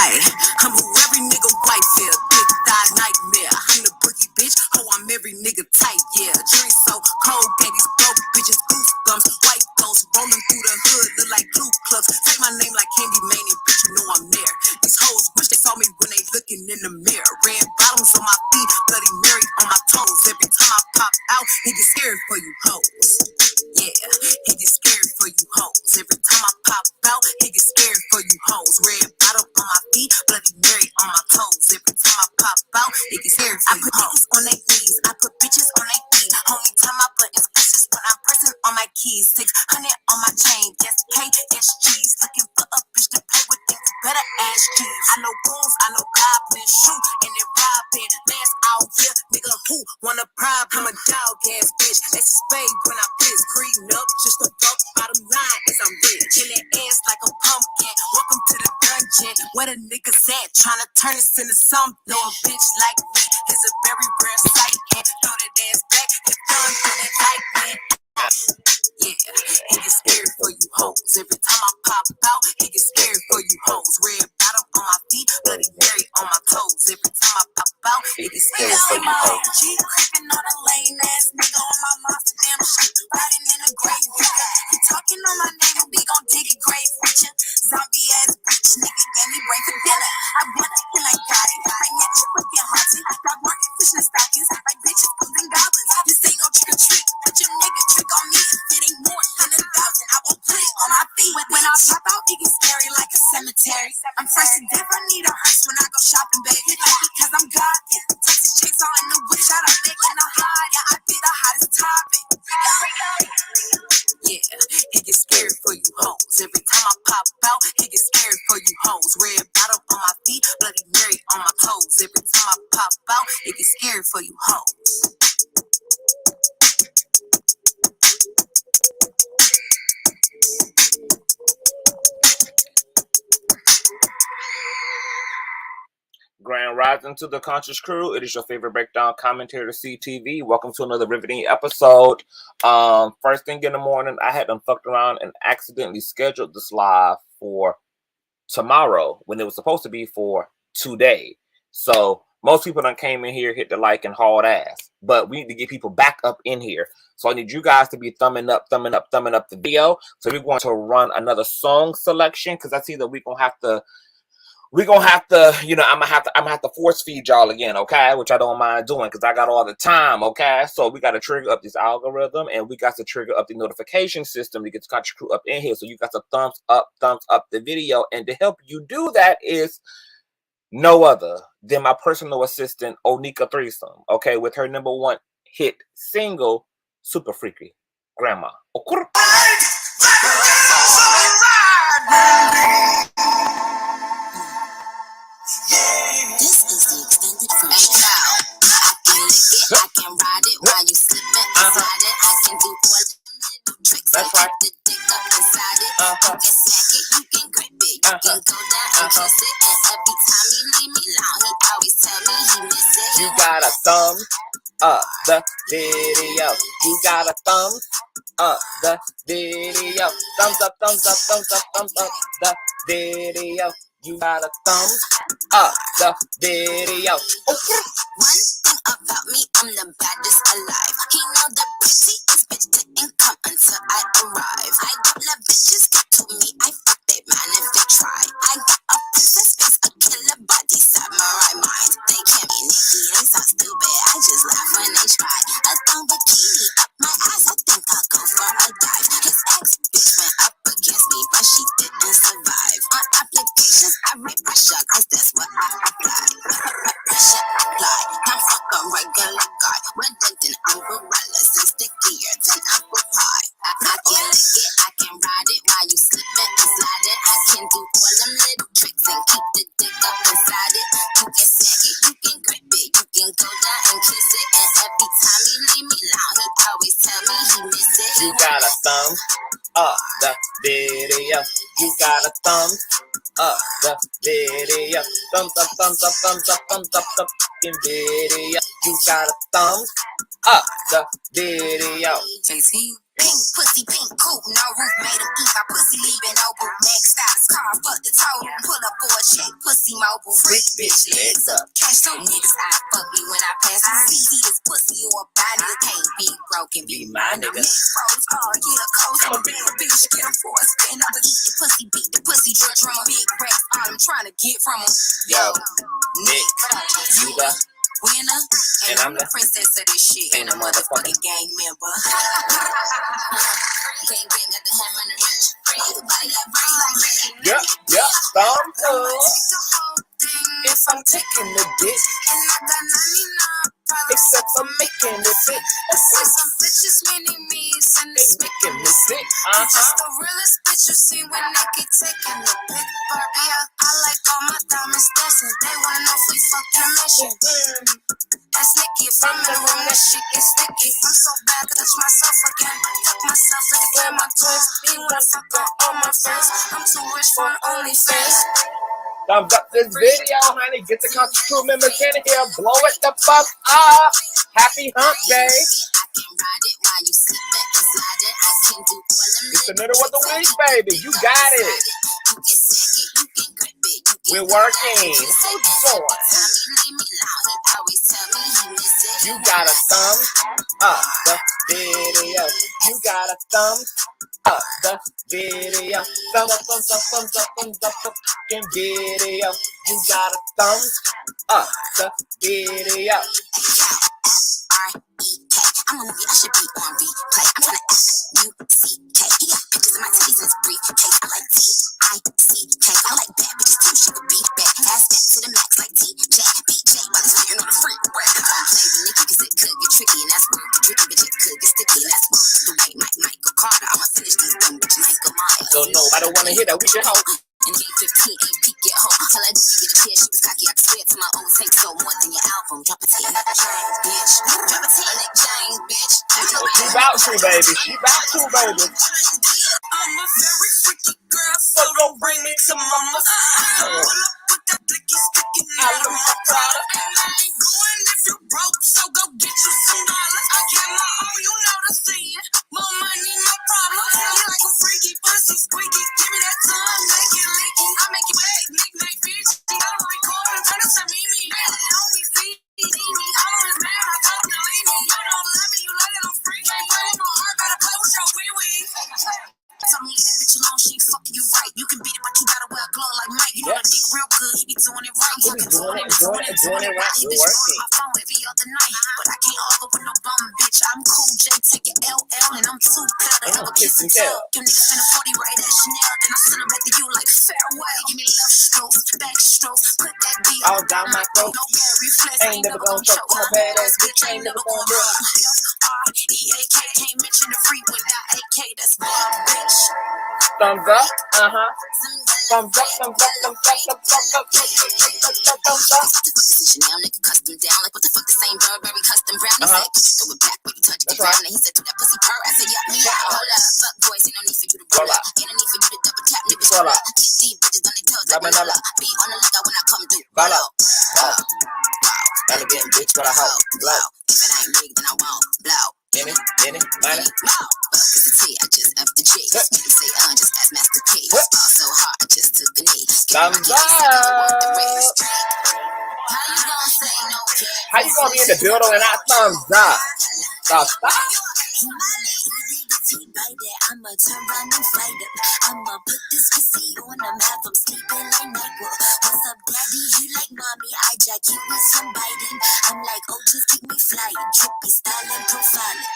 Ayy, I'm who every nigga white feel. Big thigh nightmare. I'm the boogie bitch. Oh, I'm every nigga tight, yeah. Jury so cold, gave these broke bitches goosebumps. White ghosts rolling through the hood, look like blue clubs. Say my name like Candy Man, and bitch, you know I'm there. These hoes wish they saw me when they looking in the mirror. Red bottoms on my feet, Bloody Mary on my toes. Every time I pop out, he get scared for you hoes. Yeah, he get scared for you hoes. Every time I pop out, he get scared for you hoes. Red bottom on my feet, Bloody Mary on my toes. Every time I pop out, he get scared for you hoes. I put niggas on their knees, I put bitches on their feet. Only time I put is bitches when I'm pressing on my keys. 600 on my chain, yes K, yes cheese. Looking for a bitch to play with, things better ass cheese. I know wolves, I know goblins, shoot and then robbing. Last out here, nigga who wanna bribe? I'm a dog ass bitch. That's a spade when I piss. Green up, just a fuck. Bottom line is I'm rich. In that ass like a pumpkin. Welcome to the dungeon. Where the niggas at? Tryna turn this into something. No, a bitch like me is a very rare sight. And throw that ass back, if done for that light, man. Yeah, he get scared for you hoes. Every time I pop out, he get scared for you hoes. Red bottom on my feet, Bloody Mary on my toes. Every time I pop out, he get scared for you hoes. G creeping on a lame ass nigga on my monster damn shit, riding in a grave digger. He talking on my name and we gon' dig a grave with ya. Zombie ass bitch nigga gave me brain for dinner. I want it and I got it. I met you with your haunted. Dog market fish and stockings like bitches, fools and goblins. This ain't no trick or treat, but your nigga trick on me. It ain't more than 1,000. I won't put it on my feet. When I pop out, it gets scary like a cemetery. I'm fresh to death, I need a hearse when I go shopping, baby. Because I'm God, yeah. Texas chicks all in the whip, shot up, making a hot. Yeah, I be the hottest topic. Yeah, he get scared for you hoes. Every time I pop out, he get scared for you hoes. Red bottom on my feet, Bloody Mary on my toes. Every time I pop out, he get scared for you hoes. Grand Rising to the Conscious Crew. It is your favorite breakdown commentator, CTV. Welcome to another riveting episode. First thing in the morning, I had them fucked around and accidentally scheduled this live for tomorrow when it was supposed to be for today. So most people done came in here, hit the like and hauled ass. But we need to get people back up in here. So I need you guys to be thumbing up the video. So we're going to run another song selection because I see that we're gonna have to, you know, I'm gonna have to force feed y'all again, okay? Which I don't mind doing because I got all the time, okay? So we got to trigger up this algorithm and we got to trigger up the notification system to get the Conscious Crew up in here. So you got to thumbs up the video. And to help you do that is no other than my personal assistant, Onika Threesome, okay? With her #1 hit single, Super Freaky Grandma. This is the extended version. I can lick it, I can ride it while you slipping inside it. I can do all the tricks. That's right. The dick up inside it. I can smack it, you can grip it, you can go down and kiss it. And every time he leave me alone, he always tell me he miss it. You got a thumb up the video. You got a thumb up the video. Thumbs up the video. You got a thumbs up the video. One thing about me, I'm the baddest alive. He know the prettiest bitch didn't come until I arrive. I don't let bitches get to me. I fuck that man if they try. I got a princess face, a killer body, samurai mind. They can't be Nikki, they sound stupid. I just laugh when they try. A thong bikini up my ass, I think I'll go for a dive. His ex bitch went up against me, but she didn't survive. On applications, I rate pressure, cause that's what I apply. Pressure apply. I'm fucking regular guy. When then umbrellas and stickier than apple pie. I can lick it, I can ride it while you slipping and sliding. I can do all them little tricks and keep the dick up inside it. You can smack it, you can grip it, you can go down and kiss it. And every time he leave me alone, he always tell me he miss it. You got a thumb up the video. You got a thumb up the video. Thumbs up the video. You got a thumbs up the video. JT. Pink pussy, pink cool, no roof, made him eat my pussy, leaving no boot. Next stop is car, fuck the total, pull up for a check, pussy bubble. Freak bitch, legs up. Cash so niggas, I fuck me when I pass. I see this pussy or a body that can't be broken. Be my nigga. Neck froze, get a coast. I'm a bad bitch, get him for a spin. I'ma eat the pussy, beat the pussy, drug drum. Big racks, all I'm trying to get from him. Yo, Nick, you the winner, and I'm the princess of this shit. And a motherfucking gang member. Gang got the hammer and the wrench. Yep, thumbs up. If I'm taking the dick, and I got 99 Except for making it fit. I see some bitches mini me's and it's making me sick. Just the realest bitch you see when they get taking the pic. Yeah, I like all my diamonds dancing. They wanna know if we fucking meshing. That's Nicky. If I'm in the room, that shit gets sticky. I'm so bad, I touch myself again. Fuck myself like I play my toys. You wanna fuck on all my friends. I'm too rich for an OnlyFans. Thumbs up this video, honey. Get the Consciouztv members in here. Blow it the fuck up. Happy hump day. It's the middle of the week, baby. You got it. We're working. Hold on. You got a thumbs up the video. You got a thumbs up the video. Thumbs up, thumbs up, thumbs up, thumbs up the fucking video. You got a thumbs up the video. R-E-K. I'm a movie, I should be on replay. I'm trying to S-U-C-K. He got pictures of my titties in his briefcase. I like T-I-C-K. I like bad bitches too, she could be bad. Ass back to the max like T-J. B-J, while he's sitting on the freeway. Don't play with Nicky, cause it could get tricky, and that's where the tricky bitch could get sticky, and that's where the white Michael Carter. I'ma finish these dumb bitches Michael Myers. So nobody wanna hear that, we should hope. And G15 ain't peak yet, ho. Tell that bitch to get a chair, she was cocky, I can swear to my own take, so more than your album. Drop a T, Nick James, bitch. Drop a T, Nick James, bitch. She bout to, baby. She bout to, baby. I'm a very freaky girl, so don't bring me to mama. Pull up with that blicky sticking out of my product. And I ain't going if you broke, so go get you some dollars. I get my own, you know the scene. More money, no problem. You like a freaky pussy squeaky. Give me that tongue, make it leaky. I make it wet, nickname bitch. I don't record and turn it to me. Really on me, feed me. I'm always mad, I don't believe me. You don't love me, you let it on free. Ain't playing my heart, gotta play with your wee-wee. Tell me that bitch alone, she ain't fucking you right. You can beat it, but you gotta wear a glove like Mike. You know that dick real good, he be doing it right. He be doing it right. We're working. My phone every other night, but I can't argue with no bum bitch. I'm cool, J, take your LL, and I'm too proud to have a kiss and tell. Them niggas finna 40 right at Chanel, then I send them back to you like farewell. Give me left stroke, back stroke, put that D all down my throat. No Barry Flex, Ain't never gonna choke. I'm a badass bitch, ain't never gonna broke. F-R-E-A-K, can't mention the free without AK, that's bad bitch. Thumbs up, thumbs up, thumbs up, thumbs up, thumbs up, thumbs up. Chanel nigga custom down, like what the fuck, the same Burberry custom brown. He said, throw it back when you touch the ground. And he said, to that pussy purr. I said, yup, me out. Hold up, fuck boys, ain't no need for you to roll up. Ain't no need for you to double tap, niggas roll up. These bitches on their toes, like Manila. Be on the lookout when I come through. Roll up, elegant bitch, but I hope blow. If it ain't big, then I won't blow. In it, money. No, fuck is the T, I just F the G. Make him say, just ask Master P. Ball so hard, I just took a knee. Thumbs up. How you gonna be in the building and not thumbs up? Stop. I'ma turn around and fight him. I'ma put this pussy on him, have him sleeping like Michael. What's up, daddy? He like mommy. I jack you with some biting. I'm like, oh, just keep me flying. Trippy style and profiling.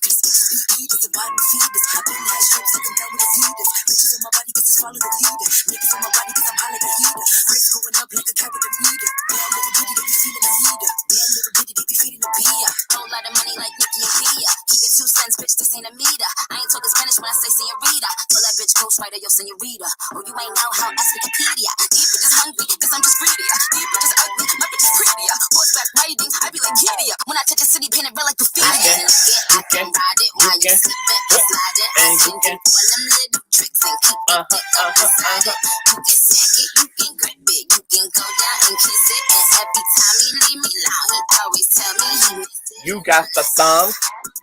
Cause bitches be eaters, the bottom feeders. I been had strips, looking down with the heaters. Bitches on my body, cause it's follow the leader. Niggas on my body, cause I'm high like a heater. Bricks going up like a cat with a meter. Bad little bitty, they be feeling a heater. Bad little bitty, they be feeding a beer. Whole lot of money like Nicky and Pia. Keep it 2 cents, bitch, this ain't a meter. I ain't talking Spanish when I say senorita. Tell that bitch ghostwriter, yo, senorita. Oh, you ain't know how ask Wikipedia. These bitches hungry, cause I'm just greedier. These bitches ugly, my bitch is prettier. Horseback riding, I be like giddier. When I touch a city, painted red like graffiti. I can ride it while you slipping and sliding. And you can do all them little tricks and keep it up inside it. You can snack it, you can grip it, you can go down and kiss it. And every time he leave me alone, he always tell me he miss it. You got the thumbs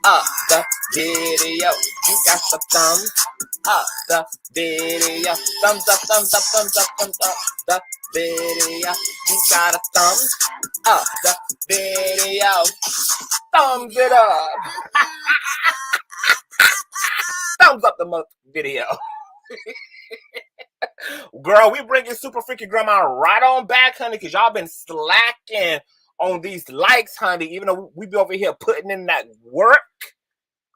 up the video. You got the thumbs up the video. Thumbs up, thumbs up, thumbs up, thumbs up the video. You got a thumbs up the video. Thumbs it up. Thumbs up the video. Girl, we bringing Super Freaky Grandma right on back, honey, because y'all been slacking on these likes, honey, even though we be over here putting in that work,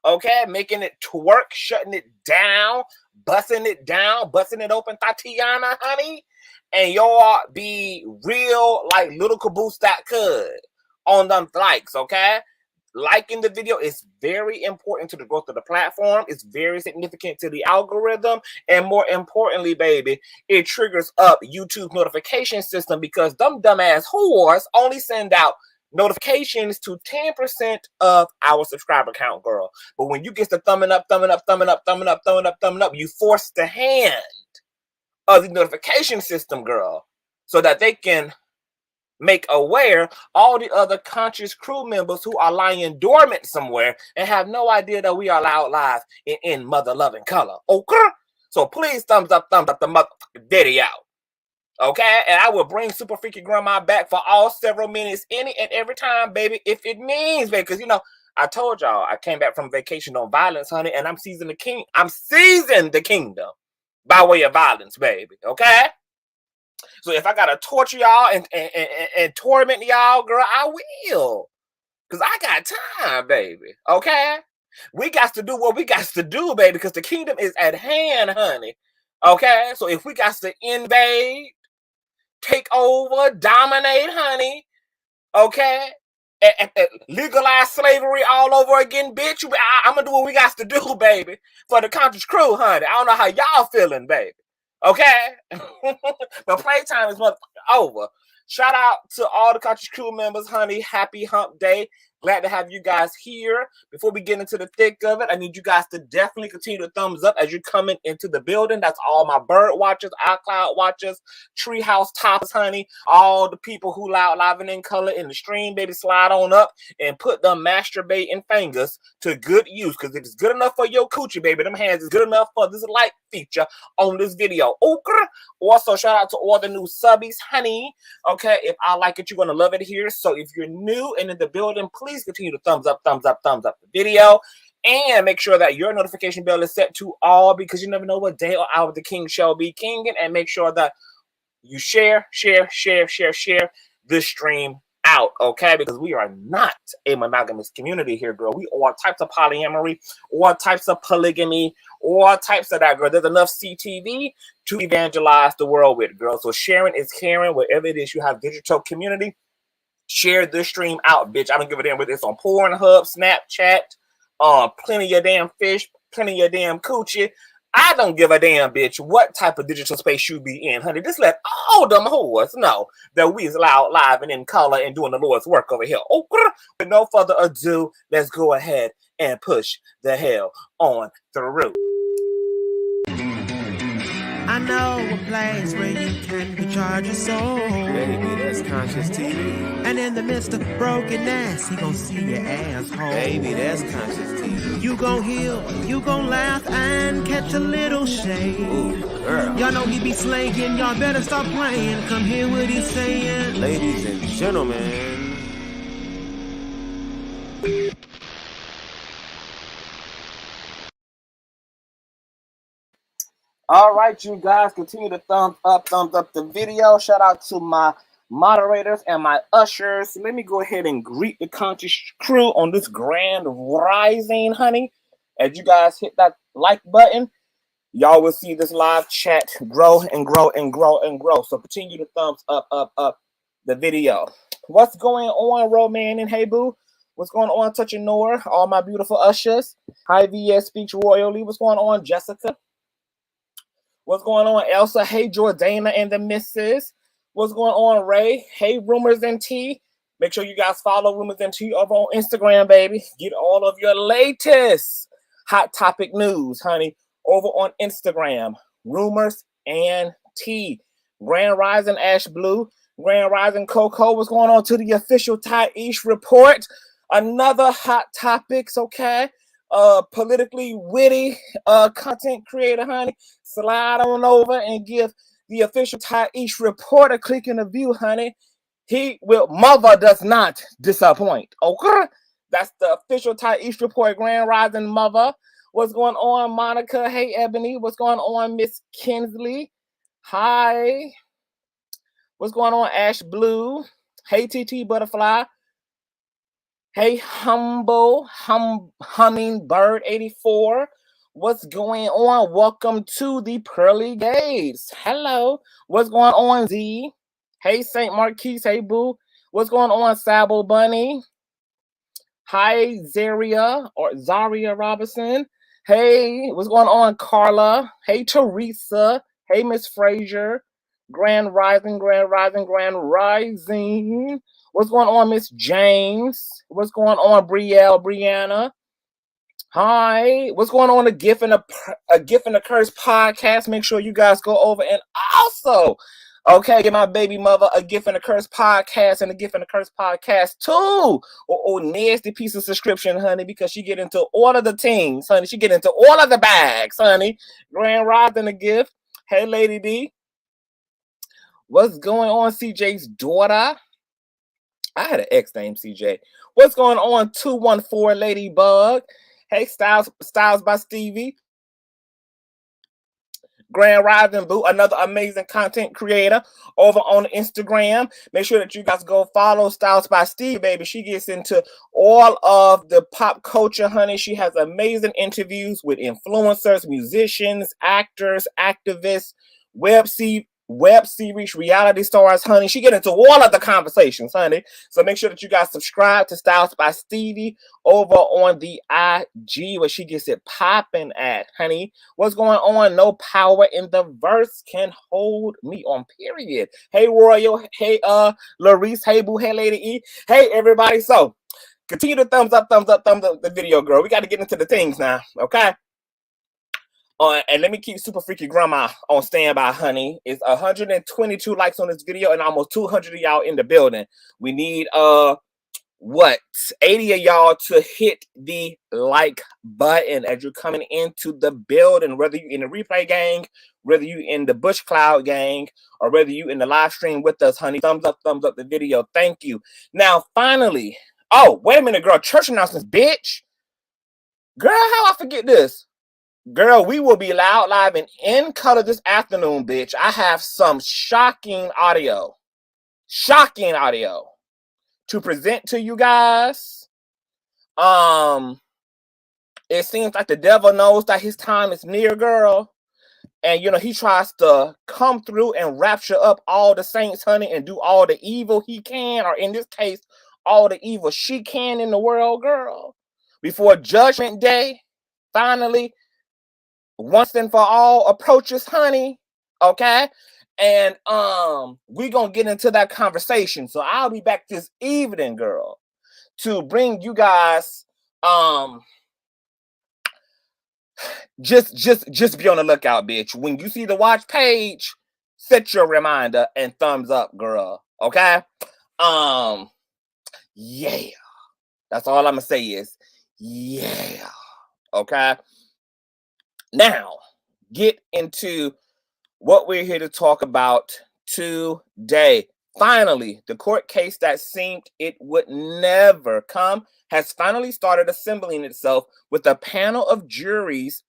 okay, making it twerk, shutting it down, busting it open, Tatiana, honey, and y'all be real like little caboose that could on them likes, okay? Liking the video is very important to the growth of the platform. It's very significant to the algorithm. And more importantly, baby, it triggers up YouTube's notification system because them dumbass whores only send out notifications to 10% of our subscriber count, girl. But when you get the thumbing up, you force the hand of the notification system, girl, so that they can make aware all the other conscious crew members who are lying dormant somewhere and have no idea that we are live in mother loving color. Okay? So please thumbs up the motherfucking video. Okay? And I will bring Super Freaky Grandma back for all several minutes, any and every time, baby, if it means, baby. Because, you know, I told y'all I came back from vacation on violence, honey, and I'm seizing the kingdom by way of violence, baby. Okay? So if I gotta torture y'all and torment y'all, girl, I will. Because I got time, baby. Okay? We got to do what we got to do, baby, because the kingdom is at hand, honey. Okay? So if we got to invade, take over, dominate, honey, okay? And legalize slavery all over again, bitch. I'm gonna do what we got to do, baby, for the conscious crew, honey. I don't know how y'all feeling, baby. Okay? But playtime is over. Shout out to all the conscious crew members, honey. Happy hump day. Glad to have you guys here. Before we get into the thick of it, I need you guys to definitely continue to thumbs up as you're coming into the building. That's all my bird watchers, iCloud watchers, treehouse toppers, honey. All the people who live and in color in the stream, baby, slide on up and put them masturbating fingers to good use. Because if it's good enough for your coochie, baby, them hands is good enough for this like feature on this video. Okay? Also, shout out to all the new subbies, honey. Okay, if I like it, you're going to love it here. So if you're new and in the building, please continue to thumbs up the video. And make sure that your notification bell is set to all because you never know what day or hour the king shall be kinging. And make sure that you share this stream out, okay? Because we are not a monogamous community here, girl. We all types of polyamory, all types of polygamy, all types of that, girl. There's enough CTV to evangelize the world with, girl. So sharing is caring. Wherever it is you have digital community, share this stream out, bitch. I don't give a damn whether it's on Pornhub, Snapchat, plenty of your damn fish, plenty of your damn coochie. I don't give a damn, bitch, what type of digital space you be in, honey. Just let all them whores know that we is live and in color and doing the Lord's work over here. Okay? With no further ado, let's go ahead and push the hell on through. I know a place where you can recharge your soul. Baby, that's Consciouztv. And in the midst of brokenness, he gon' see your asshole. Baby, that's Consciouztv. You gon' heal, you gon' laugh and catch a little shade. Ooh, girl. Y'all know he be slaying, y'all better stop playing. Come hear what he's saying. Ladies and gentlemen. All right, you guys, continue to thumbs up the video. Shout out to my moderators and my ushers. Let me go ahead and greet the conscious crew on this grand rising, honey. As you guys hit that like button, y'all will see this live chat grow and grow and grow and grow. So continue to thumbs up the video. What's going on, Roman and Hey Boo? What's going on, Touching Nora? All my beautiful ushers. Hi, VS Speech Royally. What's going on, Jessica? What's going on, Elsa? Hey, Jordana and the missus. What's going on, Ray? Hey, Rumors and Tea. Make sure you guys follow Rumors and Tea over on Instagram, baby. Get all of your latest hot topic news, honey, over on Instagram. Rumors and Tea. Grand Rising Ash Blue. Grand Rising Coco. What's going on to the official Thaish report? another hot topics, okay? Politically witty content creator, honey. Slide on over and give the official Taish reporter clicking a view, honey. He will, mother does not disappoint, okay? That's the official Taish report, Grand Rising Mother. What's going on, Monica? Hey, Ebony. What's going on, Miss Kinsley? Hi. What's going on, Ash Blue? Hey, TT Butterfly. Hey, Hummingbird 84. What's going on? Welcome to the Pearly Gates. Hello. What's going on, Z? Hey, St. Marquise. Hey, Boo. What's going on, Sabo Bunny? Hi, Zaria Robinson. Hey, what's going on, Carla? Hey, Teresa. Hey, Miss Frazier. Grand Rising. What's going on, Miss James? What's going on, Brianna? Hi. What's going on, a Gift and a Curse podcast? Make sure you guys go over and also, okay, give my baby mother a Gift and a Curse podcast and a Gift and a Curse podcast too. Or nasty piece of subscription, honey, because she get into all of the things, honey. She get into all of the bags, honey. Grand Rising a Gift. Hey, Lady D. What's going on, CJ's daughter? I had an ex named CJ. What's going on, 214 Ladybug? Hey, Styles by Stevie. Grand Rising Boo, another amazing content creator over on Instagram. Make sure that you guys go follow Styles by Stevie, baby. She gets into all of the pop culture, honey. She has amazing interviews with influencers, musicians, actors, activists, web series, reality stars, honey. She get into all of the conversations, honey. So make sure that you guys subscribe to Styles by Stevie over on the IG where she gets it popping at, honey. What's going on? No power in the verse can hold me on, period. Hey, Royal. Hey, Larice. Hey, Boo. Hey, Lady E. Hey, everybody. So continue to thumbs up the video, girl. We got to get into the things now, okay? And let me keep super freaky grandma on standby, honey. It's 122 likes on this video and almost 200 of y'all in the building. We need 80 of y'all to hit the like button as you're coming into the building, whether you in the replay gang, whether you in the Bush Cloud gang, or whether you in the live stream with us, honey. Thumbs up the video. Thank you. Now, finally, oh, wait a minute, girl. Church announcements, bitch. Girl, how I forget this? Girl, we will be loud, live, and in color this afternoon, bitch. I have some shocking audio to present to you guys. It seems like the devil knows that his time is near, girl. And, you know, he tries to come through and rapture up all the saints, honey, and do all the evil he can, or in this case, all the evil she can in the world, girl. Before Judgment Day, finally, once and for all approaches, honey, okay? And we're gonna get into that conversation. So I'll be back this evening, girl, to bring you guys just be on the lookout, bitch. When you see the watch page, set your reminder and thumbs up, girl. Okay? Yeah. That's all I'm gonna say is yeah. Okay. Now, get into what we're here to talk about today. Finally, the court case that seemed it would never come has finally started assembling itself with a panel of jurors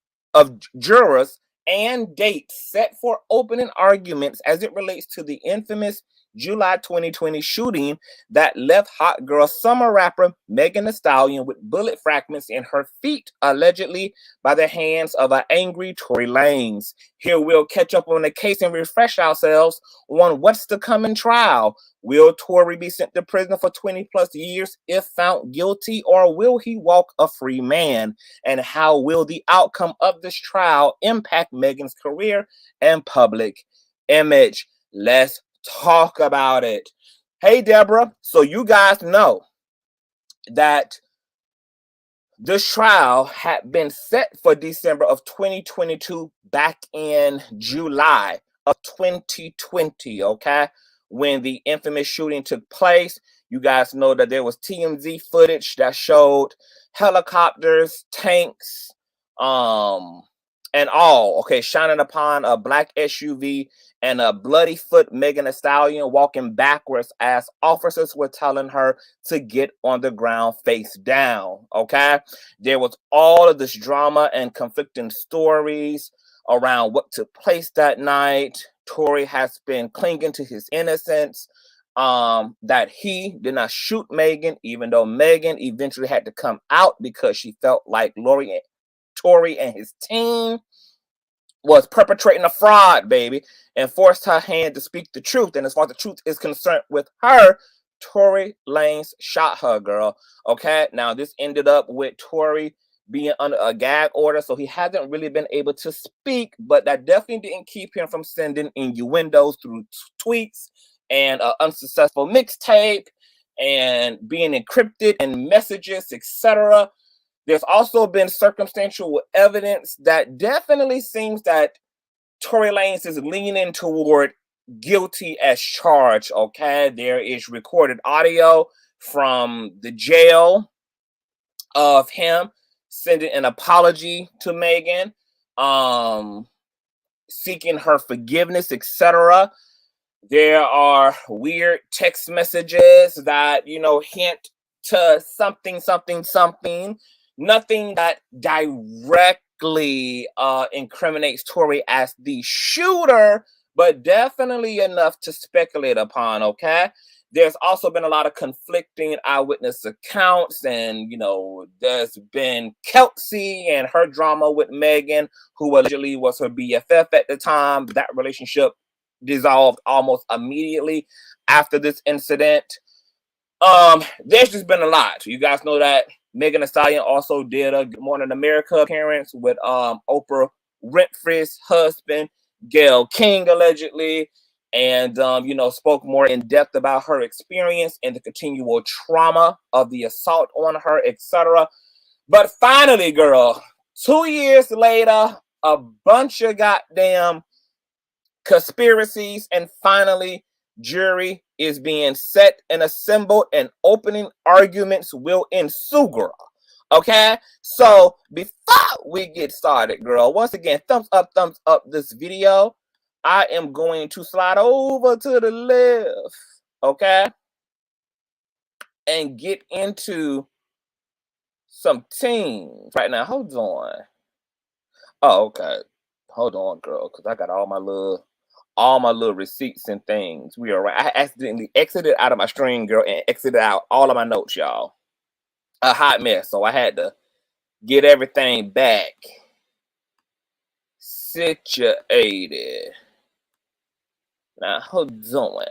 and dates set for opening arguments as it relates to the infamous July 2020 shooting that left hot girl summer rapper Megan Thee Stallion with bullet fragments in her feet, allegedly by the hands of an angry Tory Lanez. Here we'll catch up on the case and refresh ourselves on what's to come in trial. Will Tory be sent to prison for 20 plus years if found guilty, or will he walk a free man? And how will the outcome of this trial impact Megan's career and public image? Let's talk about it. Hey, Deborah. So you guys know that this trial had been set for December of 2022 back in July of 2020, okay? When the infamous shooting took place. You guys know that there was TMZ footage that showed helicopters, tanks, and all, okay, shining upon a black SUV and a bloody foot Megan Thee Stallion walking backwards as officers were telling her to get on the ground face down, okay? There was all of this drama and conflicting stories around what took place that night. Tory has been clinging to his innocence, that he did not shoot Megan, even though Megan eventually had to come out because she felt like Tory and his team was perpetrating a fraud, baby, and forced her hand to speak the truth. And as far as the truth is concerned with her, Tory Lanez shot her, girl. Okay, now this ended up with Tory being under a gag order, so he hasn't really been able to speak, but that definitely didn't keep him from sending innuendos through tweets and an unsuccessful mixtape and being encrypted in messages, etc. There's also been circumstantial evidence that definitely seems that Tory Lanez is leaning toward guilty as charged, okay? There is recorded audio from the jail of him sending an apology to Megan, seeking her forgiveness, etc. There are weird text messages that, you know, hint to something. Nothing that directly incriminates Tory as the shooter, but definitely enough to speculate upon, okay? There's also been a lot of conflicting eyewitness accounts, and, you know, there's been Kelsey and her drama with Megan, who allegedly was her BFF at the time. That relationship dissolved almost immediately after this incident. There's just been a lot. You guys know that Megan Thee Stallion also did a Good Morning America appearance with Oprah Winfrey's husband, Gayle King, allegedly, and you know, spoke more in depth about her experience and the continual trauma of the assault on her, etc. But finally, girl, 2 years later, a bunch of goddamn conspiracies, and finally, jury is being set and assembled, and opening arguments will ensue, girl. Okay, so before we get started, girl, once again, thumbs up this video. I am going to slide over to the left, okay, and get into some teams right now. Hold on. Oh, okay. Hold on, girl, because I got all my little receipts and things. We are right. I accidentally exited out of my stream, girl, and exited out all of my notes, y'all. A hot mess, so I had to get everything back situated. Now, how doing?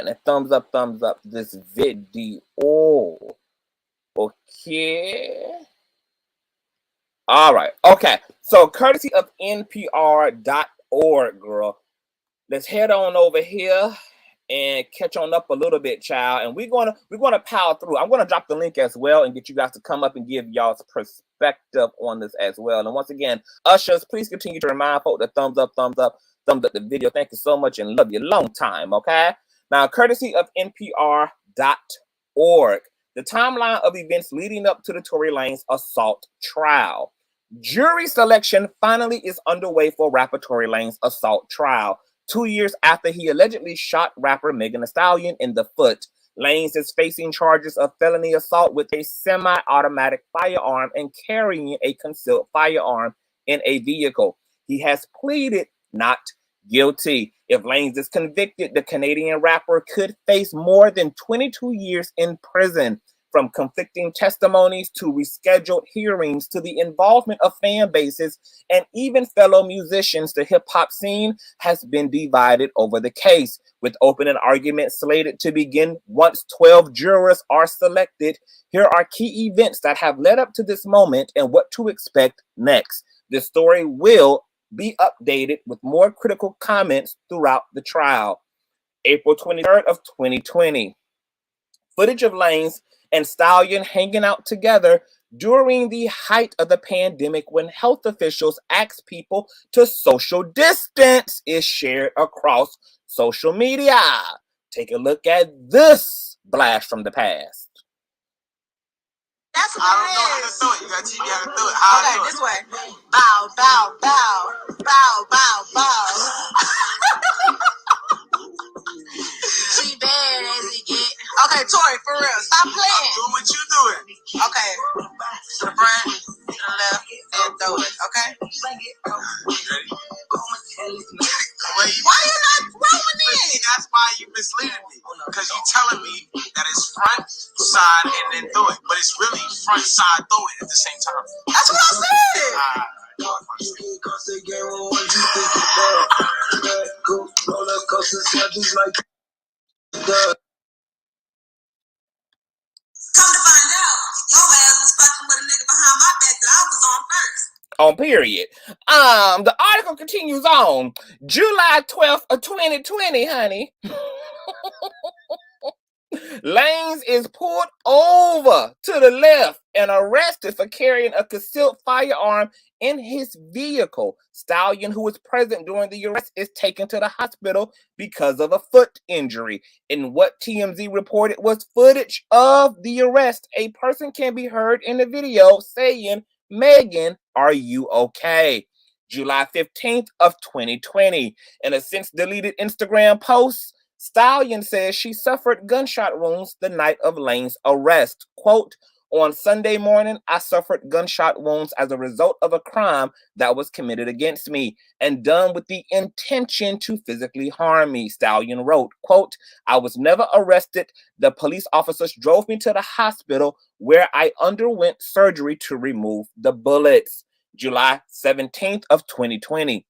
And thumbs up this video. Okay. All right. Okay. So, courtesy of NPR.org, girl. Let's head on over here and catch on up a little bit, child. And we're gonna power through. I'm gonna drop the link as well and get you guys to come up and give y'all's perspective on this as well. And once again, ushers, please continue to remind folks to thumbs up the video. Thank you so much and love you long time. Okay. Now, courtesy of NPR.org, the timeline of events leading up to the Tory Lanez assault trial. Jury selection finally is underway for rapper Tory Lanez assault trial. 2 years after he allegedly shot rapper Megan Thee Stallion in the foot, Lanez is facing charges of felony assault with a semi-automatic firearm and carrying a concealed firearm in a vehicle. He has pleaded not guilty. If Lanez is convicted, the Canadian rapper could face more than 22 years in prison. From conflicting testimonies to rescheduled hearings to the involvement of fan bases and even fellow musicians, the hip-hop scene has been divided over the case, with opening arguments slated to begin once 12 jurors are selected. Here are key events that have led up to this moment and what to expect next. This story will be updated with more critical comments throughout the trial. April 23rd of 2020. Footage of Lanez and Stallion hanging out together during the height of the pandemic when health officials asked people to social distance is shared across social media. Take a look at this blast from the past. That's what I don't know how to throw it. You gotta teach me how to throw it. Okay, this way. Bow, bow, bow. Bow, bow, bow. She bad as it get. Okay, Tory, for real. Stop playing. I'm doing what you doing. Okay. To the front, to the left, and throw it. Okay? Why you not throwing it? That's why you misleading me. Because you telling me that it's front, side, and then throw it. But it's really front, side, throw it at the same time. That's what I said. Come to find out, your ass was fucking with a nigga behind my back that I was on first. On period. The article continues on. July 12th of 2020, honey. Lanez is pulled over to the left and arrested for carrying a concealed firearm in his vehicle. Stallion, who was present during the arrest, is taken to the hospital because of a foot injury. In what TMZ reported was footage of the arrest. A person can be heard in the video saying, "Megan, are you okay?" July 15th of 2020. In a since deleted Instagram post, Stallion says she suffered gunshot wounds the night of Lane's arrest. Quote, "On Sunday morning, I suffered gunshot wounds as a result of a crime that was committed against me and done with the intention to physically harm me," Stallion wrote. Quote, "I was never arrested. The police officers drove me to the hospital where I underwent surgery to remove the bullets." July 17th of 2020.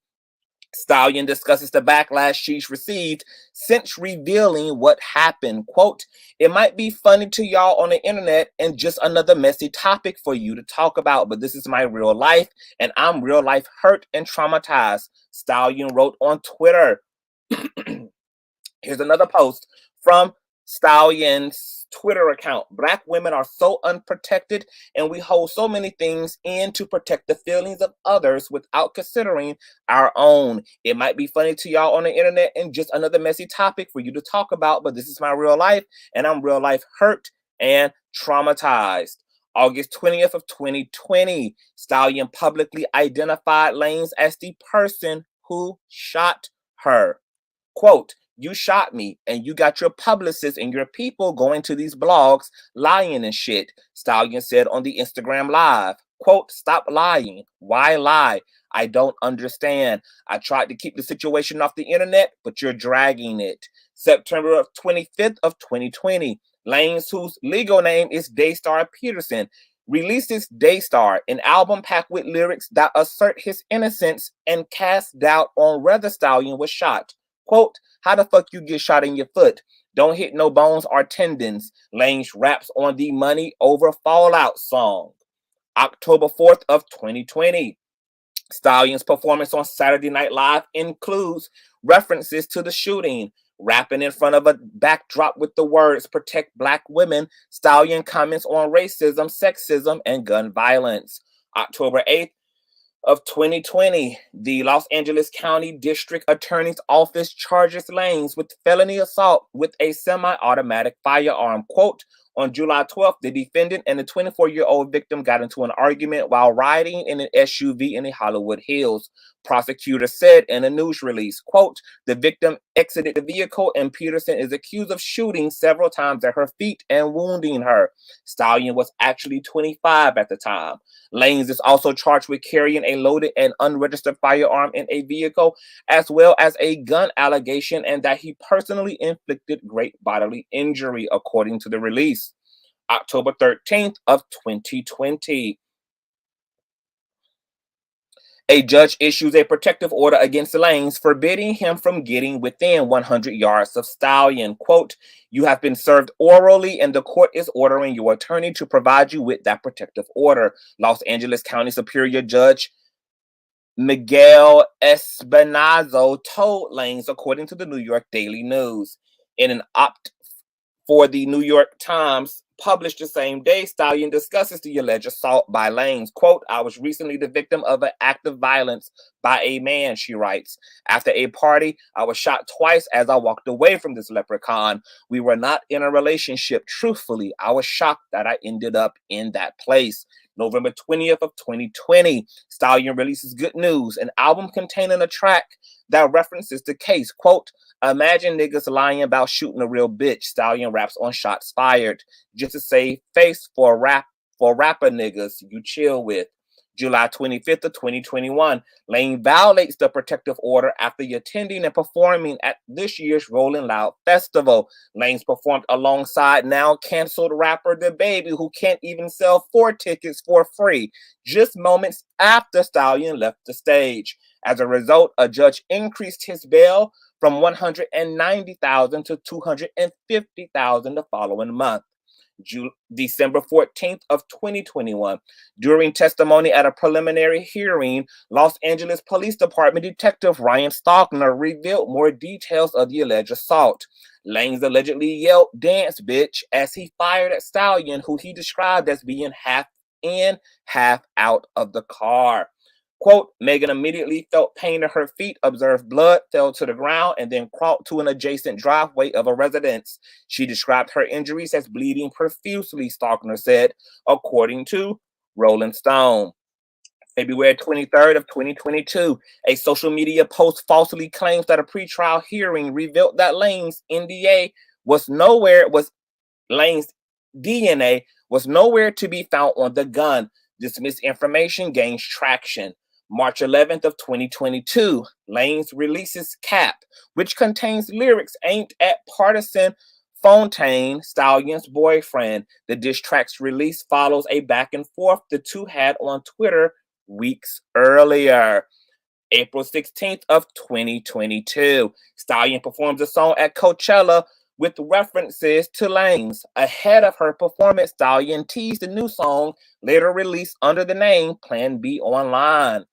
Stallion discusses the backlash she's received since revealing what happened. Quote, "It might be funny to y'all on the internet and just another messy topic for you to talk about, but this is my real life and I'm real life hurt and traumatized," Stallion wrote on Twitter. Here's another post from Stallion's Twitter account. "Black women are so unprotected and we hold so many things in to protect the feelings of others without considering our own. It might be funny to y'all on the internet and just another messy topic for you to talk about, but this is my real life and I'm real life hurt and traumatized." August 20th of 2020, Stallion publicly identified Lanez as the person who shot her. Quote, "You shot me and you got your publicists and your people going to these blogs lying and shit," Stallion said on the Instagram live. Quote, "Stop lying. Why lie? I don't understand. I tried to keep the situation off the internet, but you're dragging it." September of 25th of 2020, Lanez, whose legal name is Daystar Peterson, releases Daystar, an album packed with lyrics that assert his innocence and cast doubt on whether Stallion was shot. Quote, "How the fuck you get shot in your foot? Don't hit no bones or tendons," Lanez raps on the Money Over Fallout song. October 4th of 2020. Stallion's performance on Saturday Night Live includes references to the shooting. Rapping in front of a backdrop with the words "Protect Black Women," Stallion comments on racism, sexism, and gun violence. October 8th of 2020, the Los Angeles County District Attorney's Office charges Lanez with felony assault with a semi-automatic firearm. Quote, "On July 12th, the defendant and the 24-year-old victim got into an argument while riding in an SUV in the Hollywood Hills," prosecutors said in a news release. Quote, "The victim exited the vehicle and Peterson is accused of shooting several times at her feet and wounding her." Stallion was actually 25 at the time. Lanez is also charged with carrying a loaded and unregistered firearm in a vehicle, as well as a gun allegation, and that he personally inflicted great bodily injury, according to the release. October 13th of 2020. A judge issues a protective order against Lanez, forbidding him from getting within 100 yards of Stallion. Quote, "You have been served orally and the court is ordering your attorney to provide you with that protective order," Los Angeles County Superior Judge Miguel Espinazo told Lanez, according to the New York Daily News. In an For the New York Times, published the same day, Stallion discusses the alleged assault by Lanez. Quote, I was recently the victim of an act of violence by a man, she writes. After a party, I was shot twice as I walked away from this leprechaun. We were not in a relationship. Truthfully, I was shocked that I ended up in that place. November 20th of 2020, Stallion releases Good News, an album containing a track that references the case. Quote, imagine niggas lying about shooting a real bitch. Stallion raps on shots fired. Just to save face for rapper niggas you chill with. July 25th of 2021, Lane violates the protective order after attending and performing at this year's Rolling Loud Festival. Lane's performed alongside now canceled rapper DaBaby, who can't even sell 4 tickets for free, just moments after Stallion left the stage. As a result, a judge increased his bail from $190,000 to $250,000 the following month. December 14th of 2021. During testimony at a preliminary hearing, Los Angeles Police Department Detective Ryan Stockner revealed more details of the alleged assault. Lanez allegedly yelled, dance, bitch, as he fired at Stallion, who he described as being half in, half out of the car. Quote, Megan immediately felt pain in her feet, observed blood, fell to the ground, and then crawled to an adjacent driveway of a residence. She described her injuries as bleeding profusely, Stockner said, according to Rolling Stone. February 23rd of 2022, a social media post falsely claims that a pretrial hearing revealed that Lane's DNA was nowhere to be found on the gun. This misinformation gains traction. March 11th of 2022, Lanez releases Cap, which contains lyrics aimed at partisan Fontaine, Stallion's boyfriend. The diss track's release follows a back and forth the two had on Twitter weeks earlier. April 16th of 2022, Stallion performs a song at Coachella with references to Lanez. Ahead of her performance, Stallion teased the new song, later released under the name Plan B Online.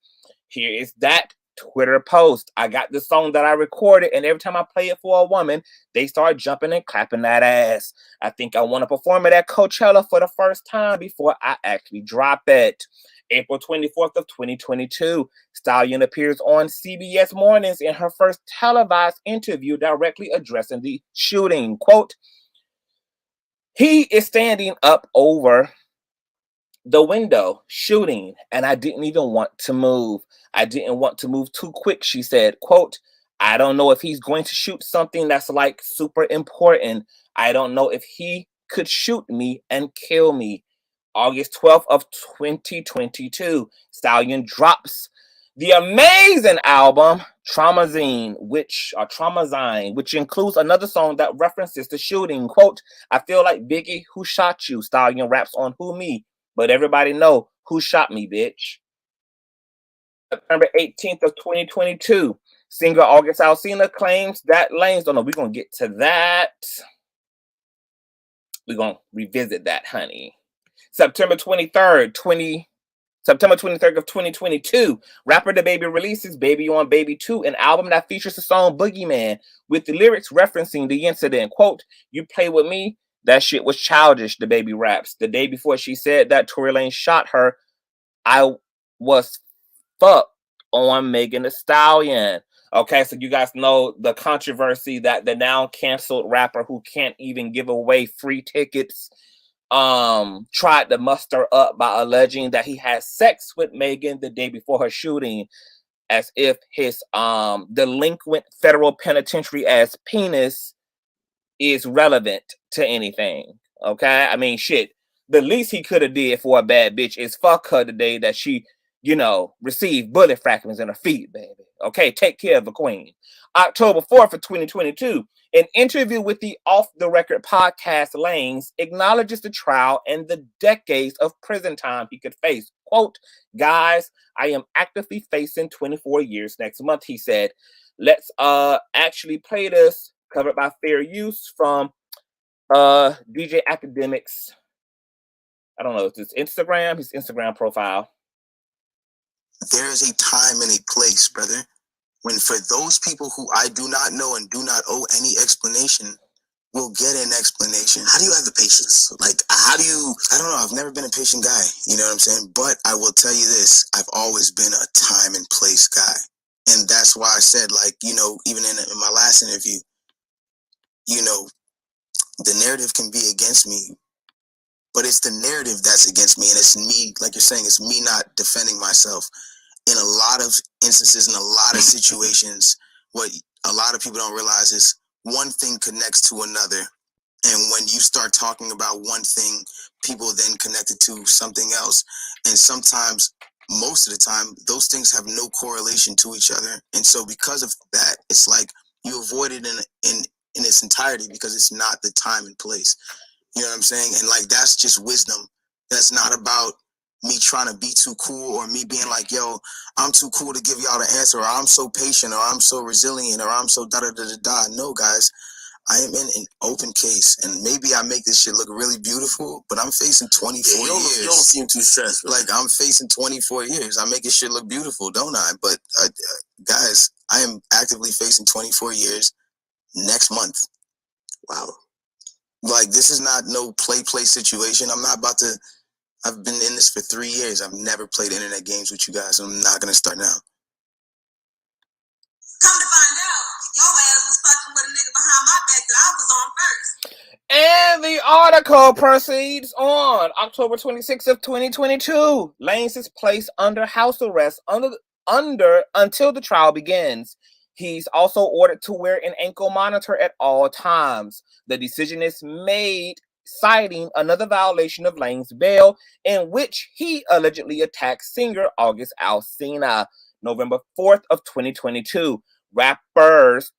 Here is that Twitter post. I got the song that I recorded, and every time I play it for a woman, they start jumping and clapping that ass. I think I want to perform it at Coachella for the first time before I actually drop it. April 24th of 2022, Stallion appears on CBS Mornings in her first televised interview directly addressing the shooting. Quote, he is standing up over the window shooting, and I didn't even want to move. I didn't want to move too quick, she said. Quote, I don't know if he's going to shoot something that's like super important. I don't know if he could shoot me and kill me. August 12th of 2022, Stallion drops the amazing album Traumazine, which includes another song that references the shooting. Quote, I feel like Biggie, who shot you? Stallion raps on Who Me, but everybody know who shot me, bitch. September 18th of 2022, singer August Alsina claims that Lanez, we're going to get to that. We're going to revisit that, honey. September 23rd of 2022, rapper DaBaby releases Baby on Baby 2, an album that features the song Boogeyman, with the lyrics referencing the incident. Quote, you play with me? That shit was childish, DaBaby raps. The day before she said that Tory Lanez shot her, I was fucked on Megan Thee Stallion. Okay, so you guys know the controversy that the now canceled rapper who can't even give away free tickets tried to muster up by alleging that he had sex with Megan the day before her shooting, as if his delinquent federal penitentiary ass penis is relevant to anything. Okay, I mean, shit, the least he could have did for a bad bitch is fuck her the day that she, received bullet fragments in her feet, baby. Okay, take care of the queen. October 4th of 2022, an interview with the Off the Record podcast, Lanez acknowledges the trial and the decades of prison time he could face. Quote, guys, I am actively facing 24 years next month, he said. Let's actually play this, covered by fair use, from DJ Academics. I don't know, it's his Instagram profile. There is a time and a place, brother, when for those people who I do not know and do not owe any explanation, we'll get an explanation. How do you have the patience? Like, how do you, I don't know, I've never been a patient guy, you know what I'm saying? But I will tell you this, I've always been a time and place guy. And that's why I said, like, you know, even in my last interview, you know, the narrative can be against me, but it's the narrative that's against me. And it's me, like you're saying, it's me not defending myself. In a lot of instances, in a lot of situations, what a lot of people don't realize is one thing connects to another. And when you start talking about one thing, people then connect it to something else. And sometimes, most of the time, those things have no correlation to each other. And so because of that, it's like you avoid it in its entirety because it's not the time and place. You know what I'm saying? And like, that's just wisdom. That's not about me trying to be too cool or me being like, yo, I'm too cool to give y'all the answer, or I'm so patient, or I'm so resilient, or I'm so da-da-da-da-da. No, guys. I am in an open case, and maybe I make this shit look really beautiful, but I'm facing 24 years. You don't seem too stressed. Like, I'm facing 24 years. I'm making shit look beautiful, don't I? But, guys, I am actively facing 24 years next month. Wow. Like, this is not no play situation. I'm not about to, I've been in this for 3 years. I've never played internet games with you guys. I'm not going to start now. Come to find out, your ass was fucking with a nigga behind my back that I was on first. And the article proceeds on October 26th of 2022. Lanez is placed under house arrest until the trial begins. He's also ordered to wear an ankle monitor at all times. The decision is made citing another violation of Lanez's bail in which he allegedly attacked singer August Alsina. November 4th of 2022. Rappers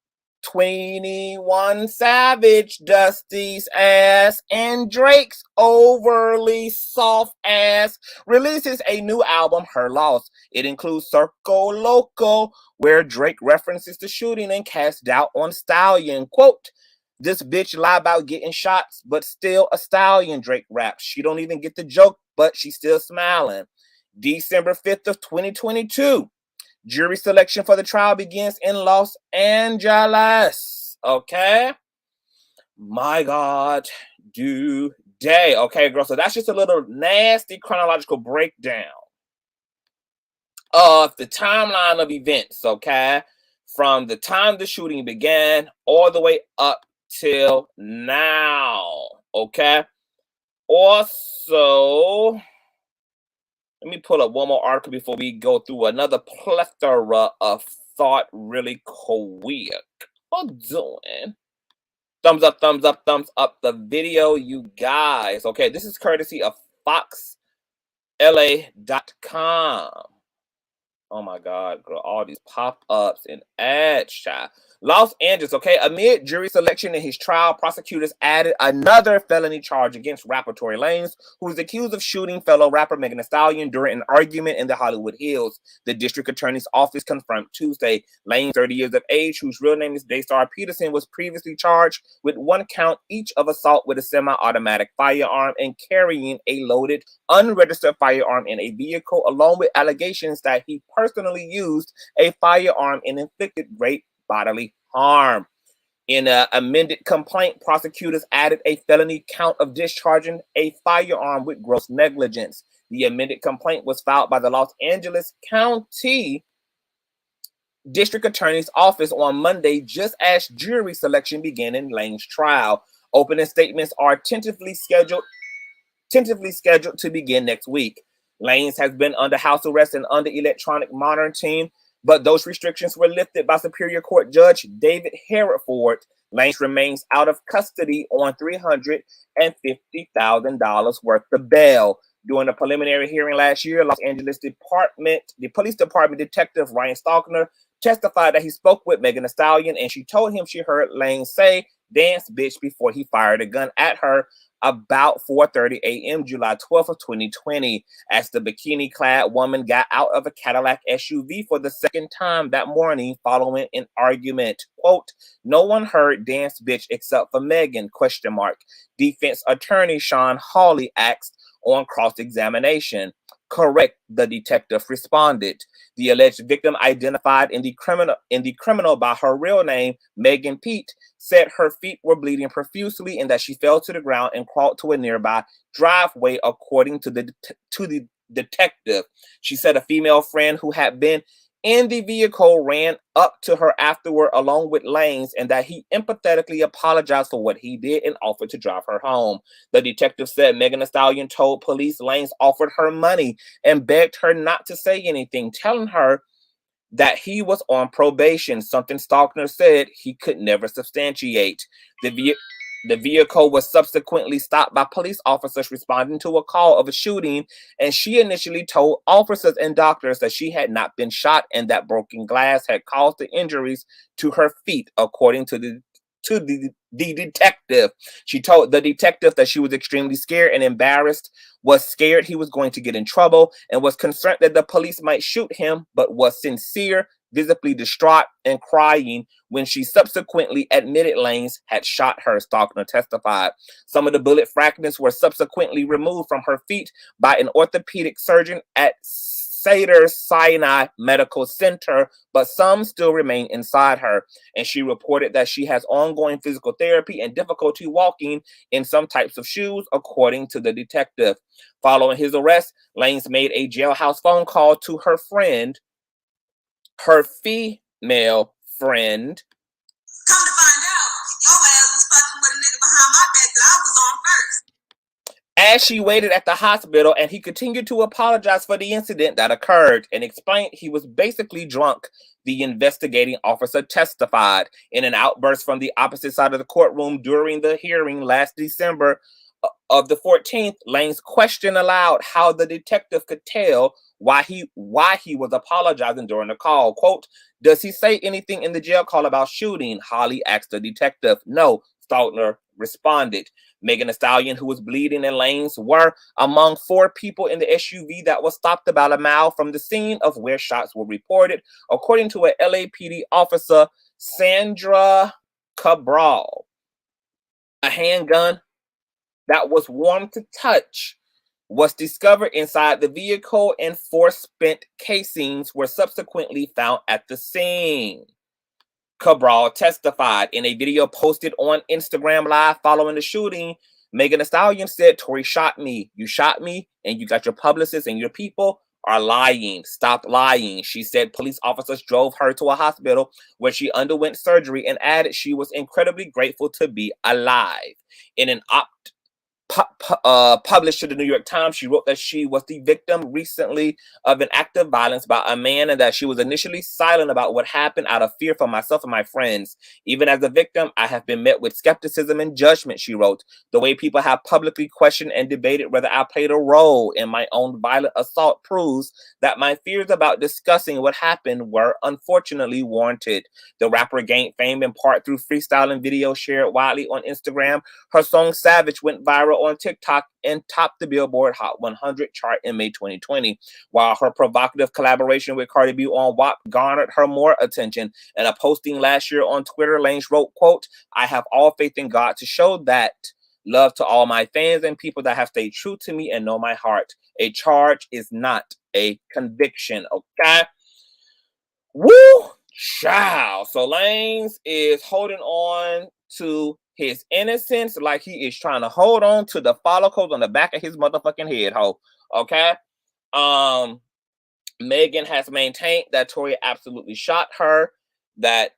21 Savage, Dusty's ass, and Drake's overly soft ass releases a new album, Her Loss. It includes Circo Loco, where Drake references the shooting and casts doubt on Stallion. Quote, "This bitch lie about getting shots, but still a stallion," Drake raps. "She don't even get the joke, but she's still smiling." December 5th of 2022. Jury selection for the trial begins in Los Angeles. Okay? My God, do day. Okay, girl. So that's just a little nasty chronological breakdown of the timeline of events, okay? From the time the shooting began all the way up till now, okay? Also, let me pull up one more article before we go through another plethora of thought really quick. Hold on. Thumbs up, thumbs up, thumbs up the video, you guys. Okay, this is courtesy of foxla.com. Oh my God, girl, all these pop-ups and ads, child. Los Angeles, okay, amid jury selection in his trial, prosecutors added another felony charge against rapper Tory Lanez, who is accused of shooting fellow rapper Thee Stallion during an argument in the Hollywood Hills. The district attorney's office confirmed Tuesday. Lanez, 30 years of age, whose real name is Daystar Peterson, was previously charged with 1 count each of assault with a semi-automatic firearm and carrying a loaded, unregistered firearm in a vehicle, along with allegations that he personally used a firearm and inflicted great bodily harm. In an amended complaint, prosecutors added a felony count of discharging a firearm with gross negligence. The amended complaint was filed by the Los Angeles County District Attorney's Office on Monday, just as jury selection began in Lanez's trial. Opening statements are tentatively scheduled to begin next week. Lanez has been under house arrest and under electronic monitoring, but those restrictions were lifted by Superior Court Judge David Hereford. Lanez remains out of custody on $350,000 worth of bail. During a preliminary hearing last year, Los Angeles the police department detective Ryan Stalkner testified that he spoke with Thee Stallion and she told him she heard Lanez say, "Dance, bitch," before he fired a gun at her about 4:30 a.m. July 12th of 2020, as the bikini-clad woman got out of a Cadillac SUV for the second time that morning following an argument. Quote, "No one heard dance bitch except for Megan, ? Defense attorney Sean Hawley asked on cross-examination. Correct, the detective responded. The alleged victim, identified in the criminal by her real name, Megan Pete, said her feet were bleeding profusely and that she fell to the ground and crawled to a nearby driveway, according to the detective. She said a female friend who had been in the vehicle ran up to her afterward along with Lanez, and that he empathetically apologized for what he did and offered to drive her home. The detective said Megan Thee Stallion told police Lanez offered her money and begged her not to say anything, telling her that he was on probation, something Stalkner said he could never substantiate. The vehicle was subsequently stopped by police officers responding to a call of a shooting, and she initially told officers and doctors that she had not been shot and that broken glass had caused the injuries to her feet, according to the detective. She told the detective that she was extremely scared and embarrassed, was scared he was going to get in trouble, and was concerned that the police might shoot him, but was sincere, visibly distraught, and crying when she subsequently admitted Lanez had shot her, Stalkner testified. Some of the bullet fragments were subsequently removed from her feet by an orthopedic surgeon at Sinai Medical Center, but some still remain inside her. And she reported that she has ongoing physical therapy and difficulty walking in some types of shoes, according to the detective. Following his arrest, Lanez made a jailhouse phone call to her friend, her female friend. Come to find out, your ass was fucking with a nigga behind my back that I was on first. As she waited at the hospital, and he continued to apologize for the incident that occurred and explained he was basically drunk, the investigating officer testified. In an outburst from the opposite side of the courtroom during the hearing last December of the 14th, Lanez questioned aloud how the detective could tell why he was apologizing during the call. Quote, "Does he say anything in the jail call about shooting?" Holly asked the detective. "No," Stalkner responded. Megan Thee Stallion, who was bleeding, and Lanez were among 4 people in the SUV that was stopped about a mile from the scene of where shots were reported, according to an LAPD officer, Sandra Cabral. A handgun that was warm to touch was discovered inside the vehicle, and 4 spent casings were subsequently found at the scene. Cabral testified in a video posted on Instagram Live following the shooting. Megan Thee Stallion said, "Tory shot me. You shot me, and you got your publicists and your people are lying. Stop lying." She said police officers drove her to a hospital where she underwent surgery, and added she was incredibly grateful to be alive. In an published to the New York Times, she wrote that she was the victim recently of an act of violence by a man, and that she was initially silent about what happened out of fear for myself and my friends. "Even as a victim, I have been met with skepticism and judgment," she wrote. "The way people have publicly questioned and debated whether I played a role in my own violent assault proves that my fears about discussing what happened were unfortunately warranted." The rapper gained fame in part through freestyling videos shared widely on Instagram. Her song Savage went viral on TikTok and topped the Billboard Hot 100 chart in May 2020, while her provocative collaboration with Cardi B on WAP garnered her more attention. In a posting last year on Twitter, Lanez wrote, quote, "I have all faith in God to show that. Love to all my fans and people that have stayed true to me and know my heart. A charge is not a conviction." Okay? Woo! Child. So Lanez is holding on to his innocence like he is trying to hold on to the follicles on the back of his motherfucking head, ho. Okay? Megan has maintained that Tory absolutely shot her, that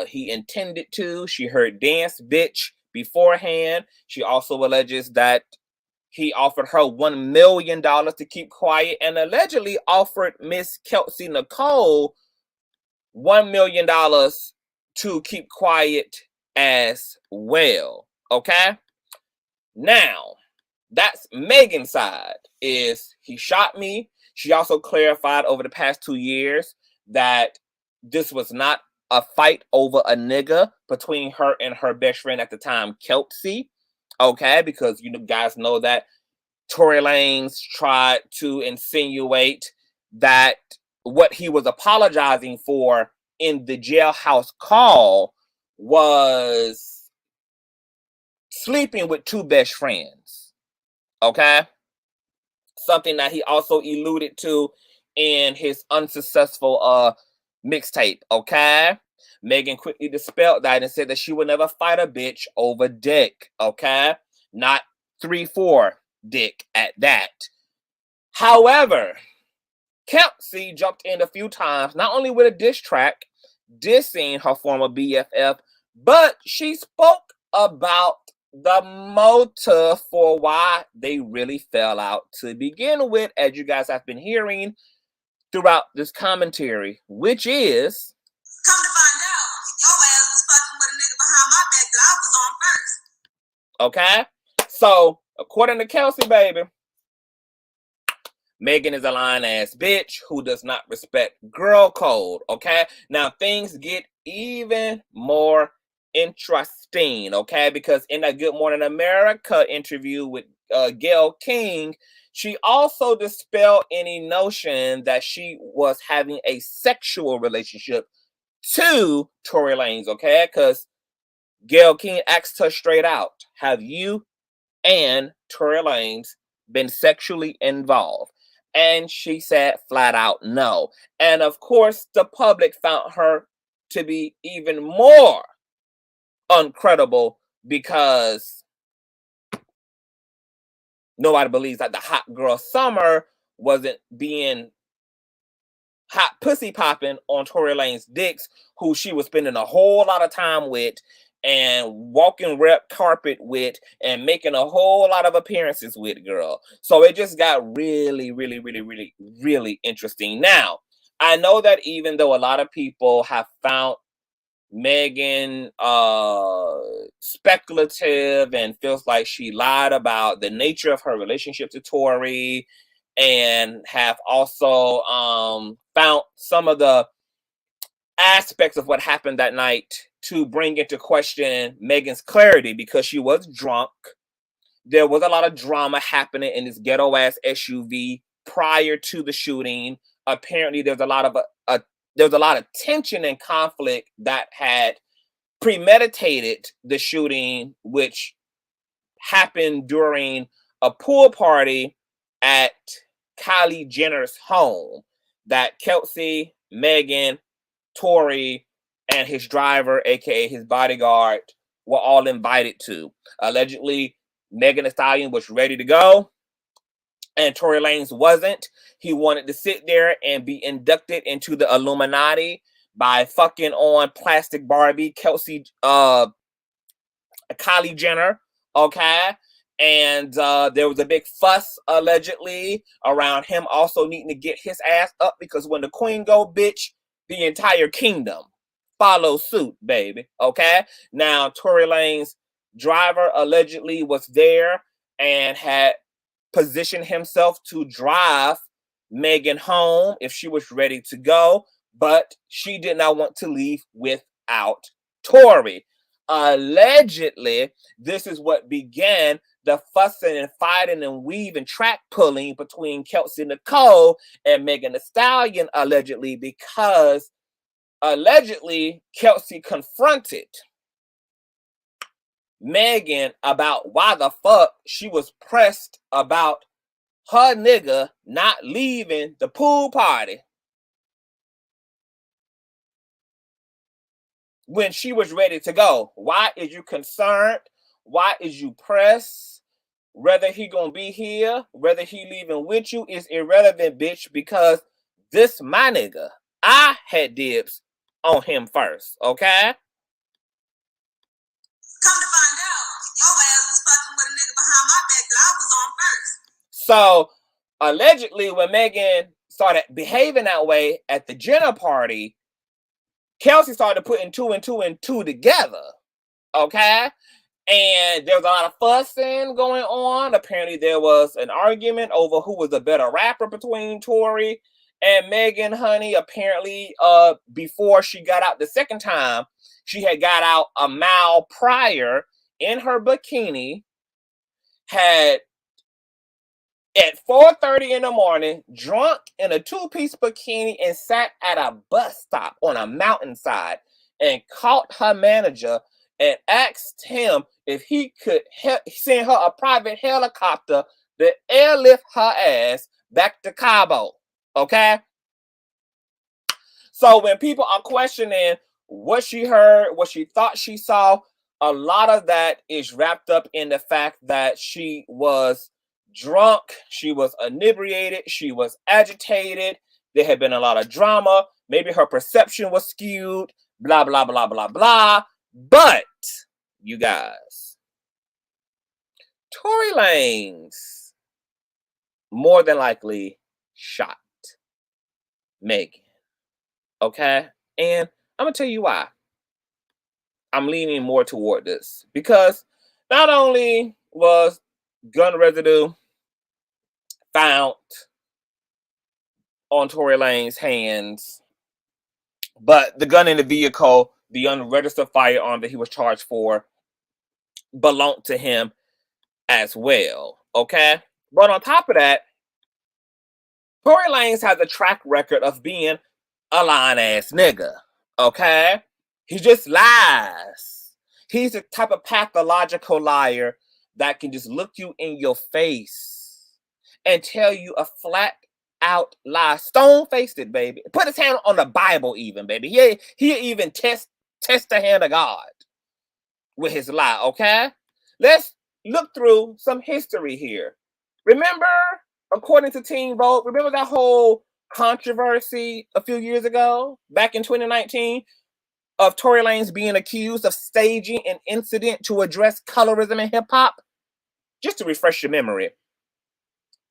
he intended to. She heard "dance, bitch" beforehand. She also alleges that he offered her $1 million to keep quiet, and allegedly offered Miss Kelsey Nicole $1 million to keep quiet as well. Okay? Now, that's Megan's side, is he shot me. She also clarified over the past 2 years that this was not a fight over a nigga between her and her best friend at the time, Kelsey. Okay? Because you guys know that Tory Lanez tried to insinuate that what he was apologizing for in the jailhouse call was sleeping with 2 best friends. Okay? something that he also alluded to in his unsuccessful mixtape, okay? Megan quickly dispelled that and said that she would never fight a bitch over dick, okay? Not 3-4 dick at that. However, Kelsey jumped in a few times, not only with a diss track, dissing her former BFF, but she spoke about the motive for why they really fell out to begin with, as you guys have been hearing throughout this commentary, which is... Come to find out, your ass was fucking with a nigga behind my back that I was on first. Okay? So, according to Kelsey, baby, Megan is a lying-ass bitch who does not respect girl code, okay? Now, things get even more interesting, okay? Because in that Good Morning America interview with Gayle King, she also dispelled any notion that she was having a sexual relationship to Tory Lanez, okay? Because Gayle King asked her straight out, have you and Tory Lanez been sexually involved? And she said flat out no. And of course, the public found her to be even more uncredible because nobody believes that the hot girl summer wasn't being hot pussy popping on Tory Lanez dicks, who she was spending a whole lot of time with and walking red carpet with and making a whole lot of appearances with, girl. So it just got really, really, really, really, really interesting. Now, I know that even though a lot of people have found Megan speculative and feels like she lied about the nature of her relationship to Tory, and have also found some of the aspects of what happened that night to bring into question Megan's clarity, because she was drunk. There was a lot of drama happening in this ghetto ass SUV prior to the shooting. Apparently, there's a lot of tension and conflict that had premeditated the shooting, which happened during a pool party at Kylie Jenner's home that Kelsey, Megan, Tory, and his driver, aka his bodyguard, were all invited to. Allegedly, Megan Thee Stallion was ready to go, and Tory Lanez wasn't. He wanted to sit there and be inducted into the Illuminati by fucking on Plastic Barbie, Kelsey, Kylie Jenner, okay? And there was a big fuss, allegedly, around him also needing to get his ass up, because when the queen go, bitch, the entire kingdom follow suit, baby, okay? Now, Tory Lanez's driver allegedly was there and had positioned himself to drive Megan home if she was ready to go, but she did not want to leave without Tory. Allegedly, this is what began the fussing and fighting and weaving track pulling between Kelsey Nicole and Megan Thee Stallion, allegedly, because allegedly Kelsey confronted Megan about why the fuck she was pressed about her nigga not leaving the pool party when she was ready to go. Why is you concerned? Why is you pressed? Whether he gonna be here, whether he leaving with you is irrelevant, bitch, because this my nigga. I had dibs on him first, okay? Come to find out, your ass was fucking with a nigga behind my back that I was on first. So, allegedly, when Megan started behaving that way at the Jenner party, Kelsey started putting two and two together, okay? And there was a lot of fussing going on. Apparently, there was an argument over who was the better rapper between Tory and Megan, honey. Apparently, before she got out the second time, she had got out a mile prior in her bikini, had at 4:30 in the morning, drunk in a two-piece bikini, and sat at a bus stop on a mountainside and caught her manager and asked him if he could send her a private helicopter to airlift her ass back to Cabo. Okay? So when people are questioning what she heard, what she thought she saw, a lot of that is wrapped up in the fact that she was drunk, she was inebriated, she was agitated, there had been a lot of drama, maybe her perception was skewed, blah, blah, blah, blah, blah. But, you guys, Tory Lanez more than likely shot Megan. Okay? And I'm going to tell you why. I'm leaning more toward this. Because not only was gun residue found on Tory Lanez's hands, but the gun in the vehicle, the unregistered firearm that he was charged for, belonged to him as well. Okay? But on top of that, Tory Lanez has a track record of being a lying ass nigga. Okay? He just lies. He's the type of pathological liar that can just look you in your face and tell you a flat out lie. Stone-faced it, baby. Put his hand on the Bible even, baby. He even test the hand of God with his lie, okay? Let's look through some history here. Remember, according to Teen Vote, remember that whole controversy a few years ago, back in 2019, of Tory Lanez being accused of staging an incident to address colorism in hip-hop? Just to refresh your memory,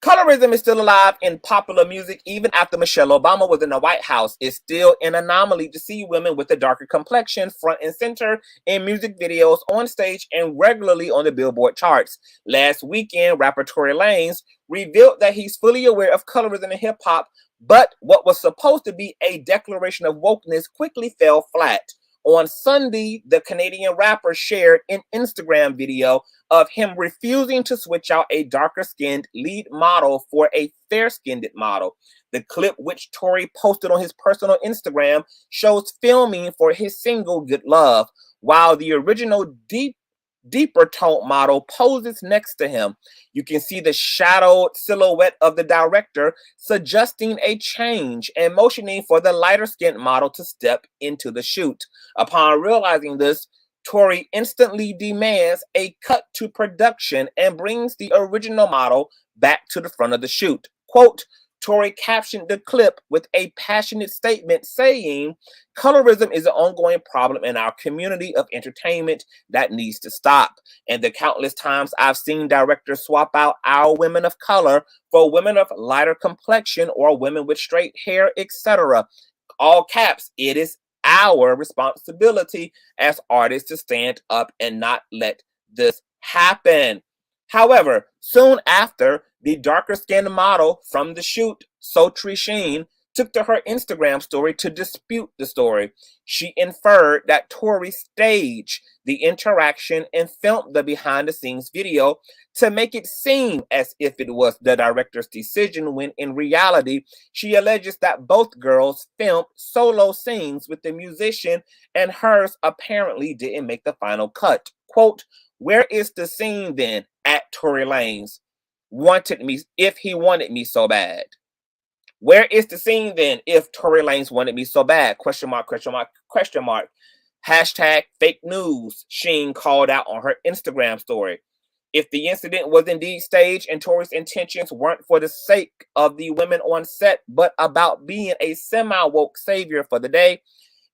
colorism is still alive in popular music even after Michelle Obama was in the White House. It's still an anomaly to see women with a darker complexion front and center in music videos, on stage, and regularly on the Billboard charts. Last weekend, rapper Tory Lanez revealed that he's fully aware of colorism in hip-hop, but what was supposed to be a declaration of wokeness quickly fell flat. On Sunday, the Canadian rapper shared an Instagram video of him refusing to switch out a darker-skinned lead model for a fair-skinned model. The clip, which Tory posted on his personal Instagram, shows filming for his single Good Love, while the original deeper tone model poses next to him. You can see the shadowed silhouette of the director suggesting a change and motioning for the lighter-skinned model to step into the shoot. Upon realizing this, Tory instantly demands a cut to production and brings the original model back to the front of the shoot. Quote, Tory captioned the clip with a passionate statement saying, colorism is an ongoing problem in our community of entertainment that needs to stop. And the countless times I've seen directors swap out our women of color for women of lighter complexion or women with straight hair, etc. All caps, it is our responsibility as artists to stand up and not let this happen. However, soon after, the darker-skinned model from the shoot, Sotri Sheen, took to her Instagram story to dispute the story. She inferred that Tory staged the interaction and filmed the behind-the-scenes video to make it seem as if it was the director's decision, when in reality, she alleges that both girls filmed solo scenes with the musician and hers apparently didn't make the final cut. Quote, where is the scene then at Tory Lanez? Wanted me if he wanted me so bad. Where is the scene then if Tory Lanez wanted me so bad? Question mark, question mark, question mark. Hashtag fake news, Sheen called out on her Instagram story. If the incident was indeed staged and Tory's intentions weren't for the sake of the women on set, but about being a semi-woke savior for the day,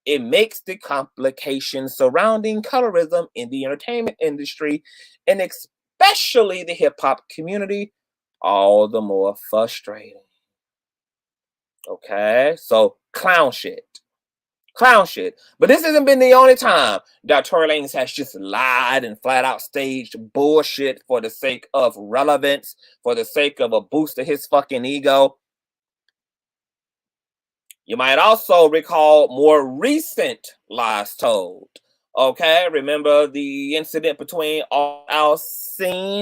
it makes the complications surrounding colorism in the entertainment industry, and especially the hip-hop community, all the more frustrating. Okay, so clown shit. Clown shit. But this hasn't been the only time that Tory Lanez has just lied and flat out staged bullshit for the sake of relevance, for the sake of a boost to his fucking ego. You might also recall more recent lies told. Okay, remember the incident between Alcina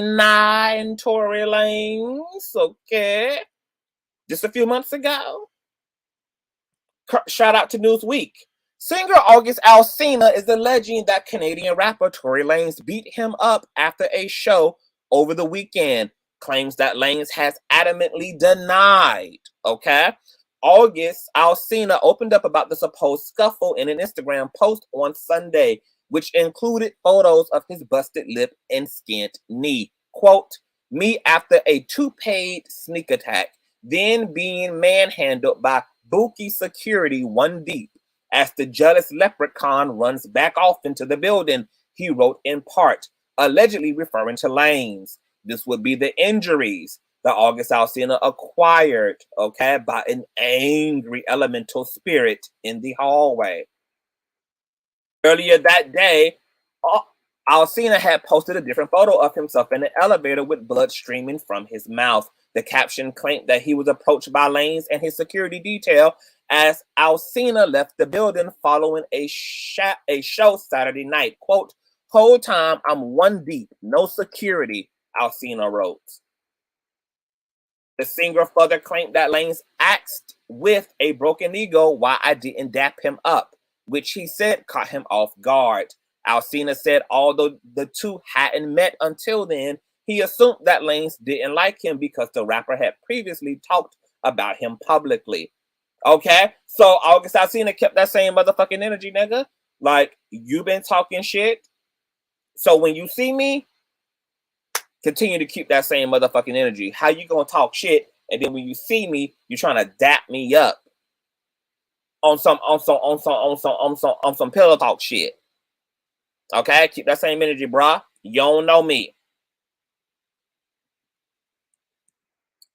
and Tory Lanez? Okay, just a few months ago. Shout out to Newsweek. Singer August Alsina is alleging that Canadian rapper Tory Lanez beat him up after a show over the weekend. claims that Lanez has adamantly denied. Okay. August Alsina opened up about the supposed scuffle in an Instagram post on Sunday, which included photos of his busted lip and skinned knee. Quote, me after a 2-paid sneak attack, then being manhandled by Buki security one deep as the jealous leprechaun runs back off into the building, he wrote in part, allegedly referring to Lanez. This would be the injuries that August Alsina acquired, okay, by an angry elemental spirit in the hallway. Earlier that day, Alsina had posted a different photo of himself in an elevator with blood streaming from his mouth. The caption claimed that he was approached by Lanez and his security detail as Alsina left the building following a show Saturday night. Quote, whole time I'm one deep, no security, Alsina wrote. The singer further claimed that Lanez asked with a broken ego why I didn't dap him up, which he said caught him off guard. Alsina said although the two hadn't met until then, he assumed that Lanez didn't like him because the rapper had previously talked about him publicly. Okay? So August Alsina kept that same motherfucking energy, nigga. Like, you been talking shit. So when you see me, continue to keep that same motherfucking energy. How you gonna talk shit and then when you see me, you're trying to dap me up on some pillow talk shit. Okay, keep that same energy, brah. You don't know me.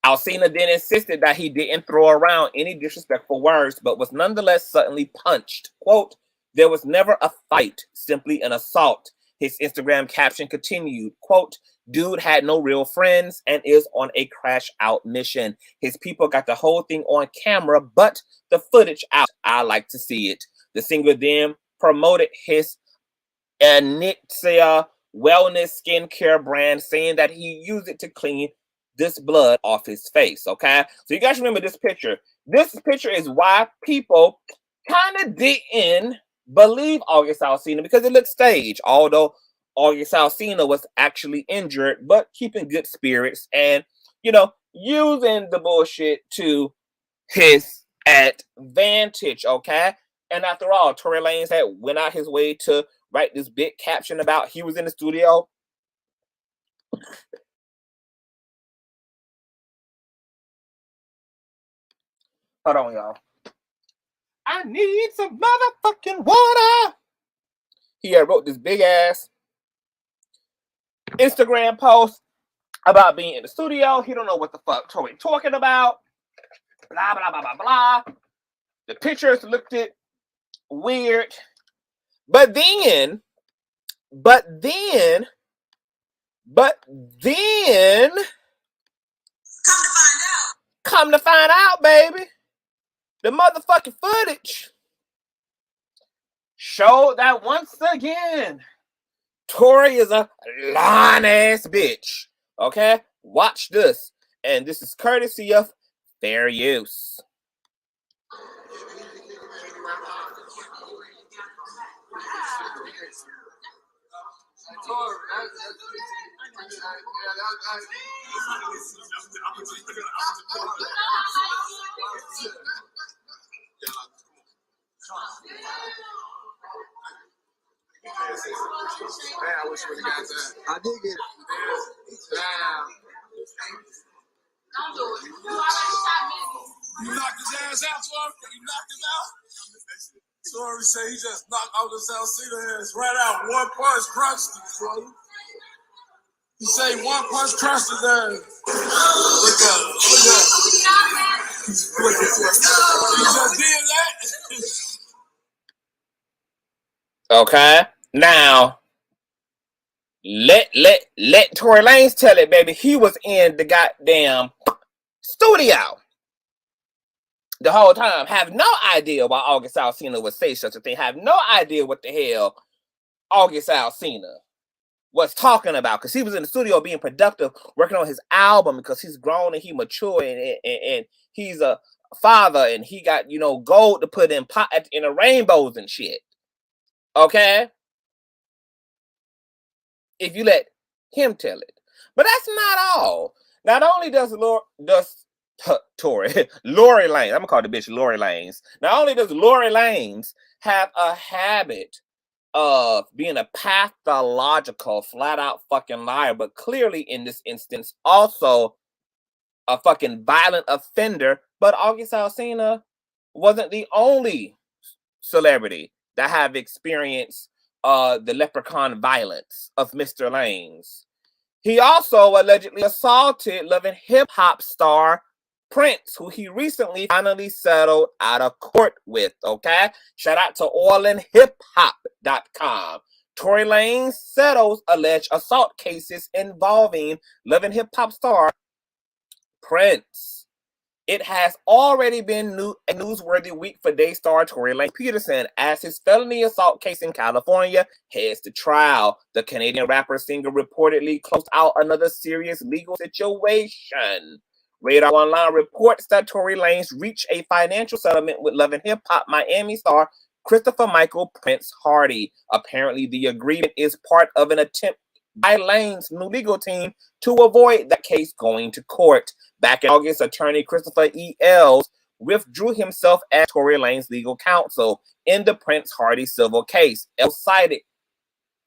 Alsina then insisted that he didn't throw around any disrespectful words, but was nonetheless suddenly punched. Quote, there was never a fight, simply an assault. His Instagram caption continued, quote, dude had no real friends and is on a crash out mission. His people got the whole thing on camera, but the footage out. I like to see it. The singer then promoted his Anixia wellness skincare brand, saying that he used it to clean this blood off his face. Okay, so you guys remember this picture. This picture is why people kind of didn't believe August Alsina, because it looked staged, although August Alsina was actually injured, but keeping good spirits and, you know, using the bullshit to his advantage. Okay, and after all, Tory Lanez had went out his way to write this big caption about he was in the studio. Hold on, y'all. I need some motherfucking water. He had wrote this big ass Instagram post about being in the studio. He don't know what the fuck Tory talking about. Blah, blah, blah, blah, blah. The pictures looked it weird. But then, come to find out, baby, the motherfucking footage showed that once again, Tory is a lying ass bitch. Okay? Watch this. And this is courtesy of Fair Use. I wish we got that. I did get it. Don't do it. You knocked his ass out, Tory? You knocked him out? Tory said he just knocked out his Alsina ass right out. One punch crunched him, Tory. He said one punch crushed his ass. Look up. He just did that. Okay? Now, let Tory Lanez tell it, baby. He was in the goddamn studio the whole time. Have no idea why August Alsina would say such a thing. Have no idea what the hell August Alsina was talking about, because he was in the studio being productive, working on his album, because he's grown and he mature and he's a father and he got, you know, gold to put in the rainbows and shit. Okay? If you let him tell it. But that's not all. Not only does Tory Lori Lanez, I'm gonna call the bitch Lori Lanez. Not only does Lori Lanez have a habit of being a pathological, flat out fucking liar, but clearly in this instance also a fucking violent offender. But August Alsina wasn't the only celebrity that have experienced the leprechaun violence of Mr. Lanez. He also allegedly assaulted Love and Hip Hop star Prince, who he recently finally settled out of court with, okay? Shout out to oilandhiphop.com. Tory Lanez settles alleged assault cases involving Love and Hip Hop star Prince. It has already been a newsworthy week for Daystar Tory Lanez Peterson as his felony assault case in California heads to trial. The Canadian rapper-singer reportedly closed out another serious legal situation. Radar Online reports that Tory Lanez reached a financial settlement with Love and Hip Hop Miami star Christopher Michael Prince Hardy. Apparently, the agreement is part of an attempt by Lanez's new legal team to avoid that case going to court. Back in August, attorney Christopher E. Ells withdrew himself as Tory Lanez's legal counsel in the Prince Hardy civil case. Ells cited,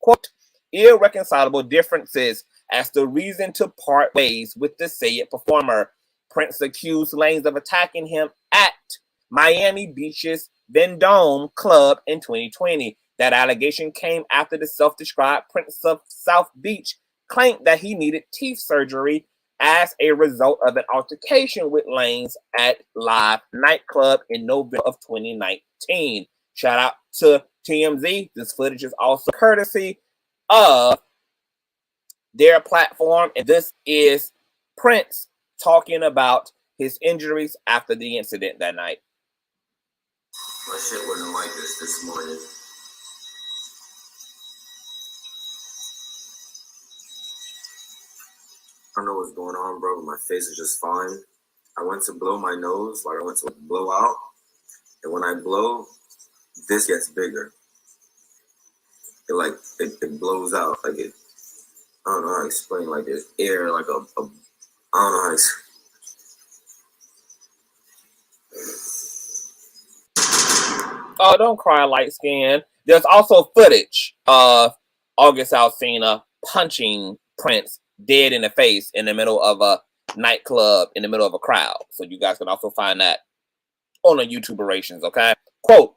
quote, irreconcilable differences as the reason to part ways with the said performer. Prince accused Lanez of attacking him at Miami Beach's Vendome Club in 2020. That allegation came after the self-described Prince of South Beach claimed that he needed teeth surgery as a result of an altercation with Lanez at Live nightclub in November of 2019. Shout out to TMZ. This footage is also courtesy of their platform, and this is Prince talking about his injuries after the incident that night. My shit wasn't like this morning. I don't know what's going on, bro, but my face is just fine. I went to blow my nose, like I went to blow out, and when I blow, this gets bigger. It blows out, like it, I don't know how to explain, like it's air, like I don't know how to explain. Oh, don't cry, light skin. There's also footage of August Alsina punching Prince dead in the face in the middle of a nightclub, in the middle of a crowd. So you guys can also find that on the YouTuberations, okay? Quote,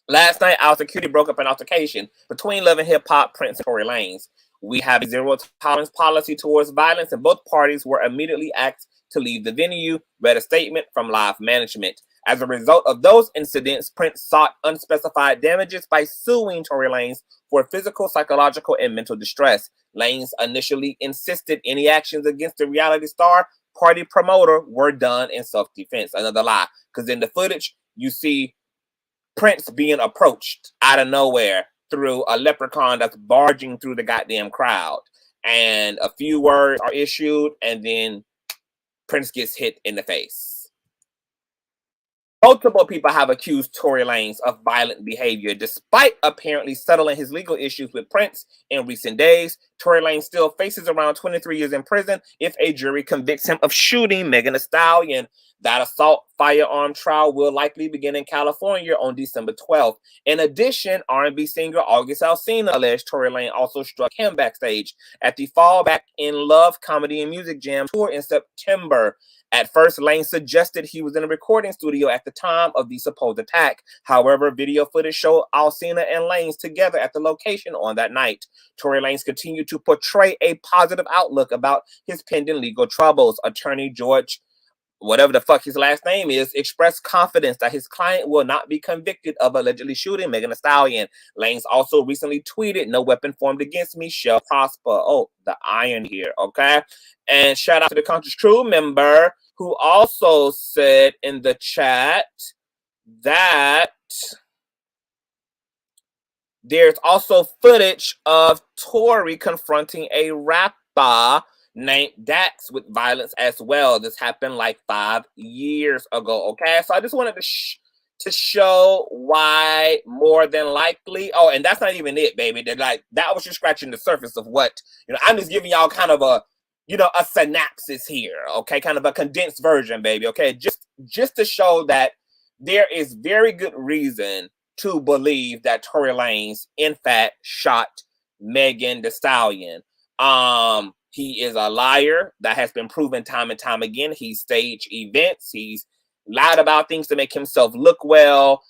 last night, our security broke up an altercation between Love and Hip Hop, Prince, and Tory Lanez. We have a zero tolerance policy towards violence, and both parties were immediately asked to leave the venue, read a statement from Live management. As a result of those incidents, Prince sought unspecified damages by suing Tory Lanez for physical, psychological, and mental distress. Lanez initially insisted any actions against the reality star party promoter were done in self-defense. Another lie, because in the footage, you see Prince being approached out of nowhere through a leprechaun that's barging through the goddamn crowd. And a few words are issued, and then Prince gets hit in the face. Multiple people have accused Tory Lanez of violent behavior. Despite apparently settling his legal issues with Prince in recent days, Tory Lanez still faces around 23 years in prison if a jury convicts him of shooting Megan Thee Stallion. That assault firearm trial will likely begin in California on December 12th. In addition, R&B singer August Alsina alleged Tory Lanez also struck him backstage at the Fall Back in Love Comedy and Music Jam tour in September. At first, Lanez suggested he was in a recording studio at the time of the supposed attack. However, video footage showed Alsina and Lanez together at the location on that night. Tory Lanez continued to portray a positive outlook about his pending legal troubles. Attorney George, whatever the fuck his last name is, expressed confidence that his client will not be convicted of allegedly shooting Megan Thee Stallion. Lanez also recently tweeted, "No weapon formed against me shall prosper." Oh, the iron here, okay? And shout out to the Consciouztv member who also said in the chat that there's also footage of Tory confronting a rapper named Dax with violence as well. This happened like 5 years ago, okay? So I just wanted to show why more than likely, oh, and that's not even it, baby. That was just scratching the surface of what, I'm just giving y'all kind of a, you know, a synopsis here, okay? Kind of a condensed version, baby, okay? Just to show that there is very good reason to believe that Tory Lanez, in fact, shot Megan Thee Stallion. He is a liar. That has been proven time and time again. He staged events. He's lied about things to make himself look well.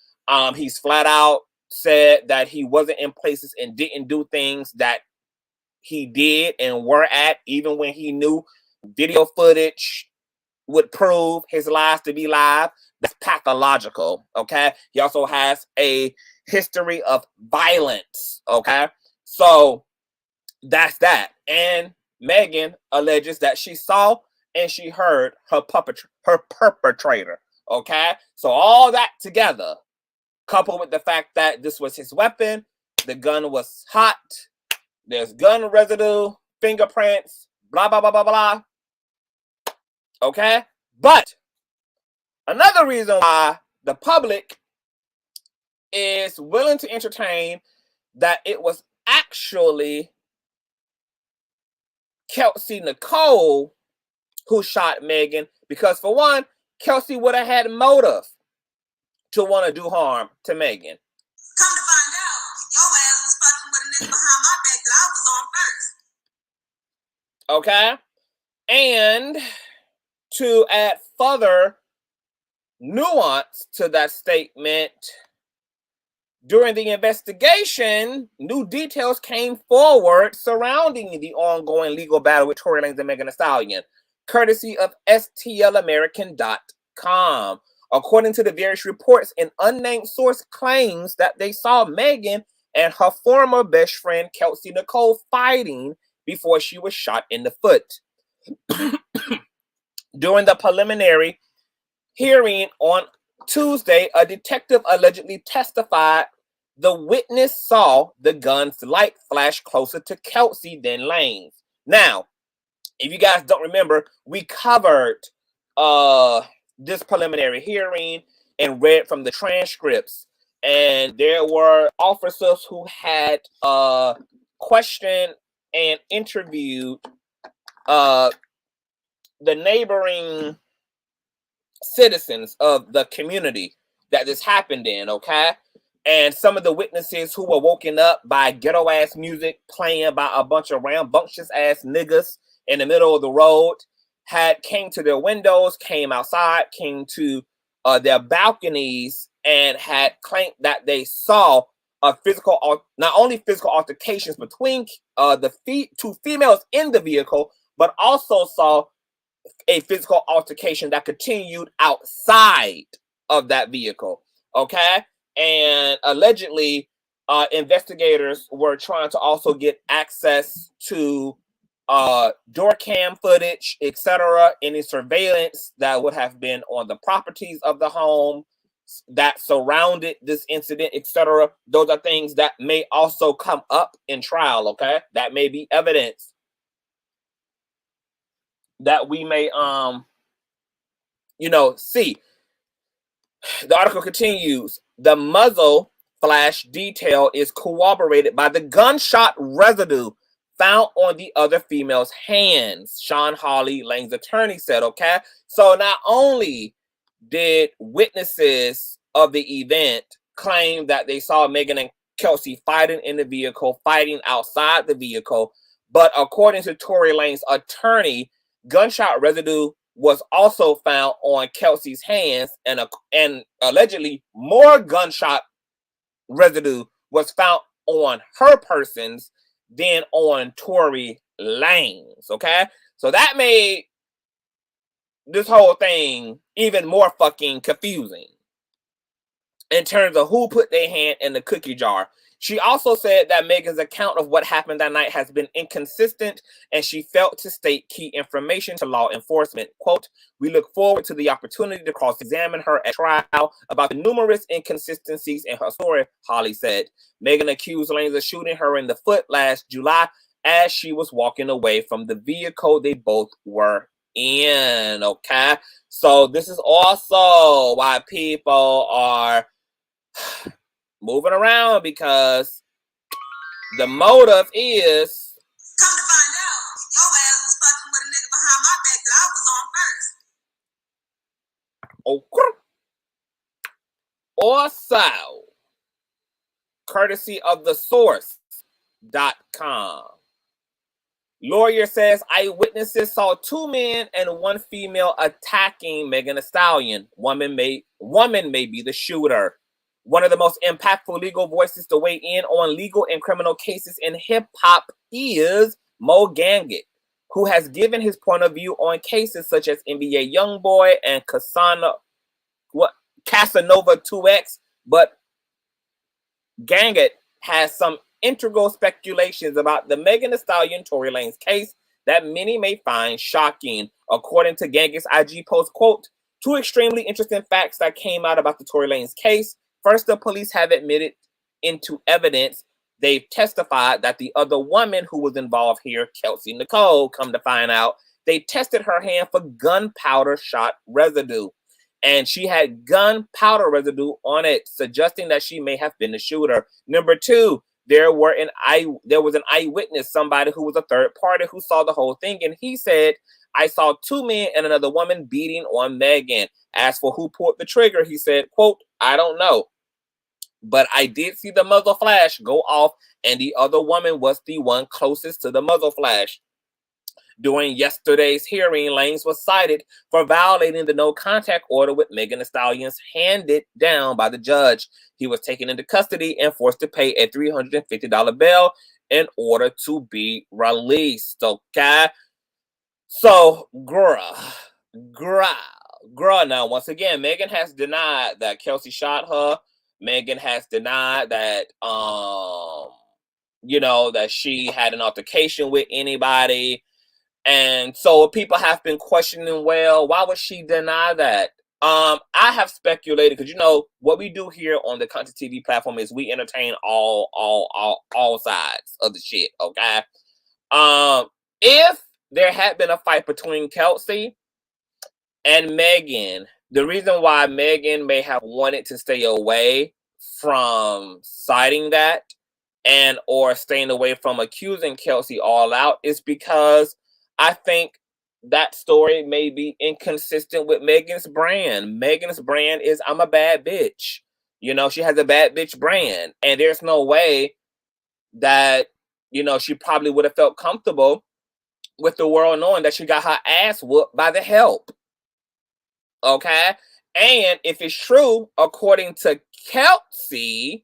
He's flat out said that he wasn't in places and didn't do things that he did and were at, even when he knew video footage would prove his lies to be lies. That's pathological, okay? He also has a history of violence, okay? So that's that. And Megan alleges that she saw and she heard her perpetrator, okay? So all that together, coupled with the fact that this was his weapon, the gun was hot, there's gun residue, fingerprints, blah, blah, blah, blah, blah. Okay? But another reason why the public is willing to entertain that it was actually Kelsey Nicole who shot Megan, because for one, Kelsey would have had motive to want to do harm to Megan. Come to find out, your ass was fucking with a nigga behind my back that I was on first. Okay? And to add further nuance to that statement, during the investigation, new details came forward surrounding the ongoing legal battle with Tory Lanez and Megan Thee Stallion, courtesy of STLamerican.com. According to the various reports, an unnamed source claims that they saw Megan and her former best friend Kelsey Nicole fighting before she was shot in the foot. During the preliminary hearing on Tuesday, a detective allegedly testified the witness saw the gun's light flash closer to Kelsey than Lanez. Now, if you guys don't remember, we covered this preliminary hearing and read from the transcripts, and there were officers who had questioned and interviewed the neighboring citizens of the community that this happened in, okay? And some of the witnesses who were woken up by ghetto ass music playing by a bunch of rambunctious ass niggas in the middle of the road came to their windows, came outside, came to their balconies, and had claimed that they saw not only physical altercations between the two females in the vehicle, but also saw a physical altercation that continued outside of that vehicle, okay? And allegedly, investigators were trying to also get access to door cam footage, etc., any surveillance that would have been on the properties of the home that surrounded this incident, etc. Those are things that may also come up in trial, okay? That may be evidence that we may see. The article continues. The muzzle flash detail is corroborated by the gunshot residue found on the other female's hands, Sean Hawley, Lanez's attorney, said, okay? So not only did witnesses of the event claim that they saw Megan and Kelsey fighting in the vehicle, fighting outside the vehicle, but according to Tory Lanez's attorney, gunshot residue was also found on Kelsey's hands, and allegedly more gunshot residue was found on her persons than on Tory Lanez, okay? So that made this whole thing even more fucking confusing in terms of who put their hand in the cookie jar. She also said that Megan's account of what happened that night has been inconsistent, and she failed to state key information to law enforcement. Quote, "We look forward to the opportunity to cross-examine her at trial about the numerous inconsistencies in her story," Holly said. Megan accused Lanez of shooting her in the foot last July as she was walking away from the vehicle they both were in, okay? So this is also why people are moving around, because the motive is Come to find out, your ass was fucking with a Also, courtesy of the source.com. Lawyer says eyewitnesses saw 2 men and 1 female attacking Megan Thee Stallion. Woman may be the shooter. One of the most impactful legal voices to weigh in on legal and criminal cases in hip-hop is Mo Gangit, who has given his point of view on cases such as NBA Youngboy and Casanova 2X, but Gangit has some integral speculations about the Megan Thee Stallion Tory Lanez case that many may find shocking. According to Gangit's IG post, quote, 2 extremely interesting facts that came out about the Tory Lanez case. First, the police have admitted into evidence they've testified that the other woman who was involved here, Kelsey Nicole, come to find out, they tested her hand for gunpowder shot residue. And she had gunpowder residue on it, suggesting that she may have been the shooter. Number 2, there was an eyewitness, somebody who was a third party who saw the whole thing, and he said, I saw 2 men and another woman beating on Megan. As for who pulled the trigger, he said, quote, I don't know, but I did see the muzzle flash go off, and the other woman was the one closest to the muzzle flash. During yesterday's hearing, Lanez was cited for violating the no contact order with Megan Thee Stallion handed down by the judge. He was taken into custody and forced to pay a $350 bail in order to be released. Okay? So, girl. Now, once again, Megan has denied that Kelsey shot her. Megan has denied that, that she had an altercation with anybody. And so people have been questioning, well, why would she deny that? I have speculated, because what we do here on the Consciouztv platform is we entertain all sides of the shit, okay? If there had been a fight between Kelsey and Megan, the reason why Megan may have wanted to stay away from citing that and or staying away from accusing Kelsey all out is because I think that story may be inconsistent with Megan's brand. Megan's brand is, I'm a bad bitch. She has a bad bitch brand. And there's no way that, she probably would have felt comfortable with the world knowing that she got her ass whooped by the help. Okay? And if it's true, according to Kelsey,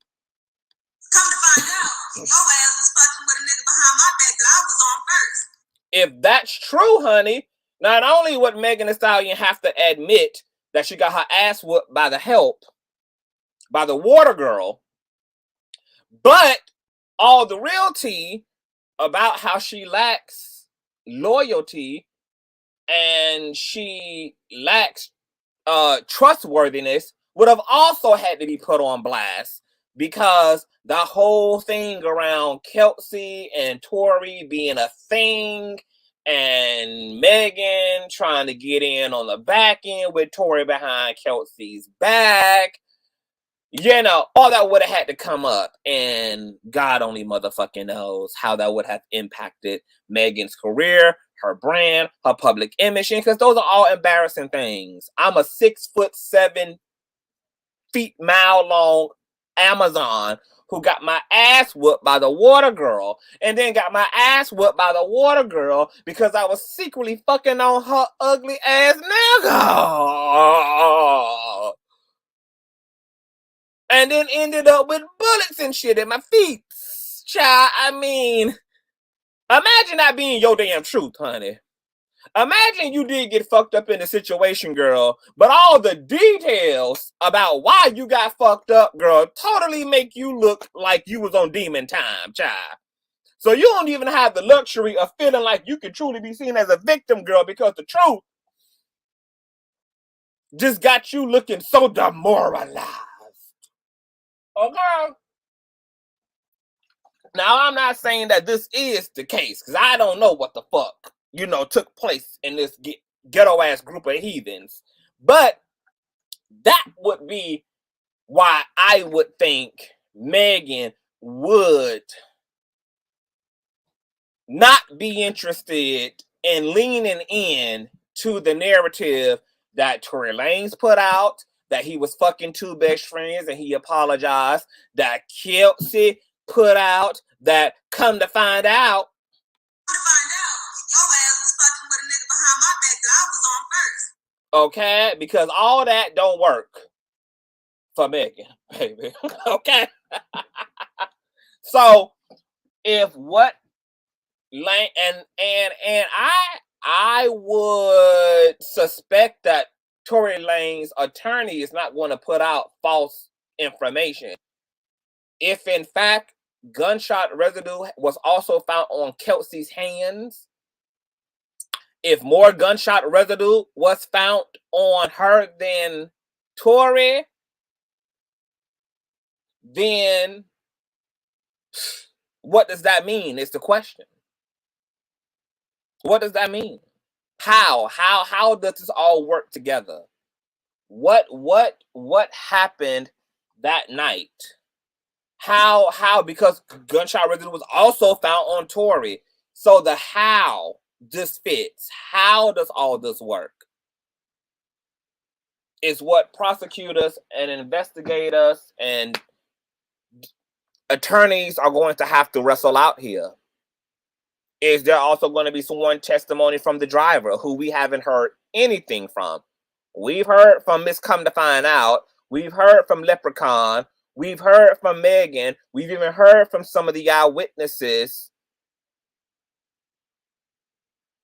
come to find out, your ass was fucking with a nigga behind my back that I was on first. If that's true, honey, not only would Megan Thee Stallion have to admit that she got her ass whooped by the help, by the water girl, but all the real tea about how she lacks loyalty and she lacks trustworthiness would have also had to be put on blast, because the whole thing around Kelsey and Tory being a thing and Megan trying to get in on the back end with Tory behind Kelsey's back, all that would have had to come up, and God only motherfucking knows how that would have impacted Megan's career, her brand, her public image, because those are all embarrassing things. I'm a 6'7" mile long Amazon who got my ass whooped by the water girl, and then got my ass whooped by the water girl because I was secretly fucking on her ugly ass nigga. And then ended up with bullets and shit at my feet. Child, I mean, imagine that being your damn truth, honey. Imagine you did get fucked up in the situation, girl, but all the details about why you got fucked up, girl, totally make you look like you was on demon time, child. So you don't even have the luxury of feeling like you can truly be seen as a victim, girl, because the truth just got you looking so demoralized. Okay? Now, I'm not saying that this is the case, because I don't know what the fuck, took place in this ghetto-ass group of heathens. But that would be why I would think Megan would not be interested in leaning in to the narrative that Tory Lanez put out, that he was fucking two best friends and he apologized, that Kelsey put out, that come to find out. Your ass was fucking with a nigga behind my back that I was on first. Okay, because all that don't work for Megan, baby. Okay. So if what Lane and I would suspect that Tory Lanez's attorney is not going to put out false information. If in fact gunshot residue was also found on Kelsey's hands, if more gunshot residue was found on her than Tory, then what does that mean is the question. What does that mean? How does this all work together? What happened that night? How because gunshot residue was also found on Tory. So the how this fits. How does all this work? Is what prosecutors and investigators and attorneys are going to have to wrestle out here. Is there also going to be sworn testimony from the driver who we haven't heard anything from? We've heard from Miss Come to Find Out. We've heard from Leprechaun. We've heard from Megan. We've even heard from some of the eyewitnesses.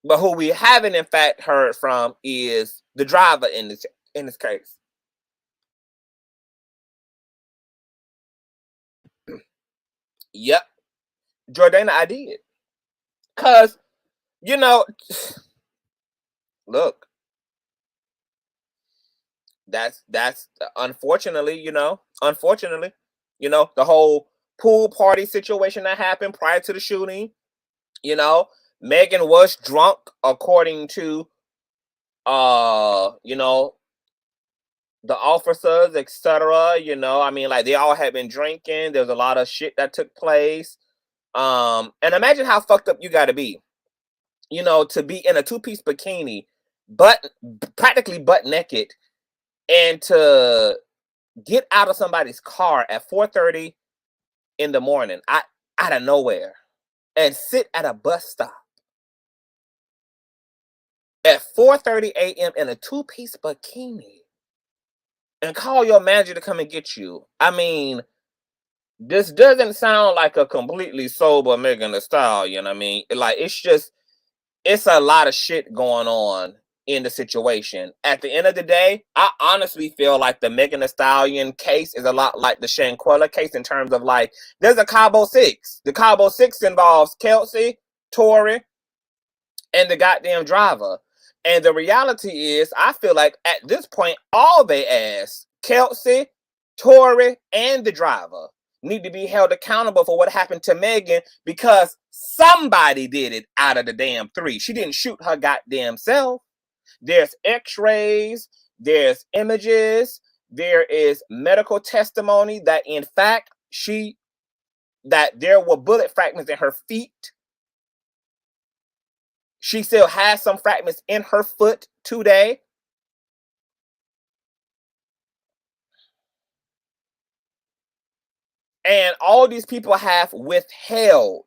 But who we haven't in fact heard from is the driver in this case. Yep. Jordana, I did. Because, you know, look, that's unfortunately, the whole pool party situation that happened prior to the shooting, Megan was drunk according to, the officers, etc. They all had been drinking. There's a lot of shit that took place. And imagine how fucked up you got to be, to be in a two-piece bikini, practically butt naked, and to get out of somebody's car at 4:30 in the morning, out of nowhere, and sit at a bus stop at 4:30 a.m. in a two-piece bikini and call your manager to come and get you. This doesn't sound like a completely sober Megan Thee Stallion. It's a lot of shit going on in the situation. At the end of the day, I honestly feel like the Megan Thee Stallion case is a lot like the Shanquella case in terms of there's a Cabo 6. The Cabo 6 involves Kelsey, Tory, and the goddamn driver. And the reality is, I feel like at this point, all they ask, Kelsey, Tory, and the driver, need to be held accountable for what happened to Megan, because somebody did it out of the damn three. She didn't shoot her goddamn self. There's x-rays, there's images, there is medical testimony that in fact that there were bullet fragments in her feet. She still has some fragments in her foot today. And all these people have withheld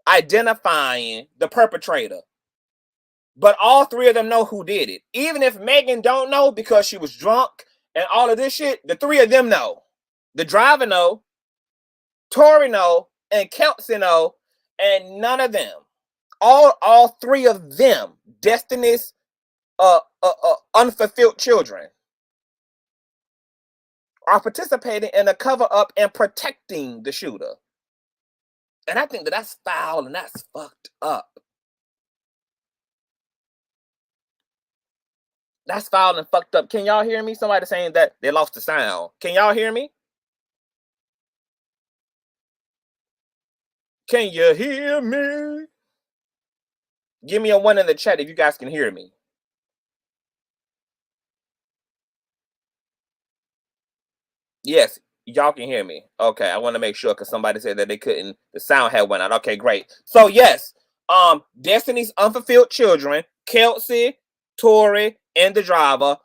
identifying the perpetrator. But all three of them know who did it. Even if Megan don't know because she was drunk and all of this shit, the three of them know. The driver know, Tory know, and Kelsey know, and none of them, all three of them, Destiny's unfulfilled children, are participating in a cover-up and protecting the shooter. And I think that's foul and that's fucked up. That's foul and fucked up. Can y'all hear me? Somebody saying that they lost the sound. Can y'all hear me? Can you hear me? Give me a 1 in the chat if you guys can hear me. Yes, y'all can hear me. Okay, I want to make sure because somebody said that they couldn't. The sound had went out. Okay, great. So yes, Destiny's unfulfilled children, Kelsey, Tory, and the driver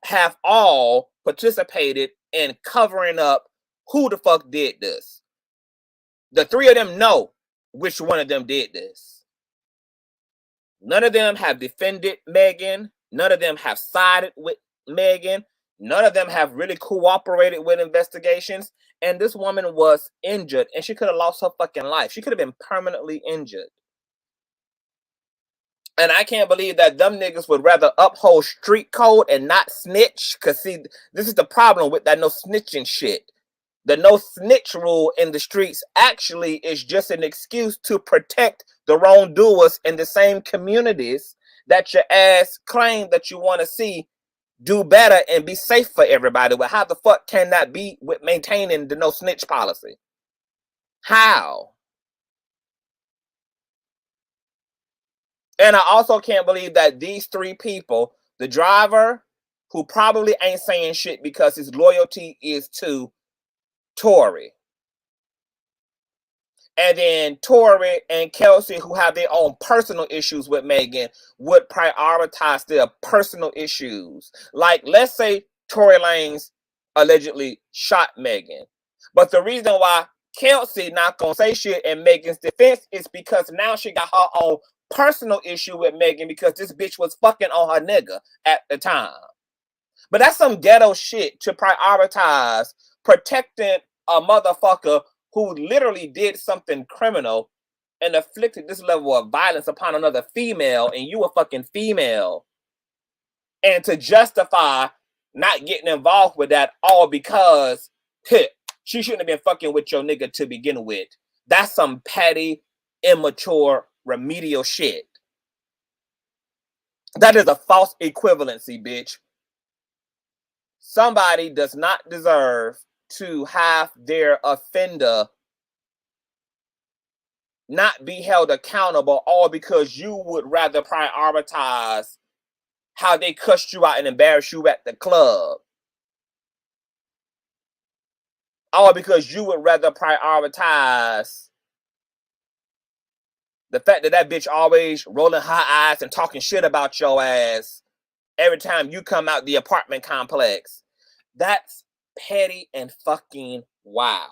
have all participated in covering up who the fuck did this. The three of them know which one of them did this. None of them have defended Megan. None of them have sided with Megan. None of them have really cooperated with investigations. And this woman was injured, and she could have lost her fucking life. She could have been permanently injured. And I can't believe that them niggas would rather uphold street code and not snitch. Because, see, this is the problem with that no snitching shit. The no snitch rule in the streets actually is just an excuse to protect the wrongdoers in the same communities that your ass claim that you want to see do better and be safe for everybody. Well, how the fuck can that be with maintaining the no snitch policy? How? And I also can't believe that these three people, the driver, who probably ain't saying shit because his loyalty is to Tory, and then Tory and Kelsey, who have their own personal issues with Megan, would prioritize their personal issues. Like, let's say Tory Lanez allegedly shot Megan, but the reason why Kelsey not gonna say shit in Megan's defense is because now she got her own personal issue with Megan because this bitch was fucking on her nigga at the time. But that's some ghetto shit to prioritize protecting a motherfucker who literally did something criminal and inflicted this level of violence upon another female, and you a fucking female. And to justify not getting involved with that all because she shouldn't have been fucking with your nigga to begin with. That's some petty, immature, remedial shit. That is a false equivalency, bitch. Somebody does not deserve to have their offender not be held accountable all because you would rather prioritize how they cussed you out and embarrassed you at the club. All because you would rather prioritize the fact that that bitch always rolling her eyes and talking shit about your ass every time you come out the apartment complex. That's petty and fucking wild.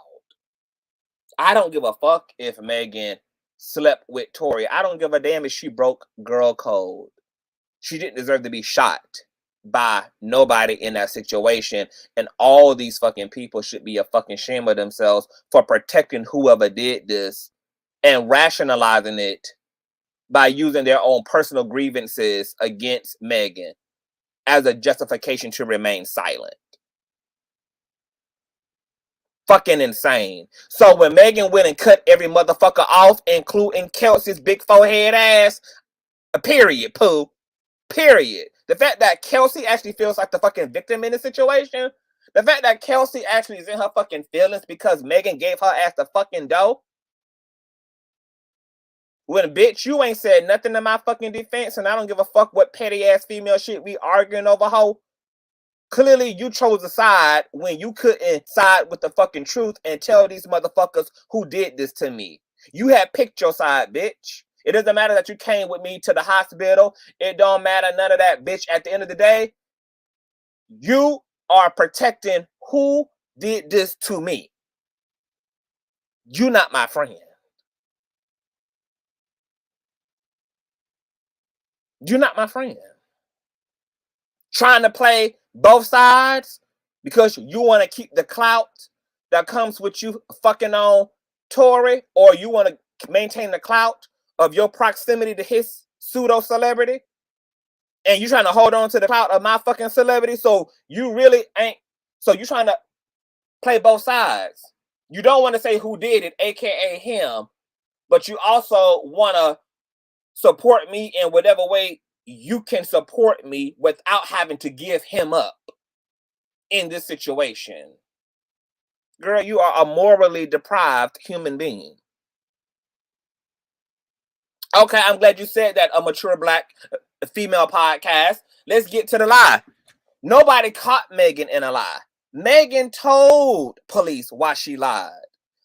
I don't give a fuck if Megan slept with Tory. I don't give a damn if she broke girl code. She didn't deserve to be shot by nobody in that situation. And all these fucking people should be a fucking shame of themselves for protecting whoever did this and rationalizing it by using their own personal grievances against Megan as a justification to remain silent. Fucking insane. So when Megan went and cut every motherfucker off, including Kelsey's big forehead ass, period, poo. Period. The fact that Kelsey actually feels like the fucking victim in the situation, the fact that Kelsey actually is in her fucking feelings because Megan gave her ass the fucking dough. When, bitch, you ain't said nothing in my fucking defense, and I don't give a fuck what petty ass female shit we arguing over, hoe. Clearly, you chose a side when you couldn't side with the fucking truth and tell these motherfuckers who did this to me. You had picked your side, bitch. It doesn't matter that you came with me to the hospital. It don't matter none of that, bitch. At the end of the day, you are protecting who did this to me. You not my friend. You're not my friend. Trying to play both sides because you want to keep the clout that comes with you fucking on Tory, or you want to maintain the clout of your proximity to his pseudo celebrity, and you trying to hold on to the clout of my fucking celebrity. So you really ain't. So you trying to play both sides. You don't want to say who did it, aka him, but you also want to support me in whatever way you can support me without having to give him up in this situation. Girl, you are a morally deprived human being. Okay, I'm glad you said that, a mature black female podcast. Let's get to the lie. Nobody caught Megan in a lie. Megan told police why she lied.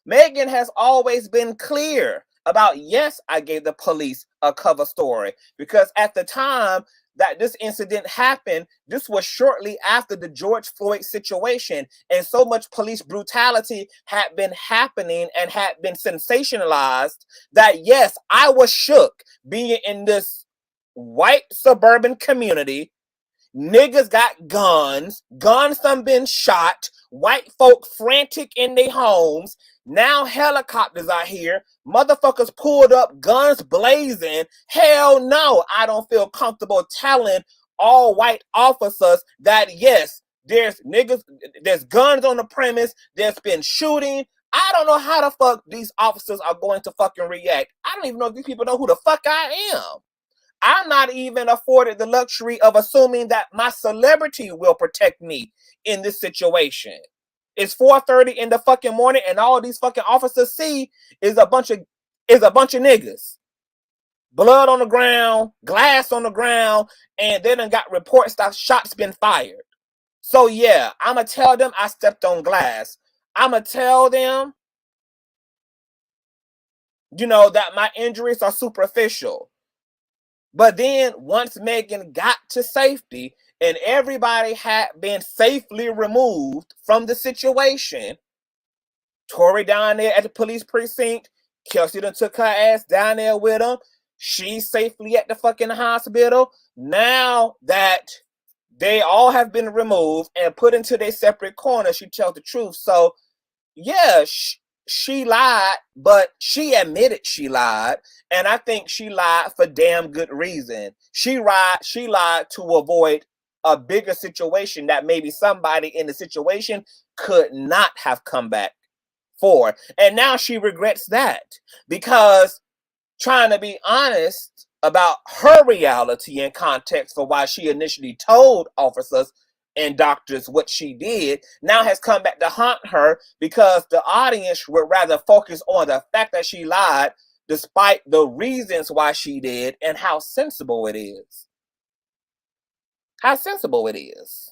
Megan has always been clear about, yes, I gave the police a cover story because at the time, that this incident happened, this was shortly after the George Floyd situation, and so much police brutality had been happening and had been sensationalized that, yes, I was shook being in this white suburban community. Niggas got guns done been shot, white folk frantic in their homes. Now helicopters are here, motherfuckers pulled up, guns blazing. Hell no, I don't feel comfortable telling all white officers that, yes, there's guns on the premise, there's been shooting. I don't know how the fuck these officers are going to fucking react. I don't even know if these people know who the fuck I am. I'm not even afforded the luxury of assuming that my celebrity will protect me in this situation. It's 4:30 in the fucking morning, and all these fucking officers see is a bunch of niggas. Blood on the ground, glass on the ground, and they done got reports that shots been fired. So yeah, I'ma tell them I stepped on glass. I'ma tell them, that my injuries are superficial. But then once Megan got to safety and everybody had been safely removed from the situation, Tory down there at the police precinct, Kelsey done took her ass down there with him. She's safely at the fucking hospital. Now that they all have been removed and put into their separate corner, she tells the truth. So yeah, she lied, but she admitted she lied, and I think she lied for damn good reason. She lied to avoid a bigger situation that maybe somebody in the situation could not have come back for. And now she regrets that, because trying to be honest about her reality and context for why she initially told officers and doctors what she did now has come back to haunt her, because the audience would rather focus on the fact that she lied despite the reasons why she did and how sensible it is. How sensible it is.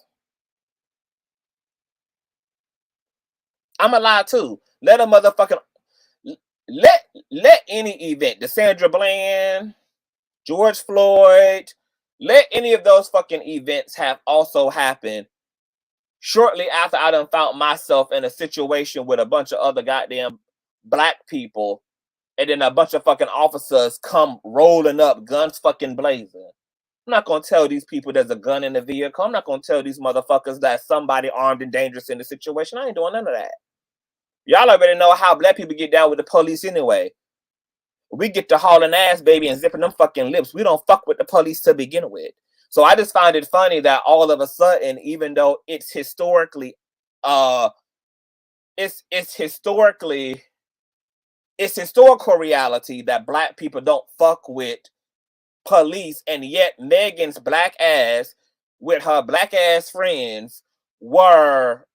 I'm a lie too. Let a motherfucking let any event, the Sandra Bland, George Floyd, let any of those fucking events have also happened shortly after I done found myself in a situation with a bunch of other goddamn black people, and then a bunch of fucking officers come rolling up, guns fucking blazing. I'm not gonna tell these people there's a gun in the vehicle. I'm not gonna tell these motherfuckers that somebody armed and dangerous in the situation. I ain't doing none of that. Y'all already know how black people get down with the police anyway. We get to hauling ass, baby, and zipping them fucking lips. We don't fuck with the police to begin with. So I just find it funny that all of a sudden, even though it's historical reality that black people don't fuck with police, and yet Megan's black ass with her black ass friends were,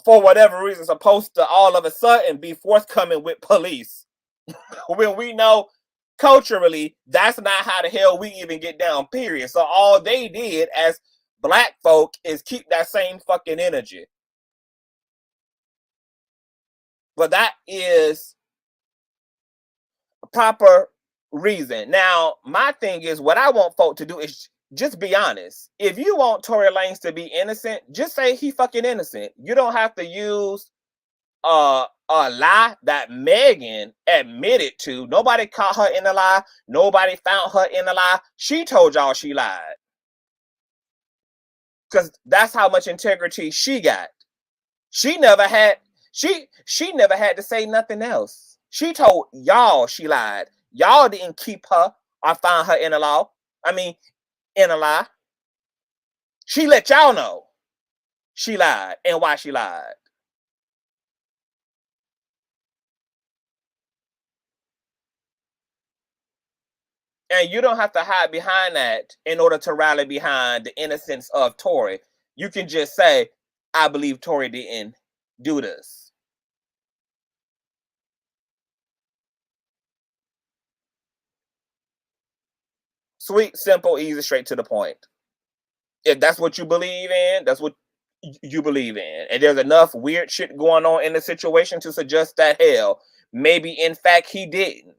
for whatever reason, supposed to all of a sudden be forthcoming with police. When we know culturally that's not how the hell we even get down, period. So all they did as black folk is keep that same fucking energy. But that is a proper reason. Now, my thing is, what I want folk to do is just be honest. If you want Tory Lanez to be innocent, just say he fucking innocent. You don't have to use a lie that Megan admitted to. Nobody caught her in a lie. Nobody found her in a lie. She told y'all she lied. Because that's how much integrity she got. She never had to say nothing else. She told y'all she lied. Y'all didn't keep her or find her in a lie. In a lie. She let y'all know she lied and why she lied. And you don't have to hide behind that in order to rally behind the innocence of Tory. You can just say, I believe Tory didn't do this. Sweet, simple, easy, straight to the point. If that's what you believe in, that's what you believe in. And there's enough weird shit going on in the situation to suggest that, hell, maybe in fact he didn't.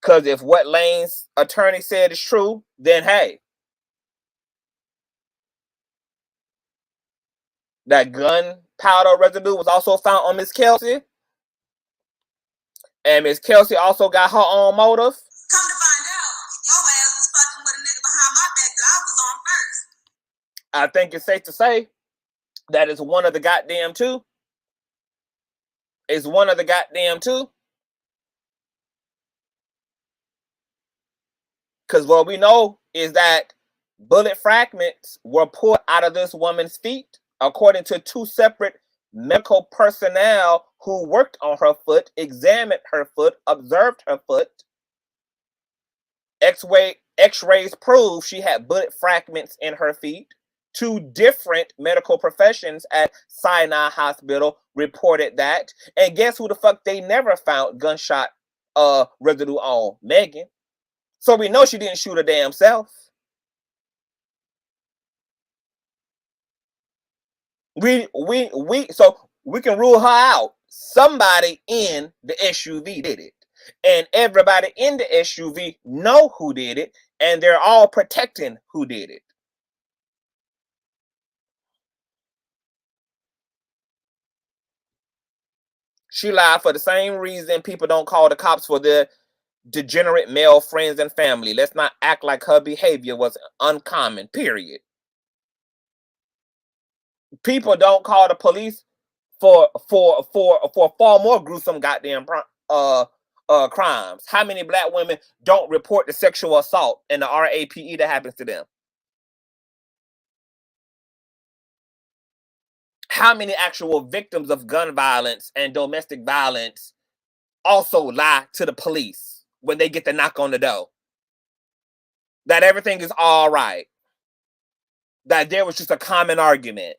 Because if what Lane's attorney said is true, then hey, that gunpowder residue was also found on Miss Kelsey. And Miss Kelsey also got her own motive. Come to find out, your ass was fucking with a nigga behind my back that I was on first. I think it's safe to say that it's one of the goddamn two. It's one of the goddamn two. Because what we know is that bullet fragments were pulled out of this woman's feet, according to two separate medical personnel who worked on her foot, examined her foot, observed her foot. X-rays prove she had bullet fragments in her feet. Two different medical professions at Sinai Hospital reported that. And guess who the fuck they never found gunshot residue on? Megan. So we know she didn't shoot her damn self. So we can rule her out. Somebody in the SUV did it. And everybody in the SUV know who did it, and they're all protecting who did it. She lied for the same reason people don't call the cops for their degenerate male friends and family. Let's not act like her behavior was uncommon, period. People don't call the police for far more gruesome goddamn crimes. How many black women don't report the sexual assault and the RAPE that happens to them? How many actual victims of gun violence and domestic violence also lie to the police when they get the knock on the door? That everything is all right. That there was just a common argument.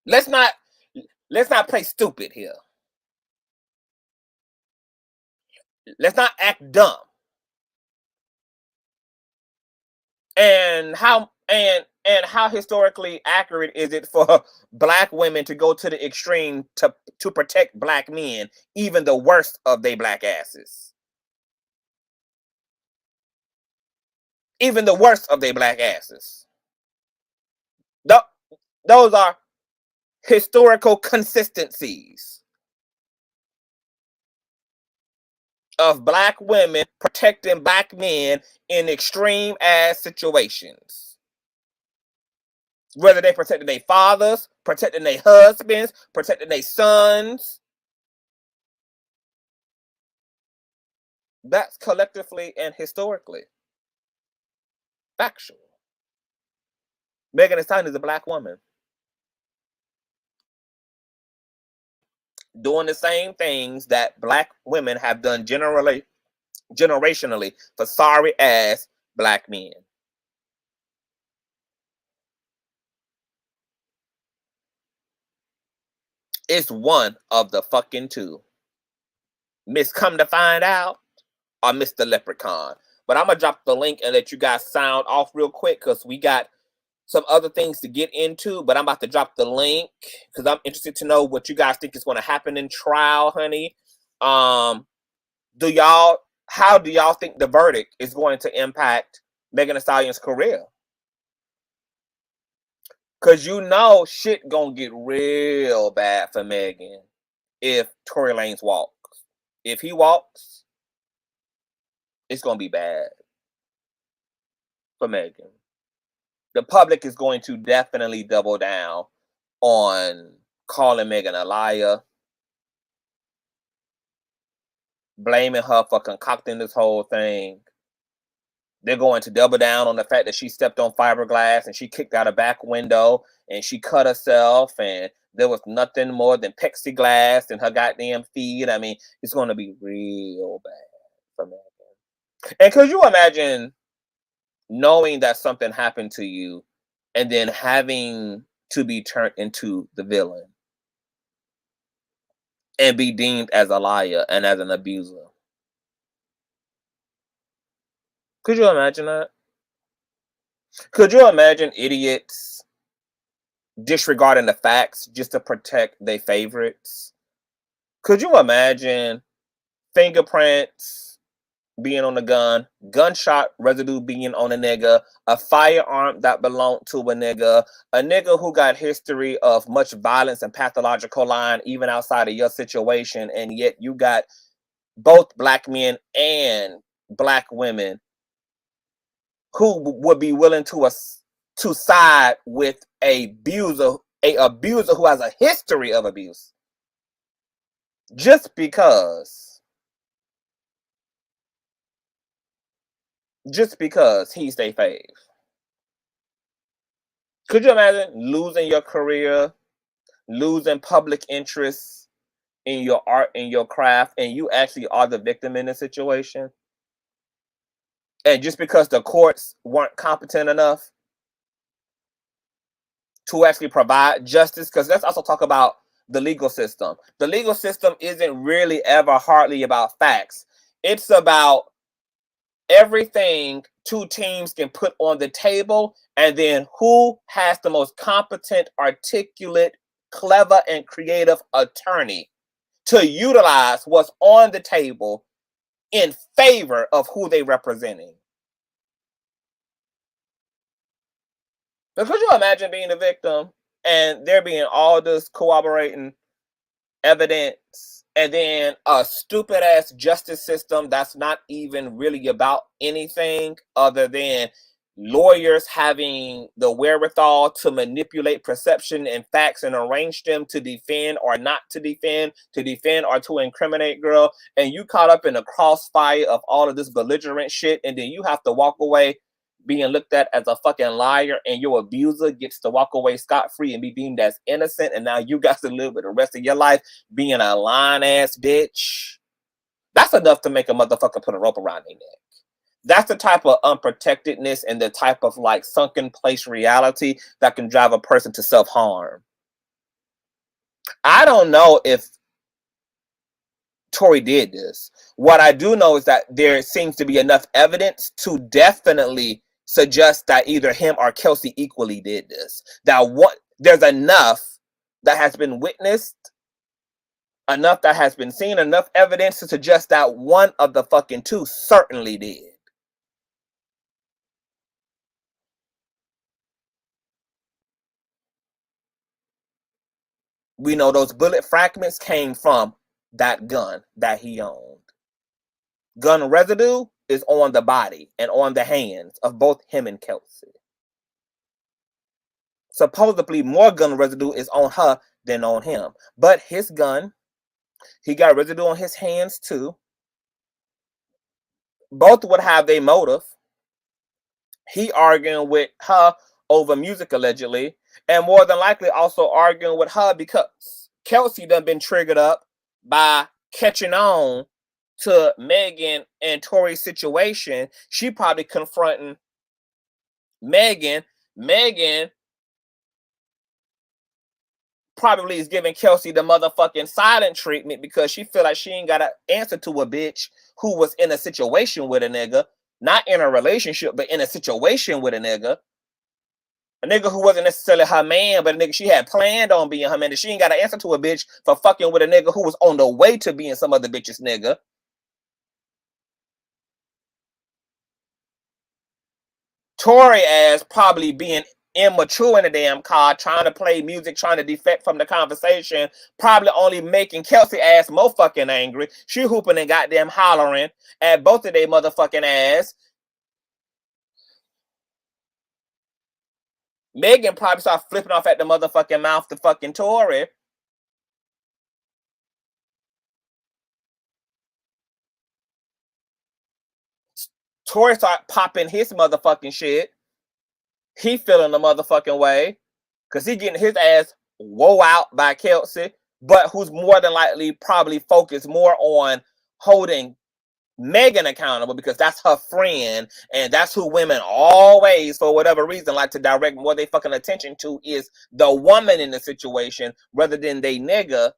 Let's not play stupid here. Let's not act dumb. And how historically accurate is it for black women to go to the extreme to protect black men, even the worst of they black asses? Even the worst of they black asses. Those are historical consistencies of black women protecting black men in extreme ass situations. Whether they protecting their fathers, protecting their husbands, protecting their sons. That's collectively and historically factual. Megan Thee Stallion is a black woman doing the same things that black women have done generationally for sorry ass black men. It's one of the fucking two. Miss Come to Find Out or Mr. Leprechaun. But I'm going to drop the link and let you guys sound off real quick because we got some other things to get into. But I'm about to drop the link because I'm interested to know what you guys think is going to happen in trial, honey. How do y'all think the verdict is going to impact Megan Thee Stallion's career? Because you know shit gonna get real bad for Megan if Tory Lanez walks. If he walks, it's gonna be bad for Megan. The public is going to definitely double down on calling Megan a liar, blaming her for concocting this whole thing. They're going to double down on the fact that she stepped on fiberglass and she kicked out a back window and she cut herself and there was nothing more than plexiglass in her goddamn feet. I mean, it's going to be real bad for Megan. And could you imagine knowing that something happened to you and then having to be turned into the villain and be deemed as a liar and as an abuser? Could you imagine that? Could you imagine idiots disregarding the facts just to protect their favorites? Could you imagine fingerprints being on the gun, gunshot residue being on a nigga, a firearm that belonged to a nigga who got history of much violence and pathological lying even outside of your situation, and yet you got both black men and black women who would be willing to side with a abuser who has a history of abuse just because he's their fave. Could you imagine losing your career, losing public interest in your art, in your craft, and you actually are the victim in this situation? And just because the courts weren't competent enough to actually provide justice, because let's also talk about the legal system. The legal system isn't really ever hardly about facts. It's about everything two teams can put on the table, and then who has the most competent, articulate, clever, and creative attorney to utilize what's on the table in favor of who they representing. So could you imagine being a victim and there being all this corroborating evidence, and then a stupid ass justice system that's not even really about anything other than lawyers having the wherewithal to manipulate perception and facts and arrange them to defend or not to defend or to incriminate, girl, and you caught up in the crossfire of all of this belligerent shit, and then you have to walk away being looked at as a fucking liar, and your abuser gets to walk away scot-free and be deemed as innocent, and now you got to live with the rest of your life being a lying ass bitch. That's enough to make a motherfucker put a rope around their neck. That's the type of unprotectedness and the type of like sunken place reality that can drive a person to self-harm. I don't know if Tory did this. What I do know is that there seems to be enough evidence to definitely suggest that either him or Kelsey equally did this. There's enough that has been witnessed, enough that has been seen, enough evidence to suggest that one of the fucking two certainly did. We know those bullet fragments came from that gun that he owned. Gun residue is on the body and on the hands of both him and Kelsey. Supposedly more gun residue is on her than on him. But his gun, he got residue on his hands too. Both would have their motive. He arguing with her over music allegedly, and more than likely also arguing with her because Kelsey done been triggered up by catching on to Megan and Tory's situation. She probably confronting Megan. Megan probably is giving Kelsey the motherfucking silent treatment because she feel like she ain't got an answer to a bitch who was in a situation with a nigga, not in a relationship, but in a situation with a nigga who wasn't necessarily her man, but a nigga she had planned on being her man. And she ain't got an answer to a bitch for fucking with a nigga who was on the way to being some other bitch's nigga. Tory ass probably being immature in the damn car, trying to play music, trying to defect from the conversation, probably only making Kelsey ass more fucking angry. She hooping and goddamn hollering at both of they motherfucking ass. Megan probably started flipping off at the motherfucking mouth to fucking Tory. Tory started popping his motherfucking shit. He feeling the motherfucking way because he getting his ass woe out by Kelsey, but who's more than likely probably focused more on holding Megan accountable because that's her friend, and that's who women always, for whatever reason, like to direct more they fucking attention to is the woman in the situation rather than they nigga.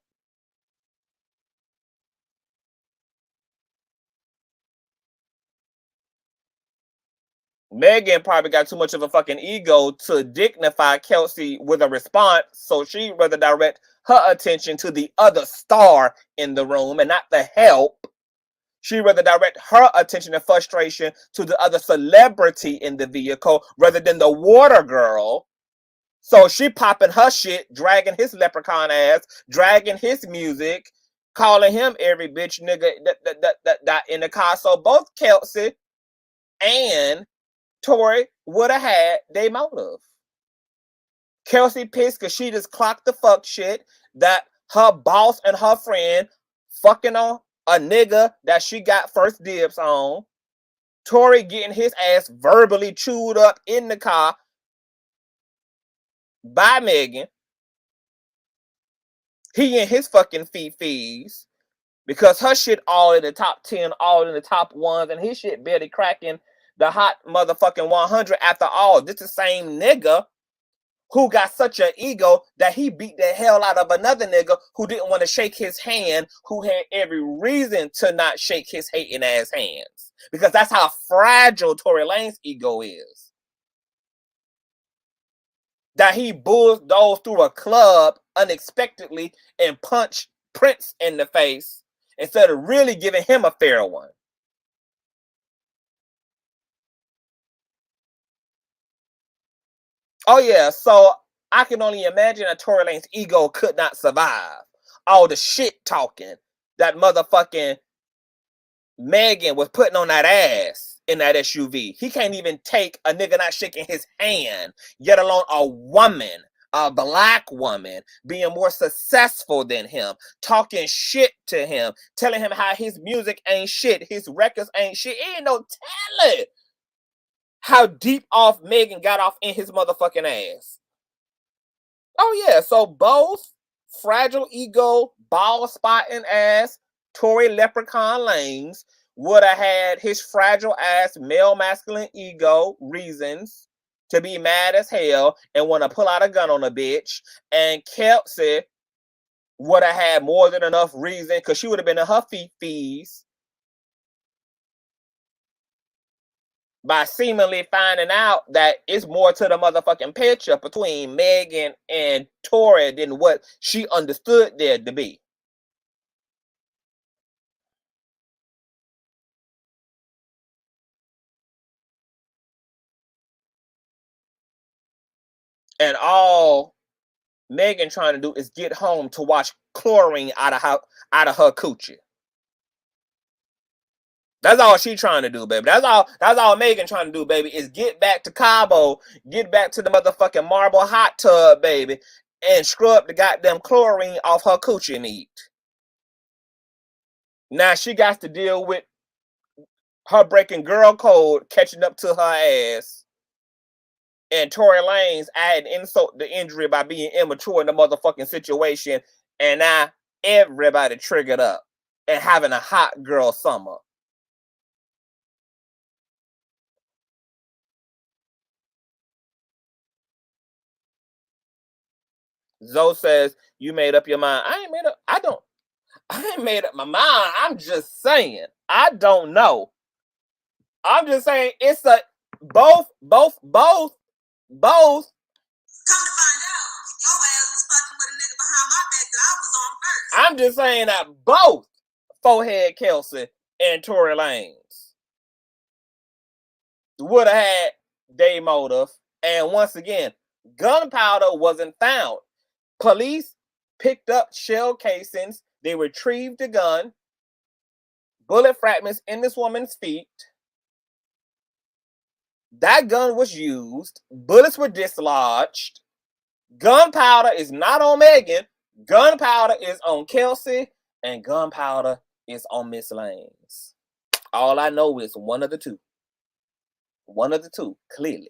Megan probably got too much of a fucking ego to dignify Kelsey with a response, so she'd rather direct her attention to the other star in the room and not the help. She rather direct her attention and frustration to the other celebrity in the vehicle rather than the water girl. So she popping her shit, dragging his leprechaun ass, dragging his music, calling him every bitch nigga that in the car. So both Kelsey and Tory would have had their motive. Kelsey pissed because she just clocked the fuck shit that her boss and her friend fucking on a nigga that she got first dibs on. Tory getting his ass verbally chewed up in the car by Megan. He in his fucking fees because her shit all in the top 10, all in the top ones, and his shit barely cracking the hot motherfucking 100 after all. This is the same nigga who got such an ego that he beat the hell out of another nigga who didn't want to shake his hand, who had every reason to not shake his hating ass hands. Because that's how fragile Tory Lanez ego is. That he bulldozed through a club unexpectedly and punched Prince in the face instead of really giving him a fair one. Oh yeah, so I can only imagine that Tory Lanez's ego could not survive all the shit talking that motherfucking Megan was putting on that ass in that SUV. He can't even take a nigga not shaking his hand, yet alone a woman, a black woman, being more successful than him, talking shit to him, telling him how his music ain't shit, his records ain't shit. It ain't no telling how deep off Megan got off in his motherfucking ass. Oh yeah, so both fragile ego, ball spotting ass, Tory Leprechaun Lanez would have had his fragile ass male masculine ego reasons to be mad as hell and want to pull out a gun on a bitch. And Kelsey would have had more than enough reason because she would have been in her fees by seemingly finding out that it's more to the motherfucking picture between Megan and Tory than what she understood there to be. And all Megan trying to do is get home to wash chlorine out of her coochie. That's all she trying to do, baby. That's all Megan trying to do, baby, is get back to Cabo, get back to the motherfucking marble hot tub, baby, and scrub the goddamn chlorine off her coochie meat. Now she got to deal with her breaking girl code, catching up to her ass. And Tory Lanez adding insult to injury by being immature in the motherfucking situation. And now everybody triggered up and having a hot girl summer. Zoe says, you made up your mind. I ain't made up my mind. I'm just saying. I don't know. I'm just saying it's a both. Come to find out, your ass was fucking with a nigga behind my back that I was on first. I'm just saying that both Forehead Kelsey and Tory Lanez would have had their motive. And once again, gunpowder wasn't found. Police picked up shell casings. They retrieved the gun. Bullet fragments in this woman's feet. That gun was used. Bullets were dislodged. Gunpowder is not on Megan. Gunpowder is on Kelsey. And gunpowder is on Miss Lanez. All I know is one of the two. One of the two, clearly.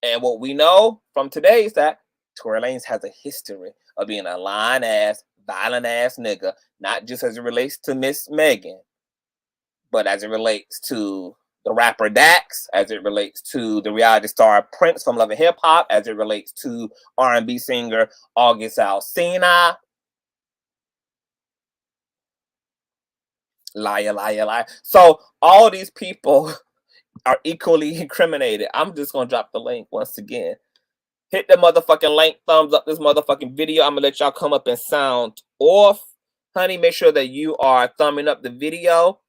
And what we know from today is that Tory Lanez has a history of being a lying-ass, violent-ass nigga, not just as it relates to Miss Megan, but as it relates to the rapper Dax, as it relates to the reality star Prince from Love and Hip Hop, as it relates to R&B singer August Alsina. Liar, liar, liar. So all these people are equally incriminated. I'm just going to drop the link once again. Hit the motherfucking link, thumbs up this motherfucking video. I'm going to let y'all come up and sound off. honey, make sure that you are thumbing up the video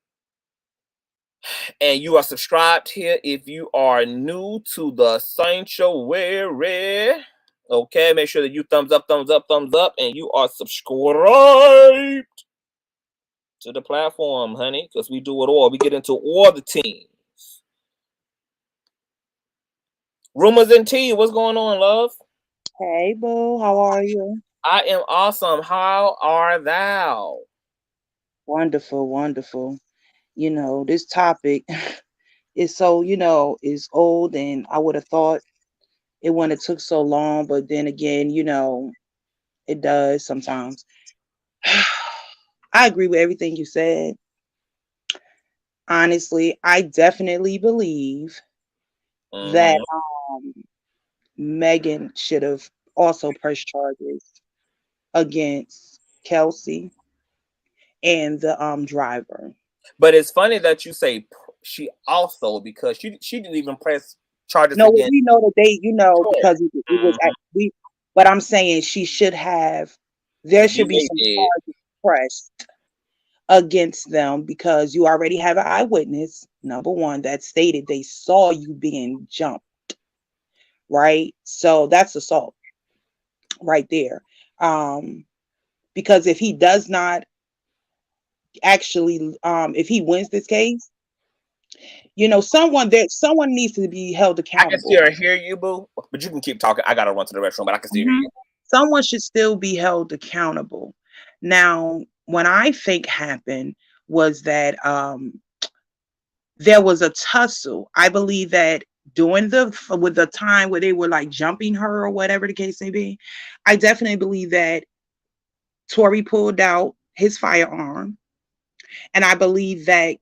and you are subscribed here if you are new to the sanctuary. Okay, make sure that you thumbs up, and you are subscribed to the platform, honey, because we do it all. We get into all the teams. Rumors and tea, what's going on, love? Hey, boo, how are you? I am awesome. How are thou? Wonderful, wonderful. You know, this topic is so, is old, and I would have thought it wouldn't have took so long, but then again, it does sometimes. I agree with everything you said. Honestly, I definitely believe that Megan should have also pressed charges against Kelsey and the driver. But it's funny that you say she also, because she didn't even press charges No, against. we know that they, because it was we. But I'm saying she should have. There should be some charges pressed against them because you already have an eyewitness. Number one, that stated they saw you being jumped. Right, so that's assault right there. Because if he does not actually, if he wins this case, someone needs to be held accountable. I can still hear you, boo, but you can keep talking. I gotta run to the restroom, but I can still hear you. Someone should still be held accountable. Now, what I think happened was that there was a tussle. I believe that with the time where they were like jumping her or whatever the case may be, I definitely believe that Tory pulled out his firearm, and I believe that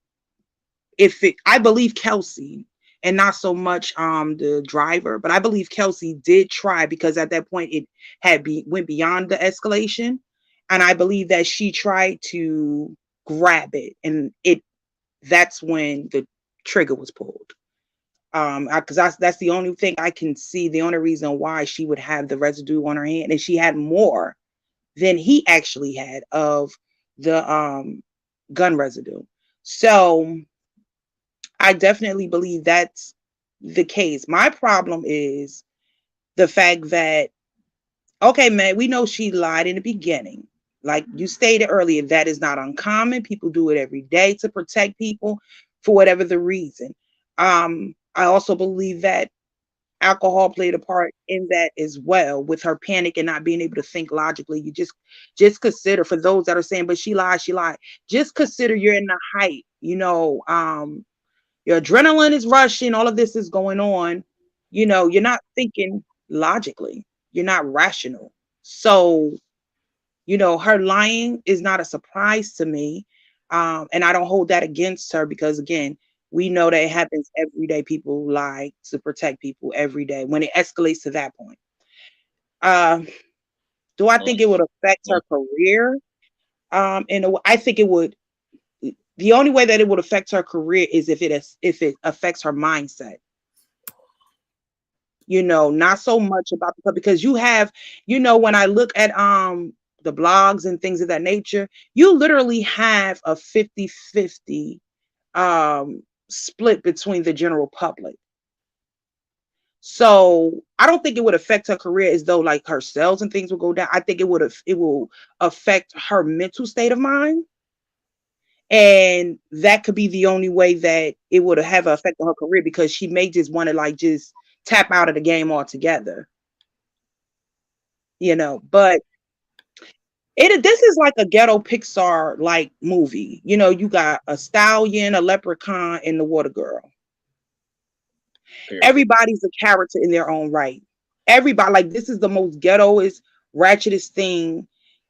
I believe Kelsey, and not so much the driver, but I believe Kelsey did try, because at that point it went beyond the escalation, and I believe that she tried to grab it, and that's when the trigger was pulled. Because that's the only thing I can see, the only reason why she would have the residue on her hand, and she had more than he actually had of the gun residue. So I definitely believe that's the case. My problem is the fact that, okay, man, we know she lied in the beginning. Like you stated earlier, that is not uncommon. People do it every day to protect people for whatever the reason. I also believe that alcohol played a part in that as well, with her panic and not being able to think logically. You just consider, for those that are saying, but she lied, just consider you're in the height, your adrenaline is rushing, all of this is going on, you're not thinking logically, you're not rational. So, her lying is not a surprise to me. And I don't hold that against her, because again, we know that it happens every day. People lie to protect people every day when it escalates to that point. Do I think it would affect her career? I think it would. The only way that it would affect her career is if it affects her mindset. Not so much about because you have, when I look at the blogs and things of that nature, you literally have a 50-50 split between the general public. So I don't think it would affect her career as though like her sales and things will go down. I think it will affect her mental state of mind. And that could be the only way that it would have an effect on her career, because she may just want to just tap out of the game altogether. But this is like a ghetto Pixar like movie. You got a stallion, a leprechaun, and the water girl. Everybody's a character in their own right. Everybody, like, this is the most ghettoest, ratchetest thing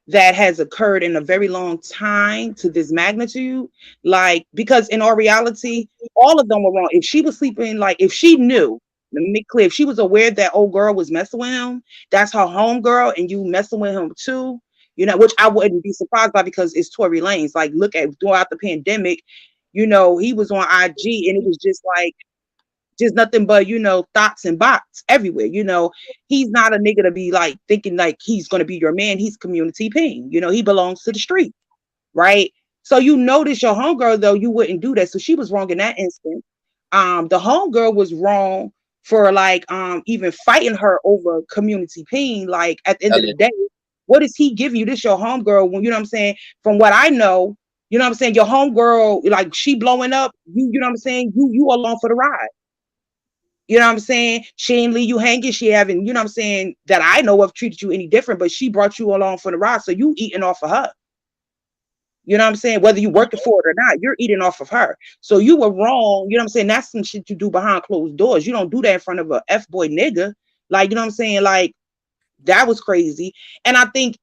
that has occurred in a very long time to this magnitude. Like, because in our reality, all of them were wrong. If she was sleeping, like, if she knew, let me make clear, if she was aware that old girl was messing with him, that's her home girl, and you messing with him too, which I wouldn't be surprised by, because it's Tory Lanez. Like, look at throughout the pandemic, he was on IG, and it was just like, just nothing but, thoughts and bots everywhere. He's not a nigga to be like thinking like he's going to be your man. He's community ping. He belongs to the street. right? So you notice your homegirl, though, you wouldn't do that. So she was wrong in that instance. The homegirl was wrong for like even fighting her over community pain. Like at the end of the day, what does he give you? This your homegirl when you know what I'm saying? From what I know, you know what I'm saying, your homegirl, like she blowing up, you know what I'm saying, you along for the ride. You know what I'm saying? She ain't leave you hanging. She haven't, you know what I'm saying, that I know of treated you any different, but she brought you along for the ride. So you eating off of her. You know what I'm saying? Whether you working for it or not, you're eating off of her. So you were wrong. You know what I'm saying? That's some shit you do behind closed doors. You don't do that in front of a F-boy nigga. Like, you know what I'm saying? Like, that was crazy. And I think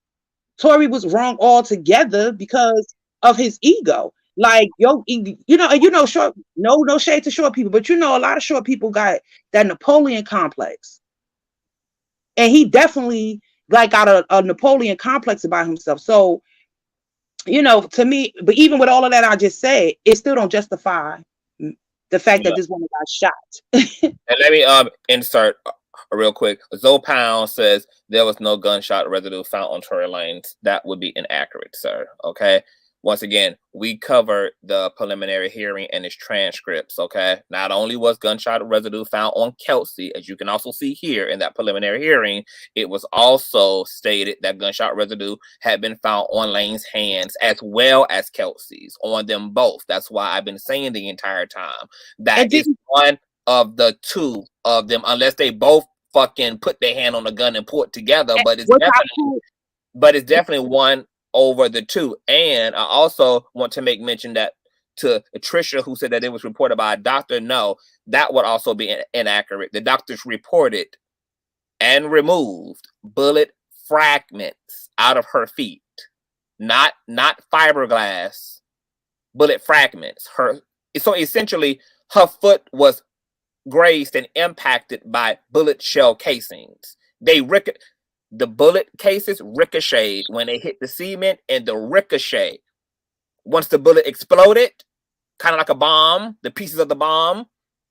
Tory was wrong altogether because of his ego. Like, yo, you know, and you know, short, no shade to short people, but you know, a lot of short people got that Napoleon complex. And he definitely like got a Napoleon complex about himself. So, you know, to me, but even with all of that I just said, it still don't justify the fact that this woman got shot. And let me insert real quick. Zoe Pound says there was no gunshot residue found on Tory Lanez. That would be inaccurate, sir. Okay. Once again, we covered the preliminary hearing and its transcripts. Okay. Not only was gunshot residue found on Kelsey, as you can also see here in that preliminary hearing, it was also stated that gunshot residue had been found on Lane's hands as well as Kelsey's, on them both. That's why I've been saying the entire time that is one of the two of them, unless they both fucking put their hand on the gun and pull it together. But it's definitely one over the two. And I also want to make mention that to Trisha, who said that it was reported by a doctor, no, that would also be inaccurate. The doctors reported and removed bullet fragments out of her feet, not fiberglass, bullet fragments. So essentially, her foot was grazed and impacted by bullet shell casings. The bullet cases ricocheted when they hit the cement, and the ricochet, once the bullet exploded, kind of like a bomb, the pieces of the bomb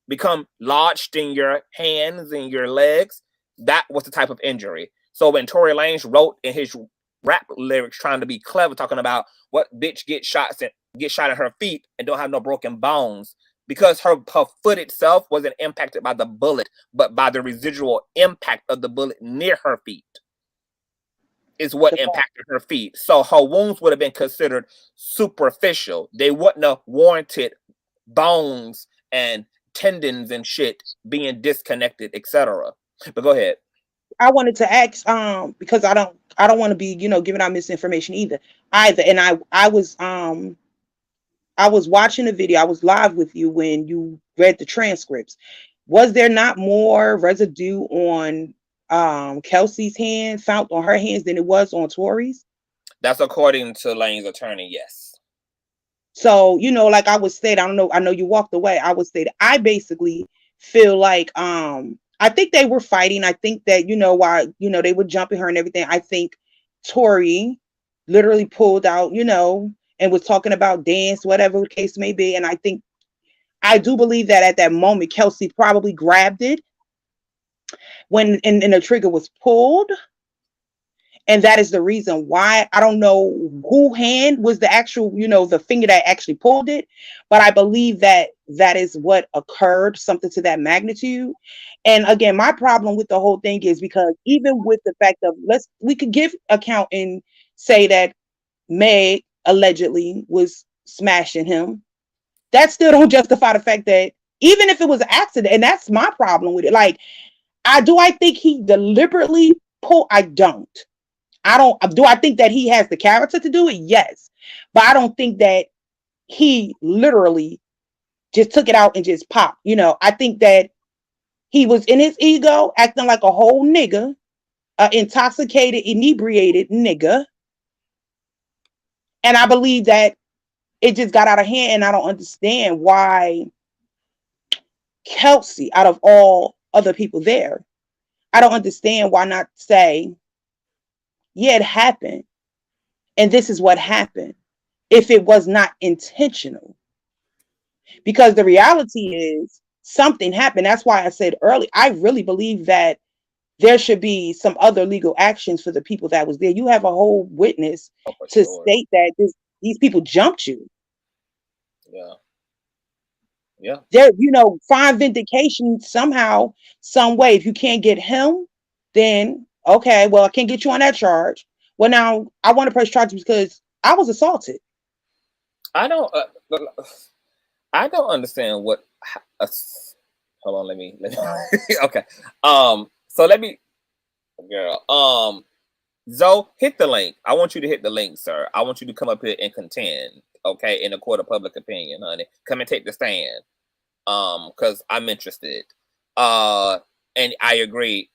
become lodged in your hands and your legs. That was the type of injury. So when Tory Lanez wrote in his rap lyrics, trying to be clever, talking about what bitch get shot in her feet and don't have no broken bones, because her foot itself wasn't impacted by the bullet, but by the residual impact of the bullet near her feet is what impacted her feet. So her wounds would have been considered superficial. They wouldn't have warranted bones and tendons and shit being disconnected, etc. But go ahead. I wanted to ask, because I don't want to be, you know, giving out misinformation either. And I was watching the video. I was live with you when you read the transcripts. Was there not more residue on Kelsey's hand, found on her hands, than it was on Tory's? That's according to Lane's attorney, yes. So, you know, like I would say, I know you walked away. I would say that I basically feel like I think they were fighting. I think that, you know, why, you know, they were jumping her and everything. I think Tory literally pulled out, you know, and was talking about dance, whatever the case may be. And I do believe that at that moment, Kelsey probably grabbed it when and the trigger was pulled. And that is the reason why. I don't know who hand was the actual, you know, the finger that actually pulled it, but I believe that that is what occurred, something to that magnitude. And again, my problem with the whole thing is because even with the fact of we could give account and say that Meg allegedly was smashing him. That still don't justify the fact that even if it was an accident, and that's my problem with it. Like, I think he deliberately pulled? I don't. Do I think that he has the character to do it? Yes. But I don't think that he literally just took it out and just popped. You know, I think that he was in his ego, acting like a whole nigga, intoxicated, inebriated nigga. And I believe that it just got out of hand, and I don't understand why Kelsey, out of all other people there, I don't understand why not say, yeah, it happened, and this is what happened, if it was not intentional. Because the reality is something happened. That's why I said earlier, I really believe that there should be some other legal actions for the people that was there. You have a whole witness to state that These people jumped you. Yeah. Yeah. There, find vindication somehow, some way. If you can't get him, then okay, well, I can't get you on that charge. Well, now I want to press charges because I was assaulted. I don't understand what. Hold on, let me okay. So let me, girl. Zoe, hit the link. I want you to hit the link, sir. I want you to come up here and contend, okay, in the court of public opinion, honey. Come and take the stand. Because I'm interested. And I agree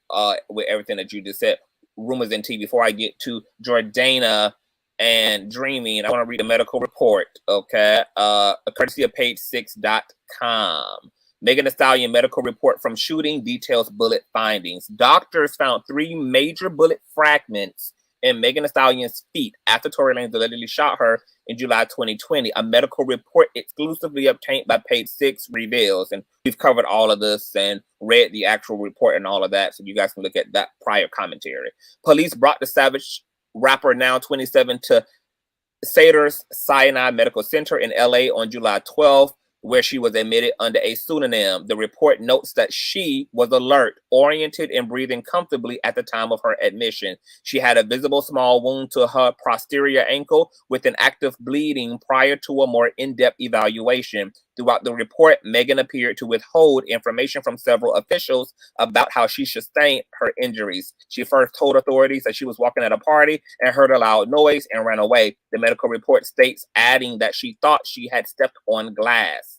with everything that you just said. Rumors in T. Before I get to Jordana and Dreaming, I want to read a medical report, okay? Courtesy of page6.com. Megan Thee Stallion medical report from shooting details bullet findings. Doctors found 3 major bullet fragments in Megan Thee Stallion's feet after Tory Lanez allegedly shot her in July 2020. A medical report exclusively obtained by Page 6 reveals, and we've covered all of this and read the actual report and all of that, so you guys can look at that prior commentary. Police brought the Savage rapper, now 27, to Cedars-Sinai Medical Center in LA on July 12th, where she was admitted under a pseudonym. The report notes that she was alert, oriented, and breathing comfortably at the time of her admission. She had a visible small wound to her posterior ankle with an active bleeding prior to a more in-depth evaluation. Throughout the report, Megan appeared to withhold information from several officials about how she sustained her injuries. She first told authorities that she was walking at a party and heard a loud noise and ran away. The medical report states, adding that she thought she had stepped on glass.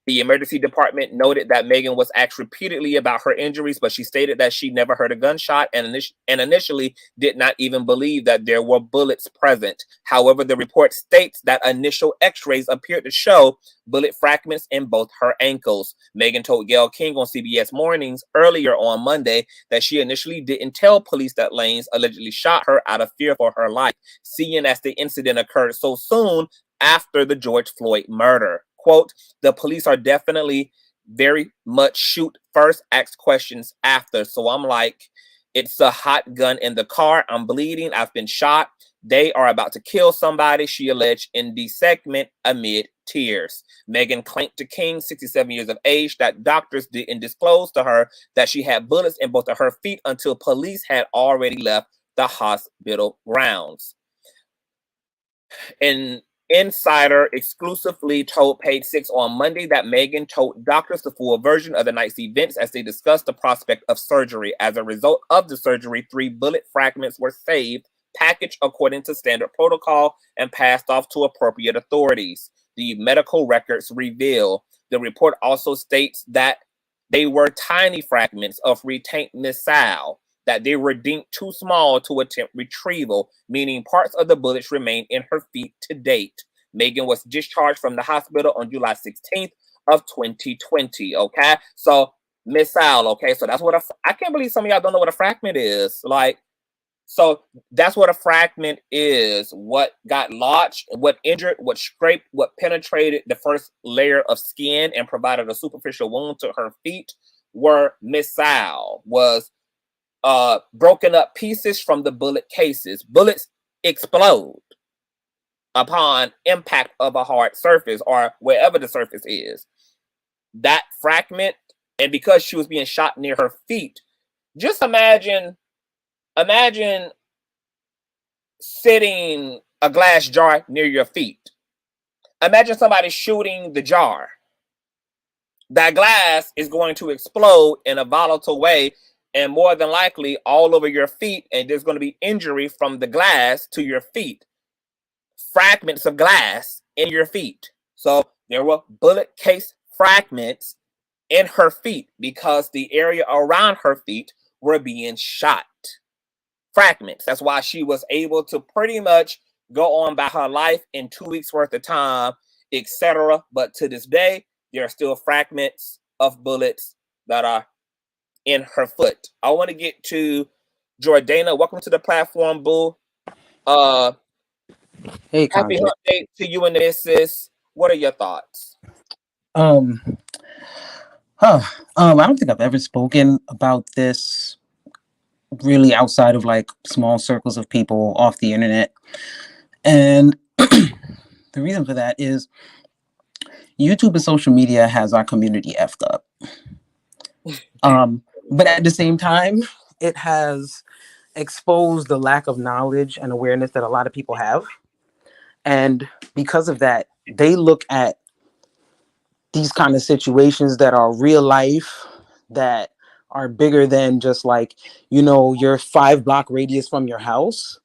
The emergency department noted that Megan was asked repeatedly about her injuries, but she stated that she never heard a gunshot and initially did not even believe that there were bullets present. However, the report states that initial x-rays appeared to show bullet fragments in both her ankles. Megan told Gayle King on CBS Mornings earlier on Monday that she initially didn't tell police that Lanez allegedly shot her out of fear for her life, seeing as the incident occurred so soon after the George Floyd murder. Quote, the police are definitely very much shoot first, ask questions after. So I'm like, it's a hot gun in the car. I'm bleeding. I've been shot. They are about to kill somebody, she alleged in the segment amid tears. Megan claimed to King, 67 years of age, that doctors didn't disclose to her that she had bullets in both of her feet until police had already left the hospital grounds. An insider exclusively told Page 6 on Monday that Megan told doctors the full version of the night's events as they discussed the prospect of surgery. As a result of the surgery, 3 bullet fragments were saved, packaged according to standard protocol, and passed off to appropriate authorities, the medical records reveal. The report also states that they were tiny fragments of retained missile, that they were deemed too small to attempt retrieval, meaning parts of the bullets remain in her feet to date. Megan was discharged from the hospital on July 16th of 2020, okay? So, missile, okay? So that's what I can't believe some of y'all don't know what a fragment is. Like, so that's what a fragment is. What got lodged, what injured, what scraped, what penetrated the first layer of skin and provided a superficial wound to her feet were missile, was broken up pieces from the bullet cases. Bullets explode upon impact of a hard surface or wherever the surface is. That fragment, and because she was being shot near her feet, just imagine sitting a glass jar near your feet. Imagine somebody shooting the jar. That glass is going to explode in a volatile way, and more than likely all over your feet, and there's going to be injury from the glass to your feet. Fragments of glass in your feet. So there were bullet case fragments in her feet because the area around her feet were being shot. Fragments. That's why she was able to pretty much go on by her life in 2 weeks worth of time, etc. But to this day, there are still fragments of bullets that are in her foot. I want to get to Jordana. Welcome to the platform, boo. Hey, Happy Conscious. hump day to you and the missus. What are your thoughts? I don't think I've ever spoken about this really outside of like small circles of people off the internet. And The reason for that is YouTube and social media has our community effed up. But at the same time, it has exposed the lack of knowledge and awareness that a lot of people have. And because of that, they look at these kind of situations that are real life, that are bigger than just like, you know, your 5-block radius from your house.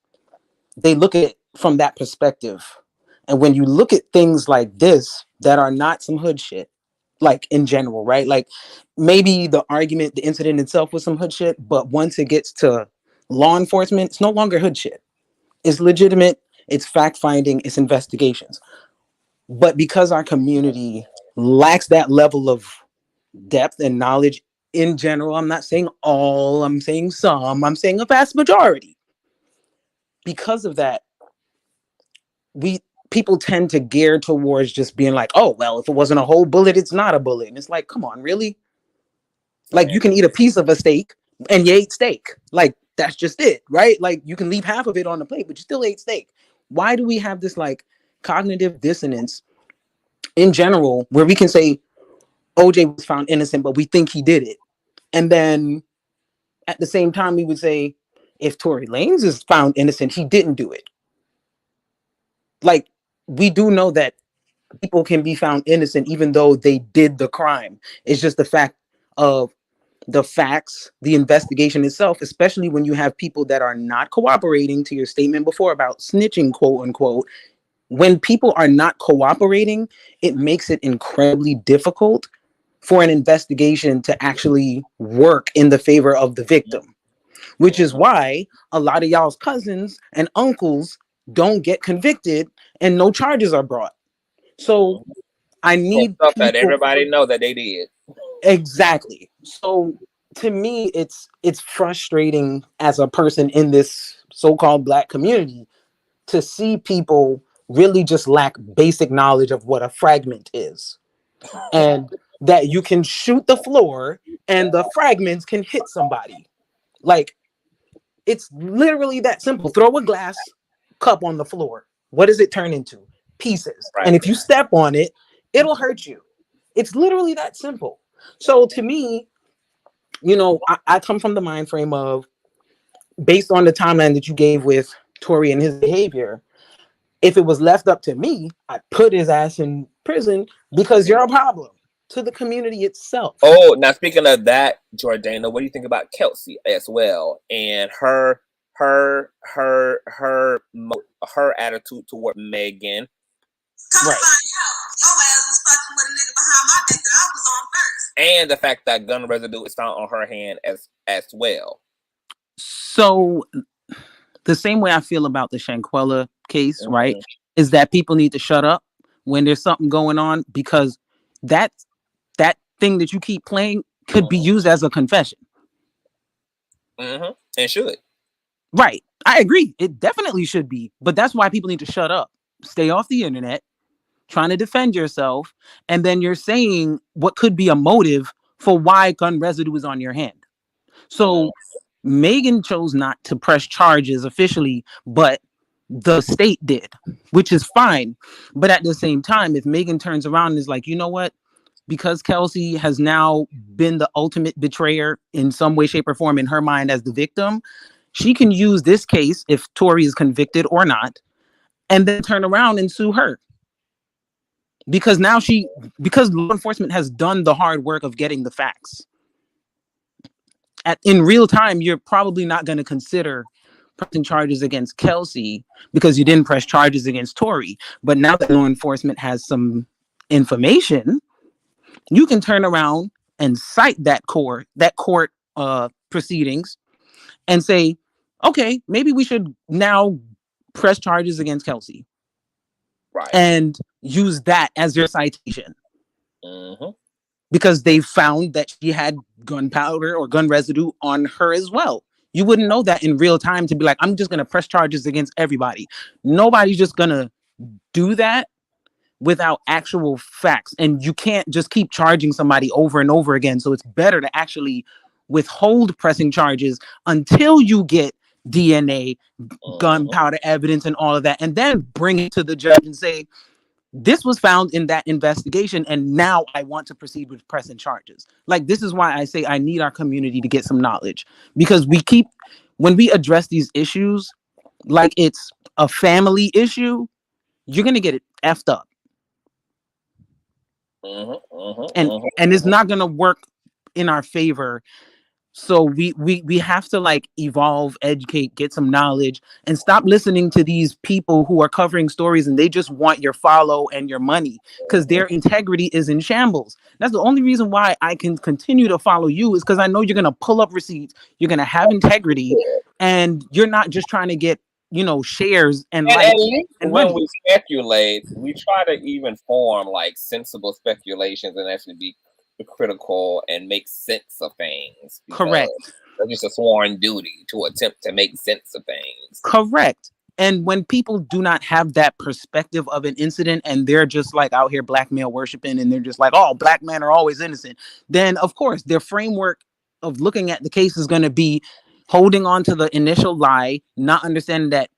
They look at it from that perspective. And when you look at things like this that are not some hood shit, like in general, right? Like maybe the argument, the incident itself was some hood shit, but once it gets to law enforcement, it's no longer hood shit. It's legitimate, it's fact finding, it's investigations. But because our community lacks that level of depth and knowledge in general, I'm not saying all, I'm saying some, I'm saying a vast majority. Because of that, people tend to gear towards just being like, oh, well, if it wasn't a whole bullet, it's not a bullet. And it's like, come on, really? Like, you can eat a piece of a steak and you ate steak. Like, that's just it, right? Like, you can leave half of it on the plate, but you still ate steak. Why do we have this like cognitive dissonance in general where we can say OJ was found innocent, but we think he did it? And then at the same time, we would say if Tory Lanez is found innocent, he didn't do it. Like, we do know that people can be found innocent even though they did the crime. It's just the fact of the facts, the investigation itself, especially when you have people that are not cooperating, to your statement before about snitching, quote unquote. When people are not cooperating, it makes it incredibly difficult for an investigation to actually work in the favor of the victim, which is why a lot of y'all's cousins and uncles don't get convicted and no charges are brought. So I need stuff that everybody know that they did. Exactly. So to me, it's frustrating as a person in this so-called Black community to see people really just lack basic knowledge of what a fragment is, and that you can shoot the floor and the fragments can hit somebody. Like, it's literally that simple. Throw a glass cup on the floor. What does it turn into? Pieces. Right. And if you step on it, it'll hurt you. It's literally that simple. So to me, you know, I come from the mind frame of, based on the timeline that you gave with Tory and his behavior, if it was left up to me, I'd put his ass in prison because you're a problem to the community itself. Oh, now speaking of that, Jordana, what do you think about Kelsey as well and her attitude toward Megan? Right. And the fact that gun residue is found on her hand as well. So the same way I feel about the Shanquella case, right, is that people need to shut up when there's something going on, because that thing that you keep playing could be used as a confession. And should. Right. I agree. It definitely should be. But that's why people need to shut up. Stay off the internet, trying to defend yourself, and then you're saying what could be a motive for why gun residue is on your hand. So Megan chose not to press charges officially, but the state did, which is fine. But at the same time, if Megan turns around and is like, you know what, because Kelsey has now been the ultimate betrayer in some way, shape, or form in her mind as the victim, she can use this case, if Tory is convicted or not, and then turn around and sue her. Because now because law enforcement has done the hard work of getting the facts. In real time, you're probably not going to consider pressing charges against Kelsey because you didn't press charges against Tory. But now that law enforcement has some information, you can turn around and cite that court proceedings and say, okay, maybe we should now press charges against Kelsey. Right. And use that as your citation. Because they found that she had gunpowder or gun residue on her as well. You wouldn't know that in real time to be like, I'm just going to press charges against everybody. Nobody's just going to do that without actual facts. And you can't just keep charging somebody over and over again. So it's better to actually withhold pressing charges until you get DNA, gunpowder evidence, and all of that, and then bring it to the judge and say, This was found in that investigation, and now I want to proceed with pressing charges. Like, this is why I say I need our community to get some knowledge, because when we address these issues like it's a family issue, you're gonna get it effed up, and it's not gonna work in our favor. So we have to like evolve, educate, get some knowledge, and stop listening to these people who are covering stories and they just want your follow and your money, because their integrity is in shambles. That's the only reason why I can continue to follow you, is because I know you're gonna pull up receipts, you're gonna have integrity, and you're not just trying to get, shares and And likes at least and when money. we speculate, we try to even form like sensible speculations and actually be critical and make sense of things. Correct. It's just a sworn duty to attempt to make sense of things. Correct. And when people do not have that perspective of an incident and they're just like out here blackmail worshiping and they're just like, oh, black men are always innocent, then of course their framework of looking at the case is going to be holding on to the initial lie, not understanding that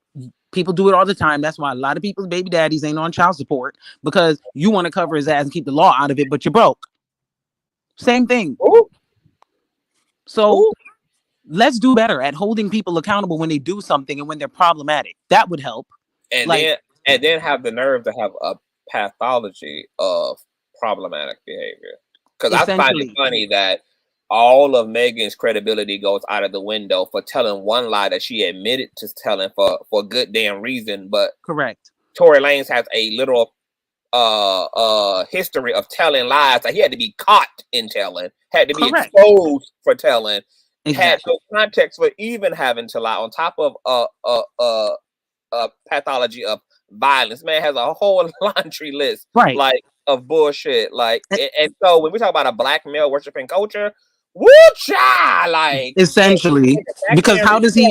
people do it all the time. That's why a lot of people's baby daddies ain't on child support, because you want to cover his ass and keep the law out of it, but you're broke. Same thing. Ooh. So Ooh. let's do better at holding people accountable when they do something and when they're problematic. That would help. And then have the nerve to have a pathology of problematic behavior. Because I find it funny that all of Megan's credibility goes out of the window for telling one lie that she admitted to telling for good damn reason. But correct, Tory Lanez has a literal history of telling lies that he had to be caught in telling, had to be exposed for telling, had no context for even having to lie, on top of a pathology of violence. Man has a whole laundry list, like, of bullshit. Like, and so when we talk about a black male worshiping culture, woo-cha, like, essentially, because how does he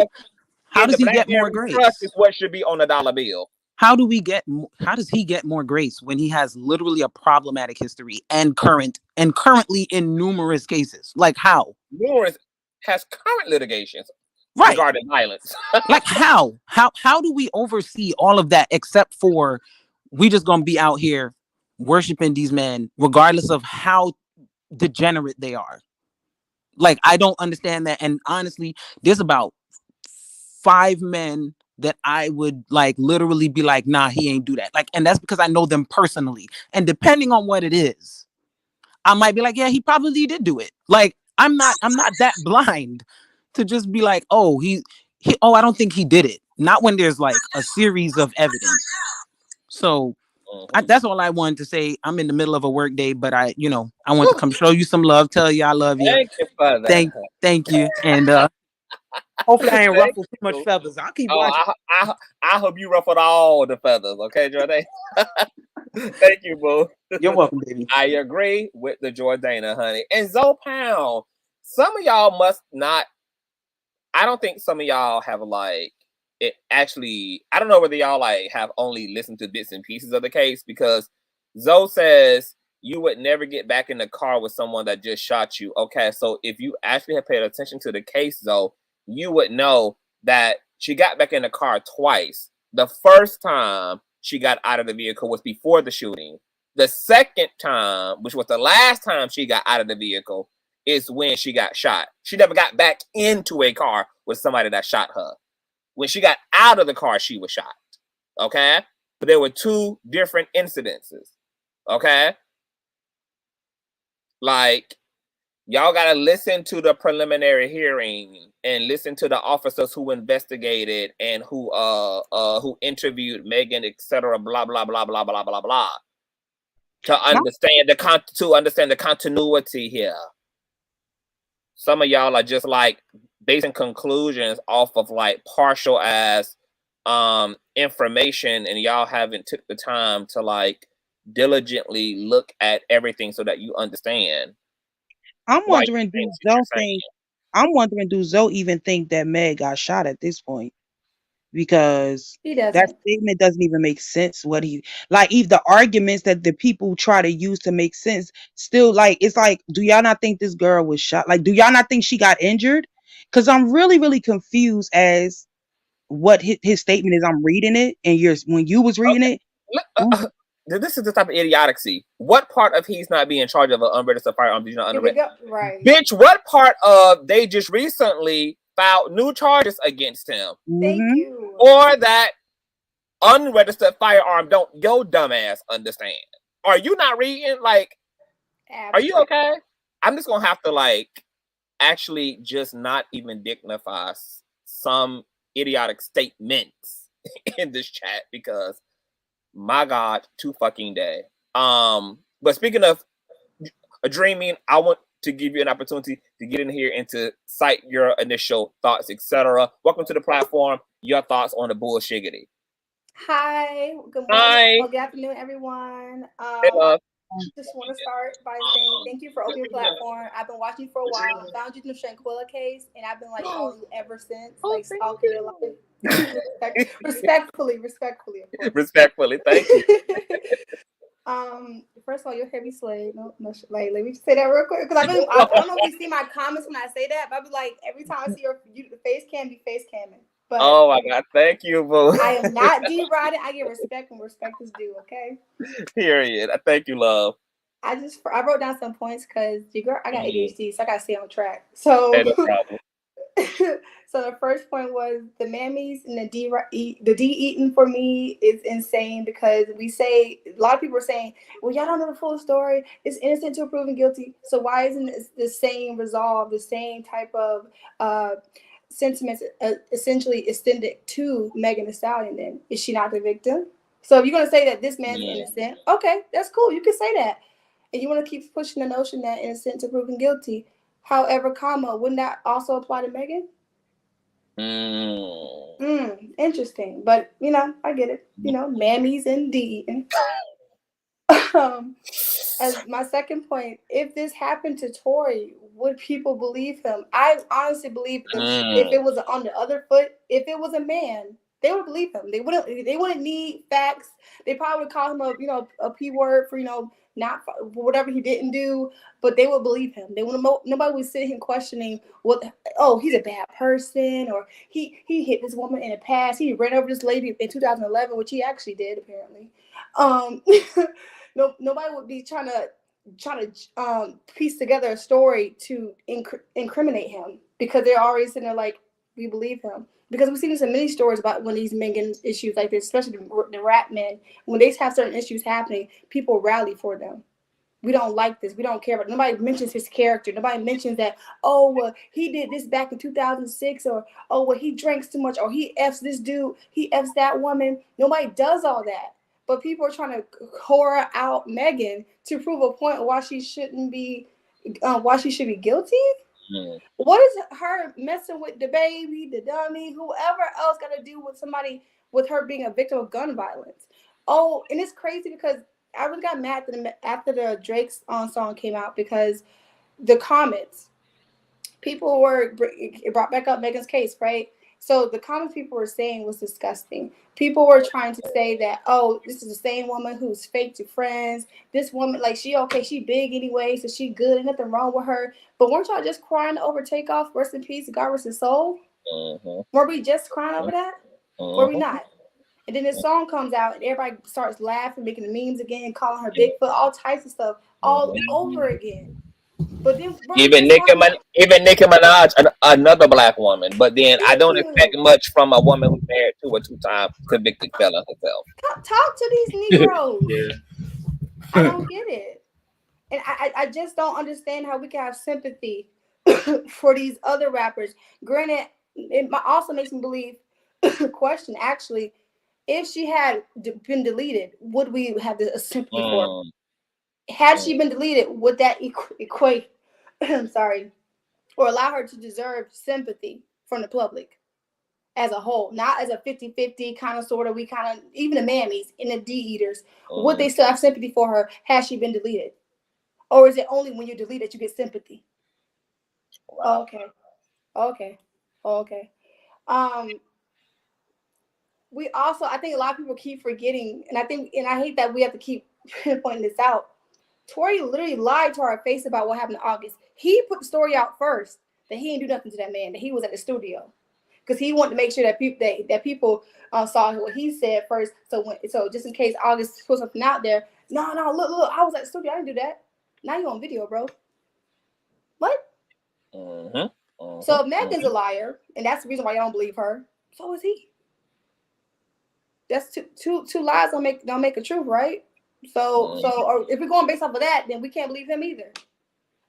get more grace? Trust is what should be on a dollar bill. How does he get more grace when he has literally a problematic history and currently in numerous cases? Like, how? Numerous has current litigations regarding violence. Like, how do we oversee all of that, except for we just gonna be out here worshiping these men regardless of how degenerate they are? Like, I don't understand that. And honestly, there's about 5 men that I would like literally be like, nah, he ain't do that. Like, and that's because I know them personally. And depending on what it is, I might be like, yeah, he probably did do it. Like, I'm not that blind to just be like, oh, I don't think he did it. Not when there's like a series of evidence. So that's all I wanted to say. I'm in the middle of a work day, but I want to come show you some love, tell you I love you. Thank you for that. Thank you. And hopefully I ain't ruffled too much feathers. I'll keep watching. I hope you ruffled all the feathers, okay, Jordan? Thank you, boo. You're welcome, baby. I agree with the Jordana, honey. And Zoe Pound, some of y'all must not. I don't think some of y'all have like it actually. I don't know whether y'all like have only listened to bits and pieces of the case, because Zoe says you would never get back in the car with someone that just shot you. Okay, so if you actually have paid attention to the case, Zoe, you would know that she got back in the car twice. The first time she got out of the vehicle was before the shooting. The second time, which was the last time she got out of the vehicle, is when she got shot. She never got back into a car with somebody that shot her. When she got out of the car, she was shot. Okay? But there were 2 different incidences. Okay? Like, y'all gotta listen to the preliminary hearing and listen to the officers who investigated and who interviewed Megan, etc. Blah blah blah blah blah blah blah. To understand the continuity here. Some of y'all are just like basing conclusions off of like partial as information, and y'all haven't took the time to like diligently look at everything so that you understand. I'm wondering, do Zoe even think that Meg got shot at this point? Because that statement doesn't even make sense. If the arguments that the people try to use to make sense, still, like, it's like, do y'all not think this girl was shot? Like, do y'all not think she got injured? Because I'm really, really confused as what his statement is. I'm reading it, and when you was reading it. this is the type of idiocy. What part of he's not being charged of an unregistered firearm did you not understand? Right. Bitch, what part of they just recently filed new charges against him? Thank you. Or that unregistered firearm don't your dumbass understand? Are you not reading? Like, Absolutely. are you okay? I'm just gonna have to like actually just not even dignify some idiotic statements in this chat because my God, too fucking day. But speaking of dreaming, I want to give you an opportunity to get in here and to cite your initial thoughts, etc. Welcome to the platform. Your thoughts on the bullshiggity. Hi, good morning. Hi. Good afternoon, everyone. Hey, love. I just want to start by saying thank you for opening your platform. I've been watching you for a while. I found you in the Shanquilla case, and I've been like following you ever since, like stalking your life. Respectfully, of course. Respectfully, thank you. First of all, you're heavy slave. No, like let me just say that real quick because I don't know if you see my comments when I say that, but I'll be like every time I see the face cam be face camming. But oh my God, thank you, boo. I am not deriding. I give respect when respect is due. Okay. Period. Thank you, love. I wrote down some points because I got ADHD, so I gotta stay on track. So, hey, no problem. So the first point was the mammies and the D eating for me is insane because a lot of people are saying, well, y'all don't know the full story. It's innocent till proven guilty. So why isn't it the same resolve, the same type of sentiments essentially extended to Megan Thee Stallion? Then is she not the victim? So if you're gonna say that this man's innocent, okay, that's cool. You can say that. And you want to keep pushing the notion that innocent to proven guilty. However, wouldn't that also apply to Megan? Interesting. But, I get it. Mammies and D. As my second point, if this happened to Tory, would people believe him? I honestly believe if it was on the other foot, if it was a man, they would believe him. They wouldn't need facts. They probably would call him a P word for, not for whatever he didn't do, but they would believe him. Nobody would sit here questioning he's a bad person, or he hit this woman in the past. He ran over this lady in 2011, which he actually did apparently. Nobody would be trying to piece together a story to incriminate him because they're already sitting there like, we believe him. Because we've seen some many stories about when these Megan issues like this, especially the rap men, when they have certain issues happening, people rally for them. We don't like this. We don't care about it. Nobody mentions his character. Nobody mentions that, he did this back in 2006, or he drinks too much, or he F's this dude, he F's that woman. Nobody does all that. But people are trying to whore out Megan to prove a point why she should be guilty. What is her messing with the baby, the dummy, whoever else got to do with somebody with her being a victim of gun violence? Oh, and it's crazy because I really got mad after the Drake's song came out because the comments, it brought back up Megan's case, right? So the comments people were saying was disgusting. People were trying to say that, this is the same woman who's fake to friends. This woman, like, she big anyway, so she good, ain't nothing wrong with her. But weren't y'all just crying over Takeoff? Rest in peace, God rest his soul. Were we just crying over that? Were we not? And then this song comes out and everybody starts laughing, making the memes again, calling her Bigfoot, all types of stuff, all over again. But then even Nicki Minaj, another black woman. But then I don't expect much from a woman who's married to a 2-time convicted felon herself. Talk to these Negroes. I don't get it. And I just don't understand how we can have sympathy for these other rappers. Granted, it also makes me believe, question actually, if she had been deleted, would we have a sympathy for her? Had she been deleted, would that equate, or allow her to deserve sympathy from the public as a whole, not as a 50-50 kind of sort of, even the mammies and the D-eaters, would they still have sympathy for her had she been deleted? Or is it only when you're deleted you get sympathy? Wow. Okay. We also, I think a lot of people keep forgetting, and I hate that we have to keep pointing this out. Tory literally lied to our face about what happened in August. He put the story out first that he didn't do nothing to that man, that he was at the studio. because he wanted to make sure that people saw what he said first. So just in case August put something out there, no, look, I was at the studio, I didn't do that. Now you on video, bro. What? So if Megan's a liar, and that's the reason why y'all don't believe her, so is he. That's two lies don't make a truth, right? So or if we're going based off of that, then we can't believe him either.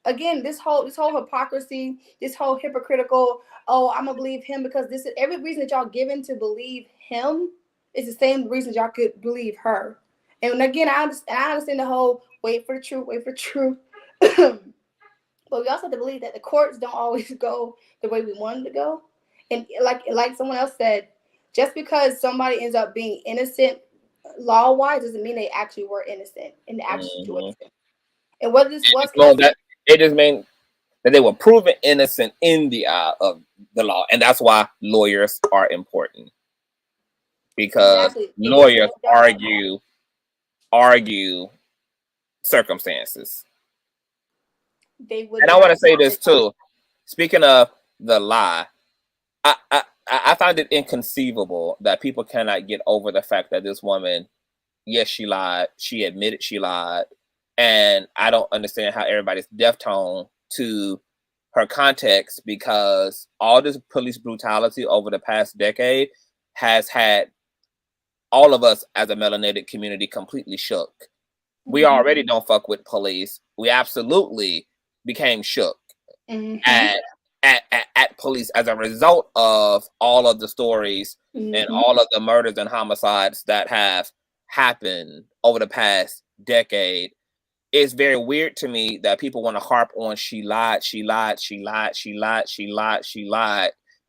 Again, this whole hypocrisy, this whole hypocritical, I'm gonna believe him because this is every reason that y'all given to believe him is the same reason y'all could believe her. And again, I understand the whole wait for the truth. But we also have to believe that the courts don't always go the way we want them to go. And like someone else said, just because somebody ends up being innocent law-wise doesn't mean they actually were innocent in the actual situation. And whether this was it just means that they were proven innocent in the eye of the law, and that's why lawyers are important, because lawyers argue circumstances. And I want to say this too. Speaking of the lie, I find it inconceivable that people cannot get over the fact that this woman, yes, she lied. She admitted she lied. And I don't understand how everybody's deaf tone to her context, because all this police brutality over the past decade has had all of us as a melanated community completely shook. We already don't fuck with police. We absolutely became shook at police as a result of all of the stories and all of the murders and homicides that have happened over the past decade. It's very weird to me that people want to harp on she lied.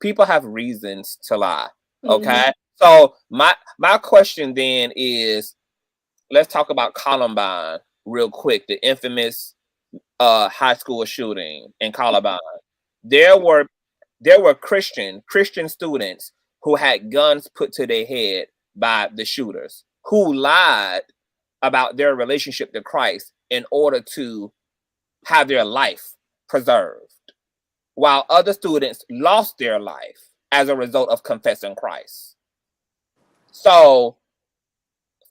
People have reasons to lie. Okay. So my question then is, let's talk about Columbine real quick, the infamous high school shooting in Columbine. There were Christian students who had guns put to their head by the shooters, who lied about their relationship to Christ in order to have their life preserved, while other students lost their life as a result of confessing Christ. So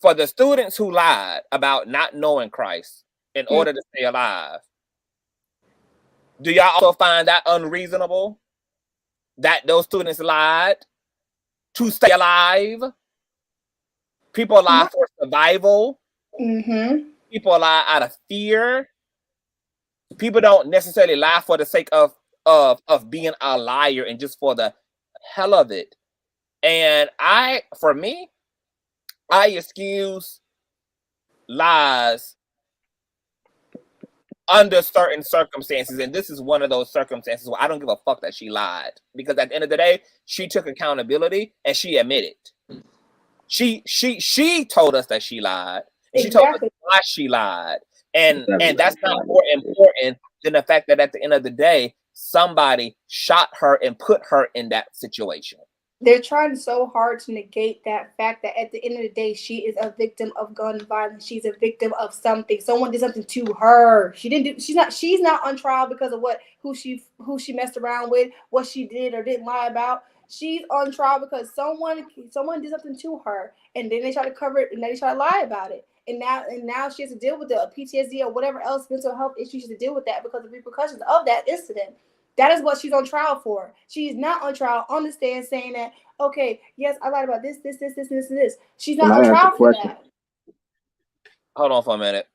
for the students who lied about not knowing Christ in order to stay alive, do y'all also find that unreasonable that those students lied to stay alive? People lie for survival. People lie out of fear. People don't necessarily lie for the sake of being a liar and just for the hell of it. And for me, I excuse lies under certain circumstances, and this is one of those circumstances where I don't give a fuck that she lied, because at the end of the day, she took accountability and she admitted. She told us that she lied. She told us why she lied, and that's not more important than the fact that at the end of the day, somebody shot her and put her in that situation. They're trying so hard to negate that fact that at the end of the day, she is a victim of gun violence. She's a victim of something. Someone did something to her. She didn't do. She's not on trial because of who she messed around with, what she did or didn't lie about. She's on trial because someone did something to her, and then they try to cover it, and then they try to lie about it. And now she has to deal with the PTSD or whatever else mental health issues. She has to deal with that because of the repercussions of that incident. That is what she's on trial for. She's not on trial on the stand saying that, okay, yes, I lied about this. She's not on trial for that. Hold on for a minute.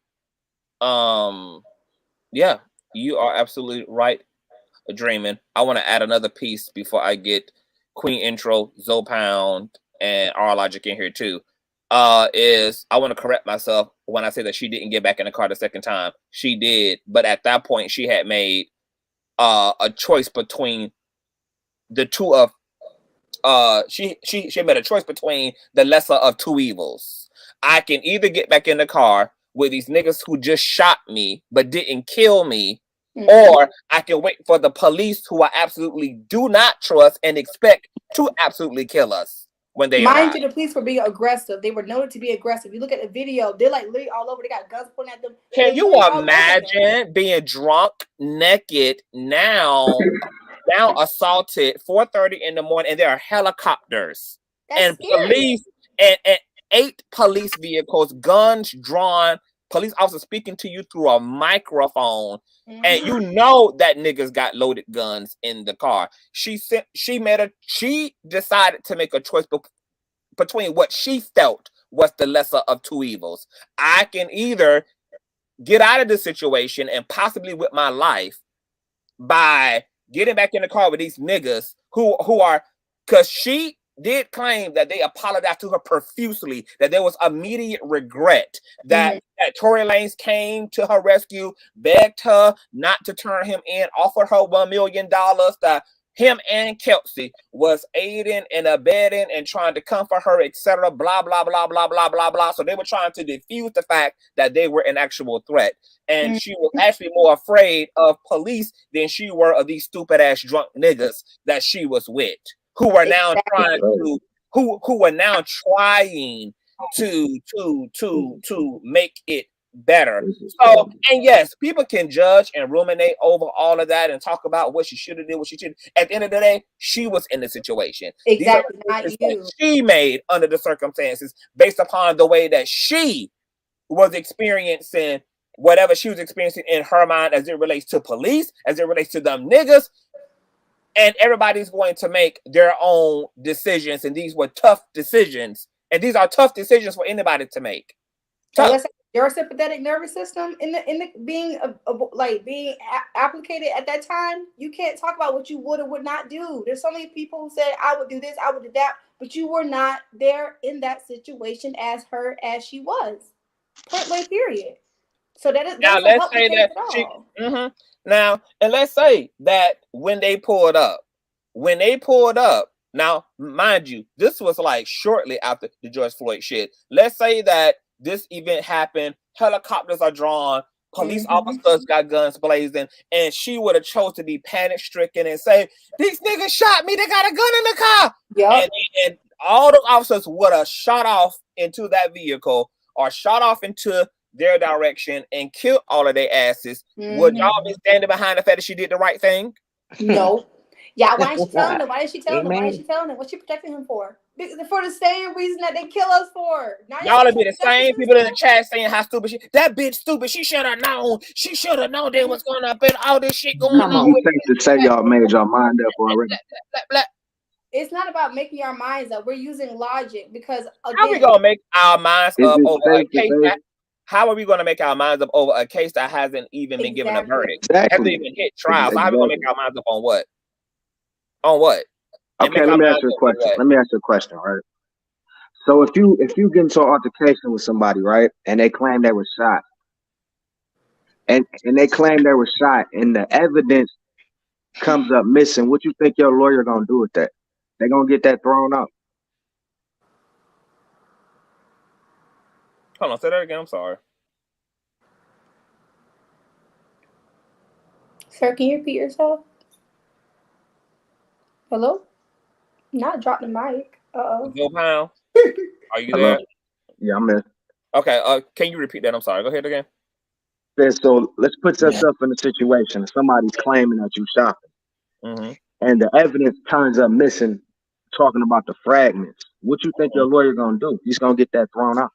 Yeah, you are absolutely right, Dreaming. I want to add another piece before I get Queen Intro, Zoe Pound, and R Logic in here too. Is I want to correct myself when I say that she didn't get back in the car the second time. She did, but at that point she had made a choice between the two of she made a choice between the lesser of two evils. I can either get back in the car with these niggas who just shot me but didn't kill me, or I can wait for the police who I absolutely do not trust and expect to absolutely kill us when they Mind you, the police were being aggressive. They were noted to be aggressive. You look at the video, they're like literally all over. They got guns pointing at them. Can you imagine being drunk, naked now now assaulted 4:30 in the morning, and there are helicopters and police and 8 police vehicles, guns drawn, police officers speaking to you through a microphone, and you know that niggas got loaded guns in the car. She decided to make a choice between what she felt was the lesser of two evils. I can either get out of this situation and possibly with my life by getting back in the car with these niggas who are, because she did claim that they apologized to her profusely, that there was immediate regret, that Tory Lanez came to her rescue, begged her not to turn him in, offered her $1 million, that him and Kelsey was aiding and abetting and trying to comfort her, etc. Blah, blah, blah, blah, blah, blah, blah. So they were trying to diffuse the fact that they were an actual threat. And she was actually more afraid of police than she were of these stupid ass drunk niggas that she was with, who are now trying to, who are now trying to make it better. So, and yes, people can judge and ruminate over all of that and talk about what she should have did, what she should. At the end of the day, she was in the situation. Exactly, not you. She made under the circumstances based upon the way that she was experiencing whatever she was experiencing in her mind as it relates to police, as it relates to them niggas. And everybody's going to make their own decisions, and these were tough decisions, and these are tough decisions for anybody to make. Tough. Your sympathetic nervous system in the being applicated at that time, you can't talk about what you would or would not do. There's so many people who said I would do this, I would do that, but you were not there in that situation as she was. Point blank, period. So now let's say that now, and let's say that when they pulled up, now mind you, this was like shortly after the George Floyd shit. Let's say that this event happened, helicopters are drawn, police officers got guns blazing, and she would have chose to be panic stricken and say, "These niggas shot me, they got a gun in the car." Yep. And all the officers would have shot off into that vehicle or shot off into their direction and killed all of their asses. Would y'all be standing behind the fact that she did the right thing? No. Yeah, why is she telling them? Why is she telling them? Why is she telling them? What's she protecting him for? For the same reason that they kill us for. Y'all will be the same people in the chat saying how stupid she. That bitch stupid. She should have known. She should have known there was gonna be all this shit going on. You think to say y'all made y'all mind up already? It's not about making our minds up. We're using logic because again, how are we gonna make our minds up over a case? How are we going to make our minds up over a case that hasn't even been given a verdict? Hasn't even hit trial. So how are we going to make our minds up on what? On what? Okay, let me ask you a question. Let me ask you a question, right? So if you get into an altercation with somebody, right, and they claim they were shot, and they claim they were shot, and the evidence comes up missing, what you think your lawyer gonna do with that? They gonna get that thrown out? Hold on, say that again. I'm sorry. Sir, can you repeat yourself? Hello? Not drop the mic. Go Pound. Are you Hello? there? Yeah, I'm in. Okay. Can you repeat that? I'm sorry. Go ahead again. So let's put yourself in a situation. Somebody's claiming that you shot them, and the evidence turns up missing, talking about the fragments. What you think your lawyer gonna do? He's gonna get that thrown out.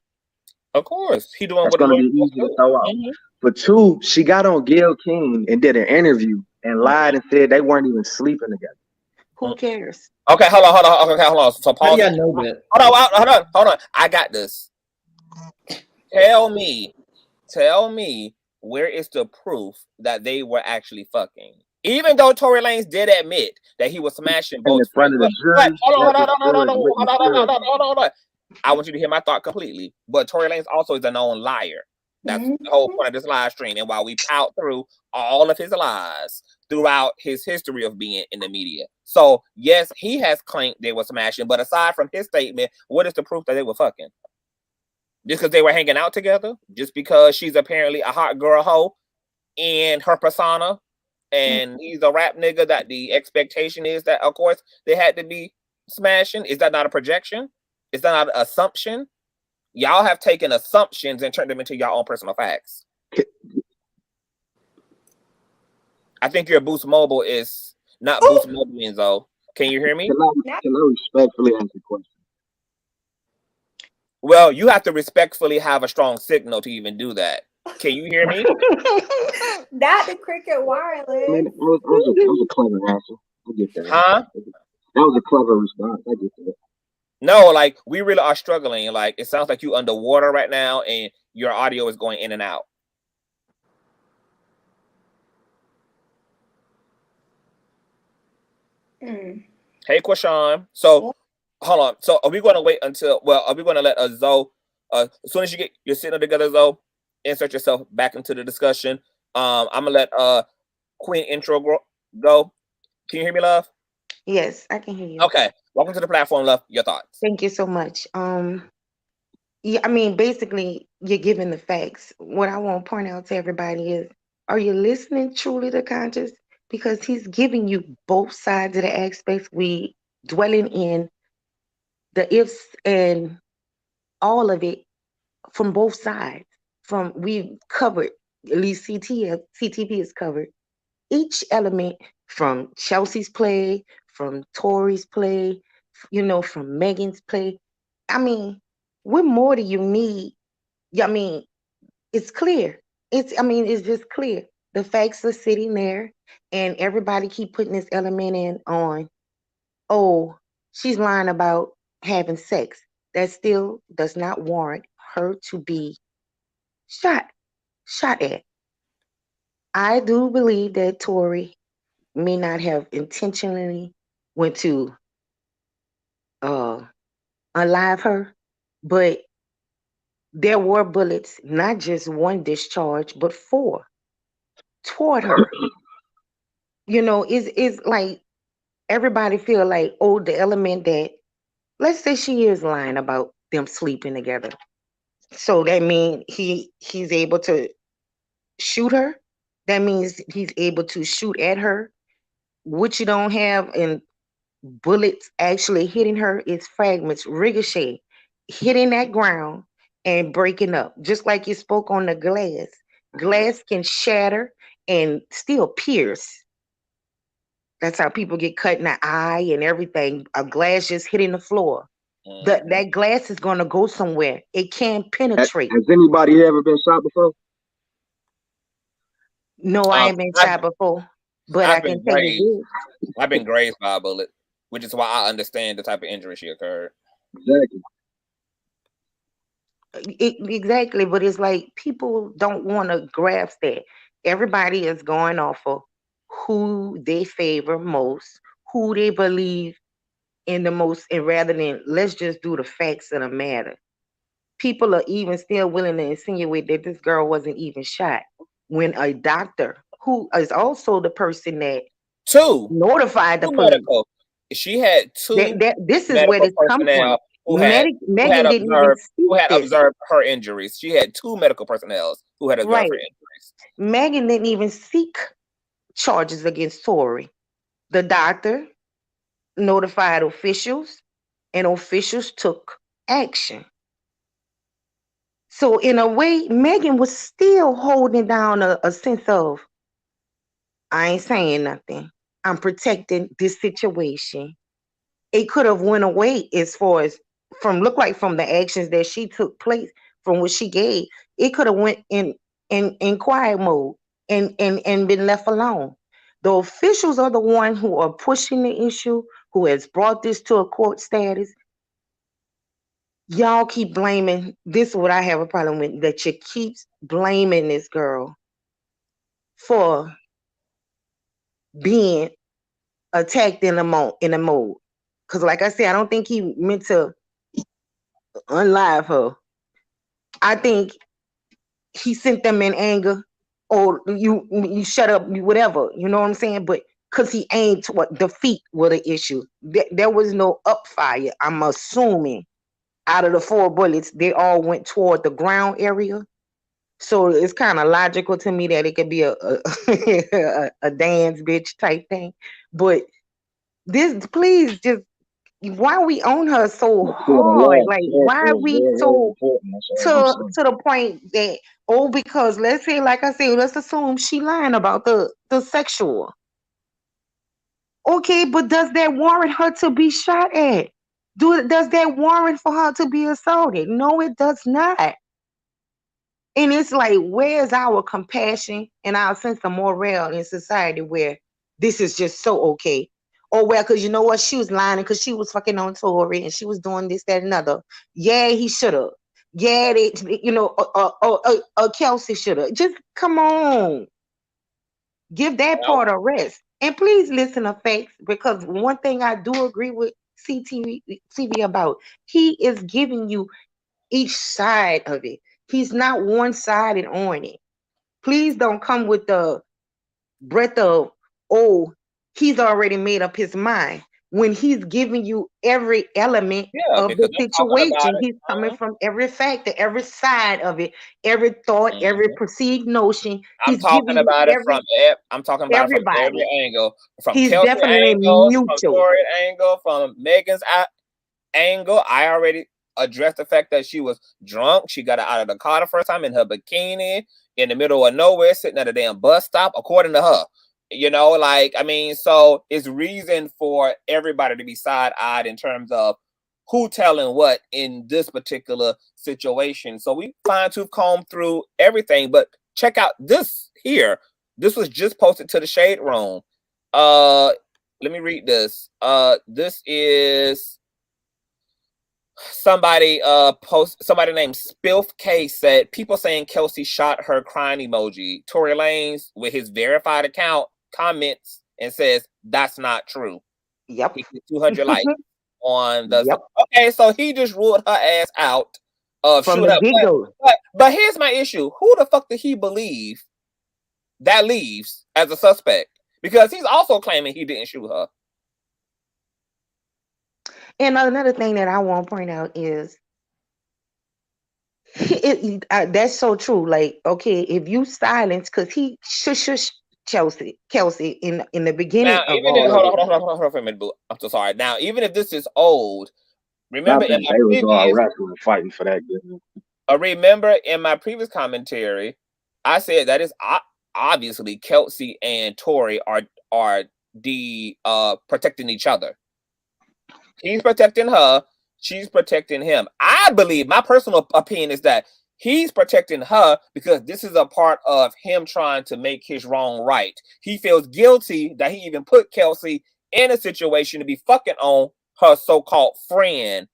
Of course, he doing that's what gonna be easy to throw out. But two, she got on Gayle King and did an interview and lied and said they weren't even sleeping together. Who cares? Okay, hold on. Okay, hold on. So pause. How do y'all know that? Hold on. I got this. Tell me where is the proof that they were actually fucking? Even though Tory Lanez did admit that he was smashing both. In front of the jury. Hold on. I want you to hear my thought completely. But Tory Lanez also is a known liar. That's the whole point of this live stream. And while we pout through all of his lies throughout his history of being in the media. So, yes, he has claimed they were smashing. But aside from his statement, what is the proof that they were fucking? Just because they were hanging out together? Just because she's apparently a hot girl hoe in her persona? And he's a rap nigga that the expectation is that, of course, they had to be smashing? Is that not a projection? Is that not an assumption? Y'all have taken assumptions and turned them into your own personal facts. I think your Boost Mobile is not boost my beans though. Can you hear me? Can I respectfully ask a question? Well, you have to respectfully have a strong signal to even do that. Can you hear me? Not the Cricket Wireless. I mean, that was a clever answer. I get that. Huh? That was a clever response. I get that. No, like we really are struggling. Like it sounds like you underwater right now, and your audio is going in and out. Hey, Quashawn. So, hold on. So, are we going to wait until? Well, are we going to let Zoe? As soon as you get your signal together, Zoe, insert yourself back into the discussion. I'm gonna let Queen intro go. Can you hear me, love? Yes, I can hear you. Okay. Welcome to the platform, love. Your thoughts. Thank you so much. Yeah, I mean, basically, you're giving the facts. What I want to point out to everybody is, are you listening truly to Conscious? Because he's giving you both sides of the aspects. We dwelling in the ifs and all of it from both sides. From we covered, at least CTV is covered each element from Chelsea's play, from Tory's play, from Megan's play. I mean, what more do you need? I mean, it's clear. It's just clear. The facts are sitting there, and everybody keep putting this element in on, oh, she's lying about having sex. That still does not warrant her to be shot at. I do believe that Tory may not have intentionally went to unalive her, but there were bullets, not just one discharge, but 4 toward her. It's like everybody feel like, oh, the element that, let's say she is lying about them sleeping together. So that means he's able to shoot her. That means he's able to shoot at her, which you don't have in bullets actually hitting her. Is fragments, ricochet, hitting that ground and breaking up. Just like you spoke on the glass. Glass can shatter and still pierce. That's how people get cut in the eye and everything. A glass just hitting the floor. That glass is going to go somewhere. It can't penetrate. Has anybody ever been shot before? No, I ain't been shot before, but I can tell you this. I've been grazed by a bullet, which is why I understand the type of injury she occurred. Exactly, but it's like people don't want to grasp that. Everybody is going off of who they favor most, who they believe in the most, and rather than let's just do the facts of the matter. People are even still willing to insinuate that this girl wasn't even shot when a doctor, who is also the person that notified the police. Medical. She had 2 this is where this comes from. Megan didn't even who had observed her injuries. She had 2 medical personnel who had observed her injuries. Megan didn't even seek charges against Tory. The doctor notified officials, and officials took action. So in a way, Megan was still holding down a sense of, I ain't saying nothing. I'm protecting this situation. It could have went away as far as from the actions that she took place, from what she gave. It could have went in quiet mode and been left alone. The officials are the one who are pushing the issue, who has brought this to a court status. Y'all keep blaming. This is what I have a problem with, that you keep blaming this girl for being attacked in a mode. Because like I said, I don't think he meant to unlive her. I think he sent them in anger, or you shut up, whatever, you know what I'm saying? But because he aimed toward the feet were the issue. There was no upfire. I'm assuming out of the 4 bullets, they all went toward the ground area. So it's kind of logical to me that it could be a dance bitch type thing. But this, please, just why we own her so hard? Like, why are we so to the point that, because let's say, like I said, let's assume she lying about the sexual. Okay, but does that warrant her to be shot at? Does that warrant for her to be assaulted? No, it does not. And it's like, where's our compassion and our sense of morale in society where this is just so okay? Or well, because you know what, she was lying because she was fucking on Tory and she was doing this, that, and another. Yeah, he should have. Yeah, Kelsey should have. Just come on, give that part a rest. And please listen to facts, because one thing I do agree with CTV about, he is giving you each side of it. He's not one-sided on it. Please don't come with the breath of, oh, he's already made up his mind. When he's giving you every element of the because I'm talking about situation, it. he's coming from every factor, every side of it, every thought, every perceived notion. I'm He's talking giving you about it from every everybody. angle, from He's Kelsey definitely angle, from mutual. Tory angle, from Megan's angle. I already addressed the fact that she was drunk. She got out of the car the first time in her bikini in the middle of nowhere, sitting at a damn bus stop, according to her. You know, like, I mean, so it's reason for everybody to be side-eyed in terms of who telling what in this particular situation. So we fine-tooth comb through everything, but check out this here. This was just posted to the Shade Room. Let me read this. This is somebody somebody named Spilf K said, people saying Kelsey shot her crying emoji. Tory Lanez with his verified account comments and says that's not true. Yep. He gets 200 likes on the Yep. Okay, so he just ruled her ass out of From shooting the up. get-go. But here's my issue. Who the fuck did he believe that leaves as a suspect? Because he's also claiming he didn't shoot her. And another thing that I want to point out is that's so true. Like, okay, if you silence, because he shush Kelsey in the beginning Now, of even if, all of it. hold on for a minute, boo. I'm so sorry. Now, even if this is old, I remember in think my they was all previous wrestling, fighting for that. commentary, I said that is obviously Kelsey and Tory are the protecting each other. He's protecting her, she's protecting him. I believe, my personal opinion is that he's protecting her because this is a part of him trying to make his wrong right. He feels guilty that he even put Kelsey in a situation to be fucking on her so-called friend.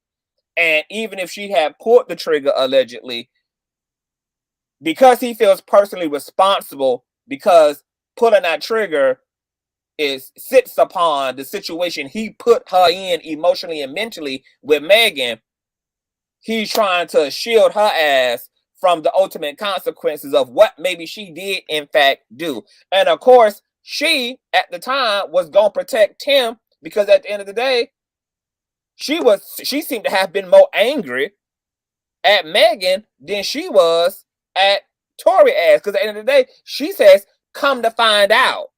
And even if she had pulled the trigger allegedly, because he feels personally responsible, because pulling that trigger sits upon the situation he put her in emotionally and mentally with Megan, he's trying to shield her ass from the ultimate consequences of what maybe she did in fact do. And of course, she at the time was gonna protect him because at the end of the day, she seemed to have been more angry at Megan than she was at Tory ass. Because at the end of the day, she says, come to find out,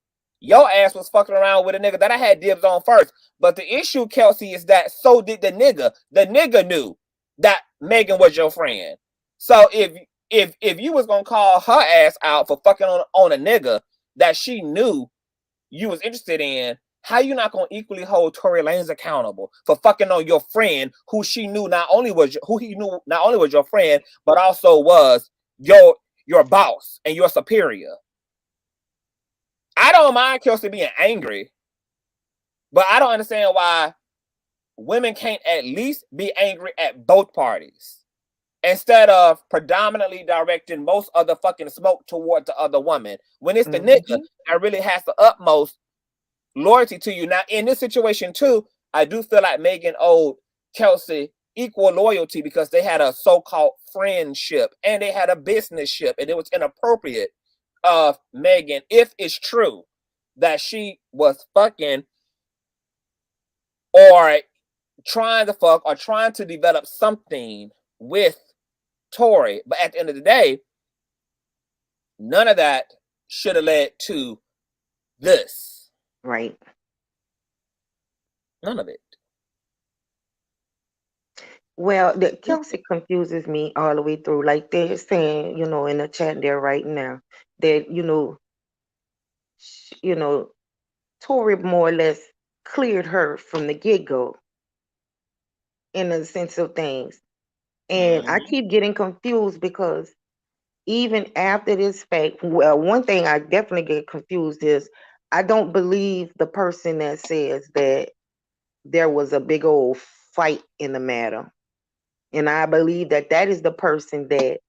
your ass was fucking around with a nigga that I had dibs on first. But the issue, Kelsey, is that so did the nigga. The nigga knew that Megan was your friend. So if you was gonna call her ass out for fucking on a nigga that she knew you was interested in, how you not gonna equally hold Tory Lanez accountable for fucking on your friend who he knew not only was your friend, but also was your boss and your superior? I don't mind Kelsey being angry, but I don't understand why women can't at least be angry at both parties instead of predominantly directing most of the fucking smoke toward the other woman when it's the nigga that really has the utmost loyalty to you. Now, in this situation too, I do feel like Megan owed Kelsey equal loyalty because they had a so-called friendship and they had a business ship, and it was inappropriate of Megan, if it's true that she was fucking or trying to fuck or trying to develop something with Tory. But at the end of the day, none of that should have led to this. Right. None of it. Well, the Kelsey confuses me all the way through. Like they're saying, in the chat there right now that, Tory more or less cleared her from the get-go in the sense of things. And I keep getting confused because even after this fact, well, one thing I definitely get confused is I don't believe the person that says that there was a big old fight in the matter. And I believe that that is the person that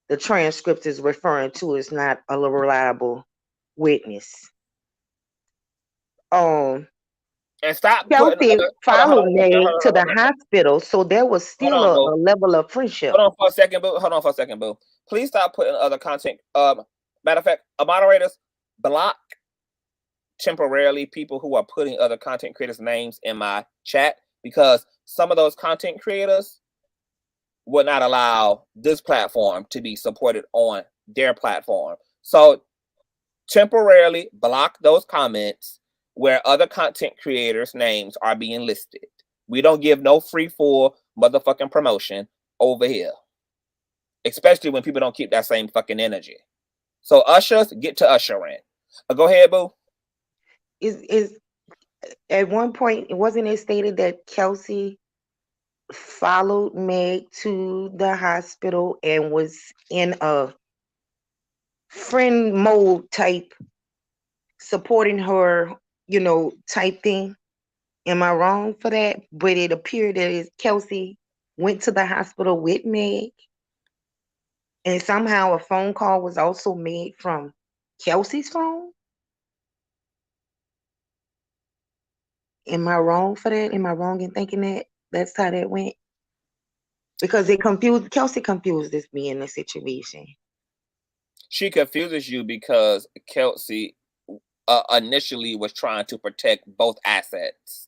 the transcript is referring to as not a reliable witness. And stop putting Kelsey other. Hold followed on, Meg to the hold on, hospital, so there was hold still on, a boo. level of friendship. Hold on for a second, boo. Hold on for a second, boo. Please stop putting other content. Matter of fact, moderators, block temporarily people who are putting other content creators' names in my chat, because some of those content creators would not allow this platform to be supported on their platform. So temporarily block those comments where other content creators' names are being listed. We don't give no free full motherfucking promotion over here, especially when people don't keep that same fucking energy. So ushers, get to ushering. Go ahead, boo. Is at one point, wasn't it stated that Kelsey followed Meg to the hospital and was in a friend mode type, supporting her, type thing? Am I wrong for that? But it appeared that Kelsey went to the hospital with Meg, and somehow a phone call was also made from Kelsey's phone. Am I wrong for that? Am I wrong in thinking that that's how that went? Because Kelsey confused me in the situation. She confuses you because Kelsey initially was trying to protect both assets.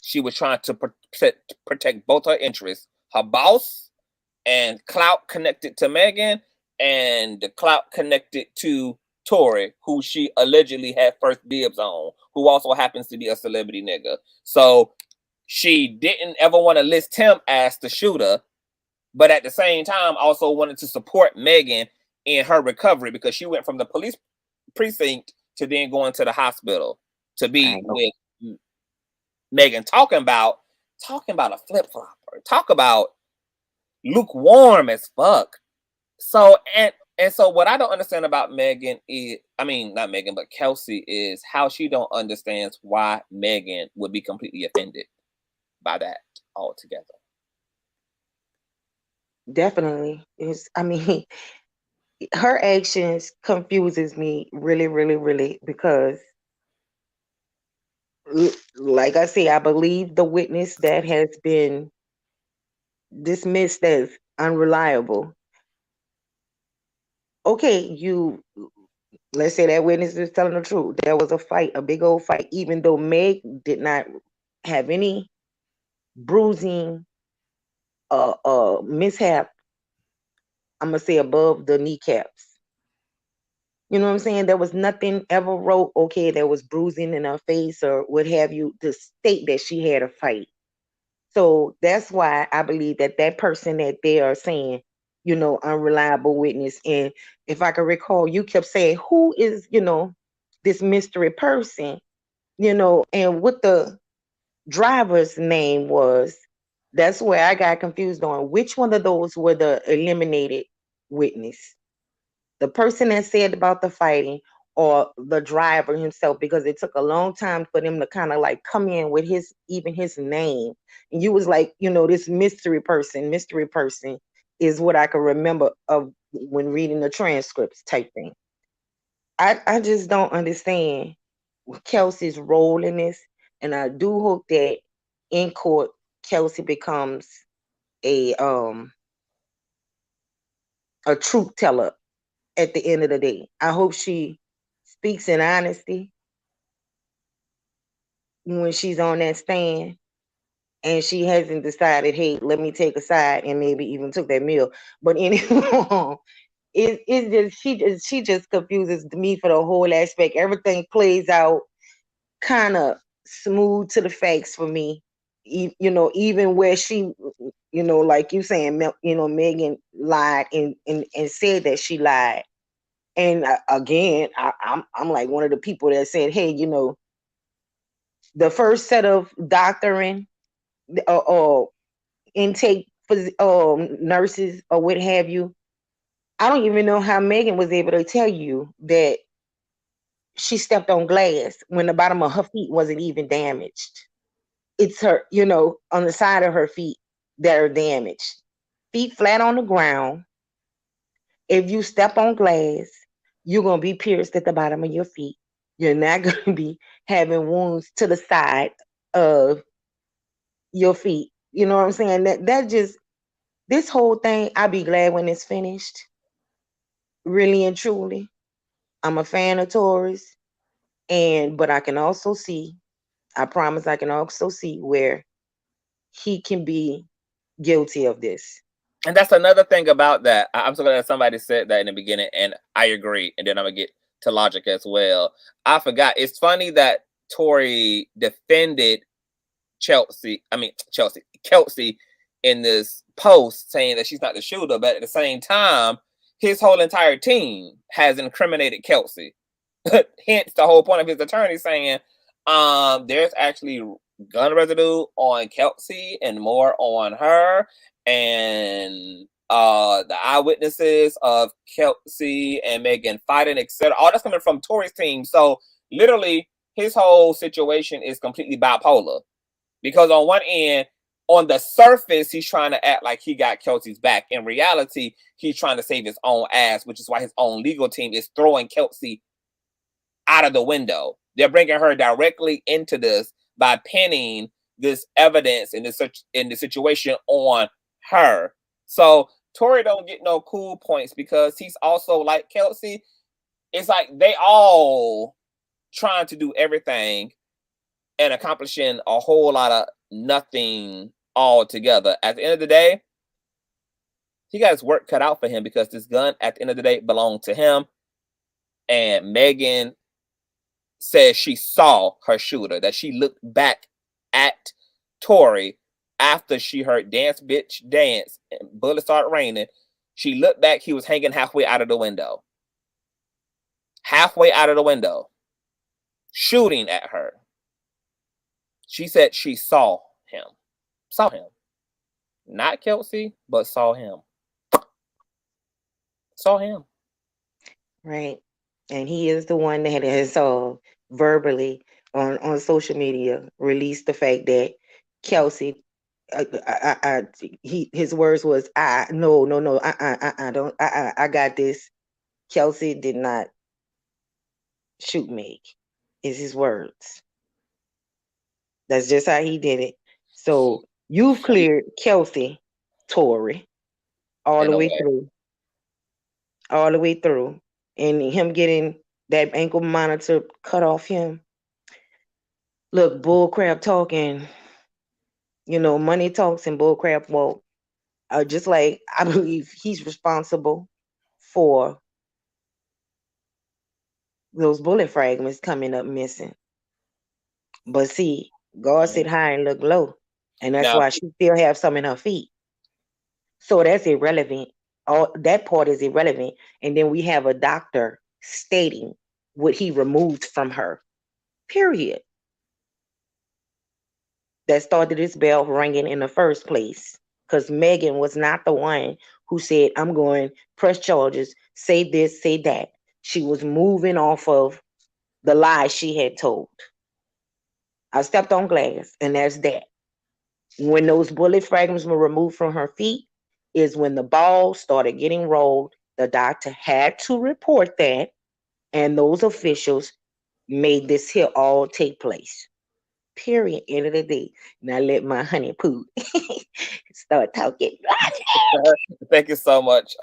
She was trying to protect both her interests, her boss and clout connected to Megan, and the clout connected to Tory, who she allegedly had first dibs on, who also happens to be a celebrity nigga. So she didn't ever want to list him as the shooter, but at the same time also wanted to support Megan in her recovery, because she went from the police precinct to then going to the hospital to be with Megan. Talking about a flip-flopper. Talk about lukewarm as fuck. So and so what I don't understand about Megan is, I mean, not Megan, but Kelsey, is how she don't understand why Megan would be completely offended by that altogether. Definitely. Her actions confuses me really, really, really, because like I say, I believe the witness that has been dismissed as unreliable. Okay, let's say that witness is telling the truth. There was a fight, a big old fight, even though Meg did not have any bruising mishap, I'm gonna say, above the kneecaps. You know what I'm saying? There was nothing ever wrote, okay, there was bruising in her face or what have you, to state that she had a fight. So that's why I believe that that person that they are saying, unreliable witness. And if I can recall, you kept saying, who is, this mystery person, and what the driver's name was. That's where I got confused on which one of those were the eliminated witness. The person that said about the fighting, or the driver himself, because it took a long time for them to kind of like come in with his name. And you was like, this mystery person is what I can remember of when reading the transcripts type thing. I just don't understand Kelsey's role in this. And I do hope that in court, Kelsey becomes a truth teller at the end of the day. I hope she speaks in honesty when she's on that stand, and she hasn't decided, hey, let me take a side, and maybe even took that meal. But anyway, she just confuses me for the whole aspect. Everything plays out kind of smooth to the facts for me. Even where she, like you saying, Megan lied and said that she lied. And again, I'm like one of the people that said, hey, the first set of doctoring or intake nurses or what have you. I don't even know how Megan was able to tell you that she stepped on glass when the bottom of her feet wasn't even damaged. It's her, on the side of her feet that are damaged. Feet flat on the ground. If you step on glass, you're going to be pierced at the bottom of your feet. You're not going to be having wounds to the side of your feet. You know what I'm saying? That just, this whole thing, I'll be glad when it's finished. Really and truly. I'm a fan of Tory's. But I can also see, I promise I can also see where he can be guilty of this. And that's another thing about that. I'm so glad that somebody said that in the beginning, and I agree. And then I'm gonna get to logic as well. I forgot. It's funny that Tory defended Kelsey in this post saying that she's not the shooter, but at the same time, his whole entire team has incriminated Kelsey. Hence the whole point of his attorney saying there's actually gun residue on Kelsey and more on her, and the eyewitnesses of Kelsey and Megan fighting, etc. All that's coming from Tory's team. So literally his whole situation is completely bipolar, because on one end, on the surface, he's trying to act like he got Kelsey's back. In reality, he's trying to save his own ass, which is why his own legal team is throwing Kelsey out of the window. They're bringing her directly into this by pinning this evidence in the situation on her. So Tory don't get no cool points because he's also like Kelsey. It's like they all trying to do everything and accomplishing a whole lot of nothing all together. At the end of the day, he got his work cut out for him because this gun at the end of the day belonged to him. And Megan says she saw her shooter, that she looked back at Tory after she heard dance bitch dance and bullets started raining. She looked back, he was hanging halfway out of the window. Halfway out of the window, shooting at her. She said she saw him. Saw him. Not Kelsey, but saw him. Saw him. Right. And he is the one that has verbally on social media released the fact that Kelsey, his words was, I got this. Kelsey did not shoot me, is his words. That's just how he did it. So you've cleared Kelsey, Tory, all the way through. All the way through. And him getting that ankle monitor cut off him. Look, bullcrap talking, money talks and bullcrap walk. Just like I believe he's responsible for those bullet fragments coming up missing. But see, God sit high and look low. And that's why she still have some in her feet. So that's irrelevant. That part is irrelevant. And then we have a doctor stating what he removed from her. Period. That started this bell ringing in the first place. Because Megan was not the one who said, I'm going to press charges, say this, say that. She was moving off of the lies she had told. I stepped on glass, and that's that. When those bullet fragments were removed from her feet is when the ball started getting rolled. The doctor had to report that, and those officials made this here all take place. Period. End of the day. Now let my honey poo start talking. Thank you so much,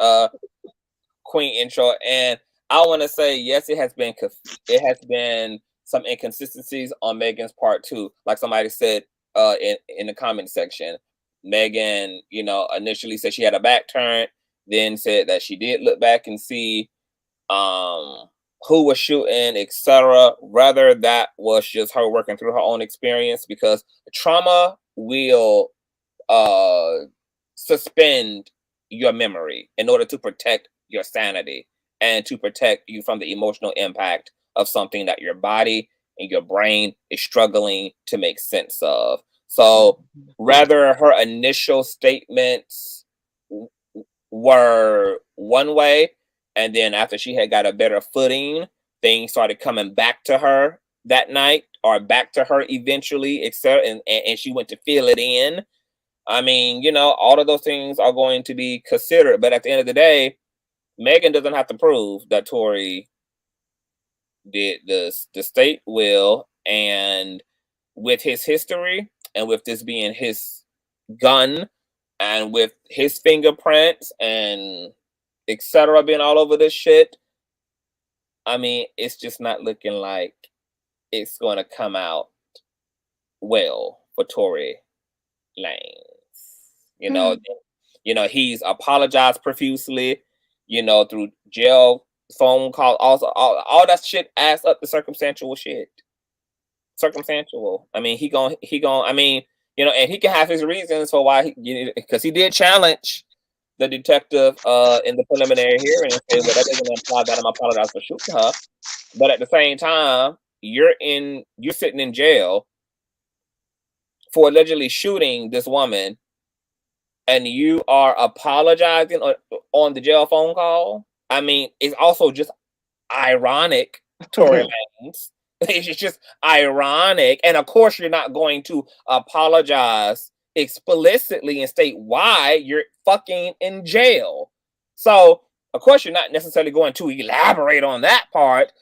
Queen Intro. And I want to say, yes, it has been some inconsistencies on Megan's part too. Like somebody said in the comment section, Megan, initially said she had a back turn, then said that she did look back and see who was shooting, etc. Rather, that was just her working through her own experience, because trauma will suspend your memory in order to protect your sanity and to protect you from the emotional impact of something that your body and your brain is struggling to make sense of. So rather her initial statements were one way, and then after she had got a better footing, things started coming back to her that night, or back to her eventually, etc. And she went to fill it in. I mean, you know, all of those things are going to be considered, but at the end of the day, Megan doesn't have to prove that Tory did this. The state will, and with his history, and with this being his gun, and with his fingerprints and etc. being all over this shit, I mean, it's just not looking like it's going to come out well for Tory Lanez. You know, he's apologized profusely, you know, through jail phone call, also all that shit adds up to circumstantial shit. Circumstantial. I mean, he gon' I mean, you know, and he can have his reasons for why because he did challenge the detective in the preliminary hearing and say, well, that doesn't imply that I'm apologizing for shooting her. But at the same time, you're sitting in jail for allegedly shooting this woman, and you are apologizing on the jail phone call. I mean, it's also just ironic, Tory Lanez. It's just ironic. And of course, you're not going to apologize explicitly and state why you're fucking in jail. So, of course, you're not necessarily going to elaborate on that part.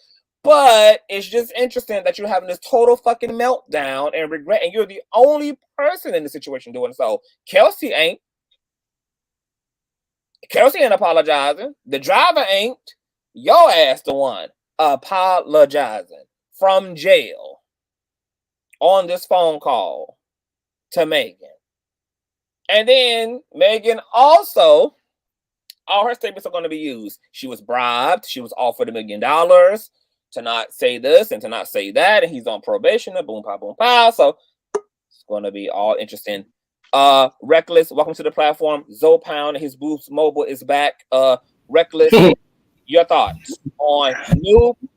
But it's just interesting that you're having this total fucking meltdown and regret, and you're the only person in the situation doing so. Kelsey ain't. Kelsey ain't apologizing. The driver ain't. Your ass the one apologizing from jail on this phone call to Megan. And then Megan also, all her statements are going to be used. She was bribed. She was offered $1 million to not say this and to not say that. And he's on probation. And boom, pow, boom, pow. So it's going to be all interesting. Reckless, welcome to the platform. Zoe Pound and his Boost Mobile is back. Reckless, your thoughts on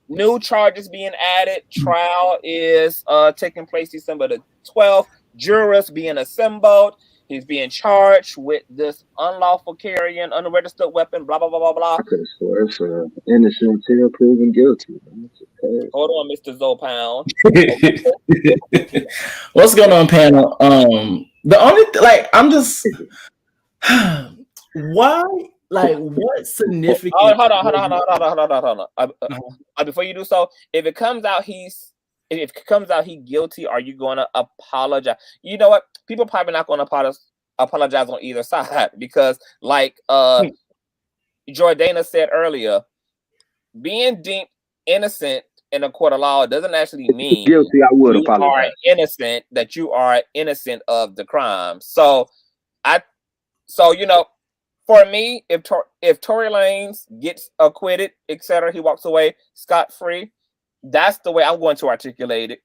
new charges being added. Trial is taking place December the 12th. Jurors being assembled. He's being charged with this unlawful carrying, unregistered weapon, blah, blah, blah, blah, blah. I could have swore it's innocent until proven guilty. Hold on, Mr. Zoe Pound. What's going on, panel? The only I'm just why? Like, what significant? Hold on. Before you do so, if it comes out he's guilty, are you going to apologize? You know what? People probably not going to apologize on either side because, like Jordana said earlier, being deemed innocent in a court of law doesn't actually mean guilty. I would apologize. Innocent, that you are innocent of the crime. So you know, for me, if Tory Lanez gets acquitted, etc., he walks away scot-free. That's the way I'm going to articulate it.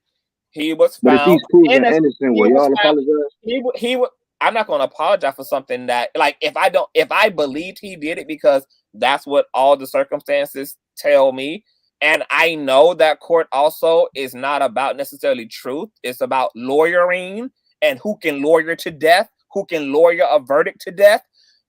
He was found but if he's proven innocent, will y'all apologize? I'm not going to apologize for something that, like, if I believed he did it because that's what all the circumstances tell me, and I know that court also is not about necessarily truth. It's about lawyering and who can lawyer to death, who can lawyer a verdict to death.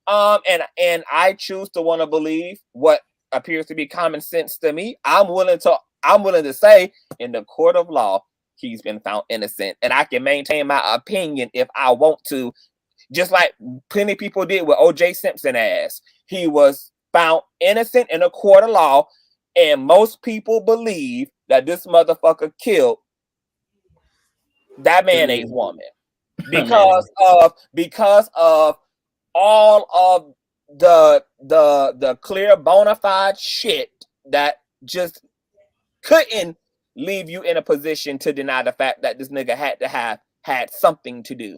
And I choose to want to believe what appears to be common sense to me. I'm willing to say in the court of law, he's been found innocent, and I can maintain my opinion if I want to, just like plenty of people did with O.J. Simpson ass. He was found innocent in a court of law, and most people believe that this motherfucker killed that mayonnaise woman because of all of the clear bona fide shit that just couldn't leave you in a position to deny the fact that this nigga had something to do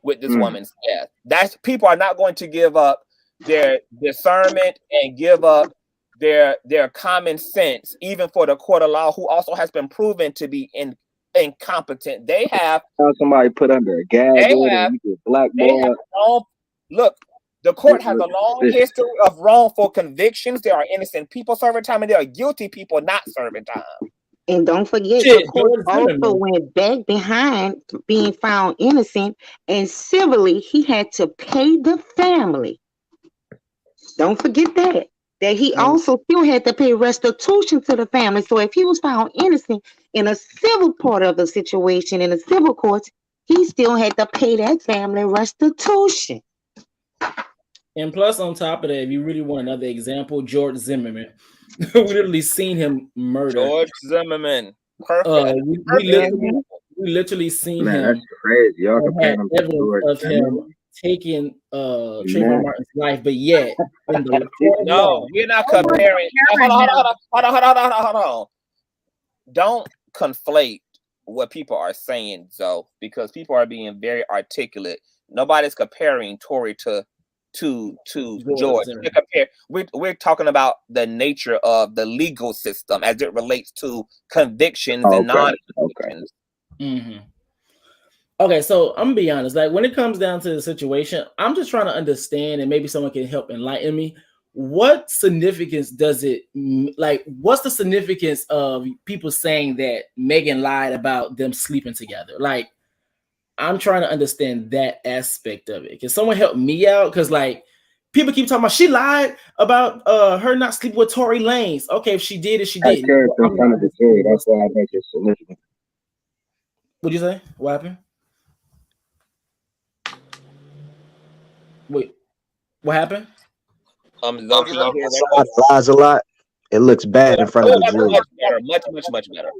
with this woman's death. That's, people are not going to give up their discernment and give up their common sense, even for the court of law, who also has been proven to be incompetent. They have somebody put under a gag order. Look, the court has a long history of wrongful convictions. There are innocent people serving time, and there are guilty people not serving time. And don't forget, Shit, the court George also Zimmerman. went back behind being found innocent, and civilly he had to pay the family. Don't forget that. That he also still had to pay restitution to the family. So if he was found innocent in a civil part of the situation in the civil courts, he still had to pay that family restitution. And plus, on top of that, if you really want another example, George Zimmerman. We literally seen him murder. George Zimmerman. Perfect. We literally seen Man, him. that's crazy. Y'all and had comparing him to evidence George of him Zimmerman. taking Trayvon Martin's life, but yet in the court of No, law, we're not comparing. Hold on. Don't conflate what people are saying, though, because people are being very articulate. Nobody's comparing Tory to George. We're talking about the nature of the legal system as it relates to convictions and non-convictions. Mm-hmm. Okay, so I'm gonna be honest. Like when it comes down to the situation, I'm just trying to understand, and maybe someone can help enlighten me. What significance does it like? What's the significance of people saying that Megan lied about them sleeping together? Like, I'm trying to understand that aspect of it. Can someone help me out? Because like people keep talking about she lied about her not sleeping with Tory Lanez. Okay, if she did it, she did. Character in front of the jury. That's why I think it's significant. What'd you say? What happened? Wait, what happened? Lies a lot. It looks bad in front of the jury. Much better.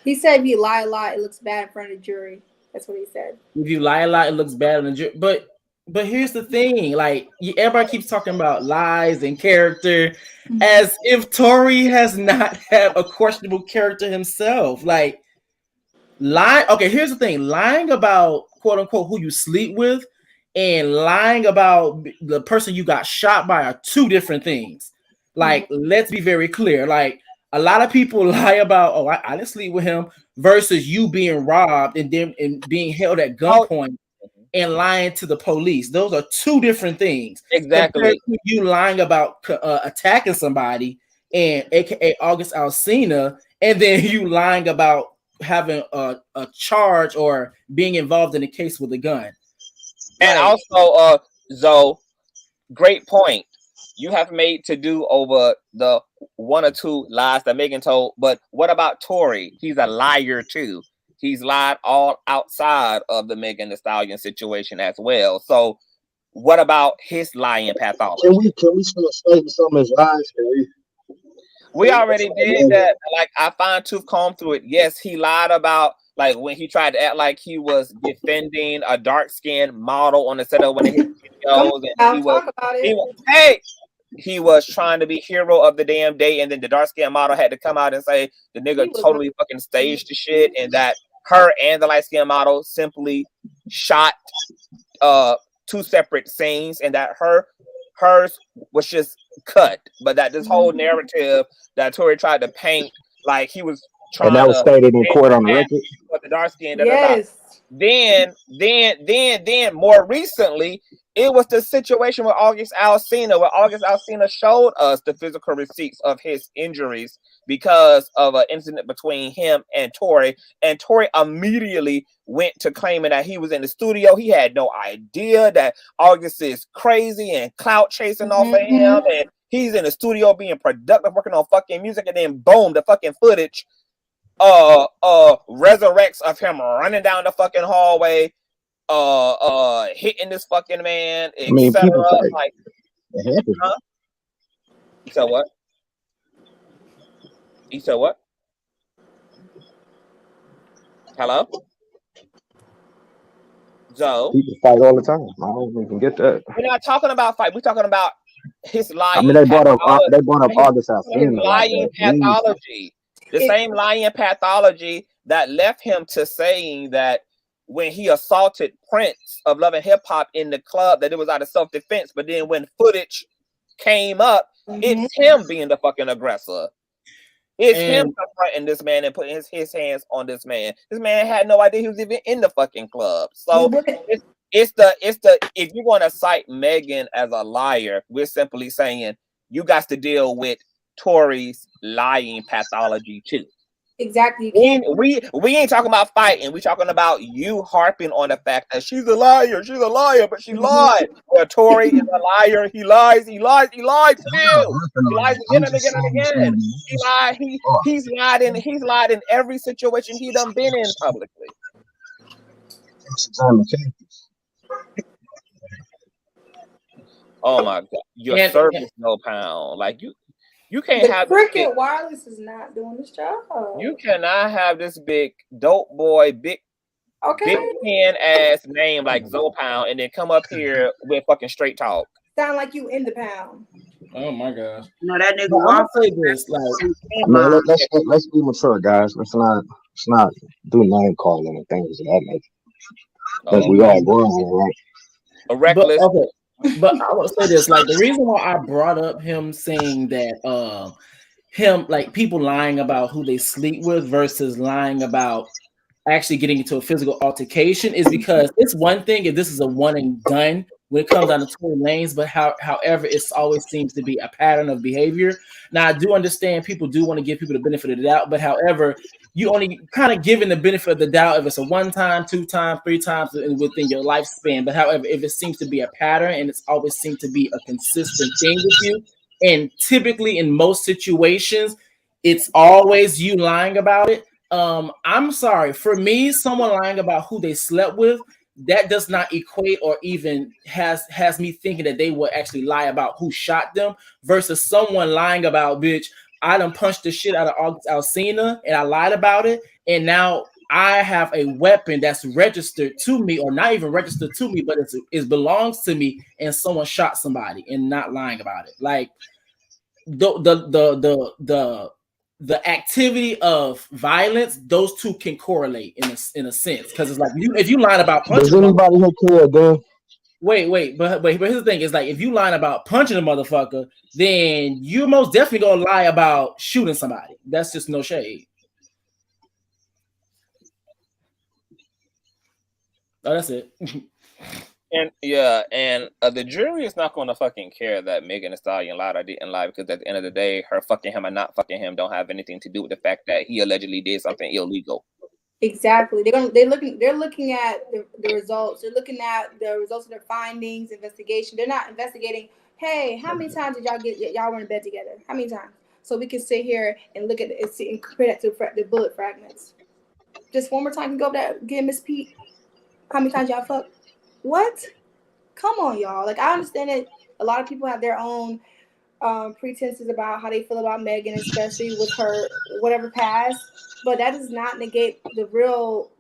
He said if you lie a lot, it looks bad in front of the jury. That's what he said. If you lie a lot, it looks bad on the jury. But here's the thing: like everybody keeps talking about lies and character, as if Tory has not had a questionable character himself. Like lying. Okay, here's the thing: lying about quote unquote who you sleep with, and lying about the person you got shot by are two different things. Like, let's be very clear. Like, a lot of people lie about, oh, I didn't sleep with him, versus you being robbed and being held at gunpoint and lying to the police. Those are two different things. Exactly. Compared to you lying about attacking somebody and AKA August Alsina, and then you lying about having a charge or being involved in a case with a gun. And also, Zoe, great point. You have made to do over the one or two lies that Megan told, but what about Tory? He's a liar too. He's lied all outside of the Megan Thee Stallion situation as well. So, what about his lying pathology? Can we start stating some of his lies? We already did that. Like, I fine-tooth comb through it. Yes, he lied about like when he tried to act like he was defending a dark-skinned model on the set of one of his videos, and he was trying to be hero of the damn day, and then the dark-skinned model had to come out and say the nigga totally fucking staged the shit, and that her and the light-skinned model simply shot two separate scenes, and that hers was just cut, but that this whole narrative that Tory tried to paint, like he was trying and that was stated in court on the record. With the dark skin, Then more recently, it was the situation with August Alsina, where August Alsina showed us the physical receipts of his injuries because of an incident between him and Tory immediately went to claiming that he was in the studio. He had no idea that August is crazy and clout chasing off of him, and he's in the studio being productive, working on fucking music, and then boom, the fucking footage resurrects of him running down the fucking hallway, hitting this fucking man, etc. Like, huh? You said what? You said what? Hello? Zoe? People fight all the time. I don't even get that. We're not talking about fight. We're talking about his lying. I mean, they brought up August Alsina. Lying pathology. The same lying pathology that left him to saying that when he assaulted Prince of Love and Hip Hop in the club, that it was out of self-defense. But then when footage came up, it's him being the fucking aggressor. It's him confronting this man and putting his hands on this man. This man had no idea he was even in the fucking club. So it's the if you want to cite Megan as a liar, we're simply saying you got to deal with Tory's lying pathology too. Exactly. You can't. We ain't talking about fighting. We talking about you harping on the fact that she's a liar, but she lied. Well, Tory is a liar. He lies still. He lies again and again and again. He lied. He's lied in every situation he done been in publicly. Oh my God. Your service no pound. Like you can't have the Cricket Wireless is not doing this job. You cannot have this big dope boy, big pen ass name like Zopound and then come up here with fucking straight talk. Sound like you in the pound. Oh my gosh. No, that nigga. I'm gonna say this, man, let's be mature, guys. Let's not do name calling and things of that nature. Because we all grown, right? A reckless. But I want to say this, like the reason why I brought up him saying that him like people lying about who they sleep with versus lying about actually getting into a physical altercation is because it's one thing if this is a one and done when it comes down to Tory Lanez, but however, it always seems to be a pattern of behavior. Now, I do understand people do want to give people the benefit of the doubt, but however, you only kind of given the benefit of the doubt if it's a 1 time, 2 times, 3 times within your lifespan. But however, if it seems to be a pattern and it's always seemed to be a consistent thing with you, and typically in most situations, it's always you lying about it. I'm sorry. For me, someone lying about who they slept with, that does not equate or even has me thinking that they would actually lie about who shot them versus someone lying about, bitch, I done punched the shit out of August Alsina and I lied about it. And now I have a weapon that's registered to me or not even registered to me, but it belongs to me and someone shot somebody and not lying about it. Like the activity of violence, those two can correlate in a sense because it's like if you lie about punching. Does anybody here care, dude? Wait, but here's the thing: is like if you lying about punching a motherfucker, then you most definitely gonna lie about shooting somebody. That's just no shade. Oh, that's it. And the jury is not going to fucking care that Megan Thee Stallion lied or didn't lie because at the end of the day, her fucking him or not fucking him don't have anything to do with the fact that he allegedly did something illegal. Exactly. They're looking at the results. They're looking at the results of their findings, investigation. They're not investigating. Hey, how many times did y'all were in bed together? How many times? So we can sit here and look at it and compare that to the bullet fragments. Just one more time, you go over that again, Miss Pete. How many times y'all fuck? What? Come on, y'all. Like I understand that a lot of people have their own pretenses about how they feel about Megan, especially with her whatever past. But that does not negate the real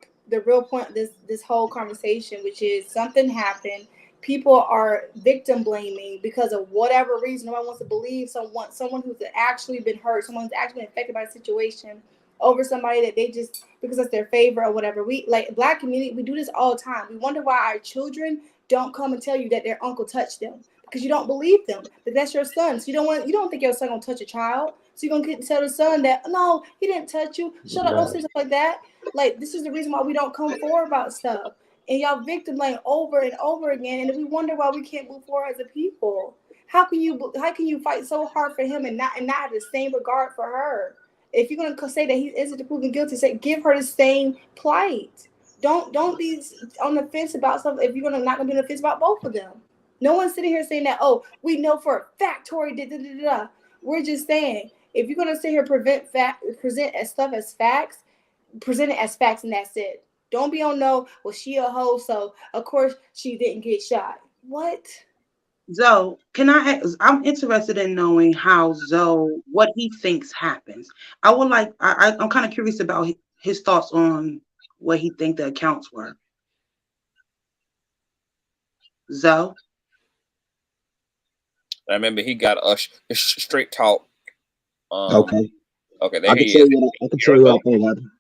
point of this whole conversation, which is something happened. People are victim blaming because of whatever reason. Nobody wants to believe someone who's actually been hurt, someone who's actually been affected by the situation over somebody that they just because it's their favorite or whatever. We like Black community, we do this all the time. We wonder why our children don't come and tell you that their uncle touched them because you don't believe them. But that's your son, so you don't think your son gonna touch a child. So you're gonna tell the son that no, he didn't touch you. Shut up, don't say stuff like that. Like this is the reason why we don't come forward about stuff. And y'all victim blame over and over again, and we wonder why we can't move forward as a people. How can you fight so hard for him and not have the same regard for her? If you're gonna say that he isn't proven guilty, say give her the same plight. Don't be on the fence about stuff if you're not gonna be on the fence about both of them. No one's sitting here saying that, oh, we know for a fact Tory did da. We're just saying if you're gonna sit here present as stuff as facts, present it as facts and that's it. Don't be on no, well, she a hoe, so of course she didn't get shot. What? Zoe, I'm interested in knowing how what he thinks happens. I'm kind of curious about his thoughts on what he think the accounts were. Zoe? I remember he got a straight talk. Okay. There I can tell you what I think happened.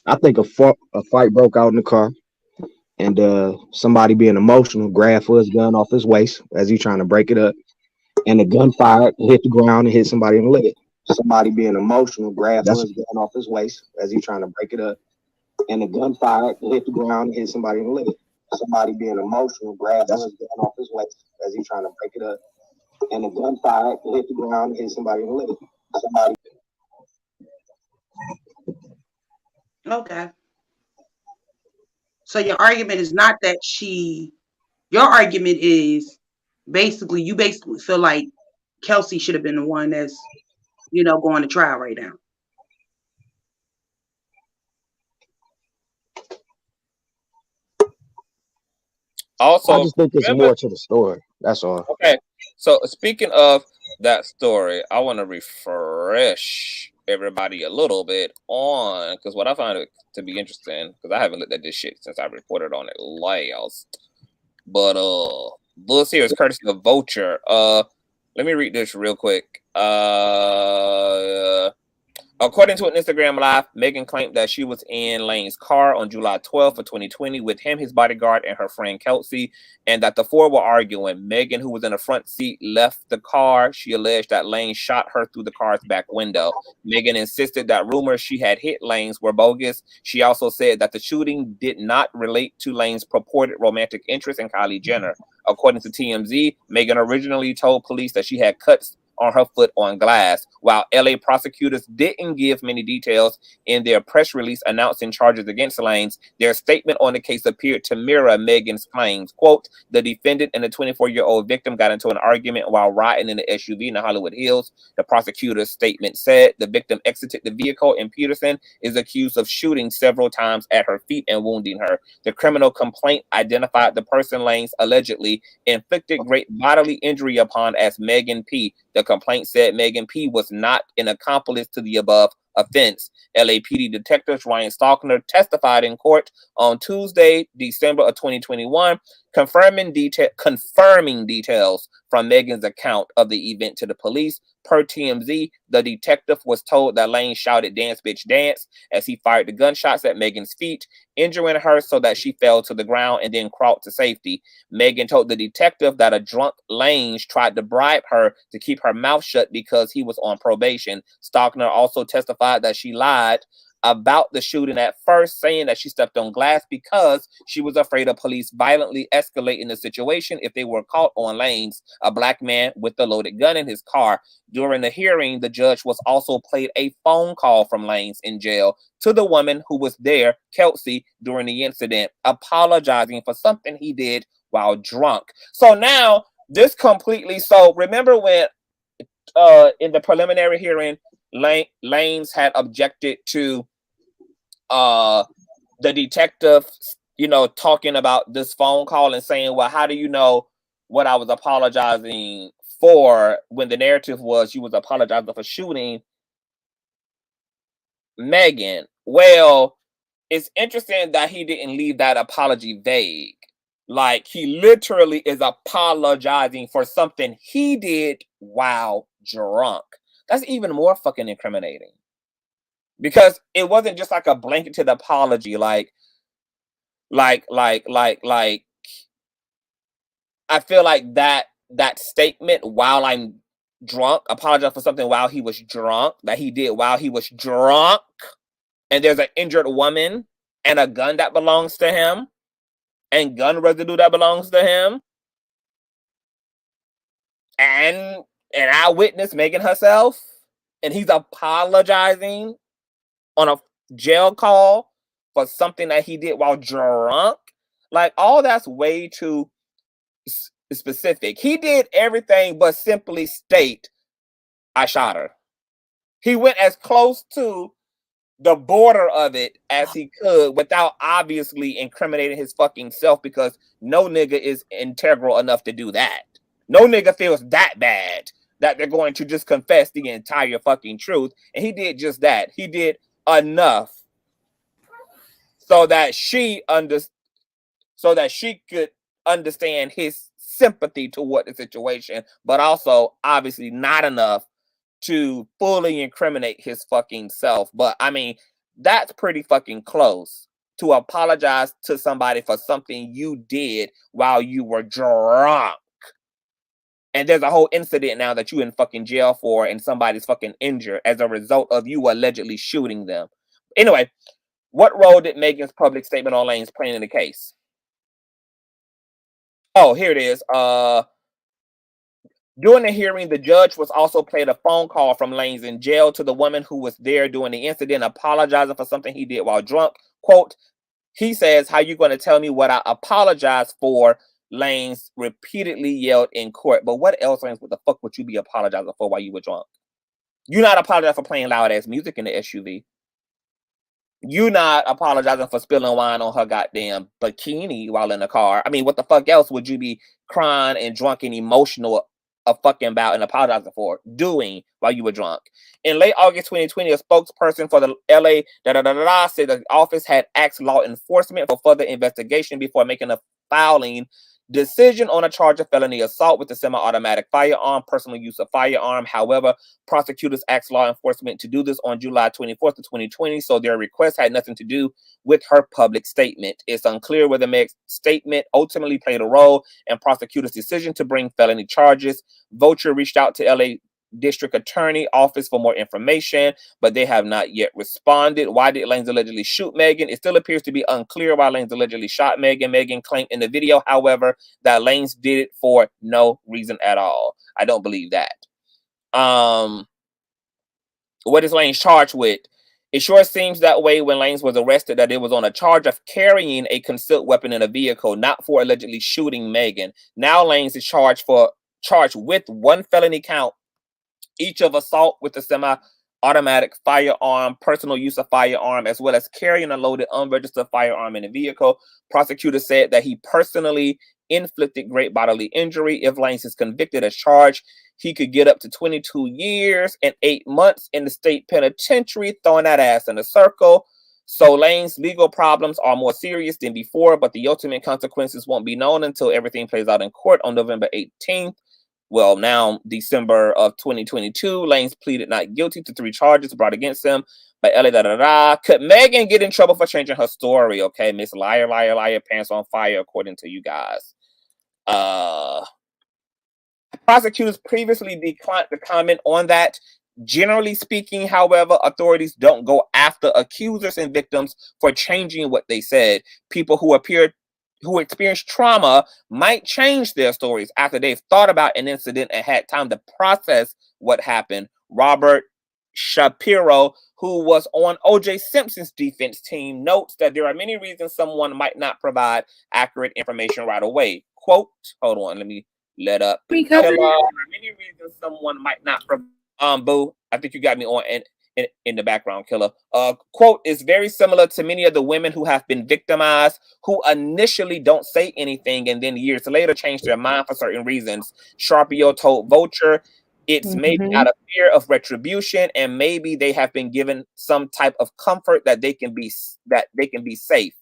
I think a fight broke out in the car, and somebody being emotional grabbed for his gun off his waist as he trying to break it up, and the gun fired, hit the ground, and hit somebody in the leg. Somebody being emotional grabbed for his gun off his waist as he trying to break it up, and the gun fired, hit the ground, and hit somebody in the leg. somebody being emotional, grab his gun off his waist as he's trying to break it up, and the gunfire hit the ground and hit somebody in the leg. Somebody. Okay. So your argument is not that your argument is basically, you basically feel like Kelsey should have been the one that's, going to trial right now. Also, I just think there's more to the story. That's all. Okay. So speaking of that story, I want to refresh everybody a little bit on, because what I found it to be interesting, because I haven't looked at this shit since I reported on it last. But this here is courtesy of Vulture. Let me read this real quick. According to an Instagram Live, Megan claimed that she was in Lane's car on July 12th of 2020 with him, his bodyguard, and her friend Kelsey, and that the four were arguing. Megan, who was in the front seat, left the car. She alleged that Lane shot her through the car's back window. Megan insisted that rumors she had hit Lane's were bogus. She also said that the shooting did not relate to Lane's purported romantic interest in Kylie Jenner. According to TMZ, Megan originally told police that she had cuts on her foot on glass. While LA prosecutors didn't give many details in their press release announcing charges against Lanez, their statement on the case appeared to mirror Megan's claims. Quote, the defendant and the 24-year-old victim got into an argument while riding in the SUV in the Hollywood Hills. The prosecutor's statement said the victim exited the vehicle and Peterson is accused of shooting several times at her feet and wounding her. The criminal complaint identified the person Lanez allegedly inflicted great bodily injury upon as Megan P. The complaint said Megan P. was not an accomplice to the above offense. LAPD detectives Ryan Stalkner testified in court on Tuesday, December of 2021, confirming details from Megan's account of the event to the police. Per TMZ, the detective was told that Lane shouted "Dance, bitch, dance" as he fired the gunshots at Megan's feet, injuring her so that she fell to the ground and then crawled to safety. Megan told the detective that a drunk Lanez tried to bribe her to keep her mouth shut because he was on probation. Stalkner also testified that she lied about the shooting at first, saying that she stepped on glass because she was afraid of police violently escalating the situation if they were caught on Lanez, a black man with a loaded gun in his car. During the hearing, the judge was also played a phone call from Lanez in jail to the woman who was there, Kelsey, during the incident, apologizing for something he did while drunk. So now this completely, so remember when in the preliminary hearing, Lanez had objected to the detective, talking about this phone call and saying, well, how do you know what I was apologizing for, when the narrative was you was apologizing for shooting Megan? Well, it's interesting that he didn't leave that apology vague. Like, he literally is apologizing for something he did while drunk. That's even more fucking incriminating. Because it wasn't just like a blanketed apology, like I feel like that statement, while I'm drunk, apologize for something while he was drunk, that he did while he was drunk, and there's an injured woman and a gun that belongs to him, and gun residue that belongs to him, and an eyewitness Megan herself, and he's apologizing on a jail call for something that he did while drunk. Like, all that's way too specific. He did everything but simply state, I shot her. He went as close to the border of it as he could without obviously incriminating his fucking self, because no nigga is integral enough to do that. No nigga feels that bad that they're going to just confess the entire fucking truth. And he did just that. He did enough so that she could understand his sympathy toward the situation, but also obviously not enough to fully incriminate his fucking self. But I mean, that's pretty fucking close to apologize to somebody for something you did while you were drunk. And there's a whole incident now that you in fucking jail for, and somebody's fucking injured as a result of you allegedly shooting them. Anyway, what role did Megan's public statement on Lanez play in the case? Oh, here it is. During the hearing, the judge was also played a phone call from Lanez in jail to the woman who was there during the incident, apologizing for something he did while drunk. Quote, he says, "How you going to tell me what I apologize for?" Lanez repeatedly yelled in court. But what else, Lanez, what the fuck would you be apologizing for while you were drunk? You're not apologizing for playing loud ass music in the SUV. You not apologizing for spilling wine on her goddamn bikini while in the car. I mean, what the fuck else would you be crying and drunk and emotional fucking about and apologizing for doing while you were drunk? In late August 2020, a spokesperson for the LA said the office had asked law enforcement for further investigation before making a filing decision on a charge of felony assault with a semi-automatic firearm, personal use of firearm. However, prosecutors asked law enforcement to do this on July 24th of 2020, so their request had nothing to do with her public statement. It's unclear whether Meg's statement ultimately played a role in prosecutors' decision to bring felony charges. Vulture reached out to LA District Attorney Office for more information, but they have not yet responded. Why did Lanez allegedly shoot Megan? It still appears to be unclear why Lanez allegedly shot Megan. Megan claimed in the video, however, that Lanez did it for no reason at all. I don't believe that. What is Lanez charged with? It sure seems that way when Lanez was arrested, that it was on a charge of carrying a concealed weapon in a vehicle, not for allegedly shooting Megan. Now Lanez is charged with one felony count, each of assault with a semi-automatic firearm, personal use of firearm, as well as carrying a loaded unregistered firearm in a vehicle. Prosecutors said that he personally inflicted great bodily injury. If Lanez is convicted as charged, he could get up to 22 years and 8 months in the state penitentiary, throwing that ass in a circle. So Lanez's legal problems are more serious than before, but the ultimate consequences won't be known until everything plays out in court on November 18th. Well, now December of 2022, Lanez pleaded not guilty to 3 charges brought against him by LA. Could Megan get in trouble for changing her story? Okay, Miss Liar, Liar, Liar, Pants on Fire, according to you guys. Prosecutors previously declined to comment on that. Generally speaking, however, authorities don't go after accusers and victims for changing what they said. People who experience trauma might change their stories after they've thought about an incident and had time to process what happened. Robert Shapiro, who was on O.J. Simpson's defense team, notes that there are many reasons someone might not provide accurate information right away. Quote, hold on, let me let up. There are many reasons someone might not provide. Boo, I think you got me on in the background, Killer. Quote, is very similar to many of the women who have been victimized, who initially don't say anything and then years later change their mind for certain reasons. Sharpio told Vulture it's maybe out of fear of retribution, and maybe they have been given some type of comfort that they can be safe.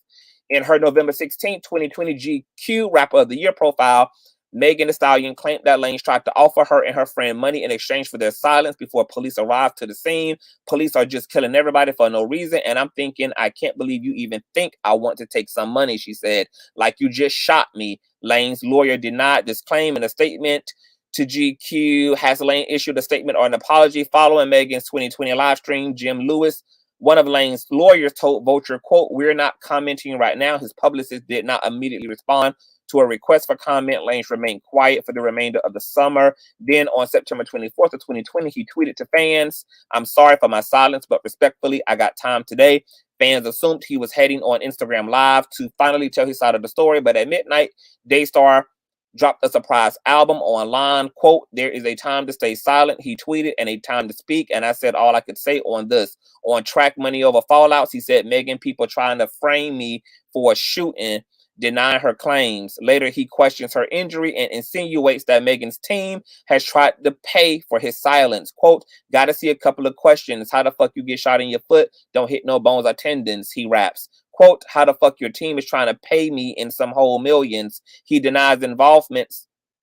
In her November 16, 2020 GQ Rapper of the Year profile, Megan Thee Stallion claimed that Lanez tried to offer her and her friend money in exchange for their silence before police arrived to the scene. Police are just killing everybody for no reason. And I'm thinking, I can't believe you even think I want to take some money, she said. Like you just shot me. Lanez's lawyer denied this claim in a statement to GQ. Has Lanez issued a statement or an apology following Megan's 2020 live stream? Jim Lewis, one of Lanez's lawyers, told Vulture, quote, we're not commenting right now. His publicist did not immediately respond to a request for comment. Lanez remained quiet for the remainder of the summer. Then on September 24th of 2020, he tweeted to fans, I'm sorry for my silence, but respectfully, I got time today. Fans assumed he was heading on Instagram Live to finally tell his side of the story, but at midnight, Daystar dropped a surprise album online. Quote, there is a time to stay silent, he tweeted, and a time to speak. And I said all I could say on this. On track Money Over Fallouts, he said, Megan, people trying to frame me for a shooting, denying her claims. Later, he questions her injury and insinuates that Megan's team has tried to pay for his silence. Quote, gotta see a couple of questions. How the fuck you get shot in your foot? Don't hit no bones or tendons, he raps. Quote, how the fuck your team is trying to pay me in some whole millions. He denies involvement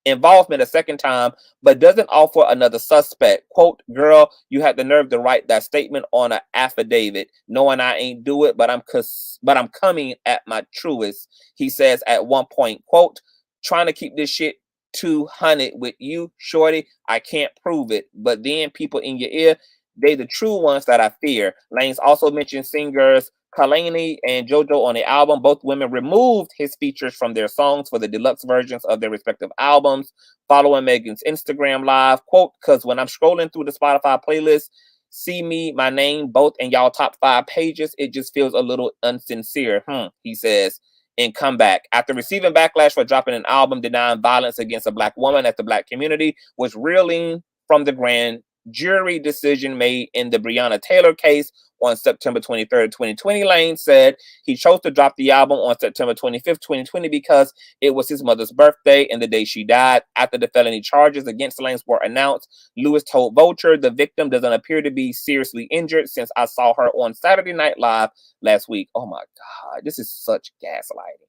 a second time, but doesn't offer another suspect. Quote, girl, you had the nerve to write that statement on an affidavit, knowing I ain't do it, but I'm coming at my truest. He says at one point, quote, trying to keep this shit 200 with you, shorty, I can't prove it, but then people in your ear, they the true ones that I fear. Lanez also mentioned singers Kalani and JoJo on the album. Both women removed his features from their songs for the deluxe versions of their respective albums. Following Megan's Instagram live, quote, because when I'm scrolling through the Spotify playlist, see me, my name, both in y'all top 5 pages, it just feels a little insincere, he says in Comeback. After receiving backlash for dropping an album denying violence against a Black woman as the Black community was reeling from the grand jury decision made in the Breonna Taylor case on September 23rd, 2020, Lane said he chose to drop the album on September 25th, 2020 because it was his mother's birthday and the day she died. After the felony charges against Lane were announced, Lewis told Vulture the victim doesn't appear to be seriously injured since I saw her on Saturday Night Live last week. Oh my God, this is such gaslighting.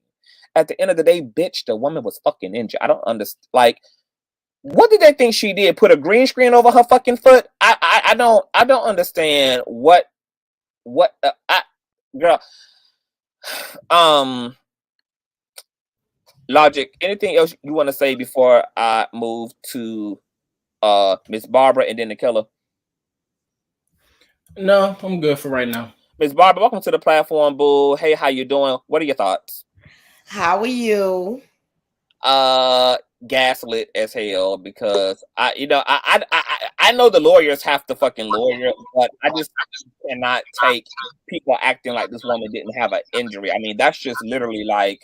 At the end of the day, bitch, the woman was fucking injured. I don't understand. Like, what did they think she did? Put a green screen over her fucking foot? I don't understand girl. Logic. Anything else you want to say before I move to Miss Barbara and then the killer? No, I'm good for right now. Miss Barbara, welcome to the platform, boo. Hey, how you doing? What are your thoughts? How are you? Gaslit as hell because I know the lawyers have to fucking lawyer, but I just cannot take people acting like this woman didn't have an injury. I mean, that's just literally like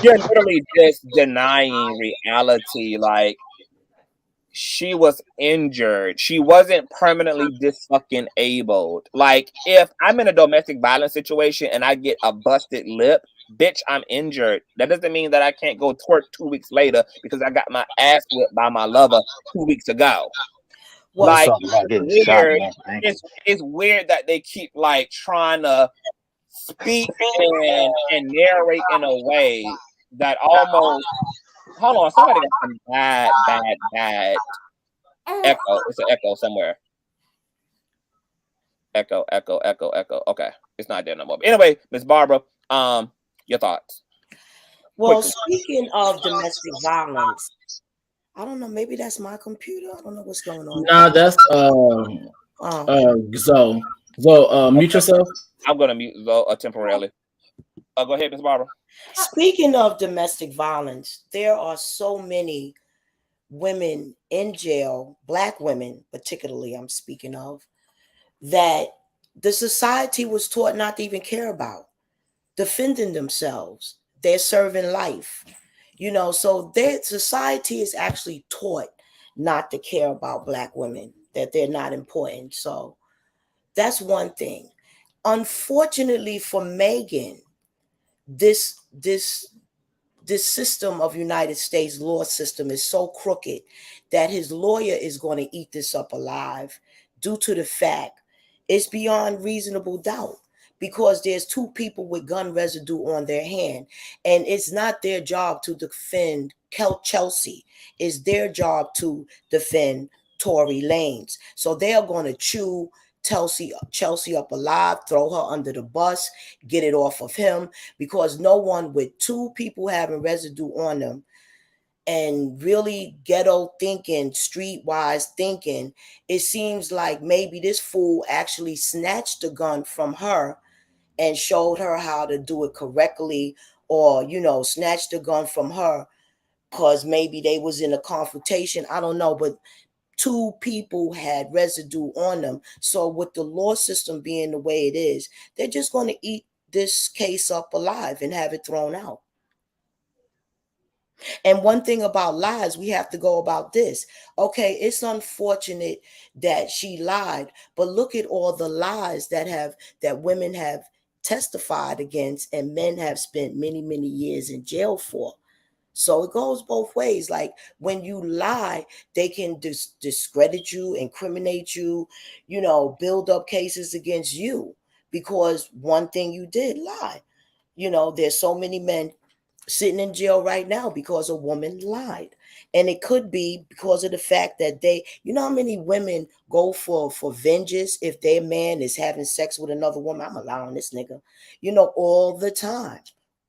you're literally just denying reality. Like, she was injured. She wasn't permanently fucking abled. Like, if I'm in a domestic violence situation and I get a busted lip, bitch, I'm injured. That doesn't mean that I can't go twerk 2 weeks later because I got my ass whipped by my lover 2 weeks ago. Well, like, Getting shot, man. it's weird that they keep like trying to speak and narrate in a way that almost. Hold on, somebody got some bad echo. It's an echo somewhere. Echo. Okay, it's not there no more. But anyway, Miss Barbara, your thoughts? Well, speaking of domestic violence, I don't know. Maybe that's my computer. I don't know what's going on. Nah, that's Zoe. Zoe, mute yourself. I'm gonna mute Zoe temporarily. Go ahead, Miss Barbara. Speaking of domestic violence, there are so many women in jail, Black women particularly, I'm speaking of, that the society was taught not to even care about, defending themselves. They're serving life, so their society is actually taught not to care about Black women, that they're not important. So that's one thing. Unfortunately for Megan, this system of United States law system is so crooked that his lawyer is going to eat this up alive due to the fact it's beyond reasonable doubt, because there's 2 people with gun residue on their hand, and it's not their job to defend Chelsea. It's their job to defend Tory Lanez. So they are going to chew Chelsea up alive, throw her under the bus, get it off of him, because no one with 2 people having residue on them and really ghetto thinking, streetwise thinking, it seems like maybe this fool actually snatched the gun from her and showed her how to do it correctly, or snatched the gun from her because maybe they was in a confrontation. I don't know, but 2 people had residue on them. So with the law system being the way it is, they're just going to eat this case up alive and have it thrown out. And one thing about lies, we have to go about this. Okay, it's unfortunate that she lied, but look at all the lies that women have testified against and men have spent many, many years in jail for. So it goes both ways. Like, when you lie, they can discredit you, incriminate you, build up cases against you because one thing you did, lie. There's so many men sitting in jail right now because a woman lied. And it could be because of the fact that how many women go for vengeance if their man is having sex with another woman? I'm allowing this nigga, all the time.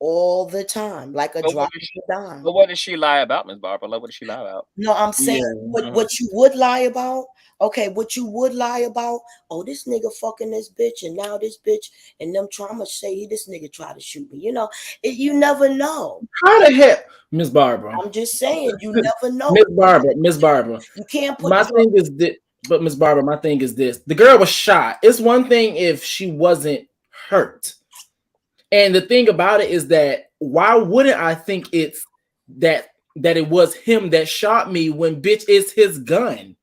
all the time, like a But drop of a dime. But what did she lie about, Miss Barbara? Like, what did she lie about? No, I'm saying what you would lie about. Okay, what you would lie about? Oh, this nigga fucking this bitch, and now this bitch, and them trying to say this nigga tried to shoot me. You know, you never know. How the hell, Miss Barbara? I'm just saying, you never know. Miss Barbara. You can't put my thing is this, but Miss Barbara, my thing is this: the girl was shot. It's one thing if she wasn't hurt, and the thing about it is that why wouldn't I think it's that it was him that shot me when bitch it's his gun?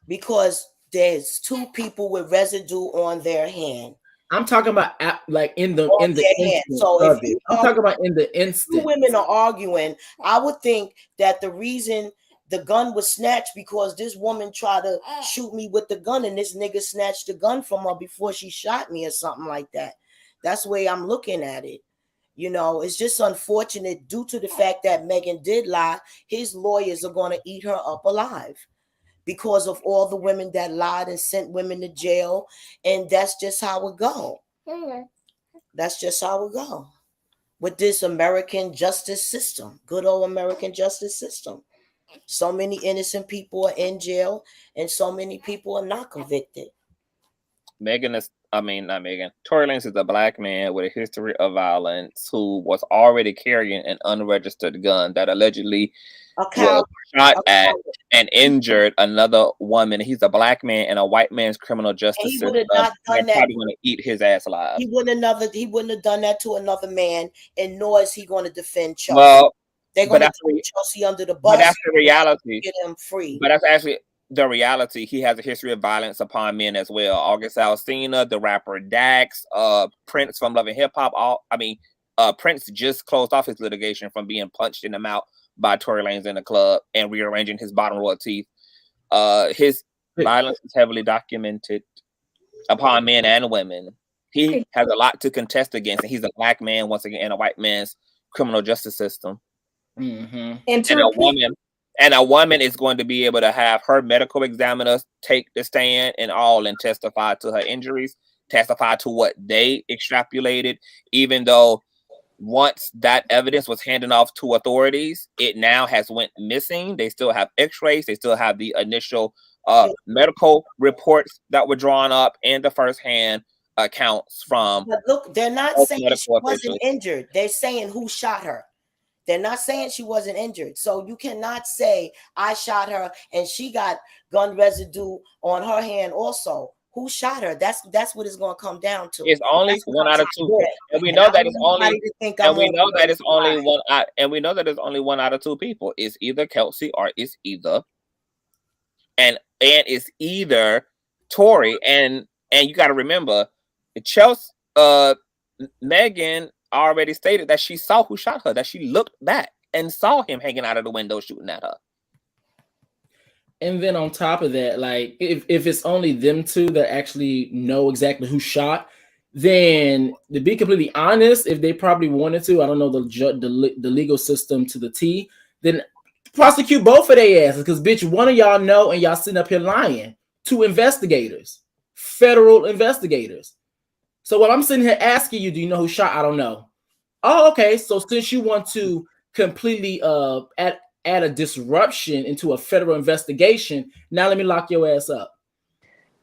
Because there's two people with residue on their hand. I'm talking about like in the hand. So if I'm talking about in the instant. Two women are arguing. I would think that the reason the gun was snatched because this woman tried to shoot me with the gun, and this nigga snatched the gun from her before she shot me or something like that. That's the way I'm looking at it. You know, it's just unfortunate due to the fact that Megan did lie. His lawyers are going to eat her up alive because of all the women that lied and sent women to jail. And that's just how it go. That's just how it go with this American justice system, good old American justice system. So many innocent people are in jail and so many people are not convicted. Tory Lanez is a black man with a history of violence who was already carrying an unregistered gun that allegedly was shot at and injured another woman. He's a black man in a white man's criminal justice system. They're probably going to eat his ass alive. He wouldn't have done that to another man, and nor is he going to defend Chelsea. Well, they're going to throw Chelsea under the bus. But that's the reality. Get him free. But that's actually the reality. He has a history of violence upon men as well. August Alsina, the rapper Dax, Prince from Love and Hip Hop. Prince just closed off his litigation from being punched in the mouth by Tory Lanez in the club and rearranging his bottom row of teeth. His violence is heavily documented upon men and women. He has a lot to contest against, and he's a black man once again in a white man's criminal justice system. And a woman is going to be able to have her medical examiners take the stand and testify to her injuries, testify to what they extrapolated, even though once that evidence was handed off to authorities, it now has went missing. They still have x-rays. They still have the initial medical reports that were drawn up and the firsthand accounts from. But look, they're not saying she wasn't injured. They're saying who shot her. They're not saying she wasn't injured. So you cannot say I shot her and she got gun residue on her hand also. Who shot her? That's what it's going to come down to. It's only one out of two, and we know that it's only. And we know that it's only one. And we know that it's only one out of two people. It's either Kelsey or it's either, and it's either Tory. And you got to remember, Chelsea, Megan already stated that she saw who shot her. That she looked back and saw him hanging out of the window shooting at her. And then on top of that, like if it's only them two that actually know exactly who shot, then to be completely honest, if they probably wanted to, I don't know the legal system to the T, then prosecute both of their asses because bitch, one of y'all know and y'all sitting up here lying to investigators, federal investigators. So what I'm sitting here asking you, do you know who shot? I don't know. Oh, okay. So since you want to completely add a disruption into a federal investigation, now let me lock your ass up.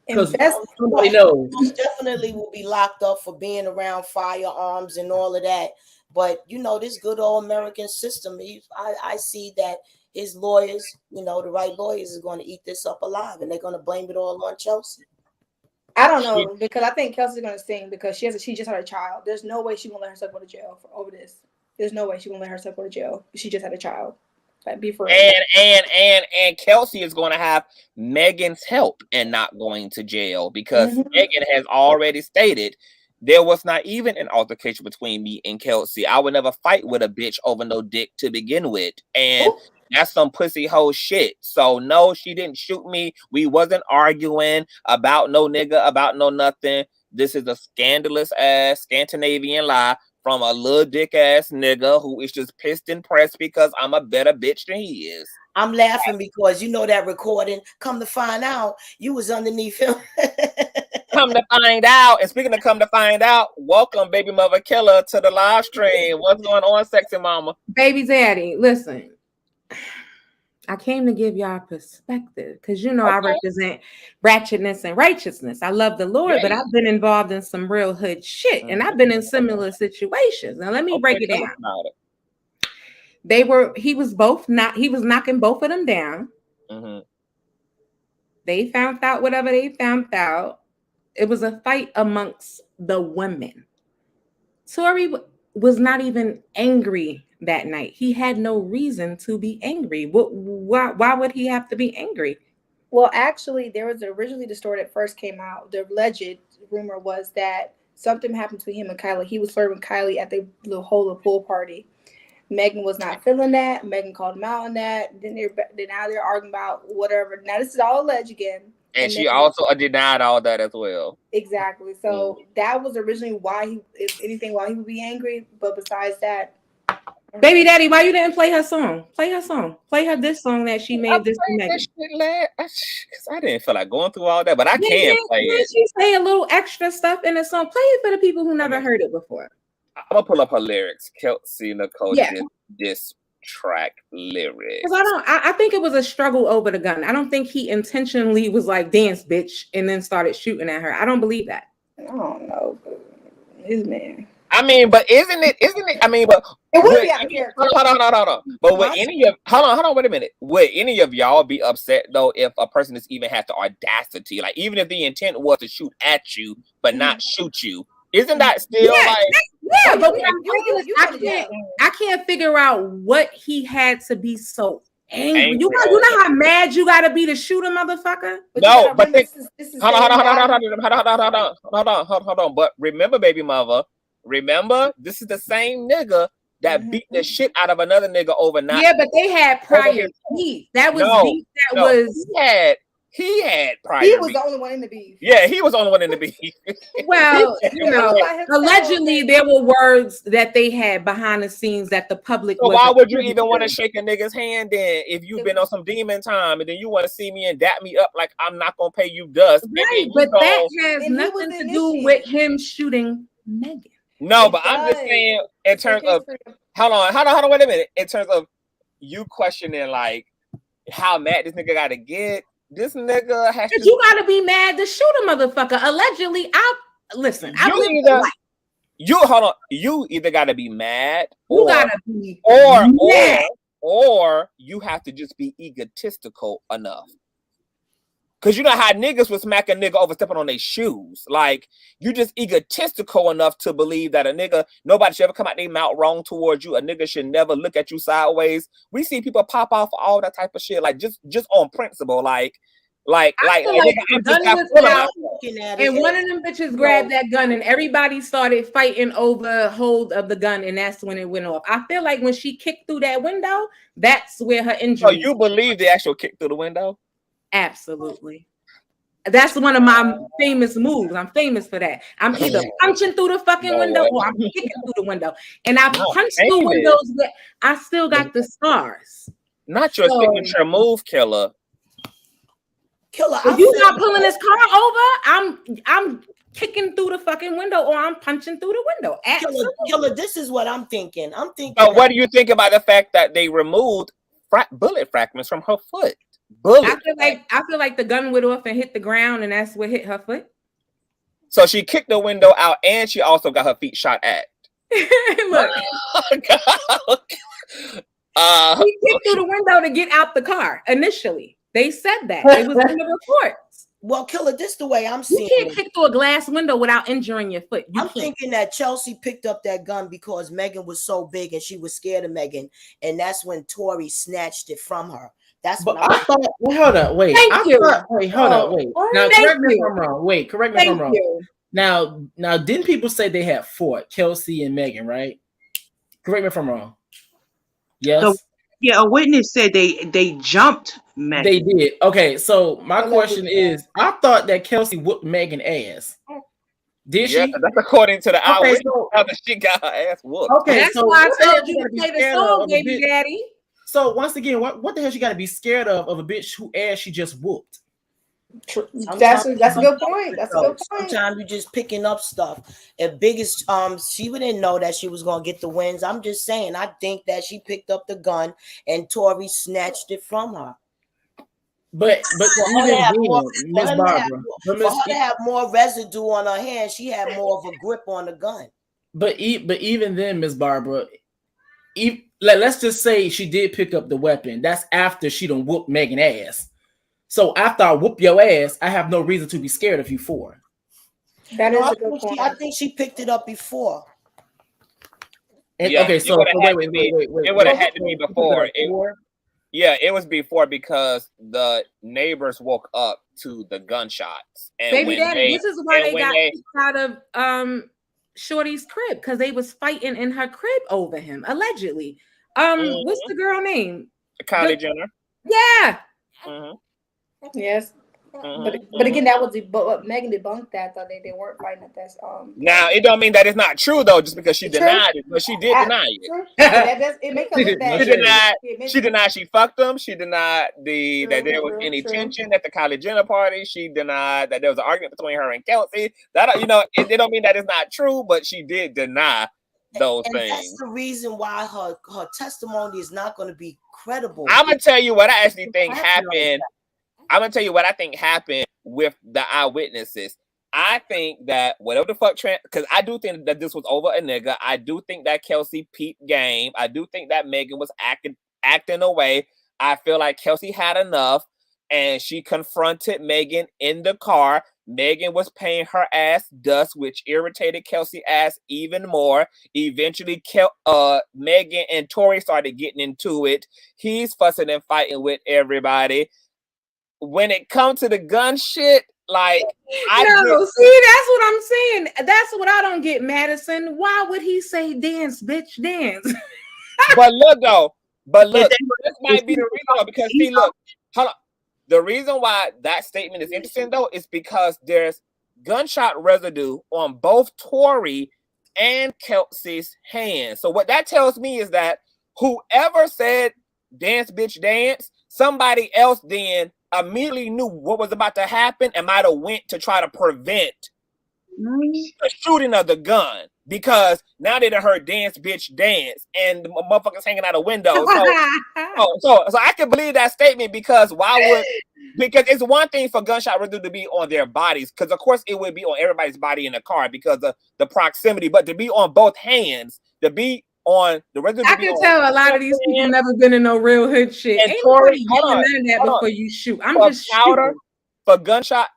Because somebody knows. Definitely will be locked up for being around firearms and all of that. But you know, this good old American system, I see that his lawyers, you know, the right lawyers is going to eat this up alive, and they're going to blame it all on Chelsea. I don't know, because I think Kelsey's going to sing because she just had a child. There's no way she's going to let herself go to jail over this. There's no way she's going to let herself go to jail. She just had a child. Like, be for real. And Kelsey is going to have Megan's help and not going to jail because Megan has already stated there was not even an altercation between me and Kelsey. I would never fight with a bitch over no dick to begin with. And that's some pussy hoe shit. So no, she didn't shoot me. We wasn't arguing about no nigga, about no nothing. This is a scandalous ass Scandinavian lie from a little dick ass nigga who is just pissed and pressed because I'm a better bitch than he is. I'm laughing because you know that recording. Come to find out, you was underneath him. come to find out, and speaking of come to find out, welcome baby mother killer to the live stream. What's going on, sexy mama? Baby daddy, listen. I came to give y'all perspective because you know I represent ratchetness and righteousness. I love the Lord, but I've been involved in some real hood shit, and I've been in similar situations. Now let me break it down. He was knocking both of them down. They found out whatever they found out. It was a fight amongst the women. Tory was not even angry that night. He had no reason to be angry. Why would he have to be angry? Well, actually, there was originally the story that first came out. The alleged rumor was that something happened between him and Kylie. He was flirting with Kylie at the whole pool party. Megan was not feeling that. Megan called him out on that. Then now they're arguing about whatever. Now this is all alleged again. And she also denied all that as well. Exactly. So that was originally why he would be angry. But besides that, baby daddy, why you didn't play her song? Play her song. Play her this song that she made this to Megan. I didn't feel like going through all that, but I can play it. She say a little extra stuff in the song. Play it for the people who never heard it before. I'm gonna pull up her lyrics. Kelsey Nicole this track lyrics. Because I think it was a struggle over the gun. I don't think he intentionally was like dance bitch and then started shooting at her. I don't believe that. I don't know. His man. I mean, but isn't it? I mean, but it would be out of character. Hold on. But would any of hold on, wait a minute. Would any of y'all be upset though if a person has even had the audacity, like even if the intent was to shoot at you but not shoot you? Isn't that still but I can't figure out what he had to be so angry. You know how mad you gotta be to shoot a motherfucker? No, but hold on. But remember, baby mother, this is the same nigga that beat the shit out of another nigga overnight. Yeah, but they had prior beef. That was beef that was he had prior. He was the only one in the beef. Yeah, he was the only one in the beef. Well, you know, allegedly there were words that they had behind the scenes that the public. So why would you even want to shake a nigga's hand then if you've been on some demon time and then you want to see me and dap me up like I'm not gonna pay you dust? Right, but that has nothing to do with him shooting Megan. No, but I'm just saying in terms of hold on, wait a minute. In terms of you questioning like how mad this nigga gotta get. This nigga has to. You gotta be mad to shoot a motherfucker. Allegedly, You either gotta be mad, or you have to just be egotistical enough. Cause you know how niggas would smack a nigga over stepping on their shoes. Like you just egotistical enough to believe that nobody should ever come out their mouth wrong towards you. A nigga should never look at you sideways. We see people pop off all that type of shit, like just on principle, like and one of them bitches grabbed that gun and everybody started fighting over hold of the gun, and that's when it went off. I feel like when she kicked through that window, that's where her injury. So you believe the actual kick through the window? Absolutely. That's one of my famous moves. I'm famous for that. I'm either punching through the fucking window or I'm kicking through the window. And I punched through windows, but I still got the scars. Not your signature move, killer. If you not pulling this car over, I'm kicking through the fucking window or I'm punching through the window. Killer, this is what I'm thinking. So what do you think about the fact that they removed bullet fragments from her foot? I feel like the gun went off and hit the ground, and that's what hit her foot. So she kicked the window out, and she also got her feet shot at. Look, she kicked through the window to get out the car. Initially, they said that it was in the reports. Well, killer, this the way I'm seeing. You can't kick through a glass window without injuring your foot. I'm thinking that Chelsea picked up that gun because Megan was so big and she was scared of Megan, and that's when Tory snatched it from her. That's what I thought. Hold on, wait. Thank you. Wait. Now, correct me if I'm wrong. Wait, correct me if I'm wrong. Now, didn't people say they had fought Kelsey and Megan, right? Correct me if I'm wrong. Yes. A witness said they jumped Megan. They did. Okay, so my question is, I thought that Kelsey whooped Megan ass. Did she? Yeah, that's according to the eyewitness. How she got her ass whooped. Okay, that's why I told you to play the song, baby daddy. So once again, what the hell she got to be scared of a bitch who ass she just whooped? That's a good point. That's a good point. Sometimes you're just picking up stuff. If biggest she didn't know that she was gonna get the wins. I'm just saying, I think that she picked up the gun and Tory snatched it from her. But even then, Miss Barbara, for her to have more residue on her hand, she had more of a grip on the gun. But even then, Miss Barbara, let's just say she did pick up the weapon. That's after she done whooped Megan ass. So after I whoop your ass, I have no reason to be scared of you for. That is a good point. I think she picked it up before. And, okay, so wait. It would have had to be before. Yeah, it was before because the neighbors woke up to the gunshots. And Baby daddy, this is why they got kicked out of Shorty's crib, because they was fighting in her crib over him, allegedly. What's the girl name? Kylie Jenner. Yeah. Yes. But again, that was but Megan debunked that though. They weren't fighting at that. Now it don't mean that it's not true though, just because she denied it, but she did deny it. That does, it makes her look bad. She denied she fucked them. She denied that there was any tension at the Kylie Jenner party. She denied that there was an argument between her and Kelsey. That it don't mean that it's not true, but she did deny those things. That's the reason why her testimony is not going to be credible. I'm gonna tell you what I actually think happened. I'm gonna tell you what I think happened with the eyewitnesses. I think that whatever the fuck, because I do think that this was over a nigga. I do think that Kelsey peeped game. I do think that Megan was acting away. I feel like Kelsey had enough, and she confronted Megan in the car. Megan was paying her ass dust, which irritated Kelsey ass even more. Eventually, Megan and Tory started getting into it. He's fussing and fighting with everybody. When it comes to the gun shit, like see, that's what I'm saying. That's what I don't get, Madison. Why would he say dance, bitch, dance? But look, this might be the reason though, because see, look, hold on. The reason why that statement is interesting though is because there's gunshot residue on both Tory and Kelsey's hands. So what that tells me is that whoever said dance, bitch, dance, somebody else then immediately knew what was about to happen and might have went to try to prevent the shooting of the gun, because now they done heard dance, bitch, dance, and the motherfuckers hanging out a window. So I can believe that statement, because because it's one thing for gunshot residue to be on their bodies, because of course it would be on everybody's body in the car because of the proximity, but to be on both hands, to be on the residue. I can tell a lot of these people never been in no real hood shit. And Ain't Tory, nobody yelling that before you shoot. I'm just powder for gunshot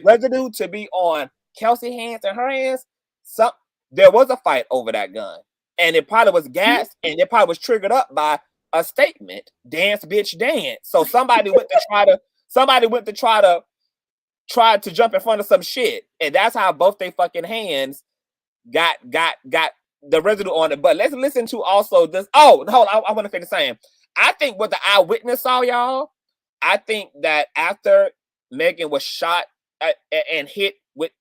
residue to be on Kelsey's hands and her hands. There was a fight over that gun, and it probably was gas, and it probably was triggered up by a statement, "Dance, bitch, dance." So somebody went to try to jump in front of some shit, and that's how both their fucking hands got the residue on it. But let's listen to also this. Oh, hold on, I want to finish saying. I think what the eyewitness saw, y'all. I think that after Megan was shot and hit with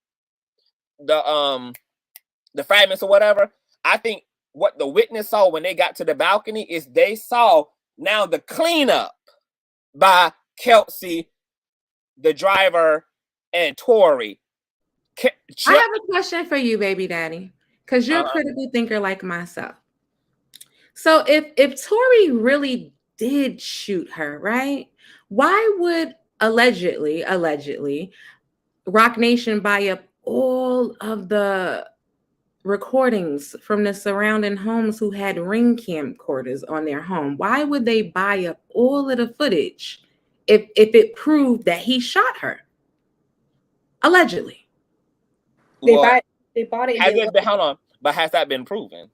the fragments or whatever, I think what the witness saw when they got to the balcony is they saw now the cleanup by Kelsey, the driver, and Tory. I have a question for you, baby daddy, because you're a critical thinker like myself. So if Tory really did shoot her, right? Why would allegedly Rock Nation buy up all of the recordings from the surrounding homes who had ring camcorders on their home? Why would they buy up all of the footage if it proved that he shot her? Allegedly. They bought it. Hold on, but has that been proven?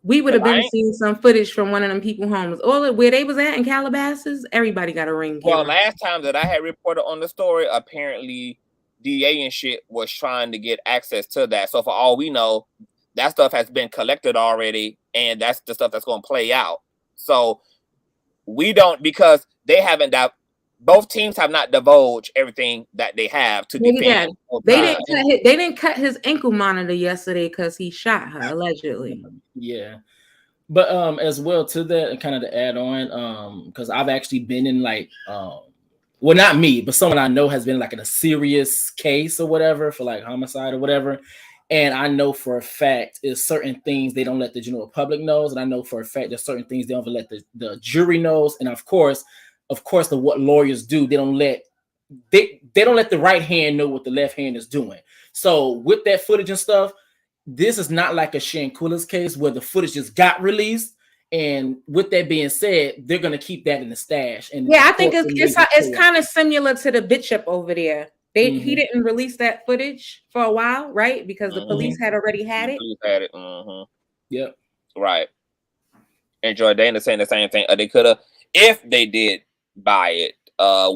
We would have been seeing some footage from one of them people homes. All where they was at in Calabasas, everybody got a ring camera. Well, last time that I had reported on the story, apparently DA and shit was trying to get access to that. So for all we know, that stuff has been collected already, and that's the stuff that's going to play out. So we don't, because they haven't, both teams have not divulged everything that they have to defend. They didn't cut his ankle monitor yesterday because he shot her, allegedly. Yeah. But as well to that, and kind of to add on, because I've actually been in like well, not me, but someone I know has been like in a serious case or whatever for like homicide or whatever. And I know for a fact is certain things they don't let the general public knows. And I know for a fact there's certain things they don't let the jury knows. And of course, the what lawyers do, they don't let the right hand know what the left hand is doing. So with that footage and stuff, this is not like a Shanquilla's case where the footage just got released. And with that being said, they're gonna keep that in the stash. And yeah, I think it's kind of similar to the Bishop over there. He didn't release that footage for a while, right? Because the police had already had it. Yep. Right. And Jordana saying the same thing. They could have, if they did buy it,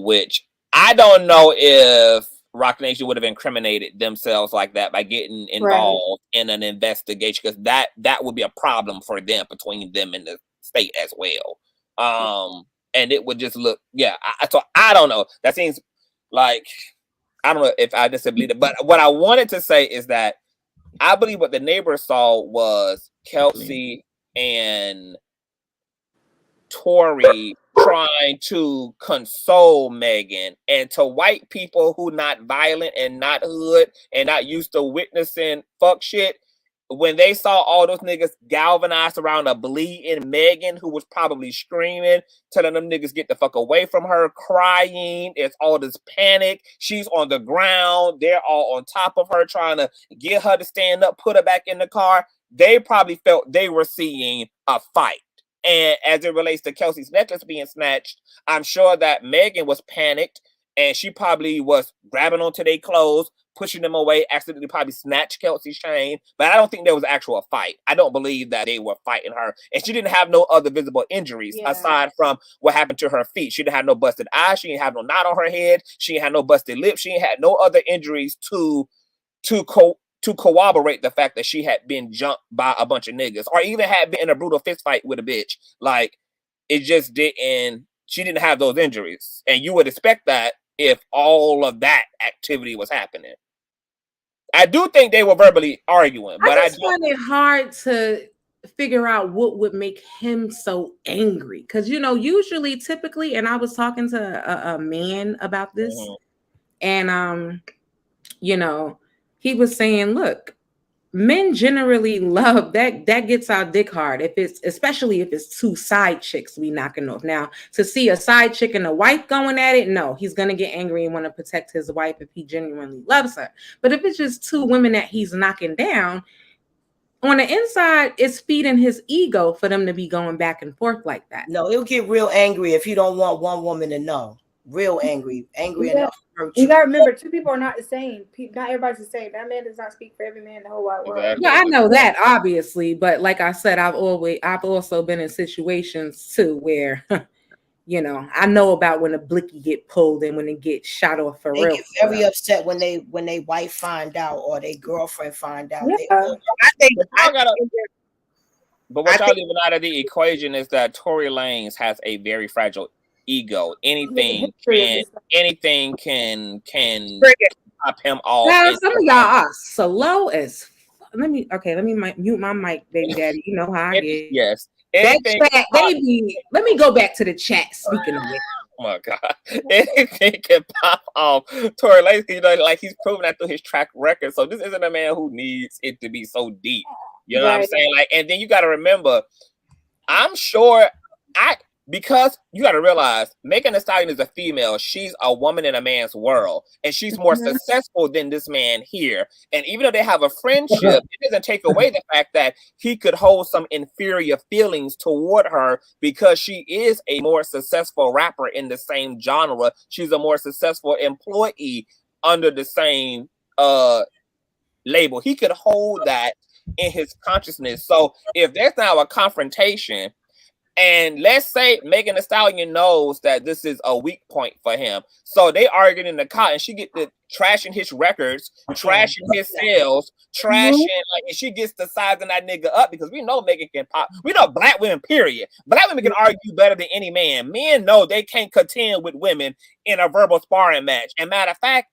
which I don't know if Rock Nation would have incriminated themselves like that by getting involved in an investigation, because that would be a problem for them, between them and the state as well. And it would just look, so I don't know. That seems like, I don't know if I disagree, but what I wanted to say is that I believe what the neighbors saw was Kelsey and Tory trying to console Megan. And to white people who not violent and not hood and not used to witnessing fuck shit, when they saw all those niggas galvanized around a bleeding Megan, who was probably screaming, telling them niggas get the fuck away from her, crying, it's all this panic, she's on the ground, they're all on top of her trying to get her to stand up, put her back in the car, they probably felt they were seeing a fight. And as it relates to Kelsey's necklace being snatched, I'm sure that Megan was panicked and she probably was grabbing onto their clothes, pushing them away, accidentally probably snatched Kelsey's chain. But I don't think there was actual fight. I don't believe that they were fighting her. And she didn't have no other visible injuries aside from what happened to her feet. She didn't have no busted eyes. She didn't have no knot on her head. She didn't have no busted lips. She didn't have no other injuries to corroborate the fact that she had been jumped by a bunch of niggas, or even had been in a brutal fist fight with a bitch. Like, it just didn't, she didn't have those injuries. And you would expect that if all of that activity was happening. I do think they were verbally arguing, but I just find it hard to figure out what would make him so angry. Because, usually, typically, and I was talking to a man about this, and, he was saying, look, men generally love that gets our dick hard, especially if it's two side chicks we knocking off. Now, to see a side chick and a wife going at it, no, he's gonna get angry and want to protect his wife if he genuinely loves her. But if it's just two women that he's knocking down, on the inside, it's feeding his ego for them to be going back and forth like that. No, he'll get real angry if you don't want one woman to know. Real angry enough to hurt you. You gotta remember, two people are not the same. Not everybody's the same. That man does not speak for every man in the whole wide world. Yeah, I know that, obviously, but like I said, I've also been in situations too where, I know about when a blicky get pulled and when it gets shot off for real. They get very upset when they wife find out or they girlfriend find out. Yeah. But what y'all leaving out of the equation is that Tory Lanez has a very fragile ego. Anything can pop him off. Now, some of y'all are slow as. Let me mute my mic, baby daddy. You know how I get. Yes. That chat, let me go back to the chat. Speaking of it. Oh my God. Anything can pop off Tory Lanez, like he's proven that through his track record. So this isn't a man who needs it to be so deep. You know what I'm saying? Like, and then you gotta remember, I'm sure because you got to realize Megan Thee Stallion is a female. She's a woman in a man's world, and she's more successful than this man here. And even though they have a friendship, it doesn't take away the fact that he could hold some inferior feelings toward her because she is a more successful rapper in the same genre. She's a more successful employee under the same label. He could hold that in his consciousness. So if there's now a confrontation, and let's say Megan Thee Stallion knows that this is a weak point for him, so they arguing in the car, and she get to trashing his records, trashing his sales, trashing, like, and she gets to sizing that nigga up because we know Megan can pop. We know black women, period. Black women can argue better than any man. Men know they can't contend with women in a verbal sparring match. And matter of fact,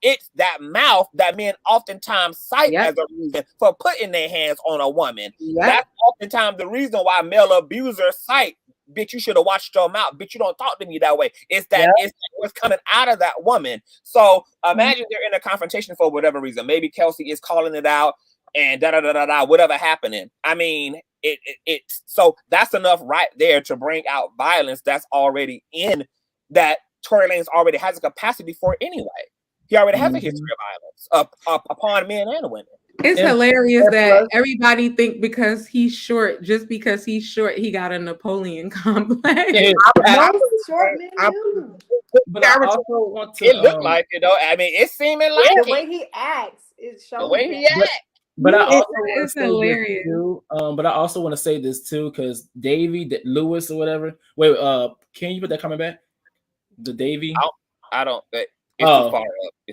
it's that mouth that men oftentimes cite as a reason for putting their hands on a woman. That's oftentimes the reason why male abusers cite bitch, you should have watched your mouth. Bitch, you don't talk to me that way. It's that it's what's coming out of that woman. So imagine they're in a confrontation for whatever reason. Maybe Kelsey is calling it out and whatever happening. I mean, so that's enough right there to bring out violence that's already in that Tory Lanez already has a capacity for anyway. He already has a history of violence upon men and women. It's hilarious that everybody think because he's short, just because he's short, he got a Napoleon complex. No, short men do. But I also want to. It looked like it, though. I mean, it's seeming like the way he acts is showing the way he acts. But I also it's hilarious. But I also want to say this too, because Davey Lewis or whatever. Wait, can you put that comment back? The Davey. I don't. It's too far up.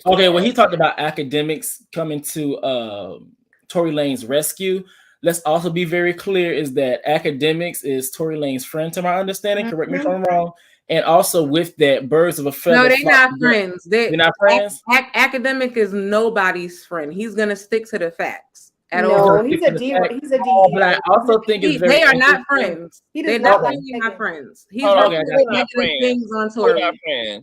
Okay, well, he talked about academics coming to Tory Lanez's rescue. Let's also be very clear: is that academics is Tory Lanez's friend, to my understanding. Correct me if I'm wrong. And also with that, birds of a feather. No, they're not friends. They're not friends. Academic is nobody's friend. He's gonna stick to the facts at all. No, he's a D. He's a D. But I also think it's very they are not friends. They're definitely not friends. He's reported negative things on Tory.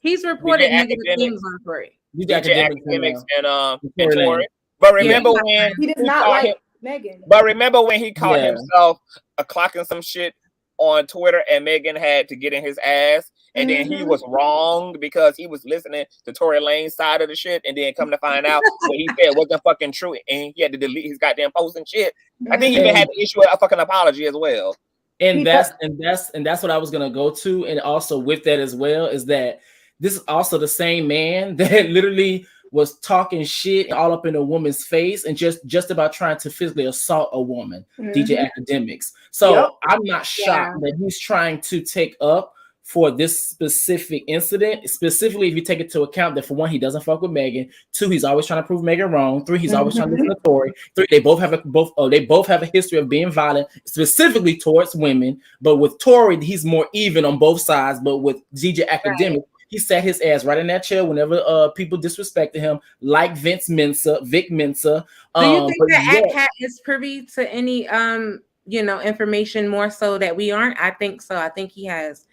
He's reported negative things on Tory. Academics and Tory. But remember when he does not like Megan. But remember when he caught himself clocking some shit on Twitter and Megan had to get in his ass, and then he was wrong because he was listening to Tory Lanez's side of the shit, and then come to find out what he said wasn't fucking true, and he had to delete his goddamn post and shit. I think he even had to issue a fucking apology as well. And that's what I was gonna go to, and also with that as well is that this is also the same man that literally was talking shit all up in a woman's face and just about trying to physically assault a woman, DJ Academics. So I'm not shocked that he's trying to take up for this specific incident, specifically if you take into account that for one, he doesn't fuck with Megan. Two, he's always trying to prove Megan wrong. Three, he's always trying to listen to Tory. Three, they both have a history of being violent, specifically towards women. But with Tory, he's more even on both sides. But with DJ Academic, he sat his ass right in that chair whenever people disrespected him, like Vic Mensa. Do you think that Cat is privy to any information more so that we aren't? I think so. I think he has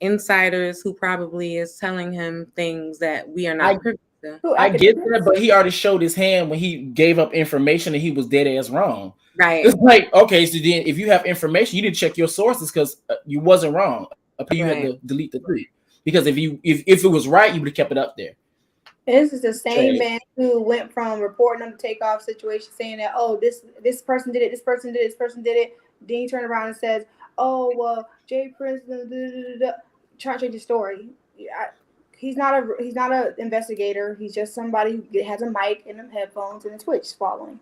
insiders who probably is telling him things that we are not privy to. I get that, but he already showed his hand when he gave up information and he was dead ass wrong. Right. It's like, okay, so then if you have information, you need to check your sources because you wasn't wrong. You had to delete the tweet. Because if it was right, you would have kept it up there. This is the same man who went from reporting on the takeoff situation, saying that this person did it, this person did it, this person did it. Then he turned around and says, Jay Prince, trying to change the story. He's not an investigator. He's just somebody who has a mic and them headphones and a Twitch following.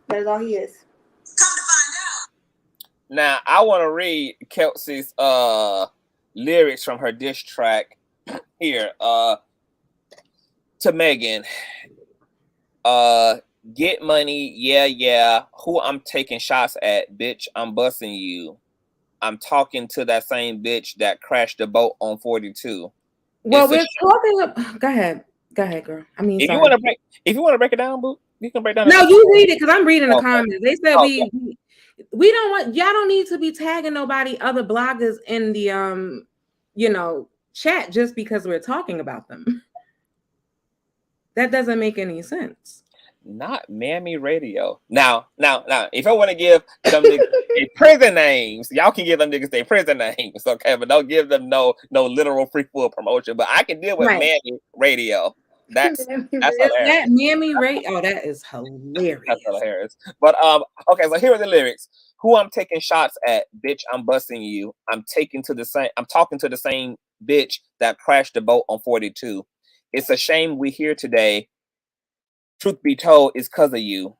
That is all he is. Come to find out. Now I want to read Kelsey's lyrics from her diss track here to Megan. Get money, yeah. Who I'm taking shots at, bitch? I'm busting you. I'm talking to that same bitch that crashed the boat on 42. Well, we're talking about. Go ahead, girl. I mean, if you want to break it down, boo, you can break down. No, you read it because I'm reading the comments. They said we don't want y'all don't need to be tagging nobody other bloggers in the chat just because we're talking about them. That doesn't make any sense. Not Mammy Radio. Now, if I want to give them niggas their prison names, y'all can give them niggas their prison names, okay? But don't give them no literal free full promotion. But I can deal with Mammy Radio. That's hilarious. That Mammy Radio. Oh, that is hilarious. That's hilarious. But okay, so here are the lyrics. Who I'm taking shots at, bitch, I'm busting you. I'm talking to the same bitch that crashed the boat on 42. It's a shame we here today. Truth be told, it's because of you.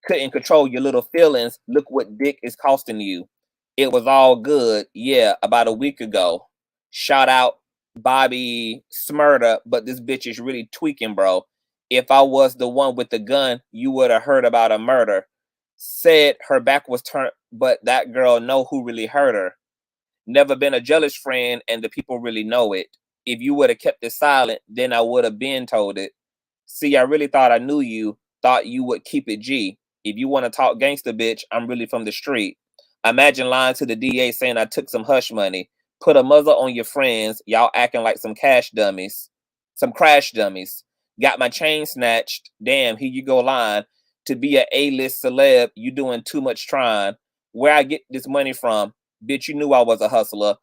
Couldn't control your little feelings. Look what dick is costing you. It was all good, about a week ago. Shout out Bobby Smurda, but this bitch is really tweaking, bro. If I was the one with the gun, you would have heard about a murder. Said her back was turned, but that girl know who really hurt her. Never been a jealous friend, and the people really know it. If you would have kept it silent, then I would have been told it. See, I really thought I knew you, thought you would keep it G. If you want to talk gangster, bitch, I'm really from the street. Imagine lying to the DA saying I took some hush money. Put a muzzle on your friends. Y'all acting like some crash dummies. Got my chain snatched. Damn, here you go lying. To be a A-list celeb, you doing too much trying. Where I get this money from? Bitch, you knew I was a hustler.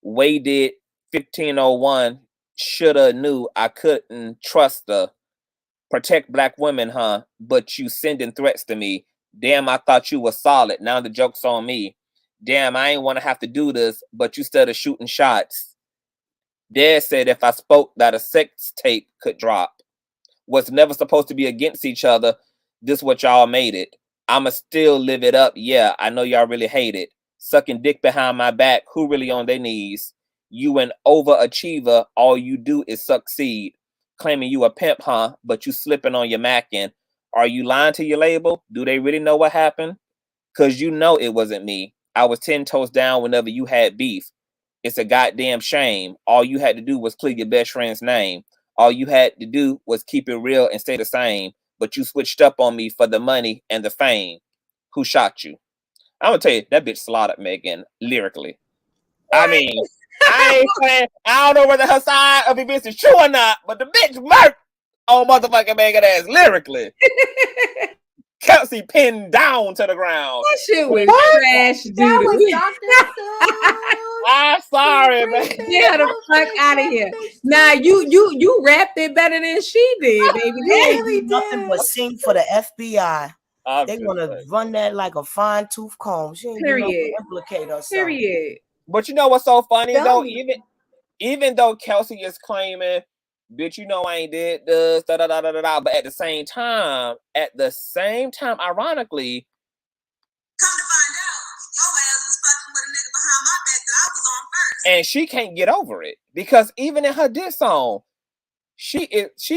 Way did 1501. Shoulda knew I couldn't trust her. Protect black women, huh? But you sending threats to me. Damn, I thought you were solid. Now the joke's on me. Damn, I ain't want to have to do this, but you started shooting shots. Dad said if I spoke that a sex tape could drop. Was never supposed to be against each other. This what y'all made it. I'ma still live it up. Yeah, I know y'all really hate it. Sucking dick behind my back. Who really on their knees? You an overachiever. All you do is succeed. Claiming you a pimp, huh? But you slipping on your mackin'. Are you lying to your label? Do they really know what happened? Cause you know it wasn't me. I was 10 toes down whenever you had beef. It's a goddamn shame. All you had to do was clear your best friend's name. All you had to do was keep it real and stay the same. But you switched up on me for the money and the fame. Who shot you? I'm gonna tell you, that bitch slaughtered Megan lyrically. What? I mean, I ain't saying, I don't know whether her side of events is true or not, but the bitch murked on motherfucking Megan ass lyrically. Kelsey pinned down to the ground. That shit was trash, dude. That was Dr. I'm sorry, man. Get the fuck out of here. Nah, you rapped it better than she did, baby. Really nothing but sing for the FBI. They're gonna run that like a fine tooth comb. She ain't gonna implicate herself. Period. But you know what's so funny though? Even though Kelsey is claiming, bitch, you know I ain't did this, but at the same time, ironically, come to find out, your ass was fucking with a nigga behind my back that I was on first. And she can't get over it. Because even in her diss song, she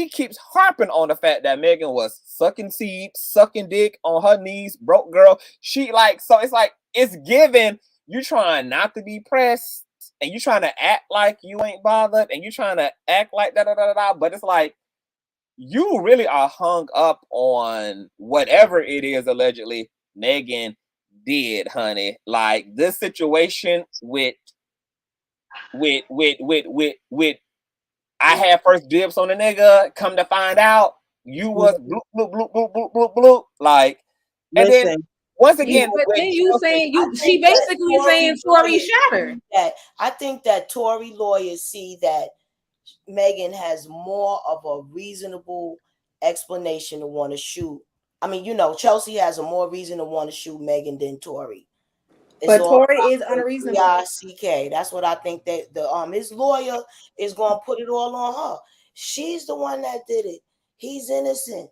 keeps harping on the fact that Megan was sucking seed, sucking dick on her knees, broke girl. So it's like, it's given, you trying not to be pressed, and you trying to act like you ain't bothered, and you trying to act like but it's like, you really are hung up on whatever it is allegedly Megan did, honey. Like this situation with I had first dibs on the nigga. Come to find out, you was bloop bloop bloop bloop bloop bloop bloop. Like, and then once again, but then you saying she basically saying Tory shot her. I think that Tory lawyers see that Megan has more of a reasonable explanation to want to shoot. I mean, you know, Chelsea has a more reason to want to shoot Megan than Tory. But Tory is unreasonable. CK. That's what I think that his lawyer is gonna put it all on her. She's the one that did it. He's innocent.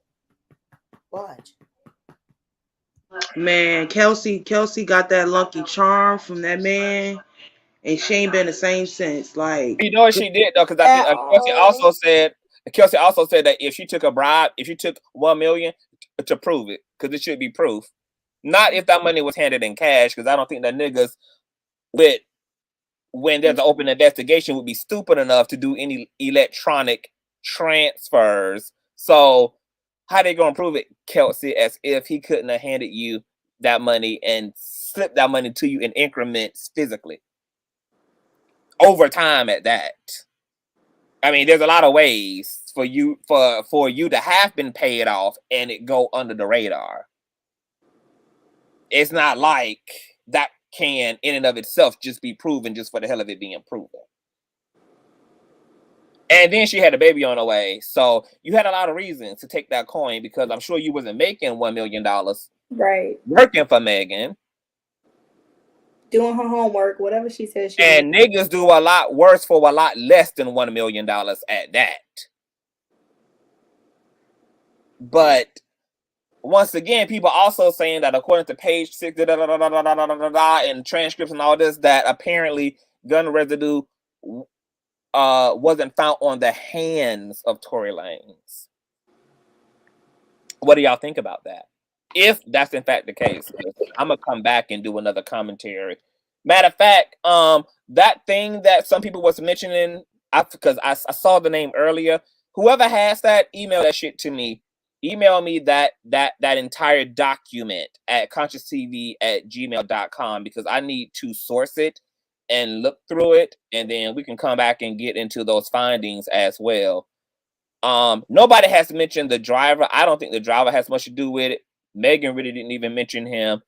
Watch. Man, Kelsey got that lucky charm from that man, and she ain't been the same since. Like, you know what she did though, because I think Kelsey also said that if she took a bribe, if she took $1 million to prove it, because it should be proof. Not if that money was handed in cash, because I don't think that niggas when there's an open investigation would be stupid enough to do any electronic transfers. So how they gonna prove it, Kelsey, as if he couldn't have handed you that money and slipped that money to you in increments physically? Over time at that. I mean, there's a lot of ways for you to have been paid off and it go under the radar. It's not like that can, in and of itself, just be proven just for the hell of it being proven. And then she had a baby on the way. So you had a lot of reasons to take that coin, because I'm sure you wasn't making $1 million right working for Megan. Doing her homework, whatever she says. And niggas do a lot worse for a lot less than $1 million at that. But once again, people also saying that according to page 6 and transcripts and all this, that apparently gun residue wasn't found on the hands of Tory Lanez. What do y'all think about that? If that's in fact the case, I'm gonna come back and do another commentary. Matter of fact, that thing that some people was mentioning, because I saw the name earlier. Whoever has that, email that shit to me. email me that entire document at consciouztv@gmail.com, because I need to source it and look through it, and then we can come back and get into those findings as well. Nobody has mentioned the driver. I don't think the driver has much to do with it. Megan really didn't even mention him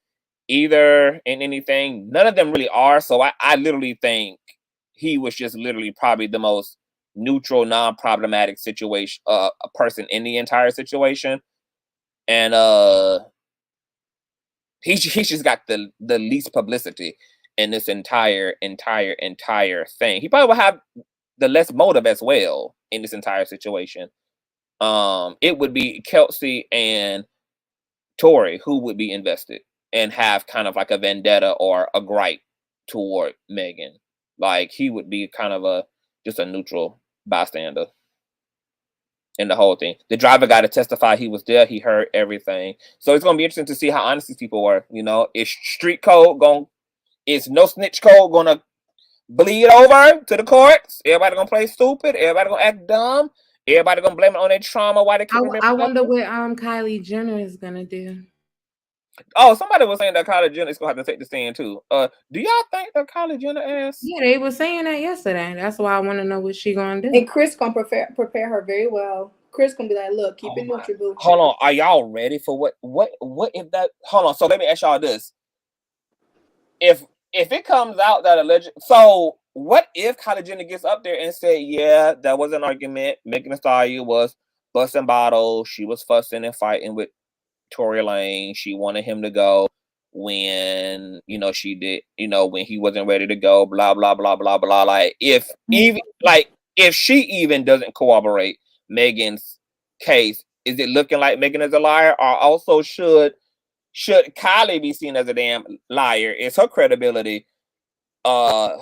either in anything. None of them really are. So I literally think he was just literally probably the most neutral, non-problematic situation, a person in the entire situation. And he's just got the least publicity in this entire thing. He probably will have the less motive as well in this entire situation. It would be Kelsey and Tory who would be invested and have kind of like a vendetta or a gripe toward Megan. Like, he would be kind of just a neutral bystander in the whole thing. The driver got to testify he was there. He heard everything. So it's going to be interesting to see how honest these people were. You know, is street code is no snitch code going to bleed over to the courts? Everybody going to play stupid? Everybody going to act dumb? Everybody going to blame it on their trauma? Why they keep I wonder what Kylie Jenner is going to do. Oh, somebody was saying that Kylie Jenner is going to have to take the stand too. Do y'all think that Kylie Jenner ass? Yeah, they were saying that yesterday. That's why I want to know what she going to do. And Chris going to prepare her very well. Chris going to be like, look, keep it neutral, boo. Hold on. Are y'all ready for what if that... Hold on. So let me ask y'all this. If it comes out that so what if Kylie Jenner gets up there and say, yeah, that was an argument. Megan Thee Stallion was busting bottles. She was fussing and fighting with Tory Lanez. She wanted him to go when, you know, she did, you know, when he wasn't ready to go, blah, blah, blah, blah, blah. Like, if she even doesn't corroborate Megan's case, is it looking like Megan is a liar? Or also should Kylie be seen as a damn liar? Is her credibility, I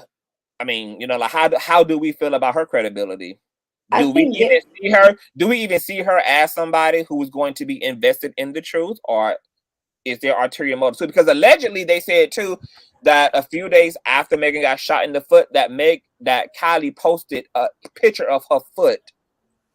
mean, you know, like, how do we feel about her credibility? Do we even see her as somebody who is going to be invested in the truth, or is there ulterior motives too? Because allegedly they said too that a few days after Megan got shot in the foot, that Kylie posted a picture of her foot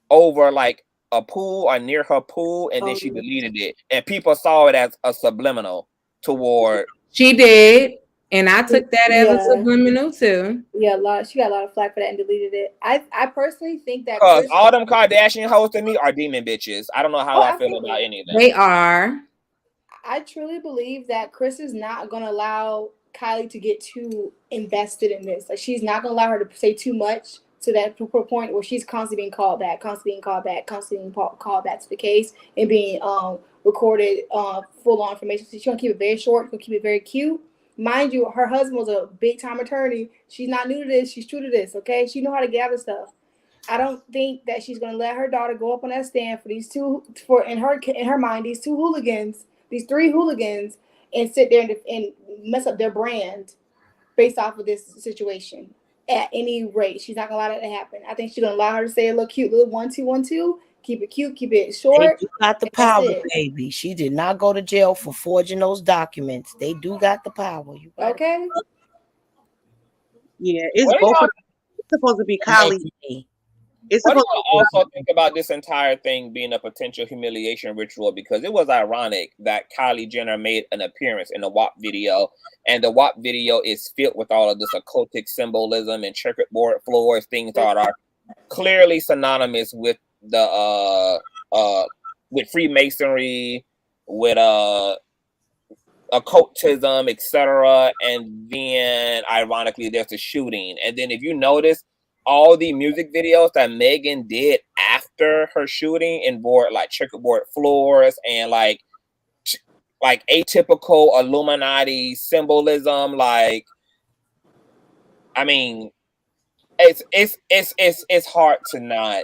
over like a pool or near her pool, and then she deleted it, and people saw it as a subliminal toward. She did. And I took that as a subliminal too. Yeah, she got a lot of flack for that and deleted it. I personally think that because all them Kardashian hoes to me are demon bitches. I don't know how I feel about anything. They are. I truly believe that Chris is not going to allow Kylie to get too invested in this. Like, she's not going to allow her to say too much to that point where she's constantly being called back, constantly being called back to the case, and being recorded full on information. So she's going to keep it very short. She's going to keep it very cute. Mind you, her husband was a big time attorney. She's not new to this. She's true to this. Okay, she know how to gather stuff. I don't think that she's gonna let her daughter go up on that stand for these in her mind, these three hooligans, and sit there and mess up their brand based off of this situation. At any rate, she's not gonna allow that to happen. I think she's gonna allow her to say a little cute, little 1 2 1 2. Keep it cute, keep it short. They do got the power, baby. She did not go to jail for forging those documents. They do got the power. You okay? Yeah, it's supposed to be Kylie. What do you also think about this entire thing being a potential humiliation ritual? Because it was ironic that Kylie Jenner made an appearance in the WAP video, and the WAP video is filled with all of this occultic symbolism and checkerboard floors, things that are clearly synonymous with with Freemasonry, with occultism, etc. And then ironically there's a shooting. And then if you notice, all the music videos that Megan did after her shooting involved like checkerboard floors and like atypical Illuminati symbolism. Like, I mean, it's hard to not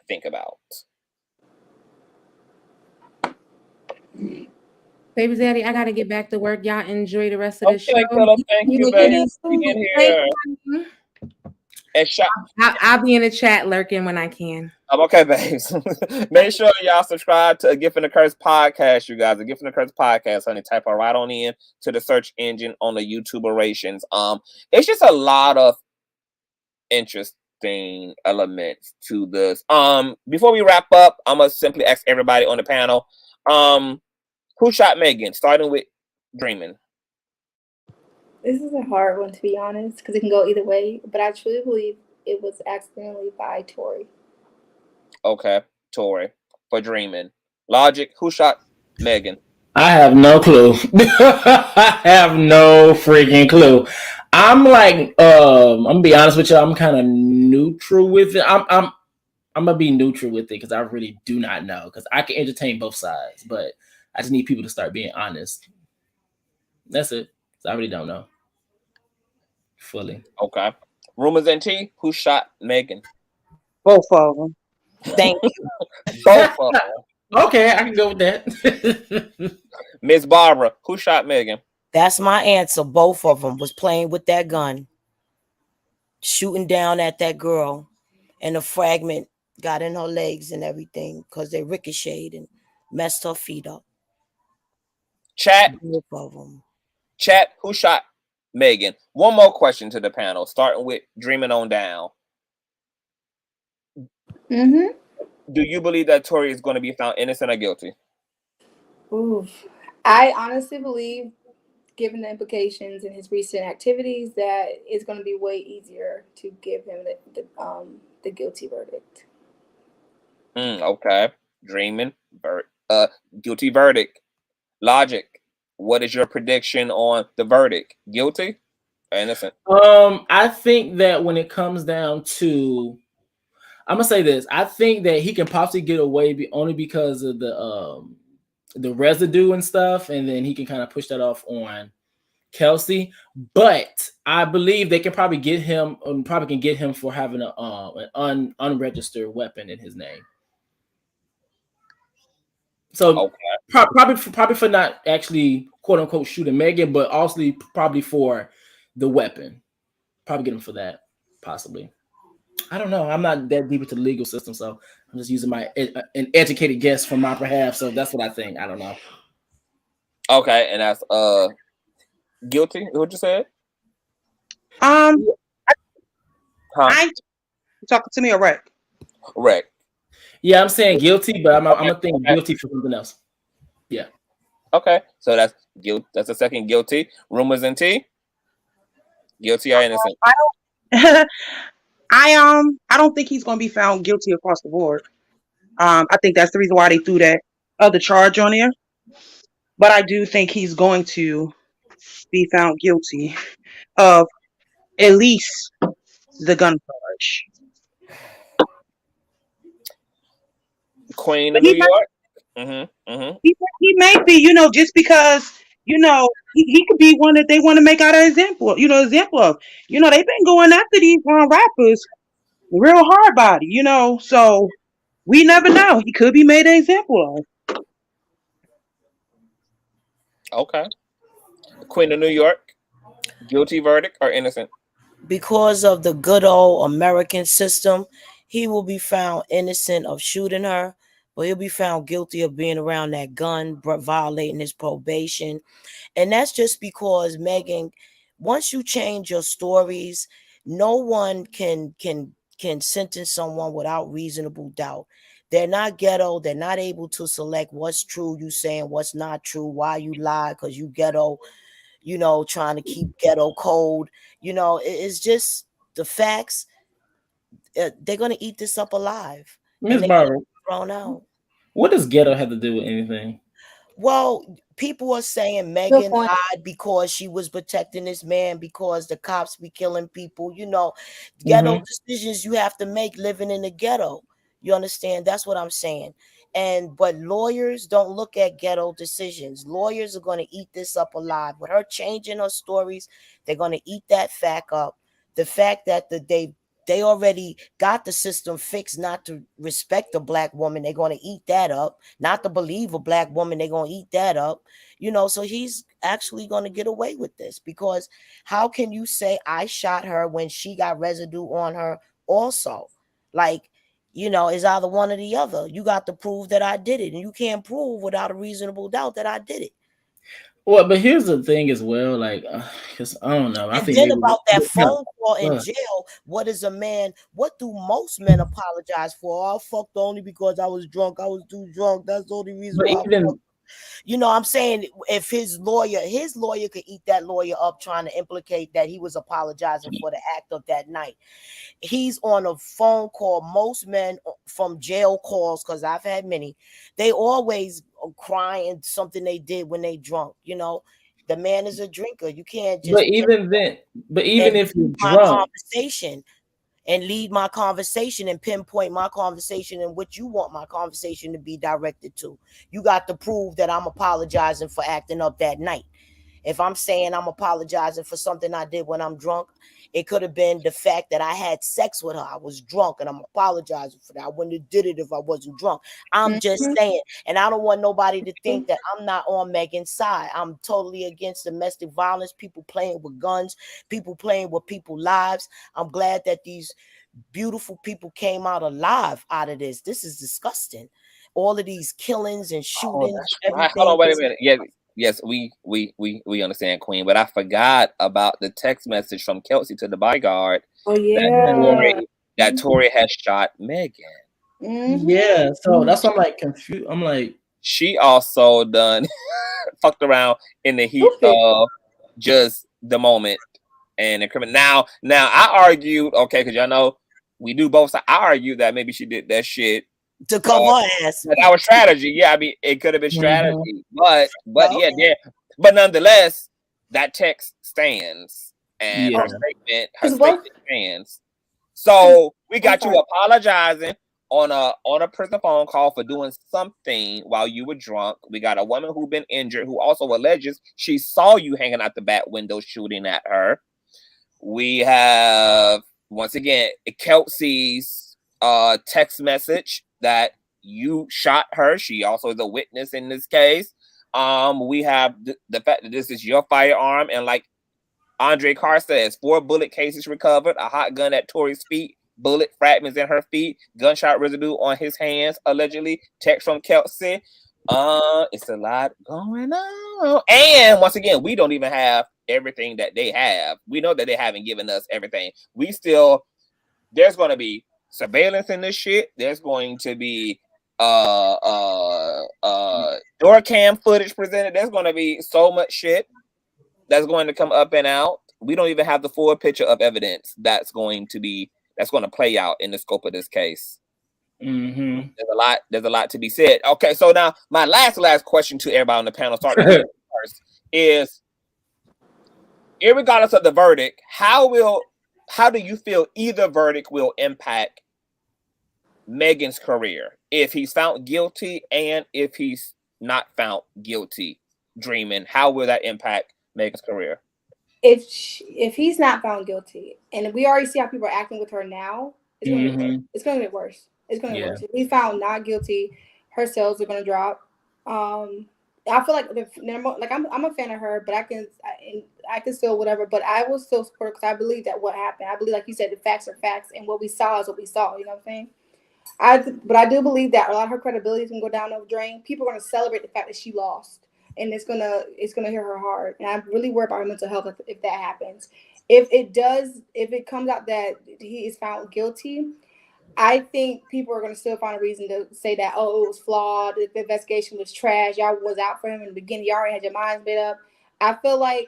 think about. Baby Daddy, I gotta get back to work. Y'all enjoy the rest of the show. Thank you, baby. I'll be in the chat lurking when I can. Okay, babes. Make sure y'all subscribe to A Gift and a Curse podcast, you guys. A Gift and a Curse podcast, honey. Type it right on in to the search engine on the YouTuberations. It's just a lot of interest interesting elements to this. Before we wrap up, I'm gonna simply ask everybody on the panel, who shot Megan? Starting with Dreaming. This is a hard one, to be honest, because it can go either way. But I truly believe it was accidentally by Tory. Okay, Tory for Dreaming. Logic, who shot Megan? I have no clue. I have no freaking clue. I'm like, I'm gonna be honest with you. I'm kind of neutral with it. I'm gonna be neutral with it because I really do not know. Because I can entertain both sides, but I just need people to start being honest. That's it. I really don't know fully. Okay. Rumors and tea, who shot Megan? Both of them. Thank you. Both of them. Okay, I can go with that. Miss Barbara, who shot Megan? That's my answer. Both of them was playing with that gun, shooting down at that girl, and the fragment got in her legs and everything because they ricocheted and messed her feet up. Chat. Both of them. Chat, who shot Megan? One more question to the panel, starting with Dreaming on down. Mm-hmm. Do you believe that Tory is going to be found innocent or guilty? Oof. I honestly believe, given the implications in his recent activities, that it's going to be way easier to give him the guilty verdict. Okay. Dreaming, guilty verdict. Logic, what is your prediction on the verdict? Guilty or innocent? I think that when it comes down to, I'm gonna say this. I think that he can possibly get away only because of the residue and stuff, and then he can kind of push that off on Kelsey. But I believe they can probably get him, for having an unregistered weapon in his name. So okay. probably for not actually quote unquote shooting Megan, but also probably for the weapon. Probably get him for that, possibly. I don't know. I'm not that deep into the legal system, so I'm just using an educated guess from my behalf. So that's what I think. I don't know. Okay, and that's guilty. What you said? Huh? I talking to me or Rick? Rick. Yeah, I'm saying guilty, but I'm gonna think guilty for something else. Yeah. Okay, so that's guilt. That's a second guilty. Rumors and tea. Guilty or innocent? I don't think he's going to be found guilty across the board. I think that's the reason why they threw that other charge on there. But I do think he's going to be found guilty of at least the gun charge. Queen of New York. He may be, just because, he could be one that they want to make out an example, example of. They've been going after these rappers real hard body, so we never know. He could be made an example of. Okay. Queen of New York. Guilty verdict or innocent? Because of the good old American system, he will be found innocent of shooting her, but he'll be found guilty of being around that gun, violating his probation. And that's just because, Megan, once you change your stories, no one can sentence someone without reasonable doubt. They're not ghetto. They're not able to select what's true, you saying what's not true, why you lie because you ghetto, trying to keep ghetto code. It's just the facts. They're going to eat this up alive. Miss Barbara, thrown out. What does ghetto have to do with anything? Well, people are saying Megan lied because she was protecting this man because the cops be killing people. Ghetto decisions you have to make living in the ghetto. You understand? That's what I'm saying. But lawyers don't look at ghetto decisions. Lawyers are going to eat this up alive. With her changing her stories, they're going to eat that fact up. The fact that they already got the system fixed not to respect a black woman, they're going to eat that up. Not to believe a black woman, they're going to eat that up. So he's actually going to get away with this, because how can you say I shot her when she got residue on her also? It's either one or the other. You got to prove that I did it, and you can't prove without a reasonable doubt that I did it. Well, but here's the thing as well, like, because I don't know. I And think then maybe about that no, phone call in jail, what is a man? What do most men apologize for? Oh, I fucked only because I was drunk. I was too drunk. That's the only reason but why I even fucked. You know, I'm saying if his lawyer could eat that lawyer up trying to implicate that he was apologizing for the act of that night. He's on a phone call. Most men from jail calls, because I've had many, they always crying something they did when they drunk. You know, the man is a drinker. You can't but just even then, but even and if you're my drunk, conversation and lead my conversation and pinpoint my conversation and what you want my conversation to be directed to. You got to prove that I'm apologizing for acting up that night. If I'm saying I'm apologizing for something I did when I'm drunk, it could have been the fact that I had sex with her. I was drunk and I'm apologizing for that. I wouldn't have did it if I wasn't drunk. I'm just saying, and I don't want nobody to think that I'm not on Megan's side. I'm totally against domestic violence, people playing with guns, people playing with people's lives. I'm glad that these beautiful people came out alive out of this. This is disgusting. All of these killings and shootings, everything. Hold on, wait a minute. Yes, we understand, Queen, but I forgot about the text message from Kelsey to the bodyguard. Oh yeah, that Tory has shot Megan. Yeah, so that's why I'm like confused. I'm like, she also done fucked around in the heat of just the moment and incriminate. Now I argued, okay, because y'all know we do both sides. I argued that maybe she did that shit to cover her ass. That was strategy. Yeah, I mean, it could have been strategy, but yeah, but nonetheless, that text stands and her statement stands. So we got you apologizing on a prison phone call for doing something while you were drunk. We got a woman who been injured who also alleges she saw you hanging out the back window shooting at her. We have once again Kelsey's text message that you shot her. She also is a witness in this case. We have the fact that this is your firearm, and like Andre Carr says, 4 bullet cases recovered, a hot gun at Tory's feet, bullet fragments in her feet, gunshot residue on his hands, allegedly. Text from Kelsey. It's a lot going on. And once again, we don't even have everything that they have. We know that they haven't given us everything. There's going to be surveillance in this shit. There's going to be door cam footage presented. There's going to be so much shit that's going to come up and out. We don't even have the full picture of evidence that's going to play out in the scope of this case. Mm-hmm. There's a lot to be said. Okay, so now my last question to everybody on the panel, starting first, is irregardless of the verdict, how do you feel either verdict will impact Megan's career if he's found guilty and if he's not found guilty? Dreaming, how will that impact Megan's career? If he's not found guilty, and we already see how people are acting with her now, it's going to get worse. It's going to get worse. It's going to get worse. If he's found not guilty, her sales are going to drop. I feel like I'm a fan of her, but I can still whatever. But I will still support her because I believe that what happened. I believe, like you said, the facts are facts, and what we saw is what we saw. You know what I'm saying? But I do believe that a lot of her credibility is going to go down the drain. People are going to celebrate the fact that she lost, and it's gonna hit her hard. And I'm really worried about her mental health if that happens. If it comes out that he is found guilty, I think people are going to still find a reason to say that, oh, it was flawed, the investigation was trash, y'all was out for him in the beginning, y'all already had your minds made up. I feel like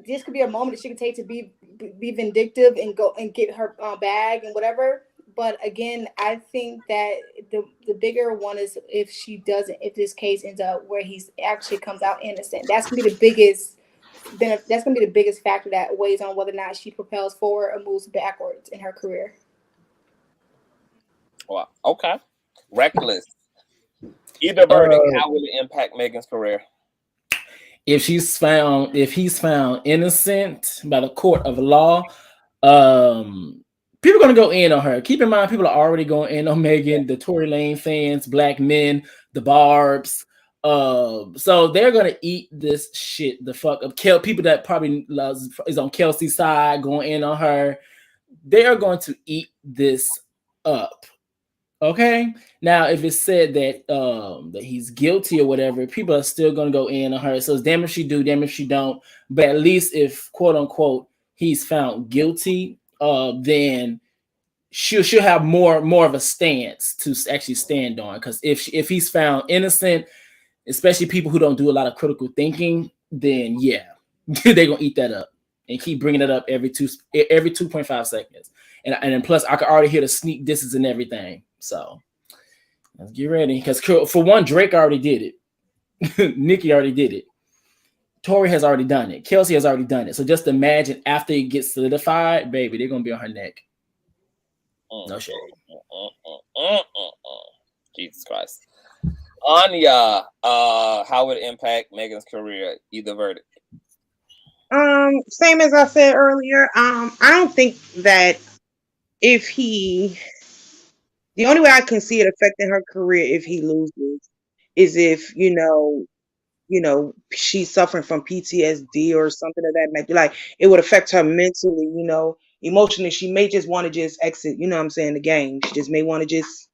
this could be a moment that she can take to be vindictive and go and get her bag and whatever. But again, I think that the bigger one is if this case ends up where he's actually comes out innocent. That's gonna be the biggest. That's gonna be the biggest factor that weighs on whether or not she propels forward or moves backwards in her career. Well, okay. Reckless. Either verdict, how will it impact Megan's career? If he's found innocent by the court of law, people are gonna go in on her. Keep in mind, people are already going in on Megan, the Tory Lanez fans, black men, the Barbs. So they're gonna eat this shit the fuck up. People that probably is on Kelsey's side going in on her. They are going to eat this up. Okay. Now, if it's said that that he's guilty or whatever, people are still gonna go in on her. So it's damn if she do, damn if she don't. But at least if quote unquote he's found guilty, then she'll have more of a stance to actually stand on. Because if he's found innocent, especially people who don't do a lot of critical thinking, then yeah, they're gonna eat that up and keep bringing it up every 2.5 seconds. And then plus I could already hear the sneak disses and everything. So let's get ready. Because for one, Drake already did it. Nicki already did it. Tory has already done it. Kelsey has already done it. So just imagine after it gets solidified, baby, they're gonna be on her neck. No shade. Jesus Christ. Anya, how would it impact Megan's career? Either verdict. Same as I said earlier. I don't think that if he, the only way I can see it affecting her career if he loses is if she's suffering from PTSD or something of that nature. Like it would affect her mentally, emotionally. She may just want to just exit, you know what I'm saying, the game. She just may want to just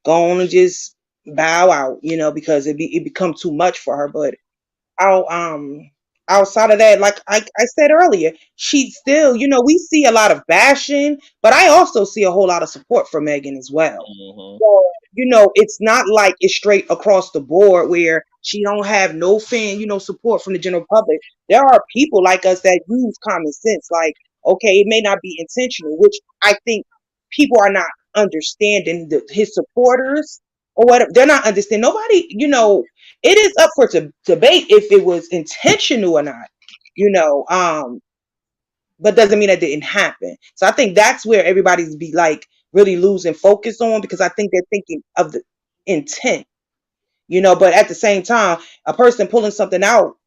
go on and just bow out, because it become too much for her. But I'll outside of that, like I said earlier, she still, we see a lot of bashing, but I also see a whole lot of support for Megan as well. Mm-hmm. So, it's not like it's straight across the board where she don't have no fan, support from the general public. There are people like us that use common sense. Like, okay, it may not be intentional, which I think people are not understanding his supporters or whatever. They're not understanding. Nobody, it is up for debate if it was intentional or not, but doesn't mean that didn't happen. So I think that's where everybody's be like really losing focus on, because I think they're thinking of the intent, but at the same time, a person pulling something out,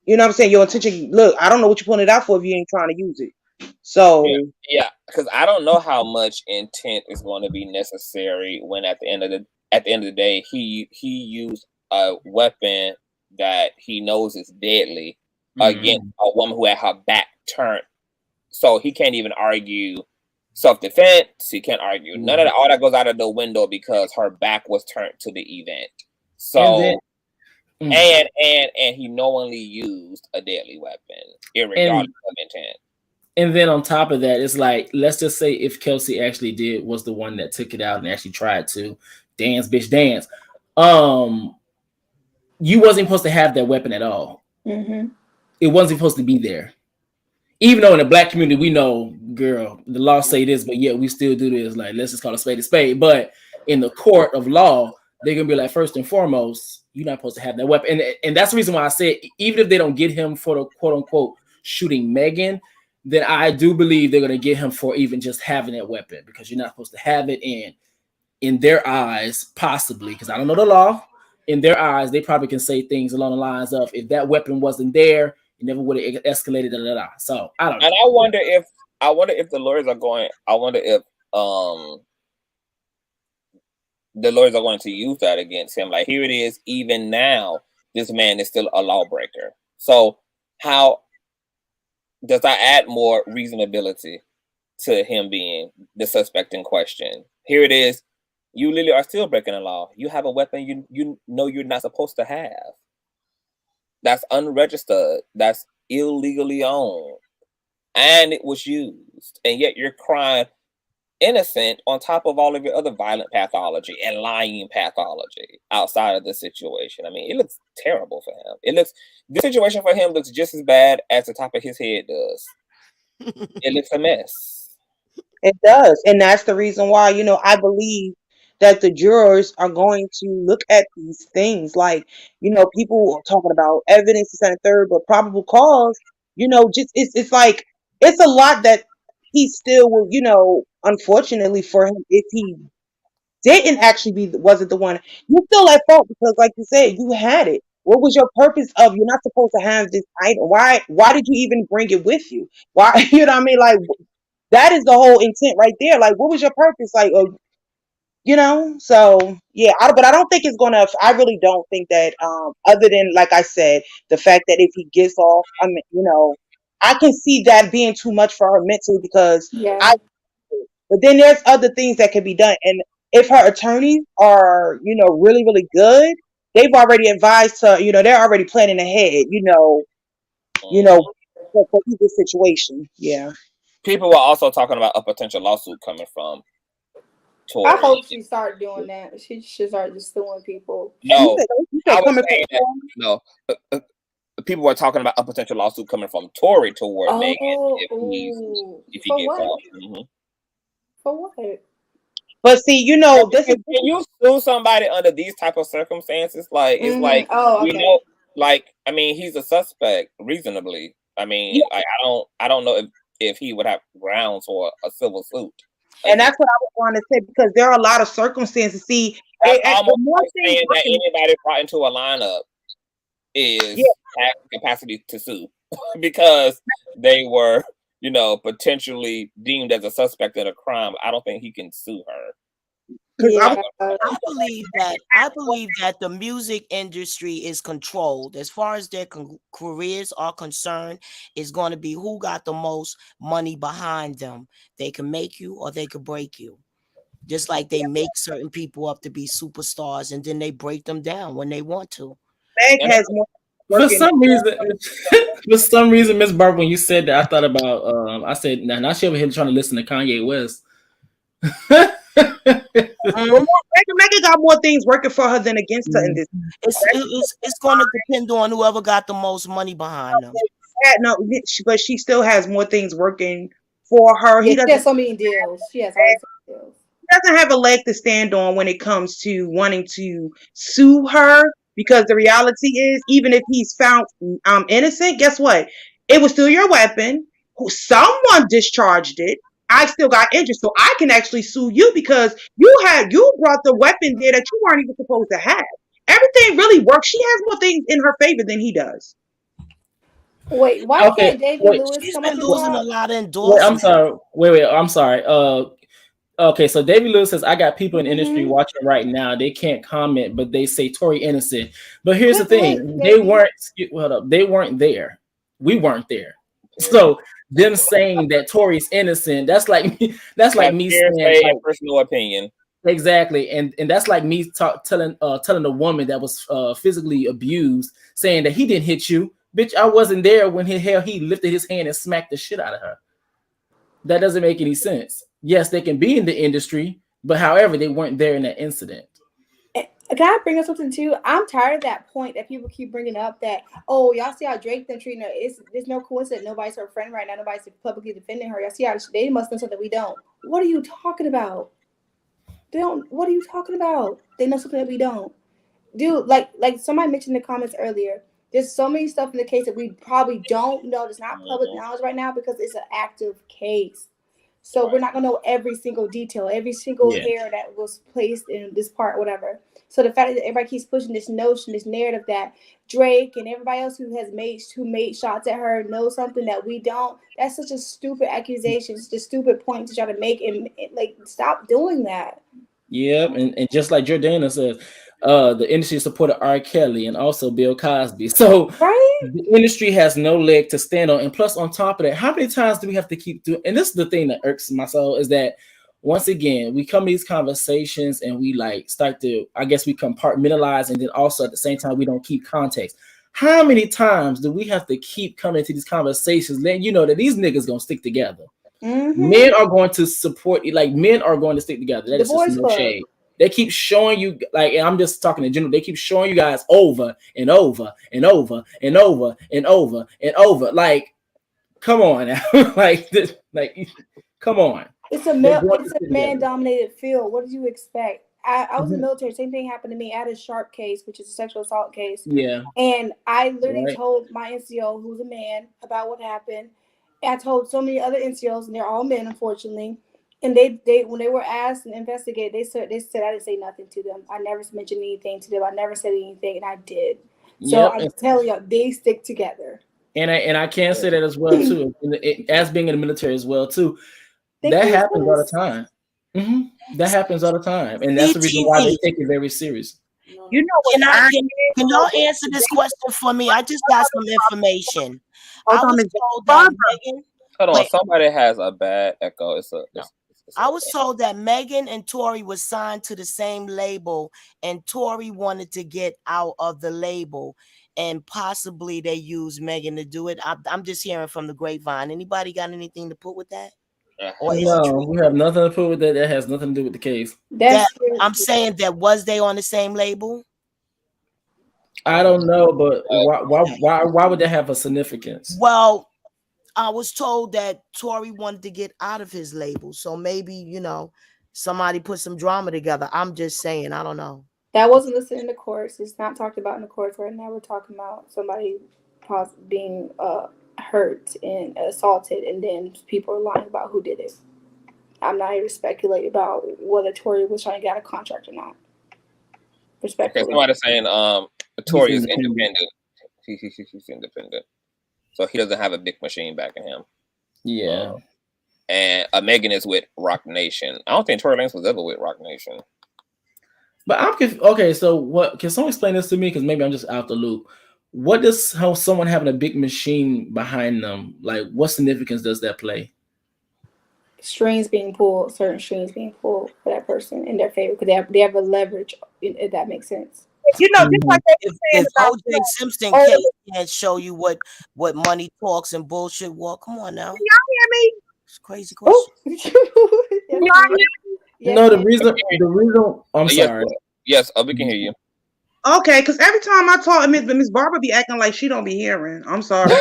you know what I'm saying? Your intention, look, I don't know what you're pulling it out for if you ain't trying to use it. So yeah, because I don't know how much intent is going to be necessary when at the end of the day he used a weapon that he knows is deadly against a woman who had her back turned. So he can't even argue self-defense. He can't argue none of that. All that goes out of the window because her back was turned to the event. So and he knowingly used a deadly weapon, irregardless of intent. And then on top of that, it's like, let's just say if Kelsey actually was the one that took it out and actually tried to dance, bitch, dance. You wasn't supposed to have that weapon at all. Mm-hmm. It wasn't supposed to be there. Even though in the black community, we know, girl, the law say this, but yet we still do this. Like, let's just call a spade a spade. But in the court of law, they're going to be like, first and foremost, you're not supposed to have that weapon. And that's the reason why I said, even if they don't get him for the quote unquote shooting Megan, then I do believe they're going to get him for even just having that weapon, because you're not supposed to have it. In their eyes, possibly, because I don't know the law, in their eyes, they probably can say things along the lines of, if that weapon wasn't there, it never would have escalated. So I don't know. And I wonder if the lawyers are going. I wonder if the lawyers are going to use that against him. Like, here it is. Even now, this man is still a lawbreaker. So how does that add more reasonability to him being the suspect in question? Here it is. You literally are still breaking the law. You have a weapon you know you're not supposed to have. That's unregistered. That's illegally owned. And it was used. And yet you're crying innocent on top of all of your other violent pathology and lying pathology outside of the situation. I mean, it looks terrible for him. The situation for him looks just as bad as the top of his head does. It looks a mess. It does. And that's the reason why, I believe that the jurors are going to look at these things. Like, people are talking about evidence, this and the third, but probable cause, just it's like, it's a lot that he still will, unfortunately for him, if he didn't actually wasn't the one, you still at fault, because like you said, you had it. What was your purpose of, you're not supposed to have this item? Why did you even bring it with you? Why, you know what I mean? Like, that is the whole intent right there. Like, what was your purpose? Like, so yeah, but I don't think it's gonna. I really don't think that. Other than, like I said, the fact that if he gets off, I mean, I can see that being too much for her mentally, because yeah. but then there's other things that can be done, and if her attorneys are, really, really good, they've already advised her, they're already planning ahead, for either situation. Yeah. People were also talking about a potential lawsuit coming from I Tory. hope she start doing that. She should start just suing people. No, You said I was coming saying that no. People were talking about a potential lawsuit coming from Tory toward Megan if he gets what? off. Mm-hmm. For what? But see, this is. Can you sue somebody under these type of circumstances? Like it's like like I mean, he's a suspect reasonably. I mean, like I don't know if he would have grounds for a civil suit. And that's what I was going to say, because there are a lot of circumstances. See, that's almost like saying that anybody brought into a lineup is has the capacity to sue because they were, potentially deemed as a suspect in a crime. I don't think he can sue her. I believe that the music industry is controlled as far as their careers are concerned. It's going to be who got the most money behind them. They can make you or they could break you. Just like they make certain people up to be superstars and then they break them down when they want to. Meg has more. For some reason, Miss Barbara, when you said that, I thought about. I said, now she over here trying to listen to Kanye West. Megan got more things working for her than against her in this. It's going to depend on whoever got the most money behind them. No, but she still has more things working for her. She has so many deals. She has deals. He doesn't have a leg to stand on when it comes to wanting to sue her, because the reality is, even if he's found innocent, guess what? It was still your weapon. Someone discharged it. I still got injured, so I can actually sue you because you brought the weapon there that you weren't even supposed to have. Everything really works. She has more things in her favor than he does. Wait, why can't David Lewis come up? Losing a lot of endorsements. I'm sorry. Wait. I'm sorry. Okay, so David Lewis says, I got people in the industry watching right now. They can't comment, but they say Tory innocent. But here's the thing. They weren't there. We weren't there. So them saying that Tory's innocent, that's like me saying like, personal opinion. Exactly. And that's like me telling a woman that was physically abused, saying that he didn't hit you. Bitch, I wasn't there when he lifted his hand and smacked the shit out of her. That doesn't make any sense. Yes, they can be in the industry, but however, they weren't there in that incident. Can I bring up something too? I'm tired of that point that people keep bringing up that, oh, y'all see how Drake them treating her. There's no coincidence. Nobody's her friend right now. Nobody's publicly defending her. Y'all see how they must know something we don't. What are you talking about? What are you talking about? They know something that we don't. Dude, like somebody mentioned in the comments earlier, there's so many stuff in the case that we probably don't know. That's not public knowledge right now because it's an active case. So we're not going to know every single detail, every single hair that was placed in this part, whatever. So the fact that everybody keeps pushing this notion, this narrative that Drake and everybody else who made shots at her knows something that we don't, that's such a stupid accusation. It's just a stupid point to try to make, and like, stop doing that. Yeah, and just like Jordana says, the industry supported R. Kelly and also Bill Cosby. So the industry has no leg to stand on. And plus, on top of that, how many times do we have to keep doing? And this is the thing that irks my soul, is that once again, we come to these conversations and we start to, I guess we compartmentalize, and then also at the same time, we don't keep context. How many times do we have to keep coming to these conversations, letting you know that these niggas gonna stick together? Men are going to support, men are going to stick together. That is just no shade. They keep showing you, and I'm just talking in general, they keep showing you guys over and over and over and over and over and over. Like, come on now. Come on. It's a man-dominated field. What did you expect? I was in the military. Same thing happened to me. I had a sharp case, which is a sexual assault case. Yeah. And I literally told my NCO, who's a man, about what happened. I told so many other NCOs, and they're all men, unfortunately. And they when they were asked and investigated, they said I didn't say nothing to them. I never mentioned anything to them. I never said anything, and I did. So I'm telling you, they stick together. And I can say that as well too. As being in the military as well too, that happens all the time. That happens all the time, and that's the reason why they take it very serious. You know, can y'all answer this question for me? I just got some information. I was told that Megan. Hold on, somebody has a bad echo. It's I was told that Megan and Tory was signed to the same label, and Tory wanted to get out of the label, and possibly they used Megan to do it. I'm just hearing from the grapevine. Anybody got anything to put with that? Or is it true? No, we have nothing to put with that. That has nothing to do with the case. I'm saying that was they on the same label? I don't know, but why would that have a significance? Well, I was told that Tory wanted to get out of his label, so maybe somebody put some drama together. I'm just saying, I don't know. That wasn't listed in the courts. It's not talked about in the courts right now. We're talking about somebody being hurt and assaulted, and then people are lying about who did it. I'm not even speculating about whether Tory was trying to get out of contract or not. Okay, somebody's saying Tory is independent. He's independent, so he doesn't have a big machine backing him. Yeah. And Megan is with Rock Nation. I don't think Tory Lanez was ever with Rock Nation. But I'm confused. Okay, so what? Can someone explain this to me? Because maybe I'm just out the loop. What does someone having a big machine behind them, like, what significance does that play? Strings being pulled, certain strings being pulled for that person in their favor because they have a leverage. If that makes sense. Just like if O.J. Simpson can't show you what money talks and bullshit. Well, come on now. Y'all hear me? It's crazy question. No, the reason. I'm sorry. Yes, we can hear you. Okay, because every time I talk, Miss Barbara be acting like she don't be hearing. I'm sorry.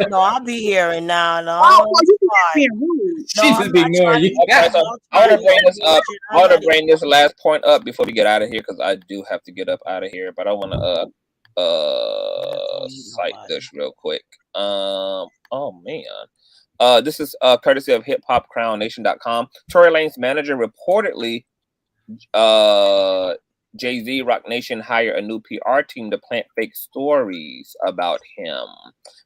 No, I'll be hearing now. No, you being rude. She's just being ignoring you. Okay, so I want to bring this up. I want to bring this last point up before we get out of here because I do have to get up out of here. But I want to cite this real quick. Oh man. This is courtesy of hiphopcrownnation.com. Tory Lanez manager reportedly Jay-Z, Rock Nation hire a new PR team to plant fake stories about him.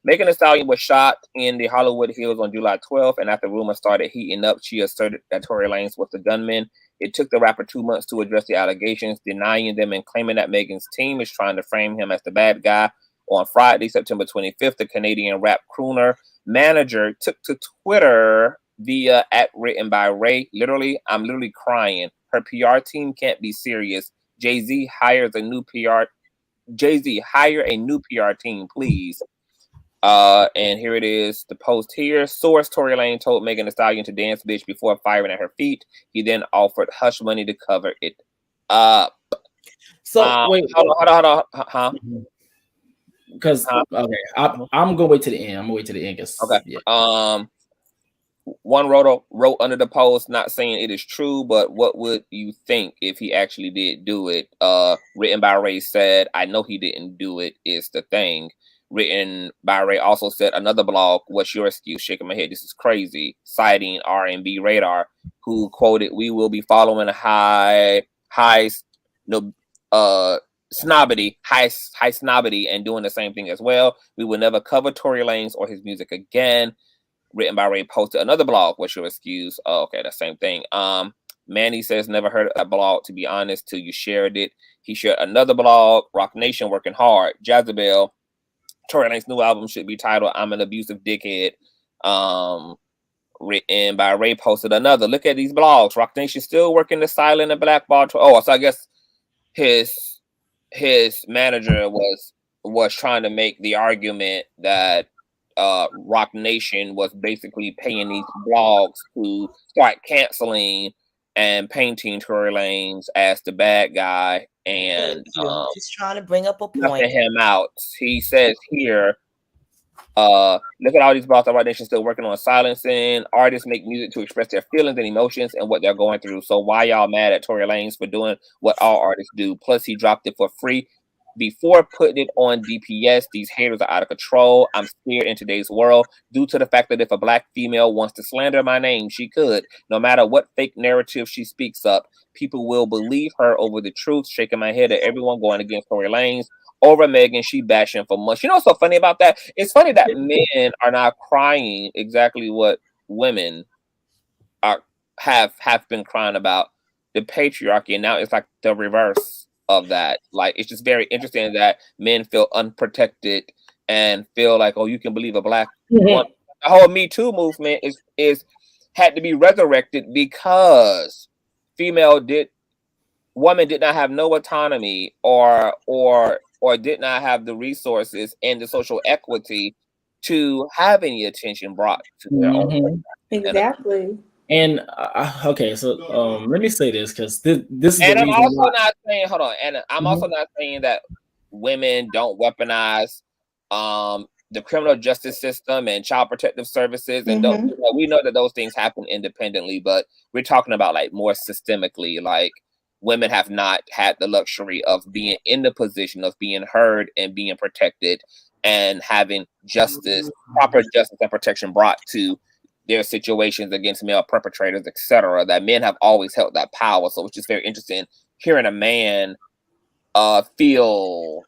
Megan Thee Stallion was shot in the Hollywood Hills on July 12th, and after rumors started heating up, she asserted that Tory Lanez was the gunman. It took the rapper 2 months to address the allegations, denying them and claiming that Megan's team is trying to frame him as the bad guy. On Friday, September 25th, the Canadian rap crooner manager took to Twitter via @written by Ray. I'm literally crying. Her PR team can't be serious. Jay-Z hire a new PR team, please. And here it is, the post here. Source: Tory Lanez told Megan Thee Stallion to dance bitch before firing at her feet. He then offered hush money to cover it up. So wait, hold on. Huh? Because okay, I'm gonna wait to the end. I'm gonna wait to the end. Okay. Yeah. One wrote under the post, not saying it is true, but what would you think if he actually did do it? Written by Ray said, I know he didn't do it, is the thing. Written by Ray also said, another blog, what's your excuse? Shaking my head, this is crazy. Citing R&B Radar, who quoted, we will be following high snobbity and doing the same thing as well. We will never cover Tory Lanez or his music again. Written by Ray posted another blog. What's your excuse? Oh, okay, the same thing. Manny says, never heard of that blog, to be honest, till you shared it. He shared another blog. Rock Nation working hard. Jezebel, Tory Lanez's new album should be titled I'm an Abusive Dickhead. Written by Ray posted another. Look at these blogs. Rock Nation still working the silent and blackball. So I guess his manager was trying to make the argument that Rock Nation was basically paying these blogs to start canceling and painting Tory Lanez as the bad guy and just trying to bring up a point. Him out. He says here, look at all these blogs that Rock Nation still working on silencing. Artists make music to express their feelings and emotions and what they're going through. So why y'all mad at Tory Lanez for doing what all artists do? Plus, he dropped it for free before putting it on DPS. These haters are out of control. I'm scared in today's world due to the fact that if a black female wants to slander my name, she could. No matter what fake narrative she speaks up, people will believe her over the truth. Shaking my head at everyone going against Tory Lanez. Over Megan, she bashing for much. You know what's so funny about that? It's funny that men are not crying exactly what women have been crying about, the patriarchy, and now it's like the reverse of that. Like, it's just very interesting that men feel unprotected and feel like, oh, you can believe a black woman. The whole Me Too movement is had to be resurrected because woman did not have no autonomy or did not have the resources and the social equity to have any attention brought to their own. Exactly. And okay, so let me say this because this is And the I'm reason also why. not saying, hold on, and I'm also not saying that women don't weaponize the criminal justice system and child protective services, and don't, we know that those things happen independently, but we're talking about like more systemically, like women have not had the luxury of being in the position of being heard and being protected and having proper justice and protection brought to their situations against male perpetrators, etc. That men have always held that power. So it's just very interesting hearing a man feel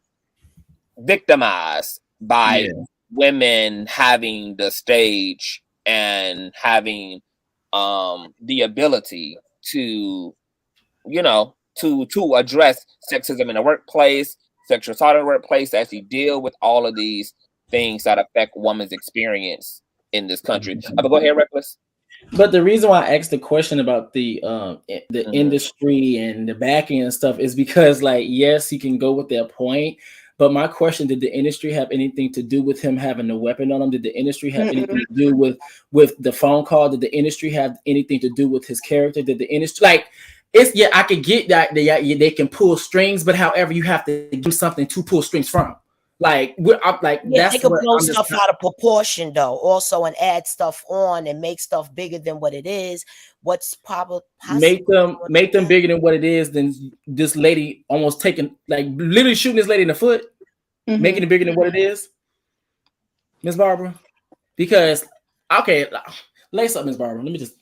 victimized by women having the stage and having the ability to, to address sexism in the workplace, sexual assault in the workplace, to actually deal with all of these things that affect women's experience in this country. But go ahead, Reckless. But the reason why I asked the question about the industry and the backing and stuff is because, like, yes, you can go with that point. But my question: did the industry have anything to do with him having a weapon on him? Did the industry have anything to do with the phone call? Did the industry have anything to do with his character? Did the industry I could get that they can pull strings, but however, you have to give something to pull strings from. Like that's they could what blow I'm stuff out of proportion though, also, and add stuff on and make stuff bigger than what it is. What's probably make them bigger than what it is. Then this lady almost taking, like, literally shooting this lady in the foot, making it bigger than what it is, Miss Barbara. Because lace up, Miss Barbara. Here's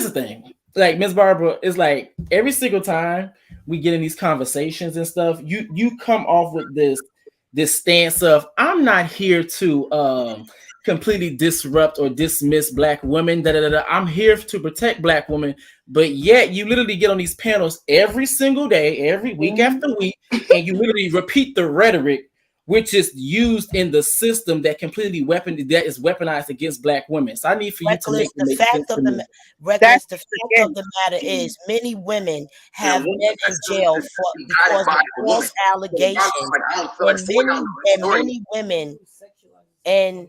the thing. Like, Miss Barbara is like, every single time we get in these conversations and stuff, you come off with this stance of, I'm not here to completely disrupt or dismiss Black women. I'm here to protect Black women. But yet you literally get on these panels every single day, every week after week, and you literally repeat the rhetoric which is used in the system that is weaponized against Black women. So I need for you to make sense to me. Reckless, the fact of the matter is, many women have been in jail because of false allegations, and many women and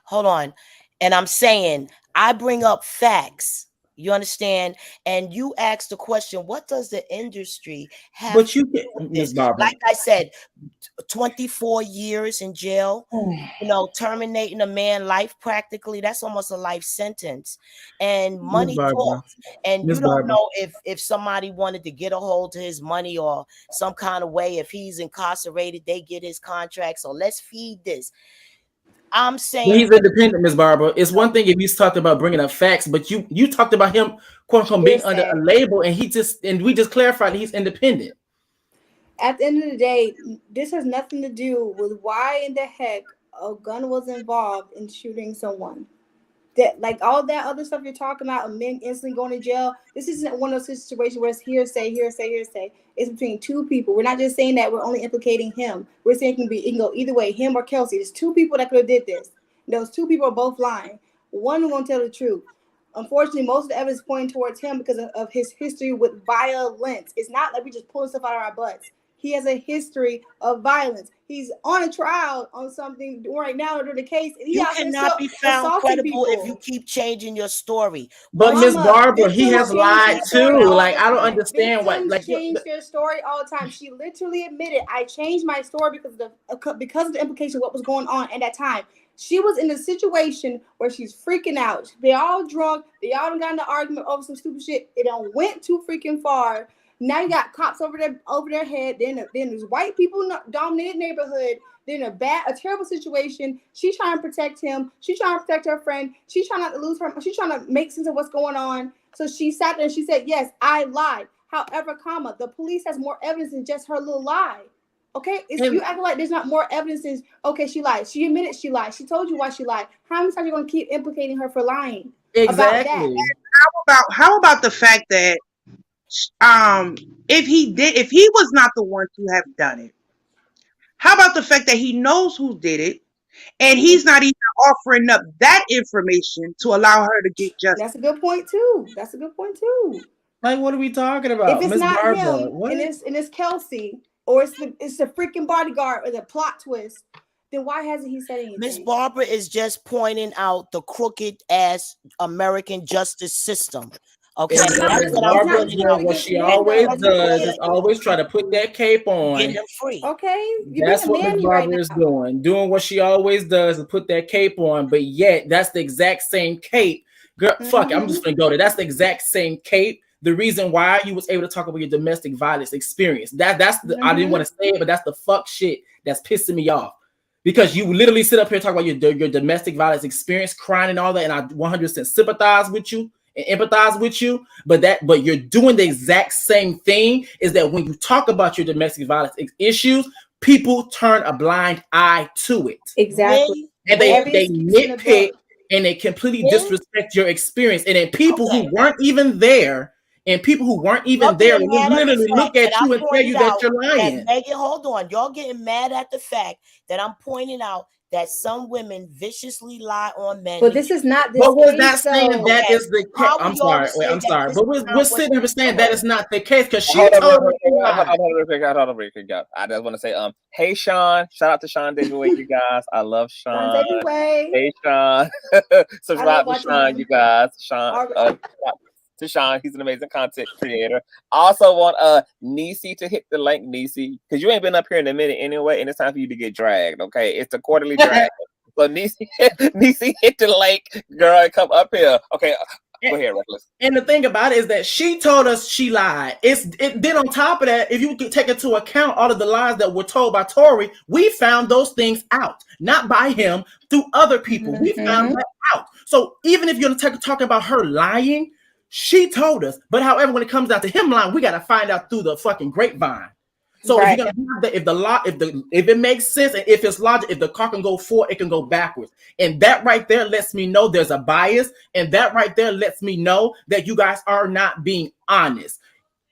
hold on. And I'm saying, I bring up facts. You understand? And you ask the question, what does the industry have? But you get, Ms. Barbara, like I said, 24 years in jail, terminating a man life practically, that's almost a life sentence. And money talks. And you don't know if somebody wanted to get a hold of his money or some kind of way, if he's incarcerated, they get his contract. So let's feed this. I'm saying he's independent, Ms. Barbara. It's one thing if you talked about bringing up facts, but you talked about him, quote unquote, being under a label, and we just clarified that he's independent. At the end of the day, this has nothing to do with why in the heck a gun was involved in shooting someone. That, like, all that other stuff you're talking about, men instantly going to jail. This isn't one of those situations where it's hearsay. It's between two people. We're not just saying that we're only implicating him. We're saying it can go either way, him or Kelsey. There's two people that could have did this. Those two people are both lying. One is going to tell the truth. Unfortunately, most of the evidence is pointing towards him because of his history with violence. It's not like we just pulling stuff out of our butts. He has a history of violence. He's on a trial on something right now under the case. And you cannot be found credible if you keep changing your story. But Miss Barbara, he has lied too. Like, I don't understand why. Like, change their story all the time. She literally admitted, I changed my story because of the implication of what was going on at that time. She was in a situation where she's freaking out. They all drunk. They all got in an argument over some stupid shit. It done went too freaking far. Now you got cops over their head. Then there's white people dominated neighborhood. Then a terrible situation. She's trying to protect him. She's trying to protect her friend. She's trying not to lose her. She's trying to make sense of what's going on. So she sat there and she said, yes, I lied. However, the police has more evidence than just her little lie. Okay, you acting like there's not more evidence. Okay, she lied. She admitted she lied. She told you why she lied. How many times are you going to keep implicating her for lying? Exactly. About that? How about the fact that if he was not the one to have done it, how about the fact that he knows who did it? And he's not even offering up that information to allow her to get justice. That's a good point too. That's a good point too. Like, what are we talking about? If it's Miss not Barbara, him what? and it's Kelsey, or it's the freaking bodyguard or the plot twist, then why hasn't he said anything? Miss Barbara is just pointing out the crooked ass American justice system. Okay, And Miss Barbara is doing what she always does, is always try to put that cape on. Get him free. Okay, That's what Miss Barbara is doing what she always does, is put that cape on. But yet, that's the exact same cape. Girl, fuck it, I'm just gonna go there. That's the exact same cape. The reason why you was able to talk about your domestic violence experience. That's the I didn't want to say it, but that's the fuck shit that's pissing me off. Because you literally sit up here talking about your domestic violence experience, crying and all that, and I 100% sympathize with you and empathize with you, but you're doing the exact same thing. Is that when you talk about your domestic violence issues, people turn a blind eye to it. Exactly. And they nitpick and they completely disrespect your experience. And then people who weren't even there, will literally look at you and tell you that you're lying. Megan, hold on. Y'all getting mad at the fact that I'm pointing out that some women viciously lie on men. But this is not this. But we're not saying that is the case. I'm sorry. But we're sitting here saying that is not the case, because she told us. Hold on. I just want to say, hey Sean, shout out to Sean David, you guys. I love Sean. Hey Sean, subscribe to Sean, you guys. Sean. To Sean, he's an amazing content creator. I also want Niecy to hit the link, Niecy, because you ain't been up here in a minute anyway, and it's time for you to get dragged. Okay, it's the quarterly drag. So Niecy, hit the link, girl, and come up here. Okay, go ahead, Reckless. And the thing about it is that she told us she lied. Then on top of that, if you could take into account all of the lies that were told by Tory, we found those things out, not by him, through other people. We found that out. So even if you're talking about her lying, she told us. But however, when it comes down to him lying, we got to find out through the fucking grapevine. So if you're gonna have that, if it makes sense, and if it's logic, if the car can go forward, it can go backwards. And that right there lets me know there's a bias. And that right there lets me know that you guys are not being honest.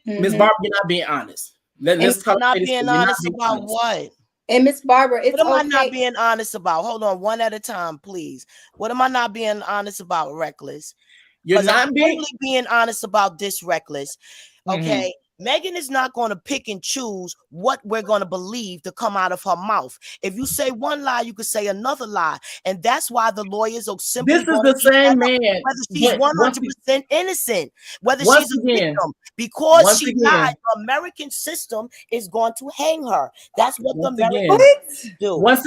Miss Barbara, you're not being honest. Let's not being honest about what? And Miss Barbara, what am I not being honest about? Hold on, one at a time, please. What am I not being honest about, Reckless? You're not being honest about this, Reckless. Okay. Megan is not going to pick and choose what we're going to believe to come out of her mouth. If you say one lie, you could say another lie. And that's why the lawyers are simply this is the same man. Whether she's 100% innocent, whether she's a victim. Because she lied, the American system is going to hang her. That's what the Americans do. Once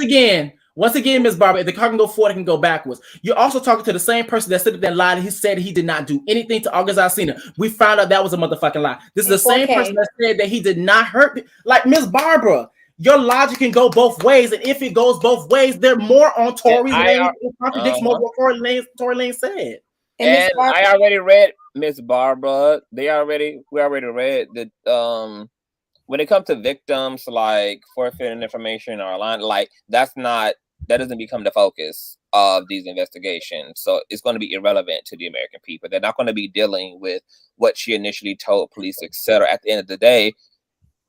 again, Ms. Barbara, if the car can go forward, it can go backwards. You're also talking to the same person that said that lied. He said he did not do anything to August Alsina. We found out that was a motherfucking lie. This is the same person that said that he did not hurt. Like, Ms. Barbara, your logic can go both ways. And if it goes both ways, they're more on Tory Lanez. It contradicts more what Tory Lanez said. And I already read Ms. Barbara. We already read that when it comes to victims, like forfeiting information or lying, like that doesn't become the focus of these investigations. So it's going to be irrelevant to the American people. They're not going to be dealing with what she initially told police, etc. At the end of the day,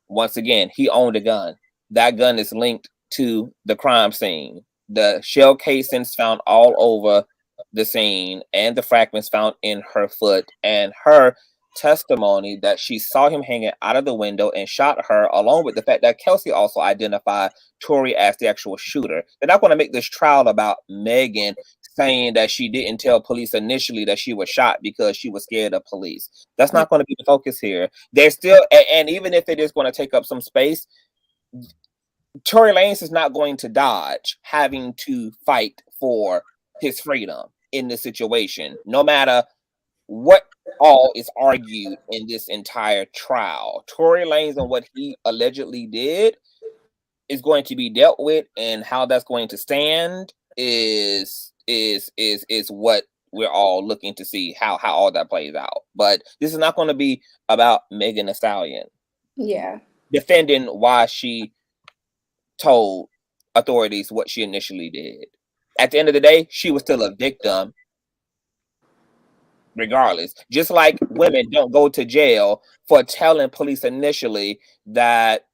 once again, he owned a gun. That gun is linked to the crime scene. The shell casings found all over the scene and the fragments found in her foot, and her testimony that she saw him hanging out of the window and shot her, along with the fact that Kelsey also identified Tory as the actual shooter. They're not going to make this trial about Megan saying that she didn't tell police initially that she was shot because she was scared of police. That's not going to be the focus here. They're still, and even if it is going to take up some space, Tory Lanez is not going to dodge having to fight for his freedom in this situation, no matter what all is argued in this entire trial. Tory Lanez and what he allegedly did is going to be dealt with, and how that's going to stand is what we're all looking to see how all that plays out. But this is not going to be about Megan Thee Stallion defending why she told authorities what she initially did. At the end of the day, she was still a victim regardless. Just like women don't go to jail for telling police initially that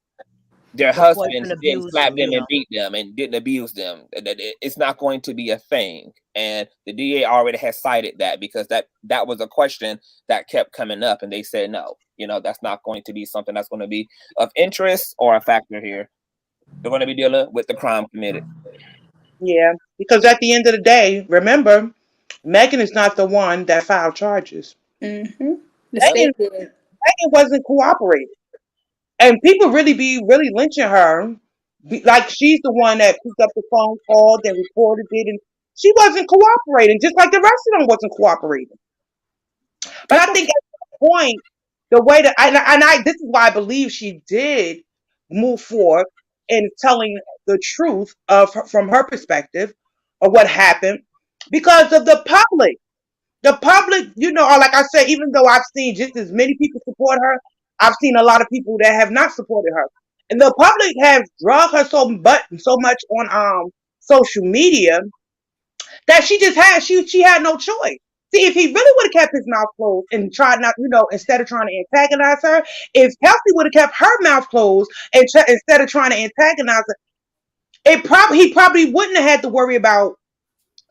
their The husbands boyfriend didn't abused slap them, them yeah. and beat them and didn't abuse them. It's not going to be a thing. And the DA already has cited that because that was a question that kept coming up, and they said no. You know, that's not going to be something that's going to be of interest or a factor here. They're going to be dealing with the crime committed. Yeah, because at the end of the day, remember, Megan is not the one that filed charges. Mm-hmm. The Yep. state did. Megan wasn't cooperating. And people really be really lynching her. Like she's the one that picked up the phone call, that reported it, and she wasn't cooperating, just like the rest of them wasn't cooperating. But I think at that point, the way that I this is why I believe she did move forward in telling the truth from her perspective of what happened, because of the public. The public, you know, or like I said, even though I've seen just as many people support her, I've seen a lot of people that have not supported her. And the public has drugged her so much on social media that she had no choice. See, if he really would have kept his mouth closed and tried not, you know, instead of trying to antagonize her, if Kelsey would have kept her mouth closed and instead of trying to antagonize her, he probably wouldn't have had to worry about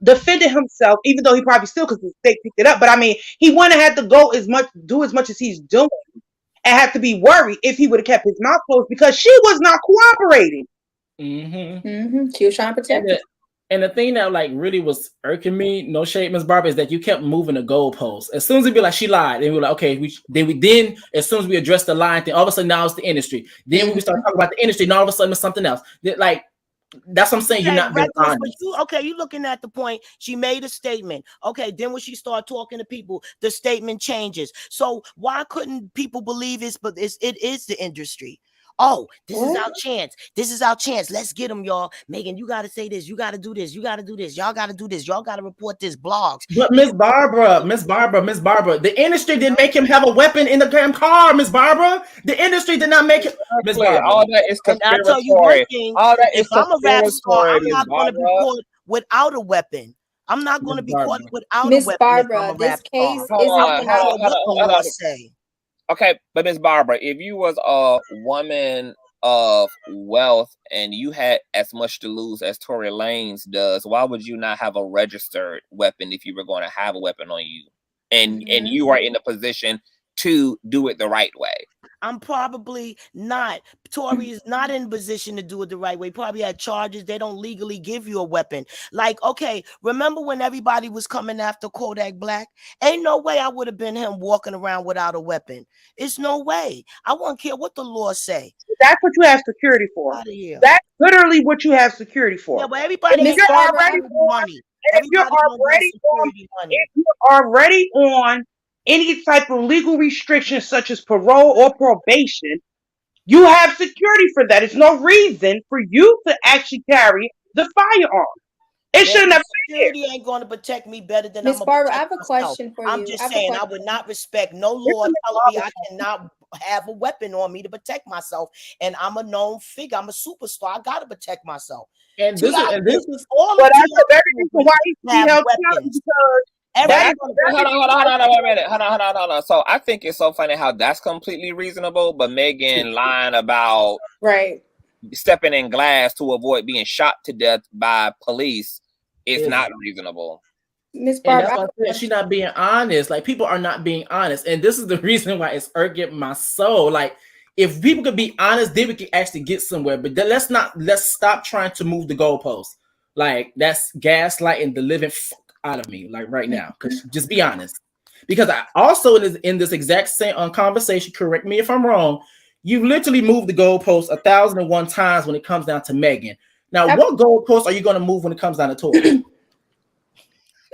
defending himself, even though he probably still, because the state picked it up. But I mean, he wouldn't have had to do as much as he's doing, and have to be worried if he would have kept his mouth closed, because she was not cooperating. Mm-hmm. Mm-hmm. She was trying to protect us. And the thing that like really was irking me, no shade, Miss Barbara, is that you kept moving the goalposts. As soon as it'd be like she lied, and we were like, okay, then as soon as we addressed the lying thing, all of a sudden now it's the industry. Then when we start talking about the industry, and all of a sudden it's something else. Like that's what I'm saying. You're not being honest. You looking at the point. She made a statement. Okay, then when she started talking to people, the statement changes. So why couldn't people believe it? But it is the industry. Oh, this is our chance. This is our chance. Let's get them, y'all. Megan, you got to say this. You got to do this. You got to do this. Y'all got to do this. Y'all got to report this. Blogs. But Miss Barbara, the industry didn't make him have a weapon in the damn car, Miss Barbara. The industry did not make it. Miss Barbara. All that is conspiratory. And I'll tell you one thing. All that is if I'm a rap star, I'm Miss not going to be Barbara. caught without a weapon. I'm not going to be caught without a Miss weapon. Barbara, this case is Hold on. Okay, but Miss Barbara, if you was a woman of wealth and you had as much to lose as Tory Lanez does, why would you not have a registered weapon if you were going to have a weapon on you? And you are in a position to do it the right way. I'm probably not. Tory is not in a position to do it the right way. Probably had charges. They don't legally give you a weapon. Like, okay, remember when everybody was coming after Kodak Black? Ain't no way I would have been him walking around without a weapon. It's no way. I won't care what the law say. That's what you have security for. That's literally what you have security for. Yeah, but everybody if you're already money. If you're already on any type of legal restriction, such as parole or probation, you have security for that. It's no reason for you to actually carry the firearm. It shouldn't have been here. Security ain't going to protect me better than Miss Barbara. I have a question for you. I'm just saying, I would not respect no law telling me I cannot have a weapon on me to protect myself. And I'm a known figure. I'm a superstar. I got to protect myself. And this is all. But that's the very reason why he held accountable, because Hold on. So I think it's so funny how that's completely reasonable, but Megan lying about stepping in glass to avoid being shot to death by police is not reasonable. Miss Barbara, and that's why I said she's not being honest. Like, people are not being honest, and this is the reason why it's irking my soul. Like, if people could be honest, then we can actually get somewhere. But let's stop trying to move the goalposts. Like, that's gaslighting the living fuck out of me, like right now. Because just be honest. Because I also in this exact same conversation, correct me if I'm wrong, you literally moved the goalposts 1,001 times when it comes down to Megan. Now, what goalposts are you going to move when it comes down to Tory?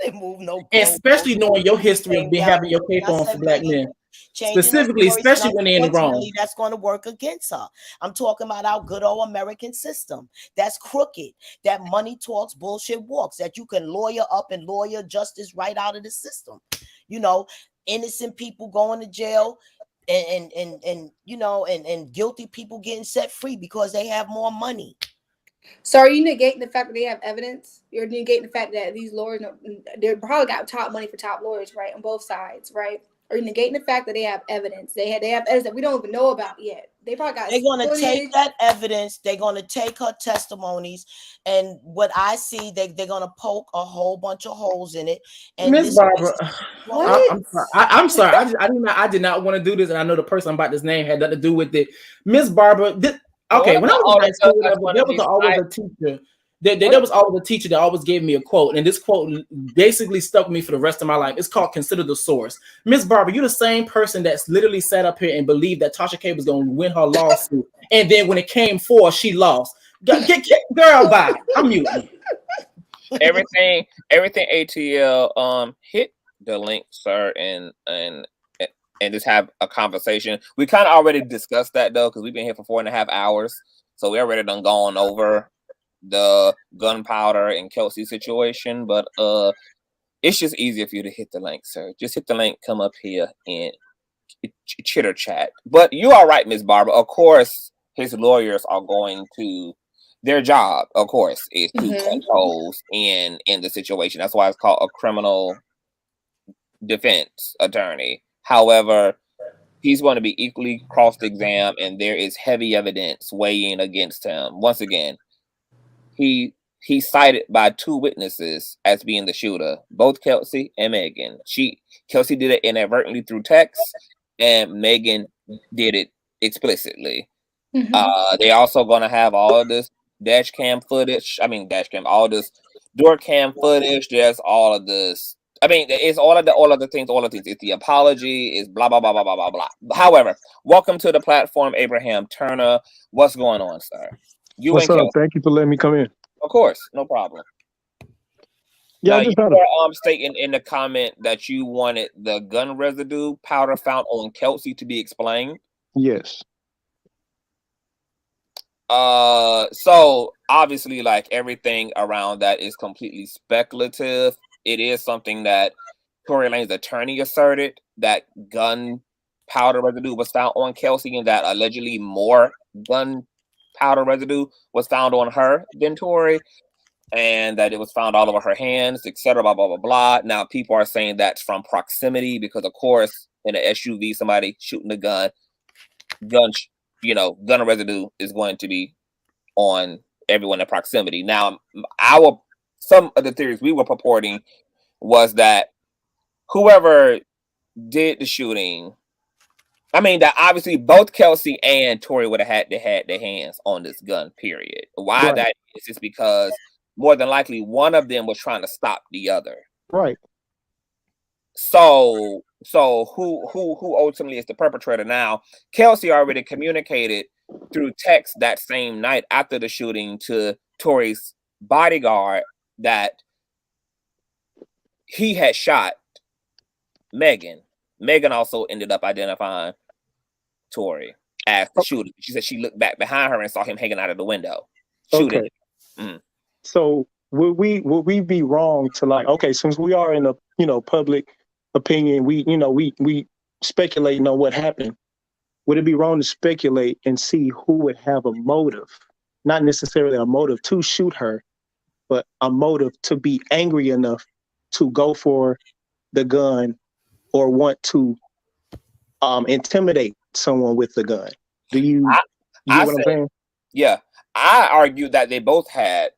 They move no. Especially knowing your history of having your cape on for black men. Specifically, especially when they're in the wrong. That's going to work against her. I'm talking about our good old American system. That's crooked. That money talks, bullshit walks. That you can lawyer up and lawyer justice right out of the system. You know, innocent people going to jail, and guilty people getting set free because they have more money. So are you negating the fact that they have evidence? You're negating the fact that these lawyers, they probably got top money for top lawyers, right, on both sides, right? Or you negating the fact that they have evidence? They have evidence that we don't even know about yet. They probably got. They're going to footage. take that evidence. They're going to take her testimonies, and what I see, they're going to poke a whole bunch of holes in it. And Miss Barbara, what? I'm sorry. I'm sorry. I did not want to do this, and I know the person I'm about this name had nothing to do with it. Miss Barbara, okay. When I was in high school, there was always a teacher. There was always a teacher that always gave me a quote, and this quote basically stuck with me for the rest of my life. It's called "Consider the Source." Miss Barbara, you're the same person that's literally sat up here and believed that Tasha K was going to win her lawsuit, and then when it came forth, she lost. Get girl by. I'm muting. Everything ATL, hit the link, sir, and just have a conversation. We kind of already discussed that though, because we've been here for 4.5 hours, so we already done gone over the gunpowder and Kelsey situation. But it's just easier for you to hit the link, sir. Just hit the link, come up here and chitter chat. But you are right, Miss Barbara. Of course, his lawyers are going to. Their job, of course, is to punch holes in the situation. That's why it's called a criminal defense attorney. However, he's going to be equally cross-examined, and there is heavy evidence weighing against him. Once again, he's cited by 2 witnesses as being the shooter, both Kelsey and Megan. Kelsey did it inadvertently through text, and Megan did it explicitly. They also going to have all of this dash cam footage. All this door cam footage. There's all of this. It's all of the things. It's the apology. It's blah blah blah blah blah blah blah. However, welcome to the platform, Abraham Turner. What's going on, sir? What's up? Thank you for letting me come in. Of course, no problem. Yeah, now, you were stating in the comment that you wanted the gun residue powder found on Kelsey to be explained. Yes. So obviously, like everything around that is completely speculative. It is something that Tory Lanez's attorney asserted that gun powder residue was found on Kelsey, and that allegedly more gun powder residue was found on her than Tory, and that it was found all over her hands, etc. Blah blah blah blah. Now people are saying that's from proximity because, of course, in an SUV, somebody shooting a gun residue is going to be on everyone in proximity. Now, some of the theories we were purporting was that whoever did the shooting, that obviously both Kelsey and Tory would have had their hands on this gun, period. Why right. That is because more than likely one of them was trying to stop the other. Right. So who ultimately is the perpetrator now? Kelsey already communicated through text that same night after the shooting to Tory's bodyguard that he had shot Megan. Megan also ended up identifying Tory as the shooter. She said she looked back behind her and saw him hanging out of the window shooting. Okay. So would we be wrong to since we are in a public opinion, we speculating on what happened. Would it be wrong to speculate and see who would have a motive, not necessarily a motive to shoot her, but a motive to be angry enough to go for the gun or want to intimidate someone with the gun? Do you get what I'm saying? Yeah. I argue that they both had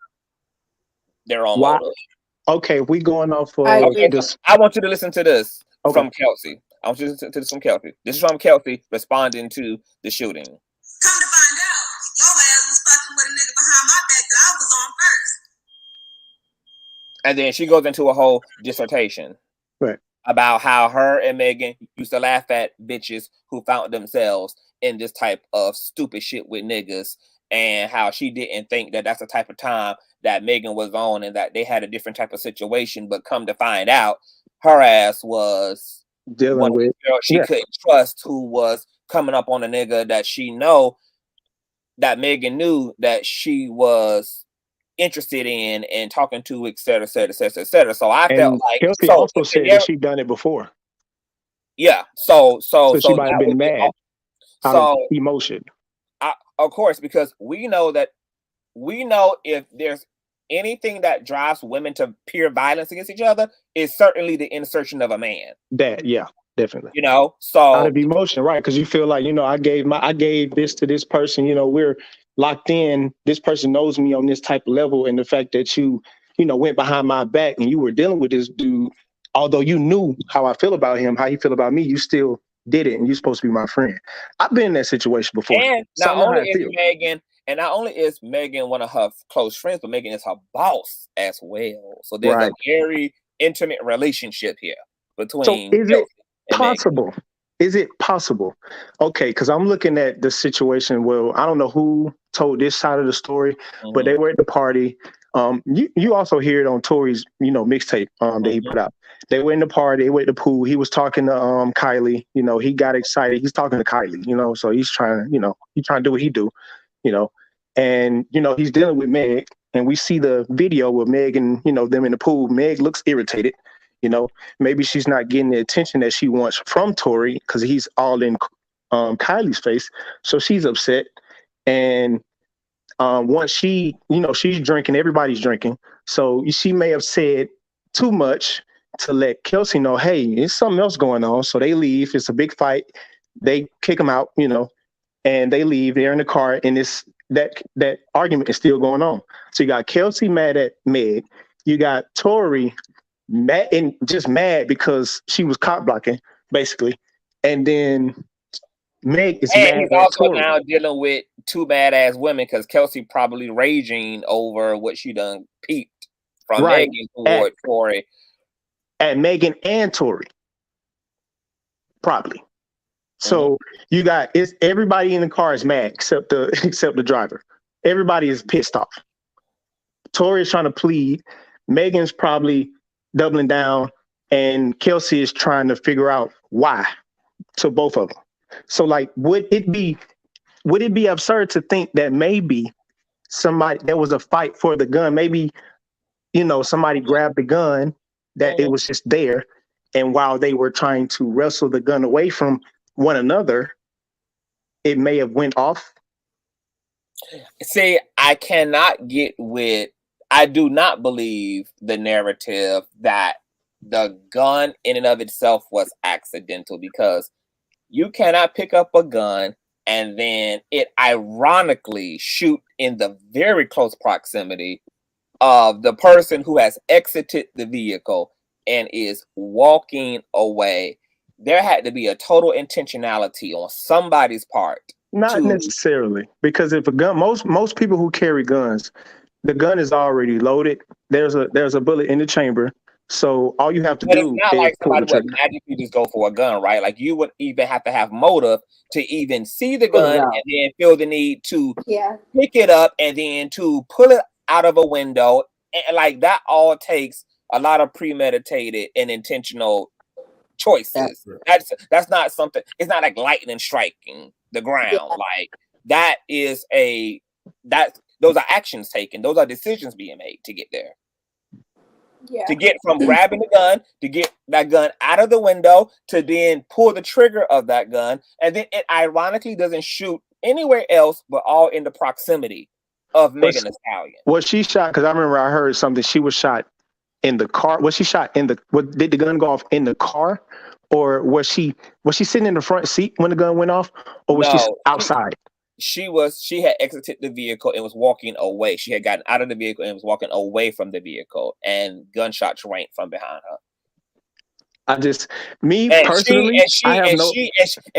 their own motive. Okay, we going off of this. I want you to listen to this from Kelsey. I want you to listen to this from Kelsey. This is from Kelsey responding to the shooting. Come to find out, your ass was fucking with a nigga behind my back that I was on first. And then she goes into a whole dissertation about how her and Megan used to laugh at bitches who found themselves in this type of stupid shit with niggas, and how she didn't think that that's the type of time that Megan was on, and that they had a different type of situation. But come to find out, her ass was dealing with girl she couldn't trust, who was coming up on a nigga that she know that Megan knew that she was interested in and talking to, et cetera, et cetera, et cetera, et cetera. So I felt like Kelsey also said that she'd done it before. Yeah. So she might have been mad out of emotion. Of course, because we know if there's anything that drives women to pure violence against each other, is certainly the insertion of a man. Definitely. You know, Out so of emotion, right? Because you feel like, I gave this to this person, we're locked in. This person knows me on this type of level. And the fact that you went behind my back and you were dealing with this dude, although you knew how I feel about him, how he feel about me, you still did it. And you're supposed to be my friend. I've been in that situation before. and So I not know how only it is feels. Megan one of her close friends, but Megan is her boss as well. So there's Right. a very intimate relationship here between So is it and Megan. possible? Is it possible? Okay, because I'm looking at the situation. Well, I don't know who told this side of the story, but they were at the party. You also hear it on Tory's, mixtape that he put out. They were in the party, they were at the pool. He was talking to Kylie. He got excited. He's talking to Kylie, so he's trying to do what he do, and he's dealing with Meg. And we see the video with Meg and them in the pool. Meg looks irritated. Maybe she's not getting the attention that she wants from Tory because he's all in Kylie's face. So she's upset. And once she's drinking, everybody's drinking. So she may have said too much to let Kelsey know, hey, there's something else going on. So they leave. It's a big fight. They kick him out, and they leave. They're in the car, and that argument is still going on. So you got Kelsey mad at Meg. You got Tory mad and just mad because she was cop blocking, basically. And then Meg is And mad he's at also Tory. now dealing with two badass women because Kelsey probably raging over what she done peeped from Right. Megan toward Tory. At Megan and Tory. Probably. So you got everybody in the car is mad except the driver. Everybody is pissed off. Tory is trying to plead. Megan's probably doubling down, and Kelsey is trying to figure out why to both of them. So, like, would it be absurd to think that maybe there was a fight for the gun? Maybe, somebody grabbed the gun, that it was just there, and while they were trying to wrestle the gun away from one another, it may have went off. See, I do not believe the narrative that the gun in and of itself was accidental, because you cannot pick up a gun and then it ironically shoot in the very close proximity of the person who has exited the vehicle and is walking away. There had to be a total intentionality on somebody's part. Not necessarily, because if a gun, most people who carry guns, the gun is already loaded. There's a bullet in the chamber. So all you have to do It's not is like pull the somebody would trigger. magically just go for a gun, right? Like you would even have to have motive to even see the gun and then feel the need to pick it up and then to pull it out of a window. And like that all takes a lot of premeditated and intentional choices. That's not something. It's not like lightning striking the ground. Like that is those are actions taken. Those are decisions being made to get there. To get from grabbing the gun, to get that gun out of the window, to then pull the trigger of that gun, and then it ironically doesn't shoot anywhere else but all in the proximity of Megan Thee Stallion. Was she shot? Because I remember I heard something. She was shot in the car. Was she shot in the? Did the gun go off in the car, or was she sitting in the front seat when the gun went off, or was she outside? She had exited the vehicle and was walking away. She had gotten out of the vehicle and was walking away from the vehicle, and gunshots rang from behind her.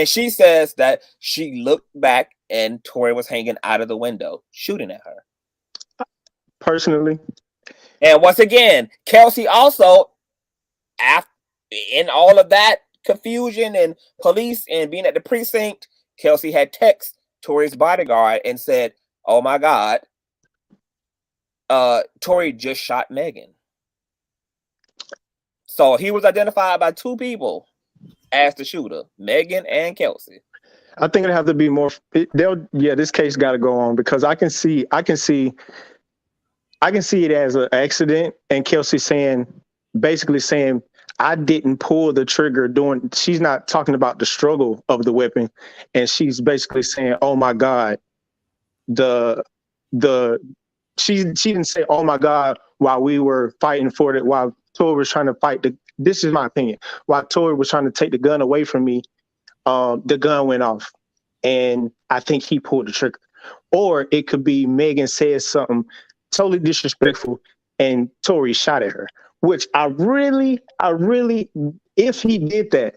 She says that she looked back and Tory was hanging out of the window, shooting at her. Personally. And once again, Kelsey also, in all of that confusion and police and being at the precinct, Kelsey had texted Tory's bodyguard and said, "Oh my God, Tory just shot Megan." So he was identified by two people as the shooter, Megan and Kelsey. I think it'd have to be more. This case got to go on, because I can see it as an accident, and Kelsey basically saying, I didn't pull the trigger she's not talking about the struggle of the weapon. And she's basically saying, oh my God, she didn't say, oh my God, while we were fighting for it, while Tory was trying to fight this is my opinion. While Tory was trying to take the gun away from me, the gun went off, and I think he pulled the trigger. Or it could be Megan said something totally disrespectful, and Tory shot at her. Which I really, if he did that,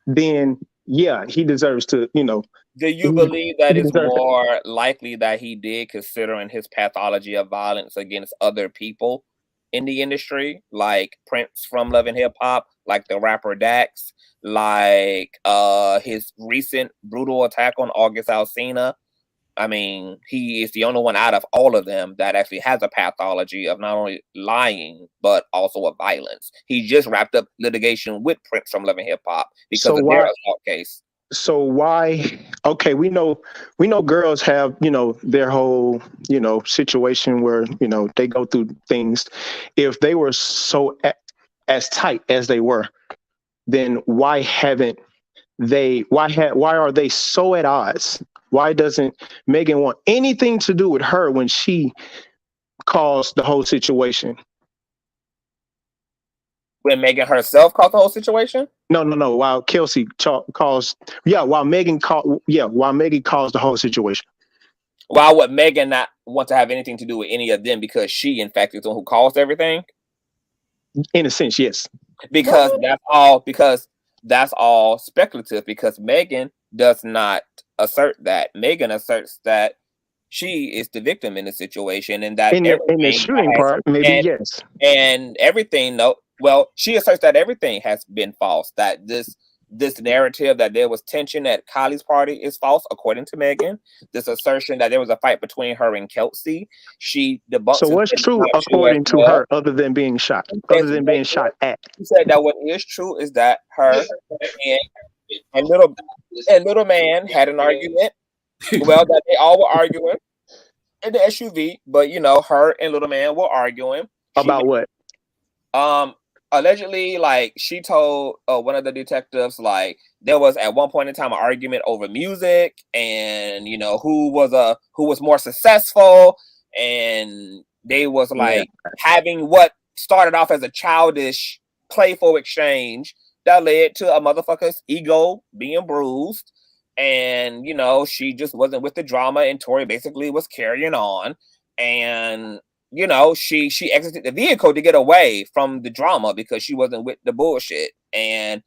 then yeah, he deserves to, you know. Do you believe that it's more likely that he did, considering his pathology of violence against other people in the industry, like Prince from Love and Hip Hop, like the rapper Dax, like his recent brutal attack on August Alsina? I mean, he is the only one out of all of them that actually has a pathology of not only lying, but also of violence. He just wrapped up litigation with Prince from Love and Hip Hop because of their assault case. So why? Okay, we know girls have, you know, their whole, you know, situation where, you know, they go through things. If they were so as tight as they were, then why haven't they? Why are they so at odds? Why doesn't Megan want anything to do with her when she caused the whole situation? When Megan herself caused the whole situation? No. While Kelsey caused, while Megan caused the whole situation. Why would Megan not want to have anything to do with any of them? Because she, in fact, is the one who caused everything. In a sense, yes. Because that's all speculative. Because Megan does not assert that. Megan asserts that she is the victim in the situation, and that in the shooting part, maybe yes, and everything. No, well, she asserts that everything has been false. That this narrative that there was tension at Kylie's party is false, according to Megan. This assertion that there was a fight between her and Kelsey, she debunks. So what's true according to her, other than being shot, other than being shot at? She said that what is true is that her and little man had an argument. Well, that they all were arguing in the SUV, but you know, her and little man were arguing about what? Allegedly, like she told one of the detectives, like there was at one point in time an argument over music, and you know who was more successful, and they was like having what started off as a childish, playful exchange that led to a motherfucker's ego being bruised. And, you know, she just wasn't with the drama, and Tory basically was carrying on. And, you know, she exited the vehicle to get away from the drama because she wasn't with the bullshit. And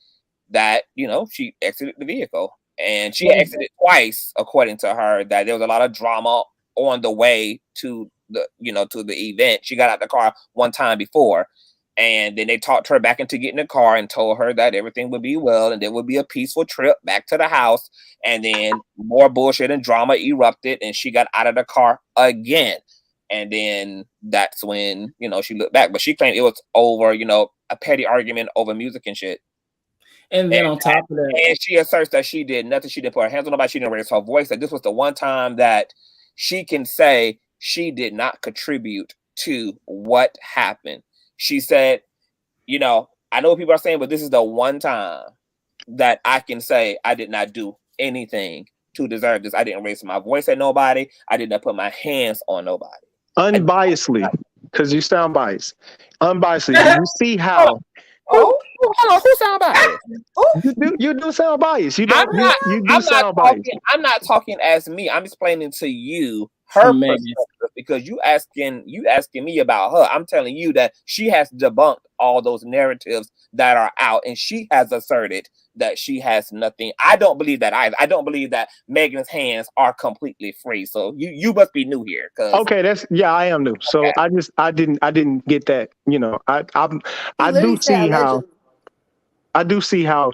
that, you know, she exited the vehicle. And she exited twice, according to her, that there was a lot of drama on the way to the event. She got out the car one time before. And then they talked her back into getting in the car and told her that everything would be well and there would be a peaceful trip back to the house. And then more bullshit and drama erupted and she got out of the car again. And then that's when, you know, she looked back. But she claimed it was over, you know, a petty argument over music and shit. And then on top of that, and she asserts that she did nothing. She didn't put her hands on nobody. She didn't raise her voice. That this was the one time that she can say she did not contribute to what happened. She said, you know, I know what people are saying, but this is the one time that I can say I did not do anything to deserve this. I didn't raise my voice at nobody. I did not put my hands on nobody. Unbiasedly, because you sound biased. Unbiasedly, you see how. Hold on, who sound biased? You do sound biased. You sound biased. I'm not talking as me. I'm explaining to you her perspective because you asking me about her. I'm telling you that she has debunked all those narratives that are out, and she has asserted that she has nothing. I don't believe that either. I don't believe that Megan's hands are completely free. So you must be new here. Okay, I am new. So okay. I didn't get that. You know, I do see how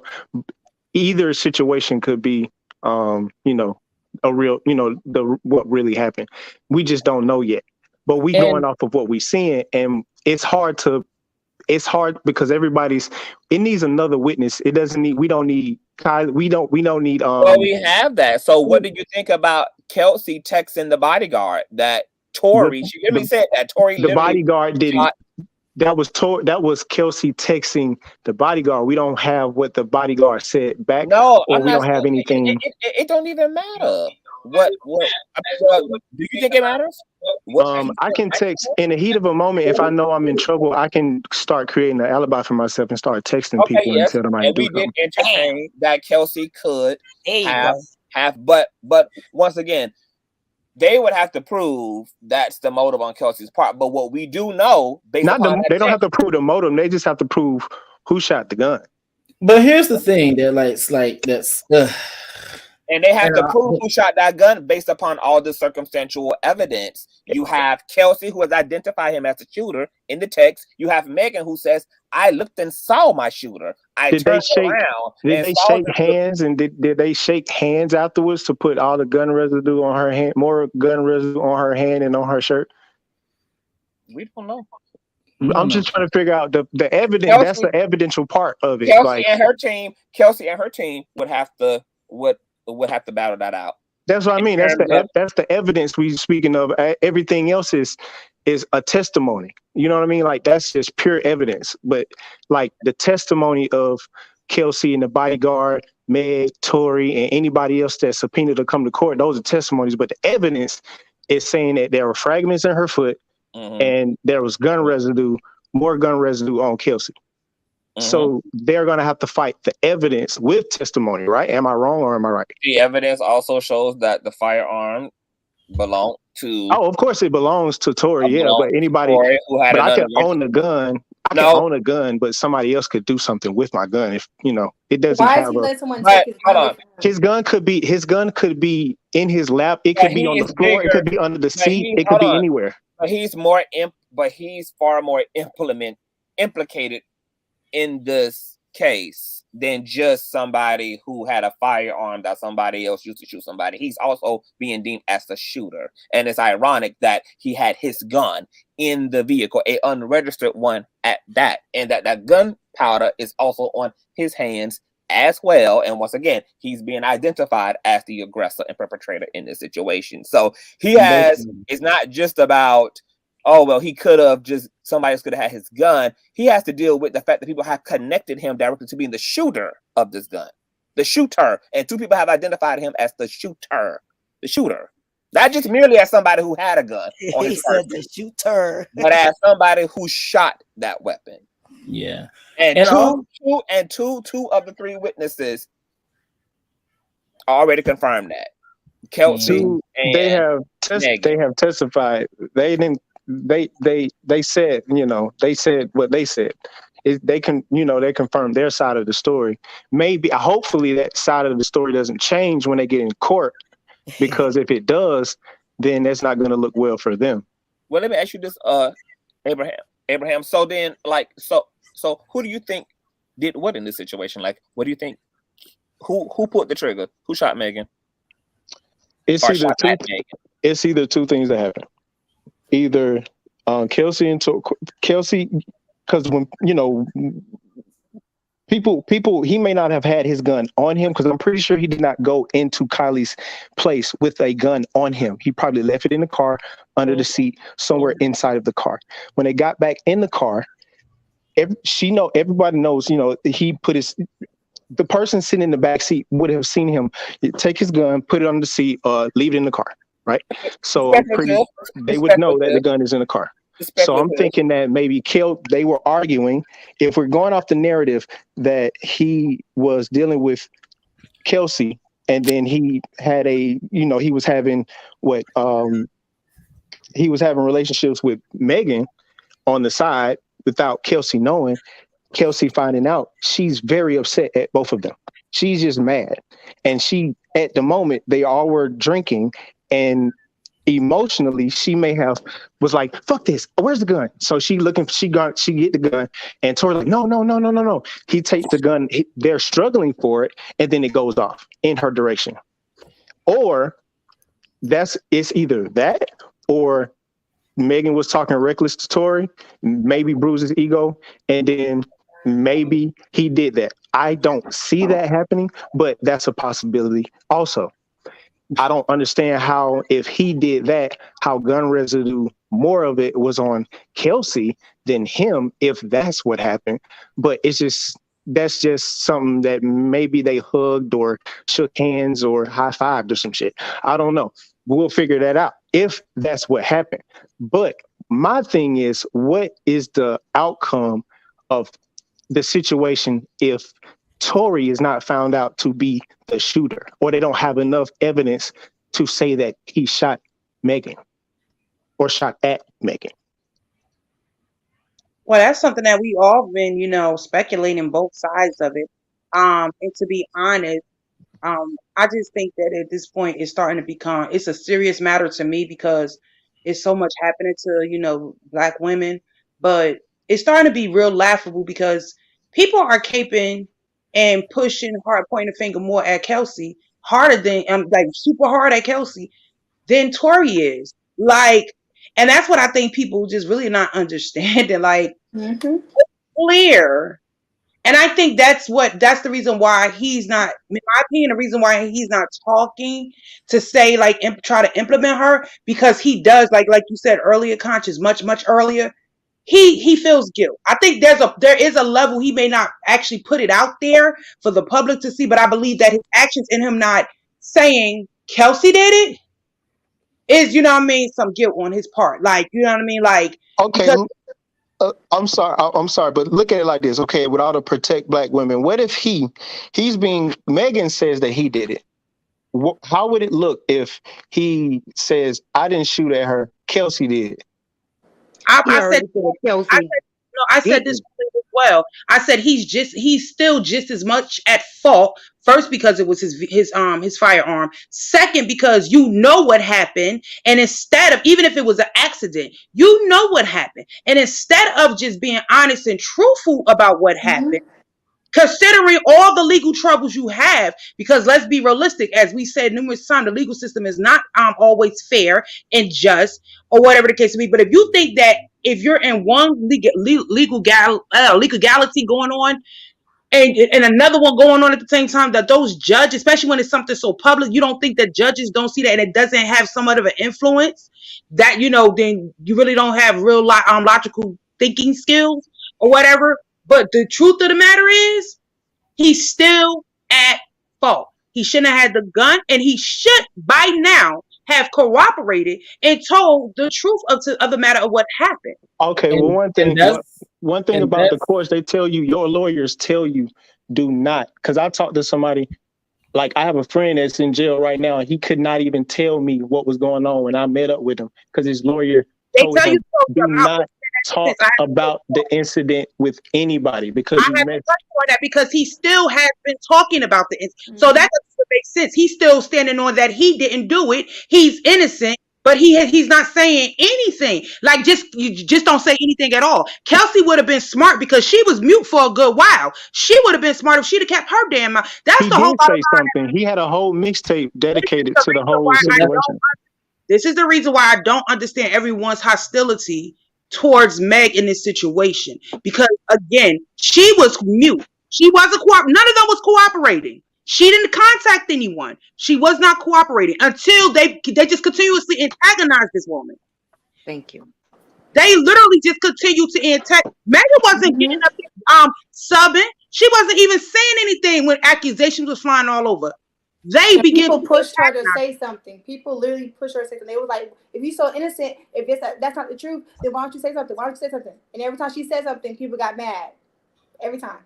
either situation could be, you know, a real, you know, what really happened. We just don't know yet. But going off of what we're seeing, and it's hard because it needs another witness. We don't need Kylie. We don't need Well, we have that. So what did you think about Kelsey texting the bodyguard that Tory? She literally said that Tory. The bodyguard didn't. That was Kelsey texting the bodyguard. We don't have what the bodyguard said back. No, or we don't have anything. It don't even matter. What do you think it matters? I can text in the heat of a moment. If I know I'm in trouble, I can start creating an alibi for myself and start texting Okay, people and yes, tell them I and ain't do we did something. entertain that Kelsey could There you have go. but once again, they would have to prove that's the motive on Kelsey's part. But what we do know, based upon They don't have to prove the motive. They just have to prove who shot the gun. But here's the thing that that's and they have to prove who shot that gun based upon all the circumstantial evidence. You have Kelsey, who has identified him as the shooter in the text. You have Megan, who says, "I looked and saw my shooter. I turned around." Did they shake hands? And did they shake hands afterwards to put all the gun residue on her hand, more gun residue on her hand and on her shirt? We don't know. I'm just trying to figure out the evidence. Kelsey, that's the evidential part of it. Kelsey and her team would have to battle that out. That's what I mean. That's the evidence we speaking of. Everything else is a testimony. You know what I mean? Like that's just pure evidence. But like the testimony of Kelsey and the bodyguard, Meg, Tory, and anybody else that's subpoenaed to come to court, those are testimonies. But the evidence is saying that there were fragments in her foot, and there was gun residue, more gun residue on Kelsey. So they're going to have to fight the evidence with testimony, right? Am I wrong or am I right? The evidence also shows that the firearm belonged to. Oh, of course it belongs to Tory, yeah. But anybody, Tory, who had but I can own a gun. I can own a gun, but somebody else could do something with my gun. If it doesn't Why have is he letting someone take his gun? His gun could be in his lap. It could be on the floor. It could be under the seat. It could be anywhere. But he's far more implicated in this case than just somebody who had a firearm that somebody else used to shoot somebody. He's also being deemed as the shooter. And it's ironic that he had his gun in the vehicle, an unregistered one at that, and that gunpowder is also on his hands as well. And once again, he's being identified as the aggressor and perpetrator in this situation. So it's not just about, oh, well, he could have somebody else could have had his gun. He has to deal with the fact that people have connected him directly to being the shooter of this gun. The shooter. And two people have identified him as the shooter. The shooter. Not just merely as somebody who had a gun on his person, the shooter. but as somebody who shot that weapon. Yeah. And two of the three witnesses already confirmed that. Kelsey and they have testified. They didn't. They said, they said what they said. They confirmed their side of the story. Hopefully that side of the story doesn't change when they get in court, because if it does, then that's not going to look well for them. Well, let me ask you this, Abraham. So then, so who do you think did what in this situation? Like, what do you think? Who pulled the trigger? Who shot Megan? It's either two things that happen. Either Kelsey, because when people, he may not have had his gun on him, because I'm pretty sure he did not go into Kylie's place with a gun on him. He probably left it in the car, under the seat, somewhere inside of the car. When they got back in the car, everybody knows, he put the person sitting in the back seat would have seen him take his gun, put it on the seat, leave it in the car. Right. So they would know that the gun is in the car. So I'm thinking that maybe they were arguing. If we're going off the narrative that he was dealing with Kelsey, and then he had he was having relationships with Megan on the side without Kelsey knowing, Kelsey finding out, she's very upset at both of them. She's just mad. And at the moment, they all were drinking, and emotionally, she may have was like, fuck this, where's the gun? So she get the gun, and Tori's like, no. He takes the gun, they're struggling for it, and then it goes off in her direction. Or it's either that, or Megan was talking reckless to Tory, maybe bruised his ego, and then maybe he did that. I don't see that happening, but that's a possibility also. I don't understand how, if he did that, how gun residue, more of it was on Kelsey than him, if that's what happened. But that's just something that maybe they hugged or shook hands or high-fived or some shit. I don't know. We'll figure that out. if that's what happened. But my thing is, what is the outcome of the situation if Tory is not found out to be the shooter, or they don't have enough evidence to say that he shot Megan or shot at Megan? Well, that's something that we all been, speculating both sides of it. And to be honest, I just think that at this point it's starting to become, it's a serious matter to me because it's so much happening to, Black women. But it's starting to be real laughable because people are caping and pushing hard, pointing the finger more at Kelsey, harder than, like super hard at Kelsey than Tory is. Like, and that's what I think people just really not understanding. Like, clear. And I think that's the reason why he's not, in my opinion, the reason why he's not talking to say, like, try to implement her, because he does, like you said earlier, Conscious, much earlier, he feels guilt. I think there is a level he may not actually put it out there for the public to see, but I believe that his actions in him not saying Kelsey did it is, some guilt on his part. Like, you know what I mean? Like, okay. Because, I'm sorry, but look at it like this. Okay, without to protect Black women, what if Megan says that he did it? How would it look if he says, I didn't shoot at her, Kelsey did? I said this as well. I said he's still just as much at fault. First, because it was his firearm. Second, because you know what happened, and instead of, even if it was an accident, you know what happened, and instead of just being honest and truthful about what happened, considering all the legal troubles you have, because let's be realistic, as we said numerous times, the legal system is not always fair and just, or whatever the case may be. But if you think that if you're in one legality going on and another one going on at the same time, that those judges, especially when it's something so public, you don't think that judges don't see that, and it doesn't have somewhat of an influence, that then you really don't have real logical thinking skills or whatever. But the truth of the matter is, he's still at fault. He shouldn't have had the gun, and he should by now have corroborated and told the truth of the matter of what happened. Okay, well, one thing about the courts, they tell you, your lawyers tell you, do not. Because I talked to somebody, like I have a friend that's in jail right now, and he could not even tell me what was going on when I met up with him, because his lawyer told him, do not talk about the incident with anybody, because I have to touch on that, because he still has been talking about the incident. So that doesn't make sense. He's still standing on that he didn't do it. He's innocent, but he's not saying anything. Like, you just don't say anything at all. Kelsey would have been smart, because she was mute for a good while. She would have been smart if she'd have kept her damn mouth. That's he the whole did say something. He had a whole mixtape dedicated to the whole situation. This is the reason why I don't understand everyone's hostility towards Meg in this situation, because again, she was mute. She wasn't none of them was cooperating. She didn't contact anyone. She was not cooperating until they just continuously antagonized this woman. Thank you. They literally just continued to antagonize. Megan wasn't getting up subbing. She wasn't even saying anything when accusations was flying all over. They began to push her to say something. People literally push her to say something. They were like, if you're so innocent, if that's not the truth, then why don't you say something? Why don't you say something? And every time she said something, people got mad. Every time.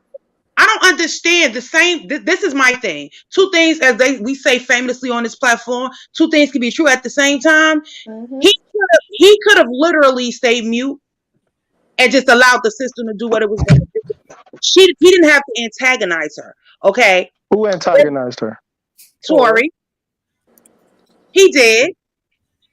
I don't understand the same. This is my thing. Two things, as we say famously on this platform, two things can be true at the same time. He could have literally stayed mute and just allowed the system to do what it was going to do. He didn't have to antagonize her. Okay. Who antagonized her? Tory. He did.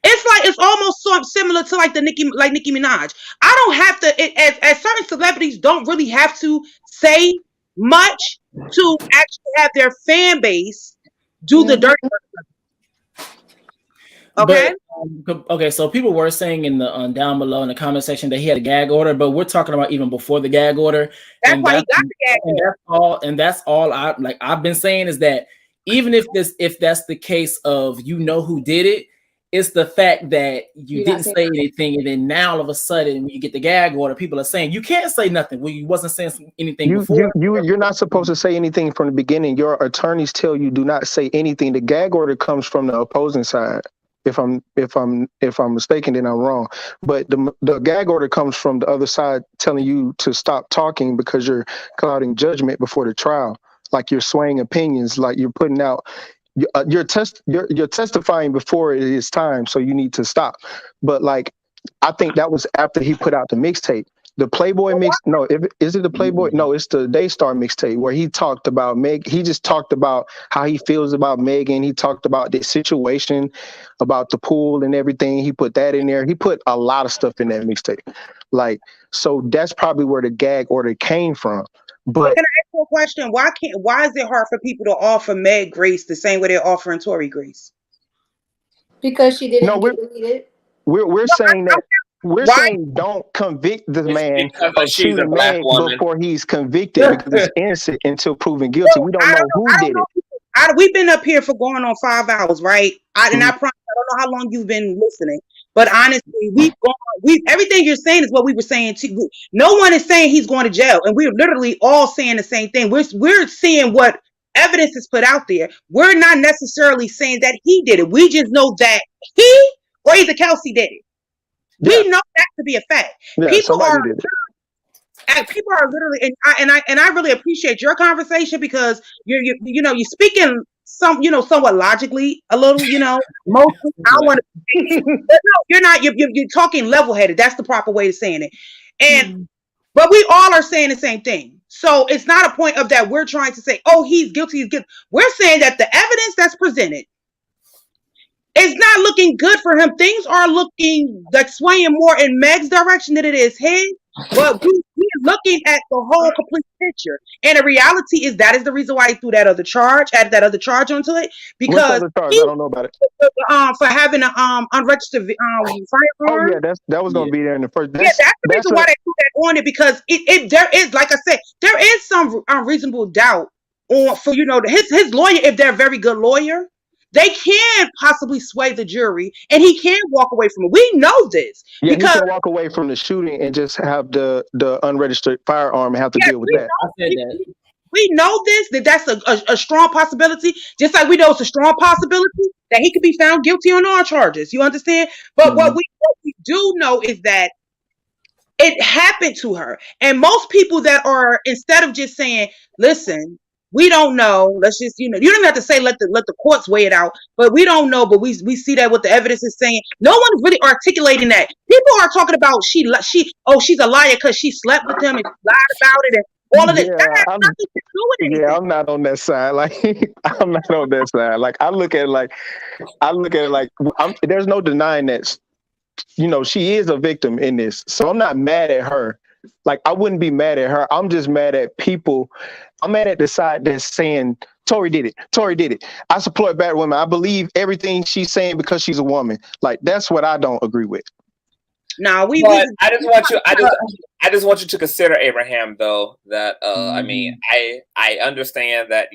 It's almost so similar to like Nicki Minaj. I don't have to, as certain celebrities don't really have to say much to actually have their fan base do the dirty work. Okay. But, okay, so people were saying in the down below in the comment section that he had a gag order, but we're talking about even before the gag order. That's why he got the gag order. And that's all I've been saying is that even if that's the case of who did it, it's the fact that you didn't say anything, and then now all of a sudden when you get the gag order, people are saying you can't say nothing. Well, you wasn't saying anything before. You're not supposed to say anything from the beginning. Your attorneys tell you do not say anything. The gag order comes from the opposing side. If I'm mistaken, then I'm wrong. But the gag order comes from the other side telling you to stop talking because you're clouding judgment before the trial. Like you're swaying opinions, like you're putting out you're testifying before it is time, so you need to stop. But like, I think that was after he put out the mixtape. The Playboy mix, no, is it the Playboy? No, it's the Daystar mixtape where he talked about Meg. He just talked about how he feels about Megan. He talked about the situation, about the pool and everything. He put that in there. He put a lot of stuff in that mixtape. Like, so that's probably where the gag order came from. But can I ask you a question? Why is it hard for people to offer Meg grace the same way they're offering Tory grace? Because she didn't get deleted. We're saying that saying don't convict the man of shooting Meg before he's convicted because it's innocent until proven guilty. We don't know who did it. We've been up here for going on 5 hours, right? I promise I don't know how long you've been listening, but honestly, everything you're saying is what we were saying too. No one is saying he's going to jail, and we're literally all saying the same thing. We're seeing what evidence is put out there. We're not necessarily saying that he did it. We just know that he or either Kelsey did it. We know that to be a fact. Yeah, people are literally, and I really appreciate your conversation because you're speaking somewhat logically a little, mostly. I want to, but no, you're not. You're talking level headed. That's the proper way of saying it. And but we all are saying the same thing. So it's not a point of that we're trying to say, oh, he's guilty. He's guilty. We're saying that the evidence that's presented it's not looking good for him. Things are looking like swaying more in Meg's direction than it is his. But we're looking at the whole complete picture. And the reality is that is the reason why he threw that other charge, added that other charge onto it. Because I don't know about it. For having an unregistered firearm. Oh yeah, that was gonna be there in the first. That's the reason why they threw that on it, because there is, like I said, there is some unreasonable doubt on for his lawyer, if they're a very good lawyer. They can possibly sway the jury, and he can walk away from it. We know this. Yeah, because he can walk away from the shooting and just have the unregistered firearm and have to deal with that. I said that. We know that's a strong possibility, just like we know it's a strong possibility that he could be found guilty on all charges. You understand? But what we do know is that it happened to her. And most people that are, instead of just saying, listen, we don't know. Let's just, you don't even have to say let the courts weigh it out. But we don't know. But we see that what the evidence is saying. No one's really articulating that. People are talking about she's a liar because she slept with him and lied about it and all of this. That has nothing to do with anything. Yeah, I'm not on that side. Like I'm not on that side. Like I look at it like there's no denying that. She is a victim in this. So I'm not mad at her. Like, I wouldn't be mad at her. I'm just mad at people. I'm mad at the side that's saying, Tory did it. Tory did it. I support bad women. I believe everything she's saying because she's a woman. Like, that's what I don't agree with. No, I just want you to consider, Abraham, though, that I mean, I understand that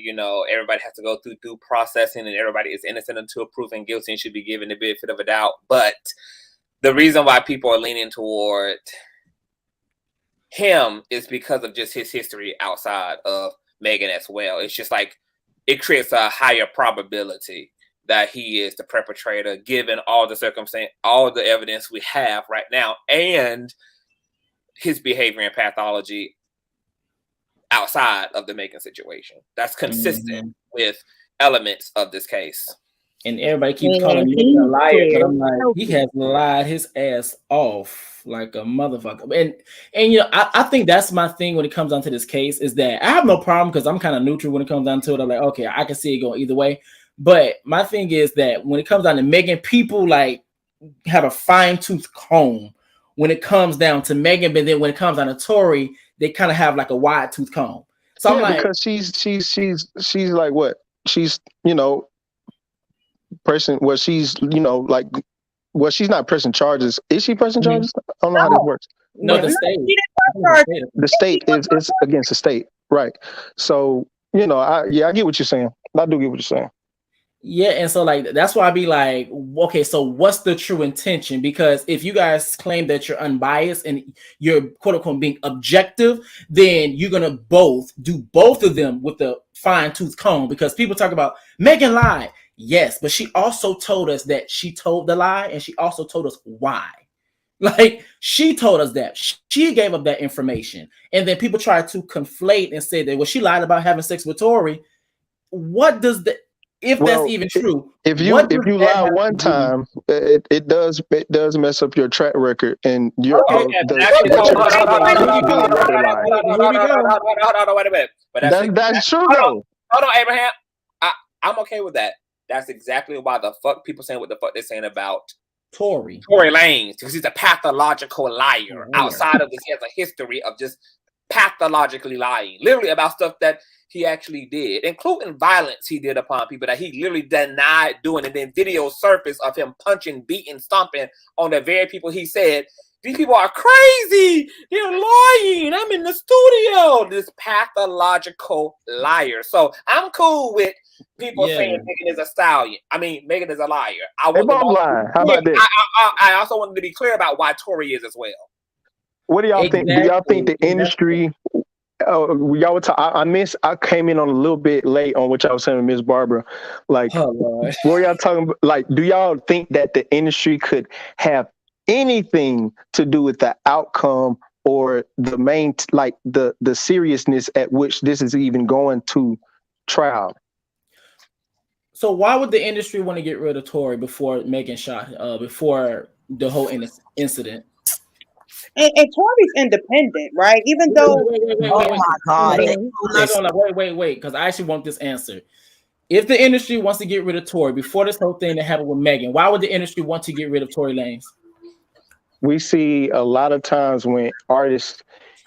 everybody has to go through due processing and everybody is innocent until proven guilty and should be given the benefit of a doubt. But the reason why people are leaning toward him is because of just his history outside of Megan as well. It's just like it creates a higher probability that he is the perpetrator, given all the circumstance, all the evidence we have right now, and his behavior and pathology outside of the Megan situation. That's consistent with elements of this case. And everybody keeps calling me a liar, but I'm like, he has lied his ass off like a motherfucker. And I think that's my thing when it comes down to this case, is that I have no problem because I'm kind of neutral when it comes down to it. I'm like, okay, I can see it going either way. But my thing is that when it comes down to Megan, people like have a fine-tooth comb when it comes down to Megan, but then when it comes down to Tory, they kind of have like a wide-tooth comb. So I'm like, because she's like what? She's pressing, well, she's she's not pressing charges. Is she pressing charges? I don't know how this works. No, the state. The state is against the state, right? So I get what you're saying. I do get what you're saying. Yeah, and so like that's why I be like, okay, so what's the true intention? Because if you guys claim that you're unbiased and you're quote unquote being objective, then you're gonna do both of them with the fine-tooth comb. Because people talk about Megan lied. Yes, but she also told us that she told the lie, and she also told us why. Like, she told us that she gave up that information, and then people try to conflate and say that, well, she lied about having sex with Tory. What does the, if that's even true? If you lie one time, it does mess up your track record and your wait a minute. But that's true though. Hold on, Abraham. I'm okay with that. That's exactly why the fuck people saying what the fuck they're saying about Tory Lanez, because he's a pathological liar. Outside of this, he has a history of just pathologically lying, literally about stuff that he actually did, including violence he did upon people that he literally denied doing, and then video surfaced of him punching, beating, stomping on the very people he said, these people are crazy, they're lying, I'm in the studio. This pathological liar. So I'm cool with people saying Megan is a stallion. I mean, Megan is a liar. They both lying. How about that? I also wanted to be clear about why Tory is as well. What do y'all think? Do y'all think the industry? Y'all were I came in on a little bit late on what y'all was saying with Miss Barbara. Like, what were y'all talking about? Like, do y'all think that the industry could have anything to do with the outcome or the main, like the seriousness at which this is even going to trial? So why would the industry want to get rid of Tory before Megan shot, before the whole incident? And Tory's independent, right? Even though, oh my God, wait, because I actually want this answer. If the industry wants to get rid of Tory before this whole thing that happened with Megan, why would the industry want to get rid of Tory Lanez? We see a lot of times when artists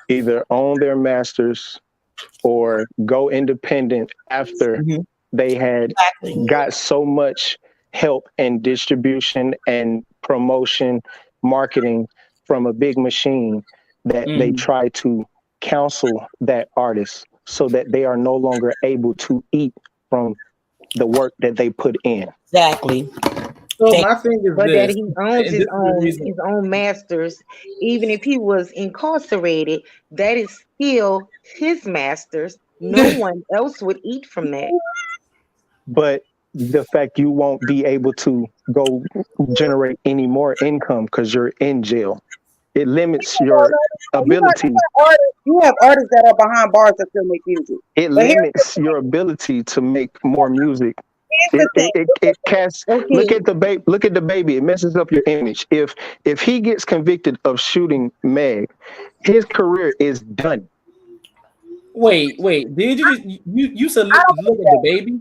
either own their masters or go independent after they had got so much help and distribution and promotion, marketing from a big machine that they try to counsel that artist so that they are no longer able to eat from the work that they put in. Exactly. So my thing is but this, that he owns his own masters, even if he was incarcerated, that is still his masters. No one else would eat from that. But the fact you won't be able to go generate any more income because you're in jail, it limits your ability. You have artists that are behind bars that still make music. It limits your ability to make more music. It casts. Look at the baby. Look at the baby. It messes up your image. If he gets convicted of shooting Meg, his career is done. Wait. Did you said look at the baby?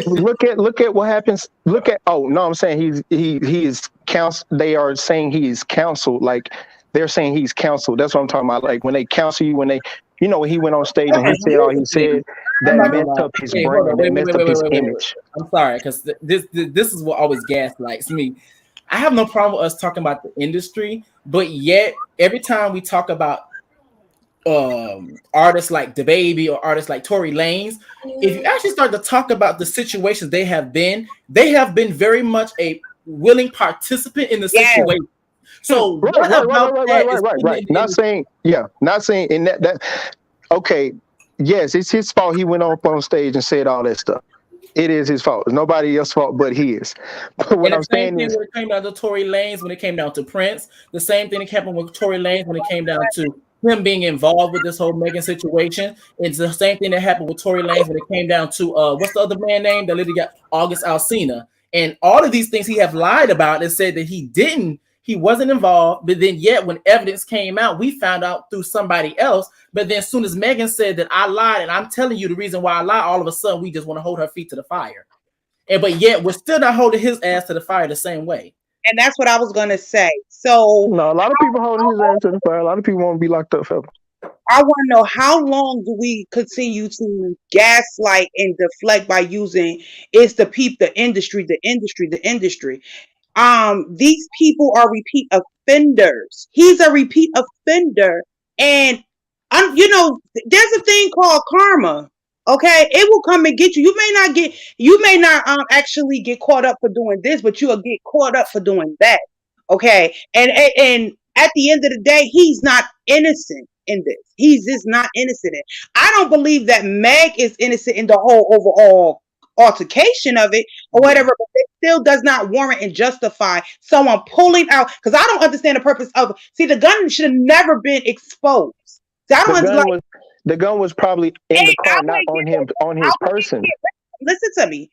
look at what happens. I'm saying he is counsel. They are saying he is counseled. Like they're saying he's counseled. That's what I'm talking about. Like when they counsel you, when he went on stage and he said all he said, that messed up his brain. That messed up his image. I'm sorry, because this is what always gaslights me. I have no problem with us talking about the industry, but yet every time we talk about artists like DaBaby or artists like Tory Lanez, if you actually start to talk about the situations they have been very much a willing participant in the situation. So right. Not saying in that okay, yes, it's his fault he went up on stage and said all that stuff. It is his fault. It's nobody else's fault but his. But what I'm saying is, when it came down to Tory Lanez, when it came down to Prince, the same thing that happened with Tory Lanez when it came down to him being involved with this whole Megan situation. It's the same thing that happened with Tory Lanez when it came down to what's the other man name that literally got August Alsina. And all of these things he have lied about and said that he wasn't involved, but then yet when evidence came out, we found out through somebody else. But then as soon as Megan said that I lied and I'm telling you the reason why I lied, all of a sudden we just want to hold her feet to the fire. But yet we're still not holding his ass to the fire the same way. And that's what I was going to say. So no, a lot of people holding his ass to the fire. A lot of people want to be locked up forever. I want to know, how long do we continue to gaslight and deflect by using it's the industry. These people are repeat offenders. He's a repeat offender. And there's a thing called karma. Okay, it will come and get you. You may not actually get caught up for doing this, but you'll get caught up for doing that. Okay, and at the end of the day, he's not innocent in this. He's just not innocent. I don't believe that Meg is innocent in the whole altercation of it or whatever, but it still does not warrant and justify someone pulling out. Because I don't understand the purpose of. See, the gun should have never been exposed. See, I don't understand. The gun was probably in the car, not on him, on his person. Listen to me.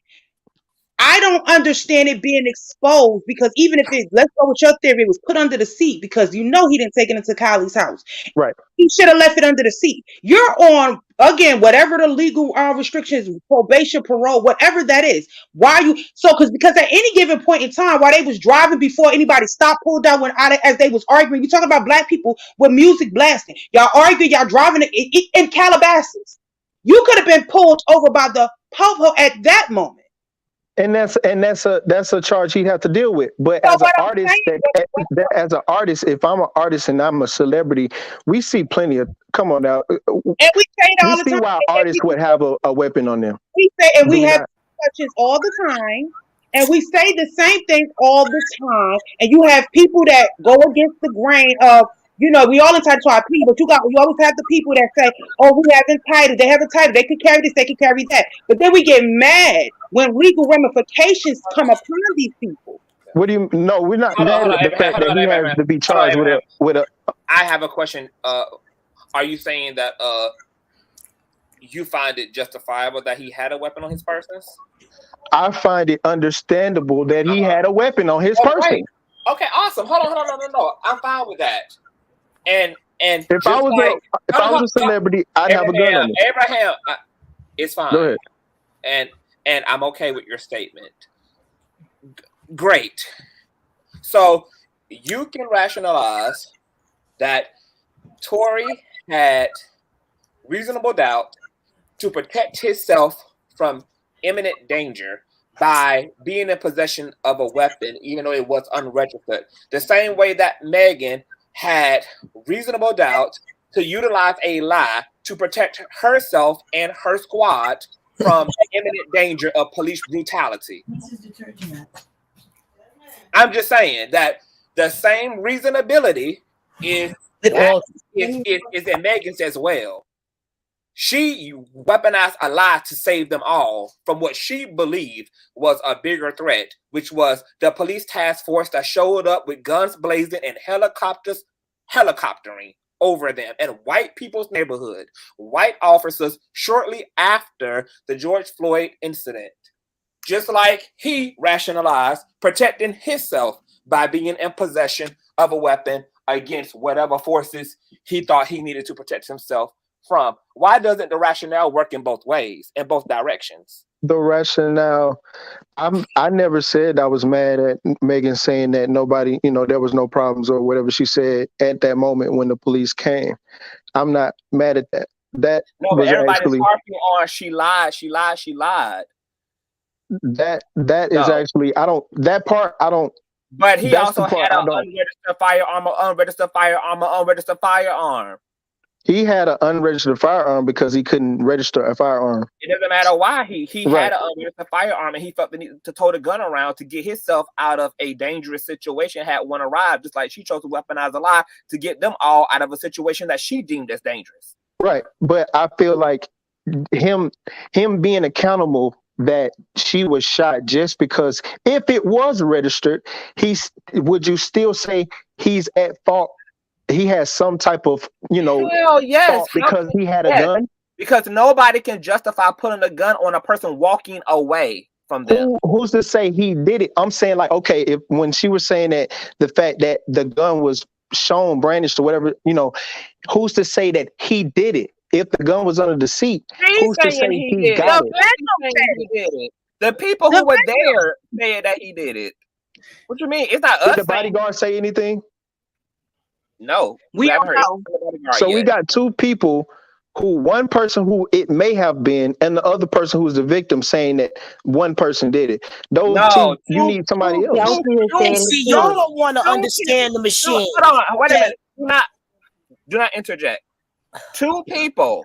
I don't understand it being exposed because even if it, let's go with your theory, it was put under the seat because you know he didn't take it into Kylie's house. Right. He should have left it under the seat. You're on, again, whatever the legal restrictions, probation, parole, whatever that is. Why are you, because at any given point in time, while they was driving before anybody stopped, pulled down, went out as they was arguing, we talking about black people with music blasting. Y'all arguing, y'all driving in Calabasas. You could have been pulled over by the po-po at that moment. And that's a charge he'd have to deal with. But as an artist, as an artist, if I'm an artist and I'm a celebrity, we see plenty of. Come on now, and we say it all the time. Why artists would have a weapon on them. We say, and we have touches all the time, and we say the same thing all the time. And you have people that go against the grain of. You know, we all entitled to our opinion, but you always have the people that say, "Oh, we have entitled. They have entitled. They could carry this. They could carry that." But then we get mad when legal ramifications come upon these people. What do you? No, we're not mad at the fact that he has to be charged with a. I have a question. Are you saying that you find it justifiable that he had a weapon on his person? I find it understandable that he had a weapon on his person. Right. Okay, awesome. Hold on. No. I'm fine with that. And if I was a celebrity, I'd have a gun on me. Abraham, it's fine. Go ahead. And I'm okay with your statement. Great. So you can rationalize that Tory had reasonable doubt to protect himself from imminent danger by being in possession of a weapon, even though it was unregistered. The same way that Megan had reasonable doubt to utilize a lie to protect herself and her squad from imminent danger of police brutality. I'm just saying that the same reasonability is in Megan's as well. She weaponized a lie to save them all from what she believed was a bigger threat, which was the police task force that showed up with guns blazing and helicoptering over them in white people's neighborhood, white officers shortly after the George Floyd incident. Just like he rationalized protecting himself by being in possession of a weapon against whatever forces he thought he needed to protect himself from. Why doesn't the rationale work in both ways, in both directions? The rationale, I never said I was mad at Megan saying that nobody, there was no problems or whatever she said at that moment when the police came. I'm not mad at that. That no, but everybody's harping on she lied. That is actually that part I don't. But he also had an unregistered firearm. He had an unregistered firearm because he couldn't register a firearm. It doesn't matter why he had an unregistered firearm and he felt the need to tow the gun around to get himself out of a dangerous situation had one arrived, just like she chose to weaponize a lie to get them all out of a situation that she deemed as dangerous. Right. But I feel like him being accountable that she was shot just because if it was registered, would you still say he's at fault? He has some type of, well, yes, because he had a gun. Because nobody can justify putting a gun on a person walking away from them. Who's to say he did it? I'm saying like, okay, when she was saying that the fact that the gun was shown, brandished or whatever, who's to say that he did it? If the gun was under the seat, who's to say he got it? The people who were there said that he did it. What you mean? It's not us. Did the bodyguard say anything? No, we haven't heard. So we got two people one person who it may have been, and the other person who's the victim saying that one person did it. You need somebody else. See, y'all don't want to understand the machine. Hold on, wait a minute. Do not interject. Two people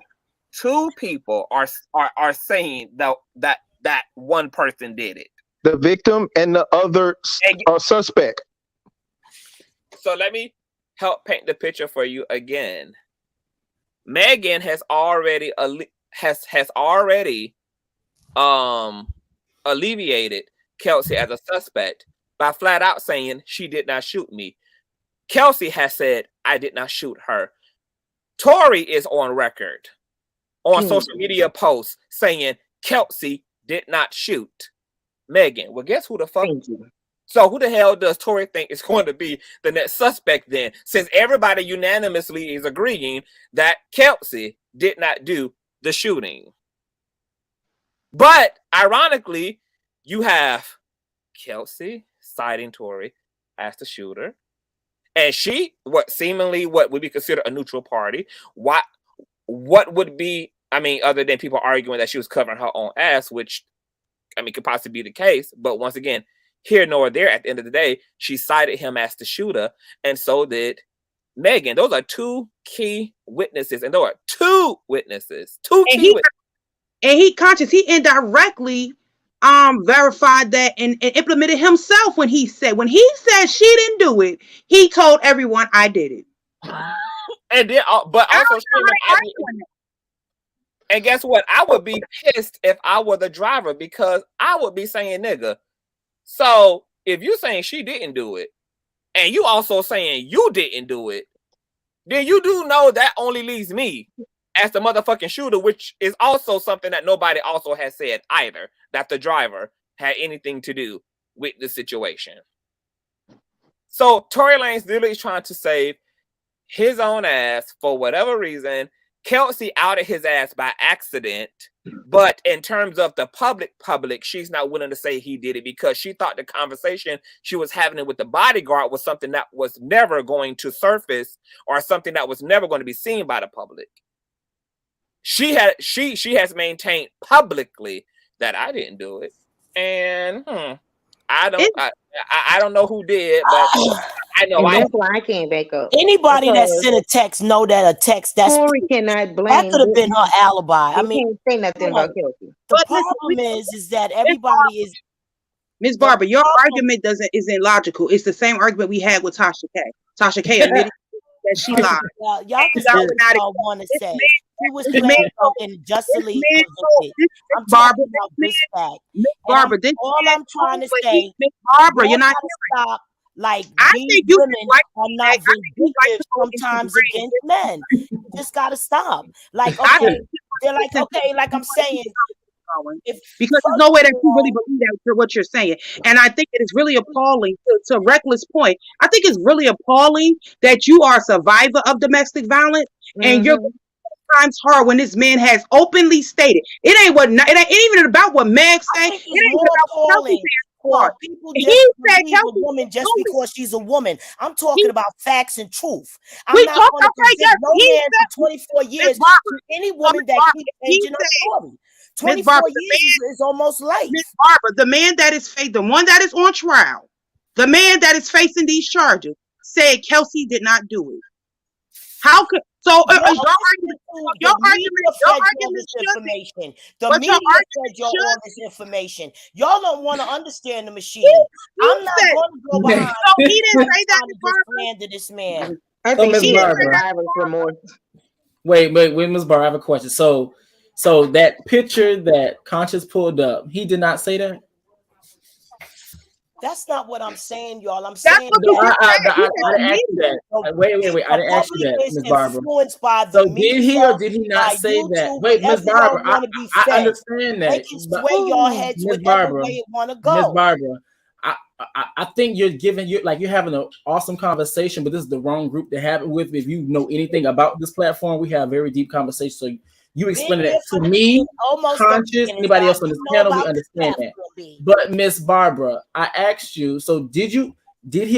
are saying that one person did it. The victim and the other suspect. So let me help paint the picture for you again. Megan has already alleviated Kelsey as a suspect by flat out saying she did not shoot me. Kelsey has said, I did not shoot her. Tory is on record on social media posts saying Kelsey did not shoot Megan. Well, guess who the fuck? So who the hell does Tory think is going to be the next suspect then? Since everybody unanimously is agreeing that Kelsey did not do the shooting. But ironically, you have Kelsey citing Tory as the shooter. And she, what would be considered a neutral party. What would be, I mean, other than people arguing that she was covering her own ass, which, I mean, could possibly be the case. But once again, here nor there, at the end of the day, she cited him as the shooter, and so did Megan. Those are two key witnesses, and there are two witnesses. And he indirectly verified that and implemented himself when he said she didn't do it, he told everyone I did it. And then but also and guess what? I would be pissed if I were the driver, because I would be saying nigga. So if you saying she didn't do it, and you also saying you didn't do it, then you do know that only leaves me as the motherfucking shooter, which is also something that nobody also has said either, that the driver had anything to do with the situation. So Tory Lanez literally is trying to save his own ass for whatever reason. Kelsey outed his ass by accident, but in terms of the public, she's not willing to say he did it because she thought the conversation she was having with the bodyguard was something that was never going to surface or something that was never going to be seen by the public. She has maintained publicly that I didn't do it, and I don't know who did, but I know that's why I can't back up. Anybody that sent a text know that a text Tory cannot blame. That could have been her alibi. I mean, can't say nothing about Kelsey. The problem is that everybody is. Miss Barbara, your argument isn't logical. It's the same argument we had with Tasha K. Tasha K admitted that she lied. Y'all can say what y'all want to say. He was playing in justly. I'm talking about this fact. Barbara, all I'm trying to say, Miss Barbara, you're not stop. Like I these think you women are not vindictive sometimes against men. You just gotta stop. Like okay, they're like okay, like I'm saying. Because there's no way that you really believe that what you're saying. And I think it is really appalling to Reckless point. I think it's really appalling that you are a survivor of domestic violence and you're times hard when this man has openly stated it ain't even about what Meg said. It ain't about what Kelsey said. People just believe a woman just because she's a woman. I'm talking about facts and truth. I'm not going to consider no man for 24 years to any woman that keeps changing her story. 24 years is almost life. Miss Barbara, the man that is the one that is on trial, the man that is facing these charges, said Kelsey did not do it. How could your argument information. The media said y'all all this information. Y'all don't want to understand the machine. I'm not going to go behind. No, he didn't say that. Slander this man. I think he is survivor for more. Wait, Ms. Barr, I have a question. So that picture that Conscious pulled up, he did not say that? That's not what I'm saying, y'all. I'm saying I didn't ask you that. Wait. I didn't ask you that, Ms. Barbara. So did he or did he not say that? Wait, Ms. Barbara, I understand that. They can sway your heads whichever way you want to go. Ms. Barbara, I think you're having an awesome conversation, but this is the wrong group to have it with. If you know anything about this platform, we have very deep conversations. So you explain that to me, Conscious, anybody else on this panel, we understand that. But Miss Barbara, I asked you, so did he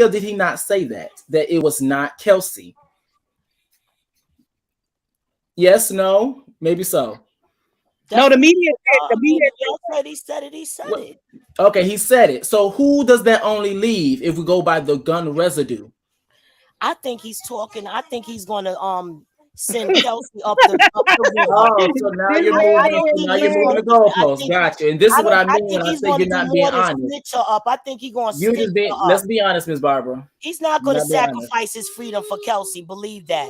or did he not say that it was not Kelsey? Yes, no, maybe so. No, the media said he said it. He said it. Okay, he said it. So who does that only leave if we go by the gun residue? I think he's talking. I think he's going to send Kelsey up the so now you're moving the goalposts. Gotcha. And this is what I mean when I say you're not being honest. I think he's going to let's be honest, Ms. Barbara. He's not going to sacrifice his freedom for Kelsey. Believe that.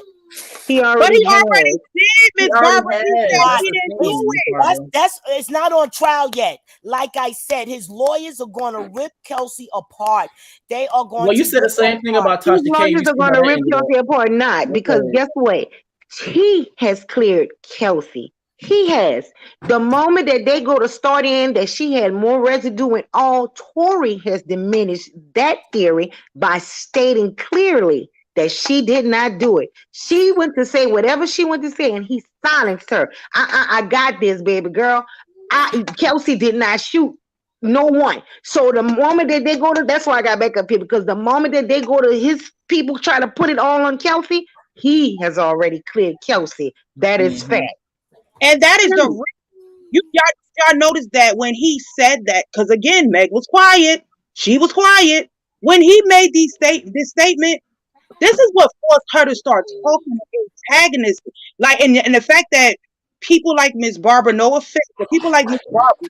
He But already he already has. did, He Miss already Barbara. He has. said That's he the didn't do thing, Miss it. Barbara. That's it's not on trial yet. Like I said, his lawyers are going to rip Kelsey apart. They are going Well, you to said the rip her same thing apart. about His Tasha K. lawyers You are see going how to that rip ended up. Kelsey apart, not because Okay. guess what? He has cleared Kelsey. He has. The moment that they go to start in that she had more residue and all, Tory has diminished that theory by stating clearly that she did not do it. She went to say whatever she went to say, and he silenced her. I got this, baby girl. Kelsey did not shoot no one. So the moment that they go to, that's why I got back up here, because the moment that they go to his people try to put it all on Kelsey, he has already cleared Kelsey. That is fact. And that is the y'all noticed that when he said that, because again, Meg was quiet. She was quiet. When he made this statement, this is what forced her to start talking antagonist. Like, and the fact that people like Miss Barbara, no offense, but people like Miss Barbara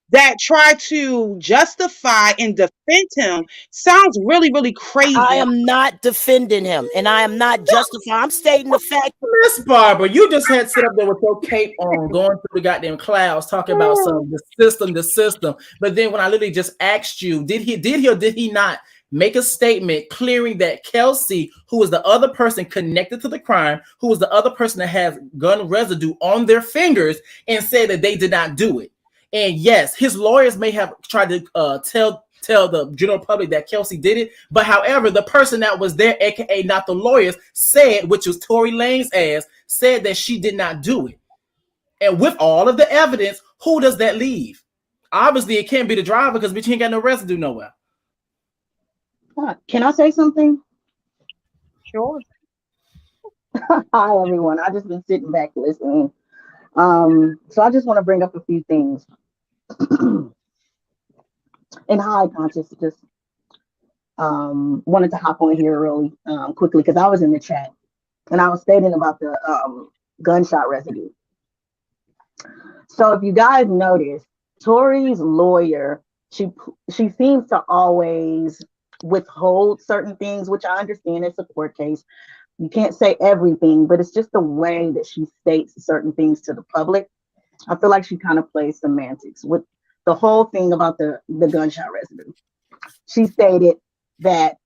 that try to justify and defend him sounds really, really crazy. I am not defending him, and I am not justifying. I'm stating the fact. Miss Barbara, you just had to sit up there with your cape on, going through the goddamn clouds, talking about the system. But then when I literally just asked you, did he or did he not make a statement clearing that Kelsey, who was the other person connected to the crime, who was the other person that has gun residue on their fingers, and said that they did not do it? And yes, his lawyers may have tried to tell the general public that Kelsey did it, but however, the person that was there, aka not the lawyers, said, which was Tory Lanez ass, said that she did not do it. And with all of the evidence, who does that leave? Obviously, it can't be the driver because bitch ain't got no residue nowhere. Can I say something? Sure. Hi everyone. I just been sitting back listening. So I just want to bring up a few things. And hi, Conscious. Just wanted to hop on here really quickly because I was in the chat and I was stating about the gunshot residue. So if you guys notice, Tory's lawyer, she seems to always withhold certain things, which I understand it's a court case. You can't say everything, but it's just the way that she states certain things to the public. I feel like she kind of plays semantics with the whole thing about the gunshot residue. She stated that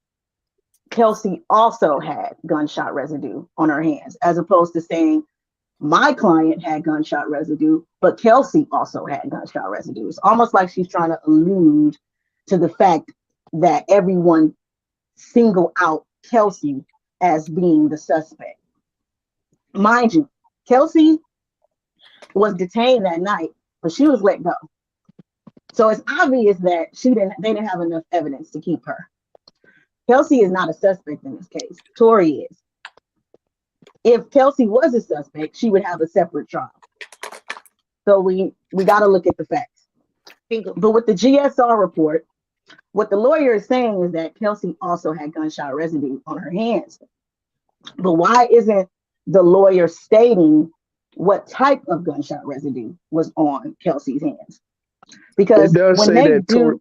Kelsey also had gunshot residue on her hands, as opposed to saying my client had gunshot residue, but Kelsey also had gunshot residue. It's almost like she's trying to allude to the fact that everyone single out Kelsey as being the suspect. Mind you, Kelsey was detained that night, but she was let go. So it's obvious that they didn't have enough evidence to keep her. Kelsey is not a suspect in this case. Tory is. If Kelsey was a suspect, she would have a separate trial. So we got to look at the facts. But with the GSR report, what the lawyer is saying is that Kelsey also had gunshot residue on her hands. But why isn't the lawyer stating what type of gunshot residue was on Kelsey's hands? Because when they do,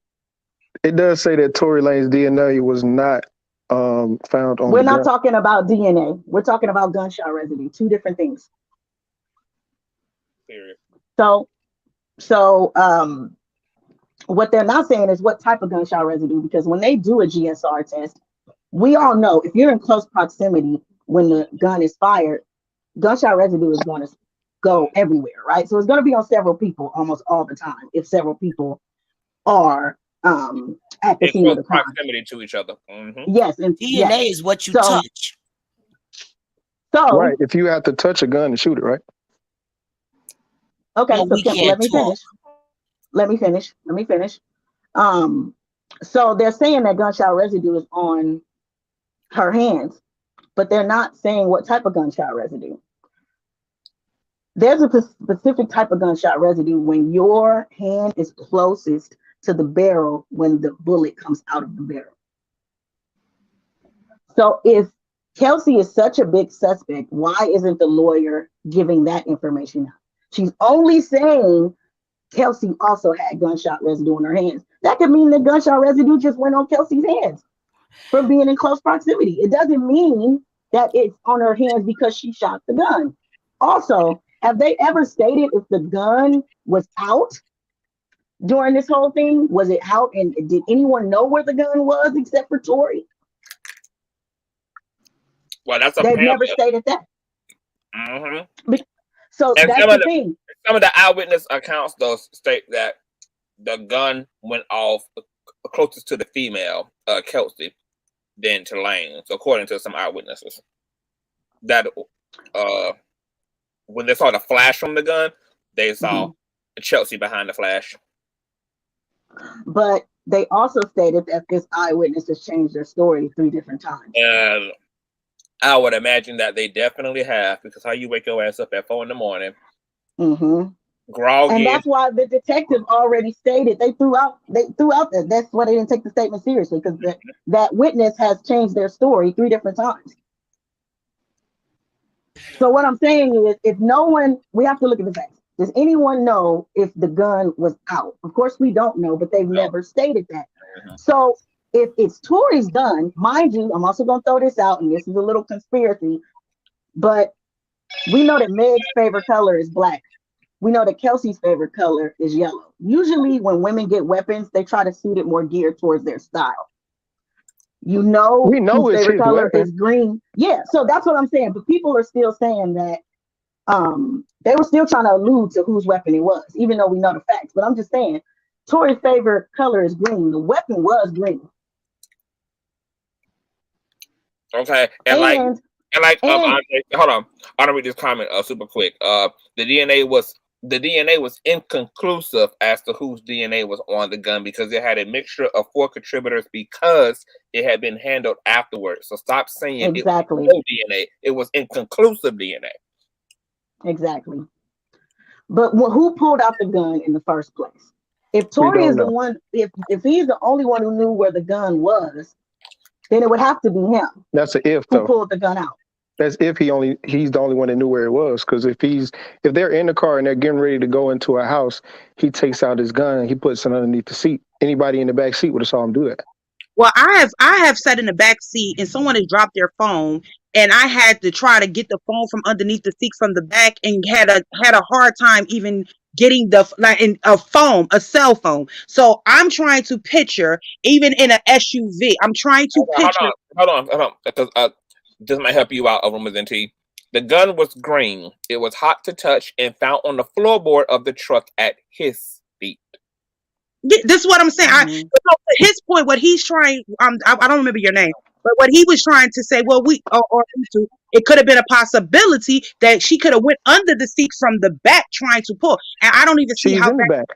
it does say that Tory Lanez DNA was not found on. We're not talking about DNA. We're talking about gunshot residue. Two different things. So what they're not saying is what type of gunshot residue, because when they do a GSR test, we all know if you're in close proximity when the gun is fired, gunshot residue is going to go everywhere, right? So it's going to be on several people almost all the time if several people are at the scene of the crime. Proximity to each other. Mm-hmm. Yes, and DNA is what you touch. So right, if you have to touch a gun and shoot it, right? Okay, No, so let me finish. Let me finish. So they're saying that gunshot residue is on her hands, but they're not saying what type of gunshot residue. There's a specific type of gunshot residue when your hand is closest to the barrel when the bullet comes out of the barrel. So if Kelsey is such a big suspect, why isn't the lawyer giving that information out? She's only saying Kelsey also had gunshot residue on her hands. That could mean the gunshot residue just went on Kelsey's hands from being in close proximity. It doesn't mean that it's on her hands because she shot the gun. Also, have they ever stated if the gun was out during this whole thing? Was it out, and did anyone know where the gun was except for Tory? Well, that's They've apparently. never stated that. Mm-hmm. So and that's the thing. Some of the eyewitness accounts, though, state that the gun went off closest to the female, Kelsey, than to Lanez, according to some eyewitnesses. That when they saw the flash from the gun, they saw Chelsea behind the flash. But they also stated that this eyewitness has changed their story 3 different times. And I would imagine that they definitely have, because how you wake your ass up at 4 a.m, groggy, and that's why the detective already stated they threw out that. That's why they didn't take the statement seriously, because that witness has changed their story 3 different times. So what I'm saying is, if no one, we have to look at the facts. Does anyone know if the gun was out? Of course we don't know, but they've never stated that. So if it's Tory's gun, mind you, I'm also going to throw this out, and this is a little conspiracy, but we know that Meg's favorite color is black. We know that Kelsey's favorite color is yellow. Usually when women get weapons, they try to suit it more geared towards their style. We know whose favorite color is green. Yeah, so that's what I'm saying. But people are still saying that they were still trying to allude to whose weapon it was, even though we know the facts. But I'm just saying, Tory's favorite color is green. The weapon was green. Okay, and Andre, hold on. I want to read this comment super quick. The DNA was inconclusive as to whose DNA was on the gun, because it had a mixture of 4 contributors, because it had been handled afterwards. So stop saying it was no DNA. It was inconclusive DNA. Exactly. But who pulled out the gun in the first place? If Tory is the one, if he's the only one who knew where the gun was, then it would have to be him. That's an if, who though. pulled the gun out. That's if he's the only one that knew where it was. Because if they're in the car and they're getting ready to go into a house, he takes out his gun and he puts it underneath the seat. Anybody in the back seat would have saw him do that. Well, I have sat in the back seat and someone has dropped their phone, and I had to try to get the phone from underneath the seat from the back, and had a hard time even getting a cell phone. So I'm trying to picture, even in an SUV, I'm trying to picture. Hold on, because this might help you out, Rumors and T. The gun was green. It was hot to touch and found on the floorboard of the truck at his feet. This is what I'm saying. So to his point, what he's trying, I don't remember your name, but what he was trying to say, well, it could have been a possibility that she could have went under the seat from the back trying to pull. And I don't even see She's how in the back.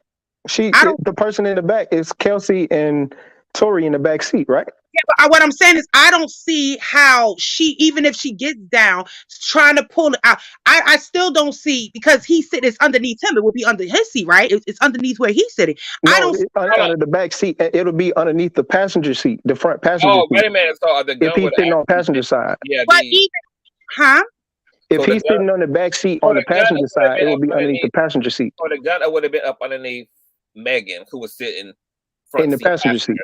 The person in the back is Kelsey and Tory in the back seat, right? Yeah, but what I'm saying is, I don't see how she, even if she gets down trying to pull it out, I still don't see, because it's underneath him. It will be under his seat, right? It's underneath where he's sitting. No, I don't see under the back seat. It'll be underneath the passenger seat, the front passenger seat. Wait a minute. So the gun if he's sitting on passenger side. Yeah. But if he's sitting on the back seat on the passenger side, it will be underneath the passenger seat. Or the gun would have been up underneath Megan, who was sitting in the passenger seat.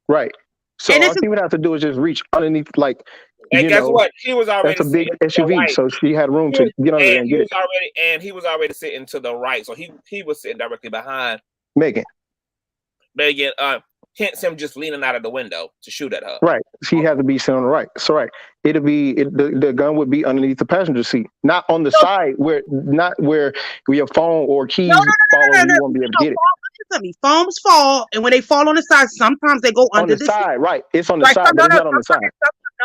Right. So all she would have to do is just reach underneath, and guess what? She was already. That's a big SUV, right. So she had room to get under there and get it. And he was already sitting to the right, so he was sitting directly behind Megan. Hence him just leaning out of the window to shoot at her. Right. She had to be sitting on the right. So right, the gun would be underneath the passenger seat, not on the side where your phone or keys fall and you won't be able to get it. Phones fall, and when they fall on the side, sometimes they go under the side. seat. Right, it's on the side, but it's not on the side.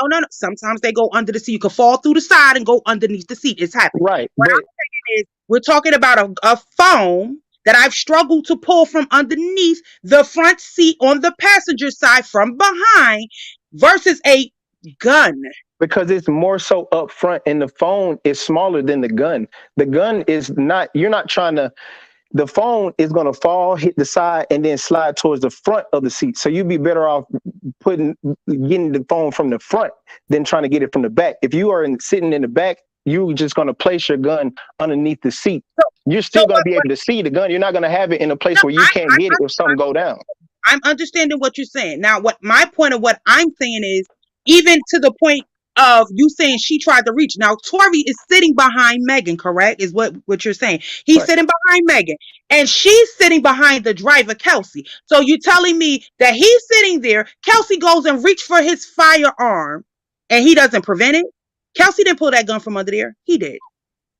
No. Sometimes they go under the seat. You can fall through the side and go underneath the seat. It's happening. Right. What I'm saying is, we're talking about a phone that I've struggled to pull from underneath the front seat on the passenger side from behind, versus a gun. Because it's more so up front, and the phone is smaller than the gun. The gun is not. You're not trying to. The phone is going to fall, hit the side, and then slide towards the front of the seat. So you'd be better off getting the phone from the front than trying to get it from the back. If you are sitting in the back, you're just going to place your gun underneath the seat. You're still going to be able to see the gun. You're not going to have it in a place where you can't get it if something go down. I'm understanding what you're saying. Now, what my point of what I'm saying is, even to the point of you saying she tried to reach. Now, Tory is sitting behind Megan, correct? Is what you're saying. He's Right. sitting behind Megan, and she's sitting behind the driver, Kelsey. So you telling me that he's sitting there, Kelsey goes and reach for his firearm, and he doesn't prevent it? Kelsey didn't pull that gun from under there. He did.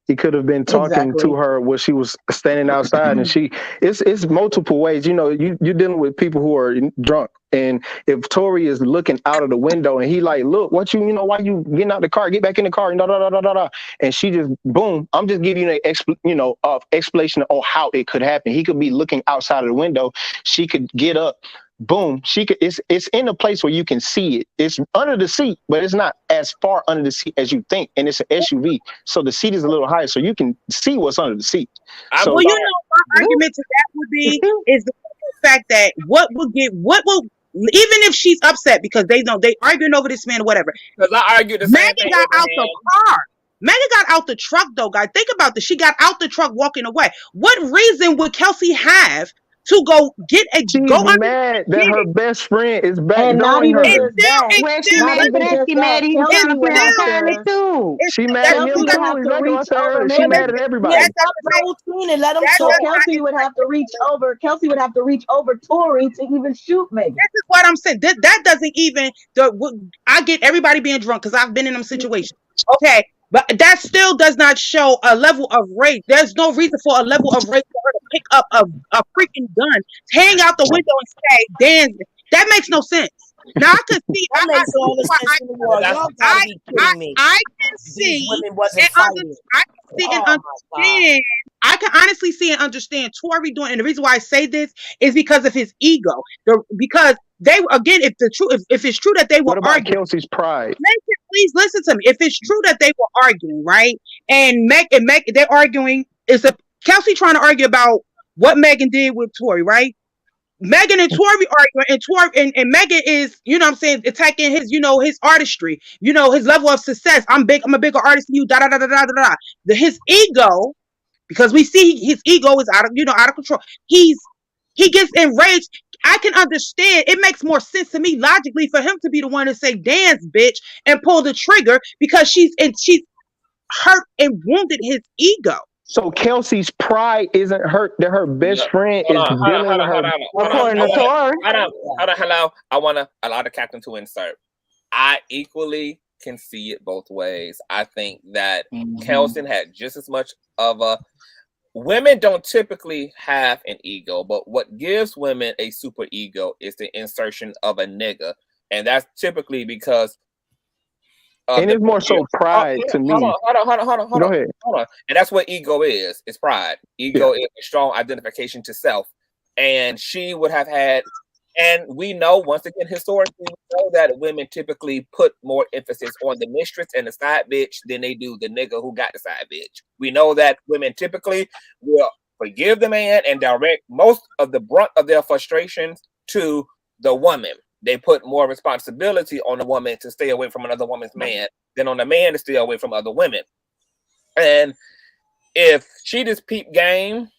He could have been talking Exactly. to her where she was standing outside, and it's multiple ways. You know, you're dealing with people who are drunk, and if Tory is looking out of the window and he like, look, what you know, why you getting out the car? Get back in the car, and da da da da da da. And she just boom. I'm just giving you an explanation on how it could happen. He could be looking outside of the window. She could get up. Boom, she could. It's in a place where you can see it. It's under the seat, but it's not as far under the seat as you think. And it's an SUV, so the seat is a little higher, so you can see what's under the seat. So, well, you know, my argument to that would be is the fact that what will even if she's upset because they arguing over this man or whatever. Because I argued the same Megan thing. got out the car. Megan got out the truck though, guys. Think about this. She got out the truck walking away. What reason would Kelsey have to go get a she's mad that her best friend is back And not doing even her. just that. Well, she Not mad even that just she that. mad he's Kelsey trying to would put have behind it to. too. She mad at him Kelsey would too. have to Exactly reach what I said over earlier. She Megan. mad at everybody. Let him talk. Kelsey would have to reach over. Kelsey would have to reach over Tory to even shoot Megan. This is what I'm saying. That doesn't even. I get everybody being drunk because I've been in them situations. Okay, but that still does not show a level of rage. There's no reason for a level of rage for her to pick up a freaking gun, hang out the window, and say, "Dance." That makes no sense. Now I can see. That makes all the sense in the world. Y'all gotta be kidding me. I can see. These women wasn't fighting. I can see and understand. I can honestly see and understand Tory doing, and the reason why I say this is because of his ego. Because they again, if it's true that they were What about arguing, Kelsey's pride? please listen to me. If it's true that they were arguing, right, and Meg, they're arguing. Is Kelsey trying to argue about what Megan did with Tory, right? Megan and Tory arguing, and Megan is, you know what I'm saying, attacking his, his artistry, his level of success. I'm a bigger artist than you, da da da da da da. His ego, because we see his ego is out of control. He gets enraged. I can understand. It makes more sense to me logically for him to be the one to say "dance, bitch" and pull the trigger because she's hurt and wounded his ego. So Kelsey's pride isn't hurt that her best friend is dealing with her. According to Tory. Hello. I want to allow the captain to insert. I equally can see it both ways. I think that Kelsey had just as much of a. Women don't typically have an ego, but what gives women a super ego is the insertion of a nigga, and that's typically because. And it's more so pride to me. Hold on. Go ahead. Hold on. And that's what ego is. It's pride. Ego is a strong identification to self. And she would have had, and we know, once again, historically, we know that women typically put more emphasis on the mistress and the side bitch than they do the nigga who got the side bitch. We know that women typically will forgive the man and direct most of the brunt of their frustrations to the woman. They put more responsibility on the woman to stay away from another woman's man than on the man to stay away from other women. And if she just peep game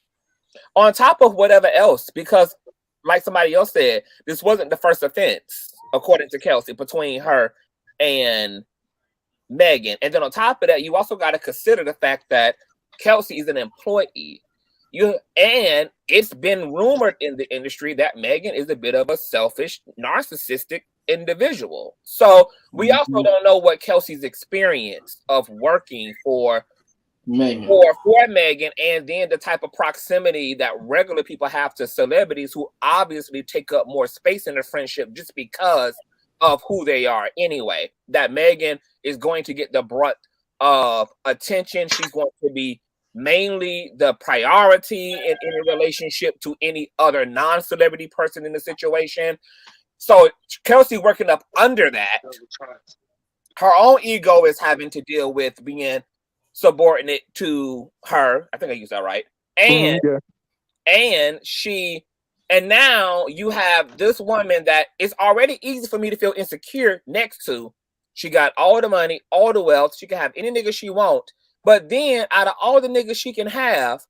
on top of whatever else, because like somebody else said, this wasn't the first offense, according to Kelsey, between her and Megan. And then on top of that, you also got to consider the fact that Kelsey is an employee. And it's been rumored in the industry that Megan is a bit of a selfish, narcissistic individual. So we also don't know what Kelsey's experience of working for Megan, and then the type of proximity that regular people have to celebrities who obviously take up more space in a friendship just because of who they are anyway. That Megan is going to get the brunt of attention. She's going to be mainly the priority in any relationship to any other non-celebrity person in the situation. So Kelsey working up under that, her own ego is having to deal with being subordinate to her. I think I used that right. And and now you have this woman that is already easy for me to feel insecure next to. She got all the money, all the wealth. She can have any nigga she want. But then, out of all the niggas she can have,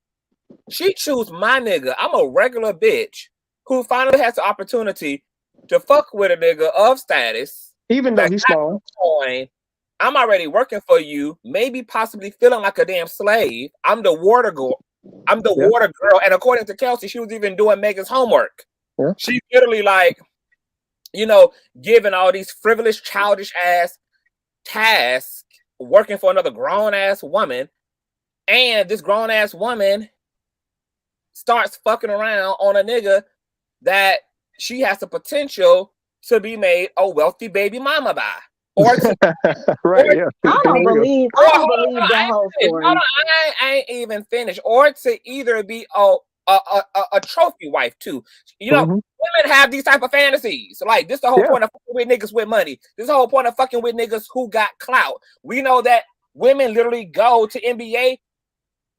she choose my nigga. I'm a regular bitch who finally has the opportunity to fuck with a nigga of status. Even though he's small. I'm already working for you, maybe possibly feeling like a damn slave. I'm the water girl. I'm the water girl. And according to Kelsey, she was even doing Megan's homework. Yeah. She's literally like, you know, giving all these frivolous, childish ass tasks, working for another grown ass woman. And this grown ass woman starts fucking around on a nigga that she has the potential to be made a wealthy baby mama by. Or to, right, or, yeah. I don't believe that whole story. I ain't even finished. Or to either be a trophy wife too. You know, women have these type of fantasies. Like this, the whole point of fucking with niggas with money. This is the whole point of fucking with niggas who got clout. We know that women literally go to NBA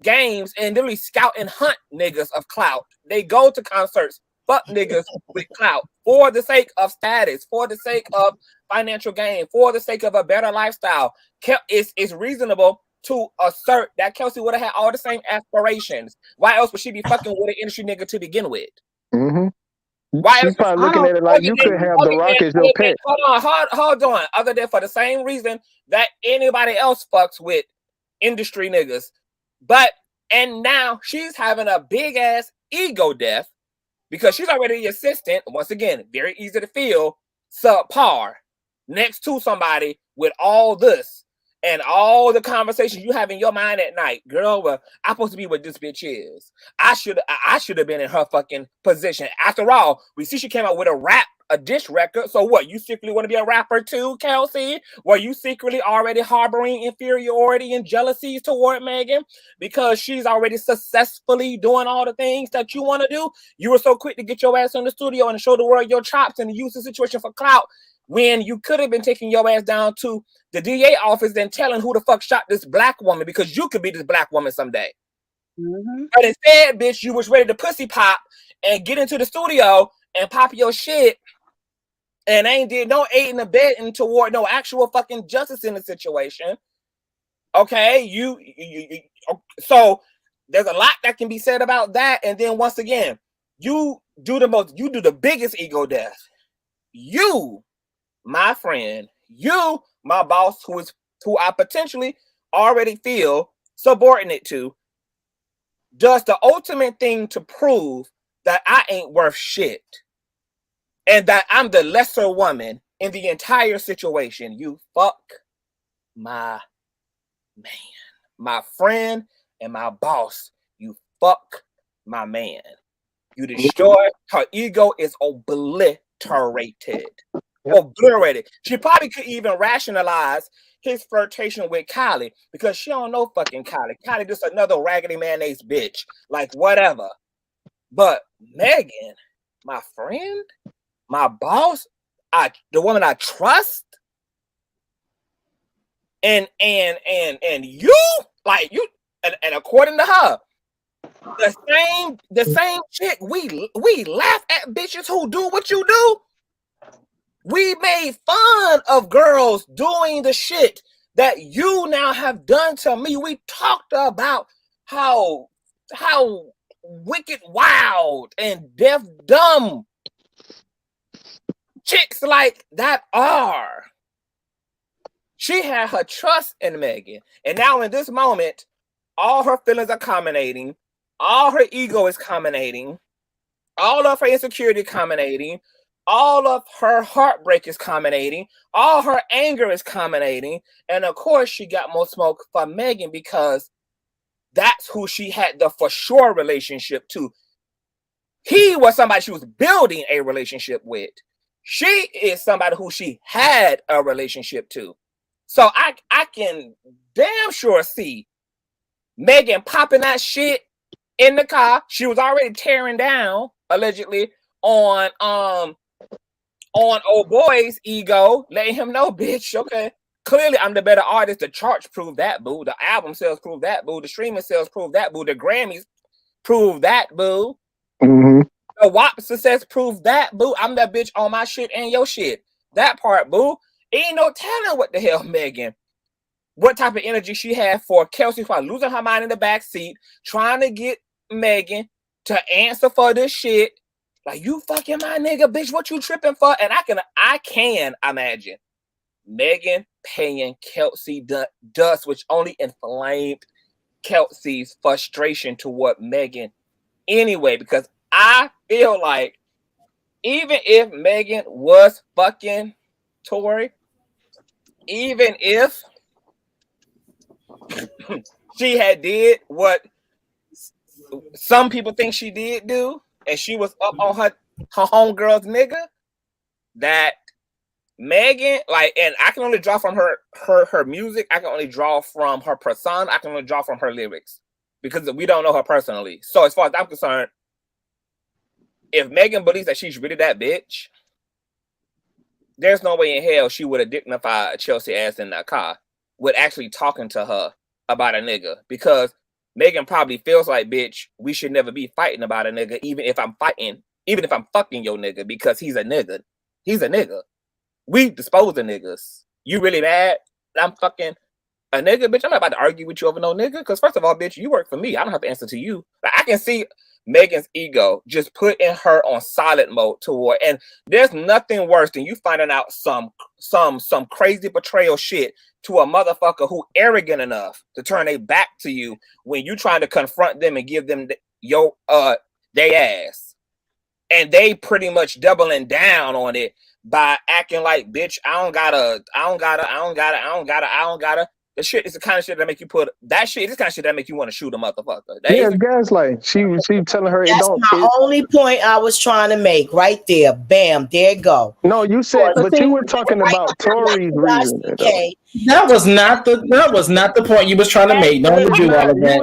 games and literally scout and hunt niggas of clout. They go to concerts, fuck niggas with clout for the sake of status, for the sake of financial gain, for the sake of a better lifestyle. It's reasonable to assert that Kelsey would have had all the same aspirations. Why else would she be fucking with an industry nigga to begin with? Why She's probably looking at it like you could have The Rock as your pet. Hold on. Other than for the same reason that anybody else fucks with industry niggas. And now she's having a big ass ego death because she's already the assistant. Once again, very easy to feel subpar next to somebody with all this and all the conversations you have in your mind at night. Girl, well, I'm supposed to be what this bitch is. I should have been in her fucking position. After all, we see she came out with a diss record. So what? You secretly want to be a rapper too, Kelsey? Were you secretly already harboring inferiority and jealousies toward Megan because she's already successfully doing all the things that you want to do? You were so quick to get your ass in the studio and show the world your chops and use the situation for clout when you could have been taking your ass down to the DA office and telling who the fuck shot this black woman because you could be this black woman someday. But instead, bitch, you was ready to pussy pop and get into the studio and pop your shit and ain't did no aid in the abetting toward no actual fucking justice in the situation. Okay, so there's a lot that can be said about that. And then once again, you do the biggest ego death. You, my friend, you, my boss, who I potentially already feel subordinate to, does the ultimate thing to prove that I ain't worth shit and that I'm the lesser woman in the entire situation. You fuck my man, my friend, and my boss. You fuck my man. You destroy her ego is obliterated. Obliterated. She probably could even rationalize his flirtation with Kylie because she don't know fucking Kylie. Kylie just another raggedy mayonnaise bitch. Like whatever. But Megan, my friend, my boss, the woman I trust, and you, like you, and according to her, the same chick we laugh at bitches who do what you do. We made fun of girls doing the shit that you now have done to me. We talked about how wicked, wild, and deaf dumb chicks like that are. She had her trust in Megan. And now in this moment, all her feelings are culminating. All her ego is culminating. All of her insecurity culminating. All of her heartbreak is culminating. All her anger is culminating. And of course, she got more smoke for Megan because that's who she had the for sure relationship to. He was somebody she was building a relationship with. She is somebody who she had a relationship to. So I can damn sure see Megan popping that shit in the car. She was already tearing down, allegedly, on old boy's ego, letting him know, bitch, okay, clearly I'm the better artist. The charts prove that, boo. The album sales prove that, boo. The streaming sales prove that, boo. The Grammys prove that, boo. The WAP success prove that, boo. I'm that bitch on my shit and your shit. That part, boo. Ain't no telling what the hell Megan, what type of energy she had for Kelsey while losing her mind in the back seat, trying to get Megan to answer for this shit. Like, you fucking my nigga, bitch, what you tripping for? And I can imagine Megan paying Kelsey dust, which only inflamed Kelsey's frustration toward Megan anyway, because I feel like even if Megan was fucking Tory, even if she had did what some people think she did do, and she was up on her homegirl's nigga, that Megan, like, and I can only draw from her music. I can only draw from her persona. I can only draw from her lyrics because we don't know her personally. So as far as I'm concerned, if Megan believes that she's really that bitch, there's no way in hell she would have dignified Chelsea ass in that car with actually talking to her about a nigga, because Megan probably feels like, bitch, we should never be fighting about a nigga, even if I'm fucking your nigga, because he's a nigga. He's a nigga. We dispose of niggas. You really mad that I'm fucking a nigga? Bitch, I'm not about to argue with you over no nigga, because first of all, bitch, you work for me. I don't have to answer to you. Like, I can see Megan's ego just putting her on silent mode toward, and there's nothing worse than you finding out some crazy betrayal shit to a motherfucker who arrogant enough to turn their back to you when you trying to confront them and give them they ass, and they pretty much doubling down on it by acting like, bitch, I don't gotta. The shit is the kind of shit that make you this kind of shit that make you want to shoot a motherfucker. Gaslight. She telling her it That's don't. my only point I was trying to make right there. Bam, there you go. No, you said, but you were talking about Tory's reason. That was not the point you was trying to make. Don't do all of that.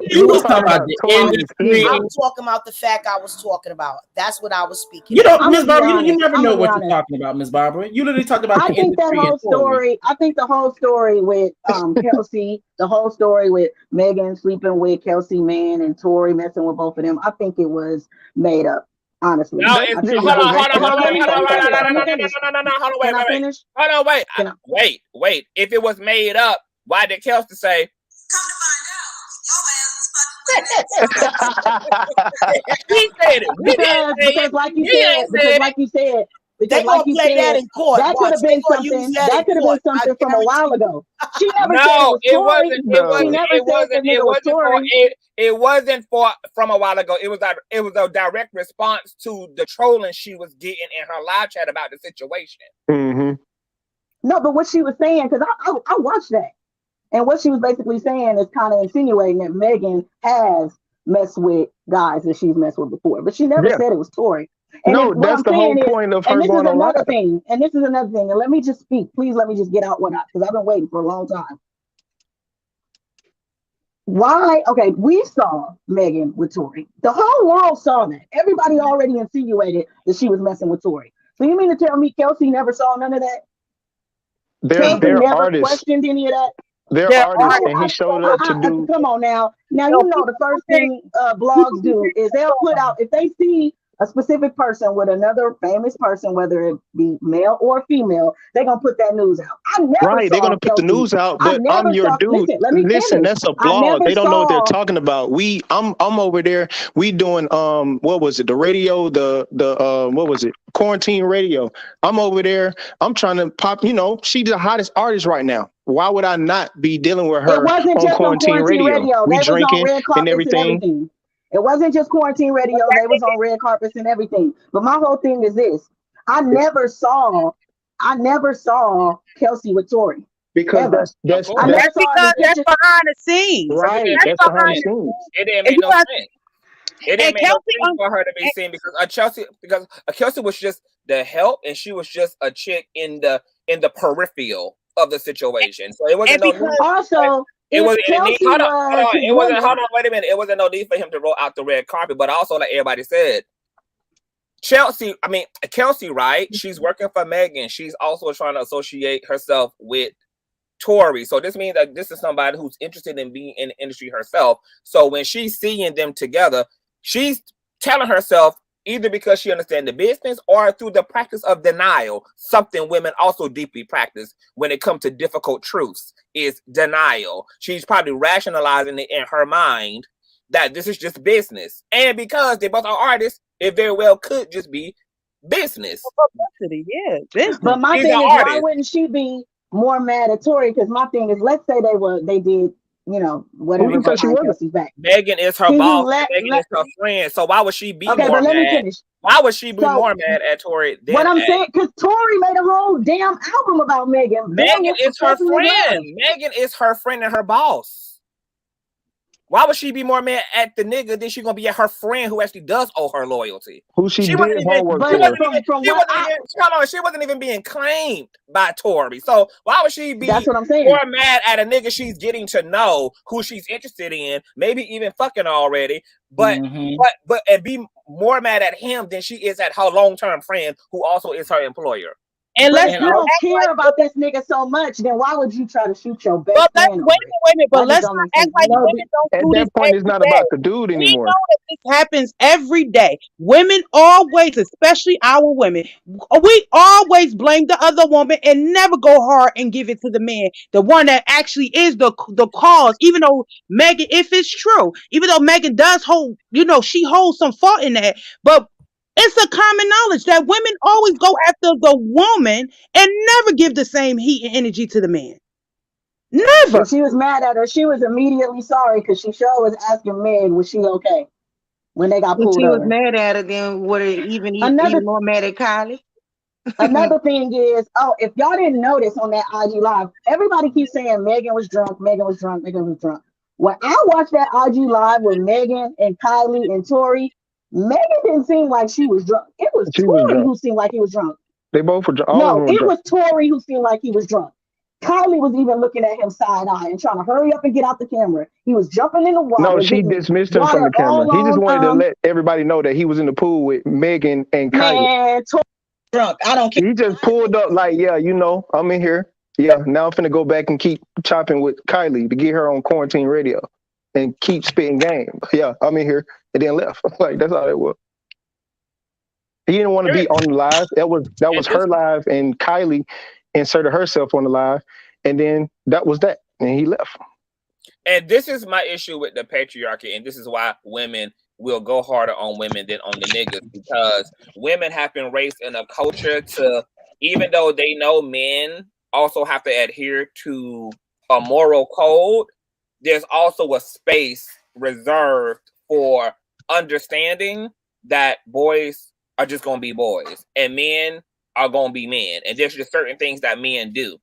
You were talking about the industry. I'm talking about the fact I was talking about. That's what I was speaking. You don't, Ms. Barbara, you never know what you're talking about, Ms. Barbara. You literally talked about the industry. I think the whole story with Kelsey, the whole story with Megan sleeping with Kelsey man and Tory messing with both of them, I think it was made up. Honestly, Hold on, wait. If it was made up, why did Kelsey say? He said it. Because like you said, they gonna play that in court. That could have been something. That could have been something from a while ago. She never said it was Tory. It wasn't from a while ago. It was a direct response to the trolling she was getting in her live chat about the situation. Mm-hmm. No, but what she was saying, because I watched that, and what she was basically saying is kind of insinuating that Megan has messed with guys that she's messed with before, but she never said it was Tory. And no, that's the whole point of her going on live. And this is another thing. And let me just speak. Please let me just get out because I've been waiting for a long time. Why? Okay, we saw Megan with Tory. The whole world saw that. Everybody already insinuated that she was messing with Tory. So you mean to tell me Kelsey never saw none of that? They're never artists. Questioned any of that? They're artists, and he showed up to do. Come on now. Now you know the first thing blogs do is they'll put out, if they see a specific person with another famous person, whether it be male or female, they're gonna put that news out. They're gonna put the news out, but I'm your dude. Listen, that's a blog. They don't know what they're talking about. I'm over there. We doing what was it? The radio, the what was it? Quarantine radio. I'm over there. I'm trying to pop. You know, she's the hottest artist right now. Why would I not be dealing with her on quarantine radio? We drinking and everything. It wasn't just quarantine radio. They was on red carpets and everything. But my whole thing is this: I never saw Kelsey with Tory. Because that's behind the scenes. Right. That's behind the scenes. It didn't make no sense. It didn't make no sense for her to be seen because Kelsey was just the help, and she was just a chick in the peripheral of the situation. So it wasn't It wasn't wait a minute. It wasn't no need for him to roll out the red carpet, but also, like everybody said, Kelsey, right? She's working for Megan. She's also trying to associate herself with Tory. So this means that this is somebody who's interested in being in the industry herself. So when she's seeing them together, she's telling herself, either because she understands the business or through the practice of denial, something women also deeply practice when it comes to difficult truths, is denial. She's probably rationalizing it in her mind that this is just business. And because they both are artists, it very well could just be business. Yeah, business. But my thing is, why wouldn't she be more mad at Tory because my thing is, let's say they did, you know, whatever Who you say she behind wasn't? Kelsey's back. Megan is her Can you boss. let Megan is her friend. So why would she be okay, more but let me mad? finish. Why would she be So, more mad at Tory than what I'm at saying, because Tory made a whole damn album about Megan. Megan Damn, is her professing his friend. love. Megan is her friend and her boss. Why would she be more mad at the nigga than she gonna be at her friend who actually does owe her loyalty? Who she did wasn't even, homework she for. wasn't even, she wasn't even being claimed by Tory. So why would she be That's what I'm saying. more mad at a nigga she's getting to know, who she's interested in, maybe even fucking already, but and be more mad at him than she is at her long-term friend who also is her employer. And but if you don't care about this nigga so much, then why would you try to shoot your best friend? Wait a minute, but let's not act like women At don't do that this point, every it's not day. about the dude We anymore. know that this happens every day. Women always, especially our women, we always blame the other woman and never go hard and give it to the man, the one that actually is the cause. Even though Megan, if it's true, even though Megan does hold, you know, she holds some fault in that, but it's a common knowledge that women always go after the woman and never give the same heat and energy to the man. Never. When she was mad at her, she was immediately sorry because she sure was asking Meg, was she okay when they got When pulled she was over. mad at her, then would it even more mad at Kylie? Another thing is, if y'all didn't notice on that IG live, everybody keeps saying Megan was drunk, Megan was drunk, Megan was drunk. When I watched that IG live with Megan and Kylie and Tory, Megan didn't seem like she was drunk. It was Tory who seemed like he was drunk. They both were drunk. All No, of them were it drunk. was Tory who seemed like he was drunk. Kylie was even looking at him side eye and trying to hurry up and get out the camera. He was jumping in the water. No, she dismissed him from the camera. He just wanted to let everybody know that he was in the pool with Megan and Kylie. Man, Tory drunk. I don't care. He just pulled up like, yeah, you know, I'm in here. Yeah, now I'm finna go back and keep chopping with Kylie to get her on quarantine radio and keep spitting game. Yeah, I'm in here. And then left. Like, that's all it was. He didn't want to be on the live. That was her live, and Kylie inserted herself on the live, and then that was that, and he left. And this is my issue with the patriarchy, and this is why women will go harder on women than on the niggas, because women have been raised in a culture to, even though they know men also have to adhere to a moral code, there's also a space reserved for understanding that boys are just going to be boys and men are going to be men. And there's just certain things that men do.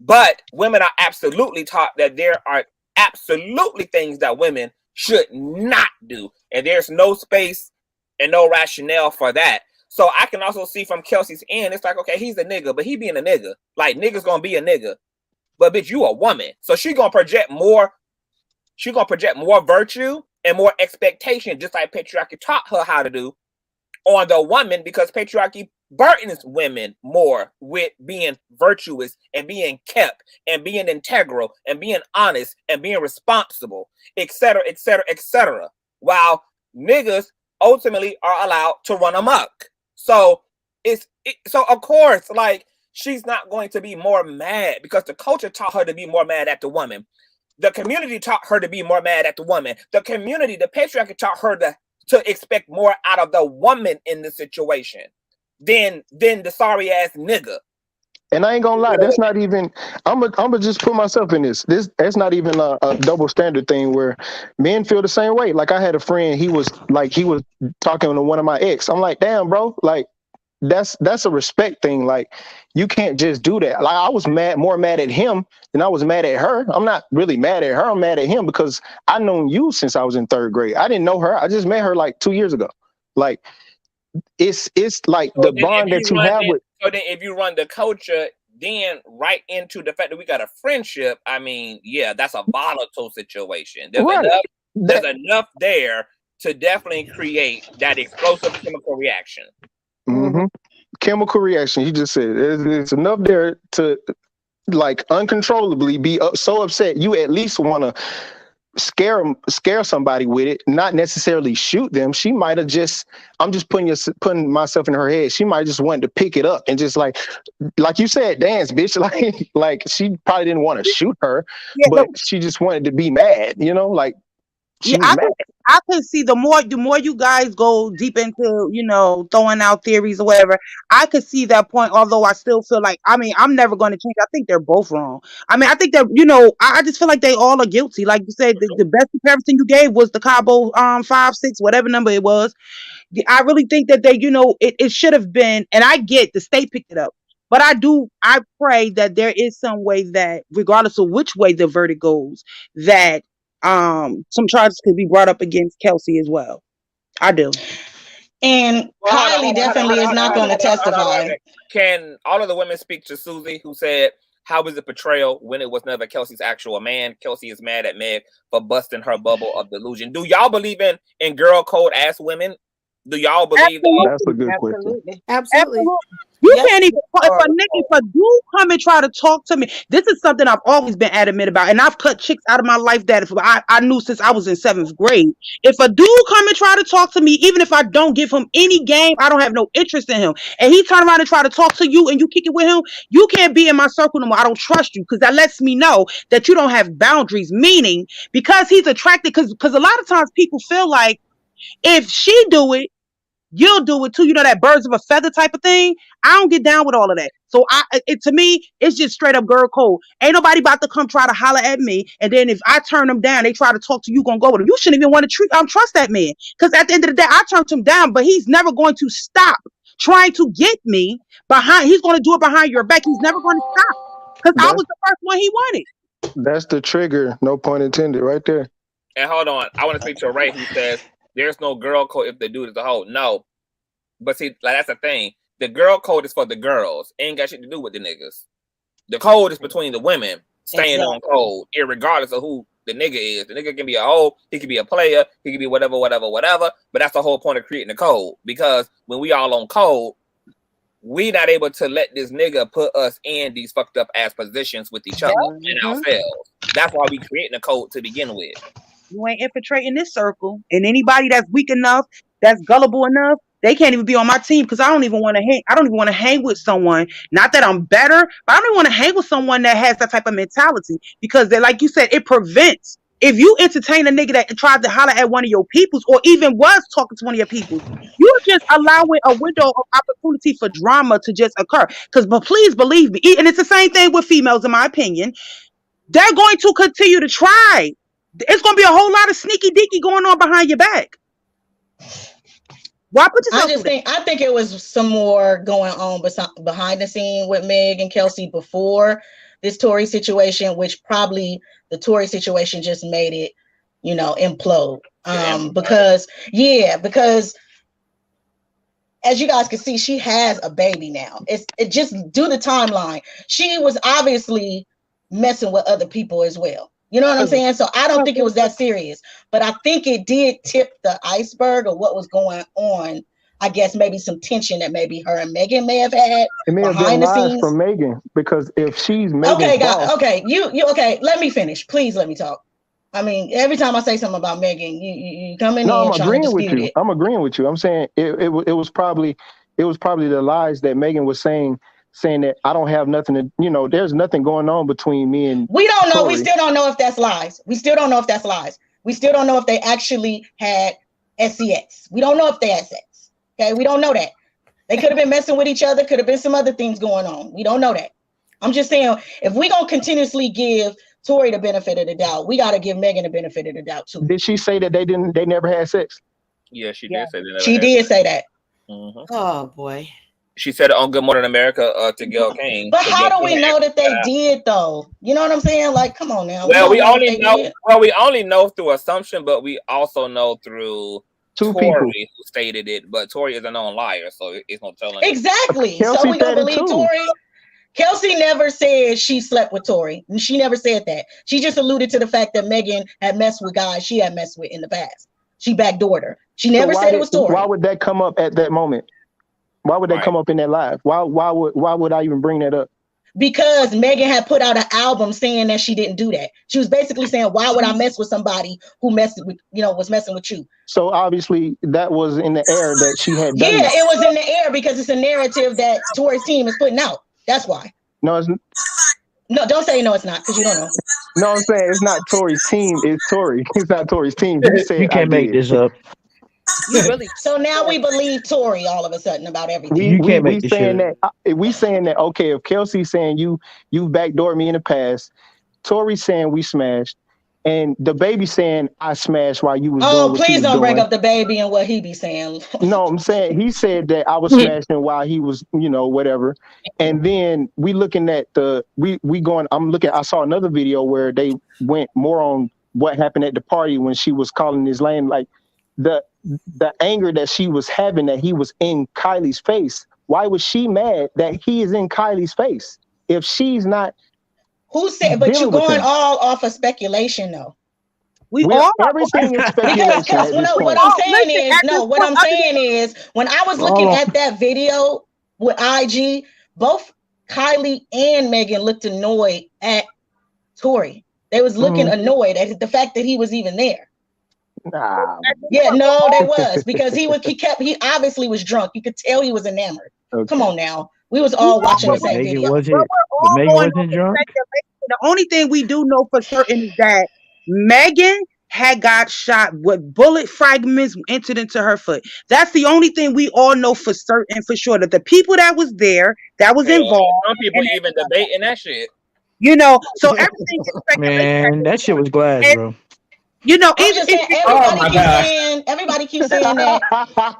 But women are absolutely taught that there are absolutely things that women should not do. And there's no space and no rationale for that. So I can also see from Kelsey's end, it's like, okay, he's a nigga, but he being a nigga. Like, nigga's going to be a nigga. But bitch, you a woman. So she going to project more virtue and more expectation, just like patriarchy taught her how to do, on the woman, because patriarchy burdens women more with being virtuous and being kept and being integral and being honest and being responsible, etc., etc., etc., while niggas ultimately are allowed to run amok. So so of course, like, she's not going to be more mad because the culture taught her to be more mad at the woman. The community taught her to be more mad at the woman. The community, the patriarchy taught her to expect more out of the woman in the situation than the sorry ass nigga. And I ain't gonna lie, that's not even. I'm gonna just put myself in this. That's not even a double standard thing where men feel the same way. Like, I had a friend, he was talking to one of my ex. I'm like, damn, bro, like, that's a respect thing. Like, you can't just do that. Like, I was more mad at him than I was mad at her. I'm not really mad at her. I'm mad at him because I known you since I was in 3rd grade. I didn't know her. I just met her like 2 years ago. Like, it's like So the bond that you have with. So then if you run the culture then right into the fact that we got a friendship, I mean, yeah, that's a volatile situation. There's enough there to definitely create that explosive chemical reaction. Mm-hmm. Chemical reaction. You just said it's enough there to, like, uncontrollably be so upset. You at least want to scare somebody with it, not necessarily shoot them. She might have just, I'm just putting myself in her head. She might just want to pick it up and just like you said, dance, bitch. Like she probably didn't want to shoot her, but she just wanted to be mad, you know, like she was mad. I could see the more you guys go deep into, throwing out theories or whatever, I could see that point. Although I still feel like, I'm never going to change. I think they're both wrong. I think that, I just feel like they all are guilty. Like you said, the best comparison you gave was the Cabo 5, 6, whatever number it was. I really think that they, it should have been, and I get the state picked it up, but I pray that there is some way that, regardless of which way the verdict goes, that some charges could be brought up against Kelsey as well. I do. And Kylie definitely is not going to testify. Can all of the women speak to Susie, who said, how is it portrayal when it was never Kelsey's actual man? Kelsey is mad at Meg for busting her bubble of delusion. Do y'all believe in girl code ass women? Do y'all believe that? That's a good question. Absolutely. You can't even, if a dude come and try to talk to me, this is something I've always been adamant about, and I've cut chicks out of my life that I knew since I was in 7th grade. If a dude come and try to talk to me, even if I don't give him any game, I don't have no interest in him, and he turn around and try to talk to you and you kick it with him, you can't be in my circle no more. I don't trust you, because that lets me know that you don't have boundaries, meaning because he's attracted, because a lot of times people feel like if she do it, you'll do it too. That birds of a feather type of thing. I don't get down with all of that. So to me, it's just straight up girl code. Ain't nobody about to come try to holler at me. And then if I turn them down, they try to talk to you, gonna go with them. You shouldn't even want to trust that man. Because at the end of the day, I turned him down, but he's never going to stop trying to get me behind. He's going to do it behind your back. He's never going to stop. Because I was the first one he wanted. That's the trigger, no pun intended, right there. And hold on, I want to speak to Ray, who says there's no girl code if the dude is a hoe. No. But see, like, that's the thing. The girl code is for the girls. Ain't got shit to do with the niggas. The code is between the women staying on code, irregardless of who the nigga is. The nigga can be a hoe, he can be a player, he can be whatever. But that's the whole point of creating the code. Because when we all on code, we not able to let this nigga put us in these fucked up ass positions with each other and ourselves. That's why we creating a code to begin with. You ain't infiltrating this circle, and anybody that's weak enough, that's gullible enough, they can't even be on my team, because I don't even want to hang. I don't even want to hang with someone. Not that I'm better, but I don't even want to hang with someone that has that type of mentality, because like you said, it prevents. If you entertain a nigga that tried to holler at one of your peoples, or even was talking to one of your peoples, you're just allowing a window of opportunity for drama to just occur. But please believe me, and it's the same thing with females, in my opinion. They're going to continue to try. It's going to be a whole lot of sneaky deaky going on behind your back. Why put yourself? I think it was some more going on behind the scene with Meg and Kelsey before this Tory situation, which probably the Tory situation just made it, implode. Because as you guys can see, she has a baby now. It just do the timeline. She was obviously messing with other people as well. You know what I'm saying? So I don't think it was that serious, but I think it did tip the iceberg of what was going on. I guess maybe some tension that maybe her and Megan may have had. It may have been lies from Megan, because if she's Megan's boss, okay. Let me finish. Please let me talk. I mean, every time I say something about Megan, you come in. No, I'm agreeing with you. I'm agreeing with you. I'm saying it was probably the lies that Megan was saying that I don't have nothing to, there's nothing going on between me and we don't know. Tory. We still don't know if that's lies. We still don't know if that's lies. We still don't know if they actually had SCX. We don't know if they had sex. Okay, we don't know that. They could have been messing with each other. Could have been some other things going on. We don't know that. I'm just saying, if we gonna continuously give Tory the benefit of the doubt, we got to give Megan the benefit of the doubt too. Did she say that they never had sex? Yeah, she did say that. She did say that. Mm-hmm. Oh boy. She said it on Good Morning America to Gail Kane. But how do we know that they did though? You know what I'm saying? Like, come on now. Well, we only know through assumption, but we also know through Tory who stated it. But Tory is a known liar, so it's no telling. Exactly. So we gonna believe Tory. Kelsey never said she slept with Tory. She never said that. She just alluded to the fact that Megan had messed with guys she had messed with in the past. She backdoored her. She never said it was Tory. Why would that come up at that moment? Why would that come up in that live? Why would I even bring that up? Because Megan had put out an album saying that she didn't do that. She was basically saying, why would I mess with somebody who was messing with you? So obviously that was in the air that she had done. Yeah, it was in the air because it's a narrative that Tory's team is putting out. That's why. No, it's no. Don't say no. It's not, because you don't know. No, I'm saying it's not Tory's team. It's Tory. It's not Tory's team. He said You I can't make did. this up. You really So now we believe Tory all of a sudden about everything. You can't We make this saying shit. that we saying that okay, if Kelsey's saying you backdoored me in the past, Tory saying we smashed, and the baby saying I smashed while you was doing Oh, what you please was don't bring doing. up the baby and what he be saying. No, I'm saying he said that I was smashing while he was, whatever. And then we looking at we going. I'm looking. I saw another video where they went more on what happened at the party when she was calling his name, like the anger that she was having that he was in Kylie's face. Why was she mad that he is in Kylie's face if she's not? Who said? But you dealing with going him? all off of speculation though. Everything is speculation Because at this what point. I'm saying is what I'm saying is when I was looking at that video with IG, both Kylie and Megan looked annoyed at Tory. They was looking annoyed at the fact that he was even there. Nah. Yeah, no, they was because he obviously was drunk. You could tell he was enamored. Okay. Come on now. We was all watching the same video. But Megan wasn't drunk. The only thing we do know for certain is that Megan had got shot with bullet fragments entered into her foot. That's the only thing we all know for certain, for sure. That the people that was there, that was involved. Some people even debating that shit. So everything is speculation. Man, that shit was glass, bro. I'm just saying everybody keeps saying that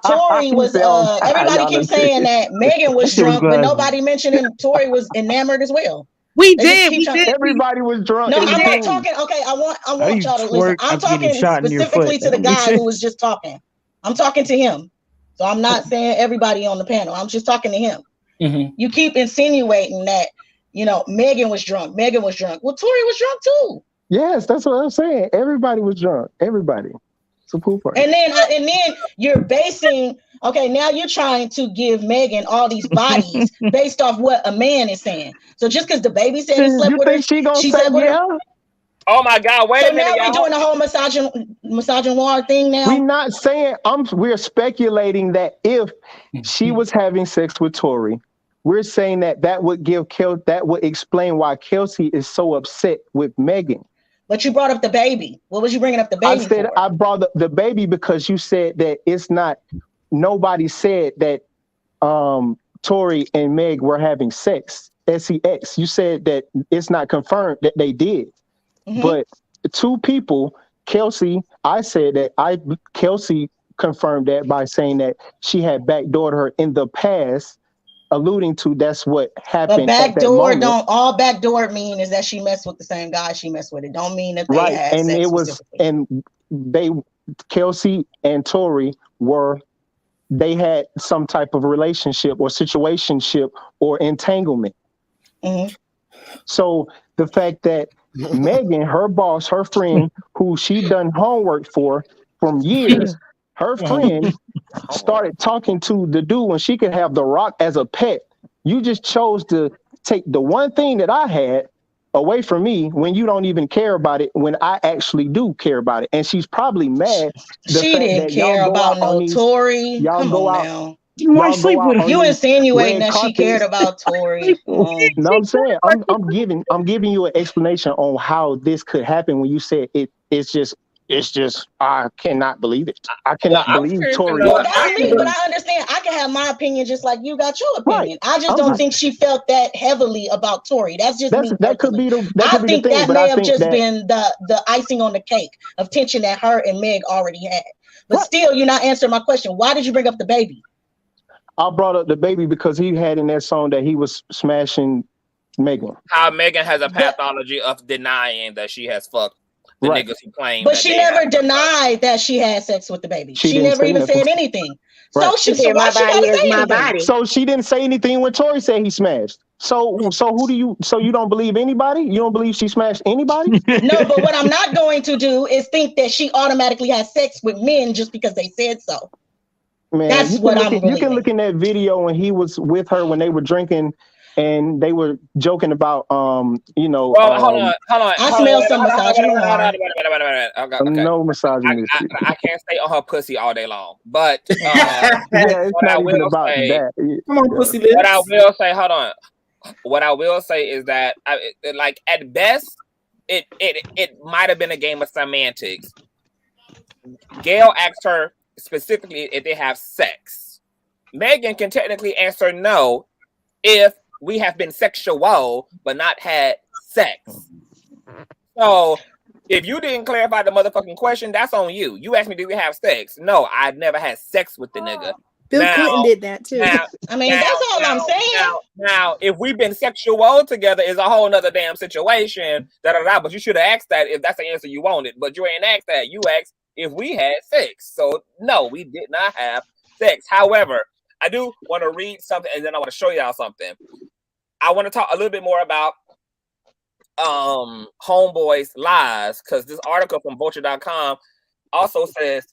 Tory was everybody keeps saying that Megan was drunk, but nobody mentioning Tory was enamored as well. We did. Everybody was drunk. No, I'm not talking. Okay, I want y'all to listen. I'm talking specifically to the guy who was just talking. I'm talking to him. So I'm not saying everybody on the panel. I'm just talking to him. Mm-hmm. You keep insinuating that, Megan was drunk. Megan was drunk. Well, Tory was drunk too. Yes, that's what I'm saying. Everybody was drunk. Everybody. It's a pool party. And then you're basing. Okay, now you're trying to give Megan all these bodies based off what a man is saying. So just because the baby said he slept with her, she said yeah. Oh my God! Wait a minute, So now we're doing the whole misogynoir thing now. We're not saying. We're speculating that if she was having sex with Tory, we're saying that would that would explain why Kelsey is so upset with Megan. But you brought up the baby. What was you bringing up the baby for? I brought up the baby because you said that it's not. Nobody said that Tory and Meg were having sex. SEX. You said that it's not confirmed that they did. Mm-hmm. But two people, Kelsey, I said that Kelsey confirmed that by saying that she had backdoored her in the past, alluding to that's what happened. But backdoor don't all backdoor mean is that she messed with the same guy she messed with. It don't mean that they had and sex it was Kelsey and Tory they had some type of relationship or situationship or entanglement. Mm-hmm. So the fact that Megan, her boss, her friend, who she done homework for from years, her friend started talking to the dude when she could have The Rock as a pet. You just chose to take the one thing that I had away from me when you don't even care about it, when I actually do care about it. And she's probably mad. She didn't care about no Tory. Come on now. You insinuating that she cared about Tory. No, I'm saying I'm giving you an explanation on how this could happen when you said it's just I cannot believe it. I cannot believe Tory. Well, that's me, but I understand. I can have my opinion just like you got your opinion. Right. I just don't think she felt that heavily about Tory. That's just me. That could be the. I think that may have just been the icing on the cake of tension that her and Meg already had. But still, you're not answering my question. Why did you bring up the baby? I brought up the baby because he had in that song that he was smashing Megan. How Megan has a pathology of denying that she has fucked the niggas who claim. But she never denied that she had sex with the baby. She never even said anything. Right. So she said, "My body is my body." So she didn't say anything when Tory said he smashed. So who do you? So you don't believe anybody? You don't believe she smashed anybody? No, but what I'm not going to do is think that she automatically has sex with men just because they said so. Man, that's what I'm believing. You can look in that video when he was with her when they were drinking and they were joking about Well, hold on. I smell some misogyny. No misogyny. I can't stay on her pussy all day long, but yeah, it's not even about that. Come on, pussy lips. What I will say, hold on. What I will say is that, like at best, it might have been a game of semantics. Gail asked her specifically if they have sex. Megan can technically answer no if we have been sexual but not had sex. So if you didn't clarify the motherfucking question, that's on you. You asked me, did we have sex? No, I've never had sex with the nigga. Bill Clinton did that too. I mean, that's all I'm saying. Now, if we've been sexual together is a whole nother damn situation. But you should have asked that if that's the answer you wanted. But you ain't asked that. You asked if we had sex. So no, we did not have sex. However, I do want to read something and then I want to show y'all something. I want to talk a little bit more about Homeboy's lies, because this article from vulture.com also says,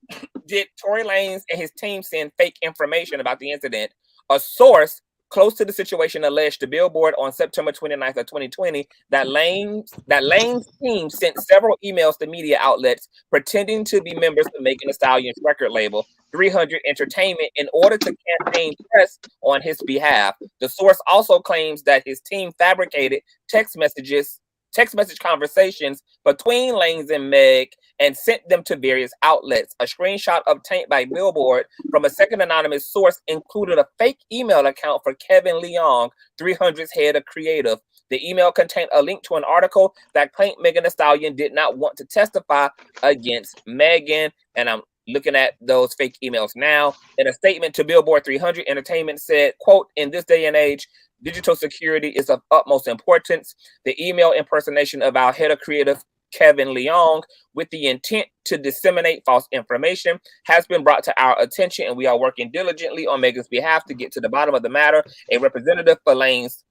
did Tory Lanez and his team send fake information about the incident? A source close to the situation alleged to Billboard on September 29th of 2020 that Lanez's team sent several emails to media outlets pretending to be members of Megan Thee Stallion's record label, 300 Entertainment, in order to campaign press on his behalf. The source also claims that his team fabricated text message conversations between Lanez and Meg and sent them to various outlets. A screenshot obtained by Billboard from a second anonymous source included a fake email account for Kevin Leong, 300's head of creative. The email contained a link to an article that claimed Megan Thee Stallion did not want to testify against Megan. And I'm looking at those fake emails now. In a statement to Billboard, 300 Entertainment said, quote, in this day and age, digital security is of utmost importance. The email impersonation of our head of creative, Kevin Leong, with the intent to disseminate false information has been brought to our attention, and we are working diligently on Megan's behalf to get to the bottom of the matter. A representative for Lanez,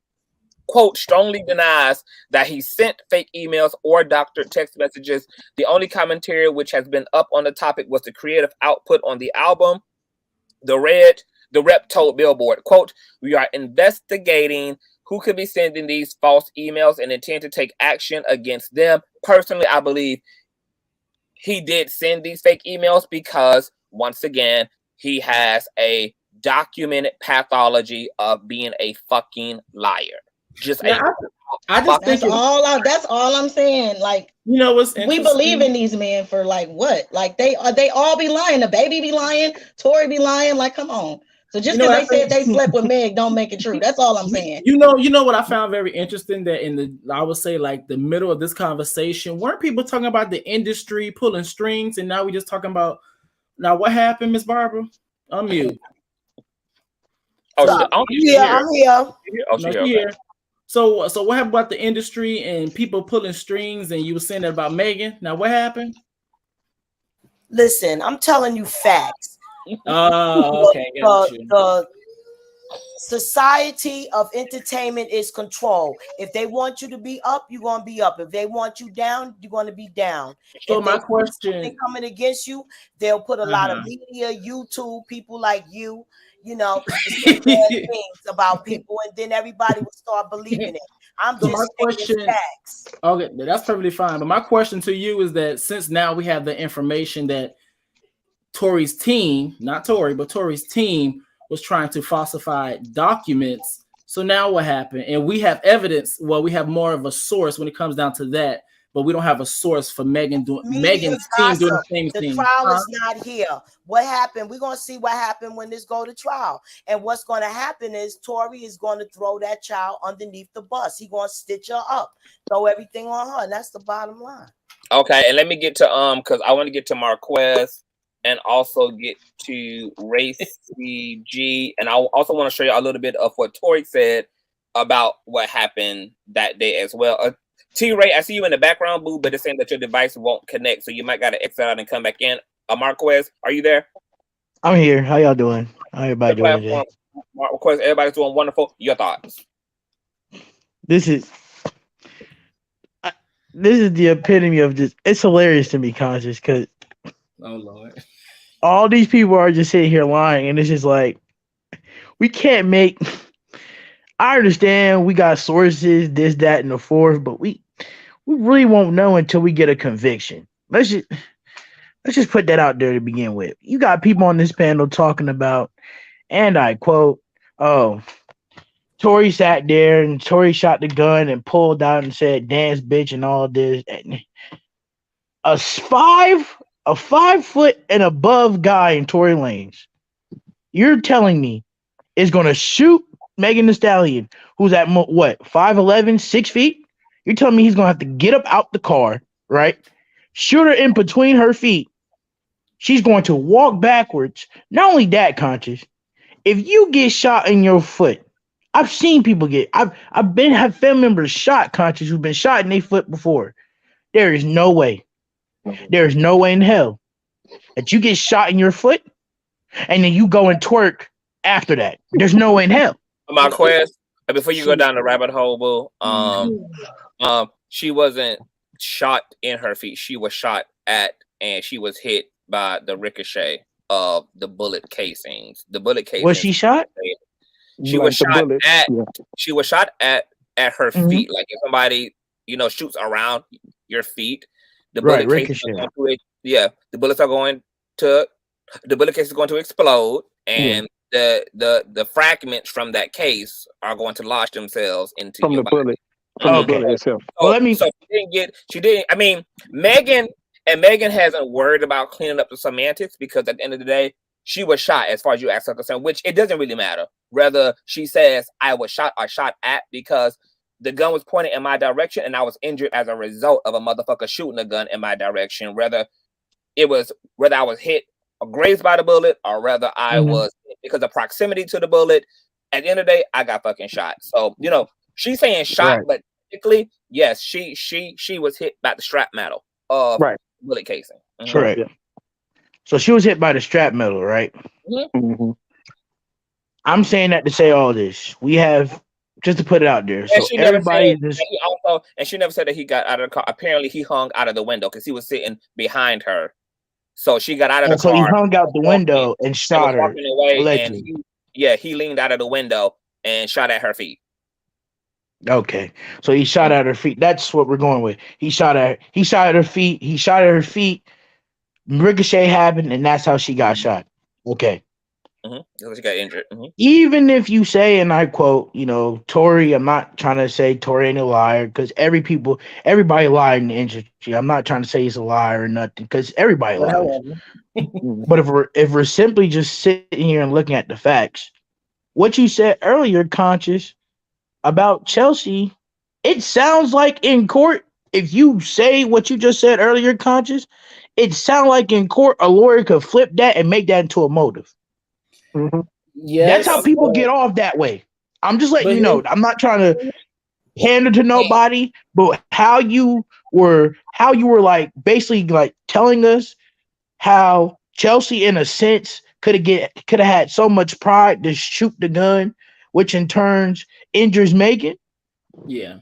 quote, strongly denies that he sent fake emails or doctored text messages. The only commentary which has been up on the topic was the creative output on the album. The rep told Billboard, quote, we are investigating who could be sending these false emails and intend to take action against them. Personally, I believe he did send these fake emails because, once again, he has a documented pathology of being a fucking liar. I just think that's all I'm saying. Like, you know what's we believe in these men for like what? Like they all be lying. The baby be lying, Tory be lying. Like, come on. So just because they said they slept with Meg don't make it true. That's all I'm saying. You know what I found very interesting, that in the, I would say, like the middle of this conversation, weren't people talking about the industry pulling strings, and now we just talking about now what happened, Miss Barbara? Unmute. I'm here. She's here. So what happened about the industry and people pulling strings, and you were saying that about Megan? Now what happened? Listen, I'm telling you facts. Okay. The society of entertainment is control. If they want you to be up, you're gonna be up. If they want you down, you're gonna be down. So if my question, they coming against you, they'll put a lot of media, YouTube, people like you know, bad things about people, and then everybody will start believing it. I'm so just saying facts. Okay, that's perfectly fine. But my question to you is that since now we have the information that Tory's team, not Tory, but Tory's team was trying to falsify documents. So now what happened? And we have evidence. Well, we have more of a source when it comes down to that, but we don't have a source for Megan's team doing the same thing. The trial is not here. What happened? We're gonna see what happened when this go to trial. And what's gonna happen is Tory is gonna throw that child underneath the bus. He's gonna stitch her up, throw everything on her. And that's the bottom line. Okay, and let me get to because I want to get to Marquez and also get to Racy G, and I also want to show you a little bit of what Tory said about what happened that day as well. T-Ray, I see you in the background, boo, but it's saying that your device won't connect, so you might got to exit out and come back in. Marquez, are you there? I'm here. How y'all doing? How everybody doing today? Marquez, everybody's doing wonderful. Your thoughts? This is the epitome of just. It's hilarious to me, Conscious, because oh Lord, all these people are just sitting here lying, and it's just like we can't make. I understand we got sources, this, that, and the fourth, but we really won't know until we get a conviction. Let's just put that out there to begin with. You got people on this panel talking about, and I quote, "Oh, Tory sat there and Tory shot the gun and pulled out and said, "Dance, bitch," and all this. And a 5 foot and above guy in Tory Lanez, you're telling me is going to shoot Megan Thee Stallion, who's at what 5'11", 6 feet? You're telling me he's going to have to get up out the car, right? Shoot her in between her feet. She's going to walk backwards. Not only that, Conscious, if you get shot in your foot, I've seen people have family members shot, Conscious, who've been shot in their foot before. There is no way in hell that you get shot in your foot and then you go and twerk after that. There's no way in hell. My quest, before you go down the rabbit hole, Boo, she wasn't shot in her feet. She was shot at, and she was hit by the ricochet of the bullet casings. The bullet casings. Was she shot? She was shot at. She was shot at her feet. Like if somebody shoots around your feet, the bullet casings are going to, the bullets are going to. The bullet case is going to explode, and the fragments from that case are going to lodge themselves into your body. The bullet itself. So she didn't. I mean, Megan hasn't worried about cleaning up the semantics, because at the end of the day, she was shot, as far as you ask her concerned, which it doesn't really matter whether she says I was shot or shot at, because the gun was pointed in my direction and I was injured as a result of a motherfucker shooting a gun in my direction. Whether I was hit or grazed by the bullet, or whether I was because of proximity to the bullet, at the end of the day, I got fucking shot. So she's saying shot, but technically, yes, she was hit by the strap metal of bullet casing. Correct. So she was hit by the strap metal, right? I'm saying that to say all this. We have, just to put it out there. So everybody and she never said that he got out of the car. Apparently, he hung out of the window because he was sitting behind her. So she got out of the car. So he hung out the window and shot her. And he leaned out of the window and shot at her feet. Okay, so he shot at her feet. That's what we're going with. He shot at her feet. Ricochet happened, and that's how she got shot. Okay. So she got injured. Even if you say, and I quote, Tory, I'm not trying to say Tory ain't a liar, because everybody lied in the industry. I'm not trying to say he's a liar or nothing, because everybody lies. But if we're simply just sitting here and looking at the facts, what you said earlier, Conscious, about Chelsea, it sounds like in court, if you say what you just said earlier, Conscious, it sounds like in court a lawyer could flip that and make that into a motive. Yes, that's how people get off that way. I'm just letting you know. I'm not trying to pander to nobody, but how you were like basically like telling us how Chelsea, in a sense, could have had so much pride to shoot the gun, which in turn injures Megan. Yeah.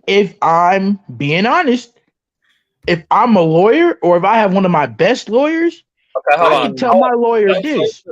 If I'm being honest, if I'm a lawyer, or if I have one of my best lawyers, I can tell my lawyer this.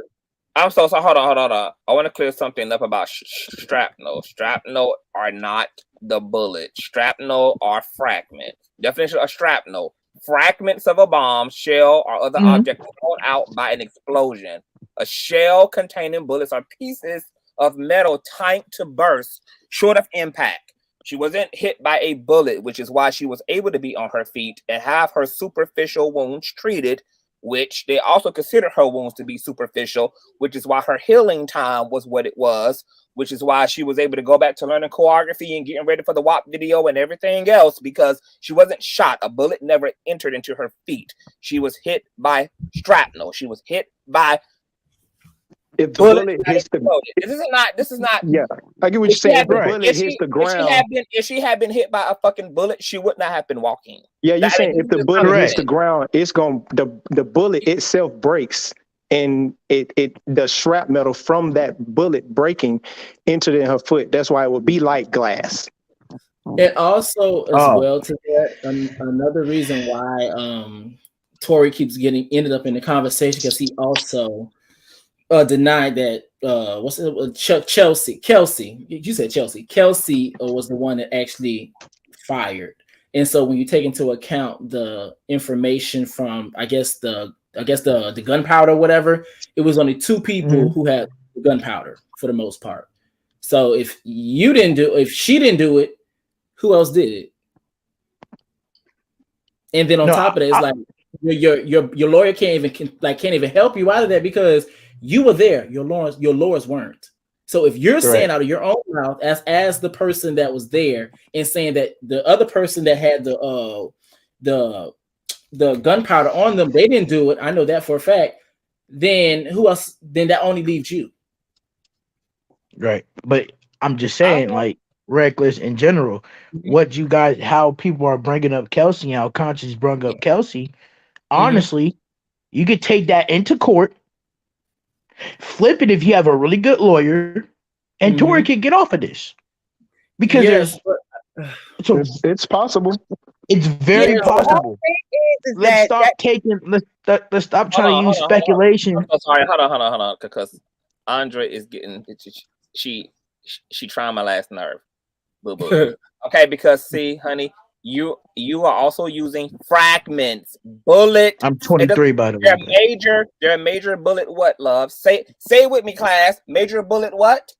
I'm so sorry. Hold on. I want to clear something up about shrapnel. Shrapnel are not the bullet. Shrapnel are fragments. Definition of shrapnel: fragments of a bomb, shell, or other object thrown out by an explosion. A shell containing bullets are pieces of metal timed to burst short of impact. She wasn't hit by a bullet, which is why she was able to be on her feet and have her superficial wounds treated, which they also consider her wounds to be superficial, which is why her healing time was what it was, which is why she was able to go back to learning choreography and getting ready for the WAP video and everything else, because she wasn't shot. A bullet never entered into her feet. She was hit by shrapnel. She was hit by if the bullet hits the this is not yeah, I get what you're saying. If the bullet hits the ground, if she had been hit by a fucking bullet, she would not have been walking. Yeah, you're saying if the bullet hits the ground, it's going the bullet itself breaks, and the shrapnel from that bullet breaking entered in her foot. That's why it would be like glass. And also as well to that, another reason why Tory keeps ended up in the conversation, because he also denied that Kelsey, you said Chelsea. Kelsey was the one that actually fired. And so when you take into account the information from I guess the gunpowder or whatever, it was only two people who had the gunpowder for the most part. So if she didn't do it, who else did it? And then on top of that, it's like your lawyer can't even help you out of that because you were there. Your lawyers weren't. So if you're saying out of your own mouth as the person that was there and saying that the other person that had the gunpowder on them, they didn't do it, I know that for a fact, then who else? Then that only leaves you. Right. But I'm just saying, like, Reckless in general, what you guys, how people are bringing up Kelsey, how Conscious brought up Kelsey, honestly, you could take that into court, flip it if you have a really good lawyer, and Tory can get off of this. Because it's possible. It's very possible. Let's stop trying to use speculation. I'm so sorry. Hold on. Because Andre is getting she trying my last nerve. Boo boo. Okay, because see, honey, you are also using fragments, bullet. I'm 23 by the way. They're a major bullet. What, love? Say it with me, class. Major bullet. What?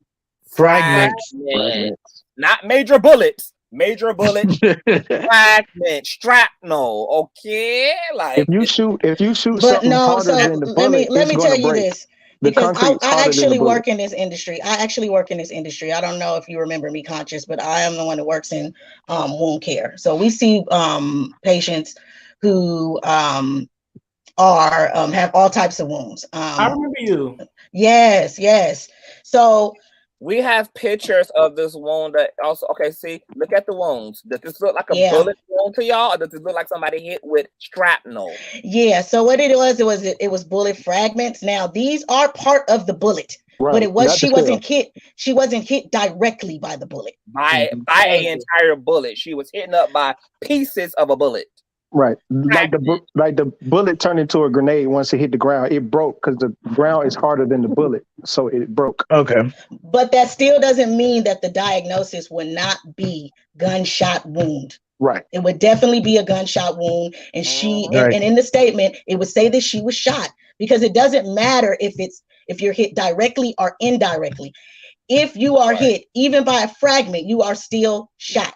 Fragments. Not major bullets. Major bullet. Fragment. Shrapnel. Okay, like if you shoot But something no, harder so than the let bullet, me tell you break. this. The Because concrete's I harder than actually the bullet. work in this industry. I don't know if you remember me, Conscious, but I am the one that works in wound care. So we see patients who are have all types of wounds. I remember you. Yes. So we have pictures of this wound that also. Okay, see, look at the wounds. Does this look like a bullet wound to y'all, or does this look like somebody hit with shrapnel? Yeah. So what it was bullet fragments. Now these are part of the bullet, but it was she wasn't hit directly by the bullet. By an entire bullet. She was hitting up by pieces of a bullet. Right, like the bullet turned into a grenade once it hit the ground. It broke because the ground is harder than the bullet, so it broke. Okay, but that still doesn't mean that the diagnosis would not be gunshot wound. Right, it would definitely be a gunshot wound, and and in the statement it would say that she was shot because it doesn't matter if you're hit directly or indirectly. If you are hit even by a fragment, you are still shot.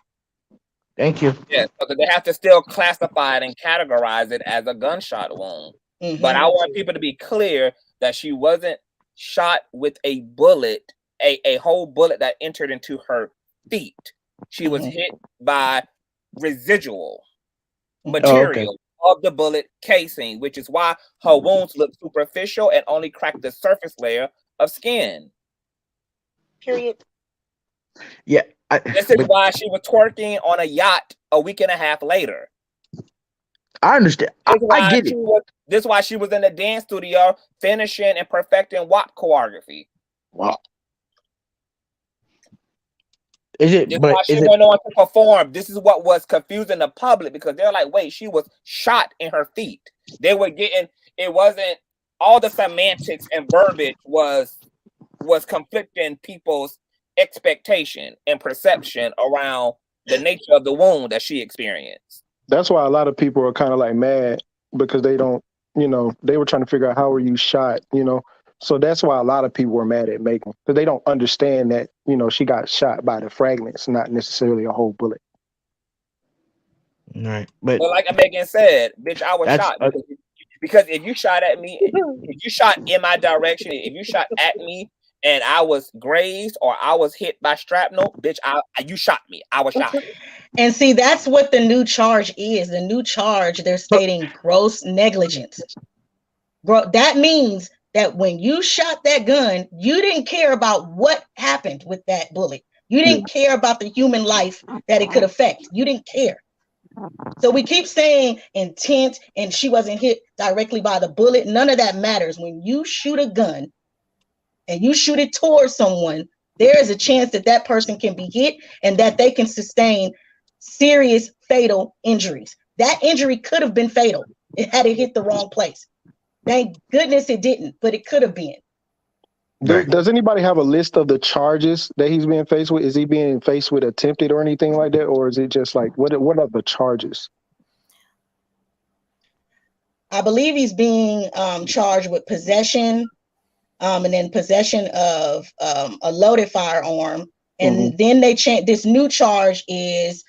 Thank you. Yes, but they have to still classify it and categorize it as a gunshot wound. But I want people to be clear that she wasn't shot with a bullet, a whole bullet that entered into her feet. She was hit by residual material of the bullet casing, which is why her wounds look superficial and only crack the surface layer of skin. Period. Yeah. This is why she was twerking on a yacht a week and a half later. I understand. I get it. This is why she was in the dance studio finishing and perfecting WAP choreography. Wow. This is why she went on to perform. This is what was confusing the public because they're like, wait, she was shot in her feet. They were getting, it wasn't, all the semantics and verbiage was conflicting people's expectation and perception around the nature of the wound that she experienced. That's why a lot of people are kind of like mad because they don't, they were trying to figure out how were you shot, So that's why a lot of people were mad at Megan because they don't understand that, she got shot by the fragments, not necessarily a whole bullet. Right. But like Megan said, bitch, I was shot because if you shot at me, if you shot in my direction, if you shot at me and I was grazed or I was hit by shrapnel, bitch, you shot me. I was shot. And see, that's what the new charge is. The new charge, they're stating gross negligence. That means that when you shot that gun, you didn't care about what happened with that bullet. You didn't care about the human life that it could affect. You didn't care. So we keep saying intent and she wasn't hit directly by the bullet. None of that matters. When you shoot a gun and you shoot it towards someone, there is a chance that that person can be hit and that they can sustain serious fatal injuries. That injury could have been fatal. It had hit the wrong place. Thank goodness it didn't, but it could have been. Does anybody have a list of the charges that he's being faced with? Is he being faced with attempted or anything like that? Or is it just like, what are the charges? I believe he's being charged with possession and then possession of a loaded firearm, and then they change. This new charge is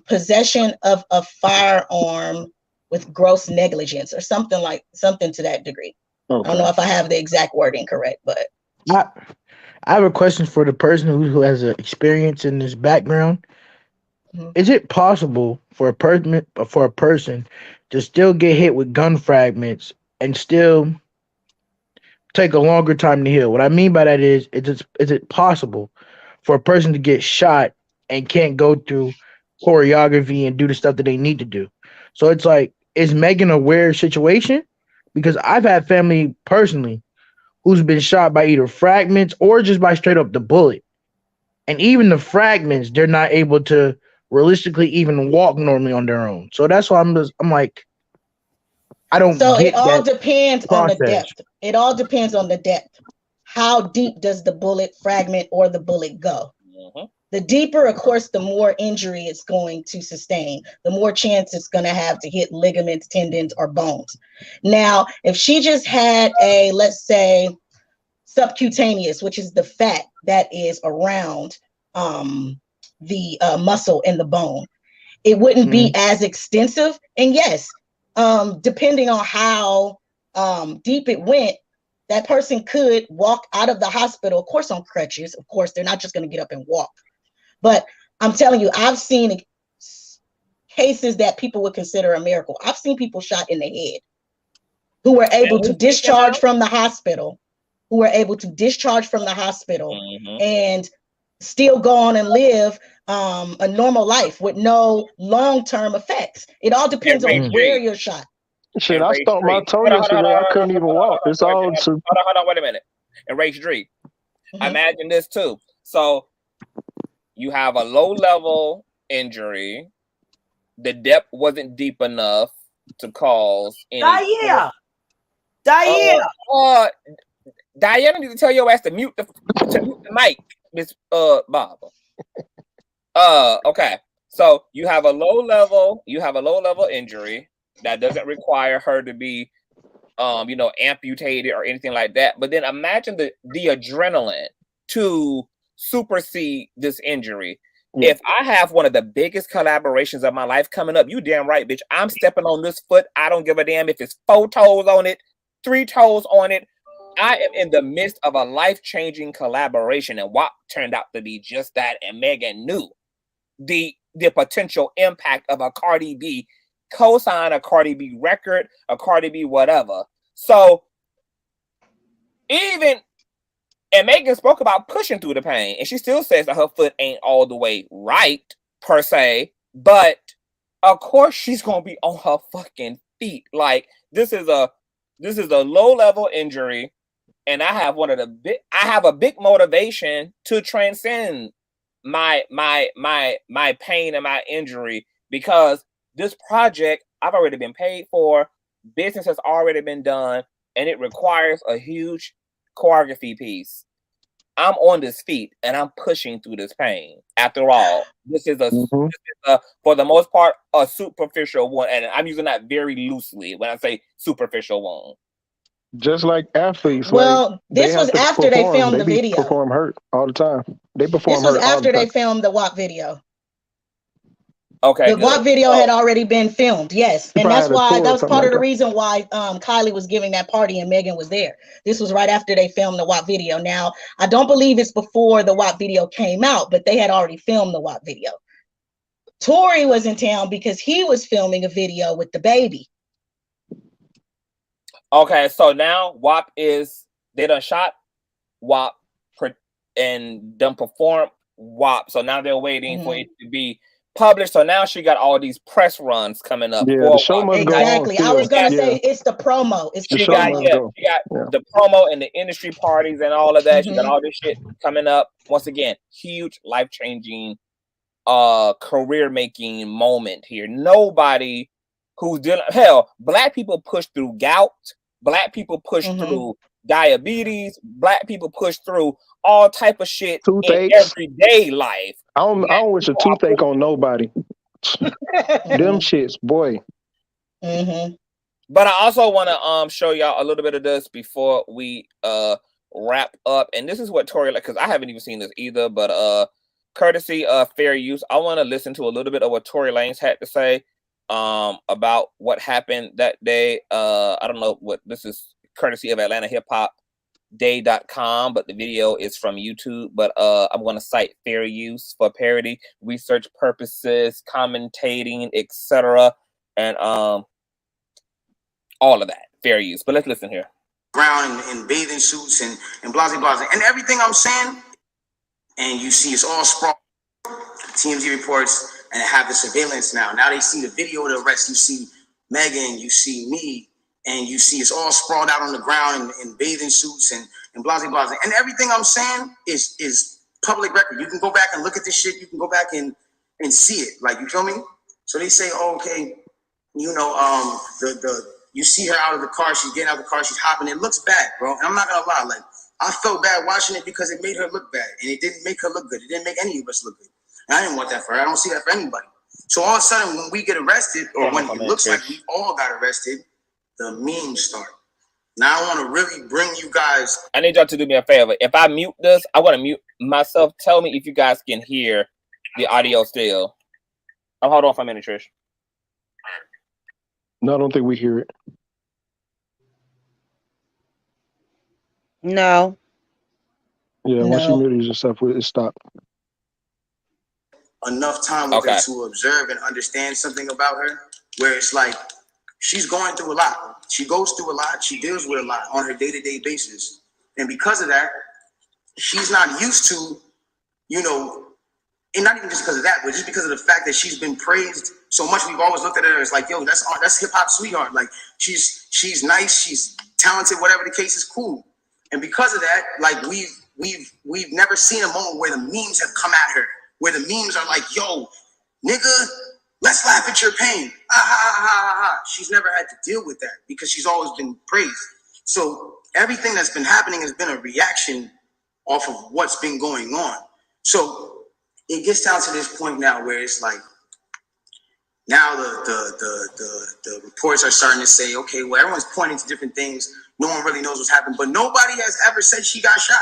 possession of a firearm with gross negligence, or something to that degree. Okay. I don't know if I have the exact wording correct, but I have a question for the person who has an experience in this background. Is it possible for a person to still get hit with gun fragments and still take a longer time to heal? What I mean by that is it possible for a person to get shot and can't go through choreography and do the stuff that they need to do? So it's like, is Megan a weird situation? Because I've had family personally who's been shot by either fragments or just by straight up the bullet. And even the fragments, they're not able to realistically even walk normally on their own. So that's why I'm like, I don't So get it all that depends on the process. depth. It all depends on the depth. How deep does the bullet fragment or the bullet go? The deeper, of course, the more injury it's going to sustain, the more chance it's going to have to hit ligaments, tendons, or bones. Now, if she just had a, let's say, subcutaneous, which is the fat that is around the muscle and the bone, it wouldn't be as extensive. And yes, depending on how deep it went, that person could walk out of the hospital, of course, on crutches. Of course, they're not just going to get up and walk. But I'm telling you, I've seen cases that people would consider a miracle. I've seen people shot in the head who were able to discharge from the hospital, and still go on and live a normal life with no long-term effects. It all depends on where you're shot. Shit, I stomped my toe yesterday. I couldn't even walk. It's all hold on, wait a minute. And Rach Dree, imagine this too. So you have a low-level injury. The depth wasn't deep enough to cause any. Diana need to tell your ass to mute the mic, Miss Bob. Okay. So you have a low level injury that doesn't require her to be amputated or anything like that. But then imagine the adrenaline to supersede this injury. Yeah. If I have one of the biggest collaborations of my life coming up, you damn right, bitch. I'm stepping on this foot. I don't give a damn if it's 4 toes on it, 3 toes on it. I am in the midst of a life-changing collaboration, and WAP turned out to be just that. And Megan knew the potential impact of a Cardi B co-sign, a Cardi B record, a Cardi B whatever. So and Megan spoke about pushing through the pain, and she still says that her foot ain't all the way right per se, but of course she's gonna be on her fucking feet. Like this is a low-level injury, and I have a big motivation to transcend my pain and my injury, because this project I've already been paid for, business has already been done, and it requires a huge choreography piece. I'm on this feet and I'm pushing through this pain. After all, this is for the most part, a superficial one, and I'm using that very loosely when I say superficial one. Just like athletes. Well, this was after they filmed the video. Perform hurt all the time. They perform. This was after they filmed the WAP video. Okay, the WAP video had already been filmed, yes, and that's why that was part of the reason why Kylie was giving that party and Megan was there. This was right after they filmed the WAP video. Now, I don't believe it's before the WAP video came out, but they had already filmed the WAP video. Tory was in town because he was filming a video with the baby. Okay, so now WAP they done shot WAP and done performed WAP. So now they're waiting for it to be published. So now she got all these press runs coming up. Yeah, the show must go on. Exactly. I was gonna say it's the promo. It's the promo. She got the promo and the industry parties and all of that. She got all this shit coming up. Once again, huge life-changing career-making moment here. Nobody who's dealing, hell, Black people push through gout, Black people push through diabetes, Black people push through all type of shit in everyday life. I don't wish a toothache on nobody. Them shits, boy. But I also want to show y'all a little bit of this before we wrap up. And this is what Tory, because I haven't even seen this either, but courtesy of fair use, I want to listen to a little bit of what Tory Lanez had to say about what happened that day. I don't know what this is, courtesy of Atlanta Hip Hop Day.com, but the video is from YouTube. But I'm going to cite fair use for parody, research purposes, commentating, etc. And all of that, fair use. But let's listen here. Brown in bathing suits and blah, blah, blah. And everything I'm saying, and you see it's all sprawled. TMZ reports and have the surveillance now. Now they see the video of the arrest. You see Megan, you see me, and you see it's all sprawled out on the ground in bathing suits and blah, blah, blah. And everything I'm saying is public record. You can go back and look at this shit. You can go back and see it. Like, you feel me? So they say, oh, okay, you know, you see her out of the car, she's getting out of the car, she's hopping. It looks bad, bro. And I'm not gonna lie, like, I felt bad watching it because it made her look bad, and it didn't make her look good. It didn't make any of us look good. And I didn't want that for her. I don't see that for anybody. So all of a sudden, when we get arrested, or when it looks like we all got arrested, the memes start. Now I want to really bring you guys. I need y'all to do me a favor. If I mute this, I want to mute myself. Tell me if you guys can hear the audio still. Oh, hold on for a minute, Trish. No, I don't think we hear it. No. Yeah, once you mute yourself, it stopped. Enough time with her to observe and understand something about her, where it's like she's going through a lot. She goes through a lot. She deals with a lot on her day-to-day basis. And because of that, she's not used to, you know, and not even just because of that, but just because of the fact that she's been praised so much. We've always looked at her as like, yo, that's hip hop sweetheart. Like, she's nice, she's talented, whatever the case is, cool. And because of that, like, we've never seen a moment where the memes have come at her, where the memes are like, yo, nigga, let's laugh at your pain. Ah, ha, ha, ha, ha. She's never had to deal with that because she's always been praised. So everything that's been happening has been a reaction off of what's been going on. So it gets down to this point now where it's like, now the reports are starting to say, okay, well, everyone's pointing to different things. No one really knows what's happened, but nobody has ever said she got shot.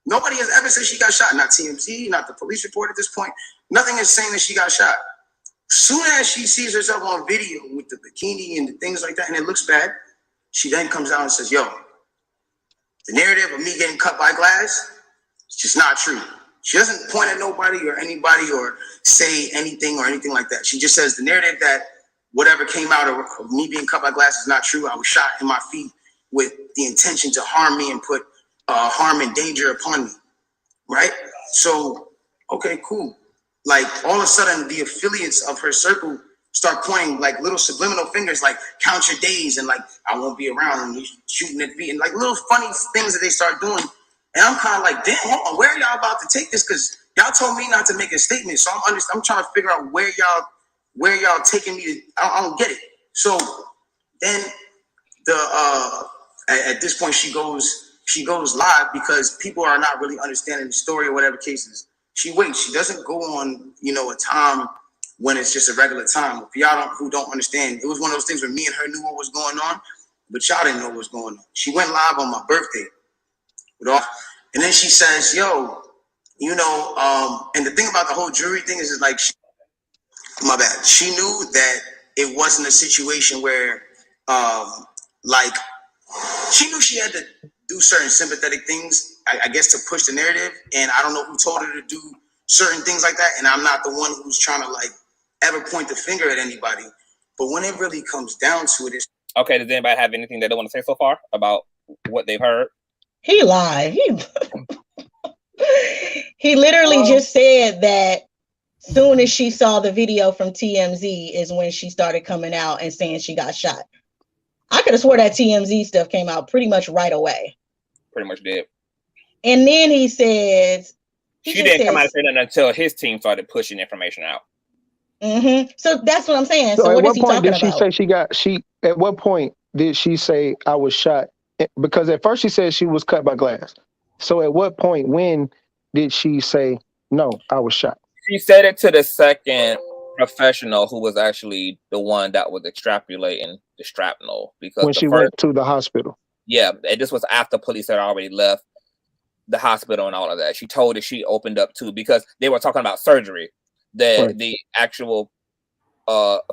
Nobody has ever said she got shot. Not TMZ, not the police report at this point. Nothing is saying that she got shot. Soon as she sees herself on video with the bikini and the things like that, and it looks bad, she then comes out and says, yo, the narrative of me getting cut by glass, it's just not true. She doesn't point at nobody or anybody or say anything or anything like that. She just says the narrative that whatever came out of me being cut by glass is not true. I was shot in my feet with the intention to harm me and put harm and danger upon me, right? So, okay, cool. Like, all of a sudden, the affiliates of her circle start pointing like little subliminal fingers, like count your days and like I won't be around and you shooting at feet and like little funny things that they start doing. And I'm kind of like, damn, hold on, where are y'all about to take this? Because y'all told me not to make a statement, so I'm trying to figure out where y'all taking me to. I don't get it. So then at this point she goes live because people are not really understanding the story or whatever cases. She waits. She doesn't go on, you know, a time when it's just a regular time. For y'all who don't understand, it was one of those things where me and her knew what was going on, but y'all didn't know what was going on. She went live on my birthday. And then she says, yo, you know, and the thing about the whole jury thing is like, my bad. She knew that it wasn't a situation where, like, she knew she had to do certain sympathetic things, I guess, to push the narrative. And I don't know who told her to do certain things like that. And I'm not the one who's trying to, like, ever point the finger at anybody. But when it really comes down to it, it's... Okay, does anybody have anything they don't want to say so far about what they've heard? He lied. He literally just said that soon as she saw the video from TMZ is when she started coming out and saying she got shot. I could have swore that TMZ stuff came out pretty much right away. Pretty much did. And then he says... She didn't come out and say that until his team started pushing information out. So that's what I'm saying. So at what is he talking did she about? say at what point did she say I was shot? Because at first she said she was cut by glass. So at what point, when did she say, no, I was shot? She said it to the second professional who was actually the one that was extrapolating the shrapnel because when the she first, went to the hospital. yeah, and this was after police had already left the hospital and all of that. She told us she opened up too because they were talking about surgery. The actual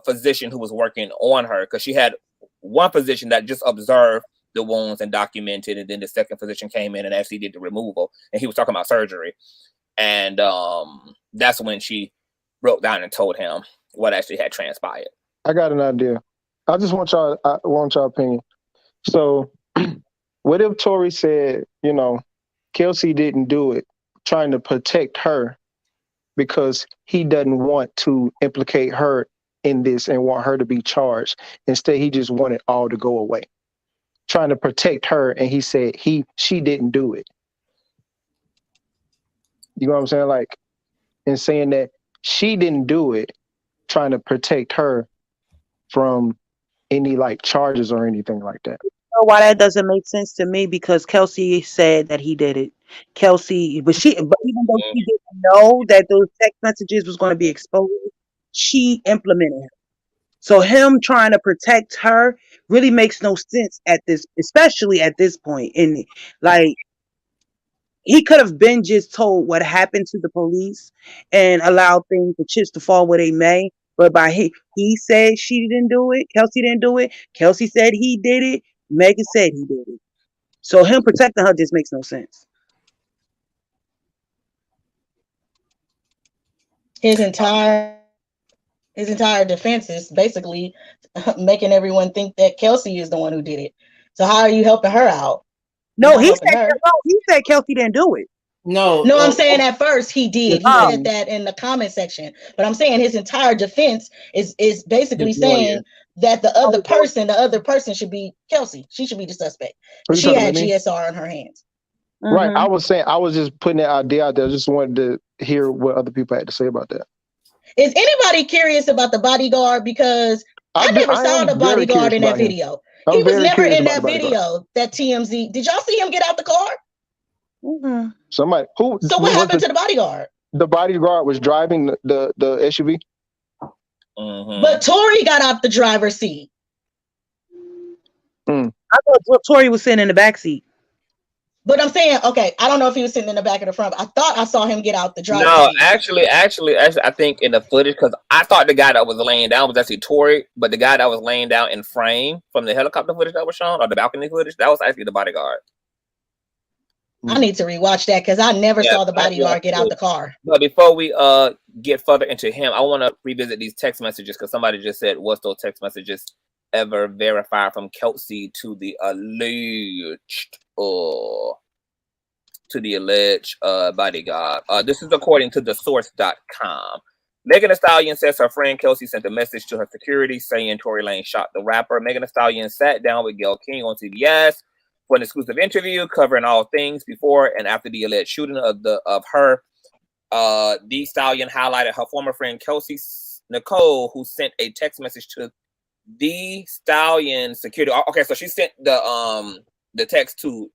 physician who was working on her, because she had one physician that just observed the wounds and documented, and then the second physician came in and actually did the removal, and he was talking about surgery. And that's when she broke down and told him what actually had transpired. I got an idea. I want y'all opinion. So what if Tory said, you know, Kelsey didn't do it, trying to protect her because he doesn't want to implicate her in this and want her to be charged. Instead, he just wanted all to go away, trying to protect her. And he said she didn't do it. You know what I'm saying? Like, and saying that she didn't do it, trying to protect her from any like charges or anything like that. Why that doesn't make sense to me, because Kelsey said that he did it. Kelsey, but even though she didn't know that those text messages was going to be exposed, she implemented it. So him trying to protect her really makes no sense especially at this point. And like, he could have been just told what happened to the police and allowed things, the chips to fall where they may. But he said she didn't do it. Kelsey didn't do it. Kelsey said he did it. Megan said he did it. So him protecting her just makes no sense. His entire defense is basically making everyone think that Kelsey is the one who did it. So how are you helping her out? No, he said Kelsey didn't do it. No, I'm saying at first he did. He said that in the comment section. But I'm saying his entire defense is basically saying that the other person should be Kelsey. She should be the suspect. She had GSR on her hands. Right. I was just putting that idea out there. I just wanted to hear what other people had to say about that. Is anybody curious about the bodyguard? Because I never saw the bodyguard in that video. He was never in that video, that TMZ. Did y'all see him get out the car? Mm-hmm. Somebody who? So what happened to the bodyguard? The bodyguard was driving the SUV. But Tory got out the driver's seat. I thought Tory was sitting in the back seat. But I'm saying, okay, I don't know if he was sitting in the back or the front. But I thought I saw him get out the driver's seat. Actually, I think in the footage, because I thought the guy that was laying down was actually Tory, but the guy that was laying down in frame from the helicopter footage that was shown, or the balcony footage, that was actually the bodyguard. I need to rewatch that because I never saw the bodyguard get out the car. But before we get further into him, I want to revisit these text messages because somebody just said, "Was those text messages ever verified from Kelsey to the alleged bodyguard?" This is according to thesource.com. Megan Thee Stallion says her friend Kelsey sent a message to her security saying Tory Lanez shot the rapper. Megan Thee Stallion sat down with Gayle King on CBS for an exclusive interview covering all things before and after the alleged shooting of her. Thee Stallion highlighted her former friend Kelsey Nicole, who sent a text message to Thee Stallion security. Okay, so she sent the text to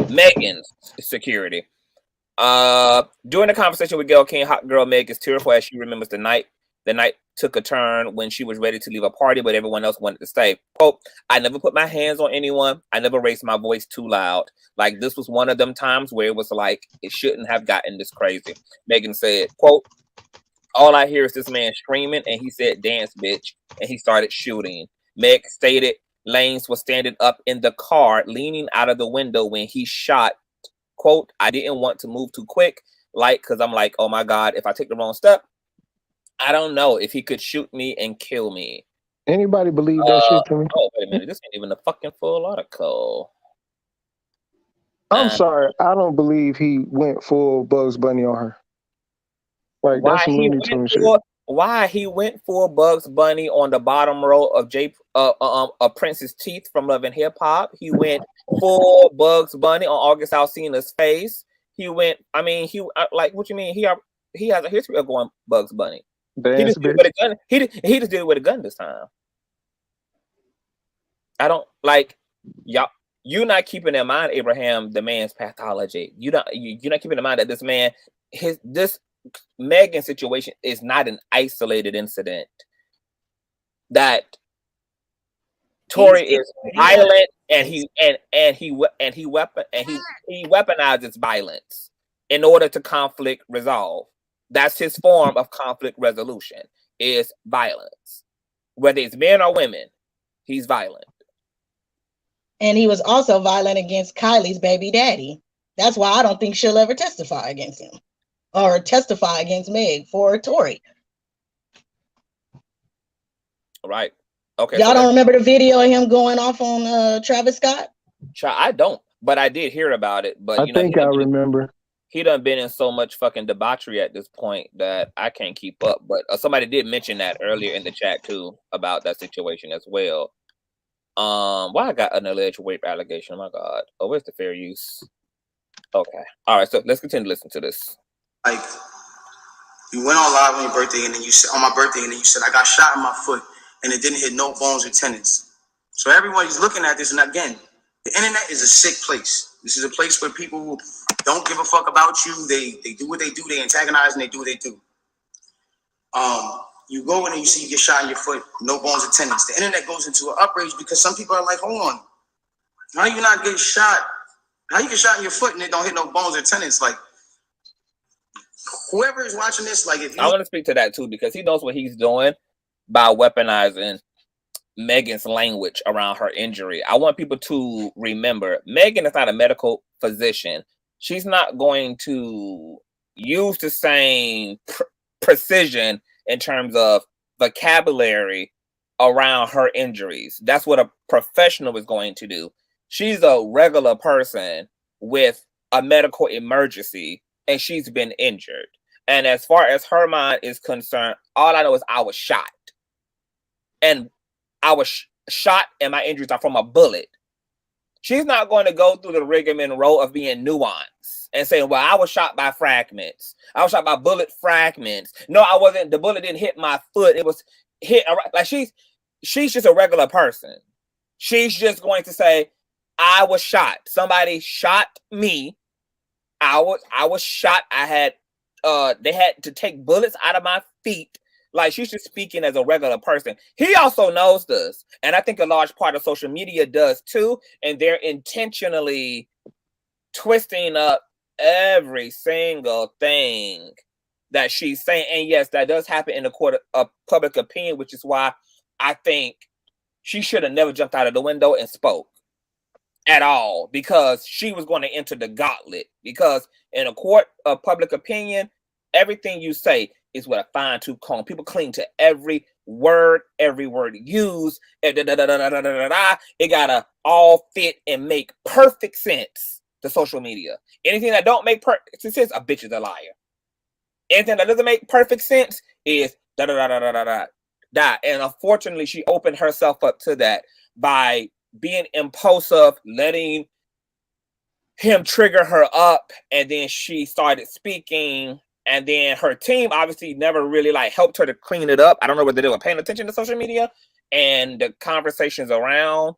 Megan's security. During the conversation with Gayle King, hot girl Meg is tearful as she remembers the night took a turn when she was ready to leave a party, but everyone else wanted to stay. Quote, "I never put my hands on anyone. I never raised my voice too loud. Like, this was one of them times where it was like, it shouldn't have gotten this crazy." Megan said, quote, "All I hear is this man screaming, and he said, 'Dance, bitch,' and he started shooting." Meg stated Lanez was standing up in the car, leaning out of the window when he shot. Quote, "I didn't want to move too quick, because I'm like, oh my God, if I take the wrong step, I don't know if he could shoot me and kill me." Anybody believe that shit to me? Oh, wait a minute. This ain't even a fucking full article. I'm sorry. I don't believe he went full Bugs Bunny on her. Like, that's some Looney Tunes shit. Why he went full Bugs Bunny on the bottom row of Prince's teeth from Love and Hip Hop? He went full Bugs Bunny on August Alsina's face. He went, what you mean? He has a history of going Bugs Bunny. He just did it with a gun. He just did it with a gun this time. I don't like y'all. You're not keeping in mind, Abraham, the man's pathology. You're not keeping in mind that this man, Megan's situation is not an isolated incident. That Tory is violent, and he weaponizes violence in order to conflict resolve. That's his form of conflict resolution, is violence. Whether it's men or women, he's violent. And he was also violent against Kylie's baby daddy. That's why I don't think she'll ever testify against him or testify against Meg for Tory. Right. Okay. Y'all don't remember the video of him going off on Travis Scott? I don't, but I did hear about it. But I think I remember. He done been in so much fucking debauchery at this point that I can't keep up. But somebody did mention that earlier in the chat too about that situation as well. Why I got an alleged rape allegation? Oh my God. Oh, where's the fair use? Okay. All right. So let's continue to listen to this. Like, you went on live on your birthday, and then you said, on my birthday, and then you said, I got shot in my foot, and it didn't hit no bones or tendons. So everybody's looking at this, and again, the internet is a sick place. This is a place where people don't give a fuck about you. They do what they do. They antagonize, and they do what they do. You go in and you see you get shot in your foot, no bones or tendons. The internet goes into an outrage because some people are like, hold on, how you not get shot? How you get shot in your foot and it don't hit no bones or tendons? Like, whoever is watching this, like, if you... I want to speak to that too, because he knows what he's doing by weaponizing Megan's language around her injury. I want people to remember, Megan is not a medical physician. She's not going to use the same precision in terms of vocabulary around her injuries. That's what a professional is going to do. She's a regular person with a medical emergency, and she's been injured. And as far as her mind is concerned, all I know is I was shot. And I was shot, and my injuries are from a bullet. She's not going to go through the rigmarole of being nuanced and saying, well, I was shot by fragments. I was shot by bullet fragments. No, I wasn't. The bullet didn't hit my foot. It was hit. Like, she's just a regular person. She's just going to say, I was shot. Somebody shot me. I was shot. I had, they had to take bullets out of my feet. Like, she's just speaking as a regular person. He also knows this. And I think a large part of social media does too. And they're intentionally twisting up every single thing that she's saying. And yes, that does happen in the court of public opinion, which is why I think she should have never jumped out of the window and spoke at all, because she was going to enter the gauntlet. Because in a court of public opinion, everything you say is with a fine-tooth comb. People cling to every word used. It gotta all fit and make perfect sense to social media. Anything that don't make perfect sense, a bitch is a liar. Anything that doesn't make perfect sense is And unfortunately, she opened herself up to that by being impulsive, letting him trigger her up, and then she started speaking. And then her team obviously never really like helped her to clean it up. I don't know whether they were paying attention to social media and the conversations around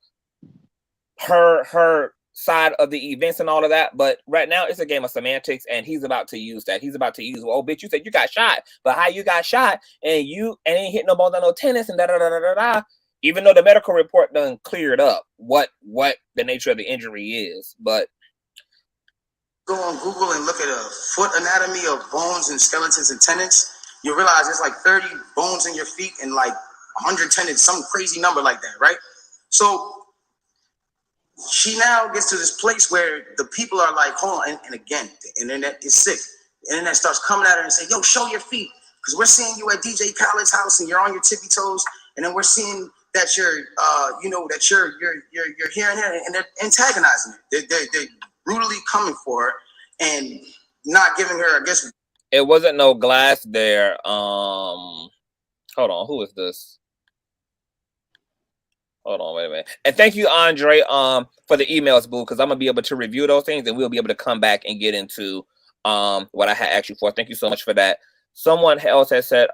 her side of the events and all of that. But right now it's a game of semantics, and he's about to use that. He's about to use, oh, bitch, you said you got shot, but how you got shot and ain't hit no bones on no tennis and da. Even though the medical report done cleared up what the nature of the injury is, but go on Google and look at a foot anatomy of bones and skeletons and tendons, you realize there's like 30 bones in your feet and like 100 tendons, some crazy number like that, right? So she now gets to this place where the people are like, hold on, and again, the internet is sick. The internet starts coming at her and say, yo, show your feet, because we're seeing you at DJ Khaled's house and you're on your tippy toes, and then we're seeing that you're, that you're here and there, and they're antagonizing her. They're brutally coming for her and not giving her, I guess. It wasn't no glass there. Hold on, who is this? Hold on, wait a minute. And thank you, Andre, for the emails, boo, because I'm gonna be able to review those things and we'll be able to come back and get into what I had asked you for. Thank you so much for that. Someone else has said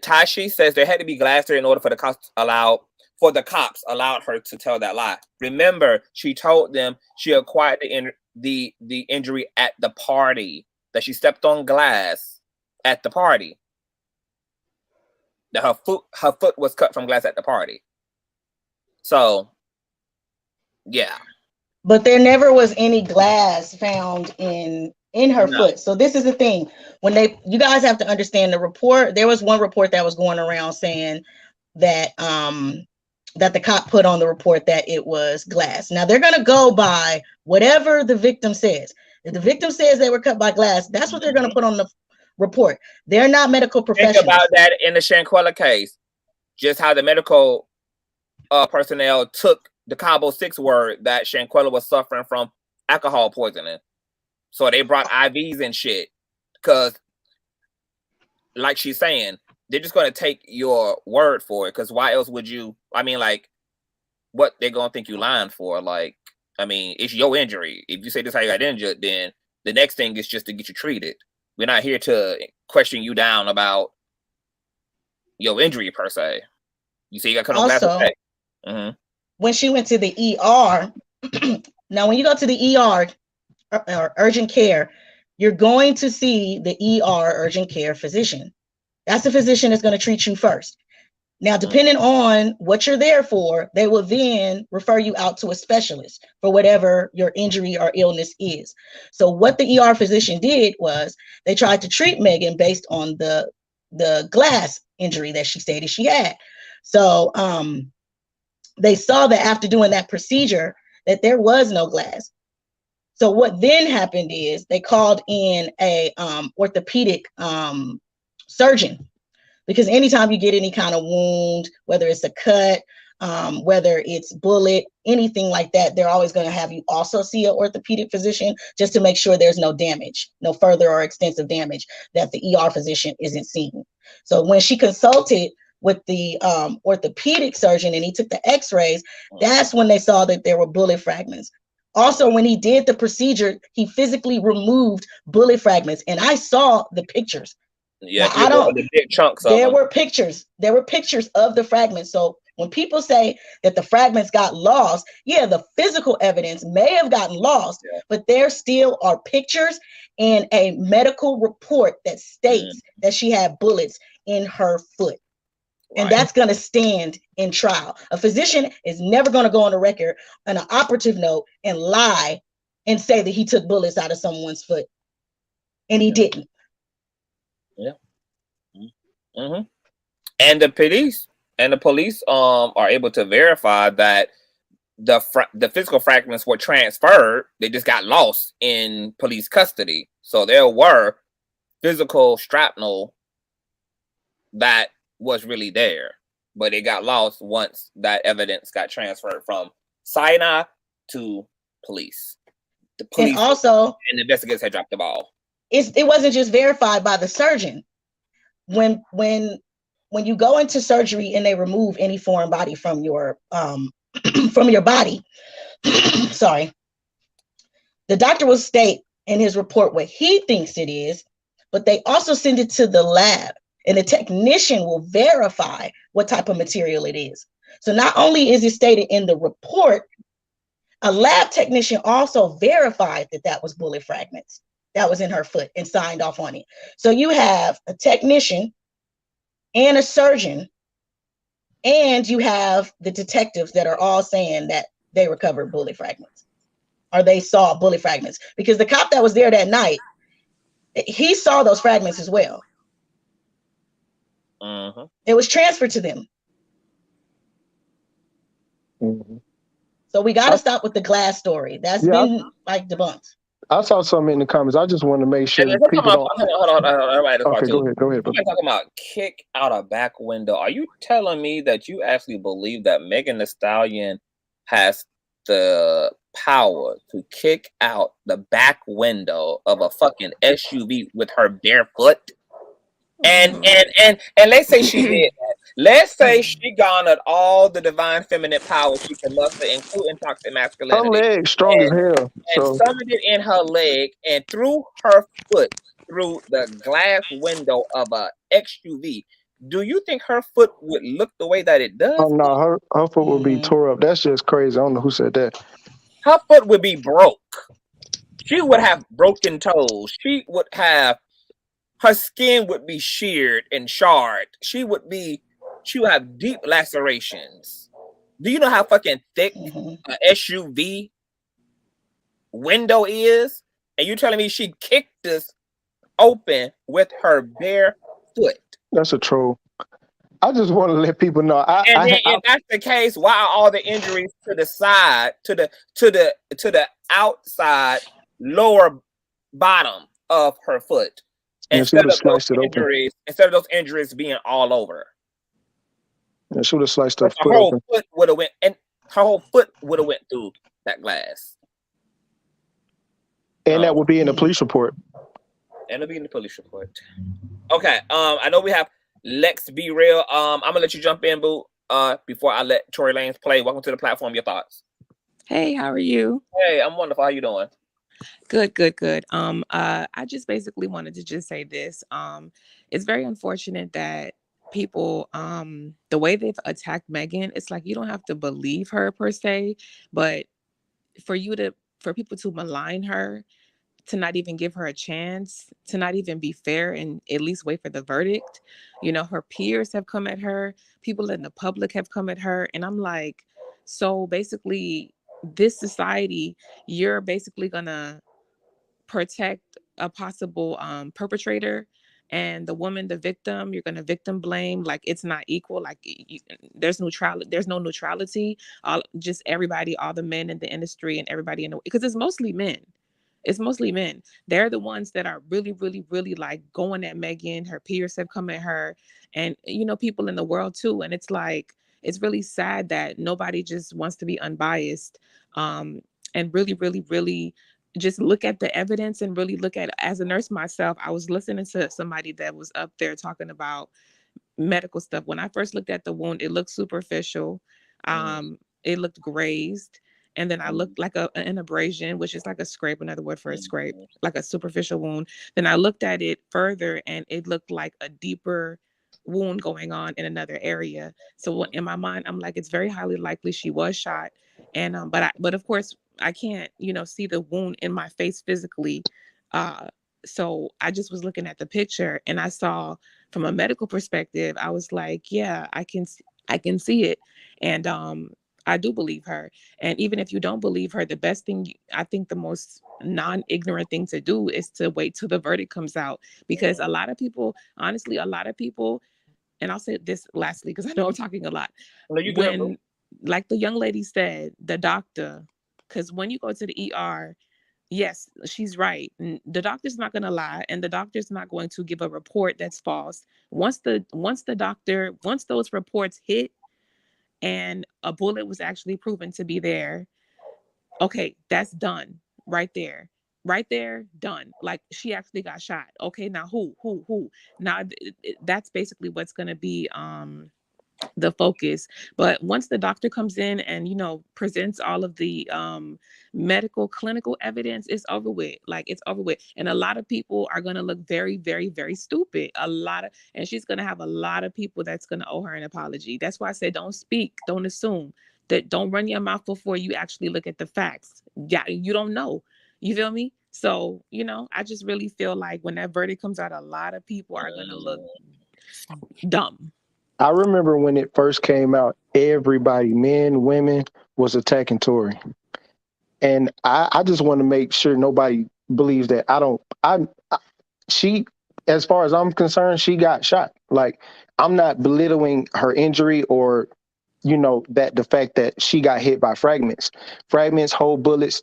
Tashi says there had to be glass there in order for the cops allowed her to tell that lie. Remember, she told them she acquired the injury at the party, that she stepped on glass at the party. That her foot was cut from glass at the party. So, yeah. But there never was any glass found in her foot. So this is the thing. When you guys have to understand the report. There was one report that was going around saying that that the cop put on the report that it was glass. Now they're gonna go by whatever the victim says. If the victim says they were cut by glass, that's what they're gonna put on the report. They're not medical professionals. Think about that in the Shanquella case. Just how the medical personnel took the Combo 6 word that Shanquella was suffering from alcohol poisoning. So they brought IVs and shit. Because, like she's saying, they're just going to take your word for it. Because why else would you? I mean, like, what they're going to think you lying for? Like, I mean, it's your injury. If you say this is how you got injured, then the next thing is just to get you treated. We're not here to question you down about your injury per se. You say you got cut on glass. Okay. When she went to the ER, now when you go to the ER or urgent care, you're going to see the ER urgent care physician. That's the physician that's going to treat you first. Now, depending on what you're there for, they will then refer you out to a specialist for whatever your injury or illness is. So what the ER physician did was they tried to treat Megan based on the glass injury that she stated she had. So they saw that after doing that procedure that there was no glass. So what then happened is they called in a orthopedic surgeon. Because anytime you get any kind of wound, whether it's a cut, whether it's bullet, anything like that, they're always going to have you also see an orthopedic physician just to make sure there's no damage, no further or extensive damage that the ER physician isn't seeing. So when she consulted with the orthopedic surgeon and he took the x-rays, that's when they saw that there were bullet fragments. Also, when he did the procedure, he physically removed bullet fragments. And I saw the pictures. Yeah, now, the big chunks of them. Were pictures. There were pictures of the fragments. So when people say that the fragments got lost, yeah, the physical evidence may have gotten lost, but there still are pictures and a medical report that states that she had bullets in her foot. And that's going to stand in trial. A physician is never going to go on the record on an operative note and lie and say that he took bullets out of someone's foot. And he didn't. Yeah. And the police are able to verify that the physical fragments were transferred. They just got lost in police custody. So there were physical shrapnel that was really there, but it got lost once that evidence got transferred from Sinai to police. The police and also and the investigators had dropped the ball. It wasn't just verified by the surgeon. When you go into surgery and they remove any foreign body from your body, sorry, the doctor will state in his report what he thinks it is, but they also send it to the lab and the technician will verify what type of material it is. So not only is it stated in the report, a lab technician also verified that that was bullet fragments that was in her foot and signed off on it. So you have a technician and a surgeon, and you have the detectives that are all saying that they recovered bullet fragments or they saw bullet fragments, because the cop that was there that night, he saw those fragments as well. It was transferred to them. So we got to stop with the glass story. That's been like debunked. I saw something in the comments. I just want to make sure people don't. Hold on. Okay, go ahead. Somebody talking about kick out a back window. Are you telling me that you actually believe that Megan Thee Stallion has the power to kick out the back window of a fucking SUV with her bare foot? And let's say she did that. Let's say she garnered all the divine feminine power she can muster, including toxic masculinity. Her leg strong as hell. And summoned it in her leg and threw her foot through the glass window of a XUV. Do you think her foot would look the way that it does? Oh no, her foot would be tore up. That's just crazy. I don't know who said that. Her foot would be broke. She would have broken toes. She would have, her skin would be sheared and charred. She would have deep lacerations. Do you know how fucking thick an SUV window is? And you telling me she kicked this open with her bare foot? That's a troll. I just want to let people know. And then, if that's the case, why are all the injuries to the side, to the outside lower bottom of her foot, instead of those injuries being all over? Yeah, she would have sliced her Her foot whole open. foot would have went, and her whole foot would have went through that glass. And that would be in the police report. And it'll be in the police report. Okay. I know we have Lex Be Real. I'm gonna let you jump in, boo. Before I let Tory Lanez play. Welcome to the platform. Your thoughts? Hey, how are you? Hey, I'm wonderful. How you doing? Good. I just basically wanted to just say this. It's very unfortunate that people, the way they've attacked Megan, it's like you don't have to believe her per se, but for people to malign her, to not even give her a chance, to not even be fair and at least wait for the verdict. You know, her peers have come at her, people in the public have come at her. And I'm like, so basically, this society, you're basically gonna protect a possible perpetrator, and the woman, the victim, you're gonna victim blame like it's not equal, like there's no neutrality. All just everybody, all the men in the industry and everybody in the, because it's mostly men. It's mostly men. They're the ones that are really, really, really like going at Megan. Her peers have come at her, and people in the world too. And it's like, it's really sad that nobody just wants to be unbiased, and really, really, really just look at the evidence and really look at, as a nurse myself, I was listening to somebody that was up there talking about medical stuff. When I first looked at the wound, it looked superficial. It looked grazed. And then I looked like an abrasion, which is like a scrape, another word for a scrape, like a superficial wound. Then I looked at it further and it looked like a deeper wound going on in another area. So in my mind, I'm like, it's very highly likely she was shot. And but of course I can't, see the wound in my face physically. So I just was looking at the picture and I saw, from a medical perspective, I was like, yeah, I can see it. And I do believe her. And even if you don't believe her, the best thing, I think the most non-ignorant thing to do is to wait till the verdict comes out. Because a lot of people, honestly, and I'll say this lastly, because I know I'm talking a lot. When, like the young lady said, the doctor, because when you go to the ER, yes, she's right. The doctor's not going to lie, and the doctor's not going to give a report that's false. Once those reports hit and a bullet was actually proven to be there, okay, that's done right there. Right there, done. Like, she actually got shot. Okay, now who? Now that's basically what's going to be the focus. But once the doctor comes in and presents all of the medical clinical evidence, it's over with. Like, it's over with. And a lot of people are going to look very, very, very stupid. And she's going to have a lot of people that's going to owe her an apology. That's why I say, don't speak, don't assume, that don't run your mouth before you actually look at the facts. Yeah, you don't know. You feel me? So, I just really feel like when that verdict comes out, a lot of people are going to look dumb. I remember when it first came out, everybody, men, women, was attacking Tory. And I just want to make sure nobody believes that she, as far as I'm concerned, she got shot. Like, I'm not belittling her injury or, that the fact that she got hit by fragments, whole bullets,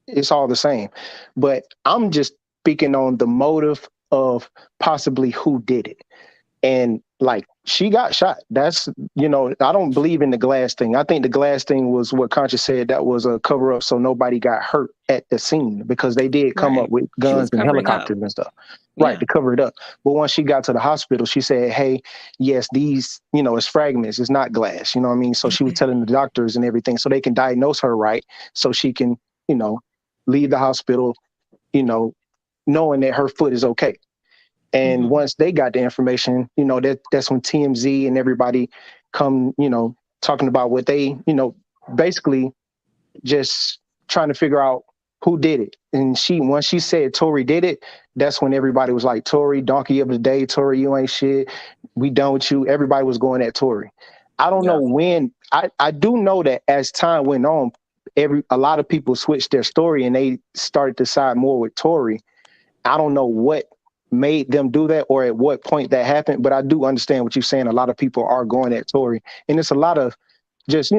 it's all the same. But I'm just speaking on the motive of possibly who did it. And like, she got shot. That's, I don't believe in the glass thing. I think the glass thing was what Conscious said, that was a cover up so nobody got hurt at the scene, because they did come up with guns and helicopters and stuff. Right, to cover it up. But once she got to the hospital, she said, hey, yes, these, it's fragments, it's not glass, you know what I mean? So she was telling the doctors and everything so they can diagnose her right, so she can, leave the hospital, knowing that her foot is okay. And once they got the information, that's when TMZ and everybody come, talking about what they, basically just trying to figure out who did it. And once she said Tory did it, that's when everybody was like, Tory, donkey of the day, Tory, you ain't shit. We done with you. Everybody was going at Tory. I don't know when. I do know that as time went on, a lot of people switched their story and they started to side more with Tory. I don't know what made them do that or at what point that happened, but I do understand what you're saying. A lot of people are going at Tory, and it's a lot of just,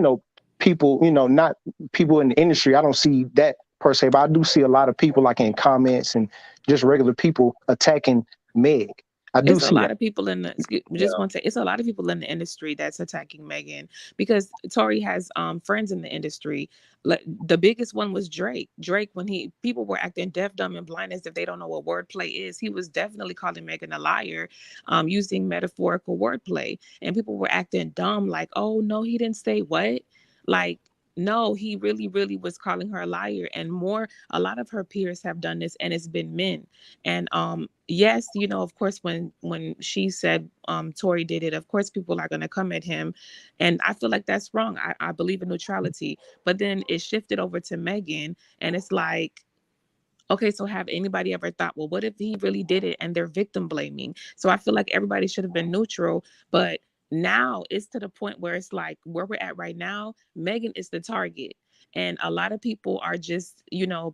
people, not people in the industry. I don't see that per se, but I do see a lot of people like in comments and just regular people attacking Meg. I do It's a see lot that. of people in the it's a lot of people in the industry that's attacking Megan because Tory has friends in the industry. Like the biggest one was Drake. Drake, when people were acting deaf, dumb, and blind as if they don't know what wordplay is, he was definitely calling Megan a liar, using metaphorical wordplay. And people were acting dumb, like, oh no, he didn't say what? Like, no, he really, really was calling her a liar. And a lot of her peers have done this, and it's been men. And yes, of course, when she said Tory did it, of course people are gonna come at him. And I feel like that's wrong. I believe in neutrality. But then it shifted over to Megan, and it's like, okay, so have anybody ever thought, well, what if he really did it and they're victim blaming? So I feel like everybody should have been neutral, but now it's to the point where it's like where we're at right now, Megan is the target. And a lot of people are just,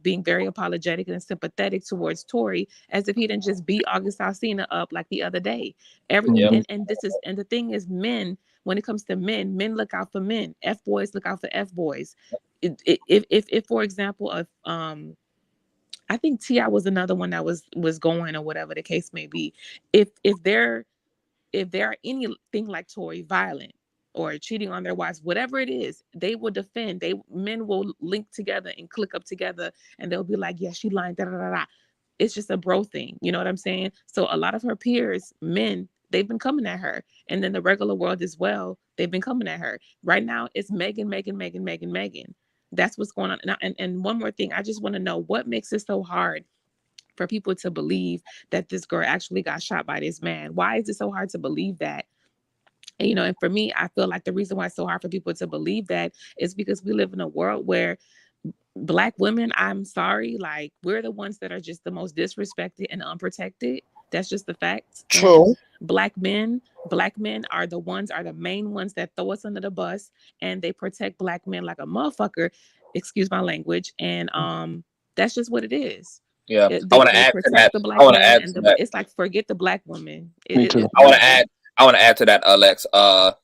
being very apologetic and sympathetic towards Tory as if he didn't just beat August Alsina up like the other day. And the thing is, men, when it comes to men look out for men. F boys look out for F boys. If for example, if I think T.I. was another one that was going, or whatever the case may be. If they're anything like Tory, violent or cheating on their wives, whatever it is, they will defend. Men will link together and click up together, and they'll be like, yeah, she lying, da da da da. It's just a bro thing. You know what I'm saying? So a lot of her peers, men, they've been coming at her. And then the regular world as well, they've been coming at her. Right now, it's Megan, Megan, Megan, Megan, Megan. That's what's going on. And one more thing, I just want to know what makes it so hard for people to believe that this girl actually got shot by this man. Why is it so hard to believe that? And for me, I feel like the reason why it's so hard for people to believe that is because we live in a world where Black women, I'm sorry, like we're the ones that are just the most disrespected and unprotected. That's just the fact. True. And black men are the main ones that throw us under the bus, and they protect Black men like a motherfucker. Excuse my language. And that's just what it is. Yeah, I want to They add to protect that. the I Black want to men, add and to that. it's like forget the Black woman. Me too. I want to add. I want to add to that, Alex. The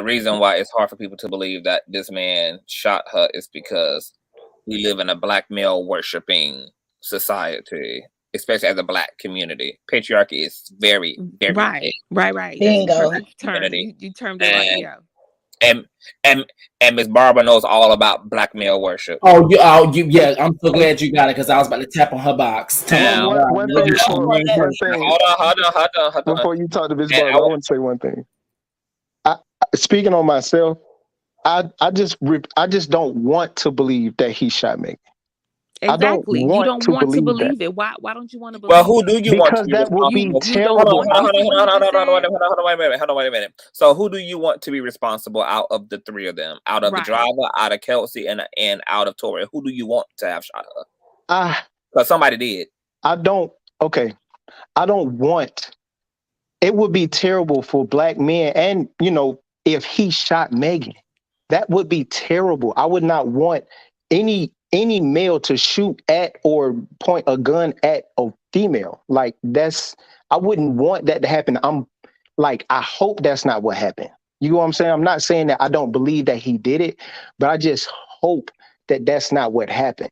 reason why it's hard for people to believe that this man shot her is because we live in a Black male worshiping society, especially as a Black community. Patriarchy is very, very big. Right. Bingo. That's the perfect term. You termed it And right. Yeah. and Miss Barbara knows all about Black male worship. Yeah. I'm so glad you got it because I was about to tap on her box. Now, One thing. hold on. Before you talk to Miss Barbara, I want to say one thing. Speaking on myself, I just don't want to believe that he shot Megan. Exactly. I don't want to believe it. Why don't you want to believe well, who do you want to because be that would be responsible? terrible. Hold on, wait a minute. So who do you want to be responsible out of the three of them? Out of the driver, out of Kelsey, and out of Tory? Who do you want to have shot her? Because somebody did. I don't want. It would be terrible for Black men, and if he shot Megan, that would be terrible. I would not want any male to shoot at or point a gun at a female. Like I wouldn't want that to happen. I hope that's not what happened. You know what I'm saying? I'm not saying that I don't believe that he did it, but I just hope that that's not what happened,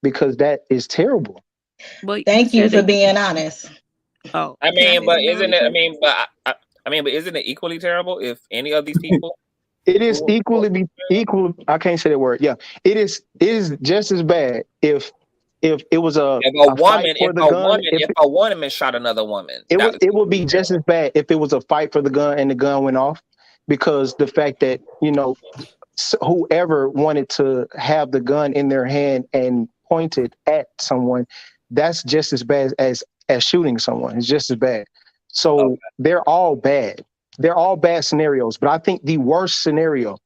because that is terrible. But thank you for being honest. Oh, but isn't it? But isn't it equally terrible if any of these people? It is equal. I can't say that word. Yeah, it is just as bad if it was a woman shot another woman. It would be just as bad if it was a fight for the gun and the gun went off, because the fact that whoever wanted to have the gun in their hand and pointed at someone, that's just as bad as shooting someone. It's just as bad. So they're all bad. They're all bad scenarios. But I think the worst scenario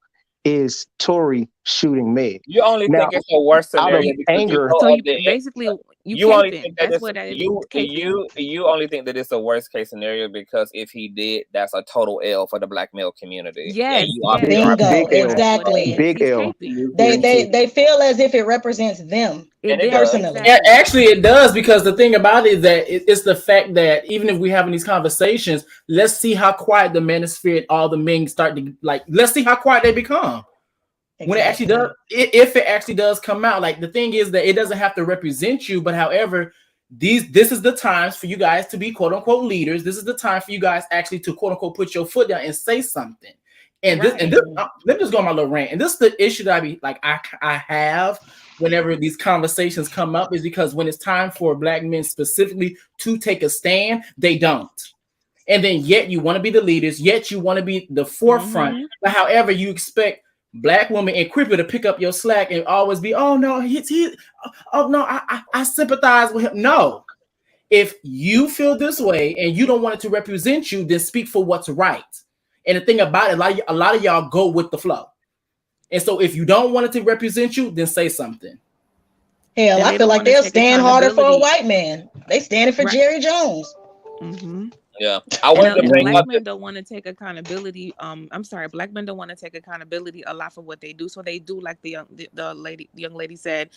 is Tory shooting Meg. You only Now, think it's a worse out of scenario because you anger, know So of you the basically you you only caping. think that That's it's what that is. Caping. you only think that it's a worst case scenario because if he did, that's a total L for the black male community. And Yes, you are yes. Bingo. big L, That's what it Exactly. is. big He's L. caping. They feel as if it represents them It and it did does. personally. exactly. Actually, it does, because the thing about it is that it's the fact that even if we're having these conversations, let's see how quiet the manosphere and all the men start to like. Let's see how quiet they become when it actually does. If it actually does come out, like the thing is that it doesn't have to represent you, but however, this is the times for you guys to be quote unquote leaders. This is the time for you guys actually to quote unquote put your foot down and say something. And this Right. let me just go on my little rant. And this is the issue that I have whenever these conversations come up, is because when it's time for black men specifically to take a stand, they don't. And then yet you want to be the leaders, yet you want to be the forefront. Mm-hmm. But however, you expect black women and Cripple to pick up your slack and always be, oh no, oh no, I sympathize with him. No. If you feel this way and you don't want it to represent you, then speak for what's right. And the thing about it, a lot of y'all go with the flow. And so if you don't want it to represent you, then say something. Hell, And I they feel don't like want to they'll take stand harder for a accountability. white man. They standing for Right. Jerry Jones. Mm-hmm. Yeah, I wanted to And bring black up men don't want to take accountability. I'm sorry, black men don't want to take accountability a lot for what they do. So they do, like the young lady said,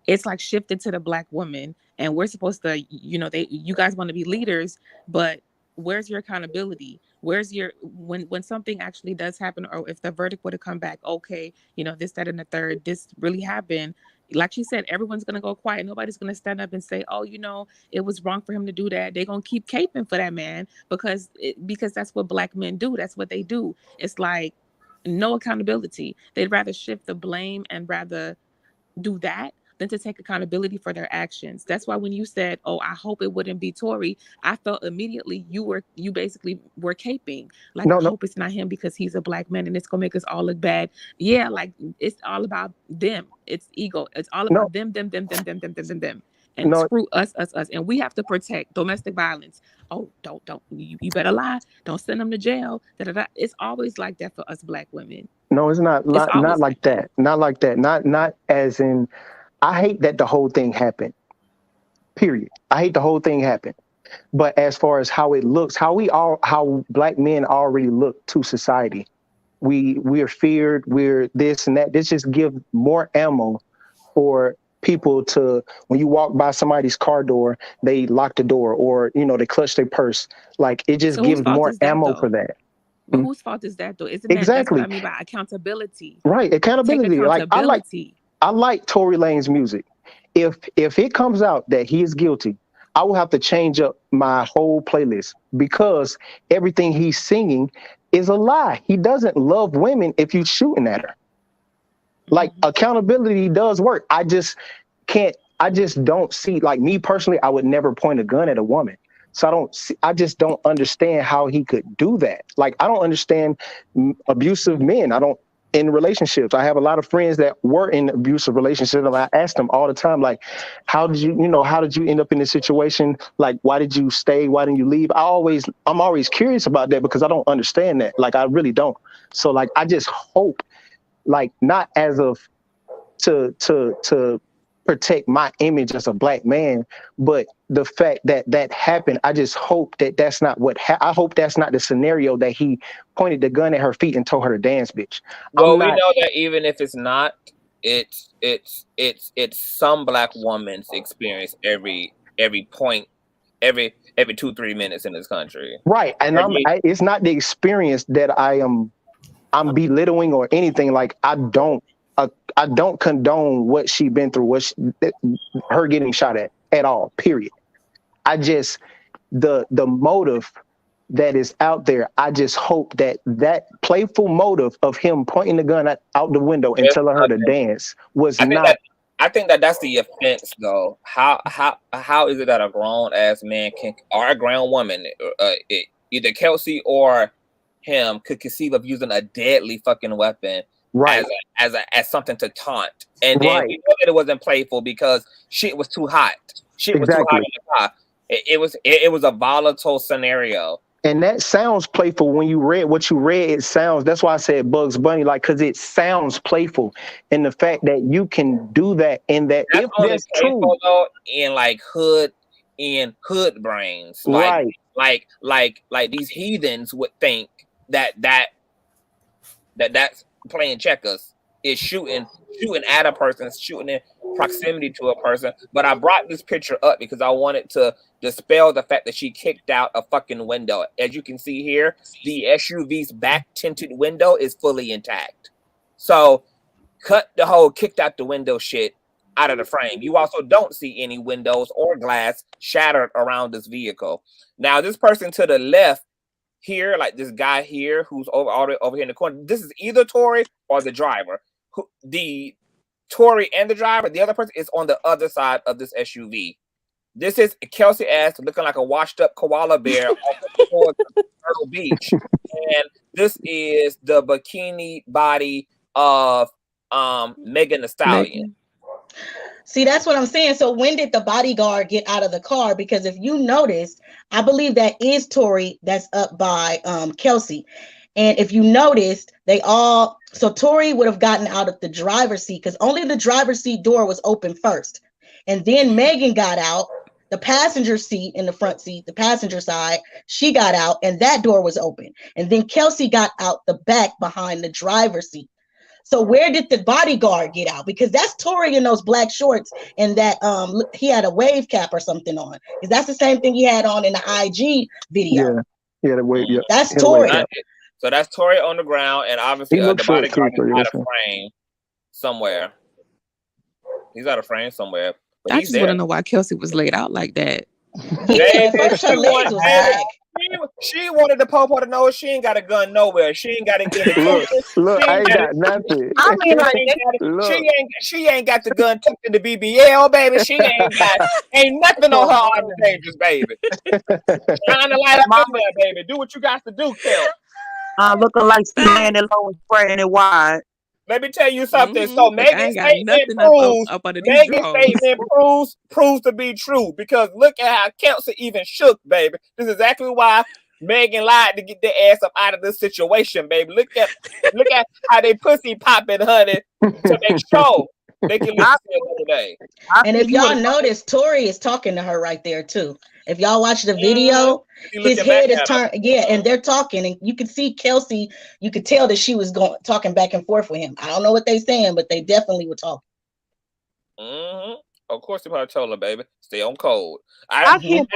it's like shifted to the black woman, and we're supposed to, you guys want to be leaders, but where's your accountability? Where's your when something actually does happen, or if the verdict were to come back, okay, this, that, and the third, this really happened. Like she said, everyone's gonna go quiet. Nobody's gonna stand up and say, "Oh, it was wrong for him to do that." They're gonna keep caping for that man because that's what black men do. That's what they do. It's like no accountability. They'd rather shift the blame and rather do that than to take accountability for their actions. That's why when you said, "Oh, I hope it wouldn't be Tory," I felt immediately you basically were caping. Like, I No, hope it's not him because he's a black man and it's gonna make us all look bad. Yeah, like it's all about them. It's ego. It's all no, about them, them. And no. screw us. And we have to protect domestic violence. Oh, don't you better lie. Don't send them to jail. Da-da-da. It's always like that for us black women. No, it's not. It's Not always like like that. that. Not like that. Not as in. I hate that the whole thing happened. Period. I hate the whole thing happened. But as far as how it looks, how black men already look to society, we're feared. We're this and that. This just give more ammo for people to, when you walk by somebody's car door, they lock the door, or they clutch their purse. Like, it just So whose gives fault more is that ammo for though? that. But whose fault is that though? Isn't that's what I Exactly. mean by accountability. Right. Take Accountability. Like, accountability. I like Tory Lanez music. If it comes out that he is guilty, I will have to change up my whole playlist, because everything he's singing is a lie. He doesn't love women if you're shooting at her. Like, accountability does work. I just don't see, like, me personally, I would never point a gun at a woman. So I just don't understand how he could do that. Like, I don't understand abusive men. In relationships, I have a lot of friends that were in abusive relationships, and I ask them all the time, like, how did you end up in this situation? Like, why did you stay? Why didn't you leave? I'm always curious about that, because I don't understand that. Like, I really don't. So, like, I just hope, like, not as of to protect my image as a black man, but the fact that happened, I just hope that's not I hope that's not the scenario, that he pointed the gun at her feet and told her to dance, bitch. Well, we know that even if it's not, it's some black woman's experience every 2-3 minutes in this country. Right. And it's not the experience that I'm belittling or anything. Like, I don't condone what she been through, her getting shot at all, period. I just, the motive that is out there, I just hope that playful motive of him pointing the gun out the window and telling her to dance was not. I think that's the offense, though. How is it that a grown ass man or a grown woman, either Kelsey or him, could conceive of using a deadly fucking weapon, right, as something to taunt, and then we know that it wasn't playful because shit was too hot. Shit was too hot in the car. It was a volatile scenario, And that sounds playful when you read what you read. It sounds, that's why I said Bugs Bunny, like, because it sounds playful. And the fact that you can do that, and that That's if only that's playful true, though in like hood brains, right? like these heathens would think that's playing checkers is shooting at a person, shooting in proximity to a person. But I brought this picture up because I wanted to dispel the fact that she kicked out a fucking window. As you can see here, the SUV's back tinted window is fully intact. So cut the whole kicked out the window shit out of the frame. You also don't see any windows or glass shattered around this vehicle. Now, this person to the left here, like this guy here who's over here in the corner, this is either Tory or the driver. The Tory and the driver, the other person is on the other side of this SUV. This is Kelsey ass looking like a washed up koala bear off of Myrtle Beach. And this is the bikini body of Megan Thee Stallion. See, that's what I'm saying. So when did the bodyguard get out of the car? Because if you notice, I believe that is Tory that's up by Kelsey. And if you noticed, so Tory would have gotten out of the driver's seat because only the driver's seat door was open first. And then Megan got out, the passenger seat in the front seat, the passenger side, she got out and that door was open. And then Kelsey got out the back behind the driver's seat. So where did the bodyguard get out? Because that's Tory in those black shorts and that he had a wave cap or something on. Because that's the same thing he had on in the IG video. Yeah, the wave. Yeah, that's Tory. So that's Tory on the ground, and obviously the bodyguard is out of frame somewhere. He's out of frame somewhere. But I just want to know why Kelsey was laid out like that. She wanted the Popo to know she ain't got a gun nowhere. She ain't got to get it. Look, I ain't got nothing. I mean, like, she ain't got the gun tucked in the BBL, baby. She ain't nothing on her arm dangerous, baby. Trying to light up in there, baby. Do what you got to do, Kel. Looking like standing low and spreading it wide. Let me tell you something. So Megan's statement proves to be true because look at how Kelsey even shook, baby. This is exactly why Megan lied to get their ass up out of this situation, baby. Look at how they pussy popping, honey, to make sure they can listen to it today. And if y'all notice, Tory is talking to her right there too. If y'all watch the video, his head is turned, and they're talking, and you can see Kelsey. You could tell that she was talking back and forth with him. I don't know what they saying, but they definitely were talking. Of course, they probably told her, baby, stay on code. I just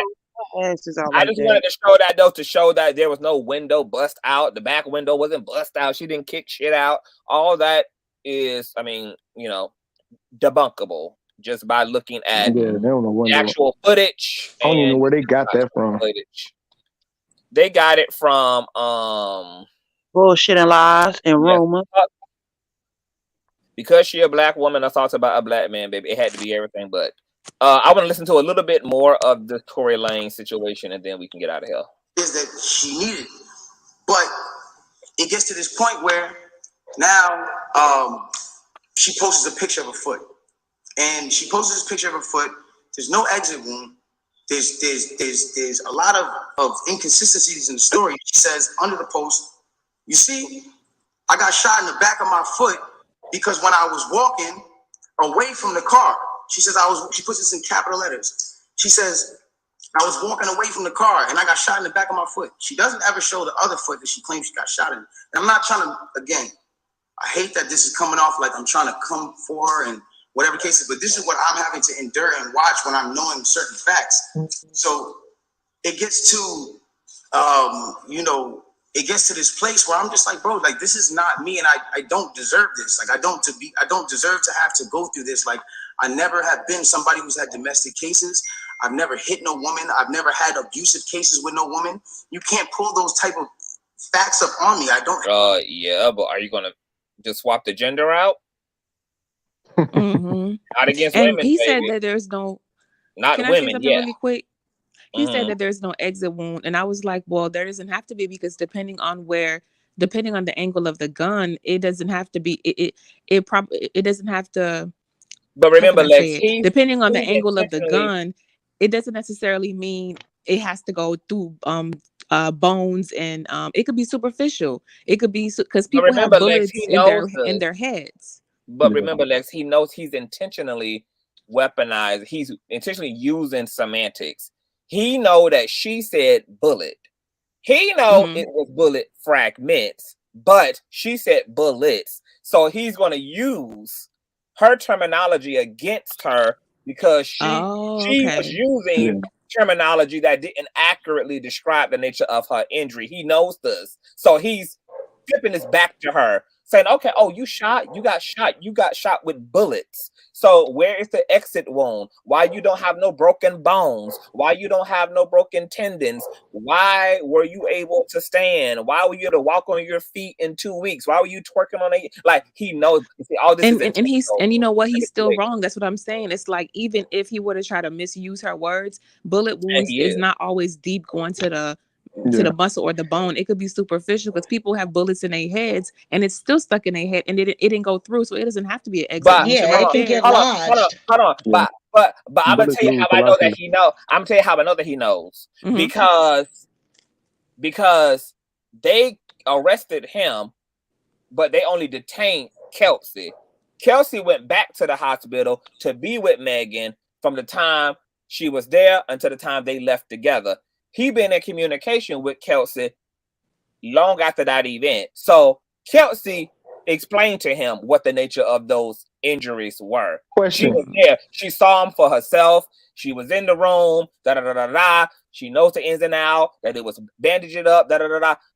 wanted to show that though, to show that there was no window bust out. The back window wasn't bust out. She didn't kick shit out. All that is, I mean, debunkable. Just by looking at the actual footage. I don't even know where they got that from. Footage. They got it from bullshit and lies and rumors. Because she a black woman assaulted by a black man, baby, it had to be everything but. I want to listen to a little bit more of the Tory Lanez situation, and then we can get out of here. Is that she needed, but it gets to this point where now she posts a picture of her foot. And she posted this picture of her foot. There's no exit wound. There's a lot of inconsistencies in the story. She says under the post, you see, I got shot in the back of my foot because when I was walking away from the car, she says she puts this in capital letters. She says, I was walking away from the car and I got shot in the back of my foot. She doesn't ever show the other foot that she claims she got shot in. And I'm not trying to, again, I hate that this is coming off like I'm trying to come for her and whatever cases, but this is what I'm having to endure and watch when I'm knowing certain facts. So it gets to, it gets to this place where I'm just like, bro, like this is not me, and I don't deserve this. Like I don't deserve to have to go through this. Like I never have been somebody who's had domestic cases. I've never hit no woman. I've never had abusive cases with no woman. You can't pull those type of facts up on me. I don't. Yeah, but are you gonna just swap the gender out? Not against and women. He baby. said that there's no. Not can women. I say something really quick? He said Mm-hmm. that there's no exit wound, and I was like, well, there doesn't have to be because depending on the angle of the gun, it doesn't have to be. It doesn't have to. But remember, Lex, depending on the angle of the gun, it doesn't necessarily mean it has to go through bones, and it could be superficial. It could be because But people have remember, Lex, bullets he in knows their this. heads. But remember, Lex, he knows he's intentionally weaponized. He's intentionally using semantics. He know that she said bullet. He know it was bullet fragments, but she said bullets. So he's going to use her terminology against her because she was using terminology that didn't accurately describe the nature of her injury. He knows this. So he's flipping this back to her, saying, okay, oh, you got shot with bullets. So where is the exit wound? Why you don't have no broken bones? Why you don't have no broken tendons? Why were you able to stand? Why were you able to walk on your feet in 2 weeks? Why were you twerking on it? Like, he knows. See, all this is And he's, and you know what, he's still wrong. That's what I'm saying. It's like, even if he were to try to misuse her words, bullet wounds is not always deep going to the muscle or the bone. It could be superficial because people have bullets in their heads and it's still stuck in their head and it didn't go through, so it doesn't have to be an exit wound. So right there. Hold on. But I'm gonna tell you how I know that he knows. I'm gonna tell you how I know that he knows. Because they arrested him, but they only detained Kelsey. Kelsey went back to the hospital to be with Megan from the time she was there until the time they left together. He been in communication with Kelsey long after that event. So Kelsey explained to him what the nature of those injuries were. She was there. She saw him for herself. She was in the room. She knows the ins and outs, that it was bandaged up.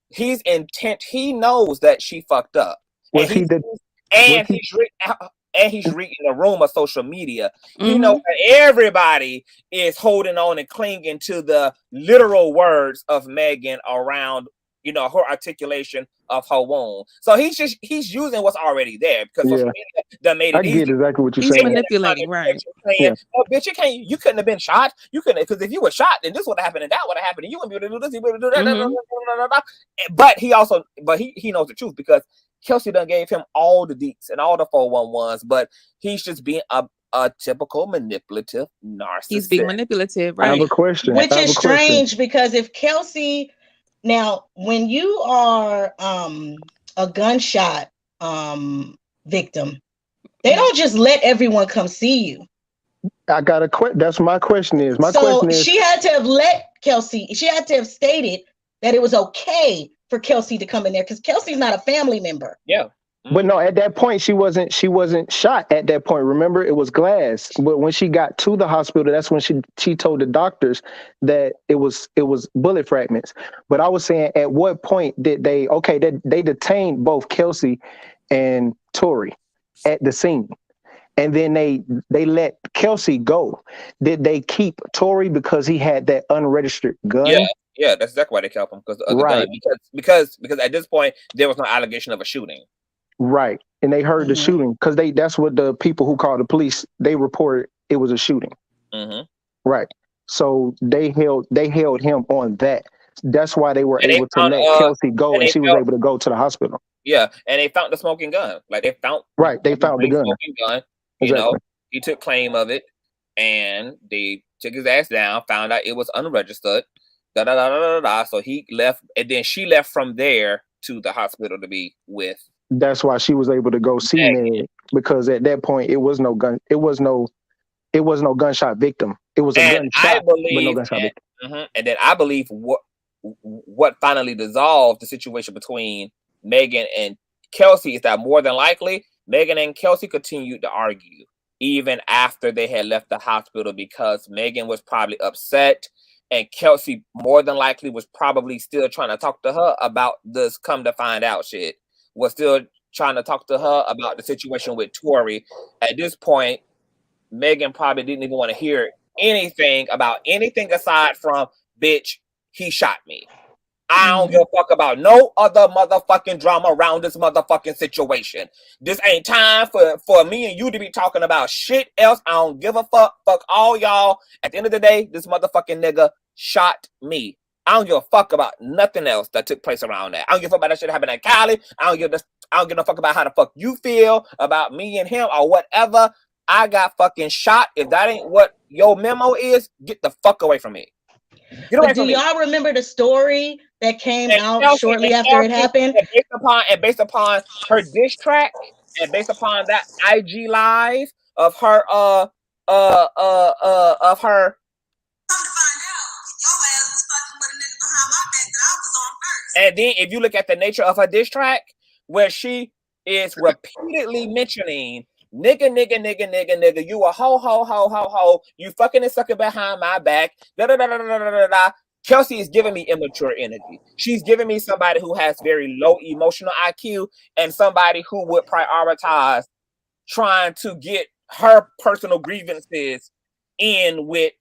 He's intent. He knows that she fucked up. And he's reading the room of social media. He knows that everybody is holding on and clinging to the literal words of Megan around, her articulation of her wound. So he's using what's already there because social media done made it easy. I get exactly what you're saying. He's manipulating, right? Oh, bitch, you couldn't have been shot. You couldn't, because if you were shot, then this would have happened and that would have happened, and you wouldn't be able to do this, you would do that. But he knows the truth because Kelsey done gave him all the deets and all the 411s, but he's just being a typical manipulative narcissist. He's being manipulative, right? I have a question. Which is strange because if Kelsey, now when you are a gunshot victim, they don't just let everyone come see you. I got a question. That's my question is. She had to have let Kelsey, she had to have stated that it was okay for Kelsey to come in there because Kelsey's not a family member. Yeah. But no, at that point she wasn't shot at that point. Remember, it was glass. But when she got to the hospital, that's when she told the doctors that it was bullet fragments. But I was saying, at what point did they detained both Kelsey and Tory at the scene. And then they let Kelsey go. Did they keep Tory because he had that unregistered gun? Yeah, that's exactly why they kept him, because of the gun. Because at this point there was no allegation of a shooting. Right, and they heard the shooting because that's what the people who called the police, they reported it was a shooting. Right, so they held him on that. That's why they were able to let Kelsey go, and she was able to go to the hospital. Yeah, and they found the smoking gun. Like they found the gun. Smoking gun. Exactly. He took claim of it, and they took his ass down. Found out it was unregistered. So he left, and then she left from there to the hospital to be with. That's why she was able to go see me, because at that point it was no gun. It was no gunshot victim. It was a gunshot, but no gunshot victim. And then I believe what finally dissolved the situation between Megan and Kelsey is that more than likely Megan and Kelsey continued to argue even after they had left the hospital, because Megan was probably upset and Kelsey more than likely was probably still trying to talk to her about this come to find out shit. Was still trying to talk to her about the situation with Tory. At this point, Megan probably didn't even want to hear anything about anything aside from, bitch, he shot me. I don't give a fuck about no other motherfucking drama around this motherfucking situation. This ain't time for me and you to be talking about shit else. I don't give a fuck. Fuck all y'all. At the end of the day, this motherfucking nigga shot me. I don't give a fuck about nothing else that took place around that. I don't give a fuck about that shit that happened in Cali. I don't give a fuck about how the fuck you feel about me and him or whatever. I got fucking shot. If that ain't what your memo is, get the fuck away from me. But do y'all remember the story that came out shortly after it happened? And based upon her diss track, and based upon that IG live of her of her. And then if you look at the nature of her diss track, where she is repeatedly mentioning nigga, you a ho, you fucking and sucking behind my back, Kelsey is giving me immature energy. She's giving me somebody who has very low emotional IQ and somebody who would prioritize trying to get her personal grievances in with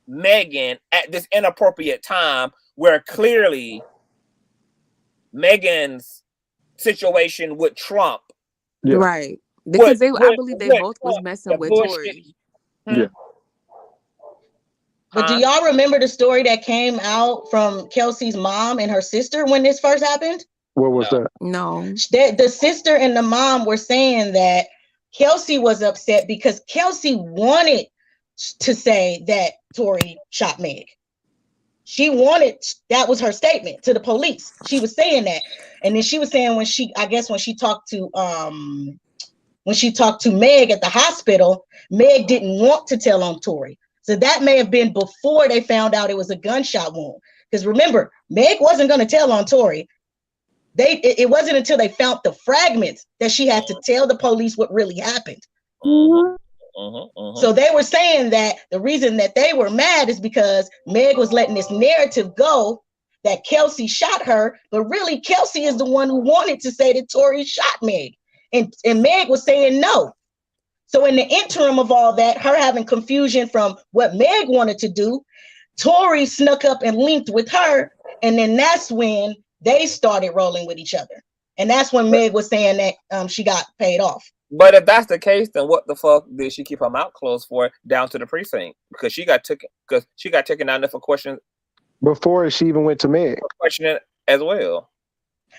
Megan at this inappropriate time where clearly Megan's situation would trump. Yeah. Right. Because I believe they both was messing with Tory. Yeah. But do y'all remember the story that came out from Kelsey's mom and her sister when this first happened? What was that? No. The sister and the mom were saying that Kelsey was upset because Kelsey wanted to say that Tory shot Meg. She wanted, that was her statement to the police. She was saying that. And then she was saying when she talked to Meg at the hospital, Meg didn't want to tell on Tory. So that may have been before they found out it was a gunshot wound. Because remember, Meg wasn't going to tell on Tory. It wasn't until they found the fragments that she had to tell the police what really happened. So they were saying that the reason that they were mad is because Meg was letting this narrative go that Kelsey shot her, but really Kelsey is the one who wanted to say that Tory shot Meg. And Meg was saying no. So in the interim of all that, her having confusion from what Meg wanted to do, Tory snuck up and linked with her. And then that's when they started rolling with each other. And that's when Meg was saying that she got paid off. But if that's the case, then what the fuck did she keep her mouth closed for down to the precinct? Because she got taken down there for questions before she even went to Meg. Questioning as well.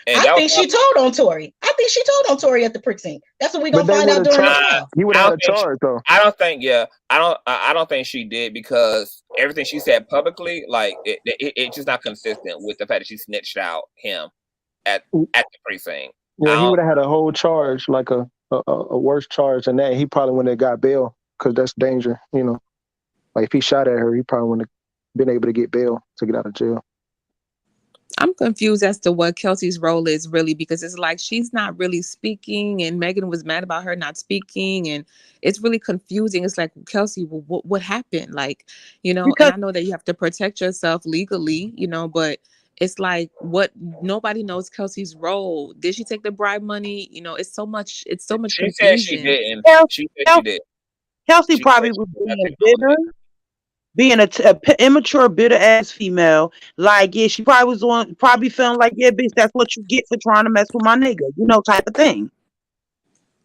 And I think she told on Tory. I think she told on Tory at the precinct. That's what we're gonna find out during the trial. You would have had a charge though. I don't think she did, because everything she said publicly, like it's just not consistent with the fact that she snitched out him at the precinct. Yeah, he would have had a whole charge, like a worse charge than that. He probably wouldn't have got bail, because that's danger, you know. Like if he shot at her, he probably wouldn't have been able to get bail to get out of jail. I'm confused as to what Kelsey's role is really, because it's like she's not really speaking, and Megan was mad about her not speaking, and it's really confusing. It's like, Kelsey, what happened? Like, you know, and I know that you have to protect yourself legally, you know, but it's like, nobody knows Kelsey's role. Did she take the bribe money? You know, it's so much confusion. She said she didn't. She said she did. Kelsey probably was being bitter. Being a immature, bitter ass female, like, yeah, she probably was probably feeling like, yeah, bitch, that's what you get for trying to mess with my nigga, you know, type of thing.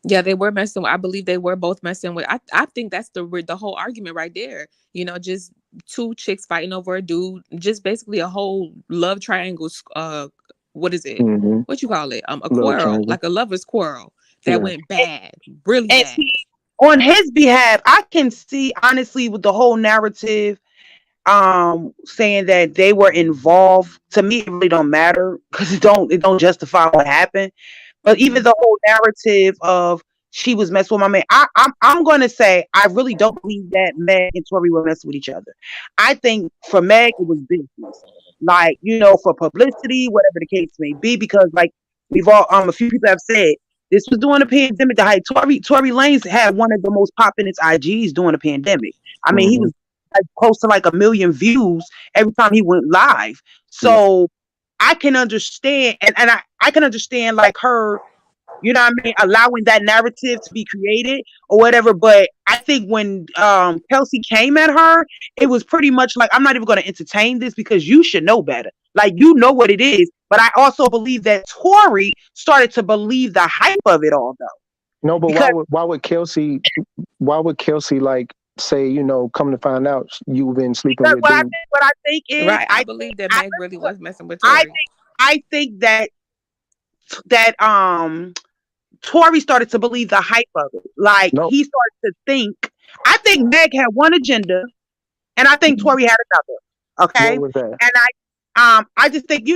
Yeah, they were messing with. I believe they were both messing with. I think that's the whole argument right there. You know, just two chicks fighting over a dude, just basically a whole love triangle. What is it? Mm-hmm. What you call it? A quarrel, like a lover's quarrel that went bad, really bad. See, on his behalf, I can see, honestly, with the whole narrative saying that they were involved, to me it really don't matter, because it don't justify what happened. But even the whole narrative of she was messing with my man, I'm going to say I really don't believe that Meg and Tory were messing with each other. I think for Meg it was business, like, you know, for publicity, whatever the case may be, because like we've all a few people have said, this was during the pandemic. Tory Lanez had one of the most popping IGs during the pandemic. I mean, he was like close to like 1 million views every time he went live. So I can understand, and I can understand like her, you know what I mean, allowing that narrative to be created or whatever. But I think when Kelsey came at her, it was pretty much like, I'm not even going to entertain this because you should know better. Like, you know what it is. But I also believe that Tory started to believe the hype of it all, though. No, but why would Kelsey like say, you know, come to find out you've been sleeping with what I think is, right. I believe that Meg really was messing with Tory. I think that Tory started to believe the hype of it. Like, he started to think, I think Meg had one agenda, and I think Tory had another. What Okay, was that? and I just think,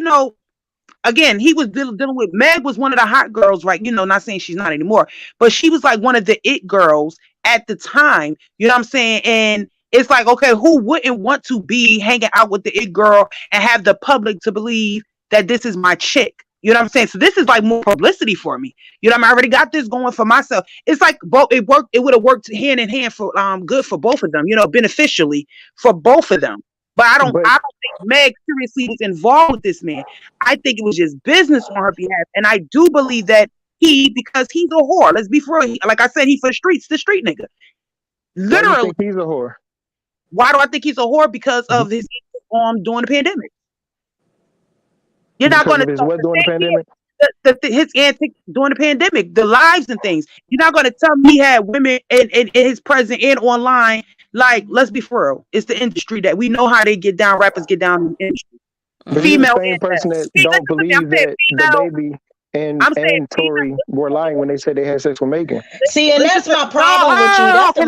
again, he was dealing with Meg was one of the hot girls, right? Not saying she's not anymore, but she was like one of the it girls at the time. You know what I'm saying? And it's like, okay, who wouldn't want to be hanging out with the it girl and have the public to believe that this is my chick? You know what I'm saying? So this is like more publicity for me. I already got this going for myself. It's like both. It worked. It would have worked hand in hand for good for both of them. Beneficially for both of them. But I don't think Meg seriously was involved with this man. I think it was just business on her behalf. And I do believe that because he's a whore. Let's be for real. Like I said, he for streets, the street nigga. Why do you Literally. think he's a whore? Why do I think he's a whore? Because of his during the pandemic. You're not going to his what during the pandemic? His antics during the pandemic, the lives and things. You're not going to tell me he had women in his present and online. Like, let's be for real. It's the industry that we know how they get down. Rappers get down in the industry. But you're the same person that don't believe that the baby and Tory were lying when they said they had sex with Megan. See, and that's my problem with you. That's the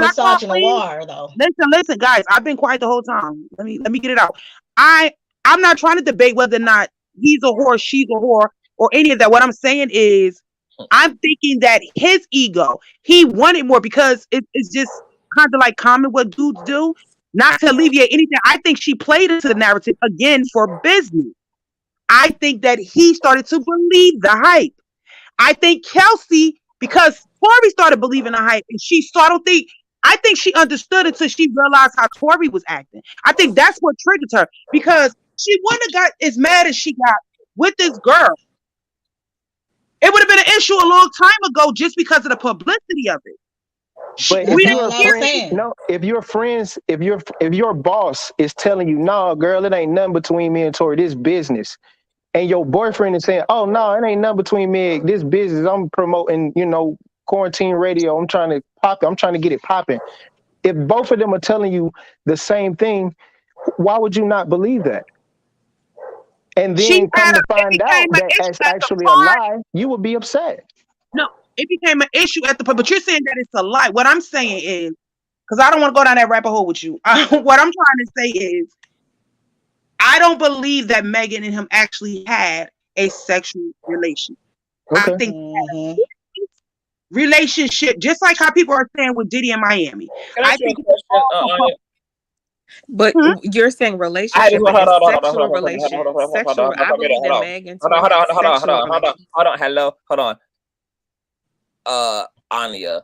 misogynoir, though. Listen, guys. I've been quiet the whole time. Let me get it out. I'm not trying to debate whether or not he's a whore, she's a whore, or any of that. What I'm saying is, I'm thinking that his ego, he wanted more because it's just kind of like common what dudes do. Not to alleviate anything. I think she played into the narrative again for business. I think that he started to believe the hype. I think Kelsey, because Tory started believing the hype, and I think she understood until she realized how Tory was acting. I think that's what triggered her, because she wouldn't have got as mad as she got with this girl. It would have been an issue a long time ago just because of the publicity of it. But if your boss is telling you, "No, girl, it ain't nothing between me and Tory, this business," and your boyfriend is saying, "Oh no, it ain't nothing between me, this business, I'm promoting, quarantine radio, I'm trying to pop it, I'm trying to get it popping." If both of them are telling you the same thing, why would you not believe that? And then come to find out that it's actually a lie, you would be upset. No, it became an issue at the point, but you're saying that it's a lie. What I'm saying is, because I don't want to go down that rabbit hole with you. What I'm trying to say is, I don't believe that Megan and him actually had a sexual relation. Okay. I think relationship, just like how people are saying with Diddy in Miami. I think but you're saying relationship, sexual relation. Sexual. I believe that Megan. Hold on. Hello. Hold on. Anya.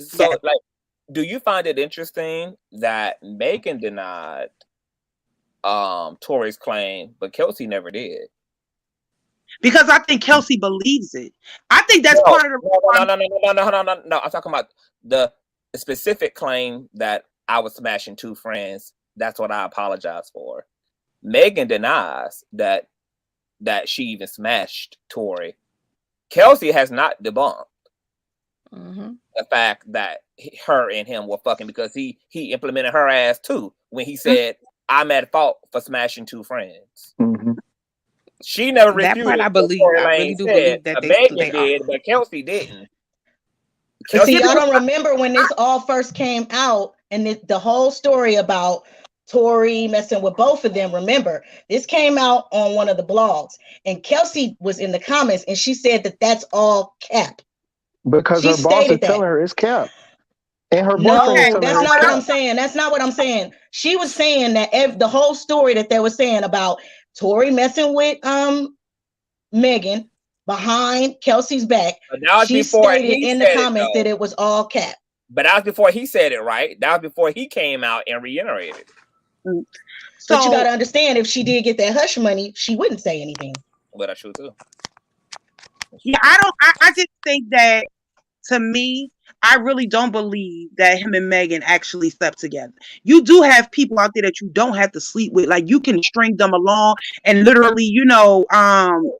So, like, do you find it interesting that Megan denied Tory's claim, but Kelsey never did? Because I think Kelsey believes it. I think that's part of the. No. I'm talking about the specific claim that I was smashing two friends. That's what I apologize for. Megan denies that she even smashed Tory. Kelsey has not debunked the fact that her and him were fucking, because he implemented her ass too when he said, "I'm at fault for smashing two friends." She never refuted that part. I believe. I really do believe that Megan did, but Kelsey didn't. See, I don't remember when this all first came out, and the whole story about Tory messing with both of them. Remember, this came out on one of the blogs, and Kelsey was in the comments, and she said that that's all cap. Because her boss is telling her it's cap. And her boyfriend is telling her that's not what I'm saying. That's not what I'm saying. She was saying that the whole story that they were saying about Tory messing with Megan behind Kelsey's back, she stated in the comments that it was all cap. But that was before he said it, right? That was before he came out and reiterated it. But you got to understand, if she did get that hush money, she wouldn't say anything. But that's true too. Yeah, I just think that, to me, I really don't believe that him and Megan actually slept together. You do have people out there that you don't have to sleep with. Like, you can string them along and literally,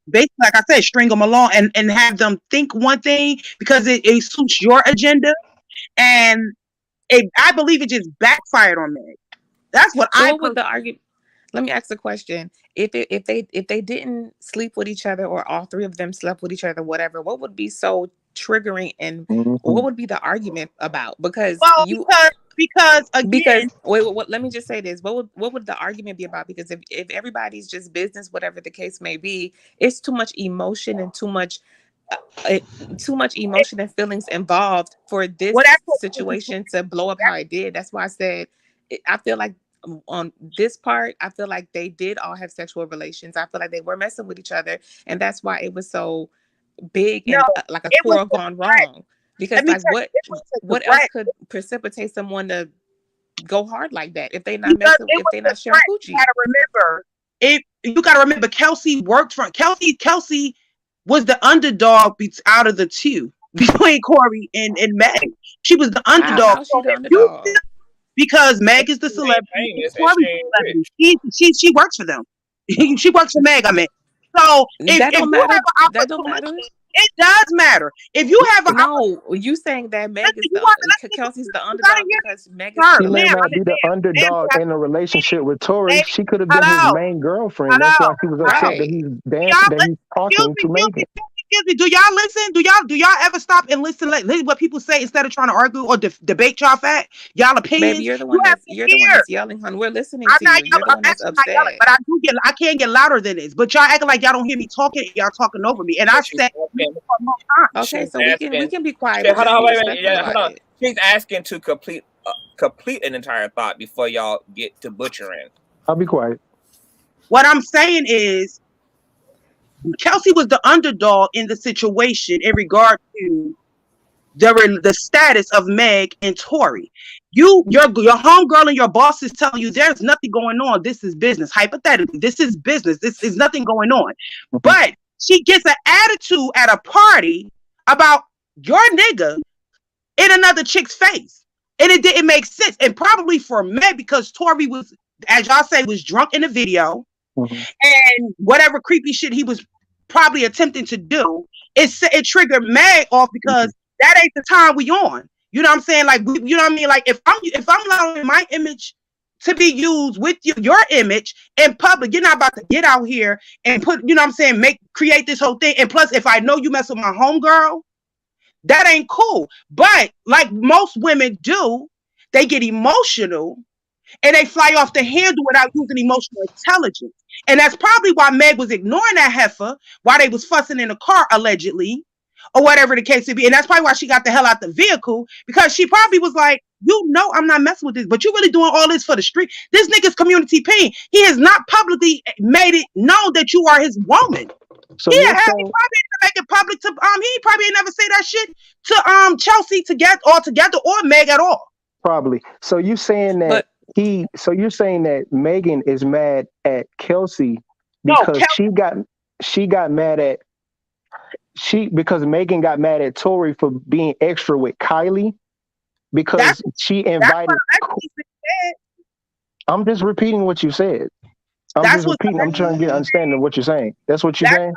basically, like I said, string them along and have them think one thing because it suits your agenda. And I believe it just backfired on Meg. That's what I would the argument. Let me ask a question. If they didn't sleep with each other, or all three of them slept with each other, whatever, what would be so triggering, and what would be the argument about? Because Because again, wait, let me just say this. What would the argument be about? Because if everybody's just business, whatever the case may be, it's too much emotion and too much emotion and feelings involved for this situation to blow up how it did. That's why I said I feel like on this part, I feel like they did all have sexual relations. I feel like they were messing with each other, and that's why it was so big and like a twirl gone wrong. Because like what else could precipitate someone to go hard like that if they not messing, if they not sharing coochie? You gotta remember Kelsey worked for Kelsey was the underdog out of the two between Corey and Meg. She was the underdog. How's she the underdog? Because Meg is the celebrity. She works for them. She works for Meg, I mean. So if you have an opportunity, it does matter. If you have an you saying that Meg is Kelsey's the underdog because Meg is she may not be the underdog in a relationship with Tory. She could have been his main girlfriend. That's why she was upset that he's dancing, that he's talking to Megan. Excuse me, do y'all listen? Do y'all ever stop and listen what people say instead of trying to argue or debate y'all fact? Y'all opinions? Baby, you're the one that's yelling, hon. We're listening to you. You're the one that's upset. But I can't get louder than this. But y'all acting like y'all don't hear me talking. Y'all talking over me, and I've said okay, so we can be quiet. Hold on, wait. Hold on. She's asking to complete an entire thought before y'all get to butchering. I'll be quiet. What I'm saying is, Kelsey was the underdog in the situation in regard to the status of Meg and Tory. Your homegirl and your boss is telling you there's nothing going on. This is business. Hypothetically, this is business. This is nothing going on. But she gets an attitude at a party about your nigga in another chick's face. And it didn't make sense. And probably for Meg, because Tory was, as y'all say, was drunk in the video. And whatever creepy shit he was probably attempting to do, it triggered Meg off because that ain't the time we on. You know what I'm saying? Like, you know what I mean? Like, if I'm allowing my image to be used with your image in public, you're not about to get out here and put, you know what I'm saying, create this whole thing. And plus, if I know you mess with my homegirl, that ain't cool. But like most women do, they get emotional and they fly off the handle without using emotional intelligence. And that's probably why Meg was ignoring that heifer while they was fussing in the car, allegedly, or whatever the case may be. And that's probably why she got the hell out the vehicle, because she probably was like, I'm not messing with this, but you really doing all this for the street. This nigga's community pain. He has not publicly made it known that you are his woman. So he probably didn't make it public to he probably ain't never say that shit to Chelsea together or Meg at all. Probably. So you saying that you're saying that Megan is mad at Kelsey because she got mad at because Megan got mad at Tory for being extra with Kylie because she invited. I'm just repeating what you said. I'm trying to get an understanding of what you're saying. That's what you're saying?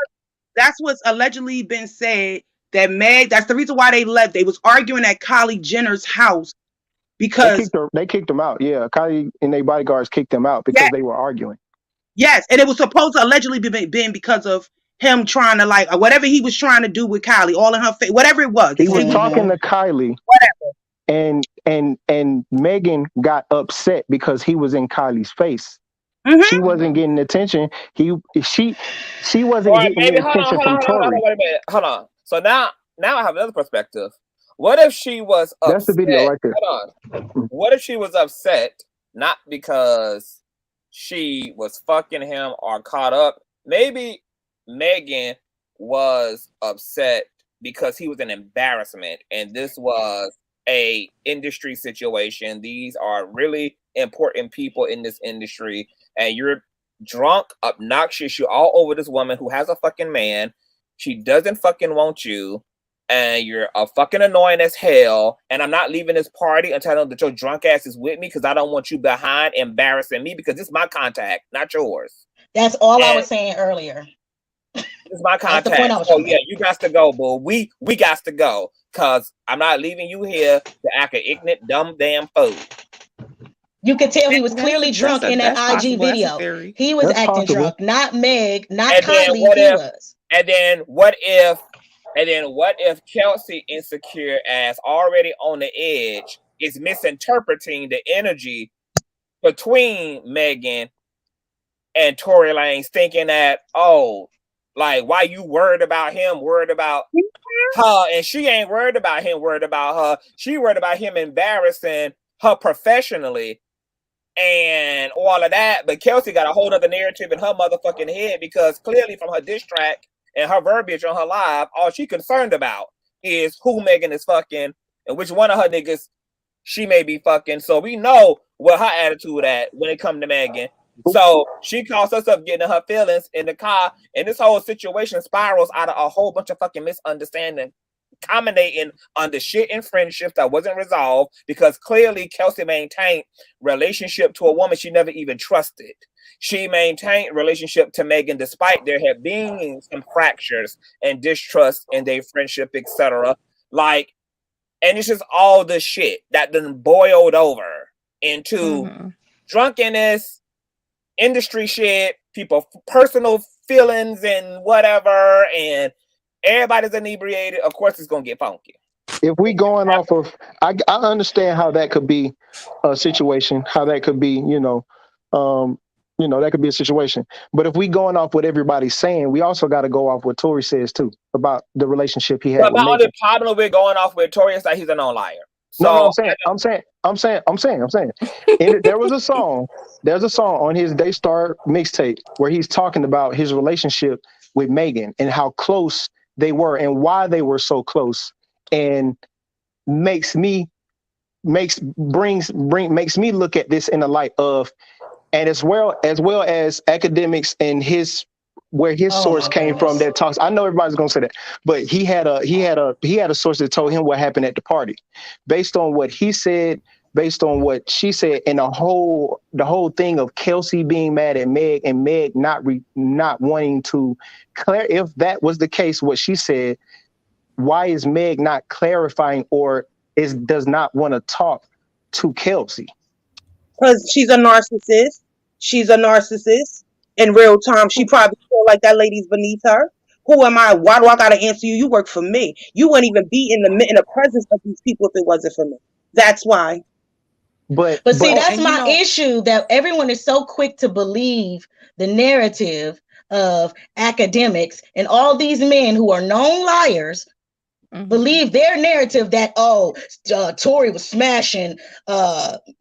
That's what's allegedly been said, that Meg, that's the reason why they left. They was arguing at Kylie Jenner's house because they kicked them out. Yeah, Kylie and their bodyguards kicked them out because they were arguing. Yes, and it was supposed to allegedly been because of him trying to, like, whatever he was trying to do with Kylie, all in her face, whatever it was. He was talking to Kylie. Whatever. And Megan got upset because he was in Kylie's face. She wasn't getting attention. She wasn't getting attention from Tory. Wait a minute. Hold on. So now I have another perspective. What if she was upset? That's the video right there. Hold on. What if she was upset not because she was fucking him or caught up? Maybe Megan was upset because he was an embarrassment and this was a industry situation. These are really important people in this industry, and you're drunk, obnoxious, you're all over this woman who has a fucking man. She doesn't fucking want you, and you're a fucking annoying as hell. And I'm not leaving this party until I know that your drunk ass is with me because I don't want you behind embarrassing me because this is my contact, not yours. That's all I was saying earlier. This is my contact. Oh yeah, you got to go, boo. We got to go because I'm not leaving you here to act an ignorant, dumb, damn fool. You could tell he was clearly drunk in that IG video. He was acting drunk, not Meg, not Kylie. He was. And then what if Chelsea, insecure ass, already on the edge, is misinterpreting the energy between Megan and Tory Lanez, thinking that, oh, like, why you worried about him, worried about her, and she ain't worried about him, worried about her. She worried about him embarrassing her professionally and all of that. But Kelsey got a whole other narrative in her motherfucking head, because clearly from her diss track and her verbiage on her live, all she concerned about is who Megan is fucking and which one of her niggas she may be fucking. So we know what her attitude at when it come to Megan. So she calls herself getting in her feelings in the car, and this whole situation spirals out of a whole bunch of fucking misunderstanding, culminating on the shit in friendships that wasn't resolved, because clearly Kelsey maintained relationship to a woman she never even trusted. She maintained relationship to Megan despite there had been some fractures and distrust in their friendship, etc. Like, and it's just all the shit that then boiled over into drunkenness, industry shit, people personal feelings and whatever, and everybody's inebriated. Of course, it's gonna get funky. If we going off of, I understand how that could be a situation, how that could be, that could be a situation. But if we going off what everybody's saying, we also got to go off what Tory says too about the relationship he had But with my Megan. only problem with going off with Tory is that he's a known liar. So No, I'm saying. And there was a song. There's a song on his Daystar mixtape where he's talking about his relationship with Megan and how close they were and why they were so close, and makes me look at this in the light of, and as well as academics and where his source came from that talks. I know everybody's gonna say that, but he had a source that told him what happened at the party, based on what he said, based on what she said, and the whole thing of Kelsey being mad at Meg and Meg not wanting to clear. If that was the case, what she said, why is Meg not clarifying or does not want to talk to Kelsey? Because she's a narcissist. She's a narcissist. In real time, she probably feel like that lady's beneath her. Who am I? Why do I gotta answer you? You work for me. You wouldn't even be in the presence of these people if it wasn't for me. That's why. But see, that's my issue, that everyone is so quick to believe the narrative of academics and all these men who are known liars. Believe their narrative that Tory was smashing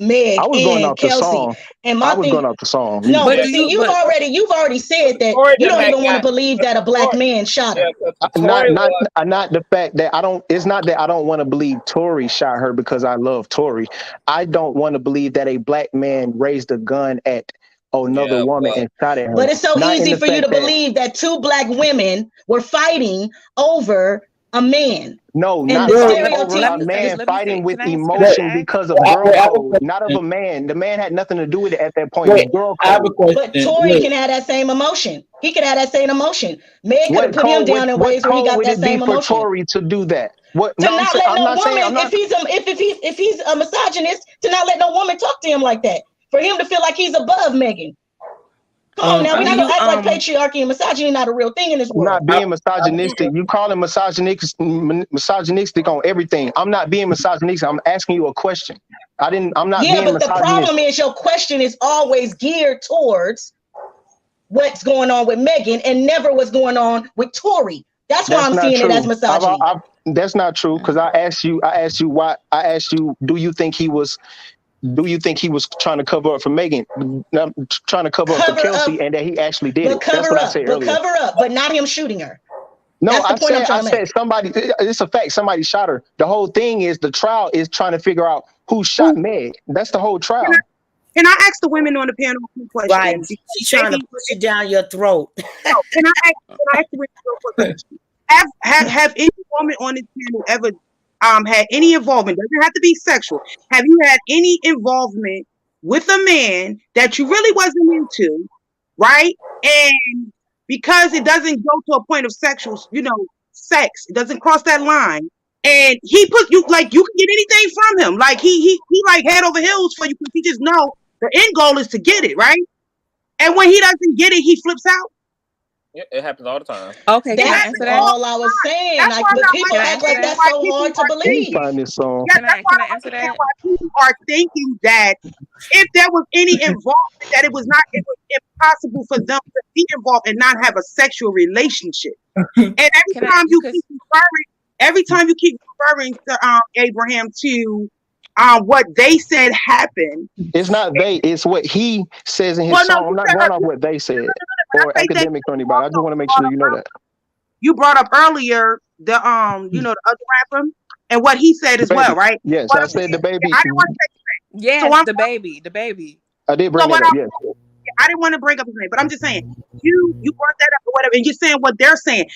Meg and Kelsey. And my thing, going off the song. No, but see, you've already said that you don't even want to believe that a black man shot her. Not the fact that I don't. It's not that I don't want to believe Tory shot her because I love Tory. I don't want to believe that a black man raised a gun at another woman and shot at her. But it's so easy for you to believe that two black women were fighting over a man. No, not over a man fighting with emotion because of girl code, not of a man. The man had nothing to do with it at that point. It was girl code. But Tory can have that same emotion. He could have that same emotion. Meg could have put him down in ways where he got that same emotion. For Tory to do that, if he's a misogynist, to not let no woman talk to him like that, for him to feel like he's above Megan. Come on now, we're not gonna act like patriarchy and misogyny not a real thing in this world. I'm not being misogynistic. You call him misogynistic on everything. I'm not being misogynistic. I'm asking you a question. I'm not being misogynistic. The problem is your question is always geared towards what's going on with Megan and never what's going on with Tory. That's why I'm seeing it as misogyny. That's not true, because I asked you, do you think he was trying to cover up for Megan, trying to cover up for Kelsey, and that he actually did it? That's what I said earlier. Cover up, but not him shooting her. No, I said somebody. It's a fact. Somebody shot her. The whole thing is the trial is trying to figure out who shot Meg. That's the whole trial. Can I ask the women on the panel a question? Right, she's trying to push it down your throat. No, can I ask the women a question? Have any woman on this panel ever had any involvement? Doesn't have to be sexual. Have you had any involvement with a man that you really wasn't into, right? And because it doesn't go to a point of sexual, sex, it doesn't cross that line. And he put you, like, you can get anything from him. Like he like head over heels for you, because he just know the end goal is to get it, right? And when he doesn't get it, he flips out. It happens all the time. Okay, can I That's answer that? all I was saying. That's Like, why I'm but not people Can I act answer like that? that's why so people hard to are Let me believe. find this song. Yeah, that's why I Can I don't answer understand that? why people are thinking that if there was any involvement, that it was impossible for them to be involved and not have a sexual relationship. And every Can I? time You you could. keep referring to Abraham to what they said happened. It's not they, it's what he says in his Well, no, song. I'm not going off what they said when or I say they, academics or anybody. I just want to make sure you know that. you brought up earlier the the other rapper and what he said The as well, baby. right? Yes, What I I'm said the saying, baby. I didn't want to say his name. So Yes, I'm the baby. I did so bring that what up. Yes. I didn't want to bring up his name, but I'm just saying you brought that up or whatever, and you're saying what they're saying.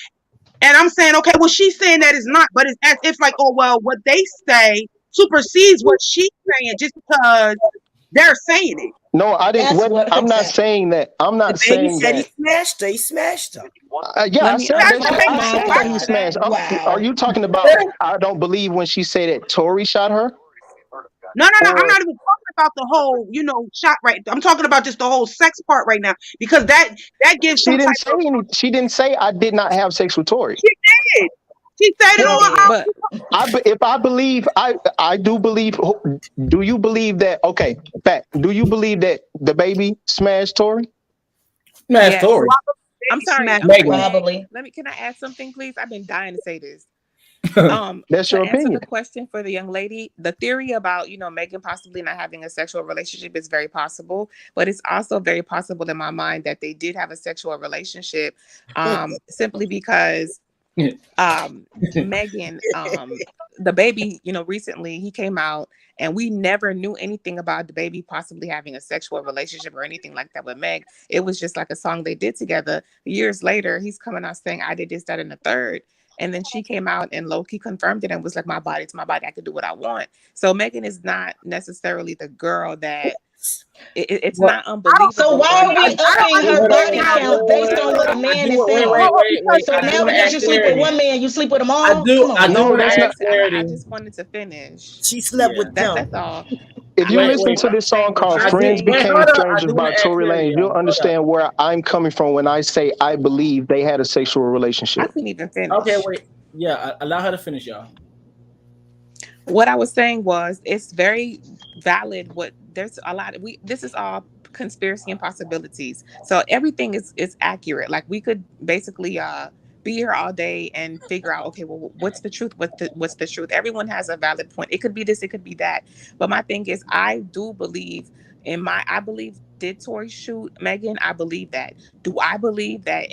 And I'm saying, okay, well, she's saying that is not, but it's as if like, oh, well, what they say supersedes what she's saying just because they're saying it. No, I didn't. That's What what I'm not exactly. saying that. I'm The not baby saying said he that. smashed her. He smashed her. Yeah, Let I me said That's that. what let they me I can say. I said that he answer smashed. that? Are Wow. you talking about? I don't believe when she said that Tory shot her, No, I'm or not even talking about the whole, shot right. I'm talking about just the whole sex part right now because that gives she some didn't type say of. any. She didn't say I did not have sex with Tory. She did. She said it She Well, on. did. But if I believe, I do believe. Do you believe that? Okay, fact. Do you believe that the baby smashed Tory? Smash yes. Tory. I'm sorry. I'm sorry, Megan. Meg. Probably. Can I add something, please? I've been dying to say this. That's your To answer opinion. the question for the young lady, the theory about Megan possibly not having a sexual relationship is very possible, but it's also very possible in my mind that they did have a sexual relationship, simply because Megan, the baby, recently he came out and we never knew anything about the baby possibly having a sexual relationship or anything like that with Meg. It was just like a song they did together. Years later, he's coming out saying, I did this, that, and the third. And then she came out and low-key confirmed it and was like, my body's my body. I can do what I want. So Megan is not necessarily the girl that it's Well, not So unbelievable why or are we anything. I don't upping her hold understand body on, how count people based can on Lord. what a say, I man do is wait, saying? wait. So I do now want to because add you sleep with clarity. one man, you sleep with them I all? do Come I on do now. No, want to that's add not. I clarity. just wanted to finish. She slept Yeah. with them. That's all. If you listen Wait. to I'm this song saying what called you're I do "Friends wait, saying. Became hold up. I Strangers" do want by to add Tory clarity, Lanez, you'll y'all. Hold up. understand where I'm coming from when I say I believe they had a sexual I relationship. couldn't even Okay, finish. wait. Yeah, allow her to finish, y'all. What I was saying was it's very valid. What there's a lot of we this is all conspiracy and possibilities. So everything is accurate. Like we could basically be here all day and figure out, okay, well, what's the truth? What's the truth? Everyone has a valid point. It could be this, it could be that. But my thing is I do believe I believe did Tory shoot Megan? I believe that. Do I believe that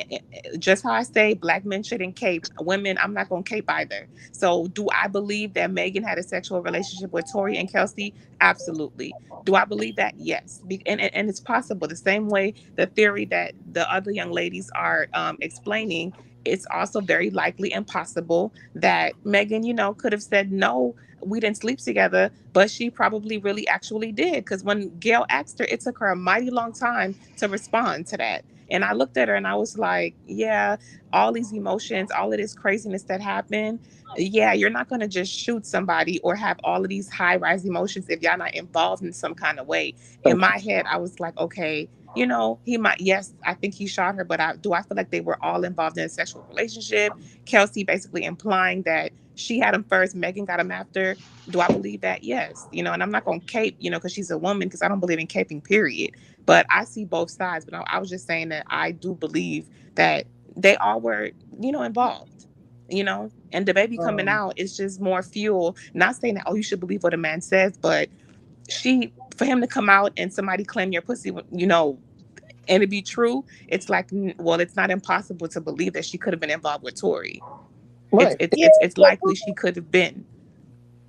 just how I say black men shouldn't cape, women, I'm not gonna cape either. So do I believe that Megan had a sexual relationship with Tory and Kelsey? Absolutely. Do I believe that? Yes. And it's possible. The same way the theory that the other young ladies are explaining, it's also very likely and possible that Megan, could have said, no, we didn't sleep together, but she probably really actually did. Because when Gail asked her, it took her a mighty long time to respond to that. And I looked at her and I was like, yeah, all these emotions, all of this craziness that happened, yeah, you're not going to just shoot somebody or have all of these high rise emotions if y'all not involved in some kind of way. In Thank you. my head, I was like, okay, he might, yes, I think he shot her, but do I feel like they were all involved in a sexual relationship? Kelsey basically implying that she had him first, Megan got him after. Do I believe that? Yes. And I'm not going to cape, because she's a woman, because I don't believe in caping, period. But I see both sides. But I was just saying that I do believe that they all were, involved, and the baby coming out is just more fuel. Not saying that, oh, you should believe what a man says, but for him to come out and somebody claim your pussy, and it be true, it's like, well, it's not impossible to believe that she could have been involved with Tory. It's Right. it's yeah, it's, it's but likely she could have been.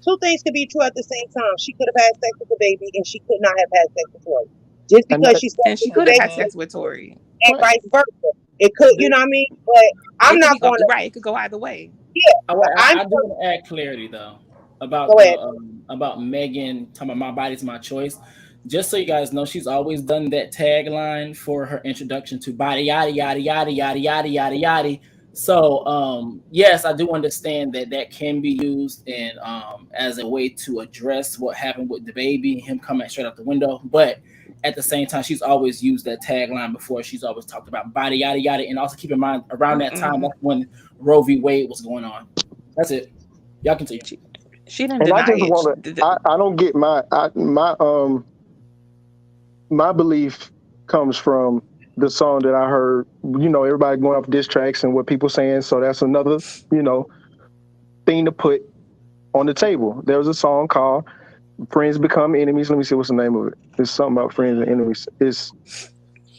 two things could be true at the same time. She could have had sex with the baby, and she could not have had sex with Tory. Just And because she slept And she with the could have baby, had sex with Tory. and right. vice versa. It could, you know what I mean? But I'm It could not be going to. right. It could go either way. Yeah, but I'm I do want to add clarity though go about ahead. about Megan talking about my body's my choice. Just so you guys know, she's always done that tagline for her introduction to body yada yada yada yada yada yada yada. So yes, I do understand that that can be used and as a way to address what happened with the baby, him coming straight out the window. But at the same time, she's always used that tagline before. She's always talked about body, yada, yada. And also keep in mind, around that time, that's when Roe v. Wade was going on. That's it. Y'all continue. She didn't And I deny just it. want to, I don't get my belief comes from the song that I heard, you know, everybody going off diss tracks and what people saying. So that's another, you know, thing to put on the table. There was a song called Friends Become Enemies. Let me see what's the name of it. It's something about friends and enemies. It's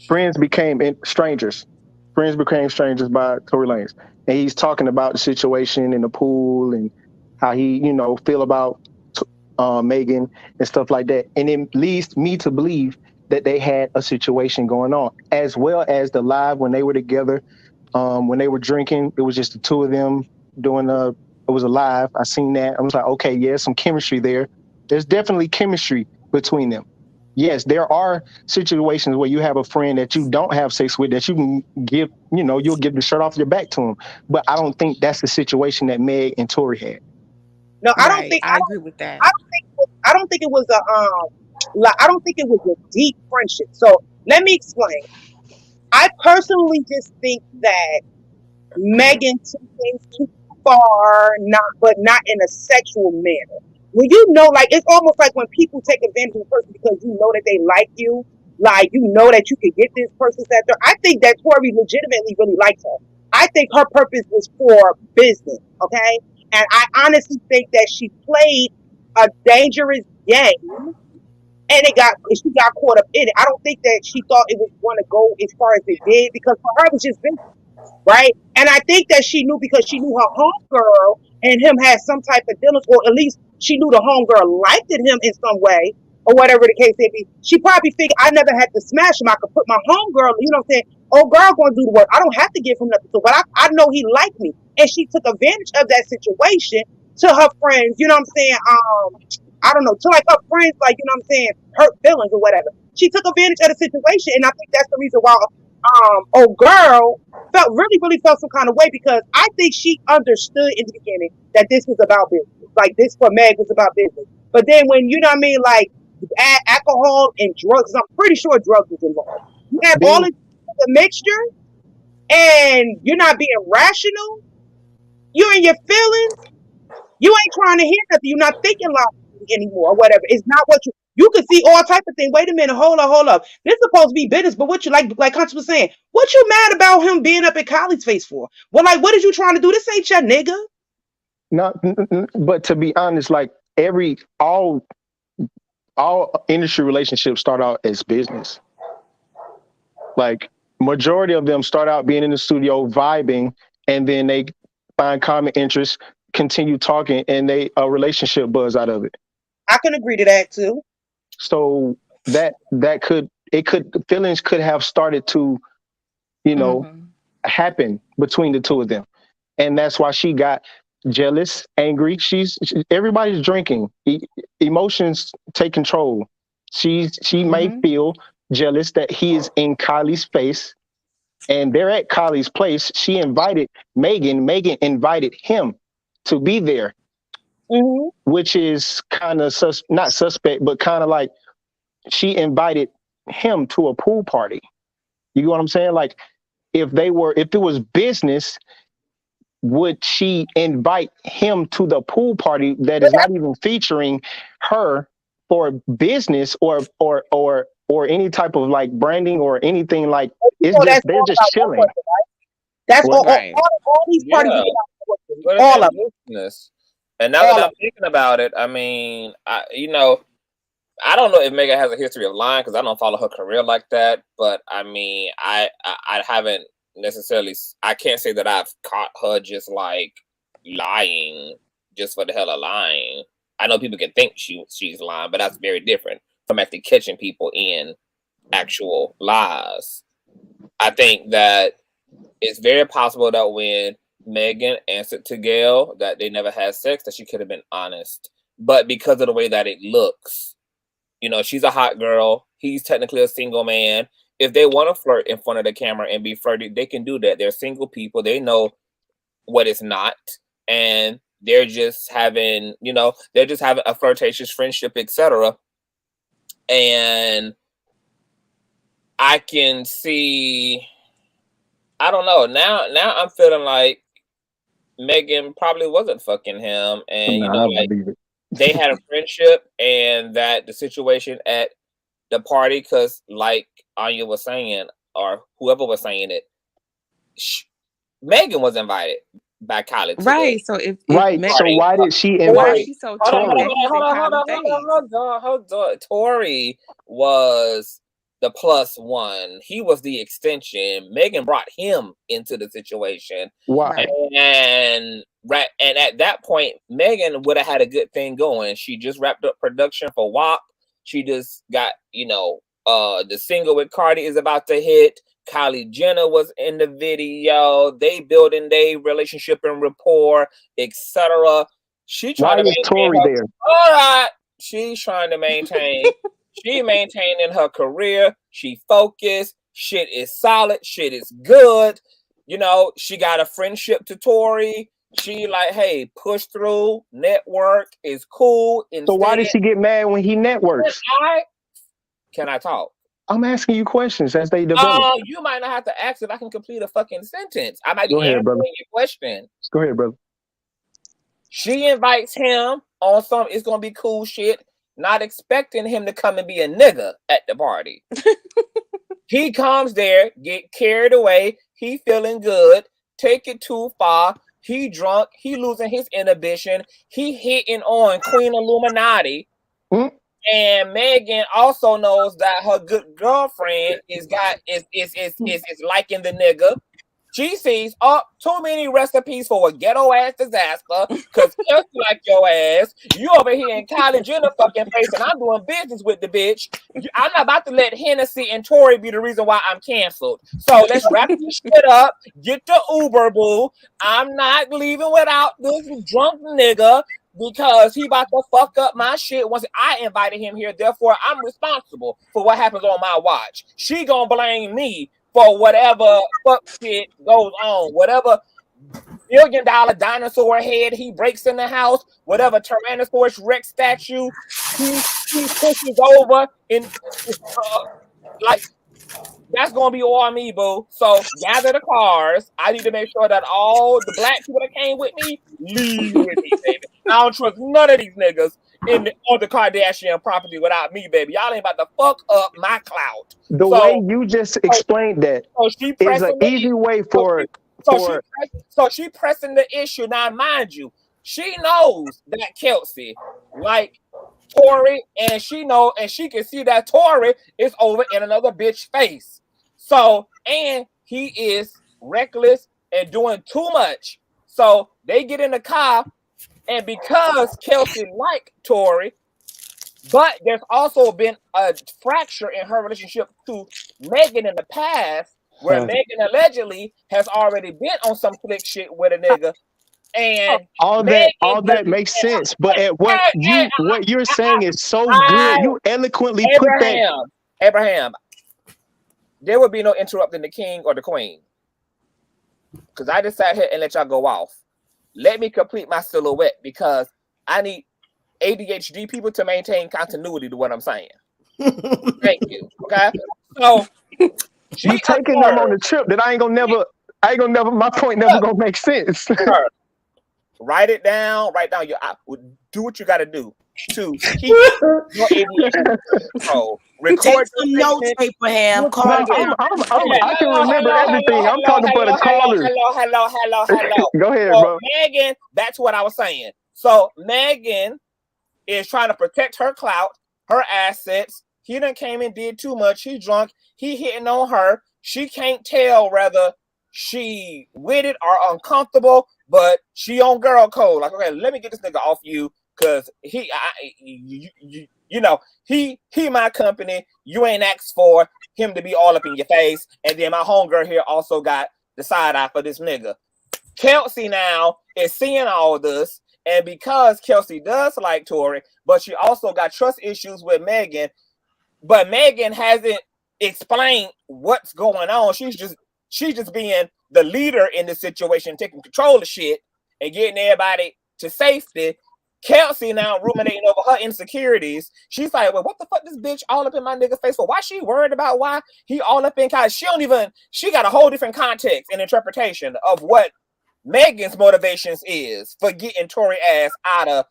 Friends Became Strangers. Friends Became Strangers by Tory Lanez. And he's talking about the situation in the pool and how he, you know, feel about Megan and stuff like that. And it leads me to believe that they had a situation going on, as well as the live when they were together. When they were drinking, it was just the two of them doing it was a live. I seen that. I was like, okay, yeah, some chemistry there. There's definitely chemistry between them. Yes, there are situations where you have a friend that you don't have sex with that you can give, you know, you'll give the shirt off your back to him. But I don't think that's the situation that Meg and Tory had. No, I don't Right. think I agree with that. I don't think it was I don't think it was a deep friendship. So let me explain. I personally just think that Megan took things too far, not in a sexual manner. When you know, like it's almost like when people take advantage of a person because you know that they like you, like you know that you could get this person's after. I think that Tori legitimately really likes her. I think her purpose was for business, okay? And I honestly think that she played a dangerous game and she got caught up in it. I don't think that she thought it was going to go as far as it did because for her it was just business, right? And I think that she knew because she knew her homegirl and him had some type of dealings, or at least she knew the homegirl liked him in some way, or whatever the case may be. She probably figured I never had to smash him. I could put my homegirl, you know what I'm saying? Oh, girl, going to do the work. I don't have to give him nothing. So, but I know he liked me, and she took advantage of that situation to her friends. You know what I'm saying? I don't know, to like her friends, like you know what I'm saying, hurt feelings or whatever. She took advantage of the situation, and I think that's the reason why old girl really felt some kind of way because I think she understood in the beginning that this was about business. Like this for Meg was about business. But then when you know what I mean, like add alcohol and drugs, I'm pretty sure drugs was involved. You have all of the mixture and you're not being rational, you're in your feelings, you ain't trying to hear nothing, you're not thinking logically anymore or whatever. It's not what you can see all type of thing. Wait a minute, hold up. This is supposed to be business, but what you like Conscious was saying, what you mad about him being up in Kylie's face for? Well, like, what is you trying to do? This ain't your nigga. Not, but to be honest, like all industry relationships start out as business. Like majority of them start out being in the studio vibing, and then they find common interests, continue talking, and a relationship buzz out of it. I can agree to that too. So feelings could have started to, you know, happen between the two of them, and that's why she got jealous, angry. Everybody's drinking. Emotions take control. She may feel jealous that he is in Kylie's face, and they're at Kylie's place. She invited Megan. Megan invited him to be there, which is kind of not suspect, but kind of like she invited him to a pool party. You know what I'm saying? Like if it was business, would she invite him to the pool party that is not even featuring her for business or any type of like branding or anything? Like it's just they're just chilling. Right? That's all these parties But all of business. And now that I'm thinking about it, I mean, I don't know if Megan has a history of lying because I don't follow her career like that. But I mean, I haven't necessarily. I can't say that I've caught her just like lying just for the hell of lying. I know people can think she's lying, but that's very different from actually catching people in actual lies. I think that it's very possible that when Megan answered to Gail that they never had sex, that she could have been honest. But because of the way that it looks, you know, she's a hot girl. He's technically a single man. If they want to flirt in front of the camera and be flirty, they can do that. They're single people. They know what it's not. And they're just having, a flirtatious friendship, etc. And I can see. I don't know. Now I'm feeling like Megan probably wasn't fucking him, and Nah, I believe it. they had a friendship, and that the situation at the party, because like Anya was saying, or whoever was saying it, Megan was invited by Kylie to Right. So if Right. Megan, So why did she why invite is she so Tory? tripped that he's in Kylie face? Hold on. Tory was the plus one. He was the extension. Megan brought him into the situation. Why? And at that point, Megan would have had a good thing going. She just wrapped up production for WAP. She just got, the single with Cardi is about to hit. Kylie Jenner was in the video. They building their relationship and rapport, etc. She trying Why to is maintain Tory her. there? All right, she's trying to maintain. She maintaining her career. She focused. Shit is solid. Shit is good. She got a friendship to Tory. She like, hey, push through. Network is cool. So why did she get mad when he networks? Can I talk? I'm asking you questions as they develop. You might not have to ask if I can complete a fucking sentence. I might Go be ahead, answering brother. your question. Go ahead, brother. She invites him on some it's gonna be cool shit, not expecting him to come and be a nigga at the party. He comes there, get carried away, he feeling good, take it too far, he drunk, he losing his inhibition, he hitting on Queen Illuminati. And Megan also knows that her good girlfriend is liking the nigga. She sees too many recipes for a ghetto ass disaster. Cause just like your ass, you over here in Kylie Jenner fucking face, and I'm doing business with the bitch. I'm not about to let Hennessy and Tory be the reason why I'm canceled. So let's wrap this shit up. Get the Uber, boo. I'm not leaving without this drunk nigga, because he about to fuck up my shit once I invited him here. Therefore, I'm responsible for what happens on my watch. She gonna blame me for whatever fuck shit goes on. Whatever $1 billion dinosaur head he breaks in the house, whatever Tyrannosaurus Rex statue he pushes over in like that's gonna be all me, boo. So gather the cars. I need to make sure that all the black people that came with me leave with me, baby. I don't trust none of these niggas on the Kardashian property without me, baby. Y'all ain't about to fuck up my clout. The way you just explained that is an easy way So she pressing the issue. Now, mind you, she knows that Kelsey like Tory, and she can see that Tory is over in another bitch face. So, and he is reckless and doing too much. So they get in the car, and because Kelsey liked Tory, but there's also been a fracture in her relationship to Megan in the past, where Megan allegedly has already been on some slick shit with a nigga. And all that makes sense, but at what you're saying is so good. You eloquently put that. Abraham, there would be no interrupting the king or the queen, because I just sat here and let y'all go off. Let me complete my silhouette, because I need ADHD people to maintain continuity to what I'm saying. Thank you. Okay, so you taking them on the trip that I ain't gonna never. My point never gonna make sense. Write it down. Write down do what you got to do to keep your ADHD control. Take some notes, Abraham. I can remember everything. I'm talking for the callers. Hello. Go ahead, so, bro. Megan, that's what I was saying. So Megan is trying to protect her clout, her assets. He done came and did too much. He drunk. He hitting on her. She can't tell whether she with it or uncomfortable, but she on girl code. Like, okay, let me get this nigga off you, because he my company. You ain't asked for him to be all up in your face. And then my homegirl here also got the side eye for this nigga. Kelsey now is seeing all this, and because Kelsey does like Tory, but she also got trust issues with Megan, but Megan hasn't explained what's going on. She's just being the leader in this situation, taking control of shit and getting everybody to safety. Kelsey now ruminating over her insecurities. She's like, well, what the fuck this bitch all up in my nigga face for? Why she worried about why he all up in Kylie? She got a whole different context and interpretation of what Megan's motivations is for getting Tory ass out of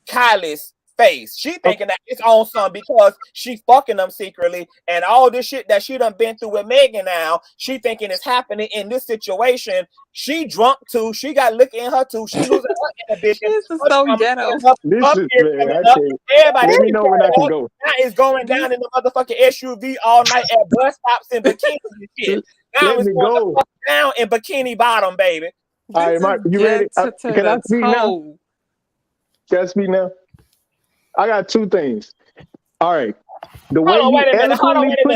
Kylie's face. She thinking that it's on some because she fucking them secretly, and all this shit that she done been through with Megan now, she thinking it's happening in this situation. She drunk too. She got liquor in her too. She losing her inhibition. This is so ghetto. This is, man, I tell you. Everybody, Let me know when I can go. now is going down in the motherfucking SUV all night at bus stops in bikini and shit. Now Let it's me going go. the fuck down in Bikini Bottom, baby. All right, you ready? Can I speak now? Can I speak now? I got two things. All right. The way Hold on, wait a minute. hold on, wait a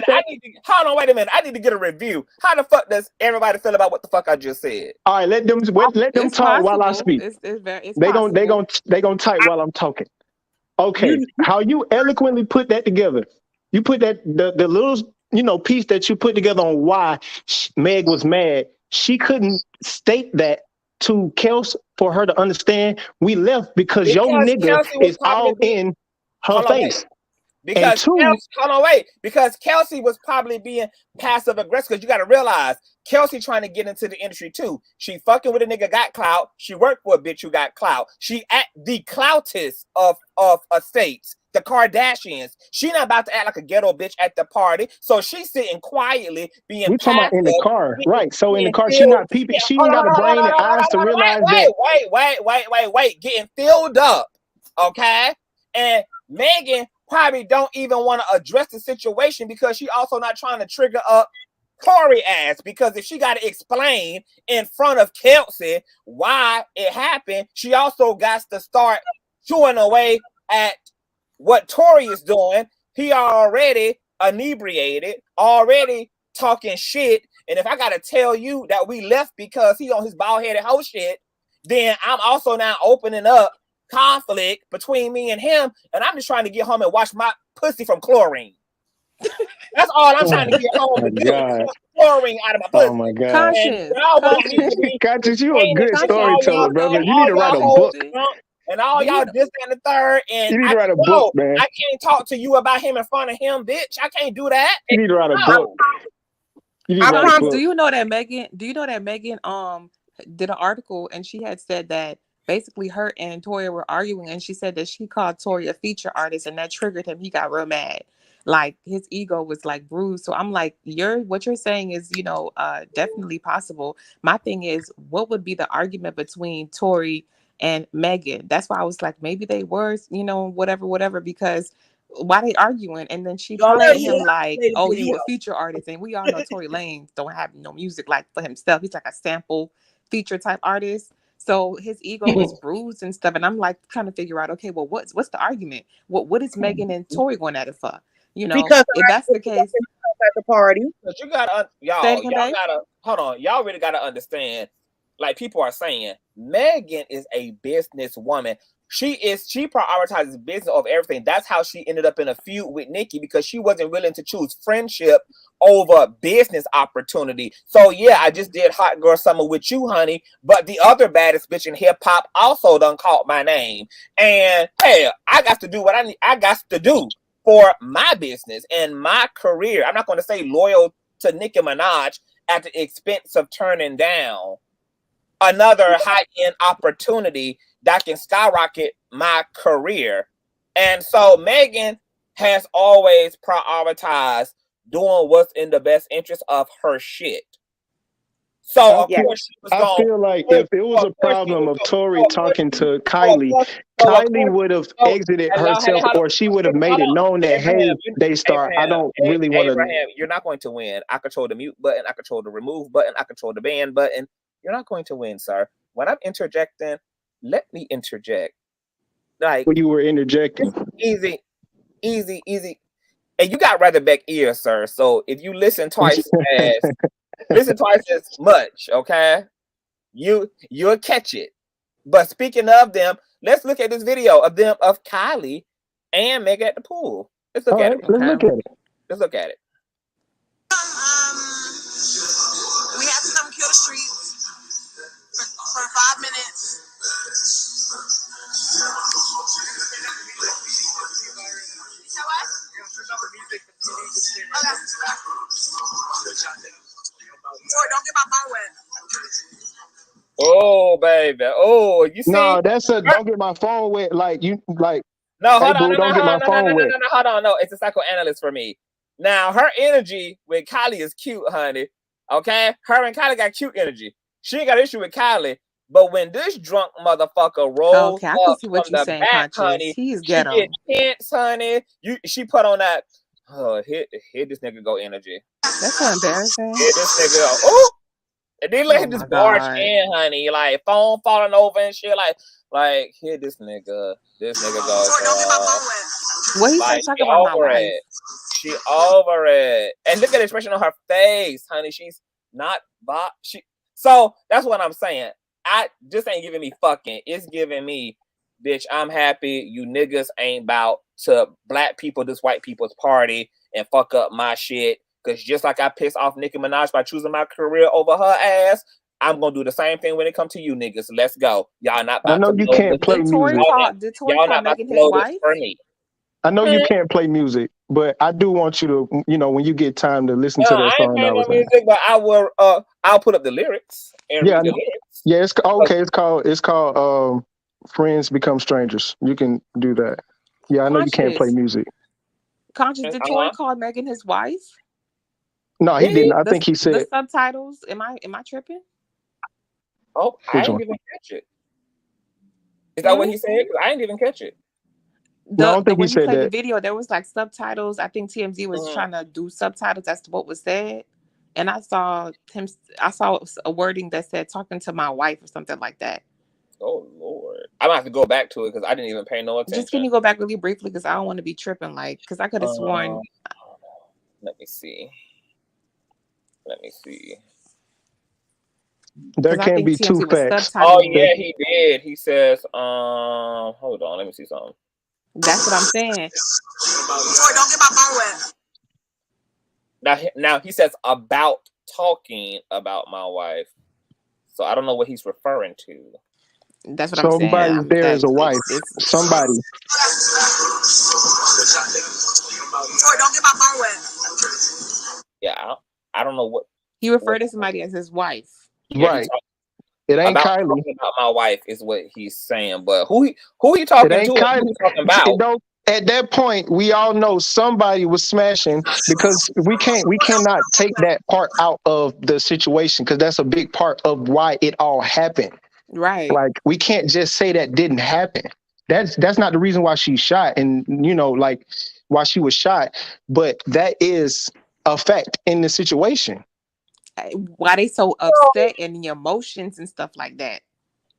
minute. I need to get a review. How the fuck does everybody feel about what the fuck I just said? All right, let them It's talk while I possible. speak. It's They gonna type while I'm talking. Okay, how you eloquently put that together? You put that the little piece that you put together on why Meg was mad. She couldn't state that to Kels for her to understand. We left because your nigga is all in her face. Because because Kelsey was probably being passive aggressive. Because you got to realize Kelsey trying to get into the industry too. She fucking with a nigga got clout. She worked for a bitch who got clout. She at the cloutist of estates, the Kardashians. She not about to act like a ghetto bitch at the party. So she's sitting quietly being we talking passive. about in the car, right? So in the car, she not peeping. She ain't got a brain and eyes to realize that. Wait, getting filled up, okay? And Megan probably don't even want to address the situation because she also not trying to trigger up Tory ass, because if she got to explain in front of Kelsey why it happened, she also got to start chewing away at what Tory is doing. He already inebriated, already talking shit, and if I got to tell you that we left because he on his bald-headed hoe shit, then I'm also now opening up conflict between me and him, and I'm just trying to get home and wash my pussy from chlorine. That's all I'm trying to get home to do. Chlorine out of my pussy. Oh my God. Conscious. Y'all want me to be Conscious, you a good storyteller, brother. You all need to write a y'all book. And all y'all this and the third, and you need to write a book, man. I can't talk to you about him in front of him, bitch. I can't do that. You need to write a book. Do you know that Megan did an article and she had said that basically her and Tory were arguing, and she said that she called Tory a feature artist and that triggered him. He got real mad. Like his ego was like bruised. So I'm like, what you're saying is, definitely possible. My thing is, what would be the argument between Tory and Megan? That's why I was like, maybe they were, whatever, because why they arguing? And then she commented him like, oh, you a feature artist, and we all know Tory Lanez don't have no music like for himself. He's like a sample feature type artist. So his ego was bruised and stuff. And I'm like trying to figure out, okay, well, what's the argument? What is Megan and Tory going at it for? Because if that's the case, at the party. But you gotta y'all gotta hold on. Y'all really gotta understand. Like people are saying, Megan is a businesswoman. She prioritizes business over everything. That's how she ended up in a feud with Nicki, because she wasn't willing to choose friendship over business opportunity. So yeah, I just did Hot Girl Summer with you, honey. But the other baddest bitch in hip hop also done called my name. And hey, I got to do what I got to do for my business and my career. I'm not going to say loyal to Nicki Minaj at the expense of turning down another high-end opportunity that can skyrocket my career. And so Megan has always prioritized doing what's in the best interest of her shit. So of course she was I feel like if it was a problem of Tory talking to Kylie, Kylie would have exited herself, or she would have made it known that, hey, Daystar, I don't really want to. Abraham, you're not going to win. I control the mute button. I control the remove button. I control the ban button. You're not going to win, sir. When I'm interjecting, let me interject. Like when you were interjecting. Easy. And you got rather back ears, sir. So if you listen twice as much, okay? You'll catch it. But speaking of them, let's look at this video of Kylie and Megan at the pool. Let's look at it. Let's look at it. Let's look at it. We have to come kill the streets for 5 minutes. baby. Oh, you see? No, that's a don't get my phone wet. Like you like. No, Hey, hold on, boo, don't get my phone wet. no, hold on. No, it's a psychoanalyst for me. Now, her energy with Kylie is cute, honey. Okay? Her and Kylie got cute energy. She ain't got an issue with Kylie. But when this drunk motherfucker rolls Okay, I can up see from what you're the saying, back, Conscious. honey, He's she ghetto. get tense, honey. She put on that, hit this nigga go energy. That's so embarrassing. Hit this nigga go, ooh! And then let Oh him just my barge God. in, honey. Like, phone falling over and shit. Like, hit this nigga. This nigga go, What he like, say? Talk she about my over wife. it. She over it. And look at the expression on her face, honey. She's not So that's what I'm saying. This ain't giving me fucking. It's giving me, bitch, I'm happy you niggas ain't about to black people, this white people's party and fuck up my shit. Because just like I pissed off Nicki Minaj by choosing my career over her ass, I'm gonna do the same thing when it comes to you niggas. Let's go. Y'all not I about know to you blow can't this. play music. Did Tory Y'all call not about to Megan his blow this wife? for me. I know you can't play music, but I do want you to, when you get time to listen to that I ain't song playing I no was saying. music, but I will. I'll put up the lyrics and Yeah, read the lyrics. yeah. It's okay. It's called Friends Become Strangers. You can do that. Yeah, I know you can't play music. Conscious, did Tory call Megan his wife? No, he didn't. I think he the said. subtitles. Am I tripping? Oh, I Which didn't one? even catch it. Is that what he said? 'Cause I didn't even catch it. No, I don't think he When you said played the that. video, there was like subtitles. I think TMZ was trying to do subtitles. That's what was said. And I saw a wording that said talking to my wife or something like that. Oh Lord, I'm gonna have to go back to it because I didn't even pay no attention. Just can you go back really briefly because I don't want to be tripping because I could have sworn. Let me see. There can't be two facts. Oh yeah, he did. He says, hold on, let me see something. That's what I'm saying. Don't get my phone wet. Now he says about talking about my wife. So I don't know what he's referring to. That's what I'm saying. Somebody's there as a wife. Somebody. Don't get my phone wet. Yeah, I don't know what he referred to somebody as his wife. Yeah, right. It ain't about Kylie. talking about my wife is what he's saying, but who he talking It ain't to? Kylie. Who he talking about? At that point, we all know somebody was smashing because we cannot take that part out of the situation because that's a big part of why it all happened. Right. Like we can't just say that didn't happen. That's not the reason why she shot and like why she was shot, but that is a fact in the situation. Why they so upset and the emotions and stuff like that.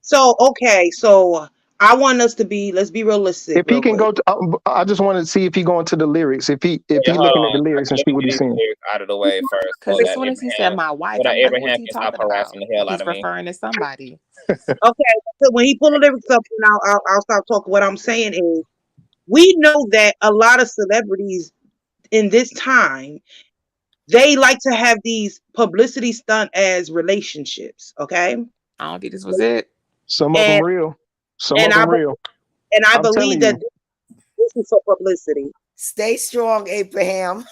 So I want us to let's be realistic. If he can go to, I just want to see if he going to the lyrics. If he looking at the lyrics and see what he's saying. Out of the way first. Because as soon as he said my wife, I'm like, what's he talking about? He's referring to somebody. Okay, so when he pull the lyrics up, and I'll stop talking. What I'm saying is, we know that a lot of celebrities in this time, they like to have these publicity stunt as relationships. Okay, I don't think this was it. Some of them real. Some of them real. And I I'm believe that this is for publicity. Stay strong, Abraham.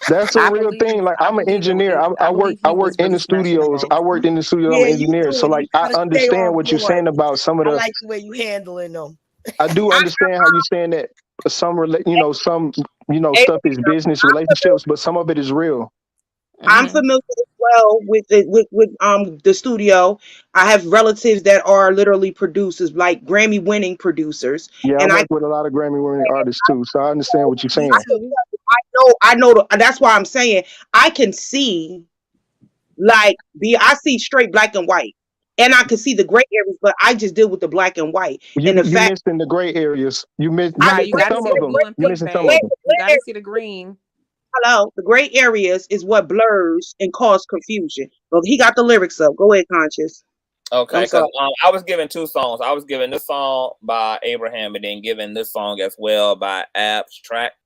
That's a real thing. Like I'm an engineer. I work in the studios. I worked in the studio. I'm an engineer. So like I understand what you're saying about some of the. I like the way you handling them. I do understand how you're saying that some stuff is business relationships, but some of it is real. I'm familiar as well with the studio. I have relatives that are literally producers, like Grammy winning producers. Yeah, and I work with a lot of Grammy winning artists too, so I understand what you're saying. I know. That's why I'm saying I can see, I see straight black and white, and I can see the gray areas, but I just deal with the black and white. You missing the gray areas. You missing some of them. You're missing some of them. You gotta see the green. Hello, the gray areas is what blurs and cause confusion. But he got the lyrics up. Go ahead, Conscious. Okay, because I was given two songs. I was given this song by Abraham and then given this song as well by Abstract.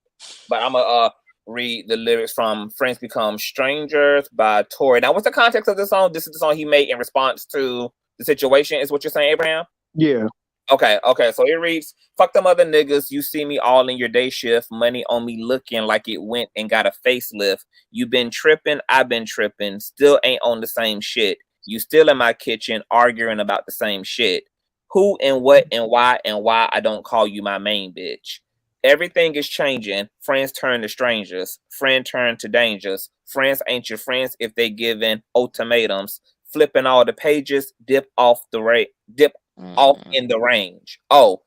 But I'm gonna read the lyrics from "Friends Become Strangers" by Tory. Now, what's the context of this song? This is the song he made in response to the situation. Is what you're saying, Abraham? Yeah. Okay. So it reads, "Fuck them other niggas. You see me all in your day shift. Money on me looking like it went and got a facelift. You been tripping. I've been tripping. Still ain't on the same shit. You still in my kitchen arguing about the same shit. Who and what and why I don't call you my main bitch. Everything is changing. Friends turn to strangers. Friend turn to dangers. Friends ain't your friends if they giving ultimatums. Flipping all the pages, dip off in the range. Oh,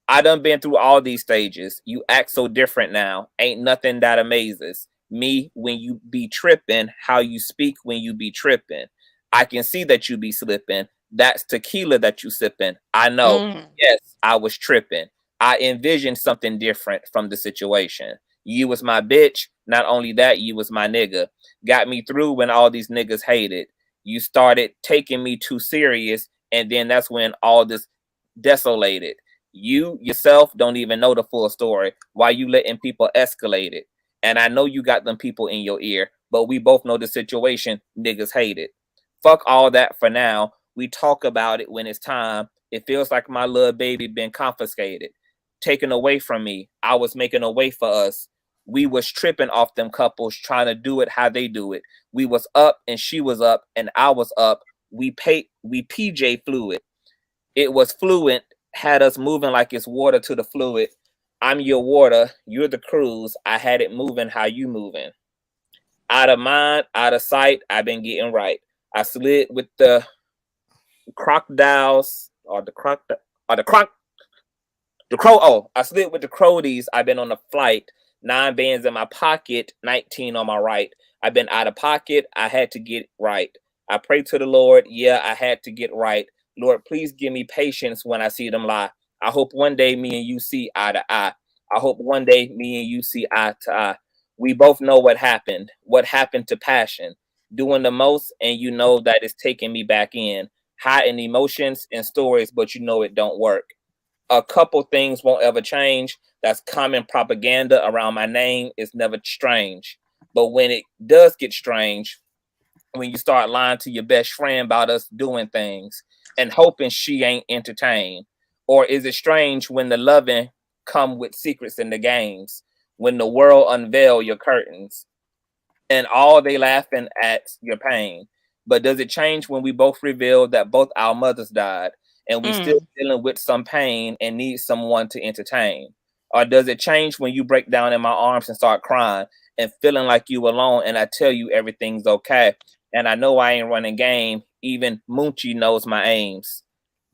I done been through all these stages. You act so different now. Ain't nothing that amazes me when you be tripping, how you speak when you be tripping. I can see that you be slipping. That's tequila that you sipping. I know. Yes, I was tripping. I envisioned something different from the situation. You was my bitch. Not only that, you was my nigga. Got me through when all these niggas hated. You started taking me too serious, and then that's when all this desolated. You yourself don't even know the full story. Why you letting people escalate it? And I know you got them people in your ear, but we both know the situation. Niggas hate it. Fuck all that for now. We talk about it when it's time. It feels like my little baby been confiscated, taken away from me. I was making a way for us. We was tripping off them couples trying to do it how they do it. We was up and she was up and I was up. We PJ fluid. It was fluent, had us moving like it's water to the fluid. I'm your water, you're the cruise. I had it moving how you moving. Out of mind, out of sight, I've been getting right. I slid with the crocodiles or the I slid with the crowdies. I've been on a flight. 9 bands in my pocket, 19 on my right. I've been out of pocket. I had to get right. I pray to the Lord. Yeah, I had to get right. Lord, please give me patience when I see them lie. I hope one day me and you see eye to eye. I hope one day me and you see eye to eye. We both know what happened to passion. Doing the most, and you know that it's taking me back in. High in emotions and stories, but you know it don't work. A couple things won't ever change. That's common propaganda around my name. It's never strange. But when it does get strange, when you start lying to your best friend about us doing things and hoping she ain't entertained? Or is it strange when the loving come with secrets in the games, when the world unveil your curtains and all they laughing at your pain? But does it change when we both reveal that both our mothers died and we still dealing with some pain and need someone to entertain? Or does it change when you break down in my arms and start crying and feeling like you alone and I tell you everything's okay? And I know I ain't running game. Even Moochie knows my aims.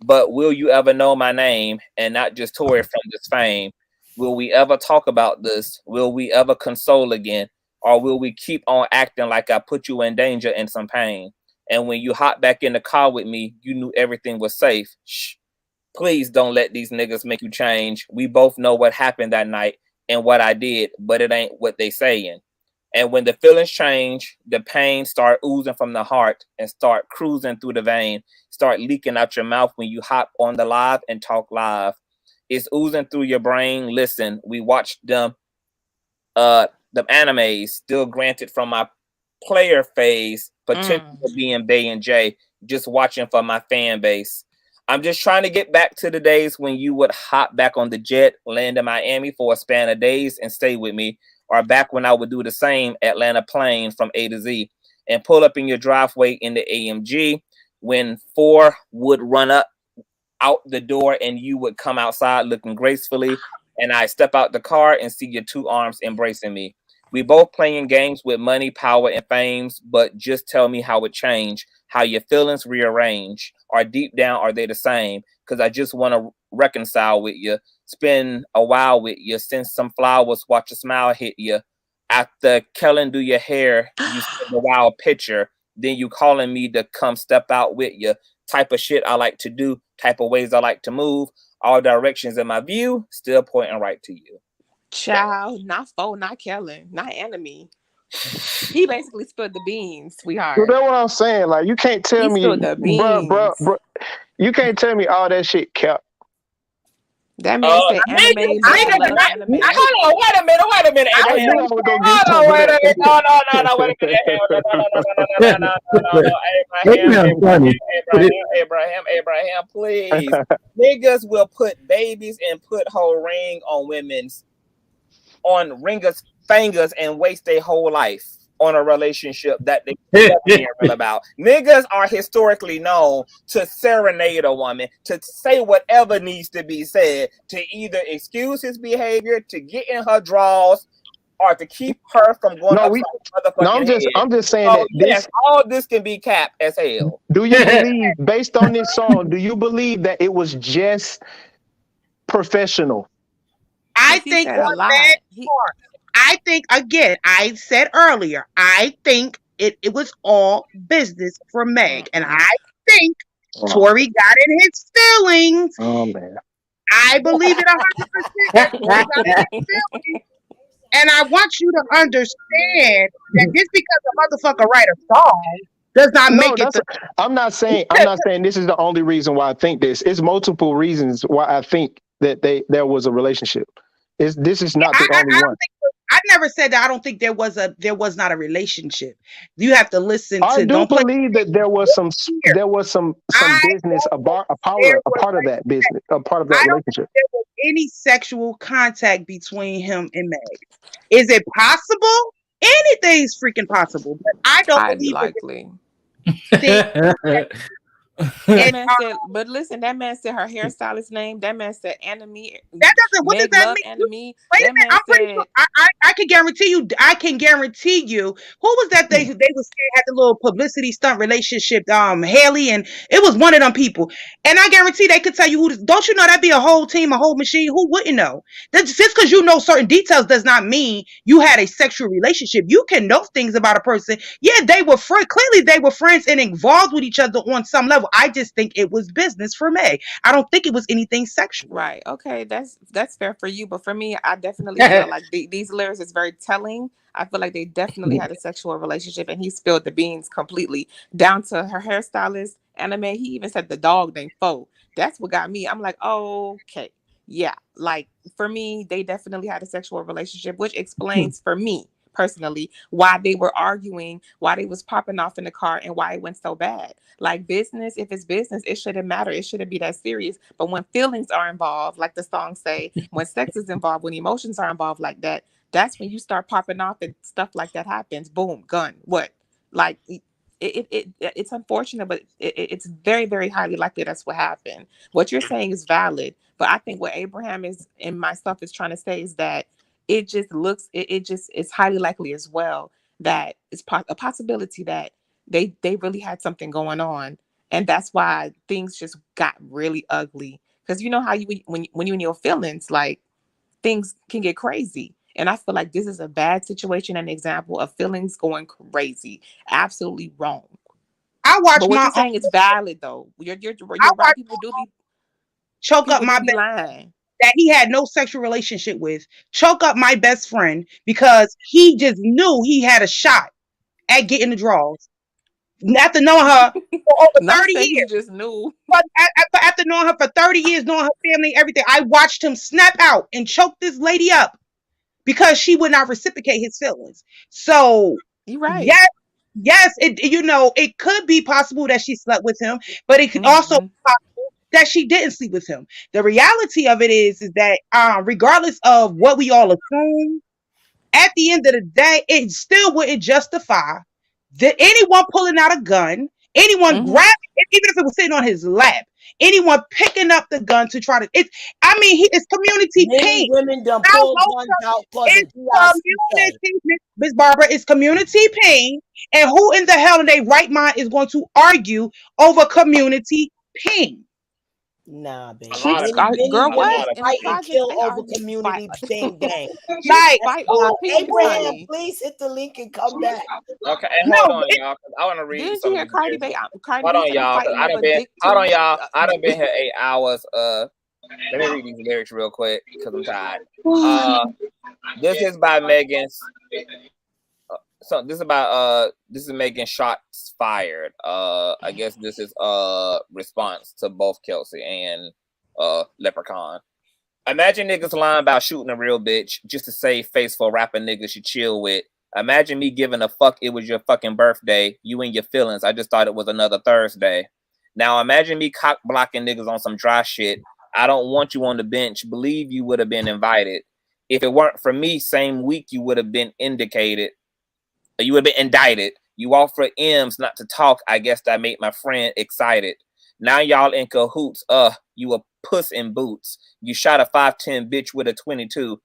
But will you ever know my name and not just Tory from this fame? Will we ever talk about this? Will we ever console again? Or will we keep on acting like I put you in danger and some pain? And when you hop back in the car with me, you knew everything was safe. Shh. Please don't let these niggas make you change. We both know what happened that night and what I did, but it ain't what they saying. And when the feelings change, the pain start oozing from the heart and start cruising through the vein, start leaking out your mouth when you hop on the live and talk live. It's oozing through your brain. Listen, we watched them animes, still granted from my player phase, potential being Bay and J, just watching for my fan base. I'm just trying to get back to the days when you would hop back on the jet, land in Miami for a span of days and stay with me, or back when I would do the same Atlanta plane from A to Z and pull up in your driveway in the AMG when 4 would run up out the door and you would come outside looking gracefully and I step out the car and see your 2 arms embracing me. We both playing games with money, power, and fames, but just tell me how it changed, how your feelings rearrange, or deep down, are they the same? Because I just want to reconcile with you, spend a while with you, send some flowers, watch a smile hit you. After Kellen do your hair, you send a wild picture, then you calling me to come step out with you. Type of shit I like to do, type of ways I like to move, all directions in my view, still pointing right to you. Child, not Foe, not Kellen, not Enemy. He basically spilled the beans, So sweetheart. that's what I'm saying. Like, you can't tell He me, spilled the bruh, beans. you can't tell me all that shit kept. That man said anime, mother love anime. Hold on, wait a minute, I Abraham. knew I was gonna get Hold on, some wait a minute. No, wait a minute. No. Abraham, please. Niggas will put babies and put whole ring on women's, on ringers' fingers and waste their whole life. on a relationship that they being real about. Niggas are historically known to serenade a woman, to say whatever needs to be said, to either excuse his behavior, to get in her draws, or to keep her from going upside her motherfucking head. I'm just saying So that yes, all this can be capped as hell. Do you believe, based on this song, do you believe that it was just professional? I He think said a on lot. that part, I think, again, I said earlier, I think it was all business for Meg. And I think Tory got in his feelings. Oh, man. I believe it 100% that Tory got in his feelings. And I want you to understand that just because a motherfucker write a song does not No, make it the I'm not saying this is the only reason why I think this. It's multiple reasons why I think that there was a relationship. This is not the only one. I never said that I don't think there was not a relationship. You have to listen I to. do believe that there was some business, a part of that business, a part of that I don't relationship. think there was any sexual contact between him and Meg. Is it possible? Anything's freaking possible, but I don't Highly believe likely. And, man said, but listen, that man said her hairstylist name. That man said enemy. That doesn't. What does Meg that love mean? enemy. Wait a That minute. man I'm pretty sure. I can guarantee you. I can guarantee you. Who was that? They was saying had the little publicity stunt relationship. Haley, and it was one of them people. And I guarantee they could tell you who. Don't you know that'd be a whole team, a whole machine? Who wouldn't know? That's just because you know certain details does not mean you had a sexual relationship. You can know things about a person. Yeah, they were friends. Clearly, they were friends and involved with each other on some level. I just think it was business for Meg. I don't think it was anything sexual. Right. Okay. That's fair for you, but for me, I definitely feel like these lyrics is very telling. I feel like they definitely had a sexual relationship, and he spilled the beans completely down to her hairstylist. Anime. He even said the dog named Fo. That's what got me. I'm like, okay, yeah. Like for me, they definitely had a sexual relationship, which explains for me personally why they were arguing, why they was popping off in the car, and why it went so bad. Like business, if it's business, it shouldn't matter. It shouldn't be that serious. But when feelings are involved, like the song say, when sex is involved, when emotions are involved like that, that's when you start popping off and stuff like that happens. Boom, gun. What? Like it's unfortunate, but it's very, very highly likely that's what happened. What you're saying is valid, but I think what Abraham is and myself is trying to say is that it just looks it just is highly likely as well that it's a possibility that they really had something going on, and that's why things just got really ugly. Because you know how you when you in your feelings, like things can get crazy. And I feel like this is a bad situation, an example of feelings going crazy. Absolutely wrong. I watch But what my you're saying is valid though. You're right. People do be choke up my lying. That he had no sexual relationship with, choke up my best friend because he just knew he had a shot at getting the draws. After knowing her for over 30 years. He just knew. But after knowing her for 30 years, knowing her family, everything, I watched him snap out and choke this lady up because she would not reciprocate his feelings. So you're right. Yes, it could be possible that she slept with him, but it could also be possible that she didn't sleep with him. The reality of it is that regardless of what we all assume, at the end of the day, it still wouldn't justify that anyone pulling out a gun, anyone grabbing it, even if it was sitting on his lap, anyone picking up the gun to try to. It's community pain. Women done pull guns out because of community, Miss Barbara, it's community pain, and who in the hell in their right mind is going to argue over community pain? Nah, baby. Girl, what? Fight and kill over community pain gang. Fight over peace, Abraham, honey. please hit the link and come back. Okay, and hold on, y'all, because I want to read. Didn't you hear Cardi B? Hold on, y'all, because I done been here 8 hours. Let me read these lyrics real quick because I'm tired. This is by Megan's. So this is Megan Shots Fired. I guess this is response to both Kelsey and Leprechaun. Imagine niggas lying about shooting a real bitch just to save face for rapper niggas you chill with. Imagine me giving a fuck it was your fucking birthday. You and your feelings. I just thought it was another Thursday. Now imagine me cock blocking niggas on some dry shit. I don't want you on the bench. Believe you would have been invited. If it weren't for me, same week you would have been indicated. You would have been indicted. You offered M's not to talk. I guess that made my friend excited. Now y'all in cahoots. You a puss in boots. You shot a 5'10" bitch with a 22.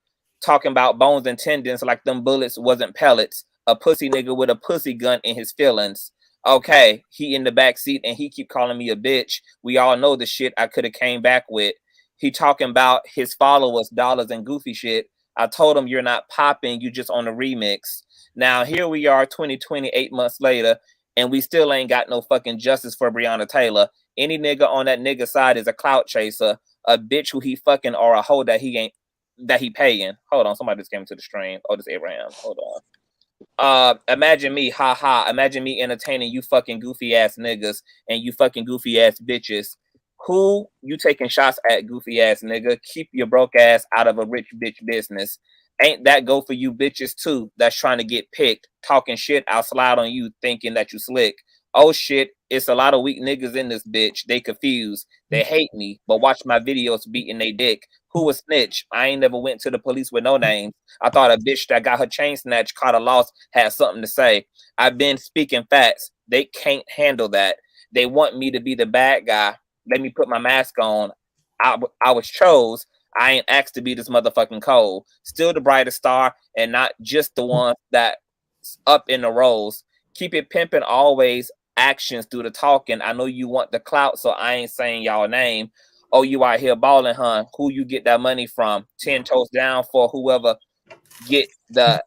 Talking about bones and tendons like them bullets wasn't pellets. A pussy nigga with a pussy gun in his feelings. Okay, he in the back seat and he keep calling me a bitch. We all know the shit I could have came back with. He talking about his followers, dollars, and goofy shit. I told him you're not popping, you just on a remix. Now here we are, 2020, 8 months later, and we still ain't got no fucking justice for Breonna Taylor. Any nigga on that nigga side is a clout chaser, a bitch who he fucking, or a hoe that he paying. Hold on, somebody just came to the stream. Oh, this Abraham. Hold on. Imagine me, haha. Imagine me entertaining you fucking goofy ass niggas and you fucking goofy ass bitches. Who you taking shots at, goofy ass nigga? Keep your broke ass out of a rich bitch business. Ain't that go for you bitches too that's trying to get picked? Talking shit, I'll slide on you thinking that you slick. Oh shit, it's a lot of weak niggas in this bitch. They confused. They hate me, but watch my videos beating they dick. Who a snitch? I ain't never went to the police with no names. I thought a bitch that got her chain snatched, caught a loss, had something to say. I've been speaking facts. They can't handle that. They want me to be the bad guy. Let me put my mask on. I was chose. I ain't asked to be this motherfucking cold. Still the brightest star and not just the one that's up in the roles. Keep it pimping always. Actions do the talking. I know you want the clout, so I ain't saying y'all name. Oh, you out here balling, huh? Who you get that money from? 10 toes down for whoever get the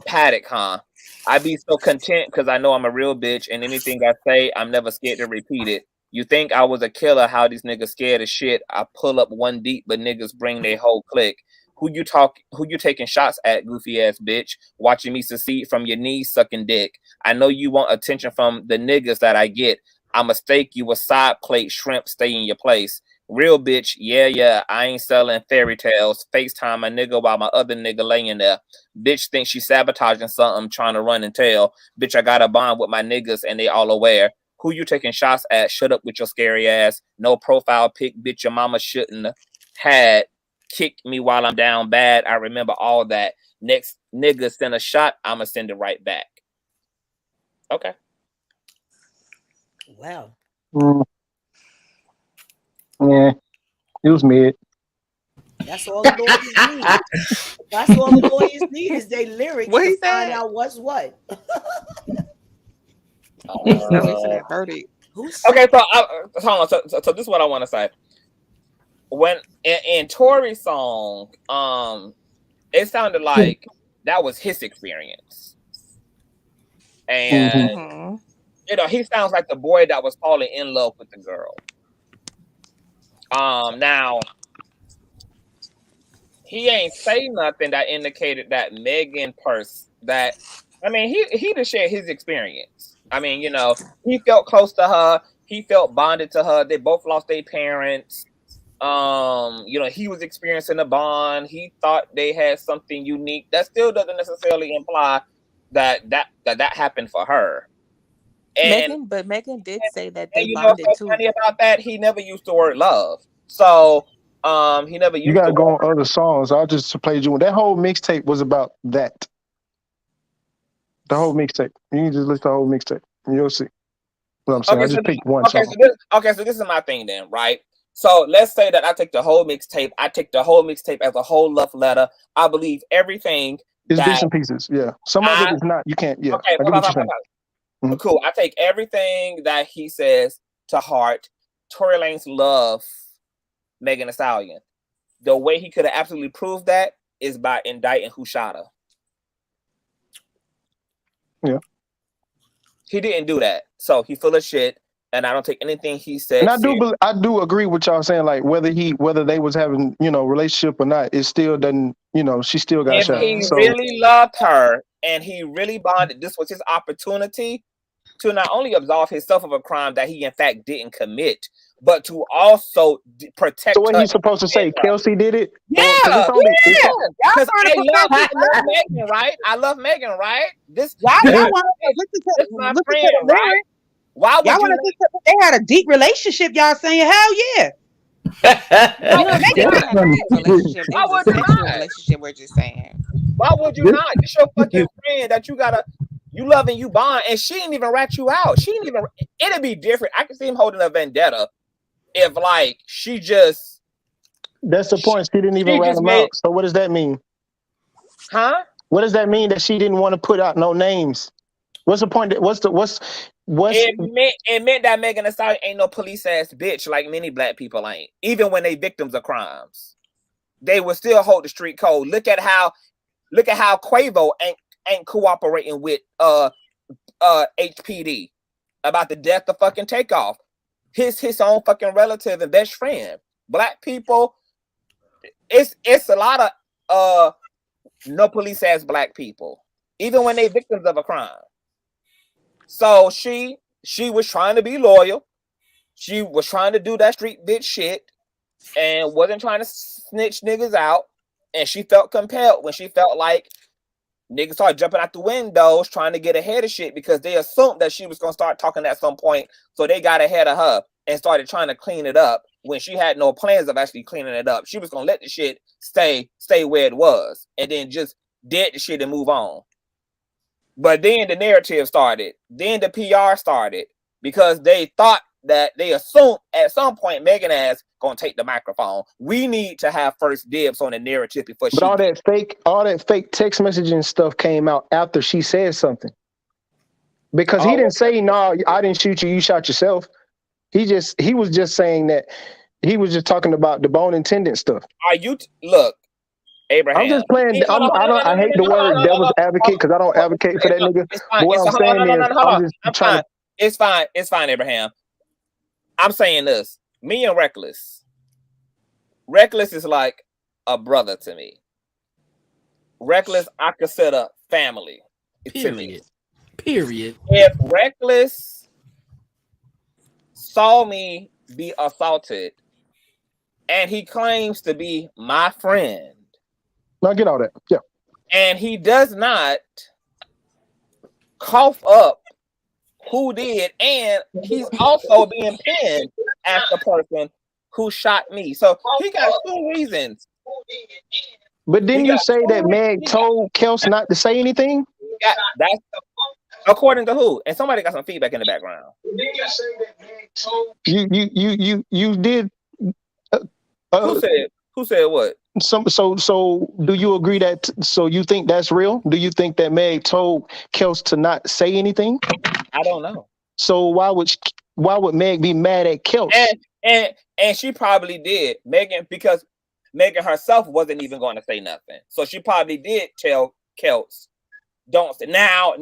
paddock, huh? I be so content because I know I'm a real bitch, and anything I say, I'm never scared to repeat it. You think I was a killer? How these niggas scared of shit? I pull up one deep, but niggas bring their whole clique. Who you taking shots at, goofy ass bitch? Watching me succeed from your knees sucking dick. I know you want attention from the niggas that I get. I'ma stake you a side plate, shrimp, stay in your place. Real bitch, yeah, I ain't selling fairy tales. FaceTime my nigga while my other nigga laying there. Bitch thinks she sabotaging something, trying to run and tell. Bitch, I got a bond with my niggas and they all aware. Who you taking shots at? Shut up with your scary ass. No profile pic, bitch, your mama shouldn't have had. Kick me while I'm down bad. I remember all that. Next nigga send a shot, I'ma send it right back. Okay. Wow. Yeah, it was mid. That's all the lawyers need. That's all the lawyers need is their lyrics to find out what's what. Verdict. Okay, so hold on. So this is what I want to say. When in Tory's song, it sounded like that was his experience, and you know, he sounds like the boy that was falling in love with the girl. Now he ain't say nothing that indicated that Megan that. I mean, he just shared his experience. I mean, you know, he felt close to her. He felt bonded to her. They both lost their parents. You know, he was experiencing a bond. He thought they had something unique. That still doesn't necessarily imply that happened for her. And Megan did say that and they you know bonded what's so too. funny about that? He never used the word love. So he never used. You gotta go on other songs. I just played you. That whole mixtape was about that. The whole mixtape. You can just listen to the whole mixtape. You'll see. What I'm saying. I just picked one song. So this is my thing then, right? So let's say that I take the whole mixtape. I take the whole mixtape as a whole love letter. I believe everything. It's bits and pieces. Yeah. Some of it is not. You can't. Yeah. Okay. I get what you're saying. Cool. I take everything that he says to heart. Tory Lanez love Megan Thee Stallion. The way he could have absolutely proved that is by indicting who shot her. Yeah. He didn't do that. So he full of shit. And I don't take anything he said. And I do agree with y'all saying, like, whether they was having, you know, relationship or not, it still doesn't, you know, she still got shot. If he really loved her and he really bonded, this was his opportunity to not only absolve himself of a crime that he in fact didn't commit, but to also protect. So what he's supposed to say? Kelsey did it? Yeah, because I love Megan, right? I love Megan, right? This my friend, right? Why would you? They had a deep relationship. Y'all saying hell yeah? You know, they had a deep relationship. It was a sexual relationship. We're just saying. Why would you not? It's your fucking friend that you love and you bond, and she didn't even rat you out. She didn't even. It'd be different. I can see him holding a vendetta if like she just. That's the point. She didn't even rat him out. So what does that mean? Huh? What does that mean that she didn't want to put out no names? What's the point? It meant that Megan Thee Stallion ain't no police ass bitch like many black people ain't. Even when they victims of crimes, they will still hold the street code. Look at how Quavo ain't cooperating with HPD about the death of fucking Takeoff. His own fucking relative and best friend. Black people, it's a lot of no police ass black people, even when they victims of a crime. So she was trying to be loyal. She was trying to do that street bitch shit and wasn't trying to snitch niggas out. And she felt compelled when she felt like niggas started jumping out the windows trying to get ahead of shit because they assumed that she was going to start talking at some point. So they got ahead of her and started trying to clean it up when she had no plans of actually cleaning it up. She was going to let the shit stay where it was and then just dead the shit and move on. But then the narrative started. Then the PR started because they thought that they assumed at some point Megan ass gonna take the microphone. We need to have first dibs on the narrative before But all that fake text messaging stuff came out after she said something. Because he didn't say, "No, I didn't shoot you. You shot yourself." He was just saying that he was just talking about the bone intended stuff. Are you look? Abraham. I'm just playing. I hate the word devil's advocate because I don't advocate for that nigga. But what I'm saying is, I'm trying to. It's fine, Abraham. I'm saying this. Me and Reckless is like a brother to me. Reckless, I consider family. Period. If Reckless saw me be assaulted, and he claims to be my friend. Now get all that. Yeah. And he does not cough up who did, and he's also being pinned as the person who shot me. So he got two reasons. But didn't you say that Meg told Kels not to say anything? Yeah, that's according to who? And somebody got some feedback in the background. Didn't you say that Meg told you did? Who said what? So do you agree that? So you think that's real? Do you think that Meg told Kels to not say anything? I don't know. So why would Meg be mad at Kels? And she probably did, Megan, because Megan herself wasn't even going to say nothing. So she probably did tell Kels, don't say. Now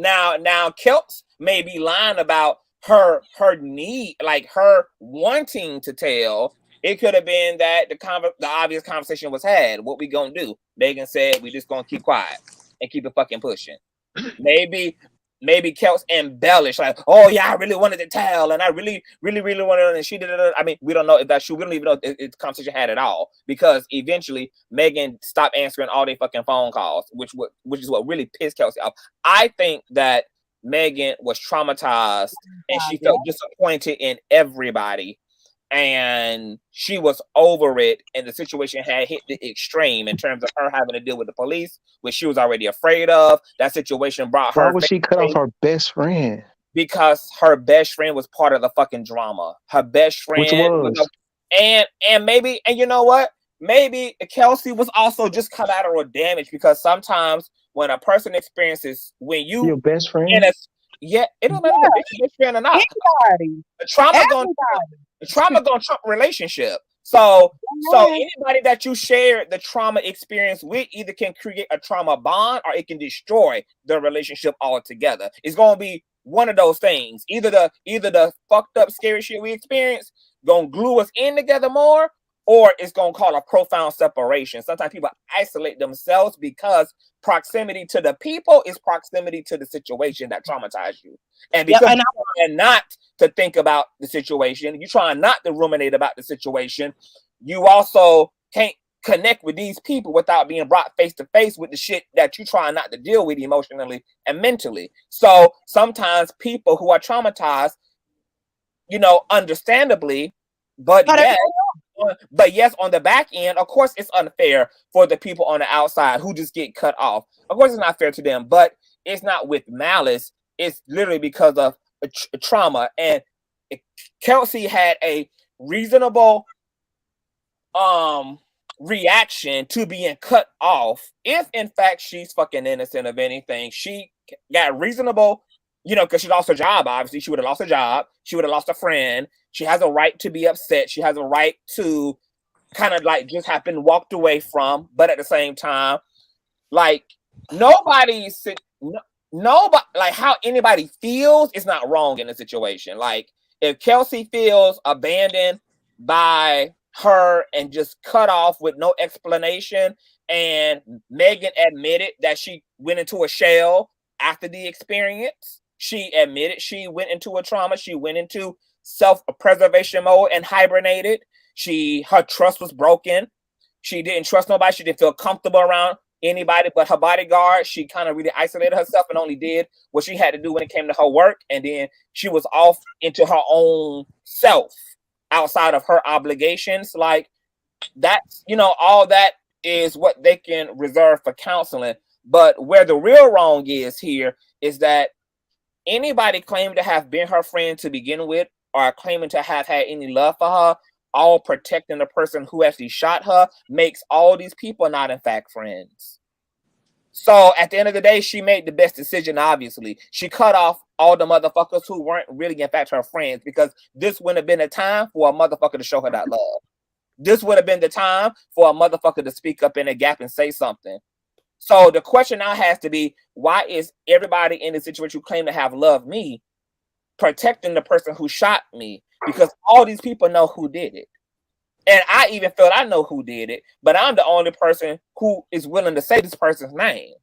Kels may be lying about her need, like her wanting to tell. It could have been that the obvious conversation was had. What we gonna do? Megan said we just gonna keep quiet and keep it fucking pushing. Maybe Kels embellished, like, oh yeah, I really wanted to tell, and I really wanted, and she did it. I mean, we don't know if that's true. We don't even know if the conversation had at all, because eventually Megan stopped answering all their fucking phone calls, which is what really pissed Kelsey off. I think that Megan was traumatized and she felt disappointed in everybody. And she was over it, and the situation had hit the extreme in terms of her having to deal with the police, which she was already afraid of. That situation brought her. Why would she cut off her best friend? Because her best friend was part of the fucking drama. Her best friend, which was, and maybe, and you know what? Maybe Kelsey was also just collateral damage, because sometimes when a person experiences, when you your best friend, it don't matter if it's your best friend or not. Anybody. The trauma gonna trump relationship. So anybody that you share the trauma experience with either can create a trauma bond or it can destroy the relationship altogether. It's gonna be one of those things. Either the fucked up scary shit we experience gonna glue us in together more, or it's gonna cause a profound separation. Sometimes people isolate themselves because proximity to the people is proximity to the situation that traumatized you. And because you're trying not to think about the situation, you're trying not to ruminate about the situation, you also can't connect with these people without being brought face to face with the shit that you're trying not to deal with emotionally and mentally. So sometimes people who are traumatized, understandably, but yet on the back end, of course, it's unfair for the people on the outside who just get cut off. Of course, it's not fair to them, but it's not with malice. It's literally because of trauma. And Kelsey had a reasonable reaction to being cut off. If in fact she's fucking innocent of anything, she got reasonable, because she lost her job. Obviously, she would have lost her job. She would have lost a friend. She has a right to be upset. She has a right to kind of like just have been walked away from. But at the same time, like nobody, like how anybody feels is not wrong in the situation. Like if Kelsey feels abandoned by her and just cut off with no explanation, and Megan admitted that she went into a shell after the experience. She admitted she went into a trauma. She went into self-preservation mode and hibernated. Her trust was broken. She didn't trust nobody. She didn't feel comfortable around anybody but her bodyguard. She kind of really isolated herself and only did what she had to do when it came to her work. And then she was off into her own self outside of her obligations. Like that's, all that is what they can reserve for counseling. But where the real wrong is here is that anybody claiming to have been her friend to begin with, or claiming to have had any love for her, all protecting the person who actually shot her, makes all these people not in fact friends. So at the end of the day, she made the best decision. Obviously, she cut off all the motherfuckers who weren't really in fact her friends, because this wouldn't have been a time for a motherfucker to show her that love. This would have been the time for a motherfucker to speak up in a gap and say something. So the question now has to be, why is everybody in the situation who claim to have loved me protecting the person who shot me? Because all these people know who did it. And I even felt I know who did it, but I'm the only person who is willing to say this person's name.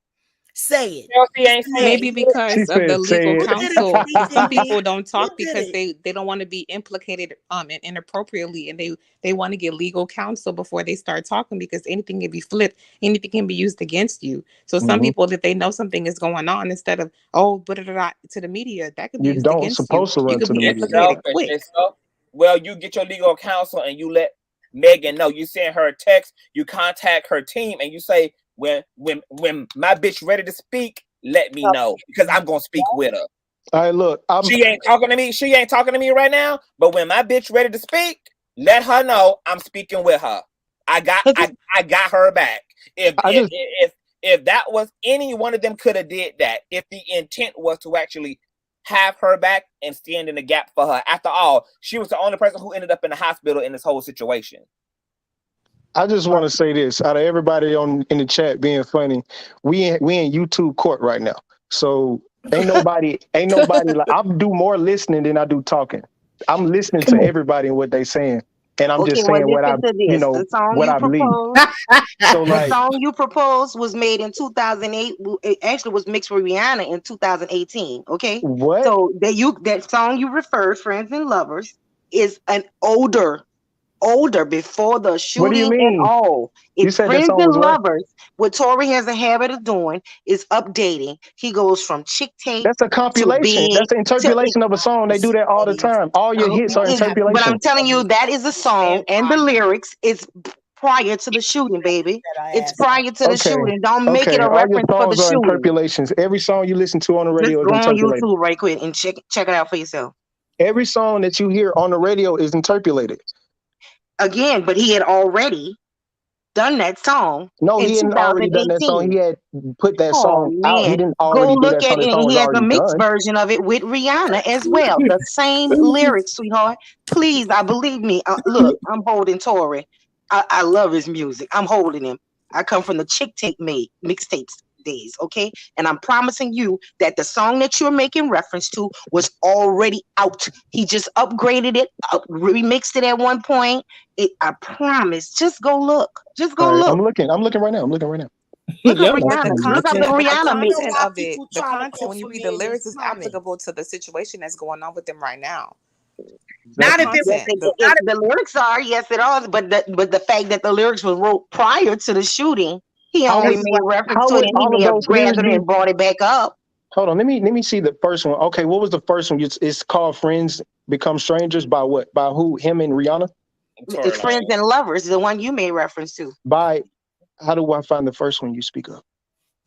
Say it. Chelsea ain't Maybe because of the legal counsel. Some people don't talk because they don't want to be implicated inappropriately, and they want to get legal counsel before they start talking, because anything can be flipped, anything can be used against you. So some people, if they know something is going on, instead of to the media, that could be used against you. You could be implicated quick. Well, you get your legal counsel and you let Megan know. You send her a text, you contact her team, and you say, when my bitch ready to speak, let me know, because I'm gonna speak with her. All right, look, she ain't talking to me. She ain't talking to me right now. But when my bitch ready to speak, let her know I'm speaking with her. I got her back. If that was any one of them could have did that, if the intent was to actually have her back and stand in the gap for her. After all, she was the only person who ended up in the hospital in this whole situation. I just want to say this: out of everybody in the chat being funny, we in YouTube court right now. So ain't nobody like, I do more listening than I do talking. I'm listening to everybody and what they saying, and I'm just saying what I, the song what you I believe. So the song you proposed was made in 2008. It actually was mixed with Rihanna in 2018. Okay, what? So that song you referred, "Friends and Lovers," is an older before the shooting and all. It's Friends and Lovers. What Tory has a habit of doing is updating. He goes from chick tape. That's a compilation. That's an interpolation of a song. They do that all the time. All your hits are interpolation. But I'm telling you, that is a song, and the lyrics is prior to the shooting, baby. It's prior to the shooting. Don't make it a reference for the shooting. Interpolations. Every song you listen to on the radio is interpolated. Go on YouTube right quick and check it out for yourself. Every song that you hear on the radio is interpolated. Again, but he had already done that song. No, he hadn't already done that song. He had put that song out. He didn't already do that song. The song he was has a already mixed done. version of it with Rihanna as well. The same lyrics, sweetheart. Please, believe me. Look, I'm holding Tory. I love his music. I'm holding him. I come from the chick tape mixtapes days, okay? And I'm promising you that the song that you're making reference to was already out. He just upgraded it, remixed it at one point. I promise. Just go look. Just go look. I'm looking right now. Look at Rihanna. The Look up the Rihanna mix. The content, when you read the lyrics, is applicable to the situation that's going on with them right now. Not if the lyrics are, yes, it is. But the fact that the lyrics were wrote prior to the shooting, he only made reference to it, and he may have grabbed it and brought it back up. Hold on, let me see the first one. Okay, what was the first one? It's called "Friends Become Strangers" by what? By who? Him and Rihanna? Tory Friends Lanez. and Lovers, the one you made reference to. By how do I find the first one you speak of?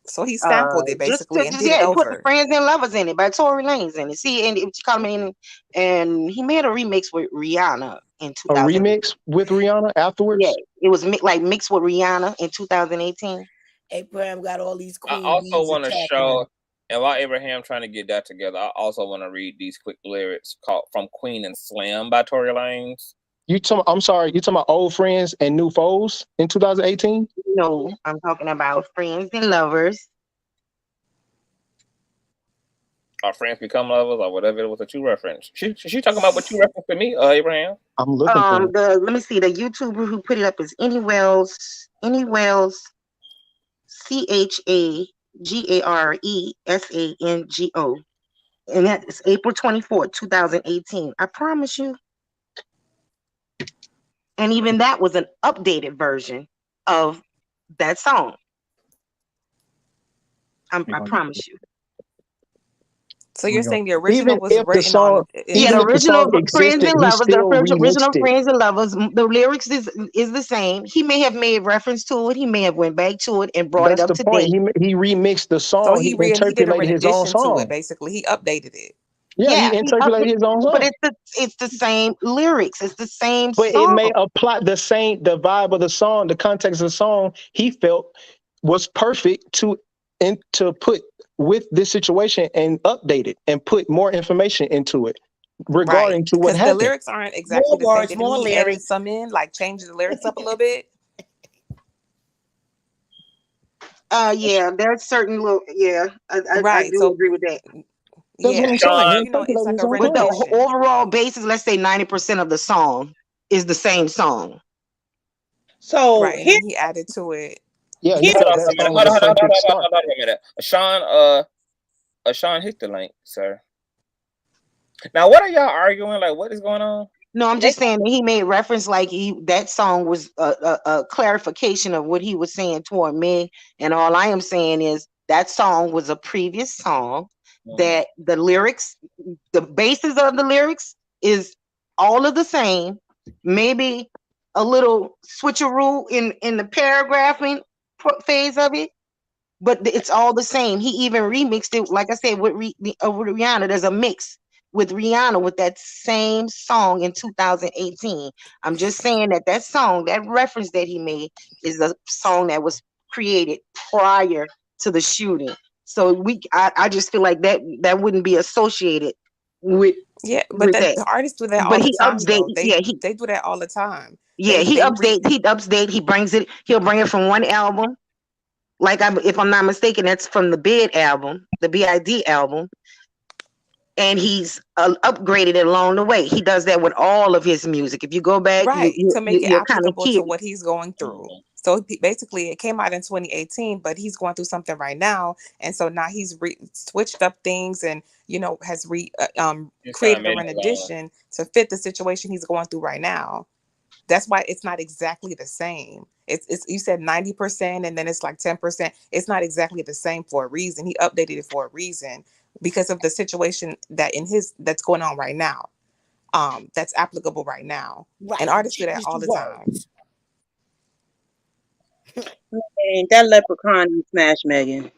So he sampled it Just basically and did it put over. Friends and Lovers in it by Tory Lanez in it. See, and it's coming in, and he made a remix with Rihanna in A 2000. remix with Rihanna afterwards? Yeah, it was like mixed with Rihanna in 2018. Abraham got all these I queen also bees want to attacking show, him. and while Abraham trying to get that together, I also want to read these quick lyrics called "From Queen and Slim" by Tory Lanez. I'm sorry, you talking about Old Friends and New Foes in 2018? No, I'm talking about Friends and Lovers. Our friends become lovers, or whatever it was that you referenced. She talking about what you referenced to me, Abraham. I'm looking for it. Let me see. The YouTuber who put it up is Any Wells, CHAGARESANGO, and that is April 24th, 2018. I promise you. And even that was an updated version of that song. I promise you. So you're saying the original Even was if the written song, on? Yeah, the even if the original song Friends existed, and he Lovers, the still original remixed it. Friends and Lovers, the lyrics is the same. He may have made reference to it. He may have went back to it and brought That's it up the to point. date. He remixed the So song. he He did a interpolated his own rendition to it. song. Basically, he updated it. Yeah, Yeah, he interpolated his own but song. it's the same lyrics. It's the same But it song. may apply the vibe of the song, the context of the song. He felt was perfect to put with this situation and update it and put more information into it regarding to what Because the happened. lyrics aren't exactly the same. Words, Didn't more he edit lyrics. some in, like change the lyrics up a little bit? Yeah, there's certain little I do So agree with that. That's what I'm saying. It's like a But the rendition. overall basis, let's say 90% of the song is the same song. So and then he added to it. Yeah, Hold on a minute. Sean, hit the link, sir. Now, what are y'all arguing? Like, what is going on? No, I'm just saying that he made reference like that song was a clarification of what he was saying toward me. And all I am saying is that song was a previous song that the lyrics, the basis of the lyrics is all of the same. Maybe a little switcheroo in the paragraphing phase of it, but it's all the same. He even remixed it, like I said, with Rihanna. There's a mix with Rihanna with that same song in 2018. I'm just saying that song, that reference that he made, is a song that was created prior to the shooting. So I just feel like that wouldn't be associated with but that. the artists do that But all the he time. update, They do that all the time. Yeah, he update. He brings it. He'll bring it from one album. Like if I'm not mistaken, that's from the BID album, the BID album, and he's upgraded it along the way. He does that with all of his music. If you go back, to make it you'll kind of applicable to what he's going through. So basically, it came out in 2018, but he's going through something right now, and so now he's switched up things, and has created a rendition to fit the situation he's going through right now. That's why it's not exactly the same. It's you said 90%, and then it's like 10%. It's not exactly the same for a reason. He updated it for a reason because of the situation that's going on right now. That's applicable right now. Right. And artists do that all the time. And that leprechaun smashed Megan.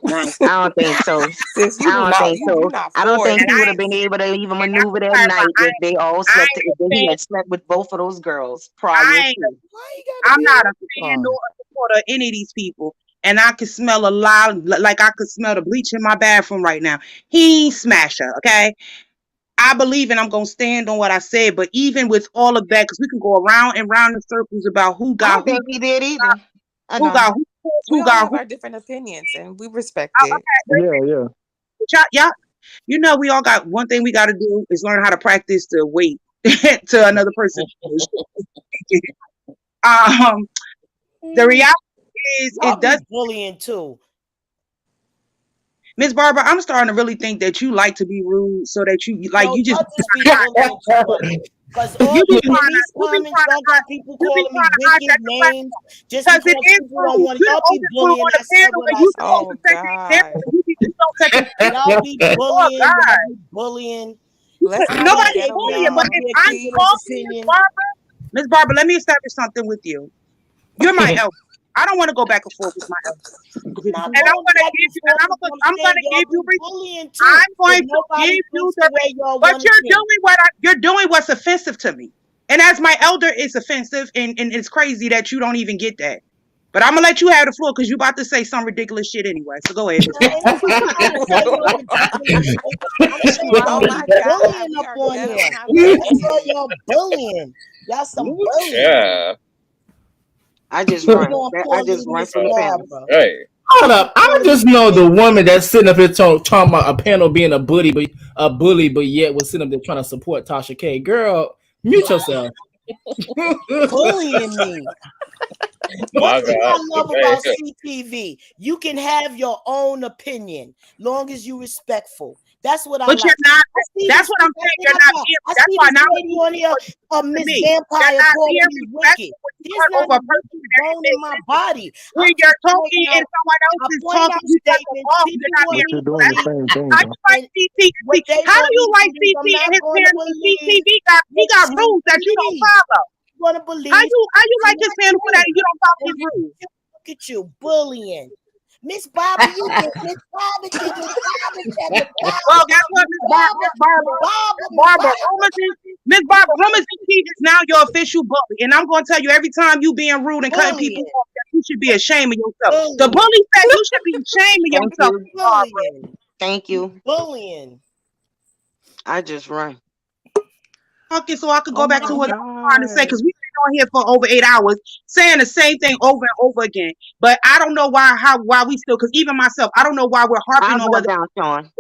Nice. I don't think so. Sis, I don't think so. I don't think he And would have been able to even maneuver that night if they all slept. If he had slept with both of those girls prior to. I'm not a fan nor a supporter of any of these people. And I can smell a lot, like I could smell the bleach in my bathroom right now. He smashed her, okay? I believe, and I'm going to stand on what I said, but even with all of that, because we can go around and round in circles about who got I don't think he did either. Who got who, we all got have who. our different opinions, and we respect it. Yeah. You know, we all got one thing we got to do is learn how to practice to wait to another person. The reality is, Y'all it does bullying too. Miss Barbara, I'm starting to really think that you like to be rude, so that you like you just. Because all in these comments, y'all got people calling me wicked names just because people don't want y'all be bullying. I said what I said. Oh God! Y'all be bullying. Y'all be bullying. Let's not Nobody be is ghetto, bullying, y'all. but if I'm talking, Miss Barbara, let me establish something with you. You're my elder. I don't want to go back and forth with my elder. Not And I'm going gonna back give and you, forth, but I'm I'm saying gonna y'all give you, be bullying too. I'm going If to nobody give you thinks the, the way y'all but want to think. you're doing what's offensive to me. And as my elder, it's offensive, and it's crazy that you don't even get that. But I'm gonna let you have the floor because you about to say some ridiculous shit anyway. So go ahead, Miss Barbara. I'm not saying no ridiculous shit. I'm saying Oh y'all my be God, bullying we up are on ghetto, here. not That's all ratchet. y'all bullying. Y'all some bullies. Yeah. I just You run. gonna I call me just run Miss from the panel. Barbara. Hey. Hold up. I just know the woman that's sitting up here talking about a panel being a bully, but yet was sitting up there trying to support Tasha K. Girl, mute yourself. Bullying me. My One thing God. I love about CTV, you can have your own opinion, long as you respectful. That's what I But like. you're not. I see That's this. what I'm saying. You're not being. I That's see why this now lady on here, Miss me. You're Vampire, not calling being me wicked. respectful when you There's talk not over a a person wicked that bone in my body. when I'm you're just talking pointing and out. someone else I'm is pointing talking, out you cut them statements. off. You're People not want being But me you're to doing the believe, same thing, how though. you like and CTV? what they How do want you me to like believe. CT I'm not and his going to panel? And believe CTV he what got you rules that you don't believe. follow. I'm going to believe. How you like his panel for that and you don't follow And his rules? look at you bullying. Miss Barbara, you did Miss Barbara did Miss Barbara said Miss Well, Barbara. guess what, Miss Barbara, Rumors and Keith is now your official bully. And I'm going to tell you, every time you being rude and cutting people off, that you should be ashamed of yourself. The bully said you should be ashamed of Thank yourself, you. Barbara. Thank you. Bullying. I just run. Okay, so I could go Oh back my to what I was trying to say God. because we've been on here for over 8 hours saying the same thing over and over again. But I don't know why we still, because even myself, I don't know why we're harping I'll on go whether down, Sean.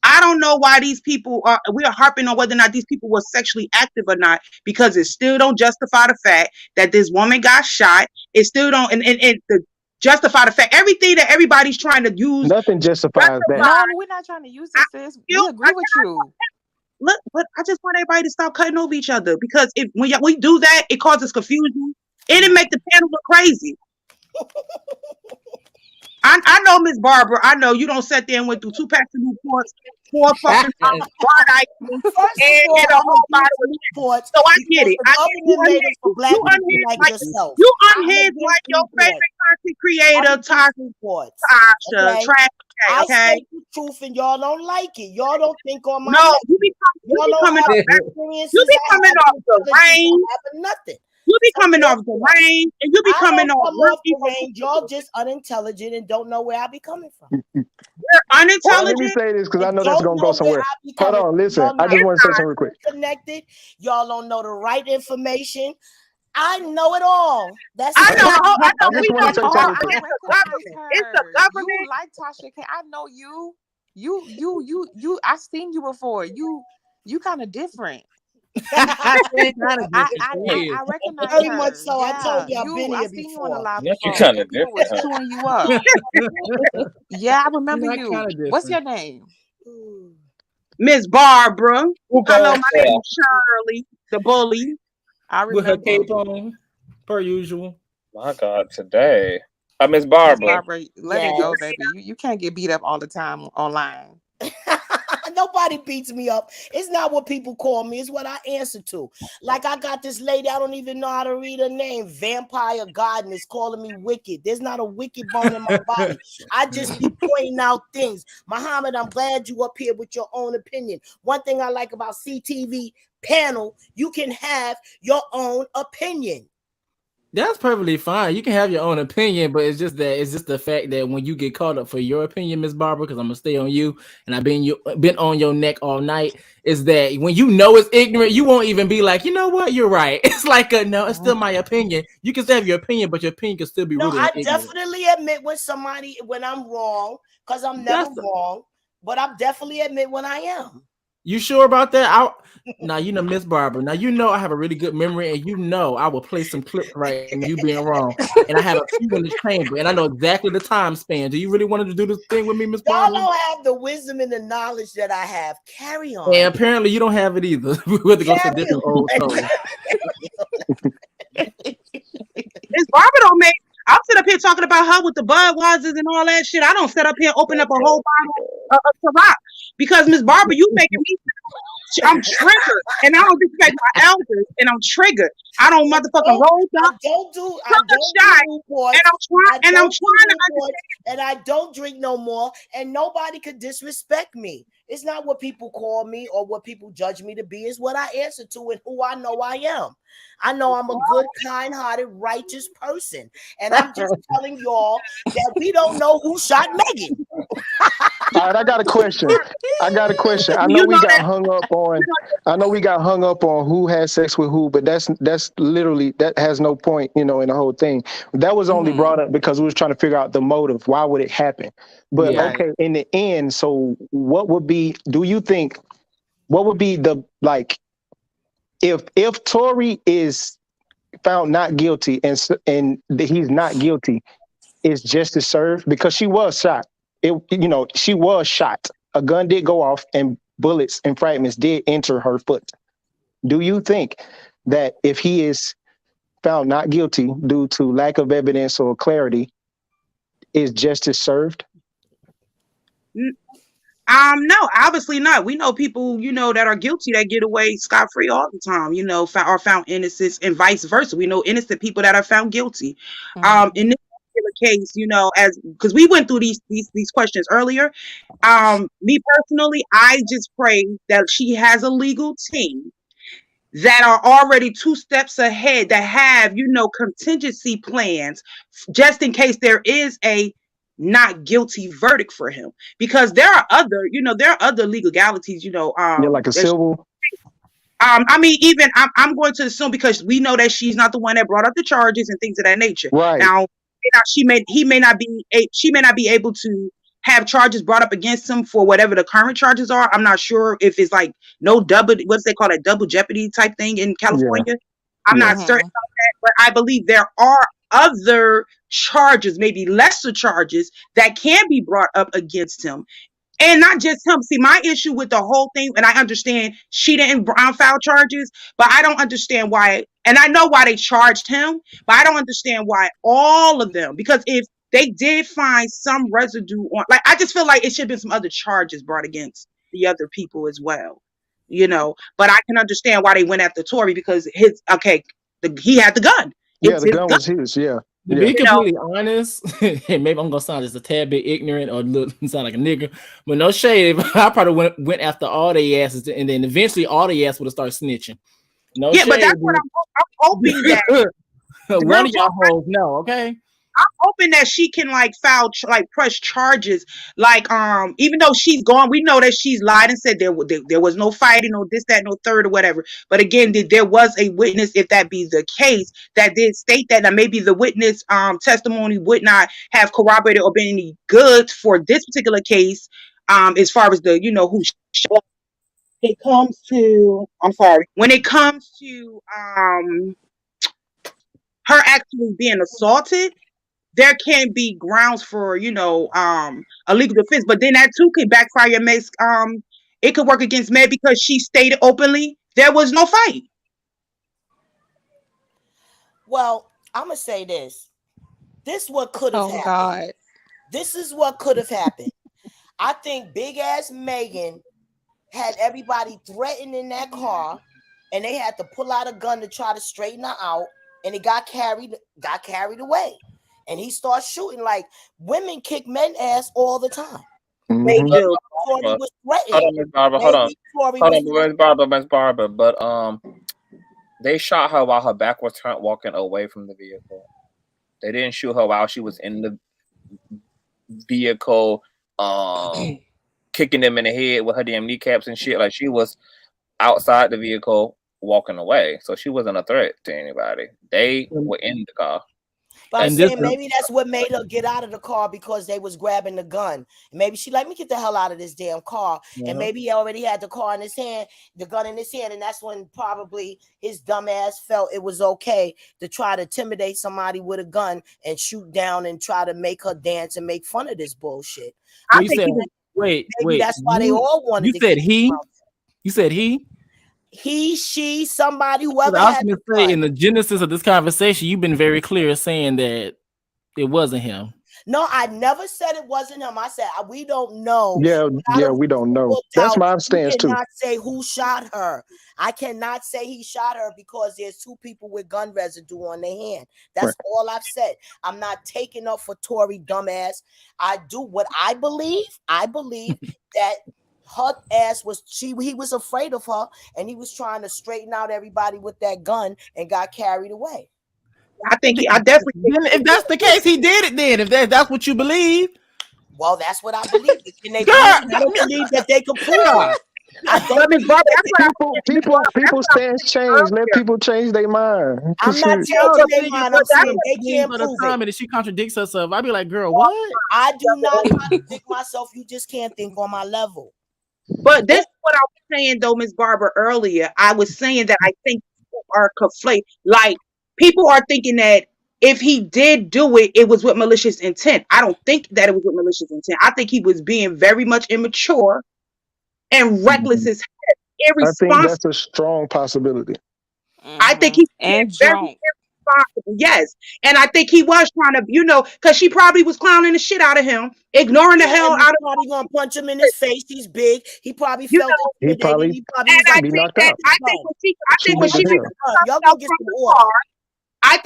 I don't know why these people are we are harping on whether or not these people were sexually active or not, because it still don't justify the fact that this woman got shot. It still don't and the justify the fact everything that everybody's trying to use Nothing justifies that. No, we're not trying to use this, sis. We agree with you. Look, but I just want everybody to stop cutting over each other because if when we do that, it causes confusion and it make the panel look crazy. I know, Miss Barbara. I know you don't sit there and went through 2 packs of Newports, 4 fucking hard items, First of and all, a I'm whole against bottle of shit. Newports So I get because it. the I get it. You government made us for black people like yourself. You I'm unhinged against like your Newports. favorite content creator, I'm against Newports. Tasha, Okay? Trash. I Okay. say the truth and y'all don't like it. Y'all don't think on my No, level. you be coming off. Experiences. You be coming off the range. Nothing. You be coming off the range, and you be coming off. Come off the range. Y'all just unintelligent and don't know where I be coming from. You're unintelligent. Let me say this because I know that's Don't gonna go know somewhere. where I be Hold coming on, from. listen. Y'all I just not want to say something real quick. connected. Y'all don't know the right information. I know it all. That's I know. I know. just We want to know. say something real quick. It's the government. You like Tasha K. I know you. You. I've seen you before. You kind of different. I recognize Very her. much so. I told you I've been here I've seen you on the before. live Not you before, kind and of people was different, huh? chewing you up. Yeah, I remember Not you. kinda What's different. your name? Miss Barbara. Who Hello, goes my name is Shirley, the bully. I With her remember. cape on, per usual. My God, today. Miss Miss Barbara. Barbara, let it go, baby. You can't get beat up all the time online. Nobody beats me up. It's not what people call me. It's what I answer to. Like I got this lady, I don't even know how to read her name. Vampire Garden is calling me wicked. There's not a wicked bone in my body. I just be pointing out things. Muhammad, I'm glad you up here with your own opinion. One thing I like about CTV panel, you can have your own opinion. That's perfectly fine. You can have your own opinion, but it's just the fact that when you get caught up for your opinion, Miss Barbara, because I'm gonna stay on you, and I've been on your neck all night. Is that when you know it's ignorant, you won't even be like, you know what, you're right. It's like no, it's still my opinion. You can still have your opinion, but your opinion can still be rooted in ignorance. Definitely admit when I'm wrong, because I'm never wrong. But I definitely admit when I am. You sure about that? Now you know Miss Barbara. Now you know I have a really good memory, and you know I will play some clips right now, you being wrong. And I have a few in the chamber, and I know exactly the time span. Do you really want to do this thing with me, Miss Barbara? Y'all don't have the wisdom and the knowledge that I have. Carry on. And apparently you don't have it either. We have to go to different old stories. Miss Barbara don't make. I'm sitting up here talking about her with the Budweisers and all that shit. I don't sit up here and open up a whole bottle of Ciroc because Miss Barbara, you making me. I'm triggered, and I don't respect my elders, and I'm triggered. I don't motherfucking roll I up. don't do shot, Newports. and I'm trying to understand. And I don't drink no more. And nobody could disrespect me. It's not what people call me or what people judge me to be. It's what I answer to and who I know I am. I know I'm a good, kind-hearted, righteous person. And I'm just telling y'all that we don't know who shot Megan. All right, I got a question. I know we got hung up on. I know we got hung up on who had sex with who, but that's literally, that has no point, in the whole thing. That was only brought up because we was trying to figure out the motive. Why would it happen? But okay, in the end, so what would be? Do you think? What would be the if Tory is found not guilty and he's not guilty, is justice served? Because she was shot. She was shot. A gun did go off and bullets and fragments did enter her foot. Do you think that if he is found not guilty due to lack of evidence or clarity, is justice served? No, obviously not. We know people, that are guilty that get away scot-free all the time, are found innocent, and vice versa. We know innocent people that are found guilty. In this particular case, because we went through these questions earlier. Me personally, I just pray that she has a legal team that are already 2 steps ahead, that have, contingency plans just in case there is a not guilty verdict for him, because there are other legalities, like a civil. I mean, even I'm going to assume, because we know that she's not the one that brought up the charges and things of that nature. Right now, she may not be able to have charges brought up against him for whatever the current charges are. I'm not sure if it's like no double, what's they call it, double jeopardy type thing in California. I'm not certain about that, but I believe there are other charges, maybe lesser charges, that can be brought up against him. And not just him. See, my issue with the whole thing, and I understand she didn't file charges, but I don't understand why. And I know why they charged him, but I don't understand why all of them. Because if they did find some residue on, I just feel like it should have been some other charges brought against the other people as well. But I can understand why they went after Tory, because he had the gun. The gun was his. Yeah. To be completely honest, and maybe I'm gonna sound just a tad bit ignorant or sound like a nigga, but no shade. I probably went after all they asses, and then eventually all they asses would have started snitching. No shade. But that's what I'm hoping that one of y'all hoes know. Okay. I'm hoping that she can press charges, even though she's gone, we know that she's lied and said there was no fighting or this, that, no third or whatever. But again, there was a witness, if that be the case, that did state that. Now maybe the witness testimony would not have corroborated or been any good for this particular case, as far as the who shot. It comes to when it comes to her actually being assaulted, there can be grounds for, a legal defense, but then that too could backfire and make, it could work against Meg, because she stated openly there was no fight. Well, I'm gonna say this. This is what could have happened. God. This is what could have happened. I think big ass Megan had everybody threatened in that car, and they had to pull out a gun to try to straighten her out, and it got carried away. And he starts shooting. Like, women kick men ass all the time. They do. Tory was threatened. Hold on, Miss Barbara. Hold on, Miss Barbara. But they shot her while her back was turned, walking away from the vehicle. They didn't shoot her while she was in the vehicle, kicking them in the head with her damn kneecaps and shit. Like, she was outside the vehicle walking away, so she wasn't a threat to anybody. They were in the car. But I'm saying maybe that's what made her get out of the car, because they was grabbing the gun. Maybe she let me get the hell out of this damn car. And maybe he already had the car in his hand, the gun in his hand, and that's when probably his dumb ass felt it was okay to try to intimidate somebody with a gun and shoot down and try to make her dance and make fun of this bullshit. Well, you said, wait. That's why they all wanted. You said he. You said he. He, she, somebody, whoever. I was going to say, in the genesis of this conversation, you've been very clear saying that it wasn't him. No, I never said it wasn't him. I said we don't know. Yeah, we don't know. That's my stance too. Cannot say who shot her. I cannot say he shot her because there's 2 people with gun residue on their hand. That's all I've said. I'm not taking up for Tory dumbass. I do what I believe. I believe that her ass he was afraid of her, and he was trying to straighten out everybody with that gun and got carried away. I definitely think if that's the case, he did it then. If that's what you believe. Well, that's what I believe. Can they prove it? I don't believe that they can prove it. People stance change. Let people change their mind. I'm not changing their mind. I'm saying they can't prove it. And she contradicts herself. I'd be like, girl, what? I do not contradict myself. You just can't think on my level. But this is what I was saying, though, Ms. Barber, earlier. I was saying that I think people are conflated. Like, people are thinking that if he did do it, it was with malicious intent. I don't think that it was with malicious intent. I think he was being very much immature and reckless as heck, irresponsible. I think that's a strong possibility. I think he's very irresponsible. Yes. And I think he was trying to, because she probably was clowning the shit out of him, ignoring the hell out of him. Probably gonna punch him in his face. He's big. He probably felt intimidated. He probably was like, I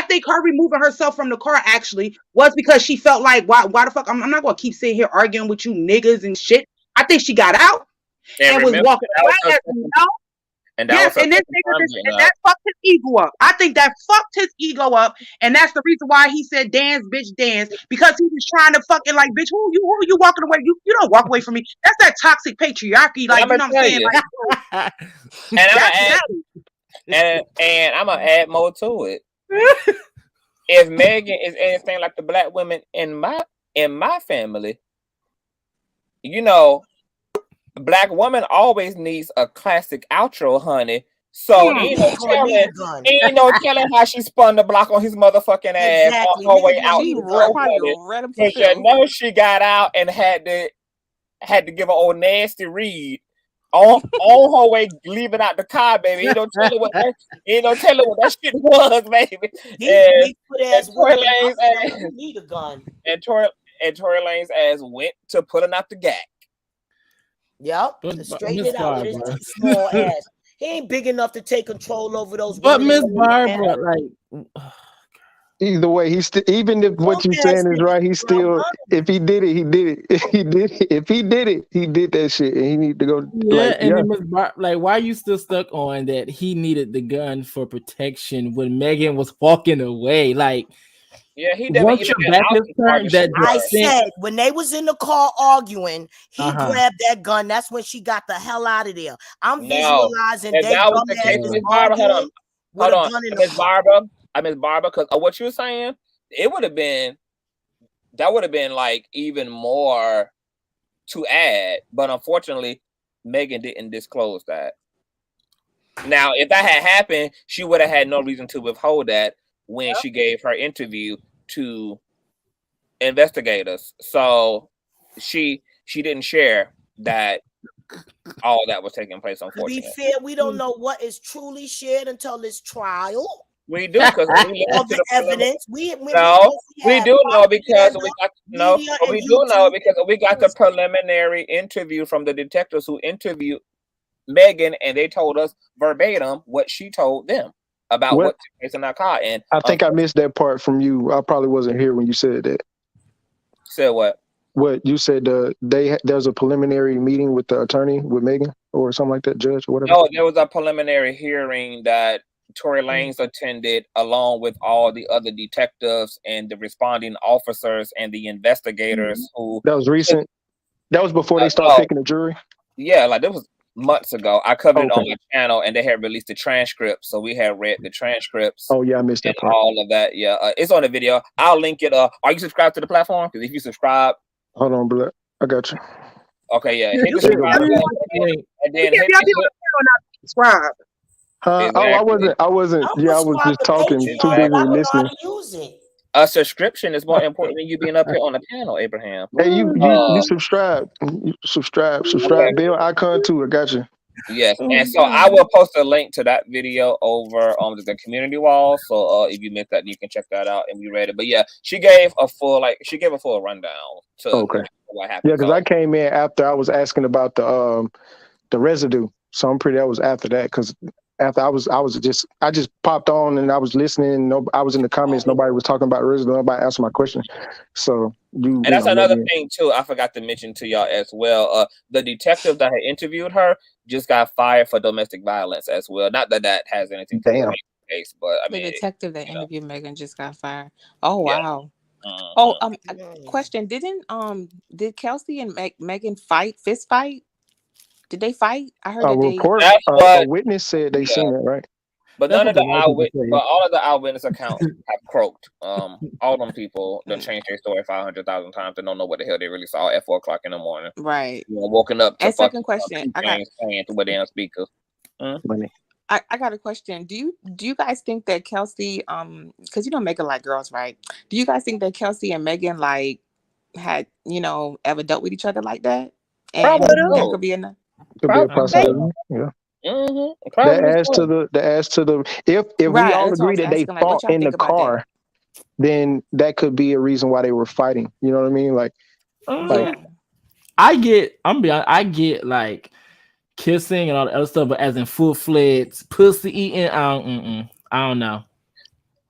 think her removing herself from the car actually was because she felt like, why the fuck? I'm not gonna keep sitting here arguing with you niggas and shit. I think she got out and was walking away, and that fucked his ego up. I think that fucked his ego up, and that's the reason why he said dance, bitch, dance, because he was trying to fucking like, bitch, who you walking away? You don't walk away from me. That's that toxic patriarchy, like, you know what I'm saying? Like, and I'm gonna add more to it. If Megan is anything like the black women in my family, black woman always needs a classic outro, honey. So ain't no telling how she spun the block on his motherfucking ass on her way out. Because she got out and had to give an old nasty read on her way leaving out the car, baby. He don't tell her what that shit was, baby. And Tory Lanez ass went to pulling out the gag. Yep, straighten it out with his small ass. He ain't big enough to take control over those. But Miss Barbara, like, either way, even if what you're saying is right, he still, if he did it, he did it. If he did it, he did that shit, and he need to go. Like, why are you still stuck on that? He needed the gun for protection when Megan was walking away, like. Yeah, he once your back is turned, I said when they was in the car arguing, he grabbed that gun. That's when she got the hell out of there. I'm visualizing they was the case with Miss Barbara. Hold on, Miss Barbara, because of what you were saying, that would have been like even more to add, but unfortunately, Megan didn't disclose that. Now, if that had happened, she would have had no reason to withhold that when she gave her interview to investigators. So she didn't share that all that was taking place, unfortunately. To be fair, we don't know what is truly shared until this trial. We do, because the evidence. We do know because we got the preliminary interview from the detectives who interviewed Megan, and they told us verbatim what she told them about what took place in that car. And I think I missed that part from you. I probably wasn't here when you said that. Said what? What you said? There's a preliminary meeting with the attorney with Megan or something like that, judge or whatever. No, there was a preliminary hearing that Tory Lanez attended along with all the other detectives and the responding officers and the investigators who. That was recent. That was before they started picking the jury. Yeah, like that was months ago. I covered it on my channel, and they had released the transcript, so we had read the transcripts. Oh yeah, I missed that part. All of that. Yeah, it's on the video. I'll link it. Are you subscribed to the platform? Because if you subscribe, hold on, Black. I got you. Okay, yeah. Hit the subscribe and then subscribe. Huh? Exactly. I wasn't. Yeah, I was just talking. Too busy listening. A subscription is more important than you being up here on the panel, Abraham. Hey, you subscribe. You subscribe. Bell icon too. I got you. Yes, and so I will post a link to that video over on the community wall. So if you missed that, you can check that out and we read it. But yeah, she gave a full rundown to what happened. Yeah, because I came in after I was asking about the residue, so I'm pretty. That was after that because after I just popped on and I was listening. No, I was in the comments. Nobody was talking about residue. Nobody answered my question. So and that's another thing too. I forgot to mention to y'all as well. The detective that had interviewed her just got fired for domestic violence as well. Not that that has anything to do with the case, but I mean, the detective that interviewed Megan just got fired. Oh wow. Yeah. Oh, question. Did Kelsey and Megan fist fight? Did they fight? I heard that report. they. A witness said they seen it, right? But none of the all of the eyewitness accounts have croaked. All them people done changed their story 500,000 times and don't know what the hell they really saw at 4:00 in the morning. Right. Woken up to and second question. I got playing through a damn speaker. I got a question. Do you guys think that Kelsey, because you don't Megan like girls, right? Do you guys think that Kelsey and Megan like had, ever dealt with each other like that? And that could be enough. Could be a possibility. Yeah. That adds to the if we all agree that they fought in the car, then that could be a reason why they were fighting. You know what I mean? Like I get like kissing and all the other stuff, but as in full-fledged pussy eating, I don't know.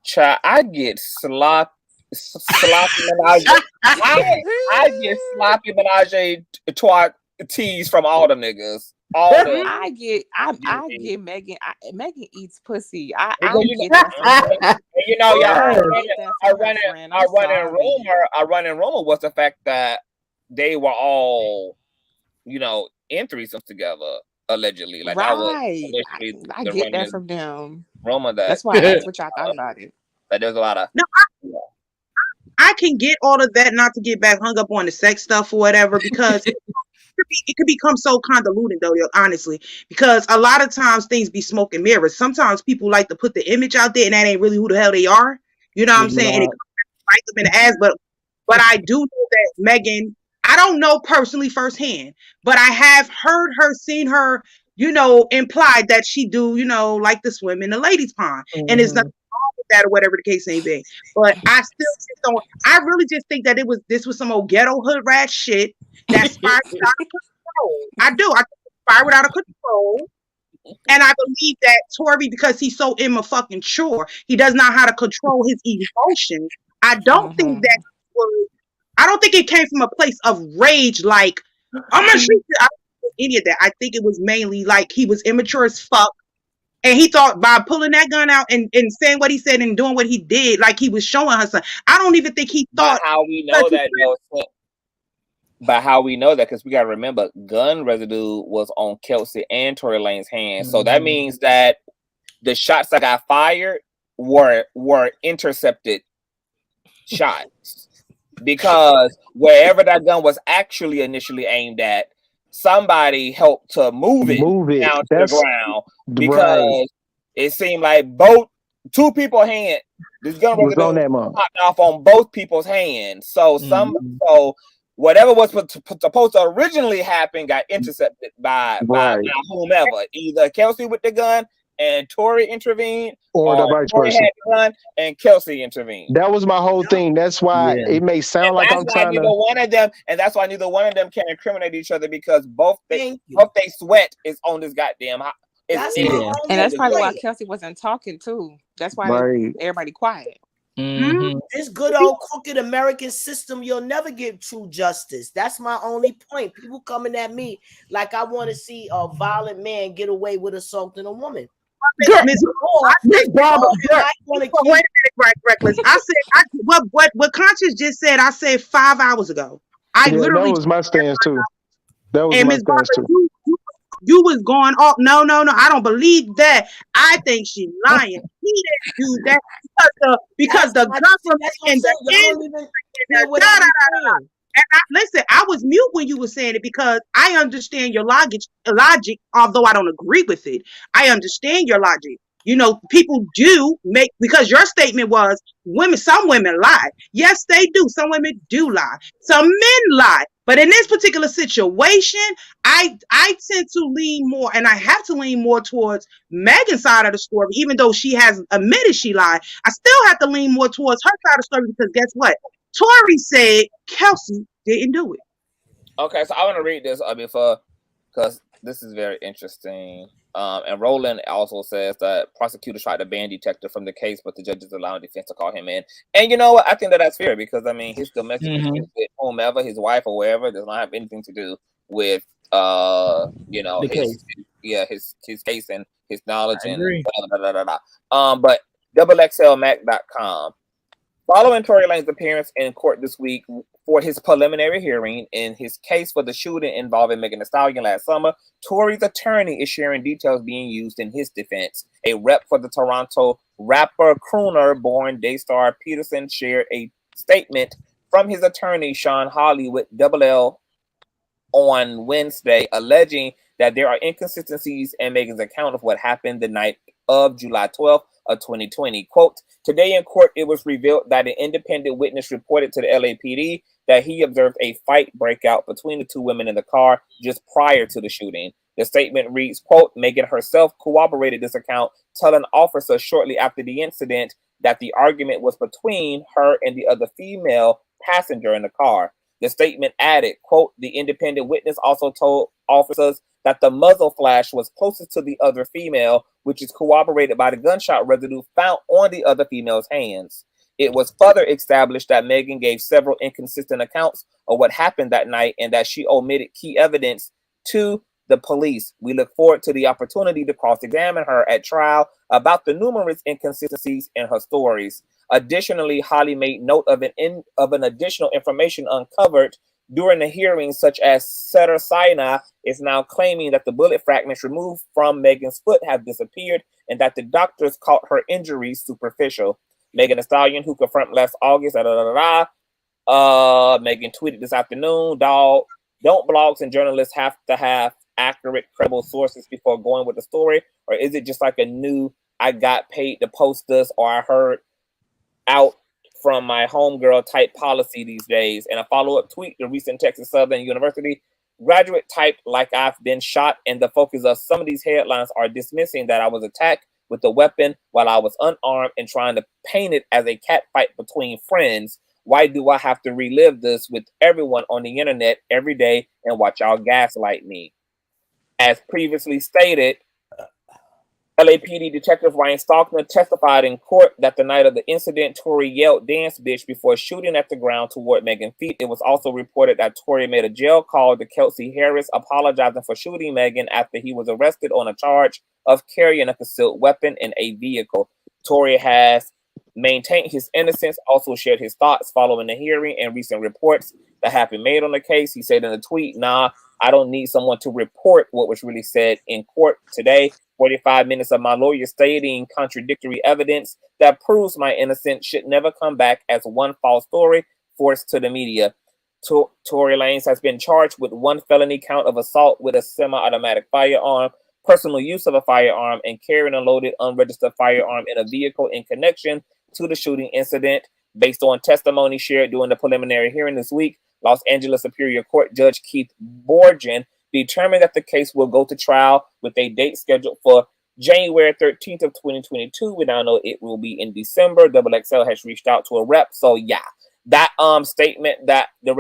Child, I get sloppy menage. I get sloppy menage twat tease from all the niggas. All the I get Megan. Megan eats pussy. I get that. Our running rumor was the fact that they were all, in threesomes together, allegedly. Like right. I get that from them. Rumor that's why I asked what y'all thought about it. That there's a lot of I can get all of that, not to get back hung up on the sex stuff or whatever, because it could become so convoluted though, honestly, because a lot of times things be smoke and mirrors. Sometimes people like to put the image out there and that ain't really who the hell they are. You know what I'm saying? And it bite them in the ass. But I do know that Megan, I don't know personally firsthand, but I have heard her, seen her, implied that she do, like to swim in the ladies' pond. And it's nothing wrong with that or whatever the case may be. But I still just don't, I really just think that this was some old ghetto hood rat shit that spiraled out of control. I do. I think it spiraled out of control. And I believe that Tory, because he's so immature, he does not know how to control his emotions. I don't think that I don't think it came from a place of rage, like, I'm gonna shoot you. I don't think any of that. I think it was mainly like he was immature as fuck. And he thought by pulling that gun out and saying what he said and doing what he did, like he was showing her something. I don't even think he thought. How we know that, but how we know that, because we got to remember, gun residue was on Kelsey and Tory Lanez's hands. So that means that the shots that got fired were intercepted shots, because wherever that gun was actually initially aimed at, somebody helped to move it down to the ground, because it seemed like two people's hand, this gun was on that popped off on both people's hands. So so whatever was supposed to originally happen got intercepted by whomever, either Kelsey with the gun and Tory intervened, or the vice Tory versa. had the gun and Kelsey intervened. That was my whole thing. That's why it may sound like I'm trying to. That's why neither one of them can incriminate each other, because both they sweat is on this goddamn. And that's probably why Kelsey wasn't talking too. That's why everybody quiet. This good old crooked American system, you'll never get true justice. That's my only point. People coming at me like I want to see a violent man get away with assaulting a woman. Miss Barbara, wait a minute, Reckless. I said what Conscious just said. I said 5 hours ago. Literally, that was my stance too. That was my stance too. You was going off. No, I don't believe that. I think she's lying. He didn't do that because the government and listen, I was mute when you were saying it because I understand your logic, although I don't agree with it. I understand your logic. You know, people do make, because your statement was some women lie. Yes, they do. Some women do lie. Some men lie. But in this particular situation, I tend to lean more, and I have to lean more towards Megan's side of the story, even though she has admitted she lied. I still have to lean more towards her side of the story, because guess what? Tory said Kelsey didn't do it. Okay, so I want to read this before, because this is very interesting. And Roland also says that prosecutors tried to ban detective from the case, but the judges allowed defense to call him in. And you know what? I think that's fair, because I mean, his domestic dispute with whomever, his wife or wherever, does not have anything to do with you know, his case and his knowledge and but XXLMac.com. Following Tory Lanez's appearance in court this week for his preliminary hearing in his case for the shooting involving Megan Thee Stallion last summer, Tory's attorney is sharing details being used in his defense. A rep for the Toronto rapper crooner born Daystar Peterson shared a statement from his attorney Sean Hawley with Double L on Wednesday, alleging that there are inconsistencies in Megan's account of what happened the night of July 12th of 2020. Quote, today in court, it was revealed that an independent witness reported to the LAPD that he observed a fight break out between the two women in the car just prior to the shooting. The statement reads, quote, Megan herself corroborated this account, telling officers shortly after the incident that the argument was between her and the other female passenger in the car. The statement added, quote, the independent witness also told officers that the muzzle flash was closest to the other female, which is corroborated by the gunshot residue found on the other female's hands. It was further established that Megan gave several inconsistent accounts of what happened that night and that she omitted key evidence to the police. We look forward to the opportunity to cross-examine her at trial about the numerous inconsistencies in her stories. Additionally, Holly made note of an additional information uncovered during the hearing, such as Setter Sinai is now claiming that the bullet fragments removed from Megan's foot have disappeared and that the doctors caught her injuries superficial. Megan Thee Stallion, who confirmed last August, Megan tweeted this afternoon, don't blogs and journalists have to have accurate, credible sources before going with the story? Or is it just like a new, I got paid to post this, or I heard out from my homegirl type policy these days? And a follow-up tweet, the recent Texas Southern University graduate typed, like I've been shot, and the focus of some of these headlines are dismissing that I was attacked with a weapon while I was unarmed and trying to paint it as a cat fight between friends. Why do I have to relive this with everyone on the internet every day and watch y'all gaslight me? As previously stated, LAPD Detective Ryan Stalkner testified in court that the night of the incident, Tory yelled "dance bitch" before shooting at the ground toward Megan's feet. It was also reported that Tory made a jail call to Kelsey Harris, apologizing for shooting Megan after he was arrested on a charge of carrying a concealed weapon in a vehicle. Tory has maintained his innocence, also shared his thoughts following the hearing and recent reports that have been made on the case. He said in a tweet, "Nah, I don't need someone to report what was really said in court today. 45 minutes of my lawyer stating contradictory evidence that proves my innocence should never come back as one false story forced to the media." Tory Lanez has been charged with one felony count of assault with a semi-automatic firearm, personal use of a firearm, and carrying a loaded unregistered firearm in a vehicle in connection to the shooting incident. Based on testimony shared during the preliminary hearing this week, Los Angeles Superior Court Judge Keith Borgen determined that the case will go to trial with a date scheduled for January 13th of 2022. We now know it will be in December. Double XL has reached out to a rep. So yeah, that statement that the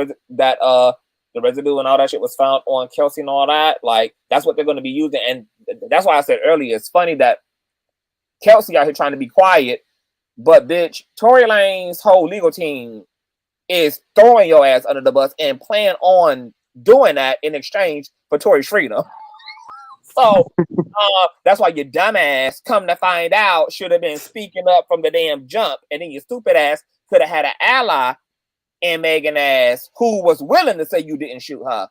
residue and all that shit was found on Kelsey and all that, like, that's what they're going to be using. And that's why I said earlier, it's funny that Kelsey out here trying to be quiet, but bitch, Tory Lanez's whole legal team is throwing your ass under the bus and plan on doing that in exchange for Tory's freedom. So that's why your dumb ass, come to find out, should have been speaking up from the damn jump, and then your stupid ass could have had an ally in Megan ass who was willing to say you didn't shoot her,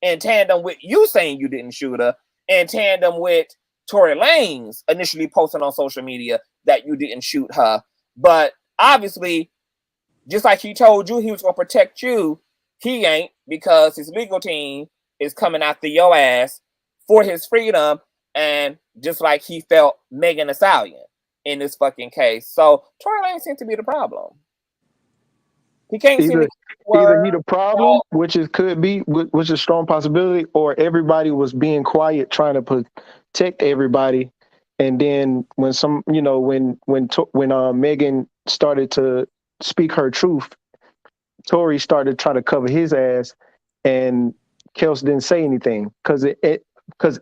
in tandem with you saying you didn't shoot her, in tandem with Tory Lanez initially posting on social media that you didn't shoot her. But obviously, just like he told you he was going to protect you, he ain't, because his legal team is coming after your ass for his freedom. And just like he felt Megan Thee Stallion in this fucking case. So Tory Lanez seems to be the problem. He can't seem to either he the problem, which is a strong possibility, or everybody was being quiet trying to protect everybody. And then when when Megan started to speak her truth, Tory started trying to cover his ass, and Kels didn't say anything because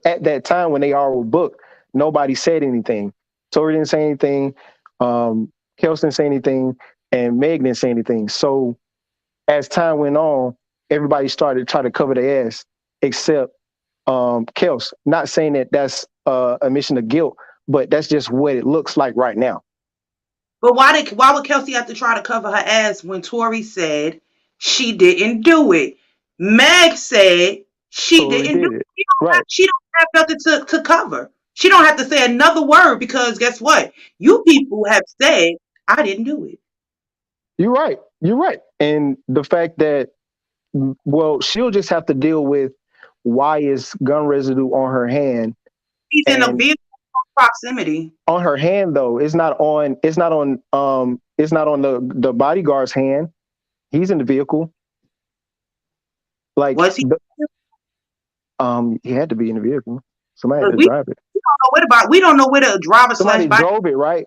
at that time when they all were booked, nobody said anything. Tory didn't say anything, Kels didn't say anything, and Meg didn't say anything. So as time went on, everybody started trying to cover their ass except Kels. Not saying that that's a mission of guilt, but that's just what it looks like right now. But why would Kelsey have to try to cover her ass when Tory said she didn't do it? Meg said she didn't do it. She don't have nothing to cover. She don't have to say another word because guess what? You people have said I didn't do it. You're right. You're right. And the fact that, well, she'll just have to deal with why is gun residue on her hand. He's in a vehicle proximity. On her hand though, it's not on the bodyguard's hand. He's in the vehicle. Like was he? He had to be in the vehicle. Somebody had to drive it. We don't know where the driver. Somebody drove it, right?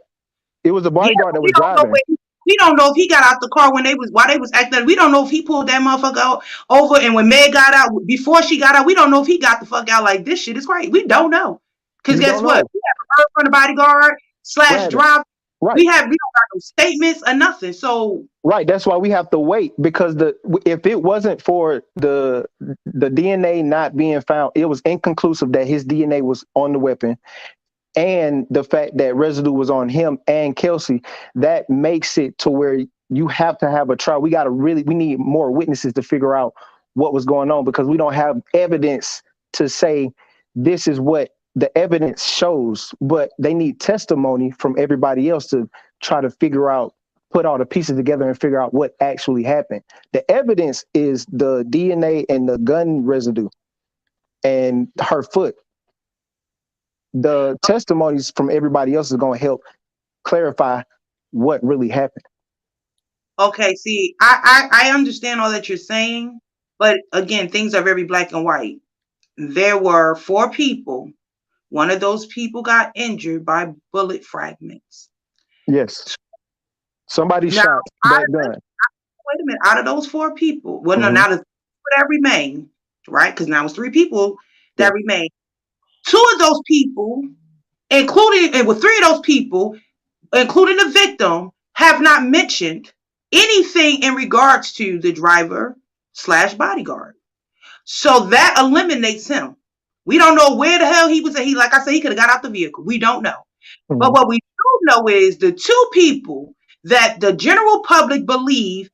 It was the bodyguard that was driving. We don't know if he got out the car while they was acting. We don't know if he pulled that motherfucker over, and when Meg got out, before she got out, we don't know if he got the fuck out. Like, this shit is crazy. We don't know. Because guess what? We haven't heard from the bodyguard / driver. Right. We don't got no statements or nothing. So right, that's why we have to wait, because if it wasn't for the DNA not being found, it was inconclusive that his DNA was on the weapon. And the fact that residue was on him and Kelsey, that makes it to where you have to have a trial. We need more witnesses to figure out what was going on, because we don't have evidence to say this is what the evidence shows, but they need testimony from everybody else to try to figure out, put all the pieces together and figure out what actually happened. The evidence is the DNA and the gun residue and her foot. The testimonies from everybody else is going to help clarify what really happened. Okay, see, I understand all that you're saying, but again, things are very black and white. There were 4 people. One of those people got injured by bullet fragments. Yes. Somebody shot that gun. Wait a minute. Out of those 4 people, well, no, now the 3 that remain, right? Because now it's 3 people that remain. 2 of those people, including 3 of those people, including the victim, have not mentioned anything in regards to the driver / bodyguard. So that eliminates him. We don't know where the hell he was. Like I said, he could have got out the vehicle. We don't know. But what we do know is the 2 people that the general public believe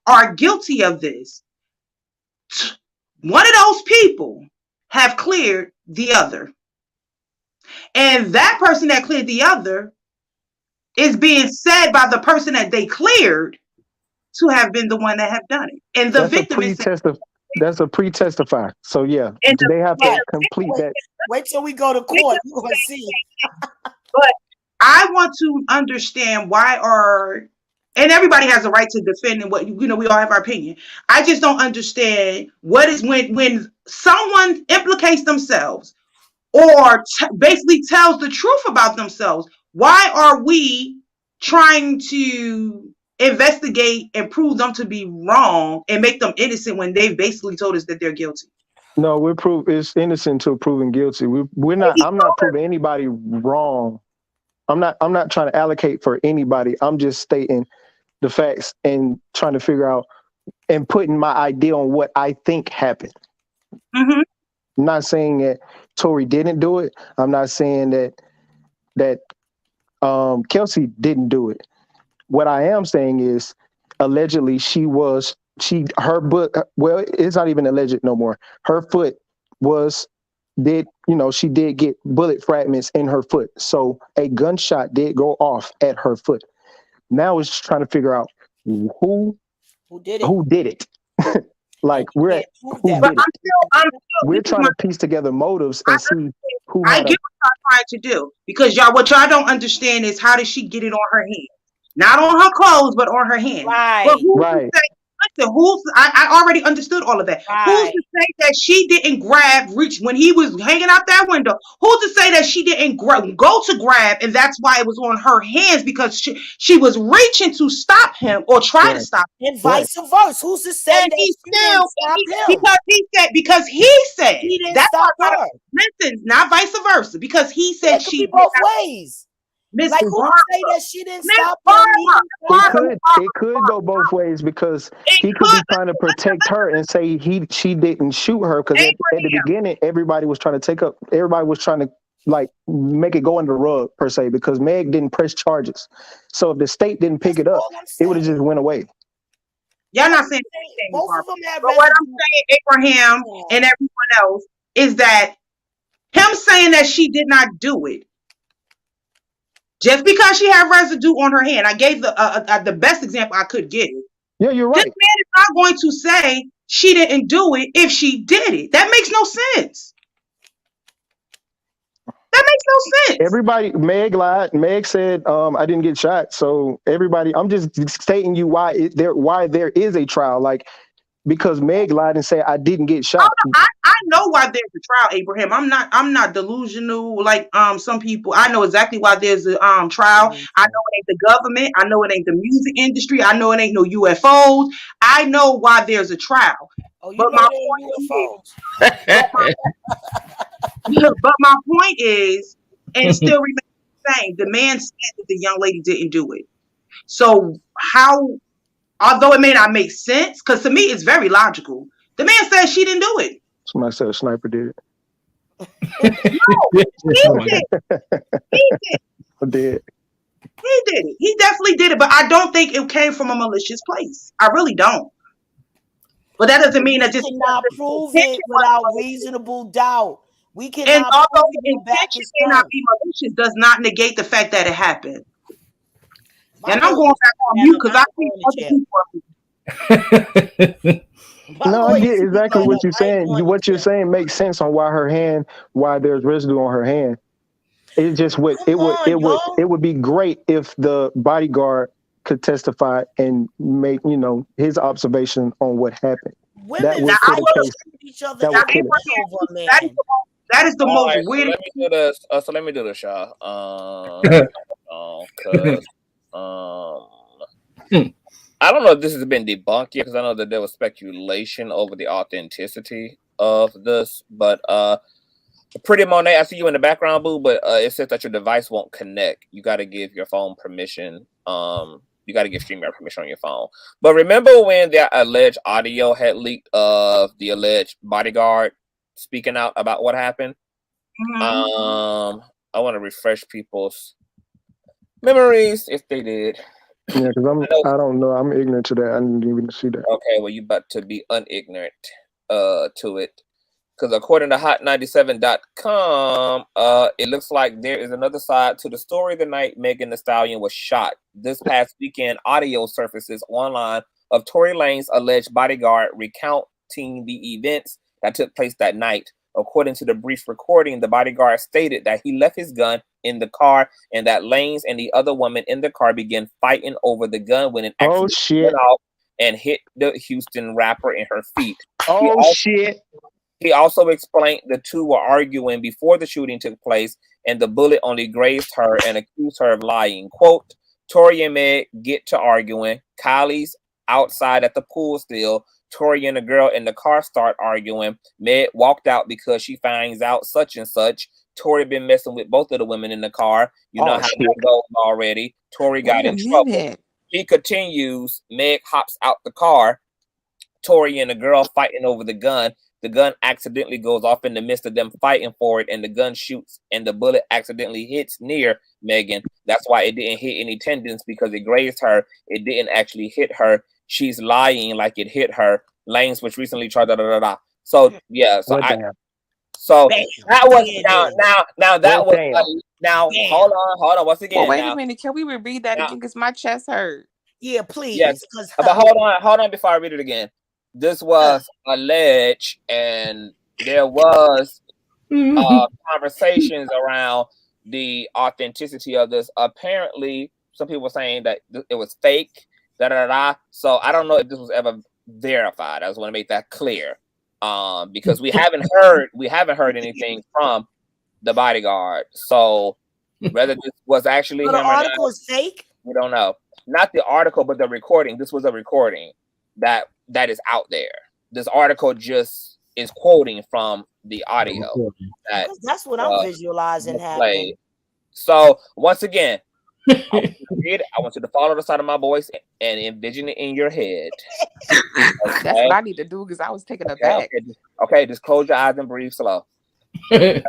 are guilty of this. One of those people have cleared the other. And that person that cleared the other is being said by the person that they cleared to have been the one that have done it. And the victim is that's a pre-testify. So yeah, they have to complete that. Wait till we go to court. You're gonna see. But I want to understand and everybody has a right to defend, and what we all have our opinion. I just don't understand what is when someone implicates themselves or basically tells the truth about themselves. Why are we trying to investigate and prove them to be wrong and make them innocent when they've basically told us that they're guilty? No, it's innocent until proven guilty. I'm not proving anybody wrong. I'm not trying to allocate for anybody. I'm just stating the facts and trying to figure out and putting my idea on what I think happened. Mm-hmm. I'm not saying that Tory didn't do it. I'm not saying that Kelsey didn't do it. What I am saying is, allegedly she did it's not even alleged no more. Her foot she did get bullet fragments in her foot. So a gunshot did go off at her foot. Now it's just trying to figure out who did it. Like we're at who But did it. I'm still We're trying to piece together motives and see who I had get a. what y'all trying to do because what y'all don't understand is how did she get it on her hand? Not on her clothes, but on her hand. But who's to say? Listen, I already understood all of that. Who's to say that she didn't reach when he was hanging out that window? Who's to say that she didn't go to grab, and that's why it was on her hands because she was reaching to stop him or try to stop him, and vice versa. Who's to say and that he she didn't stop him? because he said He didn't that's stop why her. listen, not vice versa, because he said It could be both ways. Miss Like who Barbara, say that she didn't stop him? It could go both ways because he could be trying to protect her and say she didn't shoot her because at the beginning everybody was trying to like make it go under the rug per se because Meg didn't press charges. So if the state didn't pick it up, it would have just went away. Y'all not saying anything, both Barbara. of them have but what I'm saying, Abraham and everyone else, is that him saying that she did not do it just because she had residue on her hand. I gave the best example I could give. Yeah, you're right. This man is not going to say she didn't do it if she did it. That makes no sense. That makes no sense. Everybody, Meg lied. Meg said, I didn't get shot. So everybody, I'm just stating you why there is a trial. Like, because Meg lied and said, I didn't get shot. I know why there's a trial, Abraham. I'm not delusional like some people. I know exactly why there's a trial. I know it ain't the government. I know it ain't the music industry. I know it ain't no UFOs. I know why there's a trial. Oh, you but know my point is, but my point is, and it still remains the same. The man said that the young lady didn't do it. So how, although it may not make sense, because to me it's very logical. The man said she didn't do it. Somebody said a sniper did it. No, he did. He did. I did. He did it. He definitely did it. But I don't think it came from a malicious place. I really don't. But that doesn't mean that just cannot prove it without reasonable doubt. We cannot. And although the intention may not be malicious, does not negate the fact that it happened. And I'm going back on mute because I see other people. No, I get exactly what you're saying. What you're saying makes sense on why there's residue on her hand. It just would be great if the bodyguard could testify and make his observation on what happened. That would kill it. That would kill it. That is the most weird. Let me do this. So let me do this, y'all. I don't know if this has been debunked yet because I know that there was speculation over the authenticity of this, but Pretty Monet, I see you in the background, boo, but it says that your device won't connect. You got to give your phone permission. You got to give StreamYard permission on your phone. But remember when that alleged audio had leaked of the alleged bodyguard speaking out about what happened? Mm-hmm. I want to refresh people's memories if they did. Yeah, because I don't know. I'm ignorant to that. I didn't even see that. Okay, well, you about to be unignorant to it. Because according to Hot97.com, it looks like there is another side to the story the night Megan Thee Stallion was shot. This past weekend, audio surfaces online of Tory Lanez alleged bodyguard recounting the events that took place that night. According to the brief recording, the bodyguard stated that he left his gun in the car and that Lanez and the other woman in the car began fighting over the gun when it actually went off and hit the Houston rapper in her feet. Shit. He also explained the two were arguing before the shooting took place and the bullet only grazed her and accused her of lying. Quote, Tory and Meg get to arguing. Kylie's outside at the pool still. Tory and the girl in the car start arguing. Meg walked out because she finds out such and such. Tory been messing with both of the women in the car. You know how that goes already. Tory got in trouble. He continues. Meg hops out the car. Tory and the girl fighting over the gun. The gun accidentally goes off in the midst of them fighting for it, and the gun shoots, and the bullet accidentally hits near Megan. That's why it didn't hit any tendons because it grazed her. It didn't actually hit her. She's lying like it hit her. Lanez was recently tried. So yeah. So that was hold on. Once again, well, wait a minute. Can we read that again? Because my chest hurt. Yeah, please. Yes. But hold on before I read it again. this was alleged, and there was conversations around the authenticity of this. Apparently, some people were saying that it was fake. So I don't know if this was ever verified. I just want to make that clear, because we haven't heard anything from the bodyguard. So whether this was actually So the him or not, article is fake? we don't know. Not the article, but the recording. This was a recording that is out there. This article just is quoting from the audio that That's what I'm visualizing happening. played. So once again, I want you to follow the sound of my voice and envision it in your head. Okay? That's what I need to do because I was taken aback. Okay, just close your eyes and breathe slow. Okay?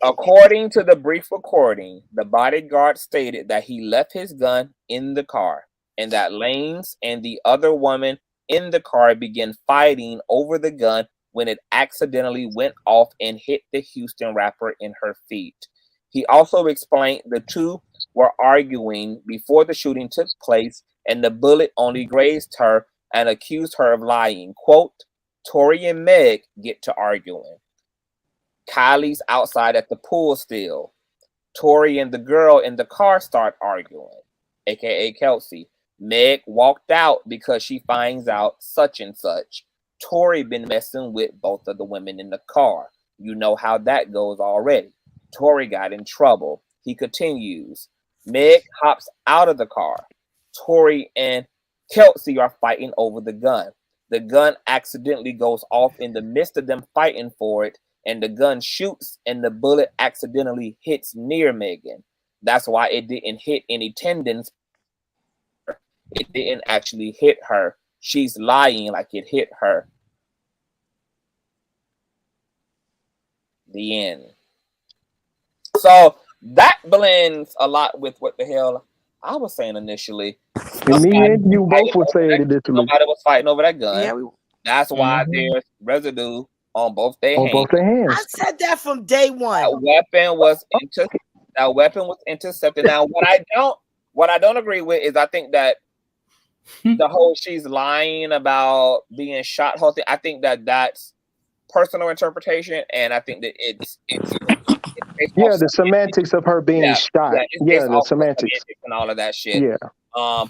According to the brief recording, the bodyguard stated that he left his gun in the car and that Lanez and the other woman in the car began fighting over the gun when it accidentally went off and hit the Houston rapper in her feet. He also explained the two were arguing before the shooting took place and the bullet only grazed her and accused her of lying. Quote, Tory and Meg get to arguing. Kylie's outside at the pool still. Tory and the girl in the car start arguing, aka Kelsey. Meg walked out because she finds out such and such. Tory been messing with both of the women in the car. You know how that goes already. Tory got in trouble. He continues. Meg hops out of the car. Tory and Kelsey are fighting over the gun. The gun accidentally goes off in the midst of them fighting for it, and the gun shoots and the bullet accidentally hits near Megan. That's why it didn't hit any tendons. It didn't actually hit her. She's lying like it hit her. The end. So that blends a lot with what the hell I was saying initially. And me and you both were saying initially. Nobody was fighting over that gun. Yeah, that's why there's residue on both their hands. I said that from day one. That weapon was intercepted. Now, what I don't agree with is I think that the whole she's lying about being shot whole thing. I think that that's personal interpretation, and I think that it's the semantics of her being shot. The semantics and all of that shit. Yeah.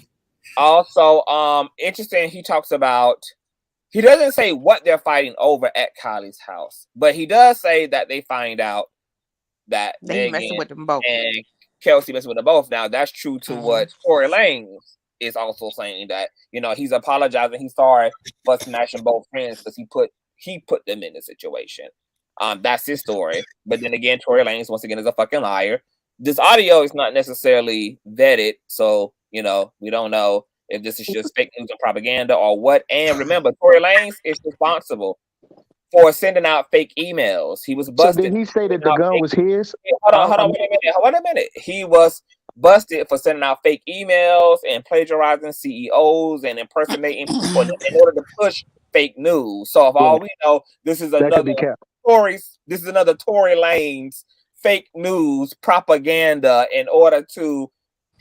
Also, interesting. He talks about. He doesn't say what they're fighting over at Kylie's house, but he does say that they find out that they messing with them both and Kelsey messing with them both. Now that's true to what Tory Lanez is also saying, that he's apologizing, he's sorry for smashing both friends because he put them in the situation. That's his story. But then again, Tory Lanez once again is a fucking liar. This audio is not necessarily vetted, so we don't know if this is just fake news and propaganda or what. And remember, Tory Lanez is responsible for sending out fake emails. He was busted. So did he say that the gun was his? Hold on, wait a minute. He was busted for sending out fake emails and plagiarizing CEOs and impersonating people in order to push fake news. So if all we know, this is another Tory Lanez fake news propaganda in order to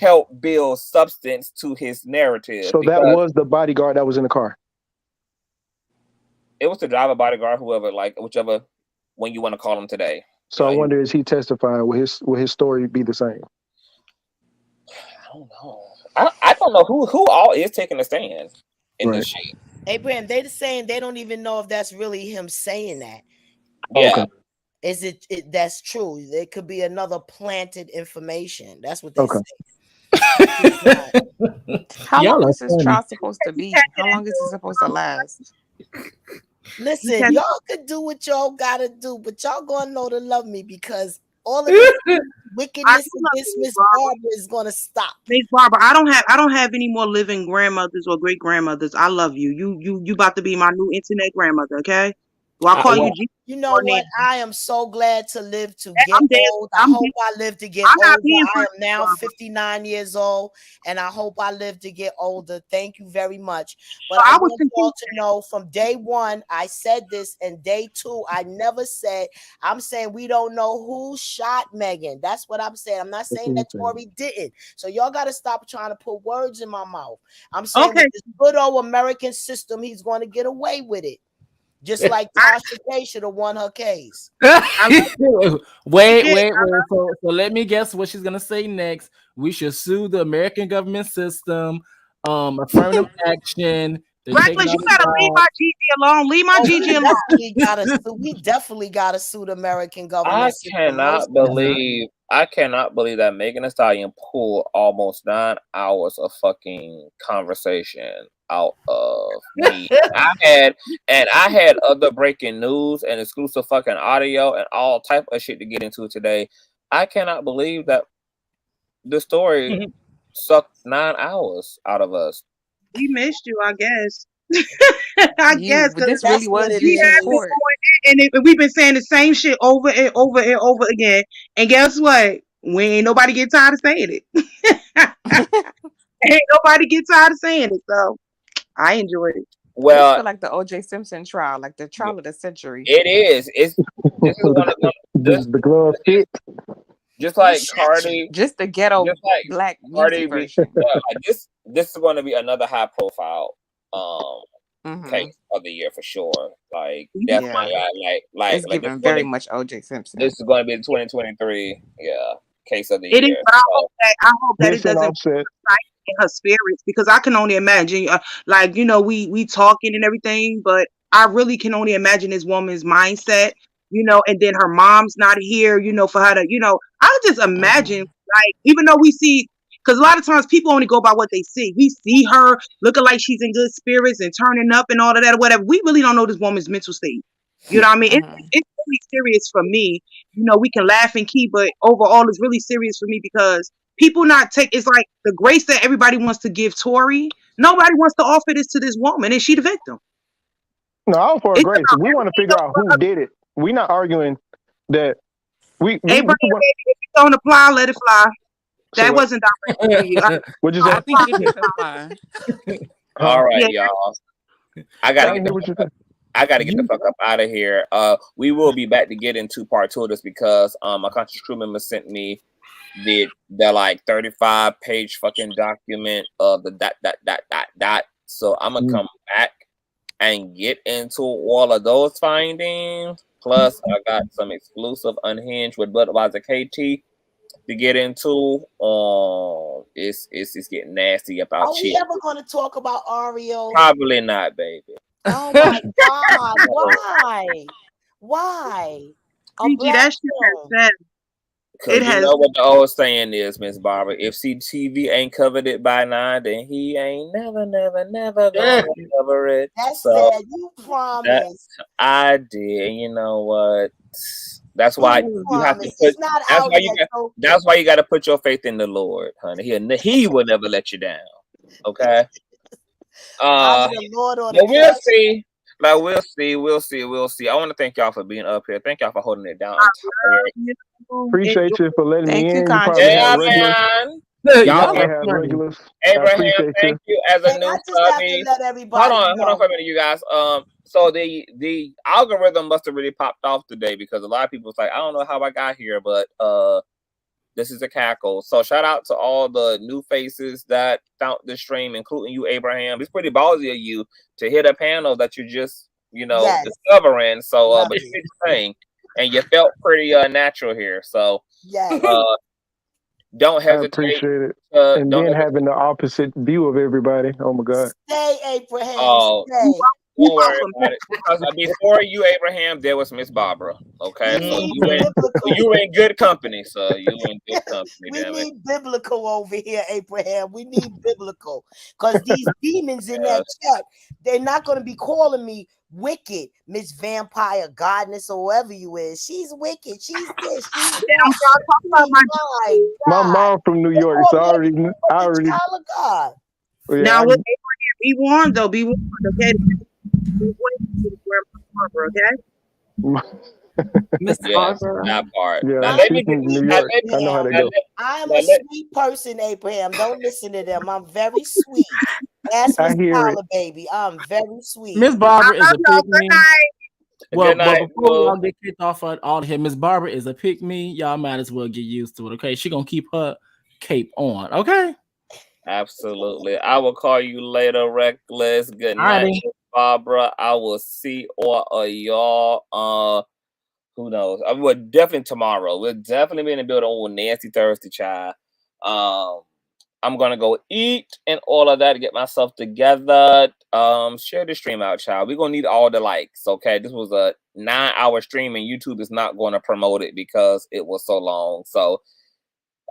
help build substance to his narrative. So that was the bodyguard that was in the car. It was the driver, bodyguard, whoever, whichever one you want to call him today. So I wonder, is he testifying? Will his story be the same? I don't know. I don't know who all is taking a stand in this shit. Hey, Brandon, they're saying they don't even know if that's really him saying that. Yeah. Okay. Is it that's true? There could be another planted information. That's what they say. How long is this trial supposed to be? How long is it supposed to last? Listen, y'all could do what y'all gotta do, but y'all gonna know to love me because all of this wickedness against Miss Barbara is gonna stop. Miss Barbara, I don't have any more living grandmothers or great grandmothers. I love you. You about to be my new internet grandmother, okay? Do I call you well, Gigi? You know what? I am so glad to live to get I'm dead. old. I hope I live to get I'm not older. being I am funny, now Barbara. 59 years old, and I hope I live to get older. Thank you very much. But So I I was want y'all to know from day one, I said this, and day two, I never said, I'm saying we don't know who shot Megan. That's what I'm saying. I'm not saying that Tory didn't. So y'all got to stop trying to put words in my mouth. I'm saying with this good old American system, he's going to get away with it. Just like Tasha K should have won her case. Wait. So let me guess what she's gonna say next. We should sue the American government system, affirmative action. Reckless, you gotta leave my Gigi alone. Leave my Gigi alone. We definitely gotta sue the American government. I cannot believe that Megan Thee Stallion pulled almost 9 hours of fucking conversation out of me. I had other breaking news and exclusive fucking audio and all type of shit to get into today. I cannot believe that the story sucked 9 hours out of us. We missed you, I guess. I guess but this really was we you have been court. going and we've been saying the same shit over and over and over again. And guess what? We ain't nobody get tired of saying it. Ain't nobody get tired of saying it. So I enjoyed it. Well, I feel like the O.J. Simpson trial, like the trial of the century. It is. This is one of the glove fit. Just like Cardi, just the ghetto black Cardi music version. Like this is going to be another high profile case of the year for sure. Like definitely, it's giving very much O.J. Simpson. This is going to be the 2023, case of the year. It is, but I hope that it doesn't upset her spirits, because I can only imagine. Like, you know, we talking and everything, but I really can only imagine this woman's mindset. You know, and then her mom's not here. You know, for her to, you know, I just imagine, like, even though we see. Because a lot of times people only go by what they see. We see her looking like she's in good spirits and turning up and all of that or whatever. We really don't know this woman's mental state. You know what I mean? It's really serious for me. You know, we can laugh and keep, but overall, it's really serious for me because people not take. It's like the grace that everybody wants to give Tory. Nobody wants to offer this to this woman, and she the victim. No, all for grace. We want to figure out who did it. We're not arguing that we Abraham, if it don't apply, let it fly. That wasn't directed to you. What'd you say? I think it did apply. All right, y'all. I gotta get the fuck up out of here. We will be back to get into part 2 of this because my conscious crew member sent me the like 35-page fucking document of the dot. So I'm gonna come back and get into all of those findings. Plus, I got some exclusive Unhinged with Budweiser KT to get into. It's getting nasty about Are we ever going to talk about Oreo? Probably not, baby. Oh my God! Why? That shit Because you know what the old saying is, Miss Barbara. If CTV ain't covered it by now, then he ain't never gonna cover it. That's so sad. You promised. I did. You know what? That's why you have to put. That's why you got to put your faith in the Lord, honey. He will never let you down. Okay. We'll see. Like we'll see. I want to thank y'all for being up here. Thank y'all for holding it down. Appreciate you for letting me in. You probably have regulars. Y'all have regulars. Abraham, thank you as a new subby. Hold on for a minute, you guys. So the algorithm must have really popped off today because a lot of people was like, I don't know how I got here, but this is a cackle. So shout out to all the new faces that found this stream, including you, Abraham. It's pretty ballsy of you to hit a panel that you just, discovering. So, but you did the thing, and you felt pretty natural here. So, don't hesitate. I appreciate it. And then having the opposite view of everybody. Oh my God. Stay, Abraham. Stay. Don't worry about it. Because before you, Abraham, there was Miss Barbara. Okay, so you were in good company. So you were in good company. We need biblical over here, Abraham. We need biblical because these demons in that chat, they're not going to be calling me wicked, Miss Vampire Goddess or whoever you is. She's wicked. She's this. She's that. My mom from New York, so I already. Child of God. Now with Abraham, be warned though. Be warned, okay? Miss Yes, Barbara. that part. Yeah, Now I'm let she's me from New now York. let I know how Abraham. that now go. let I'm now a let sweet person, Abraham. Don't listen to them. I'm very sweet. Ask I Miss hear it. Paula, baby. I'm very sweet. Miss Barbara is a pick me. Well, good night, before boo. y'all get kicked off of all here, Miss Barbara is a pick me. Y'all might as well get used to it. Okay, she gonna keep her cape on. Okay. Absolutely. I will call you later, Reckless. Good night, Alrighty. Miss Barbara. I will see all of y'all. Who knows? I will definitely tomorrow. We'll definitely be in the building on Nancy Thursday, child. I'm gonna go eat and all of that to get myself together. Share the stream out, child. We're gonna need all the likes. Okay, this was a 9-hour stream, and YouTube is not going to promote it because it was so long. So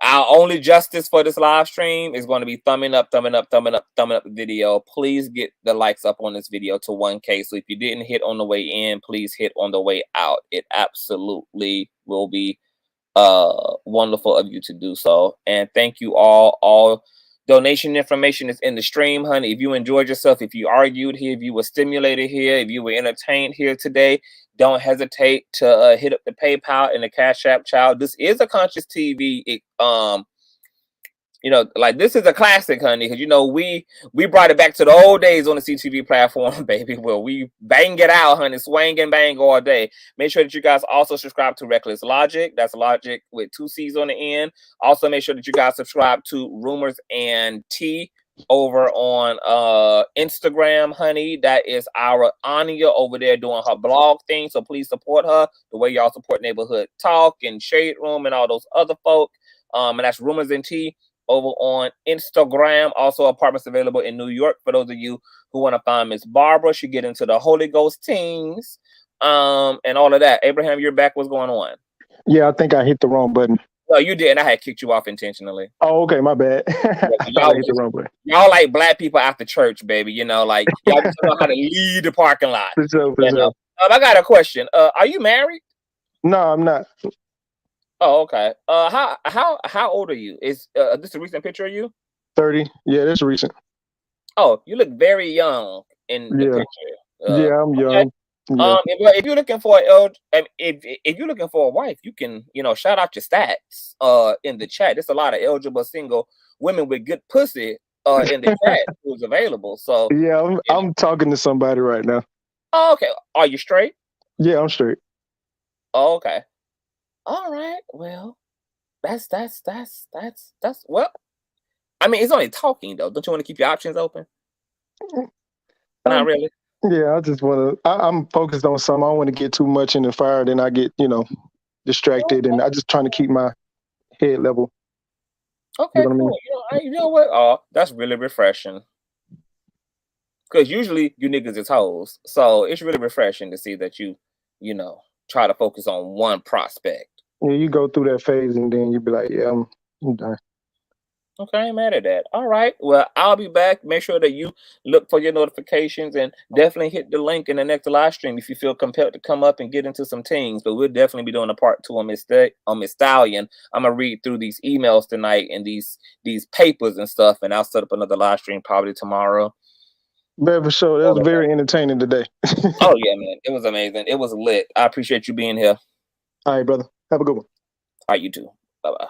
our only justice for this live stream is going to be thumbing up, thumbing up, thumbing up, thumbing up the video. Please get the likes up on this video to 1K. So if you didn't hit on the way in, please hit on the way out. It absolutely will be wonderful of you to do so. And thank you all donation information is in the stream, honey. If you enjoyed yourself, if you argued here, if you were stimulated here, if you were entertained here today, don't hesitate to hit up the PayPal and the Cash App, child. This is a Consciouztv you know, like this is a classic, honey, because you know we brought it back to the old days on the CTV platform, baby, where we bang it out, honey, swing and bang all day. Make sure that you guys also subscribe to Reckless Logic. That's Logic with 2 C's on the end. Also, make sure that you guys subscribe to Rumors and Tea over on Instagram, honey. That is our Anya over there doing her blog thing. So please support her the way y'all support Neighborhood Talk and Shade Room and all those other folk. And that's Rumors and Tea over on Instagram. Also, apartments available in New York for those of you who want to find Miss Barbara. She get into the Holy Ghost teams, and all of that. Abraham, you're back. What's going on? Yeah, I think I hit the wrong button. No, you didn't. I had kicked you off intentionally. Oh, okay, my bad. I thought I hit the wrong button. Y'all like black people after church, baby. You know, like y'all just know how to lead the parking lot. For sure, for sure. I got a question. Are you married? No, I'm not. Oh, okay. How old are you? Is this a recent picture of you? 30. Yeah, that's recent. Oh, you look very young in the picture. Yeah, I'm young. Yeah. If you're looking for if you're looking for a wife, you can, you know, shout out your stats in the chat. There's a lot of eligible single women with good pussy in the chat who's available. So yeah, I'm talking to somebody right now. Oh, okay. Are you straight? Yeah, I'm straight. Oh, okay. All right. Well, that's well. I mean, it's only talking though. Don't you want to keep your options open? Not really. Yeah, I just want to. I'm focused on something. I don't want to get too much in the fire, then I get, you know, distracted, and I just trying to keep my head level. Okay, you know cool. You know what? Oh, that's really refreshing. Because usually you niggas is hoes, so it's really refreshing to see that you know, try to focus on one prospect. Yeah, you go through that phase, and then you be like, yeah, I'm done. Okay, I ain't mad at that. All right. Well, I'll be back. Make sure that you look for your notifications and definitely hit the link in the next live stream if you feel compelled to come up and get into some things. But we'll definitely be doing a part 2 on Miss Stallion. I'm gonna read through these emails tonight and these papers and stuff, and I'll set up another live stream probably tomorrow. But for sure, that was very entertaining today. Oh yeah, man, it was amazing. It was lit. I appreciate you being here. All right, brother. Have a good one. All right, you too. Bye bye.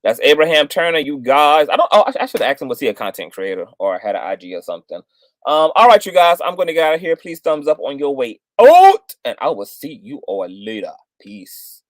That's Abraham Turner, you guys. I should have asked him, was he a content creator or had an IG or something? All right, you guys. I'm going to get out of here. Please thumbs up on your way out, and I will see you all later. Peace.